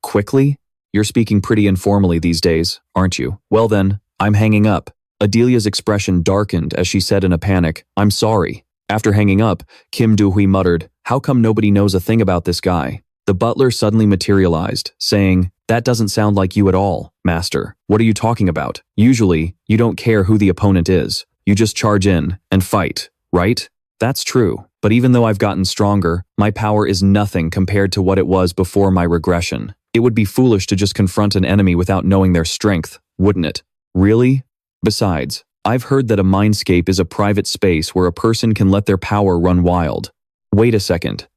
Quickly? You're speaking pretty informally these days, aren't you? Well then, I'm hanging up." Adelia's expression darkened as she said in a panic, "I'm sorry." After hanging up, Kim Do-hyuk muttered, "How come nobody knows a thing about this guy?" The butler suddenly materialized, saying, "That doesn't sound like you at all, master. What are you talking about? Usually, you don't care who the opponent is. You just charge in and fight, right?" "That's true, but even though I've gotten stronger, my power is nothing compared to what it was before my regression. It would be foolish to just confront an enemy without knowing their strength, wouldn't it?" "Really? Besides, I've heard that a mindscape is a private space where a person can let their power run wild." "Wait a second.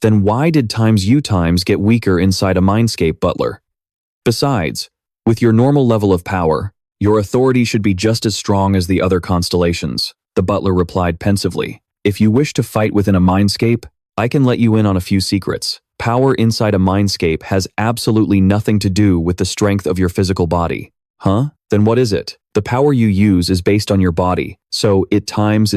Then why did you times get weaker inside a mindscape, butler? Besides, with your normal level of power, your authority should be just as strong as the other constellations," the butler replied pensively. "If you wish to fight within a mindscape, I can let you in on a few secrets. Power inside a mindscape has absolutely nothing to do with the strength of your physical body." "Huh? Then what is it?" "The power you use is based on your body, so it times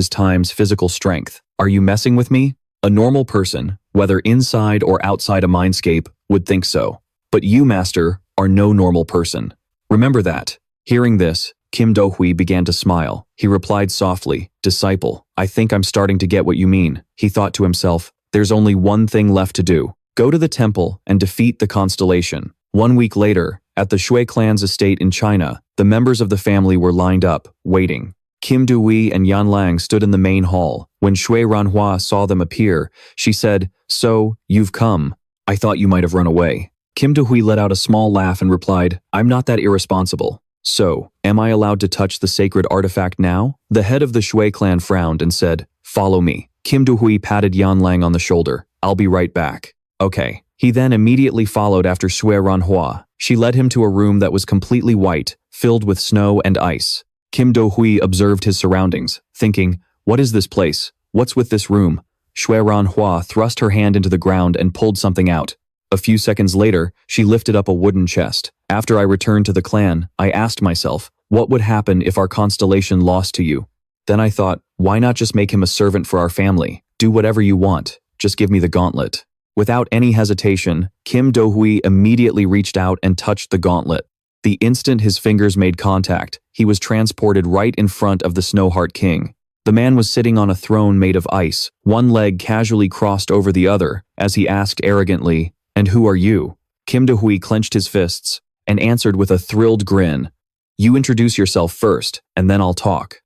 physical strength. Are you messing with me? A normal person, whether inside or outside a mindscape, would think so. But you, master, are no normal person. Remember that." Hearing this, Kim Do-hyuk began to smile. He replied softly, "Disciple, I think I'm starting to get what you mean." He thought to himself, "There's only one thing left to do. Go to the temple and defeat the constellation." 1 week later, at the Shui clan's estate in China, the members of the family were lined up, waiting. Kim Do-hyuk and Yanlang stood in the main hall. When Shui Ranhua saw them appear, she said, "So, you've come. I thought you might have run away." Kim Do-hyuk let out a small laugh and replied, "I'm not that irresponsible. So, am I allowed to touch the sacred artifact now?" The head of the Shui clan frowned and said, "Follow me." Kim Do-hyuk patted Yanlang on the shoulder. "I'll be right back." "Okay." He then immediately followed after Shui Ranhua. She led him to a room that was completely white, filled with snow and ice. Kim Do-hyuk observed his surroundings, thinking, "What is this place? What's with this room?" Shui Ranhua thrust her hand into the ground and pulled something out. A few seconds later, she lifted up a wooden chest. "After I returned to the clan, I asked myself, what would happen if our constellation lost to you? Then I thought, why not just make him a servant for our family? Do whatever you want, just give me the gauntlet." Without any hesitation, Kim Do-hyuk immediately reached out and touched the gauntlet. The instant his fingers made contact, he was transported right in front of the Snowheart King. The man was sitting on a throne made of ice, one leg casually crossed over the other, as he asked arrogantly, "And who are you?" Kim Do-hyuk clenched his fists and answered with a thrilled grin, "You introduce yourself first, and then I'll talk."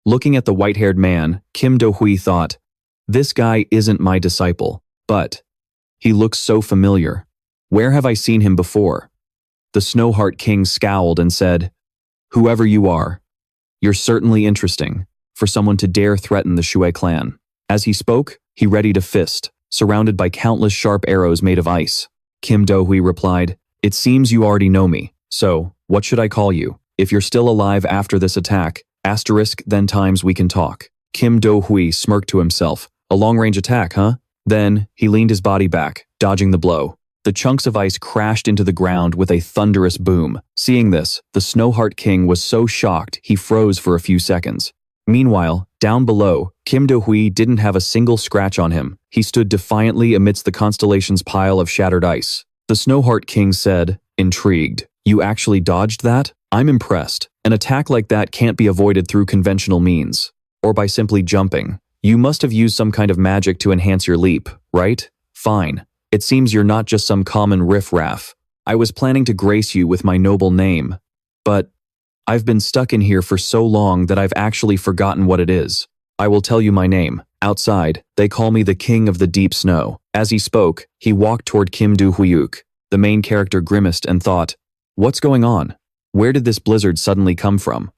Looking at the white-haired man, Kim Do-hyuk thought, "This guy isn't my disciple, but he looks so familiar. Where have I seen him before?" The Snowheart King scowled and said, "Whoever you are, you're certainly interesting for someone to dare threaten the Shui clan." As he spoke, he readied a fist, surrounded by countless sharp arrows made of ice. Kim Do-hyuk replied, "It seems you already know me, so what should I call you? If you're still alive after this attack, Asterisk, then times we can talk. Kim Do-hyuk smirked to himself. A long-range attack, huh? Then, he leaned his body back, dodging the blow. The chunks of ice crashed into the ground with a thunderous boom. Seeing this, the Snowheart King was so shocked he froze for a few seconds. Meanwhile, down below, Kim Do-hyuk didn't have a single scratch on him. He stood defiantly amidst the constellation's pile of shattered ice. The Snowheart King said, intrigued, "You actually dodged that? I'm impressed. An attack like that can't be avoided through conventional means. Or by simply jumping. You must have used some kind of magic to enhance your leap, right? Fine. It seems you're not just some common riff-raff. I was planning to grace you with my noble name. But I've been stuck in here for so long that I've actually forgotten what it is. I will tell you my name. Outside, they call me the King of the Deep Snow." As he spoke, he walked toward Kim Do-hyuk. The main character grimaced and thought, "What's going on? Where did this blizzard suddenly come from?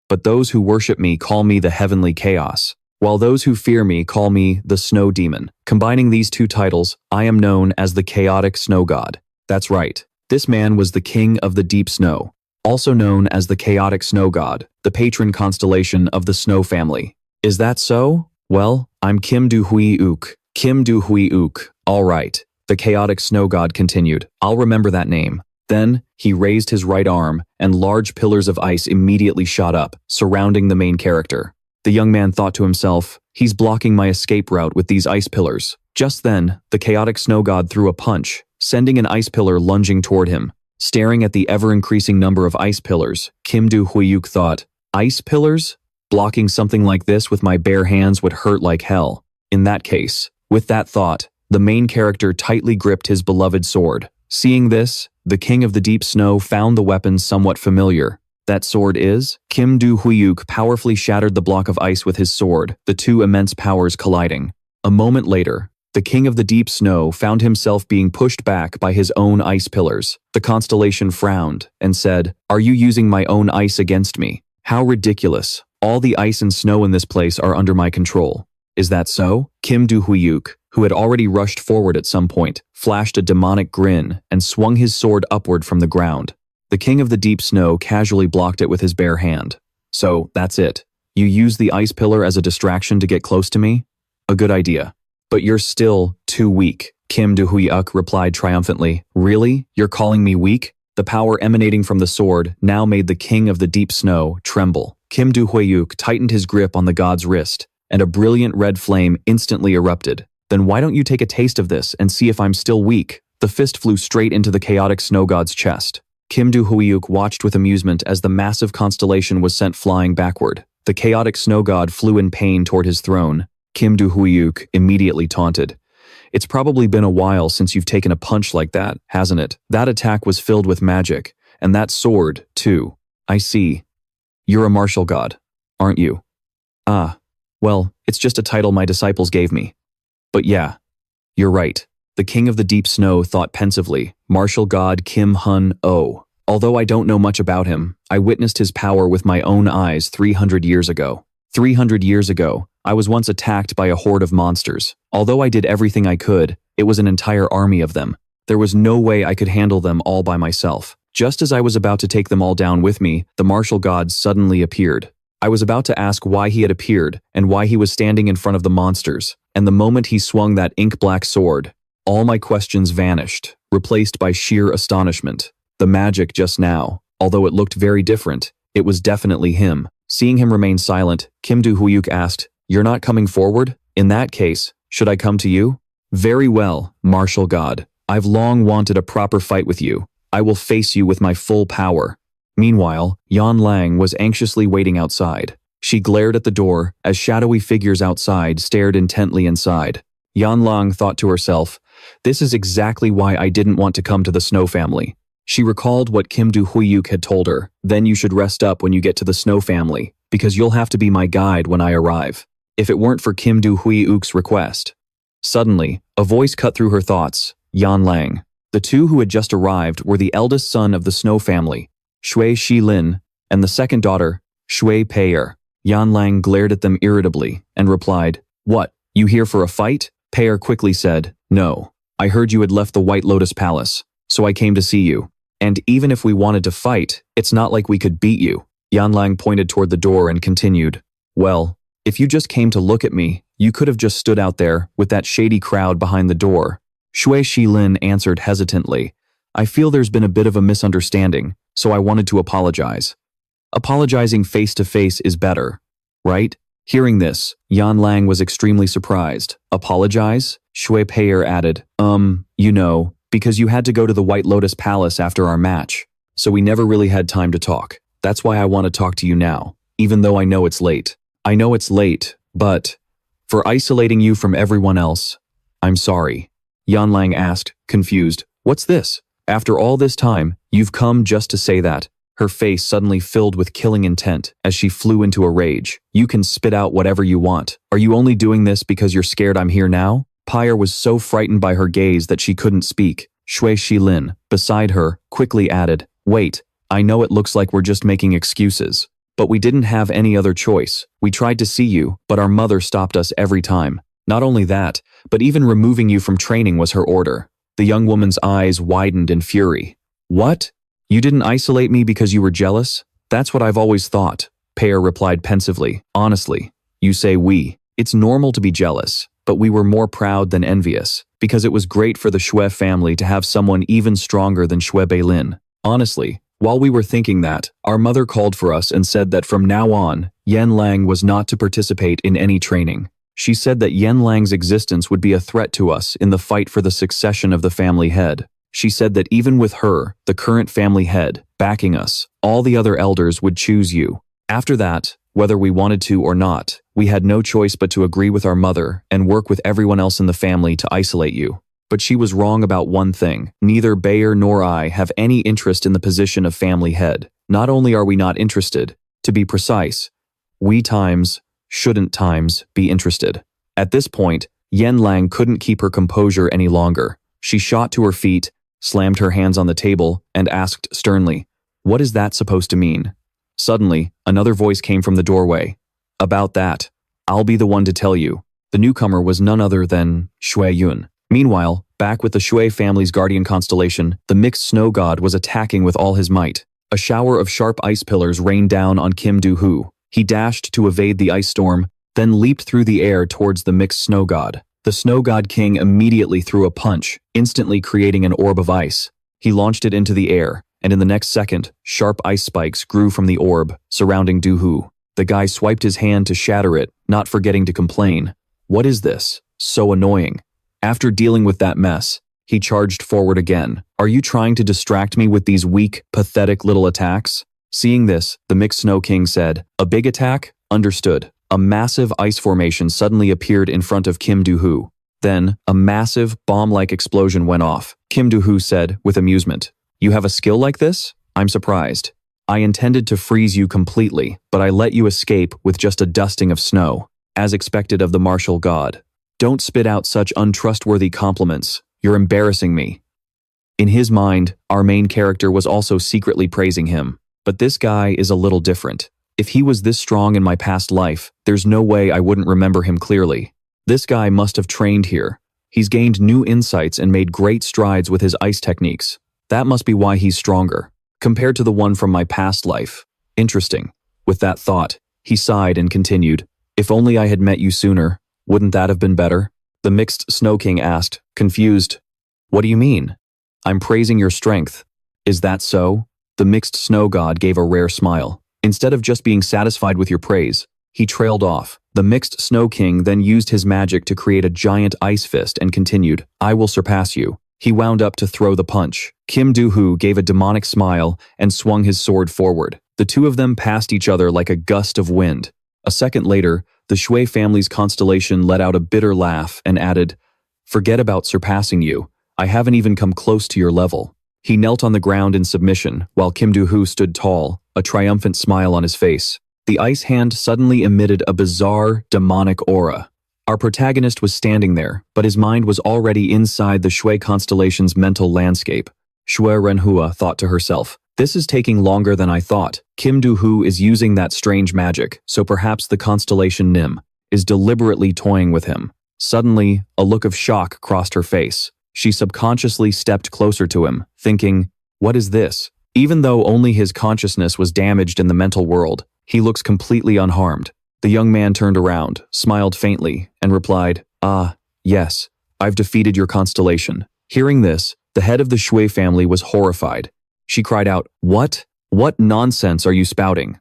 But those who worship me call me the Heavenly Chaos, while those who fear me call me the Snow Demon. Combining these two titles, I am known as the Chaotic Snow God." That's right. This man was the King of the Deep Snow, also known as the Chaotic Snow God, the patron constellation of the Snow family. Is that so? Well, I'm Kim Do-hyuk. Kim Do-hyuk. All right. The Chaotic Snow God continued. I'll remember that name. Then, he raised his right arm, and large pillars of ice immediately shot up, surrounding the main character. The young man thought to himself, he's blocking my escape route with these ice pillars. Just then, the Chaotic Snow God threw a punch, sending an ice pillar lunging toward him. Staring at the ever-increasing number of ice pillars, Kim Do-hyuk thought, ice pillars? Blocking something like this with my bare hands would hurt like hell. In that case, with that thought, the main character tightly gripped his beloved sword. Seeing this, the King of the Deep Snow found the weapon somewhat familiar. That sword is? Kim Do-hyuk powerfully shattered the block of ice with his sword, the two immense powers colliding. A moment later, the King of the Deep Snow found himself being pushed back by his own ice pillars. The constellation frowned and said, "Are you using my own ice against me? How ridiculous. All the ice and snow in this place are under my control." Is that so? Kim Do-hyuk, who had already rushed forward at some point, flashed a demonic grin and swung his sword upward from the ground. The King of the Deep Snow casually blocked it with his bare hand. "So, that's it. You use the ice pillar as a distraction to get close to me? A good idea. But you're still too weak," Kim Do-hyuk replied triumphantly. "Really? You're calling me weak?" The power emanating from the sword now made the King of the Deep Snow tremble. Kim Do-hyuk tightened his grip on the god's wrist, and a brilliant red flame instantly erupted. "Then why don't you take a taste of this and see if I'm still weak?" The fist flew straight into the Chaotic Snow God's chest. Kim Do-hyuk watched with amusement as the massive constellation was sent flying backward. The Chaotic Snow God flew in pain toward his throne. Kim Do-hyuk immediately taunted. "It's probably been a while since you've taken a punch like that, hasn't it? That attack was filled with magic, and that sword, too. I see. You're a martial god, aren't you?" "Ah, well, it's just a title my disciples gave me. But yeah, you're right." The King of the Deep Snow thought pensively. Martial god Kim Hun-oh. Although I don't know much about him, I witnessed his power with my own eyes 300 years ago. 300 years ago, I was once attacked by a horde of monsters. Although I did everything I could, it was an entire army of them. There was no way I could handle them all by myself. Just as I was about to take them all down with me, the martial god suddenly appeared. I was about to ask why he had appeared and why he was standing in front of the monsters, and the moment he swung that ink-black sword, all my questions vanished, replaced by sheer astonishment. The magic just now, although it looked very different, it was definitely him. Seeing him remain silent, Kim Do-hyuk asked, "You're not coming forward? In that case, should I come to you?" "Very well, martial god. I've long wanted a proper fight with you. I will face you with my full power." Meanwhile, Yan Lang was anxiously waiting outside. She glared at the door as shadowy figures outside stared intently inside. Yan Lang thought to herself, "This is exactly why I didn't want to come to the Snow family." She recalled what Kim Do-hyuk had told her. "Then you should rest up when you get to the Snow family, because you'll have to be my guide when I arrive." If it weren't for Kim Do-hyuk's request. Suddenly, a voice cut through her thoughts. Yan Lang. The two who had just arrived were the eldest son of the Snow family, Shui Shi-lin, and the second daughter, Shui Pei-er. Yan Lang glared at them irritably and replied, "What, you here for a fight?" Pei-er quickly said, "No. I heard you had left the White Lotus Palace, so I came to see you. And even if we wanted to fight, it's not like we could beat you. Yanlang pointed toward the door and continued, "Well, if you just came to look at me, you could have just stood out there with that shady crowd behind the door." Shui Shilin answered hesitantly, "I feel there's been a bit of a misunderstanding, so I wanted to apologize." Apologizing face to face is better, right? Hearing this, Yanlang was extremely surprised. "Apologize?" Shui Peier added, because you had to go to the White Lotus Palace after our match, so we never really had time to talk. That's why I want to talk to you now, even though I know it's late. I know it's late, but for isolating you from everyone else, I'm sorry." Yanlang asked, confused, "What's this? After all this time, you've come just to say that?" Her face suddenly filled with killing intent as she flew into a rage. "You can spit out whatever you want. Are you only doing this because you're scared I'm here now?" Pyre was so frightened by her gaze that she couldn't speak. Shui Shilin, beside her, quickly added, "Wait, I know it looks like we're just making excuses, but we didn't have any other choice. We tried to see you, but our mother stopped us every time. Not only that, but even removing you from training was her order." The young woman's eyes widened in fury. "What? You didn't isolate me because you were jealous? That's what I've always thought," Pear replied pensively. "Honestly, you say we. It's normal to be jealous, but we were more proud than envious, because it was great for the Xue family to have someone even stronger than Xue Beilin. Honestly, while we were thinking that, our mother called for us and said that from now on, Yanlang was not to participate in any training. She said that Yanlang's existence would be a threat to us in the fight for the succession of the family head. She said that even with her, the current family head, backing us, all the other elders would choose you. After that, whether we wanted to or not, we had no choice but to agree with our mother and work with everyone else in the family to isolate you. But she was wrong about one thing. Neither Bayer nor I have any interest in the position of family head. Not only are we not interested, to be precise, we shouldn't be interested." At this point, Yanlang couldn't keep her composure any longer. She shot to her feet, slammed her hands on the table, and asked sternly, "What is that supposed to mean?" Suddenly, another voice came from the doorway. "About that, I'll be the one to tell you." The newcomer was none other than Shui Yun. Meanwhile, back with the Shui family's Guardian Constellation, the mixed snow god was attacking with all his might. A shower of sharp ice pillars rained down on Kim Do-hyuk. He dashed to evade the ice storm, then leaped through the air towards the mixed snow god. The Snow God King immediately threw a punch, instantly creating an orb of ice. He launched it into the air, and in the next second, sharp ice spikes grew from the orb, surrounding Du-hyuk. The guy swiped his hand to shatter it, not forgetting to complain. "What is this? So annoying." After dealing with that mess, he charged forward again. "Are you trying to distract me with these weak, pathetic little attacks?" Seeing this, the Mixed Snow King said, "A big attack? Understood." A massive ice formation suddenly appeared in front of Kim Do-hyuk. Then, a massive, bomb-like explosion went off. Kim Do-hyuk said, with amusement, "You have a skill like this? I'm surprised. I intended to freeze you completely, but I let you escape with just a dusting of snow, as expected of the martial god. Don't spit out such untrustworthy compliments. You're embarrassing me." In his mind, our main character was also secretly praising him. But this guy is a little different. If he was this strong in my past life, there's no way I wouldn't remember him clearly. This guy must have trained here. He's gained new insights and made great strides with his ice techniques. That must be why he's stronger, compared to the one from my past life. Interesting. With that thought, he sighed and continued, "If only I had met you sooner, wouldn't that have been better?" The Mixed Snow King asked, confused. "What do you mean? I'm praising your strength. Is that so?" The Mixed Snow God gave a rare smile. Instead of just being satisfied with your praise, he trailed off. The Mixed Snow King then used his magic to create a giant ice fist and continued, "I will surpass you." He wound up to throw the punch. Kim Do-hyuk gave a demonic smile and swung his sword forward. The two of them passed each other like a gust of wind. A second later, the Shui family's constellation let out a bitter laugh and added, "Forget about surpassing you. I haven't even come close to your level." He knelt on the ground in submission, while Kim Do-hyuk stood tall, a triumphant smile on his face. The ice hand suddenly emitted a bizarre, demonic aura. Our protagonist was standing there, but his mind was already inside the Shui constellation's mental landscape. Shui Renhua thought to herself, "This is taking longer than I thought. Kim Do-hyuk is using that strange magic, so perhaps the constellation Nim is deliberately toying with him." Suddenly, a look of shock crossed her face. She subconsciously stepped closer to him, thinking, "What is this?" Even though only his consciousness was damaged in the mental world, he looks completely unharmed. The young man turned around, smiled faintly, and replied, "Ah, yes, I've defeated your constellation." Hearing this, the head of the Shui family was horrified. She cried out, "What? What nonsense are you spouting?"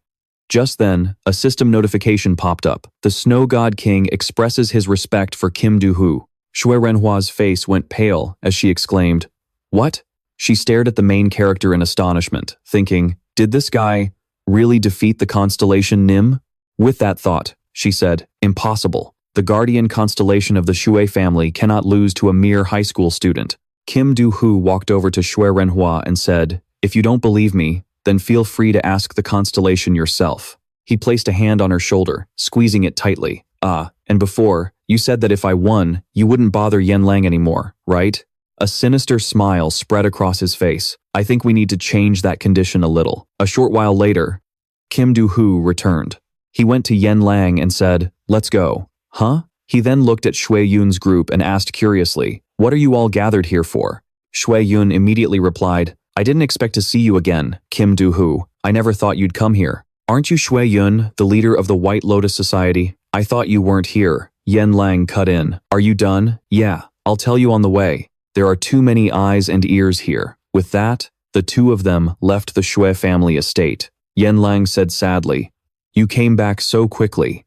Just then, a system notification popped up. The Snow God King expresses his respect for Kim Do-hyuk. Shui Renhua's face went pale as she exclaimed, "What?" She stared at the main character in astonishment, thinking, did this guy really defeat the constellation Nim? With that thought, she said, "Impossible. The Guardian Constellation of the Shui family cannot lose to a mere high school student." Kim Do-hyuk walked over to Shui Renhua and said, "If you don't believe me, then feel free to ask the constellation yourself." He placed a hand on her shoulder, squeezing it tightly. And before, you said that if I won, you wouldn't bother Yen Lang anymore, right?" A sinister smile spread across his face. "I think we need to change that condition a little." A short while later, Kim Do-hyuk returned. He went to Yen Lang and said, "Let's go." "Huh?" He then looked at Shui Yun's group and asked curiously, "What are you all gathered here for?" Shui Yun immediately replied, "I didn't expect to see you again, Kim Do-hyuk. I never thought you'd come here." "Aren't you Shui Yun, the leader of the White Lotus Society? I thought you weren't here." Yen Lang cut in. "Are you done?" "Yeah, I'll tell you on the way. There are too many eyes and ears here." With that, the two of them left the Shui family estate. Yen Lang said sadly, "You came back so quickly.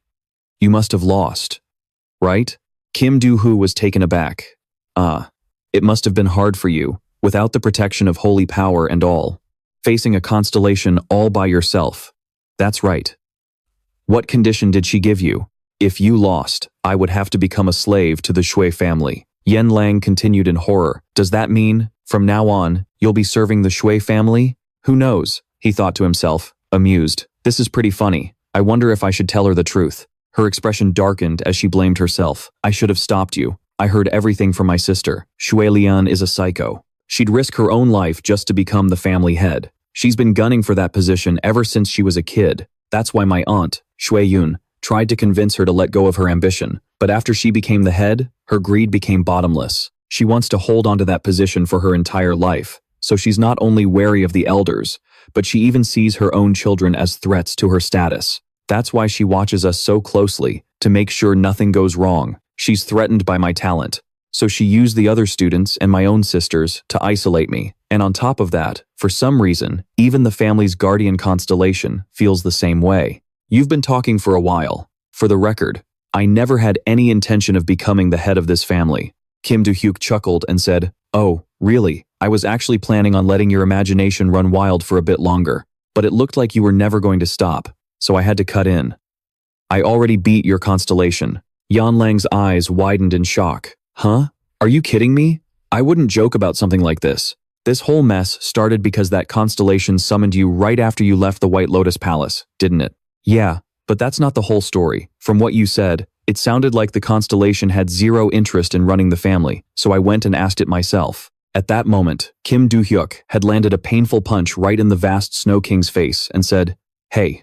You must have lost, right?" Kim Do-hyuk was taken aback. It must have been hard for you, without the protection of holy power and all. Facing a constellation all by yourself." "That's right." "What condition did she give you?" "If you lost, I would have to become a slave to the Shui family." Yen Lang continued in horror. "Does that mean, from now on, you'll be serving the Shui family?" "Who knows?" he thought to himself, amused. "This is pretty funny. I wonder if I should tell her the truth." Her expression darkened as she blamed herself. "I should have stopped you. I heard everything from my sister. Shui Lian is a psycho. She'd risk her own life just to become the family head. She's been gunning for that position ever since she was a kid. That's why my aunt, Shui Yun, tried to convince her to let go of her ambition. But after she became the head, her greed became bottomless. She wants to hold onto that position for her entire life. So she's not only wary of the elders, but she even sees her own children as threats to her status. That's why she watches us so closely, to make sure nothing goes wrong. She's threatened by my talent. So she used the other students and my own sisters to isolate me. And on top of that, for some reason, even the family's Guardian Constellation feels the same way. You've been talking for a while. For the record, I never had any intention of becoming the head of this family." Kim Do-hyuk chuckled and said, "Oh, really? I was actually planning on letting your imagination run wild for a bit longer. But it looked like you were never going to stop, so I had to cut in. I already beat your constellation." Yan Lang's eyes widened in shock. "Huh? Are you kidding me? I wouldn't joke about something like this. This whole mess started because that constellation summoned you right after you left the White Lotus Palace, didn't it?" "Yeah, but that's not the whole story. From what you said, it sounded like the constellation had zero interest in running the family, so I went and asked it myself." At that moment, Kim Do-hyuk had landed a painful punch right in the vast Snow King's face and said, "Hey,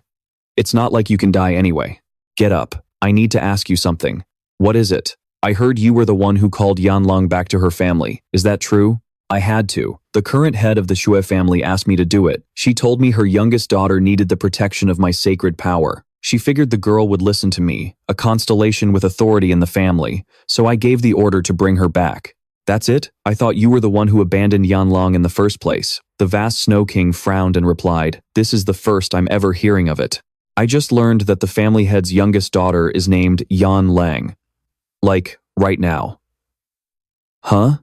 it's not like you can die anyway. Get up. I need to ask you something." "What is it?" "I heard you were the one who called Yan Lang back to her family. Is that true?" "I had to. The current head of the Shui family asked me to do it. She told me her youngest daughter needed the protection of my sacred power. She figured the girl would listen to me, a constellation with authority in the family, so I gave the order to bring her back." "That's it? I thought you were the one who abandoned Yan Lang in the first place." The vast Snow King frowned and replied, "This is the first I'm ever hearing of it. I just learned that the family head's youngest daughter is named Yan Lang. Like, right now." "Huh?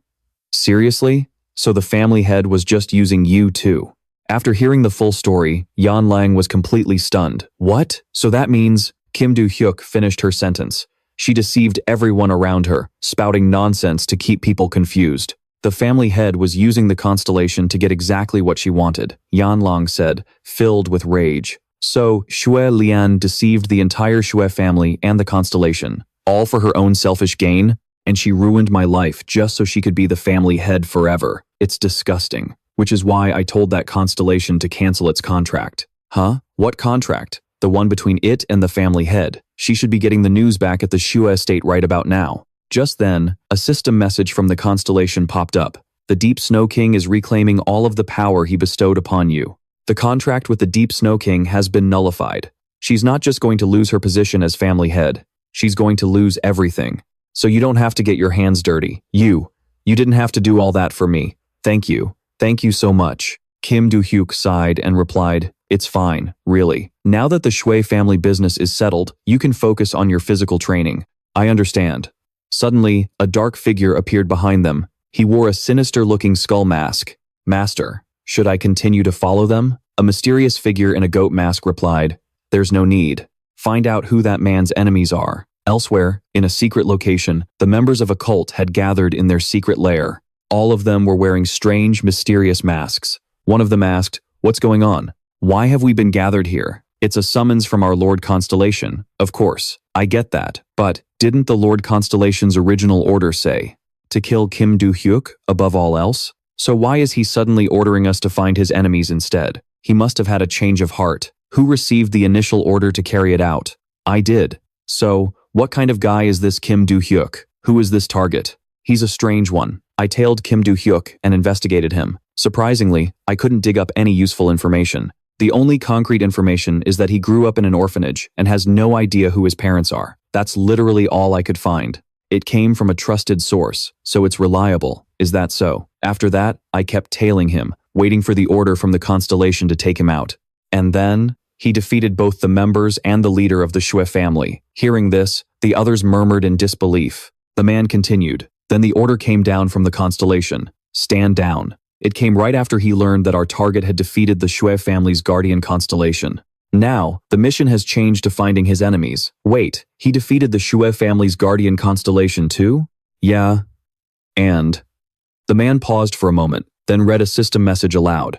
Seriously? So the family head was just using you too?" After hearing the full story, Yan Lang was completely stunned. "What? So that means..." Kim Do-hyuk finished her sentence. She deceived everyone around her, spouting nonsense to keep people confused. The family head was using the constellation to get exactly what she wanted, Yan Lang said, filled with rage. So, Shui Lian deceived the entire Shui family and the constellation, all for her own selfish gain? And she ruined my life just so she could be the family head forever. It's disgusting. Which is why I told that constellation to cancel its contract. Huh? What contract? The one between it and the family head. She should be getting the news back at the Shui estate right about now. Just then, a system message from the constellation popped up. The Deep Snow King is reclaiming all of the power he bestowed upon you. The contract with the Deep Snow King has been nullified. She's not just going to lose her position as family head. She's going to lose everything. So you don't have to get your hands dirty. You didn't have to do all that for me. Thank you. Thank you so much. Kim Do-hyuk sighed and replied, "It's fine, really. Now that the Shui family business is settled, you can focus on your physical training. I understand." Suddenly, a dark figure appeared behind them. He wore a sinister-looking skull mask. "Master, should I continue to follow them?" A mysterious figure in a goat mask replied, "There's no need. Find out who that man's enemies are." Elsewhere, in a secret location, the members of a cult had gathered in their secret lair. All of them were wearing strange, mysterious masks. One of them asked, "What's going on? Why have we been gathered here?" "It's a summons from our Lord Constellation." "Of course, I get that. But didn't the Lord Constellation's original order say to kill Kim Do-hyuk above all else? So why is he suddenly ordering us to find his enemies instead? He must have had a change of heart. Who received the initial order to carry it out?" "I did." "So, what kind of guy is this Kim Do-hyuk? Who is this target?" "He's a strange one. I tailed Kim Do-hyuk and investigated him. Surprisingly, I couldn't dig up any useful information. The only concrete information is that he grew up in an orphanage and has no idea who his parents are. That's literally all I could find. It came from a trusted source, so it's reliable. Is that so?" After that, I kept tailing him, waiting for the order from the constellation to take him out. And then, he defeated both the members and the leader of the Shui family. Hearing this, the others murmured in disbelief. The man continued. "Then the order came down from the constellation. Stand down." It came right after he learned that our target had defeated the Shui family's Guardian Constellation. Now, the mission has changed to finding his enemies. Wait, he defeated the Shui family's Guardian Constellation too? Yeah. And? The man paused for a moment, then read a system message aloud.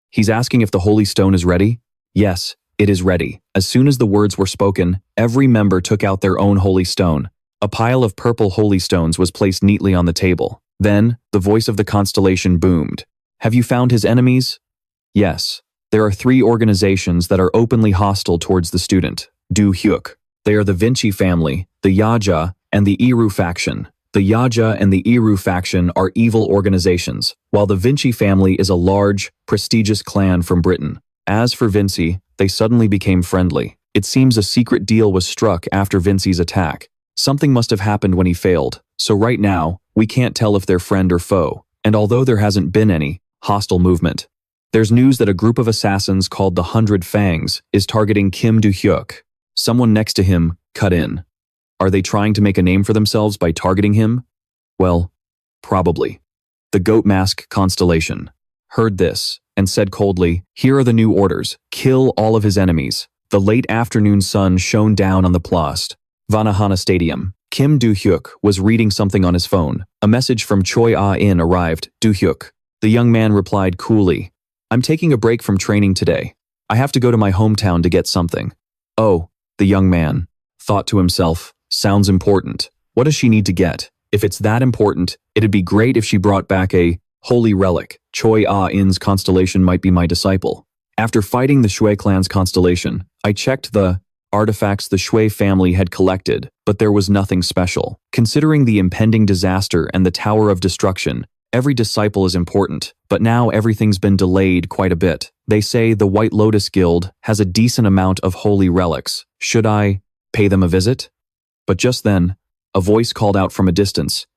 "He's asking if the Holy Stone is ready?" "Yes, it is ready." As soon as the words were spoken, every member took out their own Holy Stone. A pile of purple Holy Stones was placed neatly on the table. Then, the voice of the constellation boomed. "Have you found his enemies?" "Yes. There are 3 organizations that are openly hostile towards the student, Do-hyuk. They are the Vinci family, the Yaja, and the Iru faction. The Yaja and the Iru faction are evil organizations, while the Vinci family is a large, prestigious clan from Britain. As for Vinci, they suddenly became friendly. It seems a secret deal was struck after Vinci's attack. Something must have happened when he failed, so right now, we can't tell if they're friend or foe, and although there hasn't been any hostile movement. There's news that a group of assassins called the 100 Fangs is targeting Kim Do-hyuk. Someone next to him cut in. Are they trying to make a name for themselves by targeting him? Well, probably. The Goat Mask Constellation heard this and said coldly, "Here are the new orders. Kill all of his enemies." The late afternoon sun shone down on the Valhalla Stadium. Kim Do-hyuk was reading something on his phone. A message from Choi Ah-in arrived. "Do-hyuk." The young man replied coolly, "I'm taking a break from training today. I have to go to my hometown to get something." Oh, the young man thought to himself, sounds important. What does she need to get? If it's that important, it'd be great if she brought back a holy relic. Choi Ah-in's constellation might be my disciple. After fighting the Shui clan's constellation, I checked the artifacts the Shui family had collected, but there was nothing special. Considering the impending disaster and the Tower of Destruction, every disciple is important, but now everything's been delayed quite a bit. They say the White Lotus Guild has a decent amount of holy relics. Should I pay them a visit? But just then, a voice called out from a distance.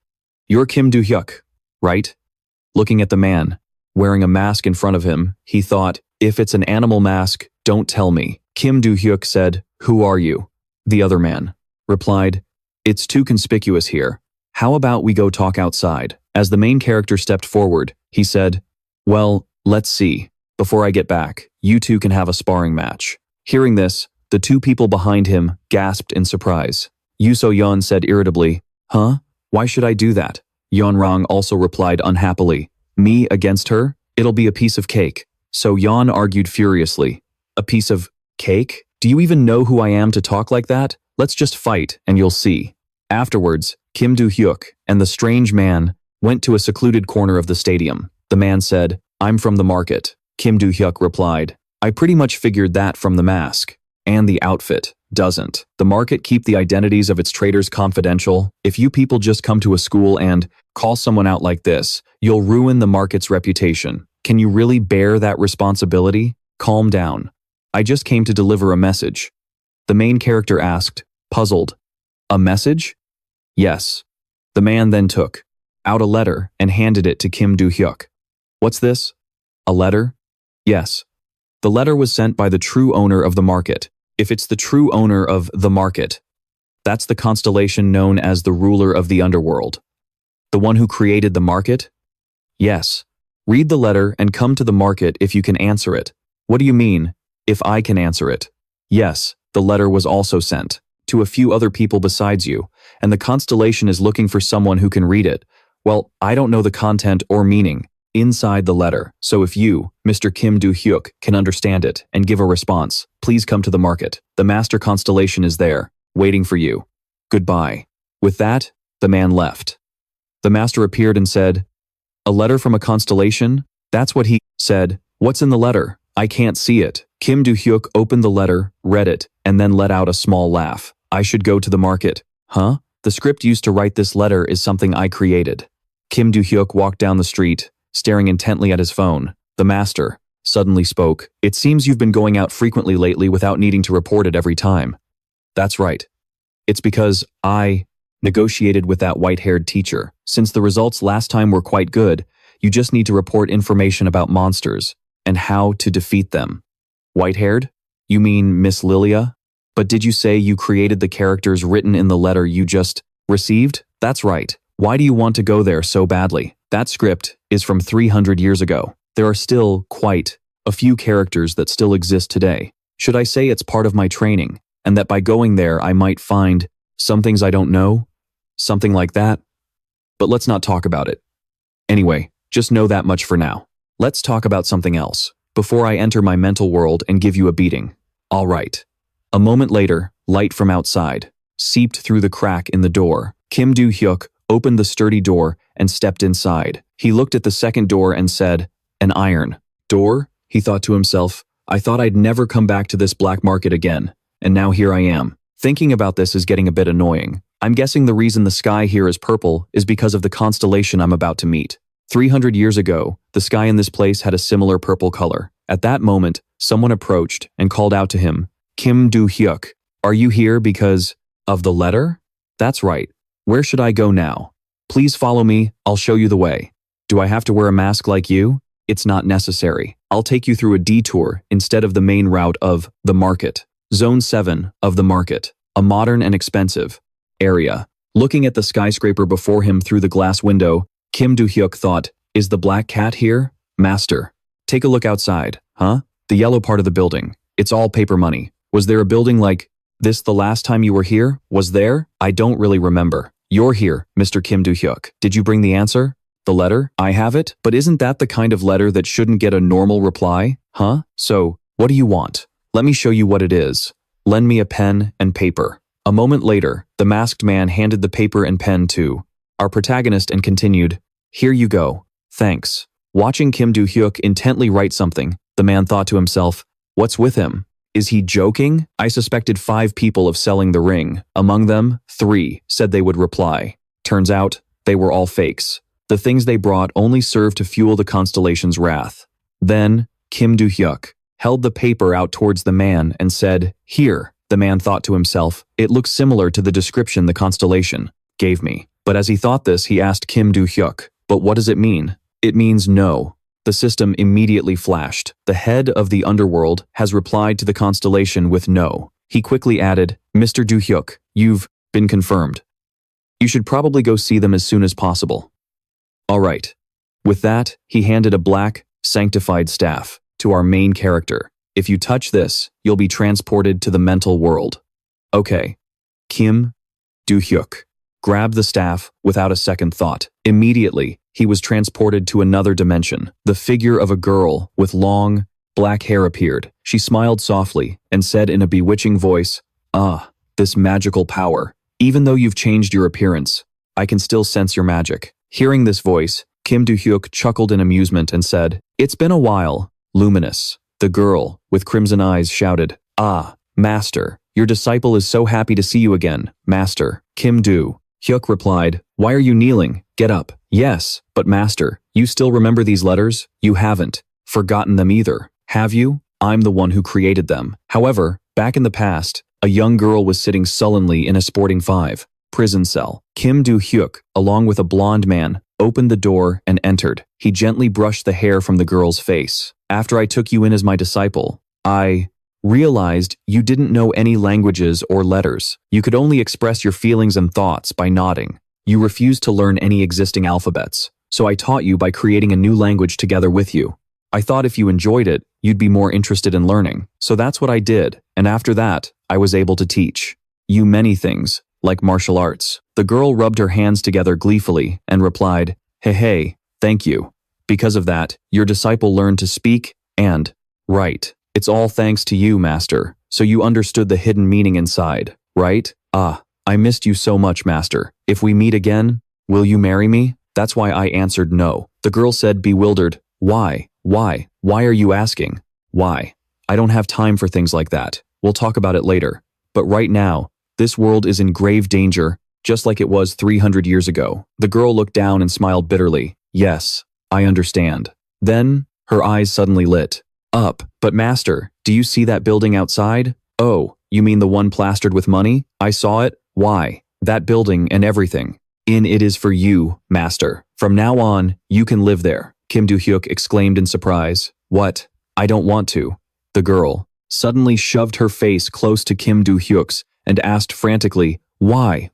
"You're Kim Do-hyuk, right?" Looking at the man, wearing a mask in front of him, he thought, if it's an animal mask, don't tell me. Kim Do-hyuk said, "Who are you?" The other man replied, "It's too conspicuous here. How about we go talk outside?" As the main character stepped forward, he said, "Well, let's see. Before I get back, you two can have a sparring match." Hearing this, the 2 people behind him gasped in surprise. Yoo So-yeon said irritably, "Huh? Why should I do that?" Yeon-rang also replied unhappily, "Me against her? It'll be a piece of cake." So Yeon argued furiously, "A piece of cake? Do you even know who I am to talk like that? Let's just fight and you'll see." Afterwards, Kim Do-hyuk and the strange man went to a secluded corner of the stadium. The man said, "I'm from the market." Kim Do-hyuk replied, "I pretty much figured that from the mask. And the outfit, doesn't the market keep the identities of its traders confidential? If you people just come to a school and call someone out like this, You'll ruin the market's reputation. Can you really bear that responsibility? Calm down. I just came to deliver a message. The main character asked, puzzled. A message? Yes. The man then took out a letter and handed it to Kim Do-hyuk. What's this? A letter? Yes. The letter was sent by the true owner of the market. If it's the true owner of the market, that's the constellation known as the ruler of the underworld. The one who created the market? Yes. Read the letter and come to the market if you can answer it. What do you mean, if I can answer it? Yes, the letter was also sent to a few other people besides you, and the constellation is looking for someone who can read it. Well, I don't know the content or meaning inside the letter, so if you, Mr. Kim Do-hyuk, can understand it and give a response, please come to the market. The master constellation is there, waiting for you. Goodbye. With that, the man left. The master appeared and said, a letter from a constellation? That's what he said. What's in the letter? I can't see it. Kim Do-hyuk opened the letter, read it, and then let out a small laugh. I should go to the market. Huh? The script used to write this letter is something I created. Kim Do-hyuk walked down the street, staring intently at his phone. The master suddenly spoke. It seems you've been going out frequently lately without needing to report it every time. That's right. It's because I negotiated with that white-haired teacher. Since the results last time were quite good, you just need to report information about monsters and how to defeat them. White-haired? You mean Miss Lilia? But did you say you created the characters written in the letter you just received? That's right. Why do you want to go there so badly? That script is from 300 years ago. There are still quite a few characters that still exist today. Should I say it's part of my training, and that by going there I might find some things I don't know? Something like that? But let's not talk about it. Anyway, just know that much for now. Let's talk about something else, before I enter my mental world and give you a beating. All right. A moment later, light from outside seeped through the crack in the door. Kim Do-hyuk opened the sturdy door and stepped inside. He looked at the second door and said, an iron door? He thought to himself, I thought I'd never come back to this black market again, and now here I am. Thinking about this is getting a bit annoying. I'm guessing the reason the sky here is purple is because of the constellation I'm about to meet. 300 years ago, the sky in this place had a similar purple color. At that moment, someone approached and called out to him, Kim Do-hyuk, are you here because of the letter? That's right. Where should I go now? Please follow me, I'll show you the way. Do I have to wear a mask like you? It's not necessary. I'll take you through a detour instead of the main route of the market. Zone 7 of the market, a modern and expensive area. Looking at the skyscraper before him through the glass window, Kim Do-hyuk thought, is the black cat here? Master. Take a look outside, huh? The yellow part of the building. It's all paper money. Was there a building like this the last time you were here? Was there? I don't really remember. You're here, Mr. Kim Do-hyuk. Did you bring the answer? The letter? I have it, but isn't that the kind of letter that shouldn't get a normal reply? Huh? So, what do you want? Let me show you what it is. Lend me a pen and paper. A moment later, the masked man handed the paper and pen to our protagonist and continued, here you go. Thanks. Watching Kim Do-hyuk intently write something, the man thought to himself, what's with him? Is he joking? I suspected 5 people of selling the ring. Among them, 3 said they would reply. Turns out, they were all fakes. The things they brought only served to fuel the constellation's wrath. Then, Kim Do-hyuk held the paper out towards the man and said, here. The man thought to himself, it looks similar to the description the constellation gave me. But as he thought this, he asked Kim Do-hyuk, but what does it mean? It means no. The system immediately flashed. The head of the underworld has replied to the constellation with no. He quickly added, Mr. Do-hyuk, you've been confirmed. You should probably go see them as soon as possible. All right. With that, he handed a black, sanctified staff to our main character. If you touch this, you'll be transported to the mental world. Okay. Kim Do-hyuk grabbed the staff without a second thought. Immediately, he was transported to another dimension. The figure of a girl with long, black hair appeared. She smiled softly and said in a bewitching voice, ah, this magical power. Even though you've changed your appearance, I can still sense your magic. Hearing this voice, Kim Do-hyuk chuckled in amusement and said, it's been a while, Luminous. The girl, with crimson eyes, shouted, ah, Master, your disciple is so happy to see you again, Master. Kim Do-hyuk replied, why are you kneeling? Get Get up. Yes, but master, you still remember these letters? You haven't forgotten them either, have you? I'm the one who created them. However, back in the past, a young girl was sitting sullenly in a sporting 5 prison cell. Kim Do-hyuk, along with a blonde man, opened the door and entered. He gently brushed the hair from the girl's face. After I took you in as my disciple, I realized you didn't know any languages or letters. You could only express your feelings and thoughts by nodding. You refused to learn any existing alphabets, so I taught you by creating a new language together with you. I thought if you enjoyed it, you'd be more interested in learning. So that's what I did, and after that, I was able to teach you many things, like martial arts. The girl rubbed her hands together gleefully and replied, hey, thank you. Because of that, your disciple learned to speak and write. It's all thanks to you, master. So you understood the hidden meaning inside, right? I missed you so much, master. If we meet again, will you marry me? That's why I answered no. The girl said, bewildered, Why? Why are you asking? Why? I don't have time for things like that. We'll talk about it later. But right now, this world is in grave danger, just like it was 300 years ago. The girl looked down and smiled bitterly. Yes, I understand. Then, her eyes suddenly lit up. But master, do you see that building outside? Oh, you mean the one plastered with money? I saw it. Why? That building and everything. It is for you, master. From now on, you can live there. Kim Do-hyuk exclaimed in surprise. What? I don't want to. The girl suddenly shoved her face close to Kim Do-hyuk's and asked frantically, Why?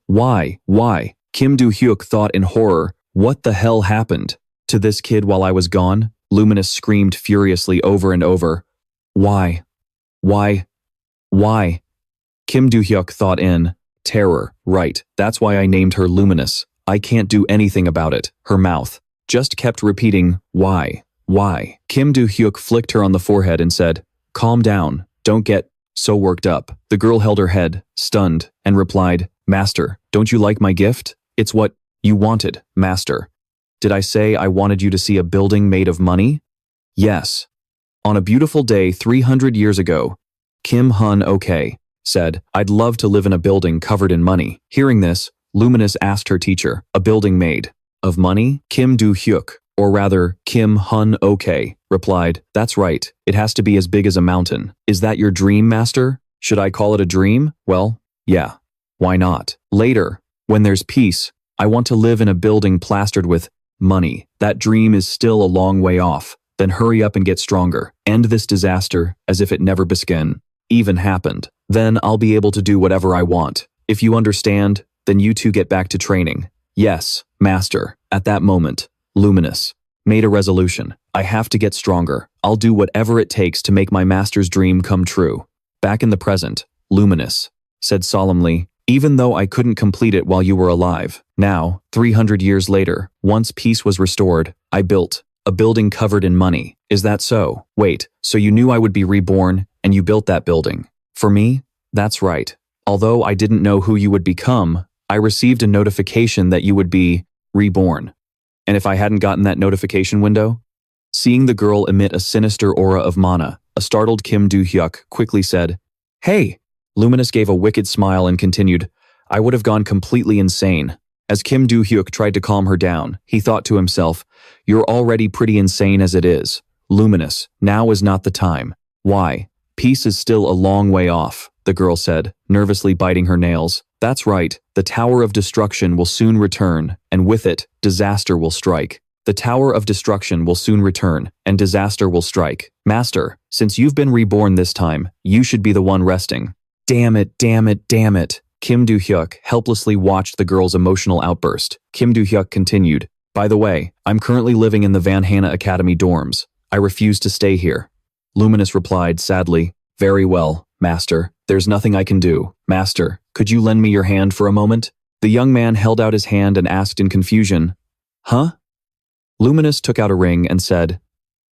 Kim Do-hyuk thought in horror, what the hell happened to this kid while I was gone? Luminous screamed furiously over and over. Why? Kim Do-hyuk thought in terror. Right, that's why I named her Luminous. I can't do anything about it. Her mouth just kept repeating, why? Kim Do-hyuk flicked her on the forehead and said, calm down, don't get so worked up. The girl held her head, stunned, and replied, Master, don't you like my gift? It's what you wanted, Master. Did I say I wanted you to see a building made of money? Yes. On a beautiful day 300 years ago, Kim Do-hyuk said, I'd love to live in a building covered in money. Hearing this, Luminous asked her teacher, a building made of money? Kim Do-hyuk, or rather Kim Do-hyuk, replied, that's right, it has to be as big as a mountain. Is that your dream, master? Should I call it a dream? Well, yeah, why not? Later, when there's peace, I want to live in a building plastered with money. That dream is still a long way off. Then hurry up and get stronger. End this disaster as if it never even happened. Then I'll be able to do whatever I want. If you understand, then you two get back to training. Yes, master. At that moment, Luminous made a resolution. I have to get stronger. I'll do whatever it takes to make my master's dream come true. Back in the present, Luminous said solemnly, even though I couldn't complete it while you were alive. Now, 300 years later, once peace was restored, I built a building covered in money. Is that so? Wait, so you knew I would be reborn, and you built that building? For me? That's right. Although I didn't know who you would become, I received a notification that you would be reborn. And if I hadn't gotten that notification window? Seeing the girl emit a sinister aura of mana, a startled Kim Do-hyuk quickly said, Hey! Luminous gave a wicked smile and continued, I would have gone completely insane. As Kim Do-hyuk tried to calm her down, he thought to himself, you're already pretty insane as it is. Luminous, now is not the time. Why? Peace is still a long way off, the girl said, nervously biting her nails. That's right, the Tower of Destruction will soon return, and with it, disaster will strike. The Tower of Destruction will soon return, and disaster will strike. Master, since you've been reborn this time, you should be the one resting. Damn it. Kim Do-hyuk helplessly watched the girl's emotional outburst. Kim Do-hyuk continued, by the way, I'm currently living in the Valhalla Academy dorms. I refuse to stay here. Luminous replied sadly, very well, master. There's nothing I can do. Master, could you lend me your hand for a moment? The young man held out his hand and asked in confusion, Huh? Luminous took out a ring and said,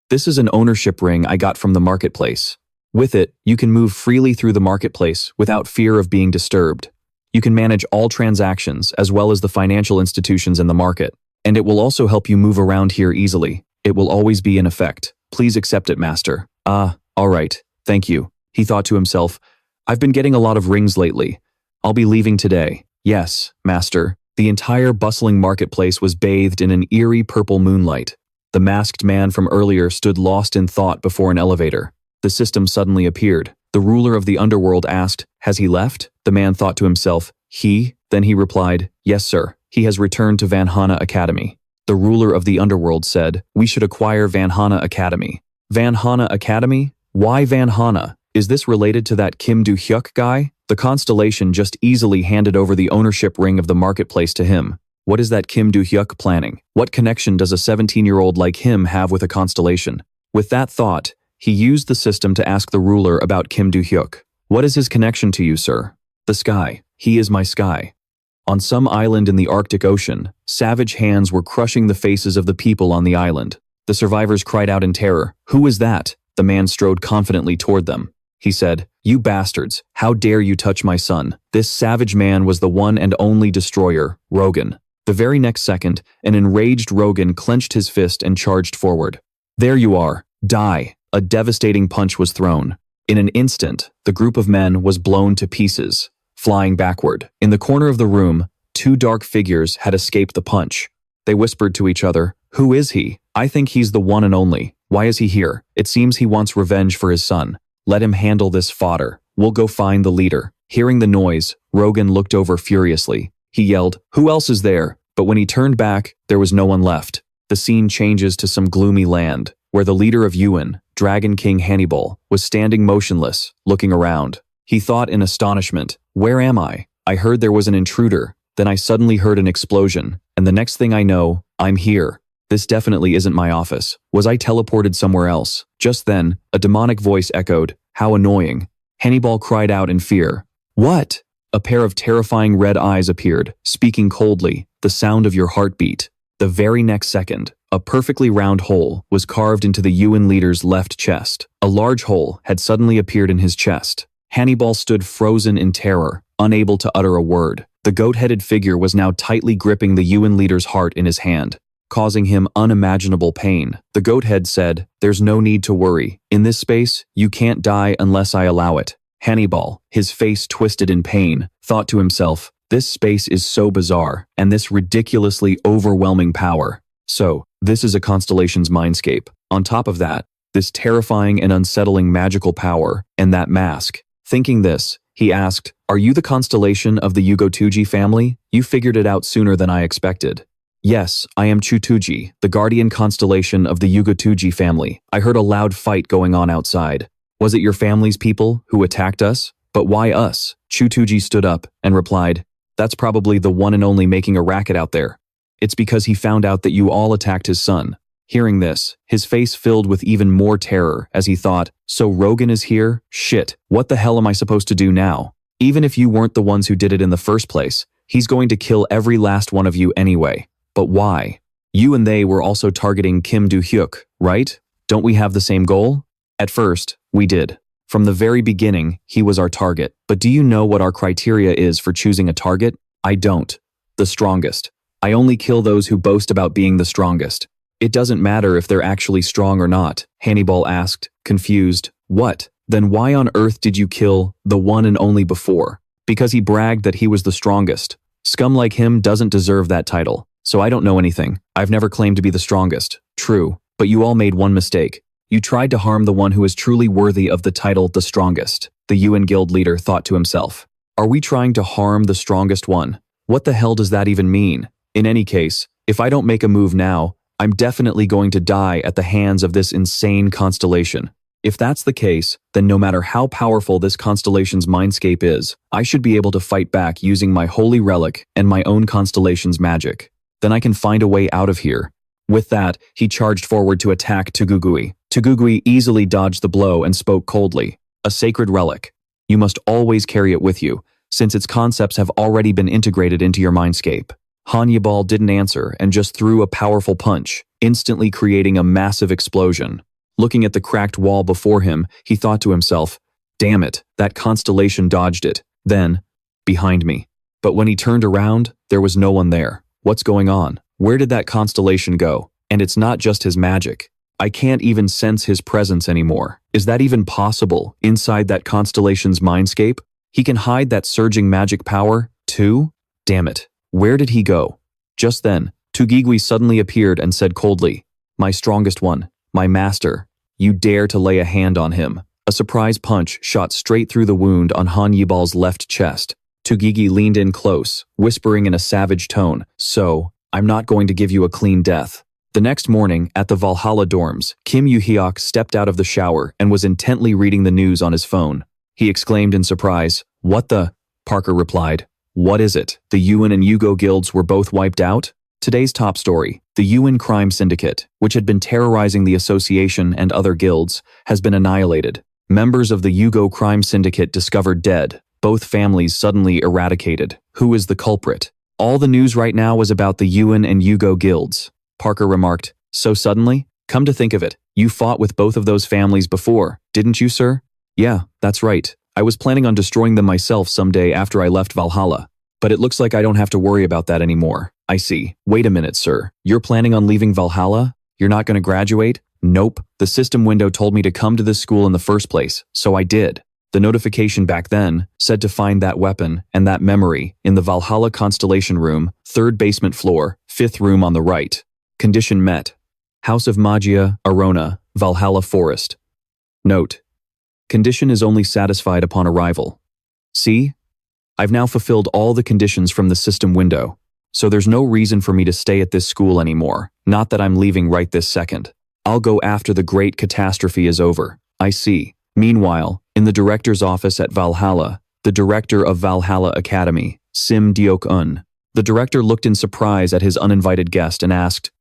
This is an ownership ring I got from the marketplace. With it, you can move freely through the marketplace without fear of being disturbed. You can manage all transactions as well as the financial institutions in the market, and it will also help you move around here easily. It will always be in effect. Please accept it, master. All right, thank you. He thought to himself, I've been getting a lot of rings lately. I'll be leaving today. Yes, master. The entire bustling marketplace was bathed in an eerie purple moonlight. The masked man from earlier stood lost in thought before an elevator. The system suddenly appeared. The ruler of the underworld asked, "Has he left?" The man thought to himself, "He?" Then he replied, "Yes, sir. He has returned to Valhalla Academy." The ruler of the underworld said, "We should acquire Valhalla Academy." Valhalla Academy? Why Valhalla? Is this related to that Kim Do-hyuk guy? The Constellation just easily handed over the ownership ring of the marketplace to him. What is that Kim Do-hyuk planning? What connection does a 17-year-old like him have with a Constellation? With that thought, he used the system to ask the ruler about Kim Do-hyuk. "What is his connection to you, sir?" "The sky. He is my sky." On some island in the Arctic Ocean, savage hands were crushing the faces of the people on the island. The survivors cried out in terror, "Who is that?" The man strode confidently toward them. He said, "You bastards, how dare you touch my son?" This savage man was the one and only destroyer, Rogan. The very next second, an enraged Rogan clenched his fist and charged forward. "There you are. Die." A devastating punch was thrown. In an instant, the group of men was blown to pieces, flying backward. In the corner of the room, two dark figures had escaped the punch. They whispered to each other, "Who is he? I think he's the one and only. Why is he here? It seems he wants revenge for his son. Let him handle this fodder. We'll go find the leader." Hearing the noise, Rogan looked over furiously. He yelled, "Who else is there?" But when he turned back, there was no one left. The scene changes to some gloomy land, where the leader of Yuan, Dragon King Hannibal, was standing motionless, looking around. He thought in astonishment, "Where am I? I heard there was an intruder. Then I suddenly heard an explosion, and the next thing I know, I'm here. This definitely isn't my office. Was I teleported somewhere else?" Just then, a demonic voice echoed, "How annoying." Hannibal cried out in fear. "What?" A pair of terrifying red eyes appeared, speaking coldly, "The sound of your heartbeat." The very next second, a perfectly round hole was carved into the Yuan leader's left chest. A large hole had suddenly appeared in his chest. Hannibal stood frozen in terror, unable to utter a word. The goat-headed figure was now tightly gripping the Yuan leader's heart in his hand, causing him unimaginable pain. The goat-head said, "There's no need to worry. In this space, you can't die unless I allow it." Hannibal, his face twisted in pain, thought to himself, "This space is so bizarre, and this ridiculously overwhelming power. So, this is a Constellation's mindscape. On top of that, this terrifying and unsettling magical power, and that mask." Thinking this, he asked, "Are you the Constellation of the Yugotuji family? You figured it out sooner than I expected." "Yes, I am Chutuji, the Guardian Constellation of the Yugotuji family. I heard a loud fight going on outside. Was it your family's people who attacked us? But why us?" Chutuji stood up and replied, "That's probably the one and only making a racket out there. It's because he found out that you all attacked his son." Hearing this, his face filled with even more terror as he thought, "So Rogan is here? Shit, what the hell am I supposed to do now? Even if you weren't the ones who did it in the first place, he's going to kill every last one of you anyway. But why? You and they were also targeting Kim Do-hyuk, right? Don't we have the same goal?" "At first, we did. From the very beginning, he was our target. But do you know what our criteria is for choosing a target? I don't. The strongest. I only kill those who boast about being the strongest." "It doesn't matter if they're actually strong or not," Hannibal asked, confused. "What? Then why on earth did you kill the one and only before?" "Because he bragged that he was the strongest. Scum like him doesn't deserve that title. So I don't know anything. I've never claimed to be the strongest." "True, but you all made one mistake. You tried to harm the one who is truly worthy of the title the strongest." The Yuan guild leader thought to himself. "Are we trying to harm the strongest one? What the hell does that even mean? In any case, if I don't make a move now, I'm definitely going to die at the hands of this insane constellation. If that's the case, then no matter how powerful this constellation's mindscape is, I should be able to fight back using my holy relic and my own constellation's magic. Then I can find a way out of here." With that, he charged forward to attack Tugugui. Tugugui easily dodged the blow and spoke coldly. "A sacred relic. You must always carry it with you, since its concepts have already been integrated into your mindscape." Hannibal didn't answer and just threw a powerful punch, instantly creating a massive explosion. Looking at the cracked wall before him, he thought to himself, "Damn it, that constellation dodged it." Then, behind me. But when he turned around, there was no one there. What's going on? Where did that constellation go? And it's not just his magic. I can't even sense his presence anymore. Is that even possible inside that constellation's mindscape? He can hide that surging magic power, too? Damn it. Where did he go? Just then, Tugigui suddenly appeared and said coldly, "My strongest one, my master. You dare to lay a hand on him." A surprise punch shot straight through the wound on Han Yibal's left chest. Tugigi leaned in close, whispering in a savage tone, "So, I'm not going to give you a clean death." The next morning, at the Valhalla dorms, Kim Do-hyuk stepped out of the shower and was intently reading the news on his phone. He exclaimed in surprise, "What the?" Parker replied, "What is it? The Yuan and Yugo guilds were both wiped out?" Today's top story: the Yuan crime syndicate, which had been terrorizing the association and other guilds, has been annihilated. Members of the Yugo crime syndicate discovered dead, both families suddenly eradicated. Who is the culprit? All the news right now was about the Yuan and Yugo guilds. Parker remarked, "So suddenly? Come to think of it, you fought with both of those families before, didn't you, sir?" "Yeah, that's right. I was planning on destroying them myself someday after I left Valhalla. But it looks like I don't have to worry about that anymore." "I see. Wait a minute, sir. You're planning on leaving Valhalla? You're not going to graduate?" "Nope. The system window told me to come to this school in the first place, so I did." The notification back then said to find that weapon and that memory in the Valhalla Constellation room, 3rd basement floor, 5th room on the right. Condition met. House of Magia, Arona, Valhalla Forest. Note: condition is only satisfied upon arrival. See? I've now fulfilled all the conditions from the system window, so there's no reason for me to stay at this school anymore, not that I'm leaving right this second. I'll go after the great catastrophe is over. I see. Meanwhile, in the director's office at Valhalla, the director of Valhalla Academy, Kim Do-hyuk. The director looked in surprise at his uninvited guest and asked,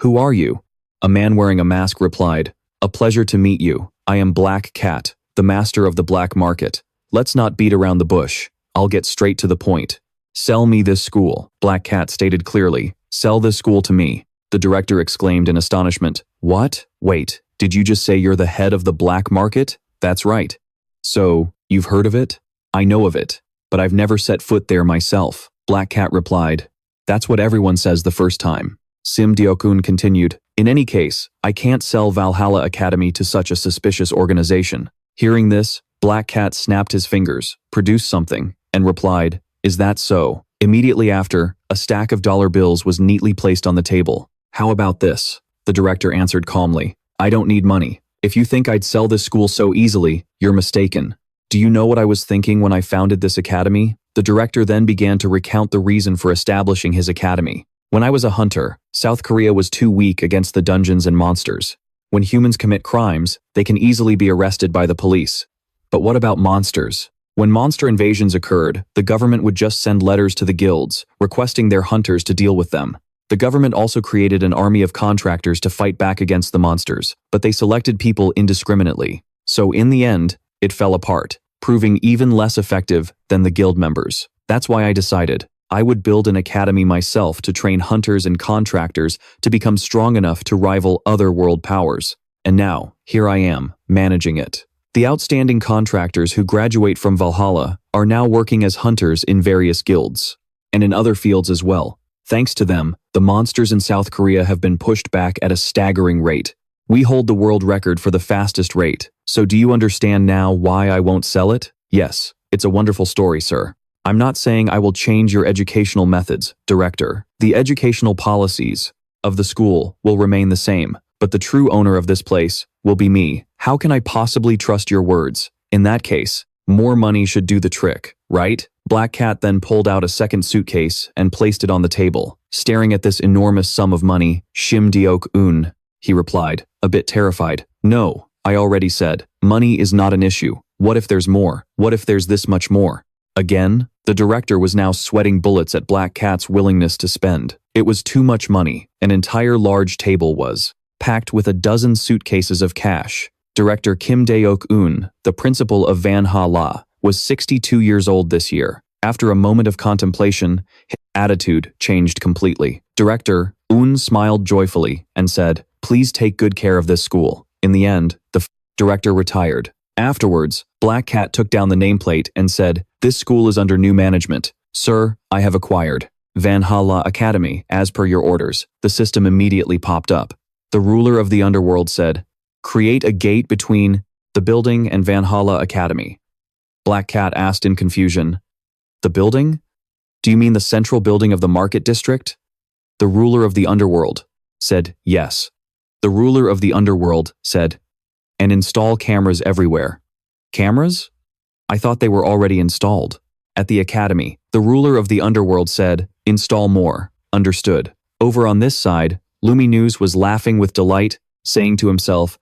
"Who are you?" A man wearing a mask replied, "A pleasure to meet you. I am Black Cat, the master of the black market. Let's not beat around the bush. I'll get straight to the point. Sell me this school." Black Cat stated clearly, "Sell this school to me." The director exclaimed in astonishment, "What? Wait, did you just say you're the head of the black market?" "That's right." "So, you've heard of it?" "I know of it, but I've never set foot there myself." Black Cat replied, "That's what everyone says the first time." Kim Do-hyuk continued, "In any case, I can't sell Valhalla Academy to such a suspicious organization." Hearing this, Black Cat snapped his fingers, produced something, and replied, "Is that so?" Immediately after, a stack of dollar bills was neatly placed on the table. "How about this?" The director answered calmly, "I don't need money. If you think I'd sell this school so easily, you're mistaken. Do you know what I was thinking when I founded this academy?" The director then began to recount the reason for establishing his academy. "When I was a hunter, South Korea was too weak against the dungeons and monsters. When humans commit crimes, they can easily be arrested by the police. But what about monsters? When monster invasions occurred, the government would just send letters to the guilds, requesting their hunters to deal with them. The government also created an army of contractors to fight back against the monsters, but they selected people indiscriminately. So in the end, it fell apart, proving even less effective than the guild members. That's why I decided I would build an academy myself to train hunters and contractors to become strong enough to rival other world powers. And now, here I am, managing it. The outstanding contractors who graduate from Valhalla are now working as hunters in various guilds, and in other fields as well. Thanks to them, the monsters in South Korea have been pushed back at a staggering rate. We hold the world record for the fastest rate, so do you understand now why I won't sell it? Yes, it's a wonderful story, sir. I'm not saying I will change your educational methods, director. The educational policies of the school will remain the same, but the true owner of this place will be me. How can I possibly trust your words? In that case, more money should do the trick, right? Black Cat then pulled out a second suitcase and placed it on the table. Staring at this enormous sum of money, Kim Do-hyuk, he replied, a bit terrified. "No, I already said, money is not an issue. What if there's more? What if there's this much more?" Again, the director was now sweating bullets at Black Cat's willingness to spend. It was too much money. An entire large table was packed with a dozen suitcases of cash. Director Kim Do-hyuk, the principal of Valhalla, was 62 years old this year. After a moment of contemplation, his attitude changed completely. Director smiled joyfully and said, "Please take good care of this school." In the end, the director retired. Afterwards, Black Cat took down the nameplate and said, "This school is under new management. Sir, I have acquired Valhalla Academy, as per your orders." The system immediately popped up. The ruler of the underworld said, "Create a gate between the building and Valhalla Academy." Black Cat asked in confusion, "The building? Do you mean the central building of the market district? The ruler of the underworld said, yes. The ruler of the underworld said, and install cameras everywhere. Cameras? I thought they were already installed. At the academy, the ruler of the underworld said, install more. Understood. Over on this side, Luminous was laughing with delight, saying to himself,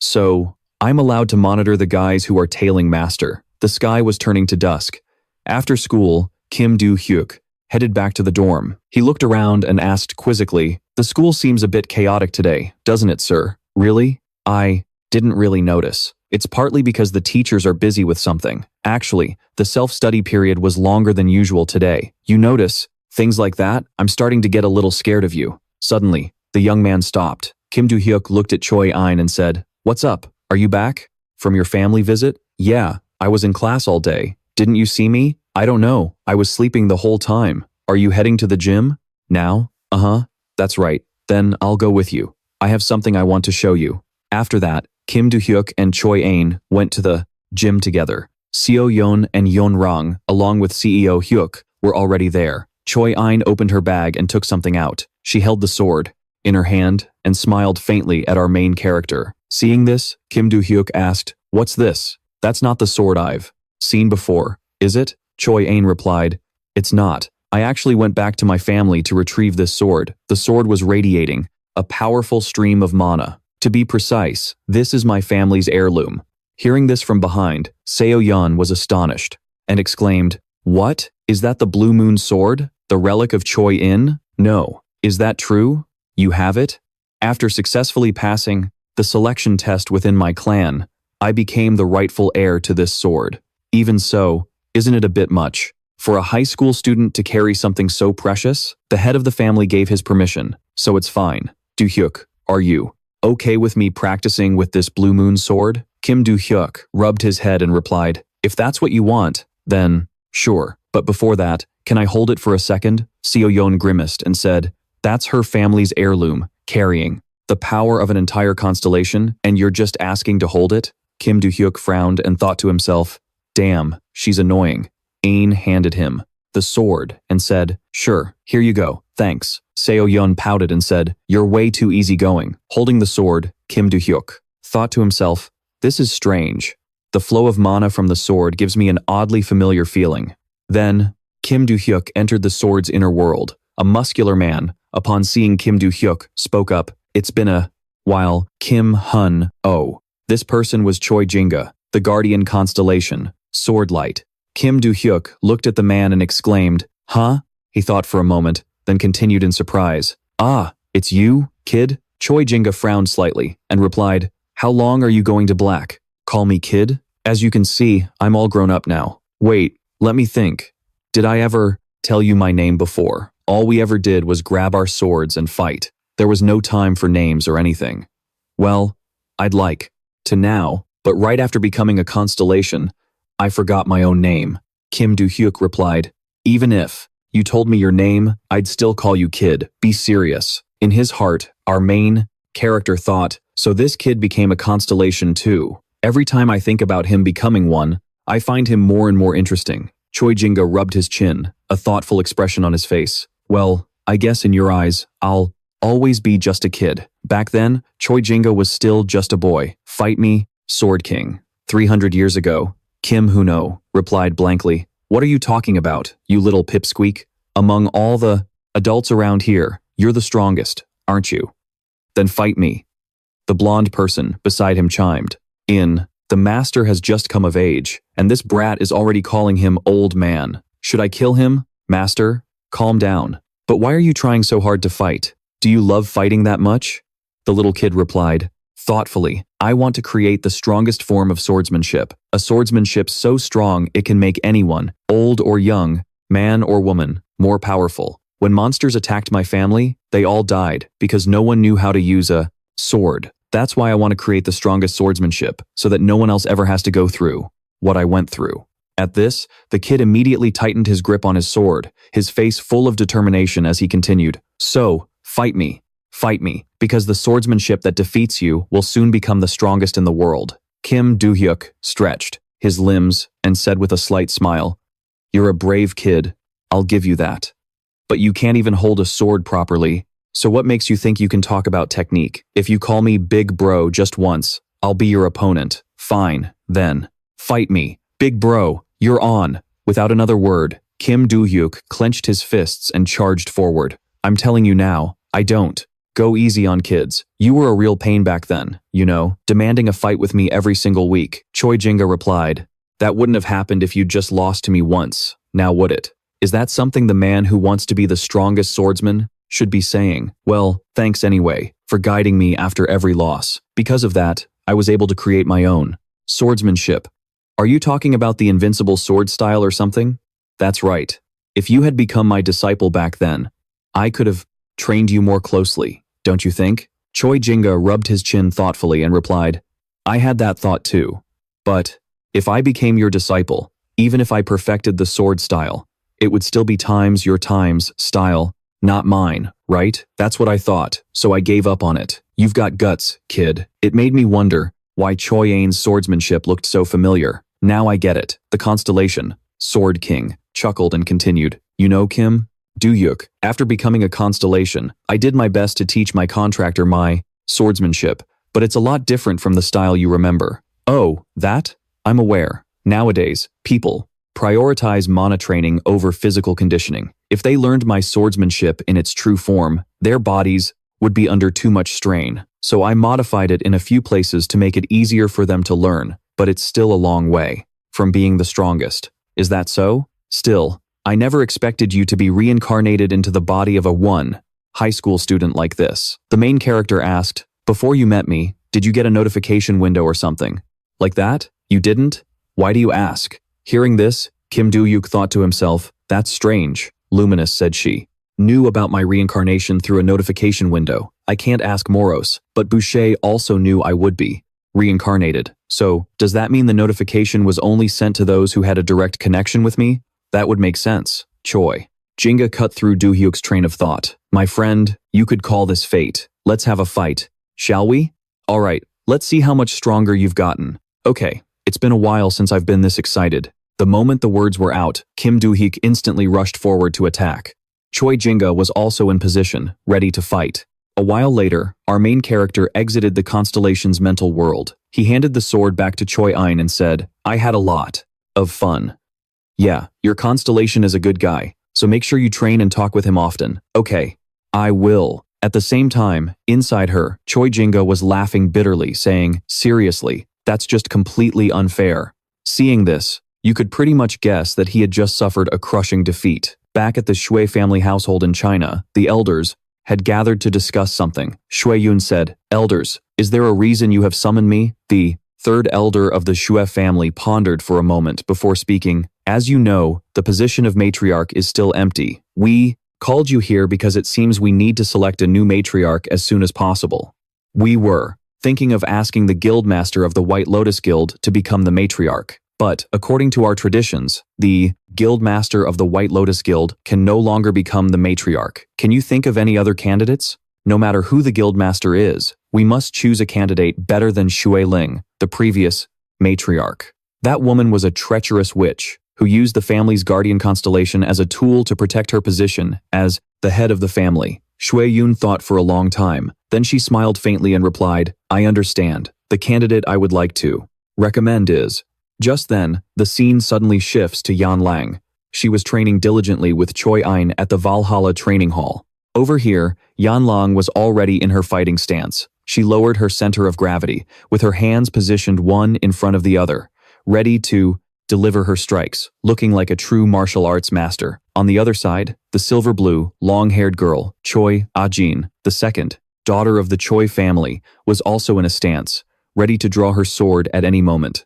so, I'm allowed to monitor the guys who are tailing master. The sky was turning to dusk. After school, Kim Do-hyuk headed back to the dorm. He looked around and asked quizzically, the school seems a bit chaotic today, doesn't it, sir? Really? I didn't really notice. It's partly because the teachers are busy with something. Actually, the self-study period was longer than usual today. You notice? Things like that? I'm starting to get a little scared of you. Suddenly, the young man stopped. Kim Do-hyuk looked at Choi In and said, what's up? Are you back? From your family visit? Yeah, I was in class all day. Didn't you see me? I don't know. I was sleeping the whole time. Are you heading to the gym? Now? Uh-huh. That's right. Then I'll go with you. I have something I want to show you. After that, Kim Do-hyuk and Choi In went to the gym together. Seo Yeon and Yeon Rang, along with CEO Hyuk, were already there. Choi In opened her bag and took something out. She held the sword in her hand and smiled faintly at our main character. Seeing this, Kim Do-hyuk asked, what's this? That's not the sword I've seen before, is it? Choi In replied, it's not. I actually went back to my family to retrieve this sword. The sword was radiating a powerful stream of mana. To be precise, this is my family's heirloom. Hearing this from behind, Seo Yeon was astonished and exclaimed, what? Is that the Blue Moon sword? The relic of Choi In? No. Is that true? You have it? After successfully passing the selection test within my clan, I became the rightful heir to this sword. Even so, isn't it a bit much? For a high school student to carry something so precious? The head of the family gave his permission, so it's fine. Do-hyuk, are you okay with me practicing with this Blue Moon sword? Kim Do-hyuk rubbed his head and replied, if that's what you want, then sure. But before that, can I hold it for a second? Seo Yeon grimaced and said, that's her family's heirloom, carrying the power of an entire constellation, and you're just asking to hold it? Kim Do-hyuk frowned and thought to himself, damn, she's annoying. Ain handed him the sword and said, sure, here you go, thanks. Seo Yeon pouted and said, you're way too easygoing. Holding the sword, Kim Do-hyuk thought to himself, this is strange. The flow of mana from the sword gives me an oddly familiar feeling. Then, Kim Do-hyuk entered the sword's inner world. A muscular man, upon seeing Kim Do-hyuk, spoke up, it's been a while. Kim Hun, oh. This person was Choi Jinga, the Guardian Constellation, sword light. Kim Do-hyuk looked at the man and exclaimed, huh? He thought for a moment, then continued in surprise. Ah, it's you, kid? Choi Jinga frowned slightly and replied, how long are you going to black? Call me kid? As you can see, I'm all grown up now. Wait, let me think. Did I ever tell you my name before? All we ever did was grab our swords and fight. There was no time for names or anything. Well, I'd like to now, but right after becoming a constellation, I forgot my own name. Kim Do-hyuk replied, even if you told me your name, I'd still call you kid. Be serious. In his heart, our main character thought, so this kid became a constellation too. Every time I think about him becoming one, I find him more and more interesting. Choi Jinga rubbed his chin, a thoughtful expression on his face. Well, I guess in your eyes, I'll always be just a kid. Back then, Choi Jinga was still just a boy. Fight me, Sword King. 300 years ago, Kim Huno replied blankly, what are you talking about, you little pipsqueak? Among all the adults around here, you're the strongest, aren't you? Then fight me. The blonde person beside him chimed in, the master has just come of age, and this brat is already calling him old man. Should I kill him? Master, calm down. But why are you trying so hard to fight? Do you love fighting that much? The little kid replied, thoughtfully, I want to create the strongest form of swordsmanship. A swordsmanship so strong it can make anyone, old or young, man or woman, more powerful. When monsters attacked my family, they all died because no one knew how to use a sword. That's why I want to create the strongest swordsmanship, so that no one else ever has to go through what I went through. At this, the kid immediately tightened his grip on his sword, his face full of determination as he continued, so, fight me, because the swordsmanship that defeats you will soon become the strongest in the world. Kim Do-hyuk stretched his limbs and said with a slight smile, you're a brave kid. I'll give you that. But you can't even hold a sword properly, so what makes you think you can talk about technique? If you call me big bro just once, I'll be your opponent. Fine, then. Fight me. Big bro, you're on. Without another word, Kim Do-hyuk clenched his fists and charged forward. I'm telling you now, I don't. Go easy on kids. You were a real pain back then, you know, demanding a fight with me every single week. Choi Jinga replied, that wouldn't have happened if you'd just lost to me once. Now would it? Is that something the man who wants to be the strongest swordsman should be saying? Well, thanks anyway, for guiding me after every loss. Because of that, I was able to create my own swordsmanship. Are you talking about the invincible sword style or something? That's right. If you had become my disciple back then, I could have trained you more closely, don't you think? Choi Jinga rubbed his chin thoughtfully and replied, I had that thought too. But if I became your disciple, even if I perfected the sword style, it would still be your times style, not mine, right? That's what I thought, so I gave up on it. You've got guts, kid. It made me wonder why Choi Ain's swordsmanship looked so familiar. Now I get it. The constellation, Sword King, chuckled and continued, you know Kim Do-hyuk, after becoming a constellation, I did my best to teach my contractor my swordsmanship, but it's a lot different from the style you remember. Oh, that? I'm aware. Nowadays, people prioritize mana training over physical conditioning. If they learned my swordsmanship in its true form, their bodies would be under too much strain. So I modified it in a few places to make it easier for them to learn, but it's still a long way from being the strongest. Is that so? Still, I never expected you to be reincarnated into the body of a high school student like this. The main character asked, before you met me, did you get a notification window or something? Like that? You didn't? Why do you ask? Hearing this, Kim Do-hyuk thought to himself, that's strange. Luminous, said she. Knew about my reincarnation through a notification window. I can't ask Moros, but Boucher also knew I would be reincarnated. So, does that mean the notification was only sent to those who had a direct connection with me? That would make sense. Choi Jinga cut through Do-hyuk's train of thought. My friend, you could call this fate. Let's have a fight. Shall we? Alright, let's see how much stronger you've gotten. Okay, it's been a while since I've been this excited. The moment the words were out, Kim Do-hyuk instantly rushed forward to attack. Choi Jinga was also in position, ready to fight. A while later, our main character exited the constellation's mental world. He handed the sword back to Choi Ein and said, I had a lot of fun. Yeah, your constellation is a good guy, so make sure you train and talk with him often. Okay, I will. At the same time, inside her, Choi Jinga was laughing bitterly, saying, seriously, that's just completely unfair. Seeing this, you could pretty much guess that he had just suffered a crushing defeat. Back at the Shui family household in China, the elders had gathered to discuss something. Shui Yun said, Elders, is there a reason you have summoned me? The third elder of the Shui family pondered for a moment before speaking. As you know, the position of matriarch is still empty. We called you here because it seems we need to select a new matriarch as soon as possible. We were thinking of asking the guildmaster of the White Lotus Guild to become the matriarch. But, according to our traditions, the guildmaster of the White Lotus Guild can no longer become the matriarch. Can you think of any other candidates? No matter who the guildmaster is, we must choose a candidate better than Shui Ling, the previous matriarch. That woman was a treacherous witch who used the family's Guardian Constellation as a tool to protect her position as the head of the family. Shui Yun thought for a long time. Then she smiled faintly and replied, I understand. The candidate I would like to recommend is... Just then, the scene suddenly shifts to Yan Lang. She was training diligently with Choi Ein at the Valhalla training hall. Over here, Yan Lang was already in her fighting stance. She lowered her center of gravity, with her hands positioned one in front of the other, ready to deliver her strikes, looking like a true martial arts master. On the other side, the silver-blue, long-haired girl, Choi Ah-jin, the second, daughter of the Choi family, was also in a stance, ready to draw her sword at any moment.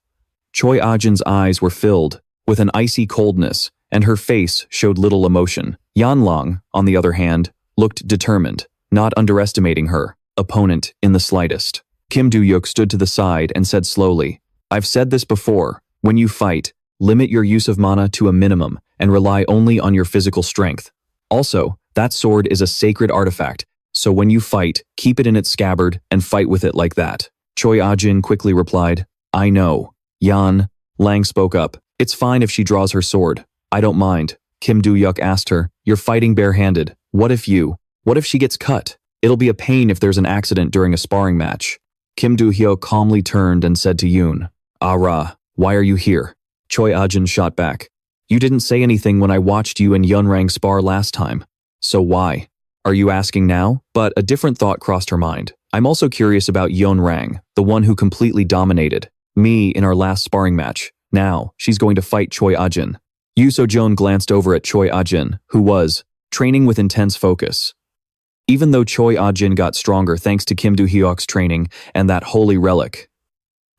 Choi Ah-jin's eyes were filled with an icy coldness, and her face showed little emotion. Yan Lang, on the other hand, looked determined, not underestimating her opponent in the slightest. Kim Do-hyuk stood to the side and said slowly, I've said this before, when you fight, limit your use of mana to a minimum and rely only on your physical strength. Also, that sword is a sacred artifact, so when you fight, keep it in its scabbard and fight with it like that. Choi Ah-jin quickly replied, I know. Yan Lang spoke up. It's fine if she draws her sword. I don't mind. Kim Do-hyuk asked her. You're fighting barehanded. What if she gets cut? It'll be a pain if there's an accident during a sparring match. Kim Do-hyuk calmly turned and said to Yoon, "Ra, why are you here?" Choi Ah-jin shot back. "You didn't say anything when I watched you and Yeonrang spar last time. So why? Are you asking now?" But a different thought crossed her mind. I'm also curious about Yeonrang, the one who completely dominated me in our last sparring match. Now, she's going to fight Choi Ah-jin. Yoo So-joon glanced over at Choi Ah-jin, who was training with intense focus. Even though Choi Ah-jin got stronger thanks to Kim Do-hyuk's training and that holy relic,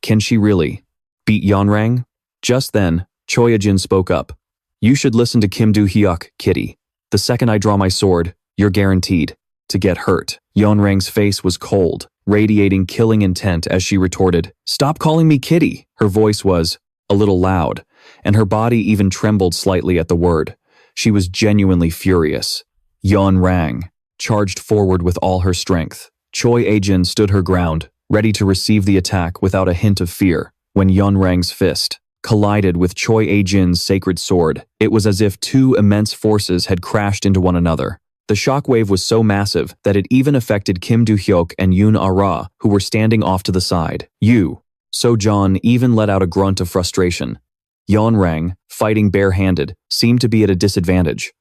can she really beat Yeonrang? Just then, Choi Ah-jin spoke up. "You should listen to Kim Do-hyuk, kitty. The second I draw my sword, you're guaranteed to get hurt." Yeonrang's face was cold, radiating killing intent as she retorted, "Stop calling me kitty." Her voice was a little loud, and her body even trembled slightly at the word. She was genuinely furious. Yeonrang charged forward with all her strength. Choi Ah-jin stood her ground, ready to receive the attack without a hint of fear. When Yeonrang's fist collided with Choi Ah-jin's sacred sword, it was as if two immense forces had crashed into one another. The shockwave was so massive that it even affected Kim Do-hyuk and Yoon Ah-ra, who were standing off to the side. Yoo So-joon even let out a grunt of frustration. Yeonrang, fighting barehanded, seemed to be at a disadvantage.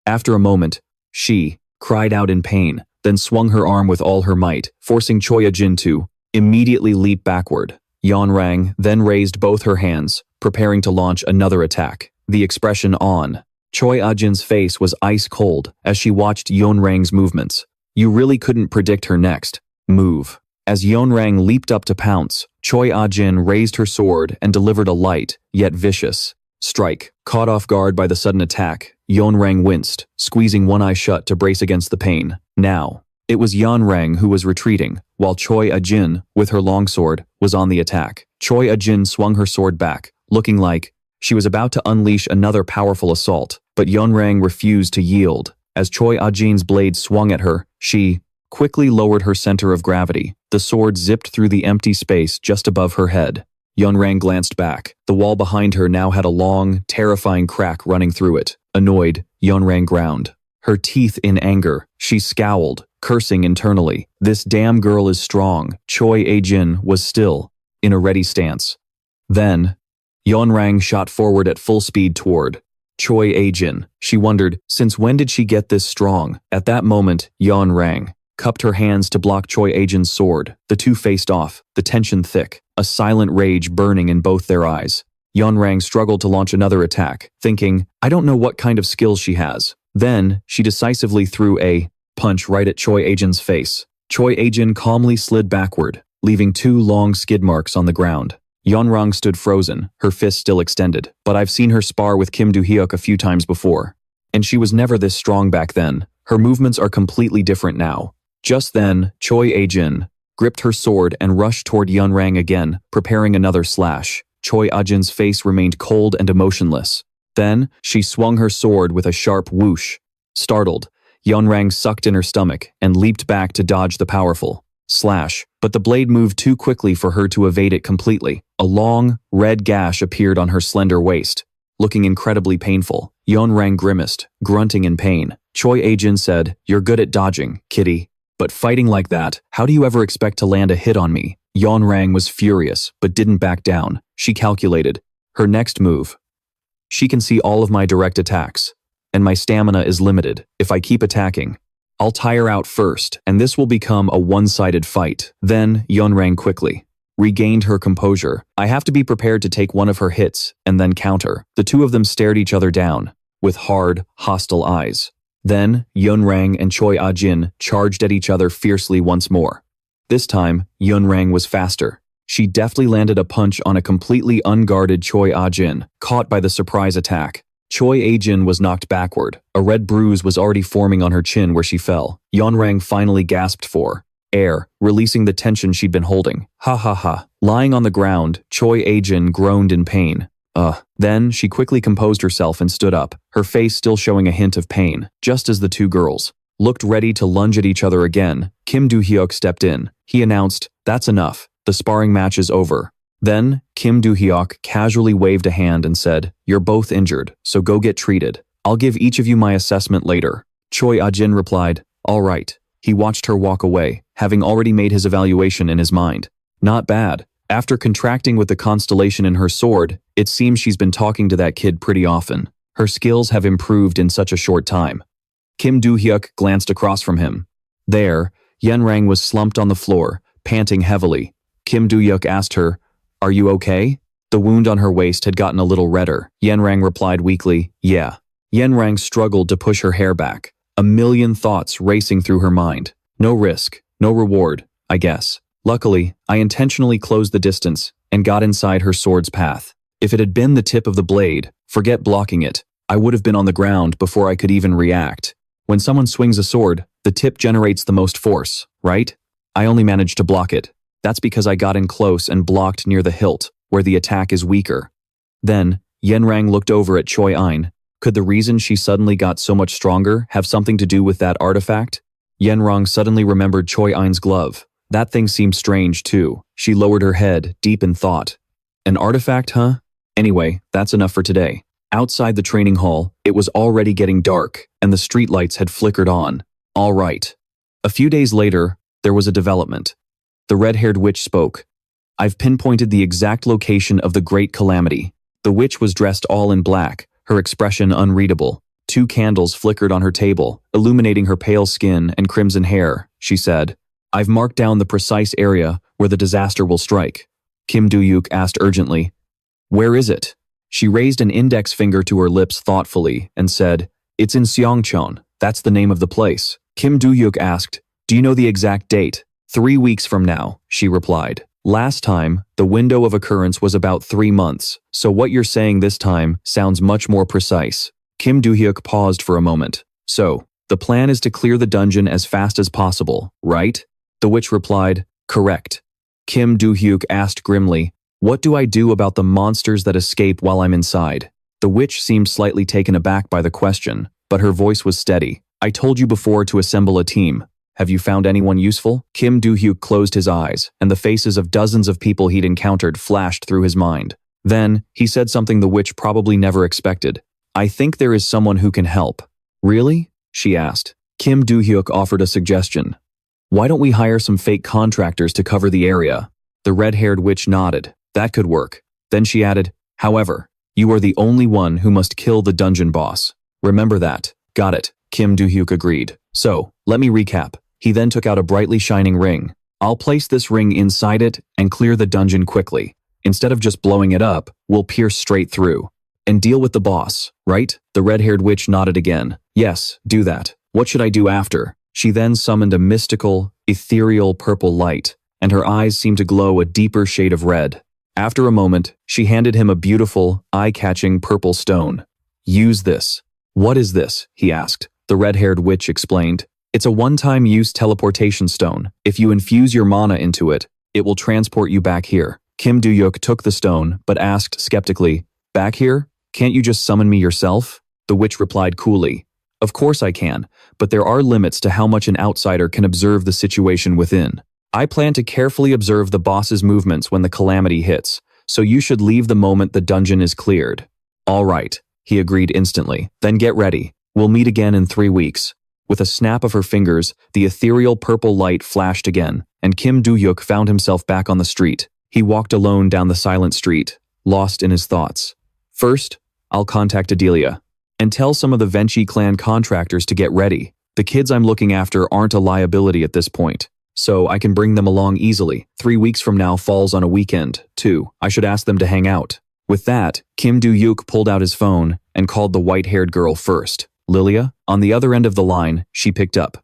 After a moment, she cried out in pain, then swung her arm with all her might, forcing Choi Ah-jin to immediately leap backward. Yeonrang then raised both her hands, preparing to launch another attack. The expression on Choi Ah-jin's face was ice cold as she watched Yeonrang's movements. You really couldn't predict her next move. As Yeonrang leaped up to pounce, Choi Ah-jin raised her sword and delivered a light, yet vicious strike. Caught off guard by the sudden attack, Yeonrang winced, squeezing one eye shut to brace against the pain. Now, it was Yeonrang who was retreating, while Choi Ah-jin, with her longsword, was on the attack. Choi Ah-jin swung her sword back, looking like she was about to unleash another powerful assault, but Yeonrang refused to yield. As Choi Ah-jin's blade swung at her, she quickly lowered her center of gravity. The sword zipped through the empty space just above her head. Yeonrang glanced back. The wall behind her now had a long, terrifying crack running through it. Annoyed, Yeonrang ground her teeth in anger. She scowled, cursing internally. This damn girl is strong. Choi Ah-jin was still in a ready stance. Then, Yeonrang shot forward at full speed toward Choi Ah-jin. She wondered, since when did she get this strong? At that moment, Yeonrang cupped her hands to block Choi Ah-jin's sword. The two faced off, the tension thick, a silent rage burning in both their eyes. Yeonrang struggled to launch another attack, thinking, I don't know what kind of skills she has. Then, she decisively threw a punch right at Choi Ah-jin's face. Choi Ah-jin calmly slid backward, leaving two long skid marks on the ground. Yeonrang stood frozen, her fist still extended. But I've seen her spar with Kim Do-hyuk a few times before. And she was never this strong back then. Her movements are completely different now. Just then, Choi Ah-jin gripped her sword and rushed toward Yeonrang again, preparing another slash. Choi Ah-jin's face remained cold and emotionless. Then, she swung her sword with a sharp whoosh. Startled, Yeonrang sucked in her stomach and leaped back to dodge the powerful slash, but the blade moved too quickly for her to evade it completely. A long, red gash appeared on her slender waist, looking incredibly painful. Yeonrang grimaced, grunting in pain. Choi Ah-jin said, "You're good at dodging, kitty. But fighting like that, how do you ever expect to land a hit on me?" Yeonrang was furious, but didn't back down. She calculated her next move. She can see all of my direct attacks, and my stamina is limited. If I keep attacking, I'll tire out first, and this will become a one-sided fight. Then, Yeonrang quickly regained her composure. I have to be prepared to take one of her hits, and then counter. The two of them stared each other down, with hard, hostile eyes. Then, Yeonrang and Choi Ah-jin charged at each other fiercely once more. This time, Yeonrang was faster. She deftly landed a punch on a completely unguarded Choi Ah-jin, caught by the surprise attack. Choi Ah-jin was knocked backward. A red bruise was already forming on her chin where she fell. Yeonrang finally gasped for air, releasing the tension she'd been holding. Ha ha ha. Lying on the ground, Choi Ah-jin groaned in pain. Then, she quickly composed herself and stood up, her face still showing a hint of pain. Just as the two girls looked ready to lunge at each other again, Kim Do-hyuk stepped in. He announced, "That's enough. The sparring match is over." Then, Kim Do-hyuk casually waved a hand and said, "You're both injured, so go get treated. I'll give each of you my assessment later. Choi Ah-jin replied, all right. He watched her walk away, having already made his evaluation in his mind. Not bad. After contracting with the constellation in her sword, it seems she's been talking to that kid pretty often. Her skills have improved in such a short time. Kim Do-hyuk glanced across from him. There, Yenrang was slumped on the floor, panting heavily. Kim Do-hyuk asked her, are you okay? The wound on her waist had gotten a little redder. Yenrang replied weakly, yeah. Yenrang struggled to push her hair back, a million thoughts racing through her mind. No risk, no reward, I guess. Luckily, I intentionally closed the distance and got inside her sword's path. If it had been the tip of the blade, forget blocking it. I would have been on the ground before I could even react. When someone swings a sword, the tip generates the most force, right? I only managed to block it. That's because I got in close and blocked near the hilt, where the attack is weaker. Then, Yenrang looked over at Choi Ein. Could the reason she suddenly got so much stronger have something to do with that artifact? Yenrang suddenly remembered Choi Ein's glove. That thing seemed strange too. She lowered her head, deep in thought. An artifact, huh? Anyway, that's enough for today. Outside the training hall, it was already getting dark, and the streetlights had flickered on. All right. A few days later, there was a development. The red-haired witch spoke. I've pinpointed the exact location of the great calamity. The witch was dressed all in black, her expression unreadable. 2 candles flickered on her table, illuminating her pale skin and crimson hair. She said, I've marked down the precise area where the disaster will strike. Kim Do-hyuk asked urgently, where is it? She raised an index finger to her lips thoughtfully and said, it's in Seongcheon. That's the name of the place. Kim Do-hyuk asked, do you know the exact date? 3 weeks from now, she replied. Last time, the window of occurrence was about 3 months, so what you're saying this time sounds much more precise. Kim Do-hyuk paused for a moment. So, the plan is to clear the dungeon as fast as possible, right? The witch replied, correct. Kim Do-hyuk asked grimly, what do I do about the monsters that escape while I'm inside? The witch seemed slightly taken aback by the question, but her voice was steady. I told you before to assemble a team. Have you found anyone useful? Kim Do-hyuk closed his eyes, and the faces of dozens of people he'd encountered flashed through his mind. Then, he said something the witch probably never expected. I think there is someone who can help. Really? She asked. Kim Do-hyuk offered a suggestion. Why don't we hire some fake contractors to cover the area? The red-haired witch nodded. That could work. Then she added, however, you are the only one who must kill the dungeon boss. Remember that. Got it. Kim Do-hyuk agreed. So, let me recap. He then took out a brightly shining ring. I'll place this ring inside it and clear the dungeon quickly. Instead of just blowing it up, we'll pierce straight through. And deal with the boss, right? The red-haired witch nodded again. Yes, do that. What should I do after? She then summoned a mystical, ethereal purple light, and her eyes seemed to glow a deeper shade of red. After a moment, she handed him a beautiful, eye-catching purple stone. Use this. What is this? He asked. The red-haired witch explained. It's a one-time use teleportation stone. If you infuse your mana into it, it will transport you back here. Kim Do-hyuk took the stone, but asked skeptically, back here? Can't you just summon me yourself? The witch replied coolly. Of course I can, but there are limits to how much an outsider can observe the situation within. I plan to carefully observe the boss's movements when the calamity hits, so you should leave the moment the dungeon is cleared. All right, he agreed instantly. Then get ready. We'll meet again in 3 weeks. With a snap of her fingers, the ethereal purple light flashed again, and Kim Do-hyuk found himself back on the street. He walked alone down the silent street, lost in his thoughts. First, I'll contact Adelia and tell some of the Venchi clan contractors to get ready. The kids I'm looking after aren't a liability at this point, so I can bring them along easily. 3 weeks from now falls on a weekend, too. I should ask them to hang out. With that, Kim Do-hyuk pulled out his phone and called the white-haired girl first. Lilia? On the other end of the line, she picked up.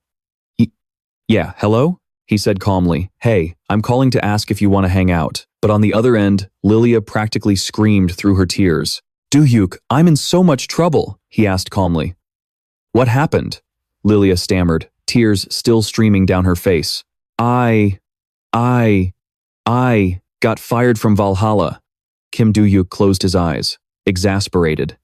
Yeah, hello? He said calmly. Hey, I'm calling to ask if you want to hang out. But on the other end, Lilia practically screamed through her tears. Do-hyuk, I'm in so much trouble, he asked calmly. What happened? Lilia stammered, tears still streaming down her face. I got fired from Valhalla. Kim Do-hyuk closed his eyes, exasperated.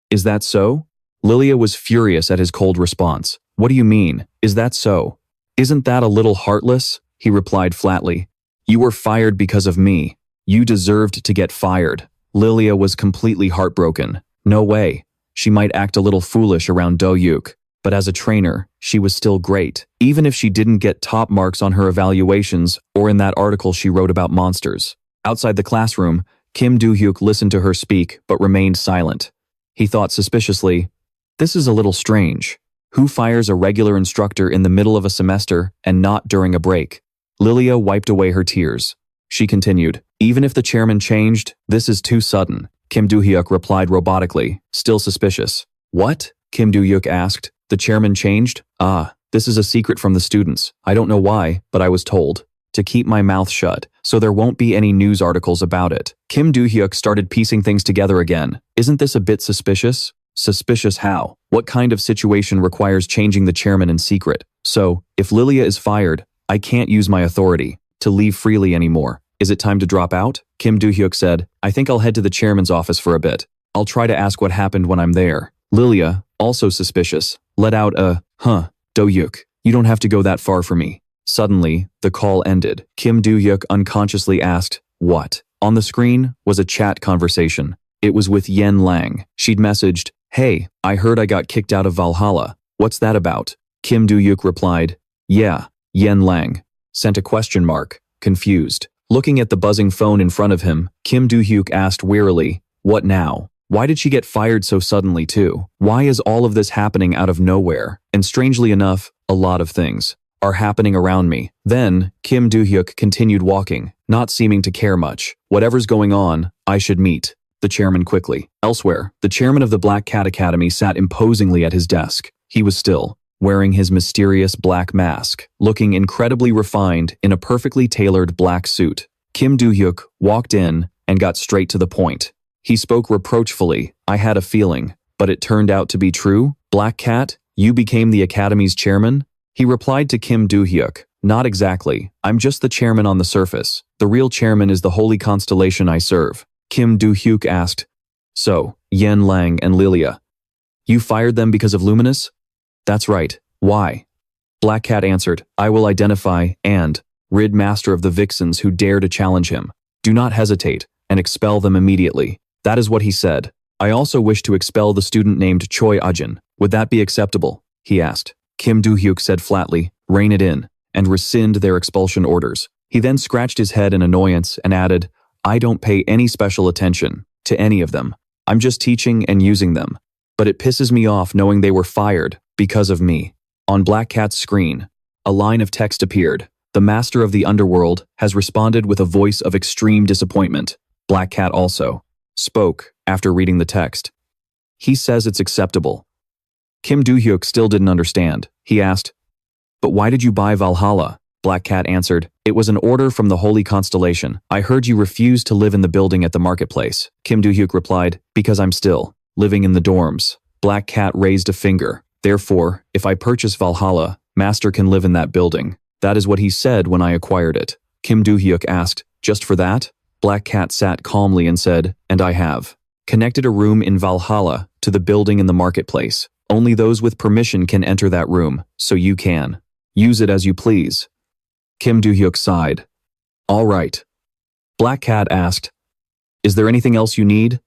Is that so? Lilia was furious at his cold response. What do you mean? Is that so? Isn't that a little heartless? He replied flatly. You were fired because of me. You deserved to get fired. Lilia was completely heartbroken. No way. she might act a little foolish around Do-hyuk, but as a trainer, she was still great, even if she didn't get top marks on her evaluations or in that article she wrote about monsters. Outside the classroom, Kim Do-hyuk listened to her speak but remained silent. He thought suspiciously, "This is a little strange. Who fires a regular instructor in the middle of a semester and not during a break?" Lilia wiped away her tears. She continued, "Even if the chairman changed, this is too sudden." Kim Do-hyuk replied robotically, still suspicious. "What?" Kim Do-hyuk asked. "The chairman changed? Ah, this is a secret from the students. I don't know why, but I was told to keep my mouth shut, so there won't be any news articles about it." Kim Do-hyuk started piecing things together again. "Isn't this a bit suspicious?" "Suspicious how? What kind of situation requires changing the chairman in secret? So, if Lilia is fired, I can't use my authority to leave freely anymore. Is it time to drop out?" Kim Do-hyuk said, "I think I'll head to the chairman's office for a bit. I'll try to ask what happened when I'm there." Lilia, also suspicious, let out a, Do-hyuk, you don't have to go that far for me." Suddenly, the call ended. Kim Do-hyuk unconsciously asked, "What?" On the screen was a chat conversation. It was with Yen Lang. She'd messaged, "Hey, I heard I got kicked out of Valhalla. What's that about?" Kim Do-hyuk replied, "Yeah." Yen Lang sent a question mark, confused. Looking at the buzzing phone in front of him, Kim Do-hyuk asked wearily, "What now? Why did she get fired so suddenly too? Why is all of this happening out of nowhere?" And strangely enough, a lot of things are happening around me. Then, Kim Do-hyuk continued walking, not seeming to care much. "Whatever's going on, I should meet the chairman quickly." Elsewhere, the chairman of the Black Cat Academy sat imposingly at his desk. He was still wearing his mysterious black mask, looking incredibly refined in a perfectly tailored black suit. Kim Do-hyuk walked in and got straight to the point. He spoke reproachfully, "I had a feeling, but it turned out to be true? Black Cat, you became the Academy's chairman?" He replied to Kim Do-hyuk, "Not exactly. I'm just the chairman on the surface. The real chairman is the holy constellation I serve." Kim Do-hyuk asked, "So, Yen Lang and Lilia, you fired them because of Luminous?" "That's right. Why?" Black Cat answered, "I will identify and rid Master of the Vixens who dare to challenge him. Do not hesitate, and expel them immediately." That is what he said. "I also wish to expel the student named Choi Ajin. Would that be acceptable?" he asked. Kim Do-hyuk said flatly, "Rein it in, and rescind their expulsion orders." He then scratched his head in annoyance and added, "I don't pay any special attention to any of them. I'm just teaching and using them. But it pisses me off knowing they were fired because of me." On Black Cat's screen, a line of text appeared. "The master of the underworld has responded with a voice of extreme disappointment." Black Cat also spoke after reading the text. "He says it's acceptable." Kim Do-hyuk still didn't understand. He asked, "But why did you buy Valhalla?" Black Cat answered, "It was an order from the Holy Constellation. I heard you refused to live in the building at the marketplace." Kim Do-hyuk replied, "Because I'm still living in the dorms." Black Cat raised a finger. "Therefore, if I purchase Valhalla, Master can live in that building. That is what he said when I acquired it." Kim Do-hyuk asked, "Just for that?" Black Cat sat calmly and said, "And I have connected a room in Valhalla to the building in the marketplace. Only those with permission can enter that room, so you can use it as you please." Kim Do-hyuk sighed. "All right." Black Cat asked, "Is there anything else you need?"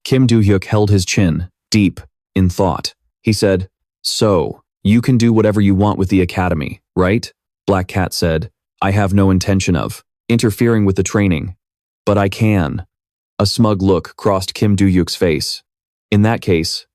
Kim Do-hyuk held his chin, deep in thought. He said, "So, you can do whatever you want with the academy, right?" Black Cat said, "I have no intention of interfering with the training, but I can." A smug look crossed Kim Do-hyuk's face. "In that case,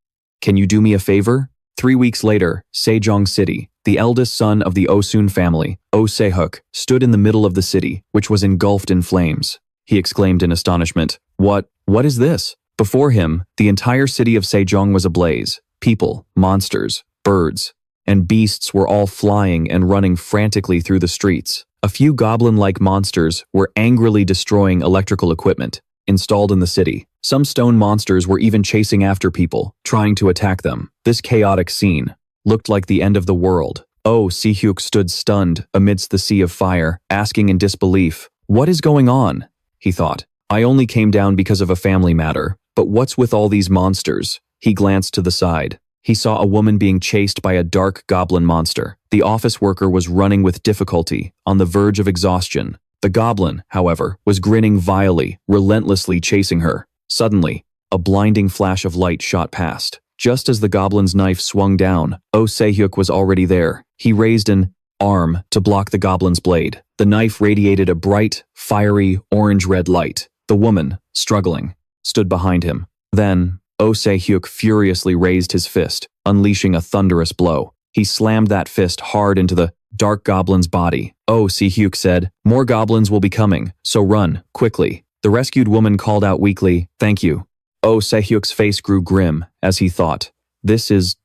can you do me a favor?" 3 weeks later, Sejong City, the eldest son of the Osun family, Oh Se-hyuk, stood in the middle of the city, which was engulfed in flames. He exclaimed in astonishment, What is this?" Before him, the entire city of Sejong was ablaze. People, monsters, birds, and beasts were all flying and running frantically through the streets. A few goblin-like monsters were angrily destroying electrical equipment installed in the city. Some stone monsters were even chasing after people, trying to attack them. This chaotic scene looked like the end of the world. Oh Se-hyuk stood stunned amidst the sea of fire, asking in disbelief, "What is going on?" he thought. "I only came down because of a family matter, but what's with all these monsters?" He glanced to the side. He saw a woman being chased by a dark goblin monster. The office worker was running with difficulty, on the verge of exhaustion. The goblin, however, was grinning vilely, relentlessly chasing her. Suddenly, a blinding flash of light shot past. Just as the goblin's knife swung down, Oh Se-hyuk was already there. He raised an arm to block the goblin's blade. The knife radiated a bright, fiery, orange-red light. The woman, struggling, stood behind him. Then, Oh Se-hyuk furiously raised his fist, unleashing a thunderous blow. He slammed that fist hard into the dark goblin's body. Oh Se-hyuk said, "More goblins will be coming, so run, quickly." The rescued woman called out weakly, "Thank you." Oh Se-hyuk's face grew grim as he thought, "This is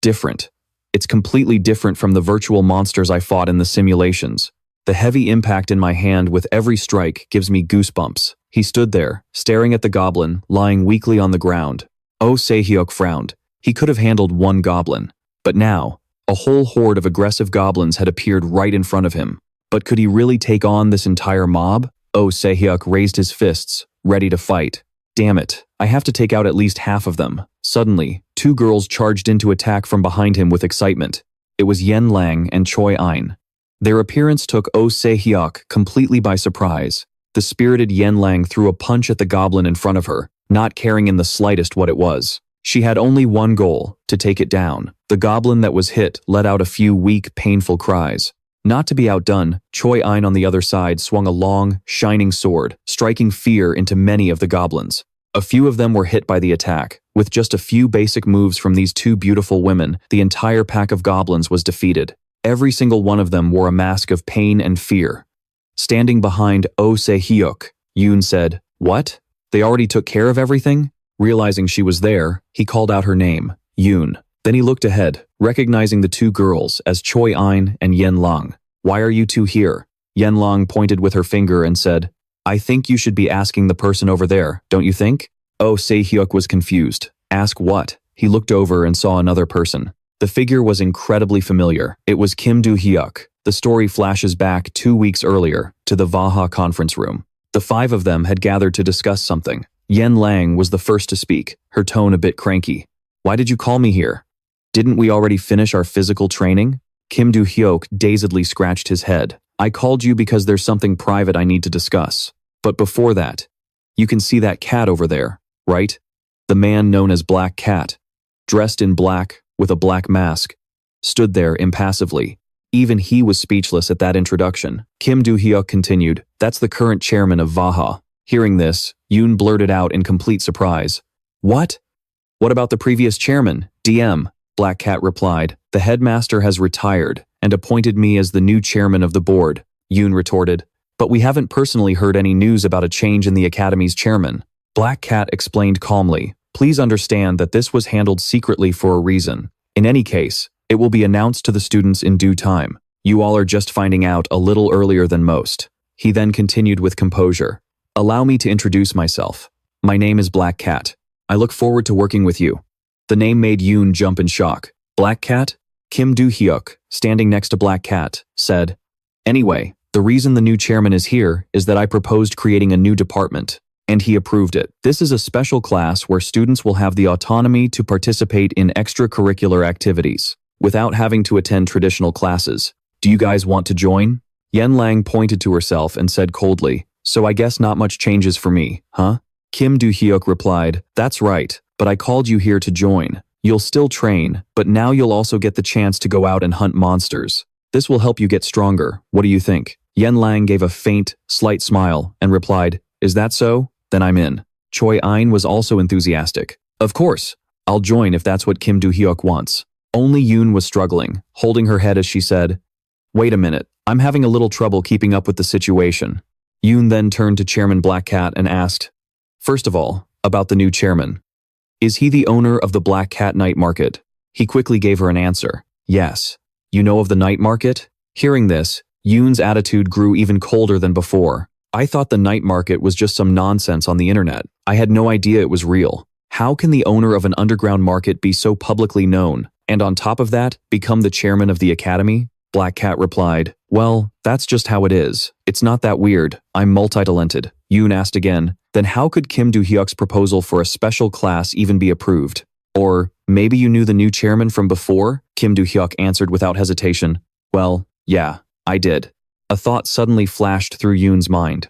different. It's completely different from the virtual monsters I fought in the simulations. The heavy impact in my hand with every strike gives me goosebumps." He stood there, staring at the goblin, lying weakly on the ground. Oh Se-hyuk frowned. He could have handled one goblin. But now, a whole horde of aggressive goblins had appeared right in front of him. But could he really take on this entire mob? Oh Se-hyuk raised his fists, ready to fight. Damn it, I have to take out at least half of them. Suddenly, two girls charged into attack from behind him with excitement. It was Yen Lang and Choi Ein. Their appearance took Oh Se-hyuk completely by surprise. The spirited Yen Lang threw a punch at the goblin in front of her, not caring in the slightest what it was. She had only one goal, to take it down. The goblin that was hit let out a few weak, painful cries. Not to be outdone, Choi Ein on the other side swung a long, shining sword, striking fear into many of the goblins. A few of them were hit by the attack. With just a few basic moves from these two beautiful women, the entire pack of goblins was defeated. Every single one of them wore a mask of pain and fear. Standing behind Oh Se-hyuk, Yoon said, "What? They already took care of everything?" Realizing she was there, he called out her name, Yoon. Then he looked ahead, recognizing the two girls as Choi Ein and Yen Lang. "Why are you two here?" Yen Lang pointed with her finger and said, "I think you should be asking the person over there, don't you think?" Oh Se-hyuk was confused. "Ask what?" He looked over and saw another person. The figure was incredibly familiar. It was Kim Do-hyuk. The story flashes back 2 weeks earlier to the Valhalla conference room. The five of them had gathered to discuss something. Yen Lang was the first to speak, her tone a bit cranky. "Why did you call me here? Didn't we already finish our physical training?" Kim Do-hyuk dazedly scratched his head. "I called you because there's something private I need to discuss. But before that, you can see that cat over there, right? The man known as Black Cat, dressed in black with a black mask, stood there impassively. Even he was speechless at that introduction. Kim Do-hyuk continued, "That's the current chairman of Valhalla." Hearing this, Yoon blurted out in complete surprise. "What? What about the previous chairman, DM?" Black Cat replied, "The headmaster has retired and appointed me as the new chairman of the board." Yoon retorted, "But we haven't personally heard any news about a change in the academy's chairman." Black Cat explained calmly, "Please understand that this was handled secretly for a reason. In any case, it will be announced to the students in due time. You all are just finding out a little earlier than most." He then continued with composure. "Allow me to introduce myself. My name is Black Cat. I look forward to working with you." The name made Yoon jump in shock. "Black Cat?" Kim Do-hyuk, standing next to Black Cat, said, "Anyway, the reason the new chairman is here is that I proposed creating a new department, and he approved it. This is a special class where students will have the autonomy to participate in extracurricular activities, without having to attend traditional classes. Do you guys want to join?" Yen Lang pointed to herself and said coldly, "So I guess not much changes for me, huh?" Kim Do-hyuk replied, "That's right, but I called you here to join. You'll still train, but now you'll also get the chance to go out and hunt monsters. This will help you get stronger. What do you think?" Yen Lang gave a faint, slight smile and replied, "Is that so? Then I'm in." Choi Ein was also enthusiastic. "Of course, I'll join if that's what Kim Do-hyuk wants." Only Yoon was struggling, holding her head as she said, "Wait a minute, I'm having a little trouble keeping up with the situation." Yoon then turned to Chairman Black Cat and asked, "First of all, about the new chairman. Is he the owner of the Black Cat Night Market?" He quickly gave her an answer. "Yes. You know of the night market?" Hearing this, Yoon's attitude grew even colder than before. "I thought the night market was just some nonsense on the internet. I had no idea it was real. How can the owner of an underground market be so publicly known, and on top of that, become the chairman of the academy?" Black Cat replied, "Well, that's just how it is. It's not that weird. I'm multi-talented." Yoon asked again, "Then how could Kim Do-hyuk's proposal for a special class even be approved? Or maybe you knew the new chairman from before?" Kim Do-hyuk answered without hesitation, "Well, yeah, I did." A thought suddenly flashed through Yoon's mind.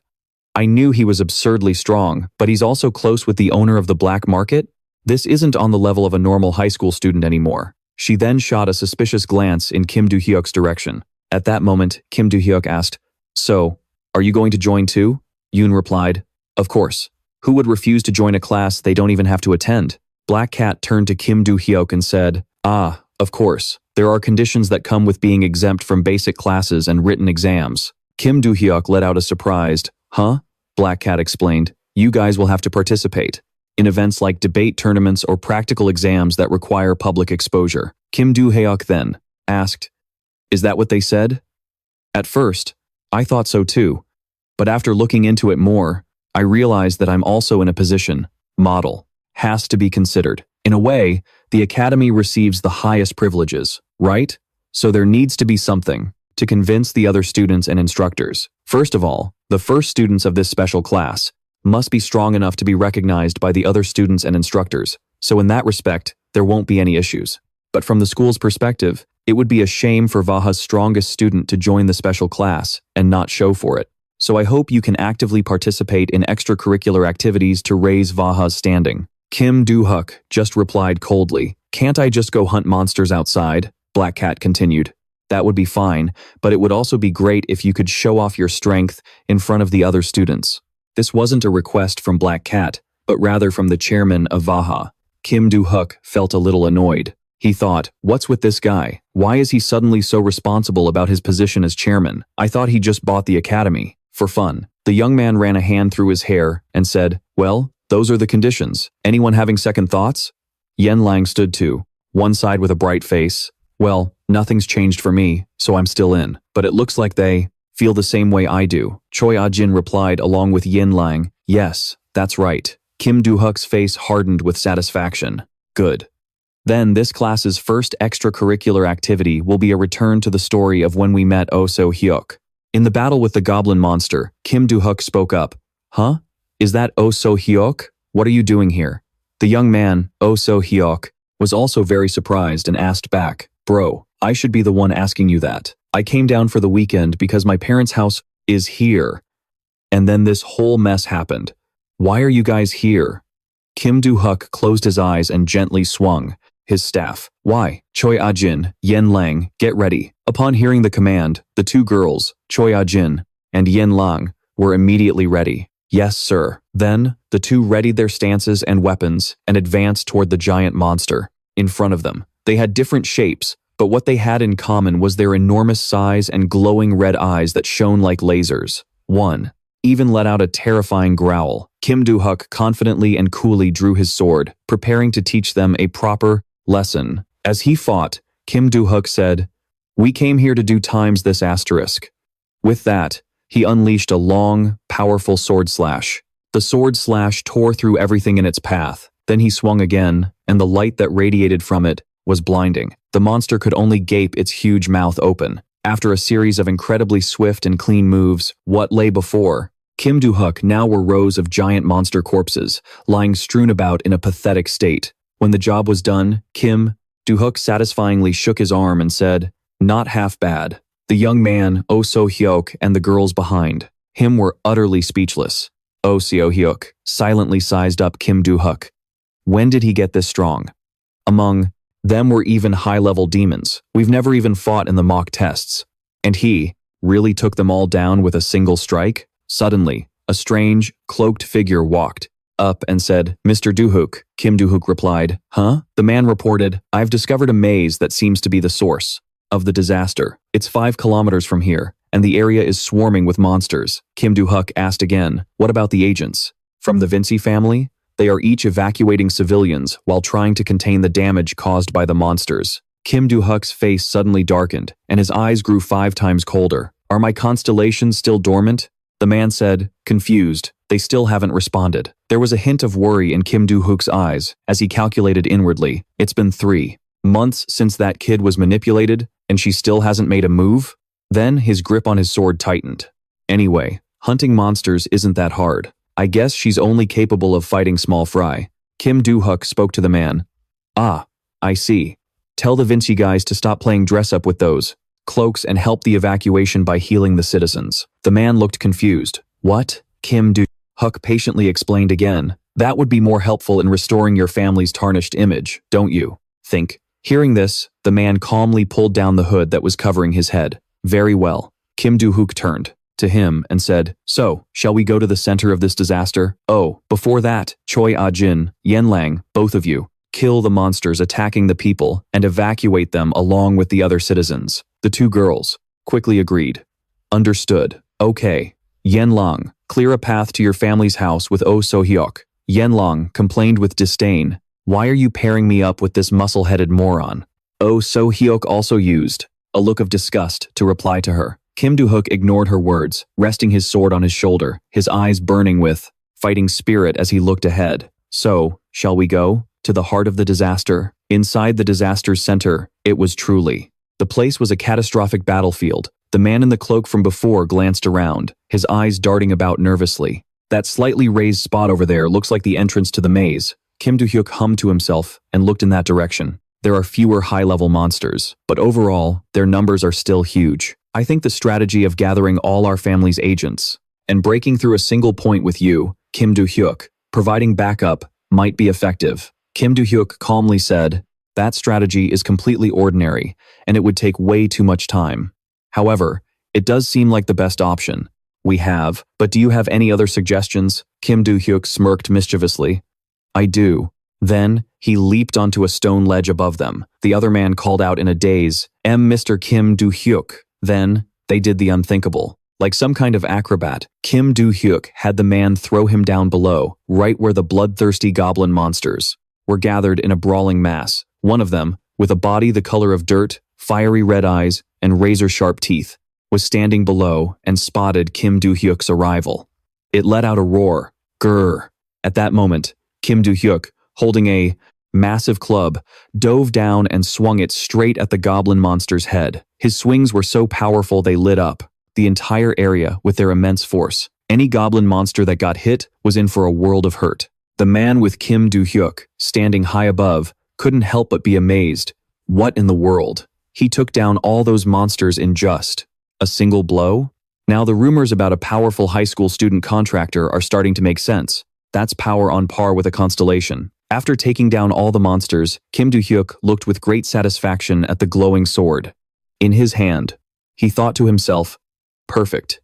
"I knew he was absurdly strong, but he's also close with the owner of the black market? This isn't on the level of a normal high school student anymore. She then shot a suspicious glance in Kim Do-hyuk's direction. At that moment, Kim Do-hyuk asked, "So, are you going to join too?" Yoon replied, "Of course. Who would refuse to join a class they don't even have to attend?" Black Cat turned to Kim Do-hyuk and said, "Ah, of course. There are conditions that come with being exempt from basic classes and written exams." Kim Do-hyuk let out a surprised, "Huh?" Black Cat explained, "You guys will have to participate in events like debate tournaments or practical exams that require public exposure." Kim Do-hyuk then asked, "Is that what they said?" At first, I thought so too, but after looking into it more, I realized that I'm also in a position, model, has to be considered. In a way, the academy receives the highest privileges, right? So there needs to be something to convince the other students and instructors. First of all, the first students of this special class must be strong enough to be recognized by the other students and instructors, so in that respect, there won't be any issues. But from the school's perspective, it would be a shame for Vaha's strongest student to join the special class and not show for it. So I hope you can actively participate in extracurricular activities to raise Vaha's standing. Kim Do-hyuk just replied coldly, "Can't I just go hunt monsters outside?" Black Cat continued, "That would be fine, but it would also be great if you could show off your strength in front of the other students." This wasn't a request from Black Cat, but rather from the chairman of Vaha. Kim Do-hyuk felt a little annoyed. He thought, what's with this guy? Why is he suddenly so responsible about his position as chairman? I thought he just bought the academy for fun. The young man ran a hand through his hair and said, "Well, those are the conditions. Anyone having second thoughts?" Yen Lang stood to one side with a bright face. "Well, nothing's changed for me, so I'm still in. But it looks like they feel the same way I do." Choi Ah-jin replied along with Yen Lang, "Yes, that's right." Kim Do-hyuk's face hardened with satisfaction. "Good. Then this class's first extracurricular activity will be a return to the story of when we met Oh So-hyuk. In the battle with the goblin monster, Kim Do-hyuk spoke up. "Huh? Is that Oh So-hyuk? What are you doing here?" The young man, Oh So-hyuk, was also very surprised and asked back, "Bro, I should be the one asking you that. I came down for the weekend because my parents' house is here. And then this whole mess happened. Why are you guys here?" Kim Do-hyuk closed his eyes and gently swung his staff. "Why? Choi Ah-jin, Yen Lang, get ready." Upon hearing the command, the two girls, Choi Ah-jin and Yen Lang, were immediately ready. "Yes, sir." Then, the two readied their stances and weapons and advanced toward the giant monster. In front of them, they had different shapes, but what they had in common was their enormous size and glowing red eyes that shone like lasers. One even let out a terrifying growl. Kim Do-hyuk confidently and coolly drew his sword, preparing to teach them a proper lesson. As he fought, Kim Do-hyuk said, "We came here to do times this asterisk." With that, he unleashed a long, powerful sword slash. The sword slash tore through everything in its path. Then he swung again, and the light that radiated from it was blinding. The monster could only gape its huge mouth open. After a series of incredibly swift and clean moves, what lay before Kim Do-hyuk now were rows of giant monster corpses, lying strewn about in a pathetic state. When the job was done, Kim Do-hyuk satisfyingly shook his arm and said, "Not half bad." The young man, Oh So-hyuk, and the girls behind him were utterly speechless. Oh So-hyuk silently sized up Kim Do-hyuk. When did he get this strong? Among them were even high-level demons. We've never even fought in the mock tests. And he really took them all down with a single strike? Suddenly, a strange, cloaked figure walked up and said, "Mr. Do-hyuk." Kim Do-hyuk replied, "Huh?" The man reported, "I've discovered a maze that seems to be the source of the disaster. It's 5 kilometers from here, and the area is swarming with monsters." Kim Do-hyuk asked again, "What about the agents? From the Vinci family? They are each evacuating civilians while trying to contain the damage caused by the monsters." Kim Do-hyuk's face suddenly darkened, and his eyes grew 5 times colder. "Are my constellations still dormant?" The man said, confused. "They still haven't responded." There was a hint of worry in Kim Do-hyuk's eyes as he calculated inwardly. It's been 3 months since that kid was manipulated, and she still hasn't made a move? Then his grip on his sword tightened. Anyway, hunting monsters isn't that hard. I guess she's only capable of fighting small fry. Kim Do-hyuk spoke to the man. "Ah, I see. Tell the Vinci guys to stop playing dress-up with those cloaks and help the evacuation by healing the citizens." The man looked confused. "What?" Kim Do-hyuk patiently explained again. That would be more helpful in restoring your family's tarnished image, don't you think? Hearing this, the man calmly pulled down the hood that was covering his head. Very well. Kim Do-hyuk turned to him and said, "So, shall we go to the center of this disaster? Oh, before that, Choi Ah-jin, Yen Lang, both of you, kill the monsters attacking the people and evacuate them along with the other citizens." The two girls quickly agreed. Understood. Okay. Yen Lang, clear a path to your family's house with Oh So-hyuk. Yen Lang complained with disdain. Why are you pairing me up with this muscle-headed moron? Oh So-hyuk also used a look of disgust to reply to her. Kim Do-hyuk ignored her words, resting his sword on his shoulder, his eyes burning with fighting spirit as he looked ahead. So, shall we go to the heart of the disaster? Inside the disaster's center, it was truly. The place was a catastrophic battlefield. The man in the cloak from before glanced around, his eyes darting about nervously. That slightly raised spot over there looks like the entrance to the maze. Kim Do-hyuk hummed to himself and looked in that direction. There are fewer high-level monsters, but overall, their numbers are still huge. I think the strategy of gathering all our family's agents and breaking through a single point with you, Kim Do-hyuk, providing backup, might be effective. Kim Do-hyuk calmly said, that strategy is completely ordinary, and it would take way too much time. However, it does seem like the best option. We have, but do you have any other suggestions? Kim Do-hyuk smirked mischievously. I do. Then, he leaped onto a stone ledge above them. The other man called out in a daze, Mr. Kim Do-hyuk. Then, they did the unthinkable. Like some kind of acrobat, Kim Do-hyuk had the man throw him down below, right where the bloodthirsty goblin monsters were gathered in a brawling mass. One of them, with a body the color of dirt, fiery red eyes, and razor-sharp teeth, was standing below and spotted Kim Do-hyuk's arrival. It let out a roar. Grrr. At that moment, Kim Do-hyuk, holding a massive club, dove down and swung it straight at the goblin monster's head. His swings were so powerful they lit up the entire area with their immense force. Any goblin monster that got hit was in for a world of hurt. The man with Kim Do-hyuk, standing high above, couldn't help but be amazed. What in the world? He took down all those monsters in just a single blow? Now the rumors about a powerful high school student contractor are starting to make sense. That's power on par with a constellation. After taking down all the monsters, Kim Do-hyuk looked with great satisfaction at the glowing sword in his hand. He thought to himself, perfect.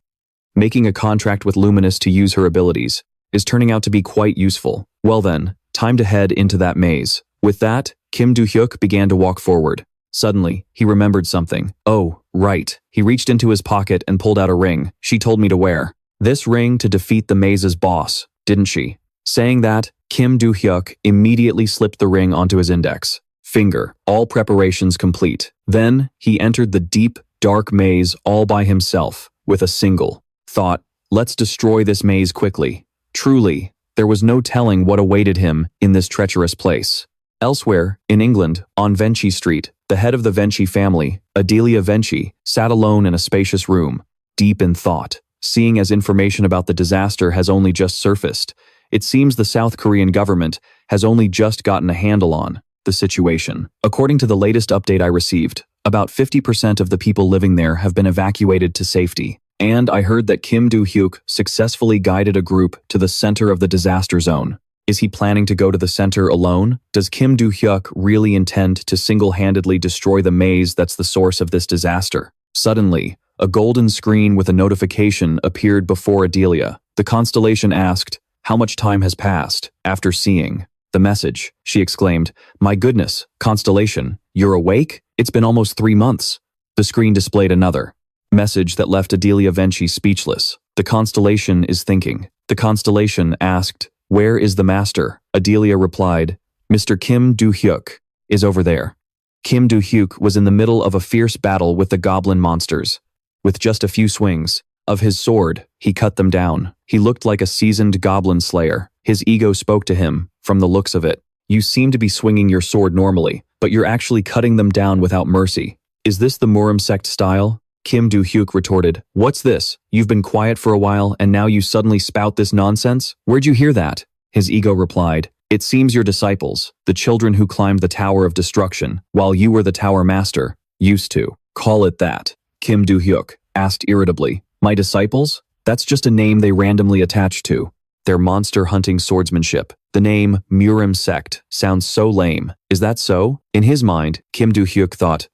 Making a contract with Luminous to use her abilities is turning out to be quite useful. Well then, time to head into that maze. With that, Kim Do-hyuk began to walk forward. Suddenly, he remembered something. Oh, right. He reached into his pocket and pulled out a ring she told me to wear. This ring to defeat the maze's boss, didn't she? Saying that, Kim Do-hyuk immediately slipped the ring onto his index finger, all preparations complete. Then, he entered the deep, dark maze all by himself, with a single thought, let's destroy this maze quickly. Truly, there was no telling what awaited him in this treacherous place. Elsewhere, in England, on Venchi Street, the head of the Venchi family, Adelia Venchi, sat alone in a spacious room, deep in thought. Seeing as information about the disaster has only just surfaced, it seems the South Korean government has only just gotten a handle on the situation. According to the latest update I received, about 50% of the people living there have been evacuated to safety. And I heard that Kim Do-hyuk successfully guided a group to the center of the disaster zone. Is he planning to go to the center alone? Does Kim Do-hyuk really intend to single-handedly destroy the maze that's the source of this disaster? Suddenly, a golden screen with a notification appeared before Adelia. The constellation asked, how much time has passed? After seeing the message, she exclaimed, my goodness, Constellation, you're awake? It's been almost 3 months. The screen displayed another message that left Adelia Venchi speechless. The constellation is thinking. The constellation asked, where is the master? Adelia replied, Mr. Kim Do-hyuk is over there. Kim Do-hyuk was in the middle of a fierce battle with the goblin monsters. With just a few swings of his sword, he cut them down. He looked like a seasoned goblin slayer. His ego spoke to him, from the looks of it. You seem to be swinging your sword normally, but you're actually cutting them down without mercy. Is this the Murim sect style? Kim Do-hyuk retorted, what's this? You've been quiet for a while and now you suddenly spout this nonsense? Where'd you hear that? His ego replied, it seems your disciples, the children who climbed the Tower of Destruction, while you were the Tower Master, used to call it that. Kim Do-hyuk asked irritably, my disciples? That's just a name they randomly attached to Their monster hunting swordsmanship. The name Murim Sect sounds so lame. Is that so? In his mind, Kim Do-hyuk thought,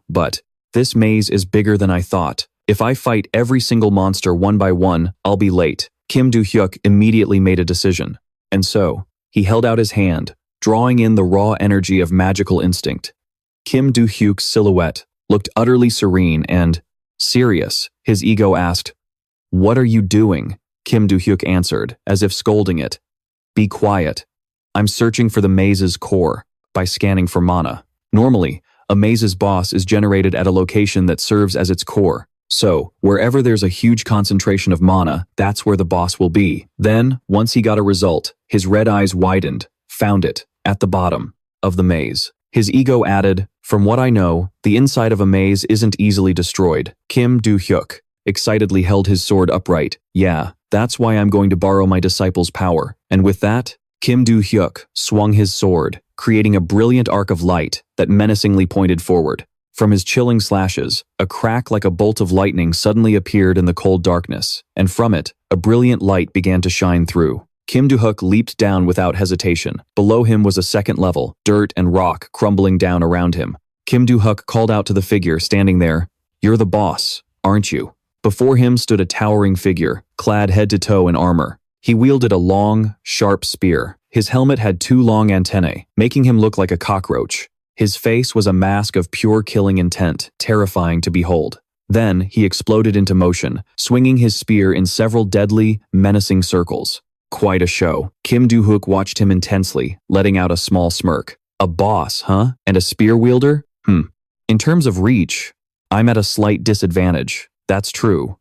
but this maze is bigger than I thought. If I fight every single monster one by one, I'll be late. Kim Do-hyuk immediately made a decision. And so, he held out his hand, drawing in the raw energy of magical instinct. Kim Do-hyuk's silhouette looked utterly serene and serious. His ego asked, "What are you doing?" Kim Do-hyuk answered, as if scolding it. "Be quiet. I'm searching for the maze's core by scanning for mana. Normally, a maze's boss is generated at a location that serves as its core. So, wherever there's a huge concentration of mana, that's where the boss will be." Then, once he got a result, his red eyes widened. Found it, at the bottom of the maze. His ego added, "From what I know, the inside of a maze isn't easily destroyed." Kim Do-hyuk excitedly held his sword upright. "Yeah, that's why I'm going to borrow my disciple's power." And with that, Kim Do-hyuk swung his sword, creating a brilliant arc of light that menacingly pointed forward. From his chilling slashes, a crack like a bolt of lightning suddenly appeared in the cold darkness, and from it, a brilliant light began to shine through. Kim Do-hyuk leaped down without hesitation. Below him was a second level, dirt and rock crumbling down around him. Kim Do-hyuk called out to the figure standing there, "You're the boss, aren't you?" Before him stood a towering figure, clad head to toe in armor. He wielded a long, sharp spear. His helmet had 2 long antennae, making him look like a cockroach. His face was a mask of pure killing intent, terrifying to behold. Then he exploded into motion, swinging his spear in several deadly, menacing circles. Quite a show. Kim Do-hyuk watched him intensely, letting out a small smirk. "A boss, huh? And a spear wielder? In terms of reach, I'm at a slight disadvantage. That's true.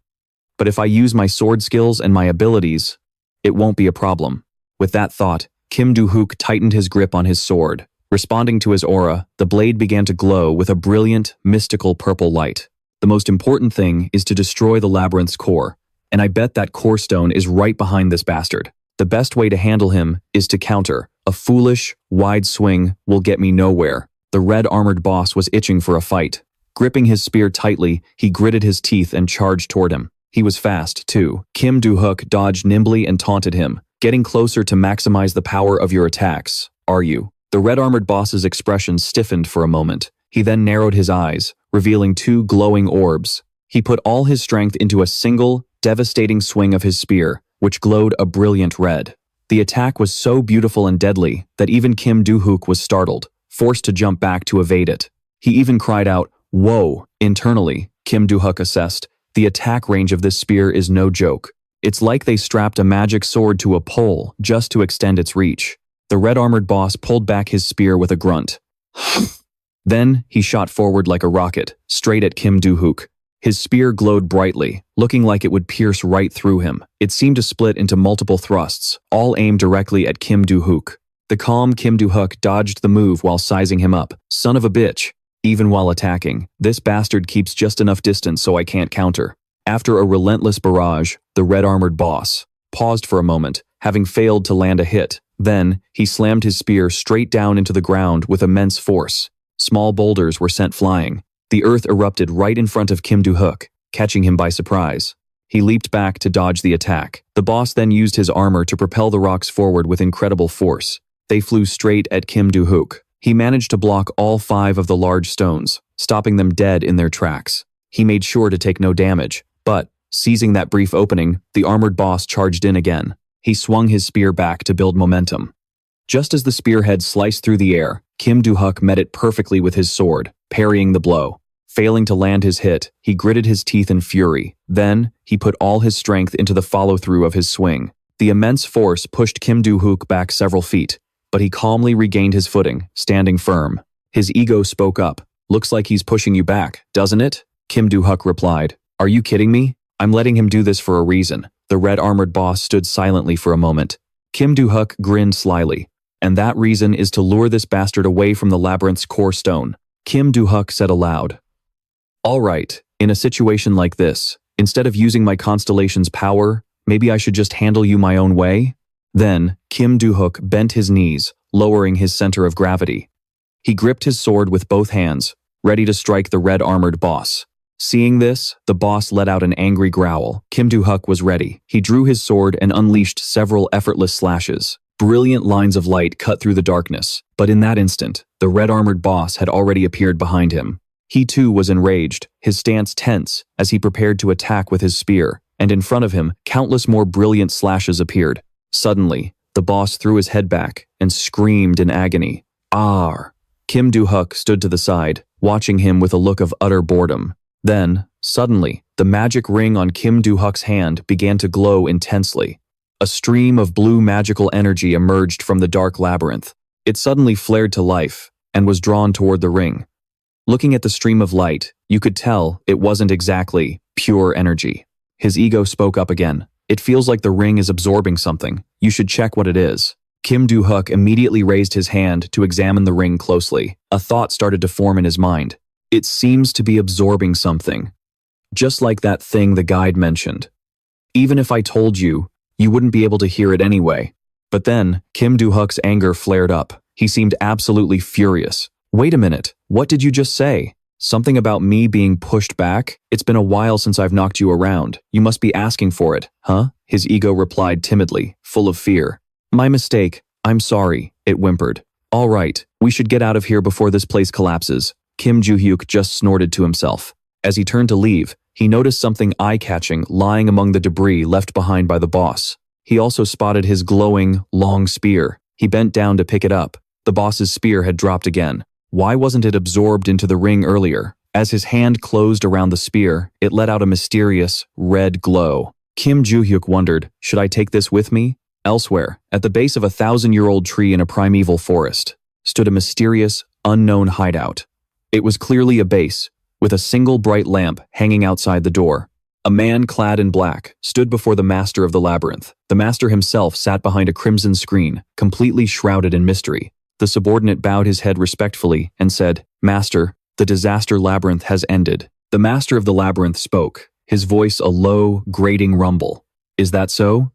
But if I use my sword skills and my abilities, it won't be a problem." With that thought, Kim Do-hyuk tightened his grip on his sword. Responding to his aura, the blade began to glow with a brilliant, mystical purple light. The most important thing is to destroy the labyrinth's core, and I bet that core stone is right behind this bastard. The best way to handle him is to counter. A foolish, wide swing will get me nowhere. The red-armored boss was itching for a fight. Gripping his spear tightly, he gritted his teeth and charged toward him. He was fast, too. Kim Do-hyuk dodged nimbly and taunted him. "Getting closer to maximize the power of your attacks, are you?" The red-armored boss's expression stiffened for a moment. He then narrowed his eyes, revealing 2 glowing orbs. He put all his strength into a single, devastating swing of his spear, which glowed a brilliant red. The attack was so beautiful and deadly that even Kim Do-hyuk was startled, forced to jump back to evade it. He even cried out, "Whoa!" Internally, Kim Do-hyuk assessed, the attack range of this spear is no joke. It's like they strapped a magic sword to a pole just to extend its reach. The red-armored boss pulled back his spear with a grunt. Then, he shot forward like a rocket, straight at Kim Do-hyuk. His spear glowed brightly, looking like it would pierce right through him. It seemed to split into multiple thrusts, all aimed directly at Kim Do-hyuk. The calm Kim Do-hyuk dodged the move while sizing him up. "Son of a bitch." Even while attacking, this bastard keeps just enough distance so I can't counter. After a relentless barrage, the red-armored boss paused for a moment, having failed to land a hit. Then, he slammed his spear straight down into the ground with immense force. Small boulders were sent flying. The earth erupted right in front of Kim Do-hyuk, catching him by surprise. He leaped back to dodge the attack. The boss then used his armor to propel the rocks forward with incredible force. They flew straight at Kim Do-hyuk. He managed to block all 5 of the large stones, stopping them dead in their tracks. He made sure to take no damage, but, seizing that brief opening, the armored boss charged in again. He swung his spear back to build momentum. Just as the spearhead sliced through the air, Kim Do-hyuk met it perfectly with his sword, parrying the blow. Failing to land his hit, he gritted his teeth in fury. Then, he put all his strength into the follow-through of his swing. The immense force pushed Kim Do-hyuk back several feet, but he calmly regained his footing, standing firm. His ego spoke up. "Looks like he's pushing you back, doesn't it?" Kim Do-hyuk replied. "Are you kidding me? I'm letting him do this for a reason." The red-armored boss stood silently for a moment. Kim Do-hyuk grinned slyly. "And that reason is to lure this bastard away from the labyrinth's core stone." Kim Do-hyuk said aloud. "All right, in a situation like this, instead of using my constellation's power, maybe I should just handle you my own way?" Then, Kim Do-hyuk bent his knees, lowering his center of gravity. He gripped his sword with both hands, ready to strike the red-armored boss. Seeing this, the boss let out an angry growl. Kim Do-hyuk was ready. He drew his sword and unleashed several effortless slashes. Brilliant lines of light cut through the darkness, but in that instant, the red-armored boss had already appeared behind him. He too was enraged, his stance tense as he prepared to attack with his spear, and in front of him, countless more brilliant slashes appeared. Suddenly, the boss threw his head back and screamed in agony. "Arr!" Kim Do-hyuk stood to the side, watching him with a look of utter boredom. Then, suddenly, the magic ring on Kim Do-hyuk's hand began to glow intensely. A stream of blue magical energy emerged from the dark labyrinth. It suddenly flared to life and was drawn toward the ring. Looking at the stream of light, you could tell it wasn't exactly pure energy. His ego spoke up again. "It feels like the ring is absorbing something. You should check what it is." Kim Do-hyuk immediately raised his hand to examine the ring closely. A thought started to form in his mind. It seems to be absorbing something. Just like that thing the guide mentioned. Even if I told you, you wouldn't be able to hear it anyway. But then, Kim Do-hyuk's anger flared up. He seemed absolutely furious. "Wait a minute, what did you just say? Something about me being pushed back? It's been a while since I've knocked you around. You must be asking for it, huh?" His ego replied timidly, full of fear. "My mistake. I'm sorry," it whimpered. "All right, we should get out of here before this place collapses." Kim Ji-hoon just snorted to himself. As he turned to leave, he noticed something eye-catching lying among the debris left behind by the boss. He also spotted his glowing, long spear. He bent down to pick it up. The boss's spear had dropped again. Why wasn't it absorbed into the ring earlier? As his hand closed around the spear, it let out a mysterious, red glow. Kim Ji-hoon wondered, should I take this with me? Elsewhere, at the base of a 1,000-year-old tree in a primeval forest, stood a mysterious, unknown hideout. It was clearly a base, with a single bright lamp hanging outside the door. A man clad in black stood before the master of the labyrinth. The master himself sat behind a crimson screen, completely shrouded in mystery. The subordinate bowed his head respectfully and said, "Master, the disaster labyrinth has ended." The master of the labyrinth spoke, his voice a low, grating rumble. "Is that so?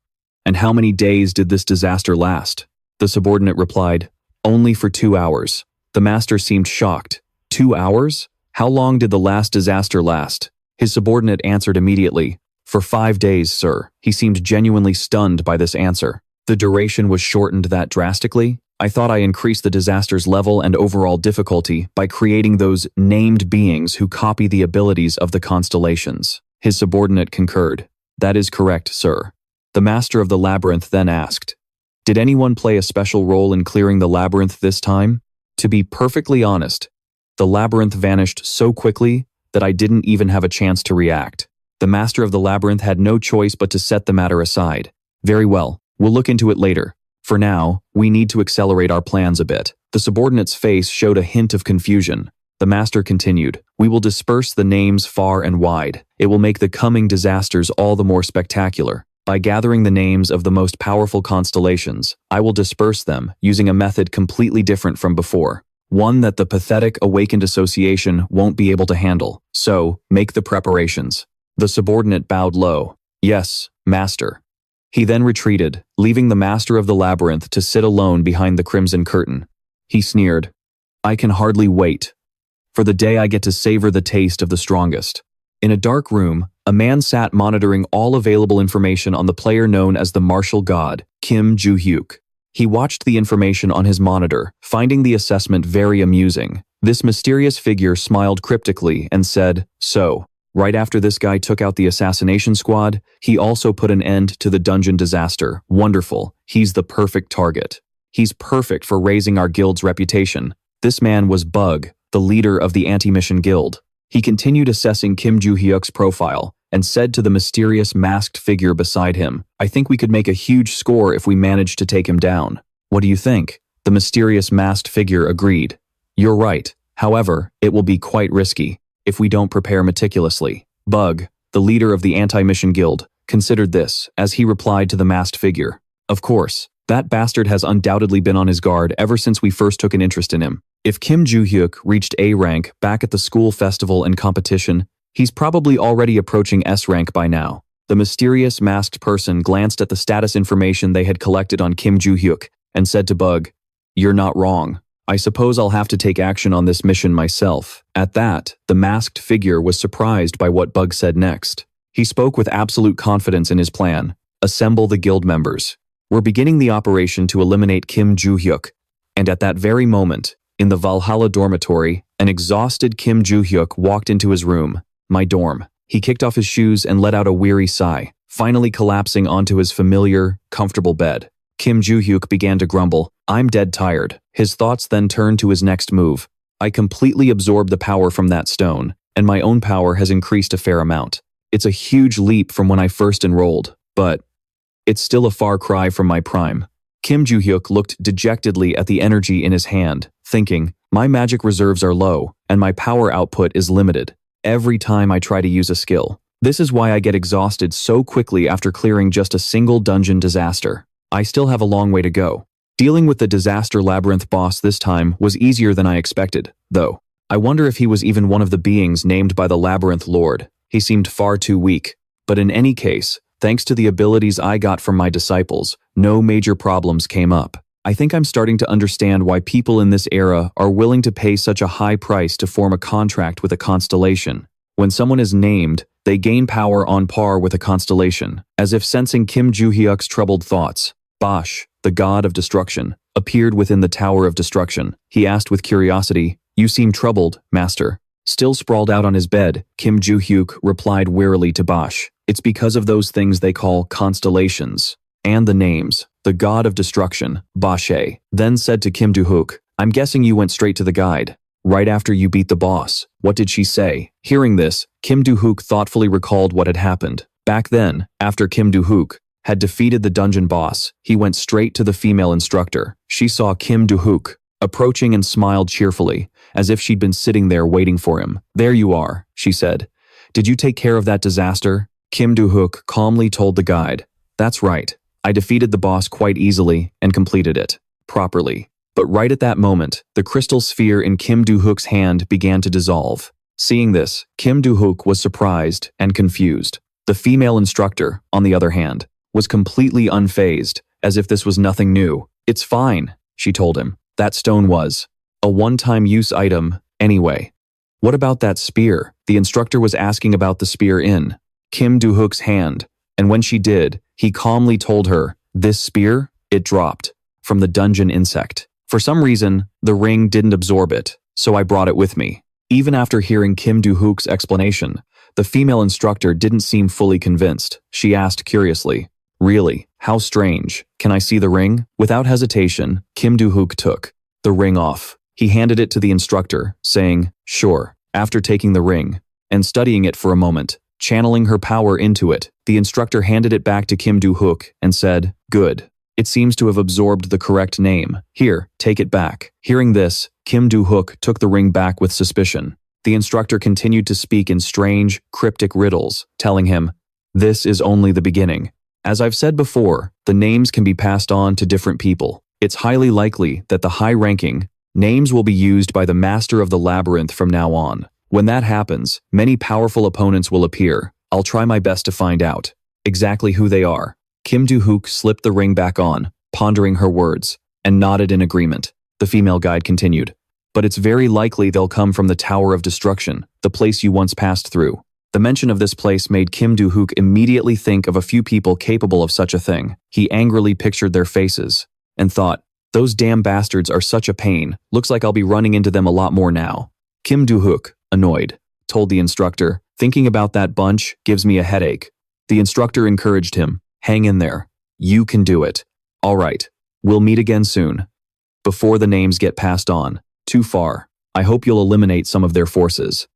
And how many days did this disaster last?" The subordinate replied, "Only for 2 hours." The master seemed shocked. 2 hours? How long did the last disaster last? His subordinate answered immediately, "For 5 days, sir." He seemed genuinely stunned by this answer. The duration was shortened that drastically? I thought I increased the disaster's level and overall difficulty by creating those named beings who copy the abilities of the constellations. His subordinate concurred. "That is correct, sir." The master of the labyrinth then asked, "Did anyone play a special role in clearing the labyrinth this time?" To be perfectly honest, the labyrinth vanished so quickly that I didn't even have a chance to react. The master of the labyrinth had no choice but to set the matter aside. "Very well, we'll look into it later. For now, we need to accelerate our plans a bit." The subordinate's face showed a hint of confusion. The master continued, "We will disperse the names far and wide. It will make the coming disasters all the more spectacular. By gathering the names of the most powerful constellations, I will disperse them using a method completely different from before. One that the pathetic awakened association won't be able to handle. So, make the preparations." The subordinate bowed low. "Yes, master." He then retreated, leaving the master of the labyrinth to sit alone behind the crimson curtain. He sneered, "I can hardly wait for the day I get to savor the taste of the strongest." In a dark room, a man sat monitoring all available information on the player known as the martial god, Kim Do-hyuk. He watched the information on his monitor, finding the assessment very amusing. This mysterious figure smiled cryptically and said, "So, right after this guy took out the assassination squad, he also put an end to the dungeon disaster. Wonderful. He's the perfect target. He's perfect for raising our guild's reputation." This man was Bug, the leader of the anti-mission guild. He continued assessing Kim Do-hyuk's profile and said to the mysterious masked figure beside him, "I think we could make a huge score if we managed to take him down. What do you think?" The mysterious masked figure agreed. "You're right. However, it will be quite risky if we don't prepare meticulously." Bug, the leader of the anti-mission guild, considered this as he replied to the masked figure, "Of course, that bastard has undoubtedly been on his guard ever since we first took an interest in him. If Kim Do-hyuk reached A rank back at the school festival and competition, he's probably already approaching S rank by now." The mysterious masked person glanced at the status information they had collected on Kim Do-hyuk and said to Bug, "You're not wrong. I suppose I'll have to take action on this mission myself, At that, the masked figure was surprised by what Bug said next. He spoke with absolute confidence in his plan. Assemble the guild members. We're beginning the operation to eliminate Kim Jo-hyuk. And at that very moment, in the Valhalla dormitory, an exhausted Kim Jo-hyuk walked into his room, my dorm. He kicked off his shoes and let out a weary sigh, finally collapsing onto his familiar, comfortable bed. Kim Jo-hyuk began to grumble, I'm dead tired. His thoughts then turned to his next move. I completely absorbed the power from that stone, and my own power has increased a fair amount. It's a huge leap from when I first enrolled, but it's still a far cry from my prime. Kim Jo-hyuk looked dejectedly at the energy in his hand, thinking, my magic reserves are low, and my power output is limited. Every time I try to use a skill. This is why I get exhausted so quickly after clearing just a single dungeon disaster. I still have a long way to go. Dealing with the disaster labyrinth boss this time was easier than I expected, though. I wonder if he was even one of the beings named by the labyrinth lord. He seemed far too weak. But in any case, thanks to the abilities I got from my disciples, no major problems came up. I think I'm starting to understand why people in this era are willing to pay such a high price to form a contract with a constellation. When someone is named, they gain power on par with a constellation. As if sensing Kim Jo-hyuk's troubled thoughts, Bosch, the god of destruction, appeared within the Tower of Destruction. He asked with curiosity, you seem troubled, master. Still sprawled out on his bed, Kim Jo-hyuk replied wearily to Bosch, it's because of those things they call constellations. And the names, the god of destruction, Bosch, then said to Kim Do-hyuk, I'm guessing you went straight to the guide. Right after you beat the boss, what did she say? Hearing this, Kim Do-hyuk thoughtfully recalled what had happened. Back then, after Kim Do-hyuk had defeated the dungeon boss, he went straight to the female instructor. She saw Kim Do-hyuk approaching and smiled cheerfully, as if she'd been sitting there waiting for him. There you are, she said. Did you take care of that disaster? Kim Do-hyuk calmly told the guide. That's right. I defeated the boss quite easily and completed it properly. But right at that moment, the crystal sphere in Kim Do-hyuk's hand began to dissolve. Seeing this, Kim Do-hyuk was surprised and confused. The female instructor, on the other hand, was completely unfazed, as if this was nothing new. It's fine, she told him. That stone was a one-time use item, anyway. What about that spear? The instructor was asking about the spear in Kim Do-hyuk's hand, and when she did, he calmly told her, this spear, it dropped from the dungeon insect. For some reason, the ring didn't absorb it, so I brought it with me. Even after hearing Kim Do-hyuk's explanation, the female instructor didn't seem fully convinced. She asked curiously, really, how strange. Can I see the ring? Without hesitation, Kim Do-hyuk took the ring off. He handed it to the instructor, saying, sure. After taking the ring and studying it for a moment, channeling her power into it, the instructor handed it back to Kim Do-hyuk and said, good. It seems to have absorbed the correct name. Here, take it back. Hearing this, Kim Do-hyuk took the ring back with suspicion. The instructor continued to speak in strange, cryptic riddles, telling him, this is only the beginning. As I've said before, the names can be passed on to different people. It's highly likely that the high-ranking names will be used by the master of the labyrinth from now on. When that happens, many powerful opponents will appear. I'll try my best to find out exactly who they are. Kim Do-hyuk slipped the ring back on, pondering her words, and nodded in agreement. The female guide continued, but it's very likely they'll come from the Tower of Destruction, the place you once passed through. The mention of this place made Kim Do-hyuk immediately think of a few people capable of such a thing. He angrily pictured their faces and thought, those damn bastards are such a pain. Looks like I'll be running into them a lot more now. Kim Do-hyuk, annoyed, told the instructor, thinking about that bunch gives me a headache. The instructor encouraged him, hang in there. You can do it. All right. We'll meet again soon. Before the names get passed on too far, I hope you'll eliminate some of their forces.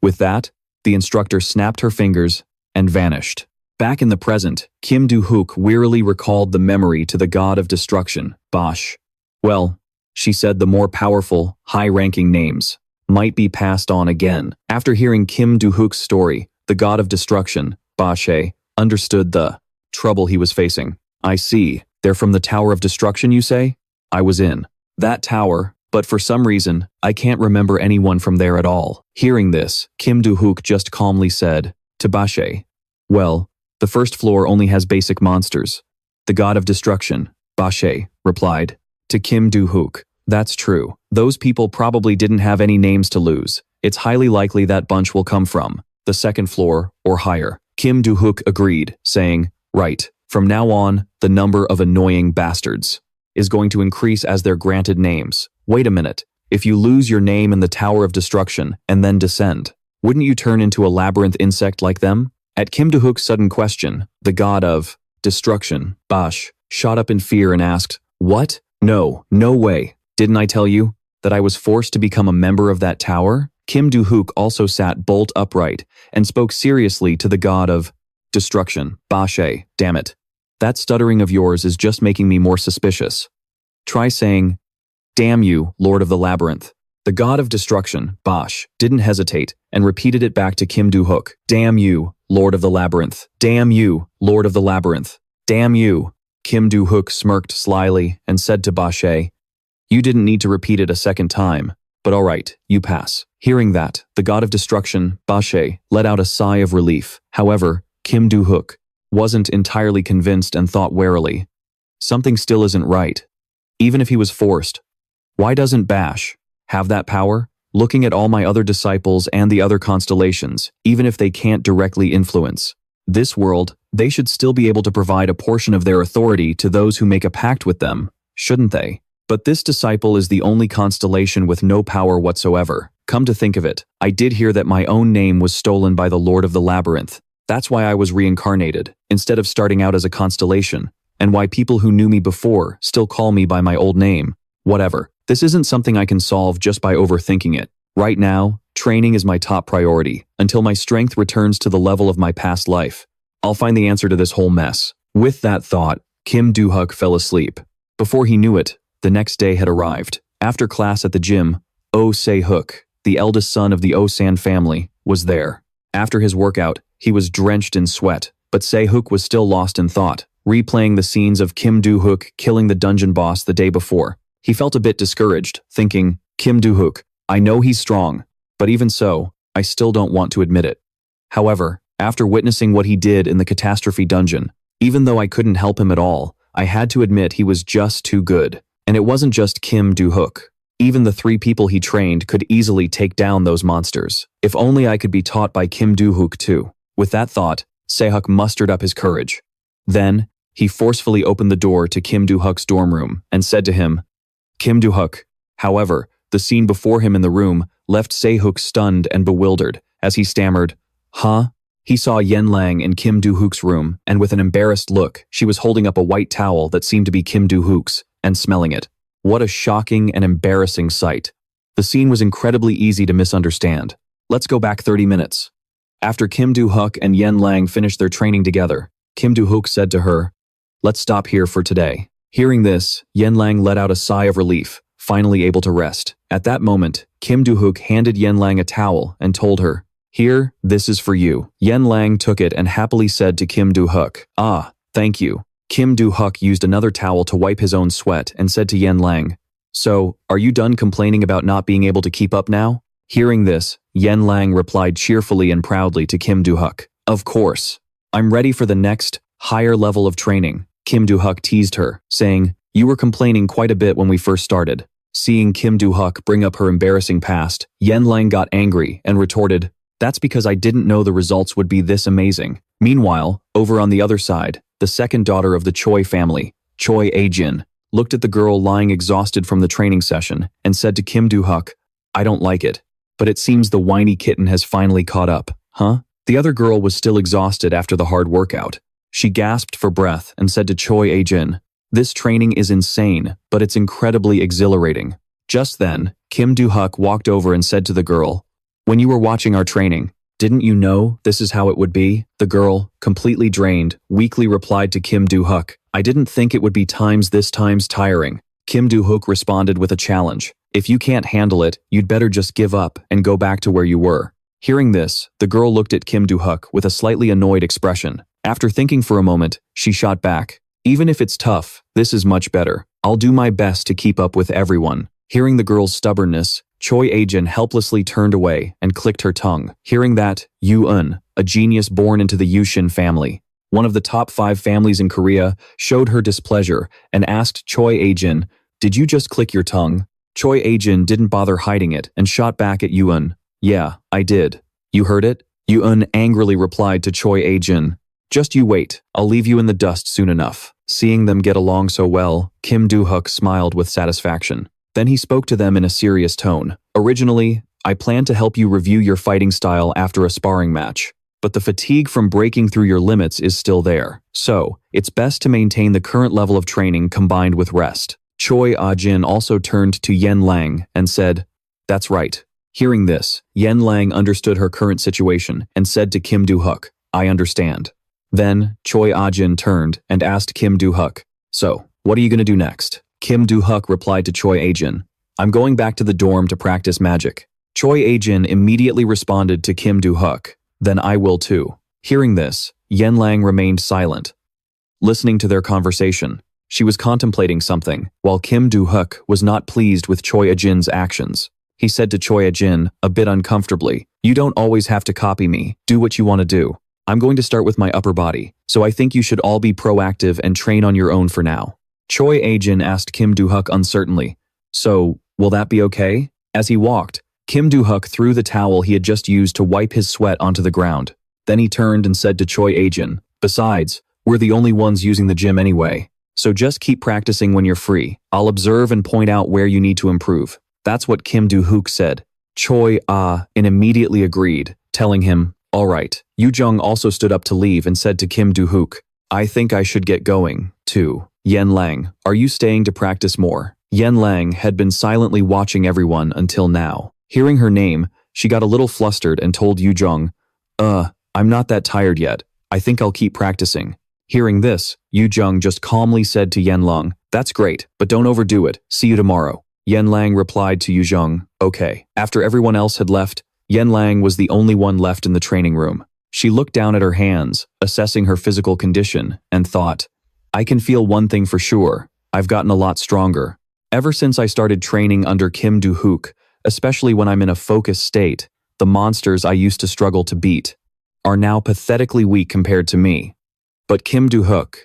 With that, the instructor snapped her fingers and vanished. Back in the present, Kim Do-hyuk wearily recalled the memory to the god of destruction, Bosch. Well, she said the more powerful, high-ranking names might be passed on again. After hearing Kim Do-hyuk's story, the god of destruction, Bosch, understood the trouble he was facing. I see. They're from the Tower of Destruction, you say? I was in that tower, but for some reason, I can't remember anyone from there at all. Hearing this, Kim Do-hyuk just calmly said to Bosch, well, the first floor only has basic monsters. The god of destruction, Bosch, replied to Kim Do-hyuk. That's true. Those people probably didn't have any names to lose. It's highly likely that bunch will come from the second floor or higher. Kim Do-hyuk agreed, saying, right, from now on, the number of annoying bastards is going to increase as they're granted names. Wait a minute, if you lose your name in the Tower of Destruction and then descend, wouldn't you turn into a labyrinth insect like them? At Kim Do-hyuk's sudden question, the god of destruction, Bash, shot up in fear and asked, what? No, no way. Didn't I tell you that I was forced to become a member of that tower? Kim Do-hyuk also sat bolt upright and spoke seriously to the god of destruction, Bashe. Damn it. That stuttering of yours is just making me more suspicious. Try saying, damn you, Lord of the Labyrinth. The god of destruction, Bash, didn't hesitate and repeated it back to Kim Do-hyuk. Damn you, Lord of the Labyrinth. Damn you, Lord of the Labyrinth. Damn you. Kim Do-hyuk smirked slyly and said to Bashe, you didn't need to repeat it a second time, but all right, you pass. Hearing that, the god of destruction, Bashe, let out a sigh of relief. However, Kim Do-hyuk wasn't entirely convinced and thought warily, something still isn't right. Even if he was forced, why doesn't Bash have that power? Looking at all my other disciples and the other constellations, even if they can't directly influence this world, they should still be able to provide a portion of their authority to those who make a pact with them, shouldn't they? But this disciple is the only constellation with no power whatsoever. Come to think of it, I did hear that my own name was stolen by the Lord of the Labyrinth. That's why I was reincarnated, instead of starting out as a constellation, and why people who knew me before still call me by my old name. Whatever. This isn't something I can solve just by overthinking it. Right now, training is my top priority, until my strength returns to the level of my past life. I'll find the answer to this whole mess. With that thought, Kim Do-hyuk fell asleep. Before he knew it, the next day had arrived. After class at the gym, Oh Se-hyuk, the eldest son of the Oh-san family, was there. After his workout, he was drenched in sweat, but Se-hyuk was still lost in thought, replaying the scenes of Kim Do-hyuk killing the dungeon boss the day before. He felt a bit discouraged, thinking, Kim Do-hyuk, I know he's strong, but even so, I still don't want to admit it. However, after witnessing what he did in the catastrophe dungeon, even though I couldn't help him at all, I had to admit he was just too good. And it wasn't just Kim Do-hyuk. Even the 3 people he trained could easily take down those monsters. If only I could be taught by Kim Do-hyuk too. With that thought, Se-hyuk mustered up his courage. Then, he forcefully opened the door to Kim Do-hyuk's dorm room and said to him, Kim Do-hyuk. However, the scene before him in the room left Se-hyuk stunned and bewildered as he stammered, huh? He saw Yen Lang in Kim Do-hyuk's room, and with an embarrassed look, she was holding up a white towel that seemed to be Kim Do-hyuk's and smelling it. What a shocking and embarrassing sight. The scene was incredibly easy to misunderstand. Let's go back 30 minutes. After Kim Do-hyuk and Yen Lang finished their training together, Kim Do-hyuk said to her, let's stop here for today. Hearing this, Yen Lang let out a sigh of relief, finally able to rest. At that moment, Kim Do-hyuk handed Yen Lang a towel and told her, here, this is for you. Yen Lang took it and happily said to Kim Do-hyuk, ah, thank you. Kim Do-hyuk used another towel to wipe his own sweat and said to Yen Lang, so, are you done complaining about not being able to keep up now? Hearing this, Yen Lang replied cheerfully and proudly to Kim Do-hyuk, of course. I'm ready for the next, higher level of training. Kim Do-hyuk teased her, saying, you were complaining quite a bit when we first started. Seeing Kim Do-hyuk bring up her embarrassing past, Yen Lang got angry and retorted, that's because I didn't know the results would be this amazing. Meanwhile, over on the other side, the second daughter of the Choi family, Choi A-jin, looked at the girl lying exhausted from the training session and said to Kim Do-hyuk, I don't like it, but it seems the whiny kitten has finally caught up, huh? The other girl was still exhausted after the hard workout. She gasped for breath and said to Choi A-jin, this training is insane, but it's incredibly exhilarating. Just then, Kim Do-hyuk walked over and said to the girl, when you were watching our training, didn't you know this is how it would be? The girl, completely drained, weakly replied to Kim Do-hyuk, I didn't think it would be this times tiring. Kim Do-hyuk responded with a challenge. If you can't handle it, you'd better just give up and go back to where you were. Hearing this, the girl looked at Kim Do-hyuk with a slightly annoyed expression. After thinking for a moment, she shot back. Even if it's tough, this is much better. I'll do my best to keep up with everyone. Hearing the girl's stubbornness, Choi A-jin helplessly turned away and clicked her tongue. Hearing that, Yoo-eun, a genius born into the Yushin family, one of the top 5 families in Korea, showed her displeasure and asked Choi A-jin, did you just click your tongue? Choi A-jin didn't bother hiding it and shot back at Yoo-eun, Yeah, I did. You heard it? Yoo-eun angrily replied to Choi A-jin. Just you wait, I'll leave you in the dust soon enough. Seeing them get along so well, Kim Do-hyuk smiled with satisfaction. Then he spoke to them in a serious tone. Originally, I planned to help you review your fighting style after a sparring match. But the fatigue from breaking through your limits is still there. So, it's best to maintain the current level of training combined with rest. Choi A-jin also turned to Yen Lang and said, That's right. Hearing this, Yen Lang understood her current situation and said to Kim Do-hyuk, I understand. Then, Choi A-jin turned and asked Kim Do-hyuk, So, what are you going to do next? Kim Do-hyuk replied to Choi A-jin, I'm going back to the dorm to practice magic. Choi A-jin immediately responded to Kim Do-hyuk, Then I will too. Hearing this, Yen Lang remained silent. Listening to their conversation, she was contemplating something, while Kim Do-hyuk was not pleased with Choi A-jin's actions. He said to Choi A-jin, a bit uncomfortably, You don't always have to copy me, do what you want to do. I'm going to start with my upper body, so I think you should all be proactive and train on your own for now. Choi A-jin asked Kim Do-hyuk uncertainly, So, will that be okay? As he walked, Kim Do-hyuk threw the towel he had just used to wipe his sweat onto the ground. Then he turned and said to Choi A-jin, Besides, we're the only ones using the gym anyway. So just keep practicing when you're free. I'll observe and point out where you need to improve. That's what Kim Do-hyuk said. Choi A-jin immediately agreed, telling him, All right. Yoo Jung also stood up to leave and said to Kim Do-hyuk, I think I should get going, too. Yen Lang, are you staying to practice more? Yen Lang had been silently watching everyone until now. Hearing her name, she got a little flustered and told Yoo Jung, I'm not that tired yet. I think I'll keep practicing. Hearing this, Yoo Jung just calmly said to Yen Lang, That's great, but don't overdo it. See you tomorrow. Yen Lang replied to Yoo Jung, Okay. After everyone else had left, Yen Lang was the only one left in the training room. She looked down at her hands, assessing her physical condition, and thought, I can feel one thing for sure. I've gotten a lot stronger. Ever since I started training under Kim Do-hyuk, especially when I'm in a focused state, the monsters I used to struggle to beat are now pathetically weak compared to me. But Kim Do-hyuk,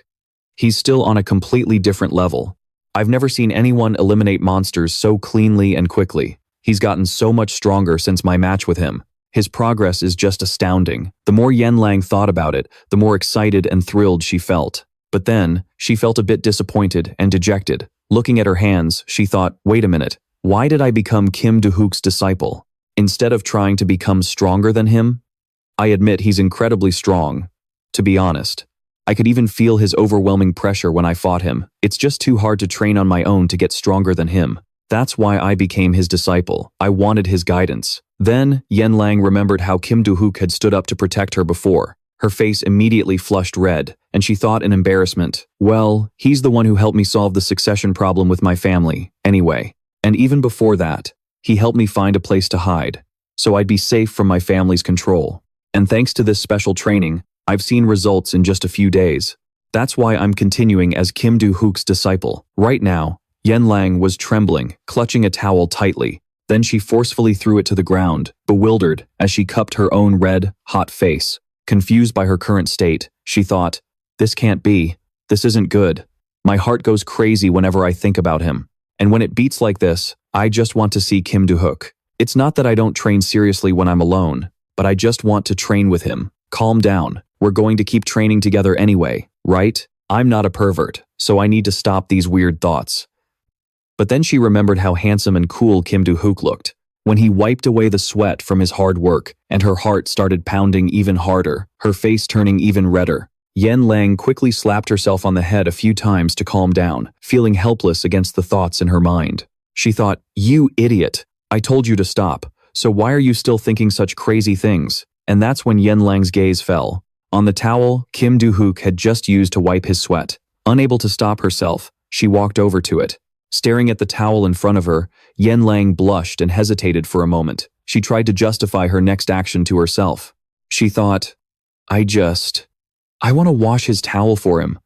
he's still on a completely different level. I've never seen anyone eliminate monsters so cleanly and quickly. He's gotten so much stronger since my match with him. His progress is just astounding. The more Yen Lang thought about it, the more excited and thrilled she felt. But then, she felt a bit disappointed and dejected. Looking at her hands, she thought, Wait a minute, why did I become Kim Do-hyuk's disciple? Instead of trying to become stronger than him? I admit he's incredibly strong. To be honest, I could even feel his overwhelming pressure when I fought him. It's just too hard to train on my own to get stronger than him. That's why I became his disciple. I wanted his guidance. Then, Yen Lang remembered how Kim Do-hyuk had stood up to protect her before. Her face immediately flushed red, and she thought in embarrassment, Well, he's the one who helped me solve the succession problem with my family, anyway. And even before that, he helped me find a place to hide, so I'd be safe from my family's control. And thanks to this special training, I've seen results in just a few days. That's why I'm continuing as Kim Do-hyuk's disciple. Right now, Yen Lang was trembling, clutching a towel tightly. Then she forcefully threw it to the ground, bewildered as she cupped her own red, hot face. Confused by her current state, she thought, This can't be. This isn't good. My heart goes crazy whenever I think about him. And when it beats like this, I just want to see Kim Do-hyuk. It's not that I don't train seriously when I'm alone, but I just want to train with him. Calm down. We're going to keep training together anyway, right? I'm not a pervert, so I need to stop these weird thoughts. But then she remembered how handsome and cool Kim Do-hyuk looked when he wiped away the sweat from his hard work, and her heart started pounding even harder, her face turning even redder. Yen Lang quickly slapped herself on the head a few times to calm down, feeling helpless against the thoughts in her mind. She thought, You idiot! I told you to stop, so why are you still thinking such crazy things? And that's when Yen Lang's gaze fell on the towel Kim Do-hyuk had just used to wipe his sweat. Unable to stop herself, she walked over to it. Staring at the towel in front of her, Yen Lang blushed and hesitated for a moment. She tried to justify her next action to herself. She thought, I want to wash his towel for him.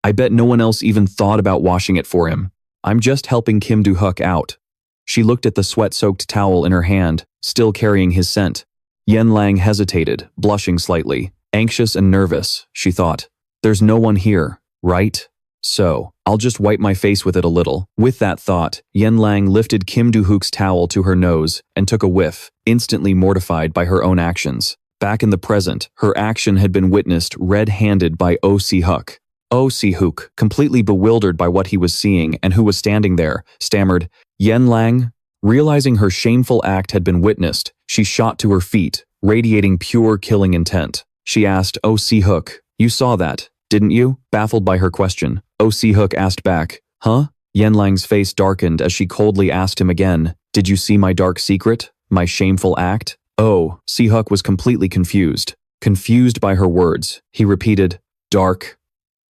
I bet no one else even thought about washing it for him. I'm just helping Kim Do-hyuk out. She looked at the sweat-soaked towel in her hand, still carrying his scent. Yen Lang hesitated, blushing slightly. Anxious and nervous, she thought. There's no one here, right? So, I'll just wipe my face with it a little. With that thought, Yen Lang lifted Kim Do-hyuk's towel to her nose and took a whiff, instantly mortified by her own actions. Back in the present, her action had been witnessed red-handed by Oh Si-hyuk. Oh Si-hyuk, completely bewildered by what he was seeing and who was standing there, stammered, "Yen Lang?" Realizing her shameful act had been witnessed, she shot to her feet, radiating pure killing intent. She asked, "Oh Si-hyuk, you saw that, didn't you?" Baffled by her question, Oh Si-hyuk asked back, "Huh?" Yen Lang's face darkened as she coldly asked him again, "Did you see my dark secret? My shameful act?" Oh, Si-hyuk was completely confused. Confused by her words, he repeated, "Dark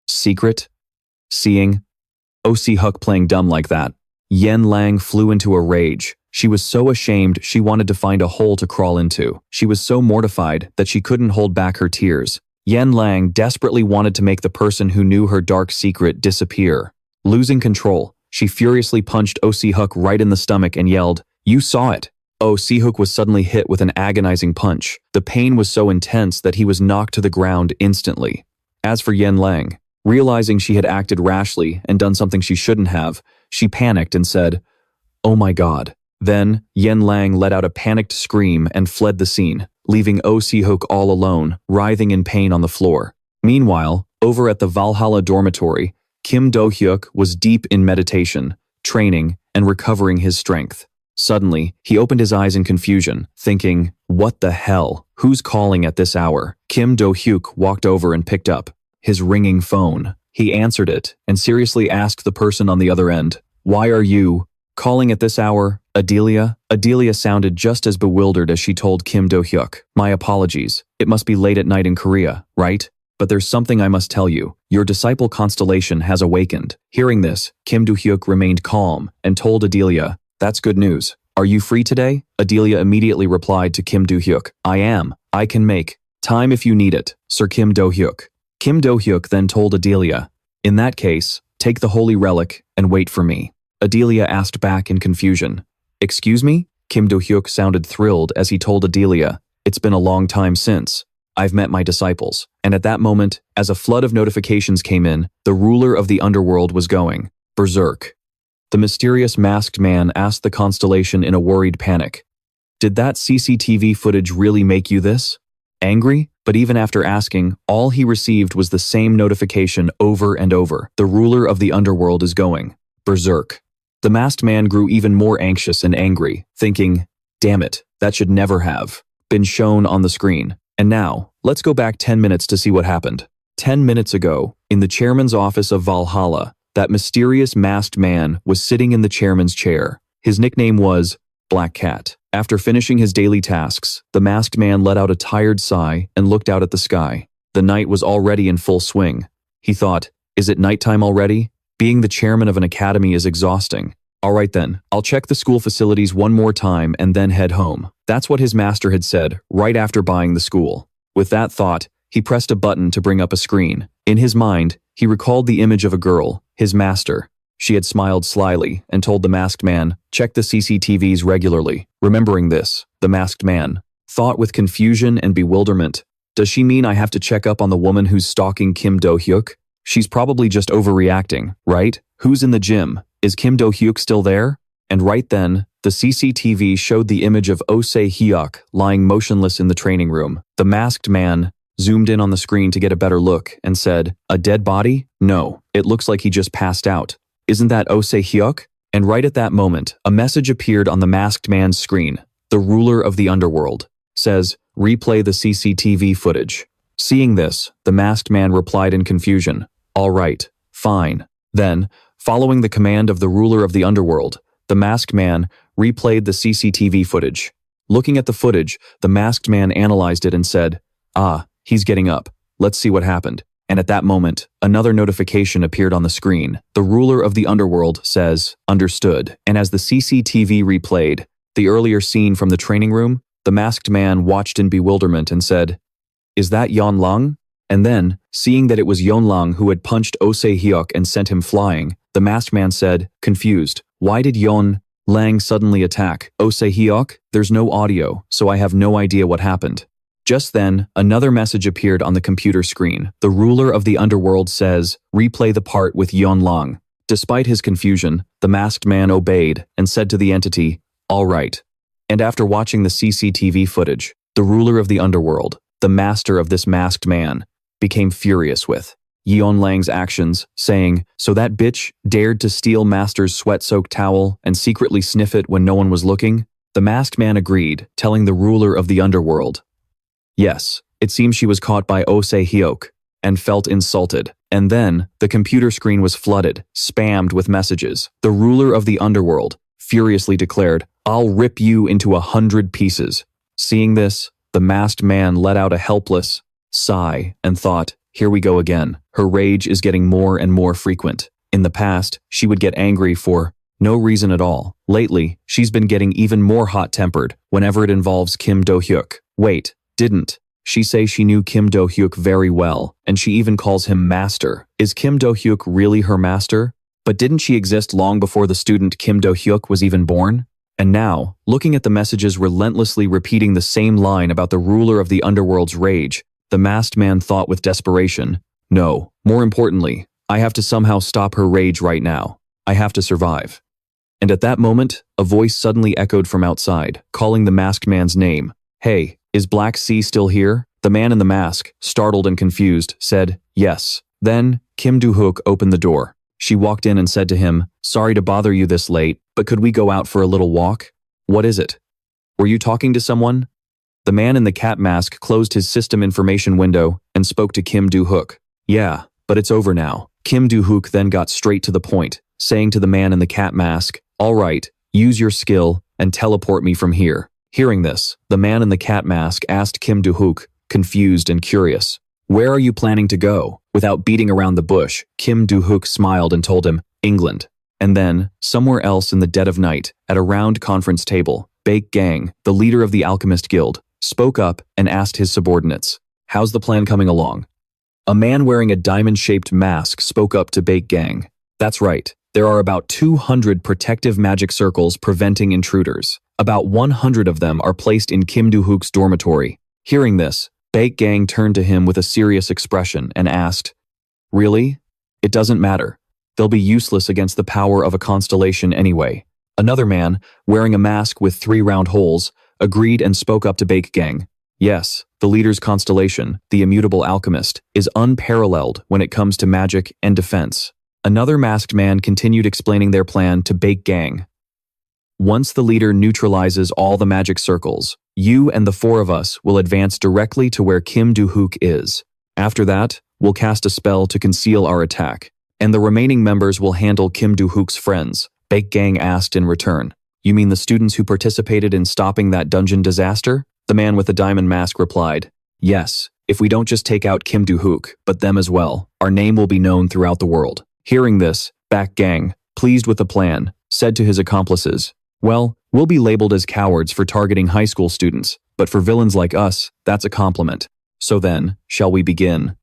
secret? Seeing?" Oh Si-hyuk playing dumb like that. Yen Lang flew into a rage. She was so ashamed she wanted to find a hole to crawl into. She was so mortified that she couldn't hold back her tears. Yen Lang desperately wanted to make the person who knew her dark secret disappear. Losing control, she furiously punched Oh Si-hyuk right in the stomach and yelled, "You saw it!" Oh Si-hyuk was suddenly hit with an agonizing punch. The pain was so intense that he was knocked to the ground instantly. As for Yen Lang, realizing she had acted rashly and done something she shouldn't have, she panicked and said, "Oh my God." Then, Yen Lang let out a panicked scream and fled the scene, leaving Oh Si-hyuk all alone, writhing in pain on the floor. Meanwhile, over at the Valhalla dormitory, Kim Do-hyuk was deep in meditation, training, and recovering his strength. Suddenly, he opened his eyes in confusion, thinking, "What the hell? Who's calling at this hour?" Kim Do-hyuk walked over and picked up his ringing phone. He answered it and seriously asked the person on the other end, "Why are you calling at this hour, Adelia?" Adelia sounded just as bewildered as she told Kim Do-hyuk, "My apologies. It must be late at night in Korea, right? But there's something I must tell you. Your disciple constellation has awakened." Hearing this, Kim Do-hyuk remained calm and told Adelia, "That's good news. Are you free today?" Adelia immediately replied to Kim Do-hyuk, "I am. I can make time if you need it, Sir Kim Do-hyuk." Kim Do-hyuk then told Adelia, "In that case, take the holy relic and wait for me." Adelia asked back in confusion, "Excuse me?" Kim Do-hyuk sounded thrilled as he told Adelia, "It's been a long time since I've met my disciples." And at that moment, as a flood of notifications came in, the ruler of the underworld was going berserk. The mysterious masked man asked the constellation in a worried panic, "Did that CCTV footage really make you this angry?" But even after asking, all he received was the same notification over and over. The ruler of the underworld is going berserk. The masked man grew even more anxious and angry, thinking, "Damn it, that should never have been shown on the screen." And now, let's go back 10 minutes to see what happened. 10 minutes ago, in the chairman's office of Valhalla, that mysterious masked man was sitting in the chairman's chair. His nickname was Black Cat. After finishing his daily tasks, the masked man let out a tired sigh and looked out at the sky. The night was already in full swing. He thought, "Is it nighttime already? Being the chairman of an academy is exhausting. All right then, I'll check the school facilities one more time and then head home." That's what his master had said right after buying the school. With that thought, he pressed a button to bring up a screen. In his mind, he recalled the image of a girl, his master. She had smiled slyly and told the masked man, "Check the CCTVs regularly." Remembering this, the masked man thought with confusion and bewilderment, "Does she mean I have to check up on the woman who's stalking Kim Do-hyuk? She's probably just overreacting, right? Who's in the gym? Is Kim Do-hyuk still there?" And right then, the CCTV showed the image of Oh Si-hyuk lying motionless in the training room. The masked man zoomed in on the screen to get a better look and said, "A dead body? No, it looks like he just passed out. Isn't that Oh Si-hyuk?" And right at that moment, a message appeared on the masked man's screen. The ruler of the underworld says, "Replay the CCTV footage." Seeing this, the masked man replied in confusion, "All right, fine." Then, following the command of the ruler of the underworld, the masked man replayed the CCTV footage. Looking at the footage, the masked man analyzed it and said, "Ah, he's getting up. Let's see what happened." And at that moment, another notification appeared on the screen. The ruler of the underworld says, "Understood." And as the CCTV replayed the earlier scene from the training room, the masked man watched in bewilderment and said, "Is that Yon Lang?" And then, seeing that it was Yon Lang who had punched Oh Si-hyuk and sent him flying, the masked man said, confused, "Why did Yon Lang suddenly attack Oh Si-hyuk? There's no audio, so I have no idea what happened." Just then, another message appeared on the computer screen. The ruler of the underworld says, replay the part with Yeon Lang. Despite his confusion, the masked man obeyed and said to the entity, all right. And after watching the CCTV footage, the ruler of the underworld, the master of this masked man, became furious with Yeon Lang's actions, saying, so that bitch dared to steal master's sweat-soaked towel and secretly sniff it when no one was looking? The masked man agreed, telling the ruler of the underworld, yes, it seems she was caught by Oh Se-hyuk and felt insulted. And then, the computer screen was flooded, spammed with messages. The ruler of the underworld furiously declared, I'll rip you into 100 pieces. Seeing this, the masked man let out a helpless sigh and thought, here we go again. Her rage is getting more and more frequent. In the past, she would get angry for no reason at all. Lately, she's been getting even more hot-tempered whenever it involves Kim Do-hyuk. Wait, didn't she say she knew Kim Do-hyuk very well, and she even calls him master? Is Kim Do-hyuk really her master? But didn't she exist long before the student Kim Do-hyuk was even born? And now, looking at the messages relentlessly repeating the same line about the ruler of the underworld's rage, the masked man thought with desperation, no, more importantly, I have to somehow stop her rage right now. I have to survive. And at that moment, a voice suddenly echoed from outside, calling the masked man's name. Hey, is Black Sea still here? The man in the mask, startled and confused, said, yes. Then, Kim Do-hyuk opened the door. She walked in and said to him, sorry to bother you this late, but could we go out for a little walk? What is it? Were you talking to someone? The man in the cat mask closed his system information window and spoke to Kim Do-hyuk. Yeah, but it's over now. Kim Do-hyuk then got straight to the point, saying to the man in the cat mask, all right, use your skill and teleport me from here. Hearing this, the man in the cat mask asked Kim Do-hyuk, confused and curious, where are you planning to go? Without beating around the bush, Kim Do-hyuk smiled and told him, England. And then, somewhere else in the dead of night, at a round conference table, Baek Gang, the leader of the Alchemist Guild, spoke up and asked his subordinates, how's the plan coming along? A man wearing a diamond-shaped mask spoke up to Baek Gang. That's right, there are about 200 protective magic circles preventing intruders. About 100 of them are placed in Kim Do-hyuk's dormitory. Hearing this, Baek Gang turned to him with a serious expression and asked, really? It doesn't matter. They'll be useless against the power of a constellation anyway. Another man, wearing a mask with 3 round holes, agreed and spoke up to Baek Gang. Yes, the leader's constellation, the immutable alchemist, is unparalleled when it comes to magic and defense. Another masked man continued explaining their plan to Baek Gang. Once the leader neutralizes all the magic circles, you and the 4 of us will advance directly to where Kim Do-hyuk is. After that, we'll cast a spell to conceal our attack, and the remaining members will handle Kim Do-hyuk's friends. Baek Gang asked in return, you mean the students who participated in stopping that dungeon disaster? The man with the diamond mask replied, yes, if we don't just take out Kim Do-hyuk, but them as well, our name will be known throughout the world. Hearing this, Baek Gang, pleased with the plan, said to his accomplices, well, we'll be labeled as cowards for targeting high school students, but for villains like us, that's a compliment. So then, shall we begin?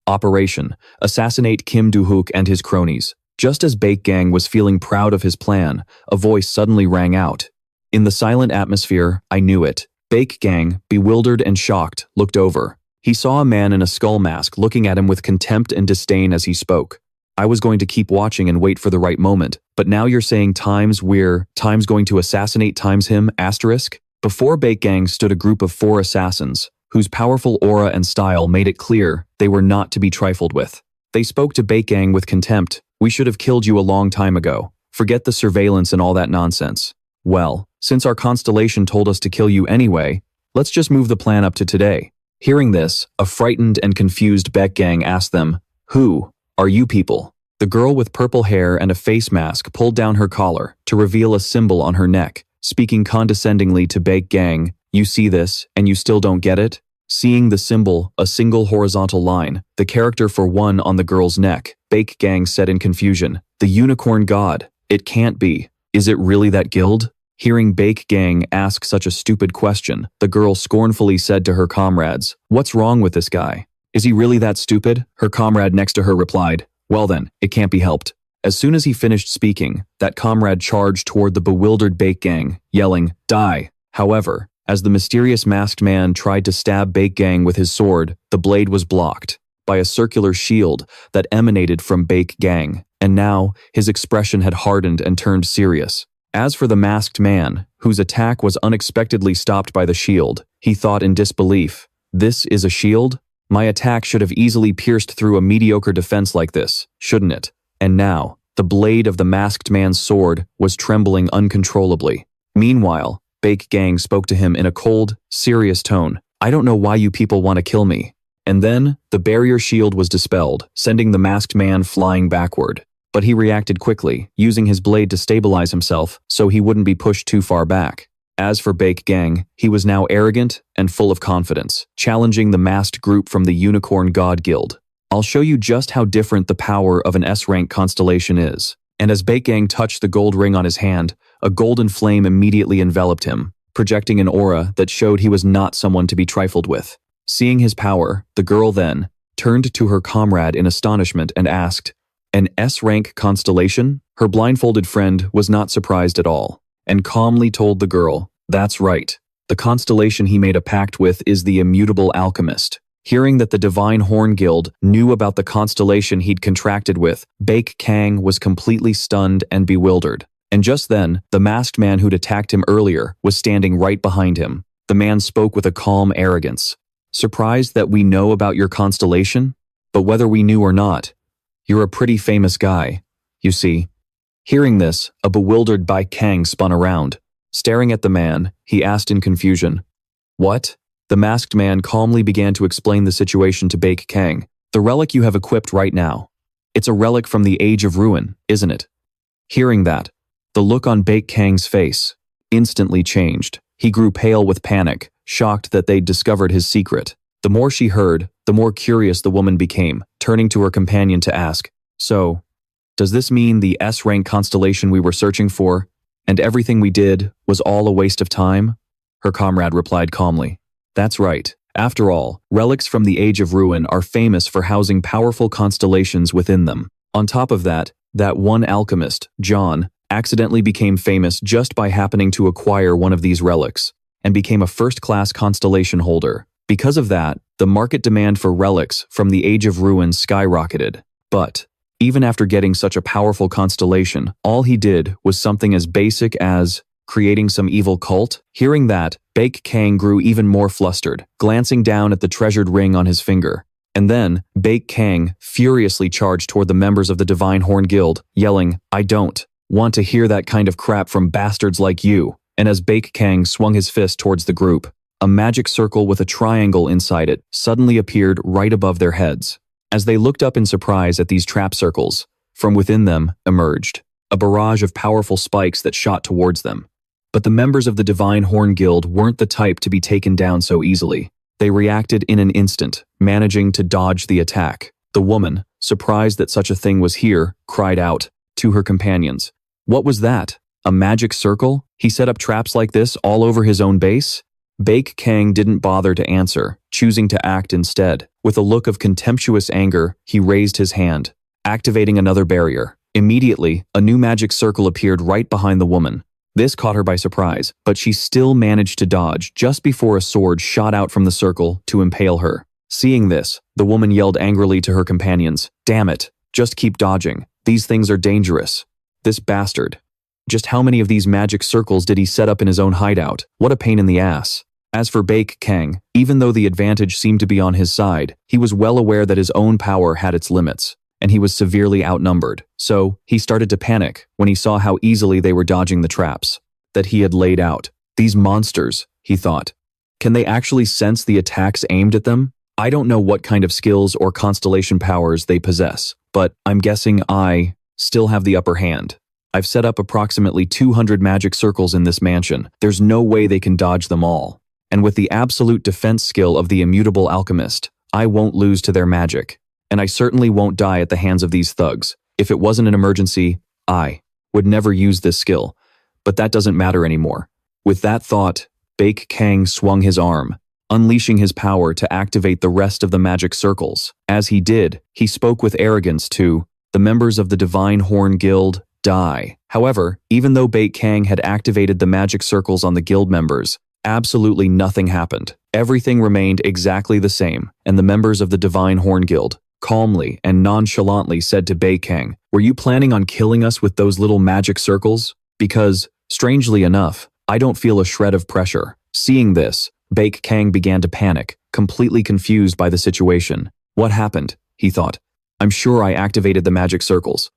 Operation: Assassinate Kim Do-hyuk and his cronies. Just as Baek Gang was feeling proud of his plan, a voice suddenly rang out. In the silent atmosphere, I knew it. Baek Gang, bewildered and shocked, looked over. He saw a man in a skull mask looking at him with contempt and disdain as he spoke. I was going to keep watching and wait for the right moment, but now you're saying times going to assassinate times him, asterisk? Before Baek Gang stood a group of 4 assassins, whose powerful aura and style made it clear they were not to be trifled with. They spoke to Baek Gang with contempt. We should have killed you a long time ago. Forget the surveillance and all that nonsense. Well, since our constellation told us to kill you anyway, let's just move the plan up to today. Hearing this, a frightened and confused Baek Gang asked them, who are you people? The girl with purple hair and a face mask pulled down her collar to reveal a symbol on her neck, speaking condescendingly to Baek Gang, you see this, and you still don't get it? Seeing the symbol, a single horizontal line, the character for 1 on the girl's neck, Baek Gang said in confusion, the unicorn god, it can't be. Is it really that guild? Hearing Baek Gang ask such a stupid question, the girl scornfully said to her comrades, what's wrong with this guy? Is he really that stupid? Her comrade next to her replied, well then, it can't be helped. As soon as he finished speaking, that comrade charged toward the bewildered Baek Gang, yelling, die. However, As the mysterious masked man tried to stab Baek-gang with his sword, the blade was blocked by a circular shield that emanated from Baek-gang, and now his expression had hardened and turned serious. As for the masked man, whose attack was unexpectedly stopped by the shield, he thought in disbelief, "This is a shield? My attack should have easily pierced through a mediocre defense like this, shouldn't it?" And now, the blade of the masked man's sword was trembling uncontrollably. Meanwhile, Baek-gang spoke to him in a cold, serious tone. "I don't know why you people want to kill me." And then, the barrier shield was dispelled, sending the masked man flying backward. But he reacted quickly, using his blade to stabilize himself so he wouldn't be pushed too far back. As for Baek-gang, he was now arrogant and full of confidence, challenging the masked group from the Unicorn God Guild. "I'll show you just how different the power of an S-rank constellation is." And as Baek-gang touched the gold ring on his hand, a golden flame immediately enveloped him, projecting an aura that showed he was not someone to be trifled with. Seeing his power, the girl then turned to her comrade in astonishment and asked, "An S-rank constellation?" Her blindfolded friend was not surprised at all, and calmly told the girl, "That's right. The constellation he made a pact with is the Immutable Alchemist." Hearing that the Divine Horn Guild knew about the constellation he'd contracted with, Baek-gang was completely stunned and bewildered. And just then, the masked man who'd attacked him earlier was standing right behind him. The man spoke with a calm arrogance. "Surprised that we know about your constellation? But whether we knew or not, you're a pretty famous guy, you see." Hearing this, a bewildered Baek-gang spun around. Staring at the man, he asked in confusion, "What?" The masked man calmly began to explain the situation to Baek-gang. "The relic you have equipped right now. It's a relic from the Age of Ruin, isn't it?" Hearing that, the look on Baek-gang's face instantly changed. He grew pale with panic, shocked that they'd discovered his secret. The more she heard, the more curious the woman became, turning to her companion to ask, "So, does this mean the S-rank constellation we were searching for, and everything we did, was all a waste of time?" Her comrade replied calmly, "That's right. After all, relics from the Age of Ruin are famous for housing powerful constellations within them. On top of that one alchemist, John, accidentally became famous just by happening to acquire one of these relics, and became a first-class constellation holder. Because of that, the market demand for relics from the Age of Ruin skyrocketed. But, even after getting such a powerful constellation, all he did was something as basic as creating some evil cult." Hearing that, Baek-gang grew even more flustered, glancing down at the treasured ring on his finger. And then, Baek-gang furiously charged toward the members of the Divine Horn Guild, yelling, "I don't want to hear that kind of crap from bastards like you." And as Baek-gang swung his fist towards the group, a magic circle with a triangle inside it suddenly appeared right above their heads. As they looked up in surprise at these trap circles, from within them emerged a barrage of powerful spikes that shot towards them. But the members of the Divine Horn Guild weren't the type to be taken down so easily. They reacted in an instant, managing to dodge the attack. The woman, surprised that such a thing was here, cried out to her companions, "What was that? A magic circle? He set up traps like this all over his own base?" Baek-gang didn't bother to answer, choosing to act instead. With a look of contemptuous anger, he raised his hand, activating another barrier. Immediately, a new magic circle appeared right behind the woman. This caught her by surprise, but she still managed to dodge just before a sword shot out from the circle to impale her. Seeing this, the woman yelled angrily to her companions, "Damn it, just keep dodging. These things are dangerous. This bastard. Just how many of these magic circles did he set up in his own hideout? What a pain in the ass." As for Baek-gang, even though the advantage seemed to be on his side, he was well aware that his own power had its limits, and he was severely outnumbered. So, he started to panic when he saw how easily they were dodging the traps that he had laid out. "These monsters," he thought. "Can they actually sense the attacks aimed at them? I don't know what kind of skills or constellation powers they possess, but I'm guessing I still have the upper hand. I've set up approximately 200 magic circles in this mansion. There's no way they can dodge them all. And with the absolute defense skill of the Immutable Alchemist, I won't lose to their magic. And I certainly won't die at the hands of these thugs. If it wasn't an emergency, I would never use this skill. But that doesn't matter anymore." With that thought, Baek-gang swung his arm, unleashing his power to activate the rest of the magic circles. As he did, he spoke with arrogance to the members of the Divine Horn Guild, "Die." However, even though Baek-gang had activated the magic circles on the guild members, Absolutely nothing happened. Everything remained exactly the same, and the members of the Divine Horn Guild calmly and nonchalantly said to Bei Kang, "Were you planning on killing us with those little magic circles? Because, strangely enough, I don't feel a shred of pressure." Seeing this, Bei Kang began to panic, completely confused by the situation. What happened? He thought. I'm sure I activated the magic circles.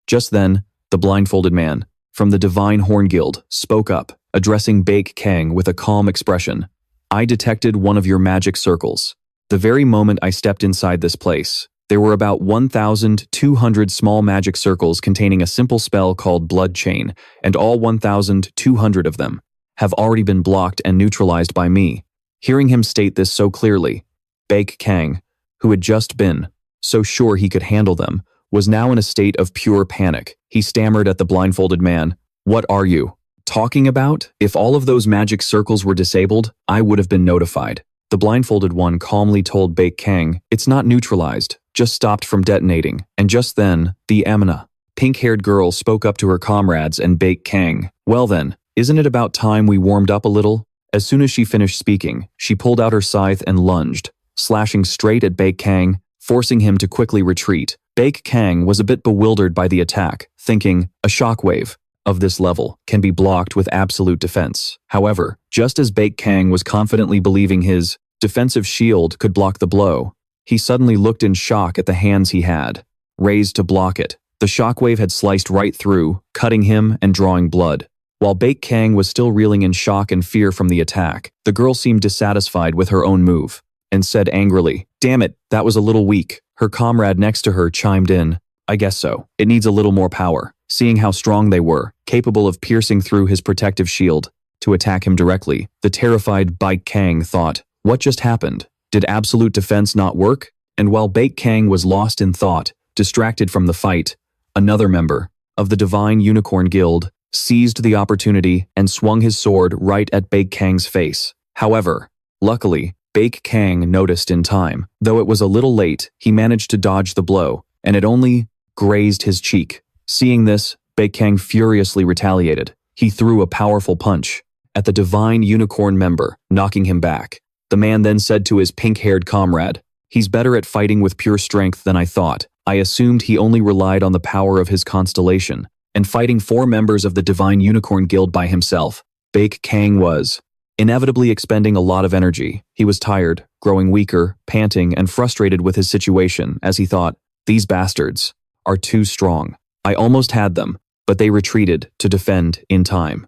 Just then, the blindfolded man from the Divine Horn Guild spoke up, addressing Bei Kang with a calm expression. "I detected one of your magic circles. The very moment I stepped inside this place, there were about 1,200 small magic circles containing a simple spell called Blood Chain, and all 1,200 of them have already been blocked and neutralized by me." Hearing him state this so clearly, Bei Kang, who had just been so sure he could handle them, was now in a state of pure panic. He stammered at the blindfolded man, "What are you talking about? If all of those magic circles were disabled, I would have been notified." The blindfolded one calmly told Bei Kang, "It's not neutralized, just stopped from detonating." And just then, the Amina, pink-haired girl spoke up to her comrades and Bei Kang, "Well then, isn't it about time we warmed up a little?" As soon as she finished speaking, she pulled out her scythe and lunged, slashing straight at Bei Kang, forcing him to quickly retreat. Bei Kang was a bit bewildered by the attack, thinking, a shockwave of this level can be blocked with absolute defense. However, just as Bei Kang was confidently believing his defensive shield could block the blow, he suddenly looked in shock at the hands he had raised to block it. The shockwave had sliced right through, cutting him and drawing blood. While Bei Kang was still reeling in shock and fear from the attack, the girl seemed dissatisfied with her own move and said angrily, "Damn it, that was a little weak." Her comrade next to her chimed in, "I guess so. It needs a little more power." Seeing how strong they were, capable of piercing through his protective shield to attack him directly, the terrified Bei Kang thought, what just happened? Did absolute defense not work? And while Bei Kang was lost in thought, distracted from the fight, another member of the Divine Unicorn Guild seized the opportunity and swung his sword right at Bei Kang's face. However, luckily, Bei Kang noticed in time. Though it was a little late, he managed to dodge the blow, and it only grazed his cheek. Seeing this, Bei Kang furiously retaliated. He threw a powerful punch at the Divine Unicorn member, knocking him back. The man then said to his pink-haired comrade, "He's better at fighting with pure strength than I thought. I assumed he only relied on the power of his constellation, and fighting 4 members of the Divine Unicorn Guild by himself." Bei Kang was inevitably expending a lot of energy. He was tired, growing weaker, panting, and frustrated with his situation as he thought, "These bastards are too strong. I almost had them, but they retreated to defend in time.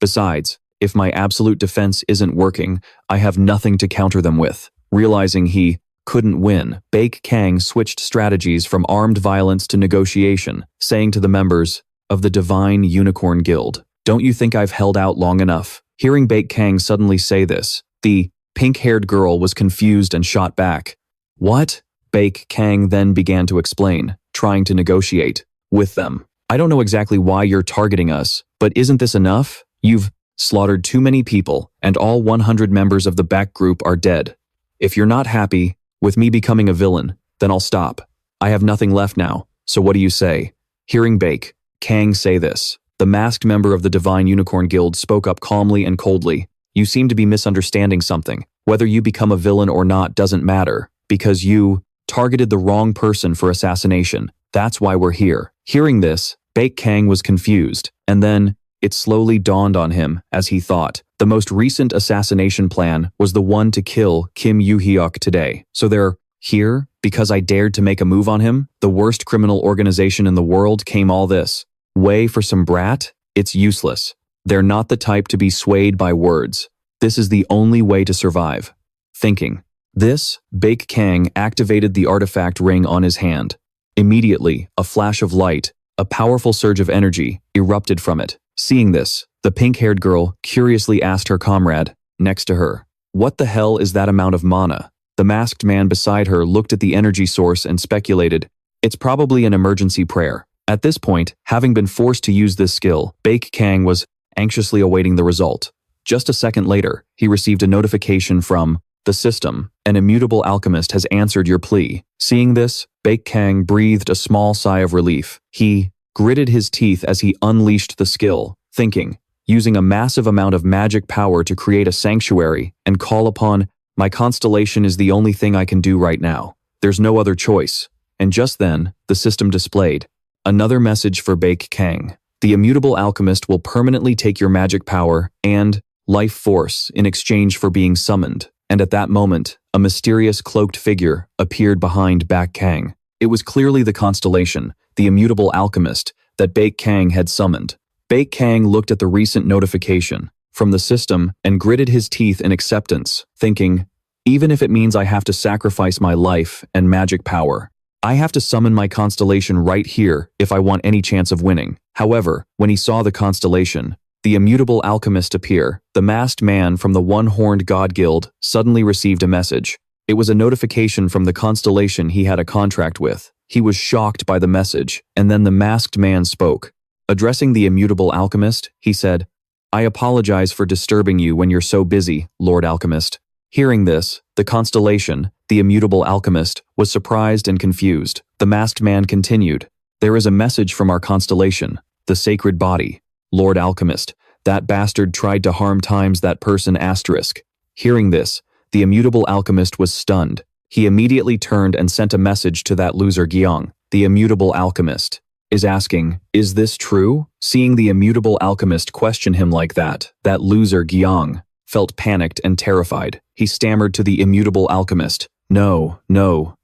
Besides, if my absolute defense isn't working, I have nothing to counter them with." Realizing he couldn't win, Bei Kang switched strategies from armed violence to negotiation, saying to the members of the Divine Unicorn Guild, "Don't you think I've held out long enough?" Hearing Bei Kang suddenly say this, the pink-haired girl was confused and shot back. "What?" Bei Kang then began to explain, trying to negotiate with them. "I don't know exactly why you're targeting us, but isn't this enough? You've slaughtered too many people, and all 100 members of the back group are dead. If you're not happy with me becoming a villain, then I'll stop. I have nothing left now, so what do you say?" Hearing Bei Kang say this, the masked member of the Divine Unicorn Guild spoke up calmly and coldly. "You seem to be misunderstanding something. Whether you become a villain or not doesn't matter, because you targeted the wrong person for assassination. That's why we're here." Hearing this, Bei Kang was confused, and then it slowly dawned on him as he thought. The most recent assassination plan was the one to kill Kim Do-hyuk today. So they're here because I dared to make a move on him? The worst criminal organization in the world came all this way for some brat? It's useless. They're not the type to be swayed by words. This is the only way to survive. Thinking this, Bei Kang activated the artifact ring on his hand. Immediately, a flash of light, a powerful surge of energy, erupted from it. Seeing this, the pink-haired girl curiously asked her comrade next to her, "What the hell is that amount of mana?" The masked man beside her looked at the energy source and speculated, "It's probably an emergency prayer." At this point, having been forced to use this skill, Bei Kang was anxiously awaiting the result. Just a second later, he received a notification from the system. "An immutable alchemist has answered your plea." Seeing this, Bei Kang breathed a small sigh of relief. He gritted his teeth as he unleashed the skill, thinking, using a massive amount of magic power to create a sanctuary and call upon, "My constellation is the only thing I can do right now. There's no other choice." And just then, the system displayed another message for Baek Kang. The immutable alchemist will permanently take your magic power and life force in exchange for being summoned. And at that moment, a mysterious cloaked figure appeared behind Baek Kang. It was clearly the constellation, the immutable alchemist, that Baek Kang had summoned. Baek Kang looked at the recent notification from the system and gritted his teeth in acceptance, thinking, even if it means I have to sacrifice my life and magic power, I have to summon my constellation right here if I want any chance of winning. However, when he saw the constellation, the immutable alchemist appear, the masked man from the one-horned god guild suddenly received a message. It was a notification from the constellation he had a contract with. He was shocked by the message, and then the masked man spoke. Addressing the immutable alchemist, he said, "I apologize for disturbing you when you're so busy, Lord Alchemist." Hearing this, the constellation, the immutable alchemist, was surprised and confused. The masked man continued, "There is a message from our constellation, the sacred body. Lord Alchemist, that bastard tried to harm times that person asterisk." Hearing this, the immutable alchemist was stunned. He immediately turned and sent a message to that loser Gyeong. The immutable alchemist is asking, "Is this true?" Seeing the immutable alchemist question him like that loser Gyeong felt panicked and terrified. He stammered to the immutable alchemist, No,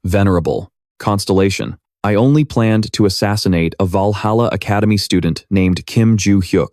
venerable constellation. I only planned to assassinate a Valhalla Academy student named Kim Ji-hoon.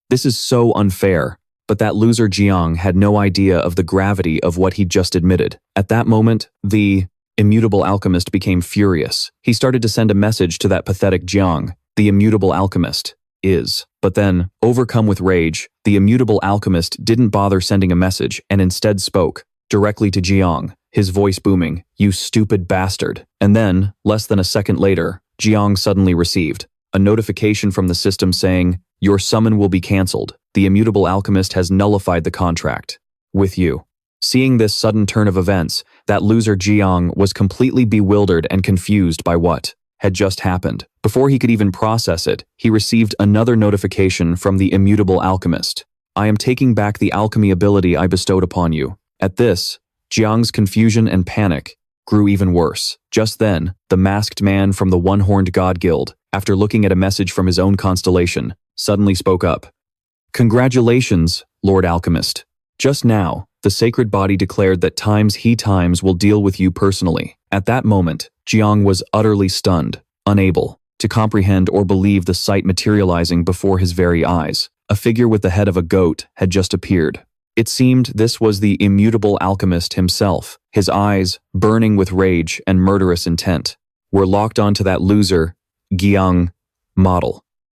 This is so unfair." But that loser Gyeong had no idea of the gravity of what he'd just admitted. At that moment, the immutable alchemist became furious. He started to send a message to that pathetic Gyeong. The immutable alchemist is. But then, overcome with rage, the immutable alchemist didn't bother sending a message and instead spoke directly to Gyeong, his voice booming, "You stupid bastard." And then, less than a second later, Gyeong suddenly received a notification from the system saying, "Your summon will be cancelled. The immutable alchemist has nullified the contract with you." Seeing this sudden turn of events, that loser Gyeong was completely bewildered and confused by what had just happened. Before he could even process it, he received another notification from the immutable alchemist. "I am taking back the alchemy ability I bestowed upon you." At this, Gyeong's confusion and panic grew even worse. Just then, the masked man from the one-horned god guild, after looking at a message from his own constellation, suddenly spoke up. "Congratulations, Lord Alchemist. Just now, the sacred body declared that times will deal with you personally." At that moment, Gyeong was utterly stunned, unable to comprehend or believe the sight materializing before his very eyes. A figure with the head of a goat had just appeared. It seemed this was the immutable alchemist himself. His eyes, burning with rage and murderous intent, were locked onto that loser, Gyeong model.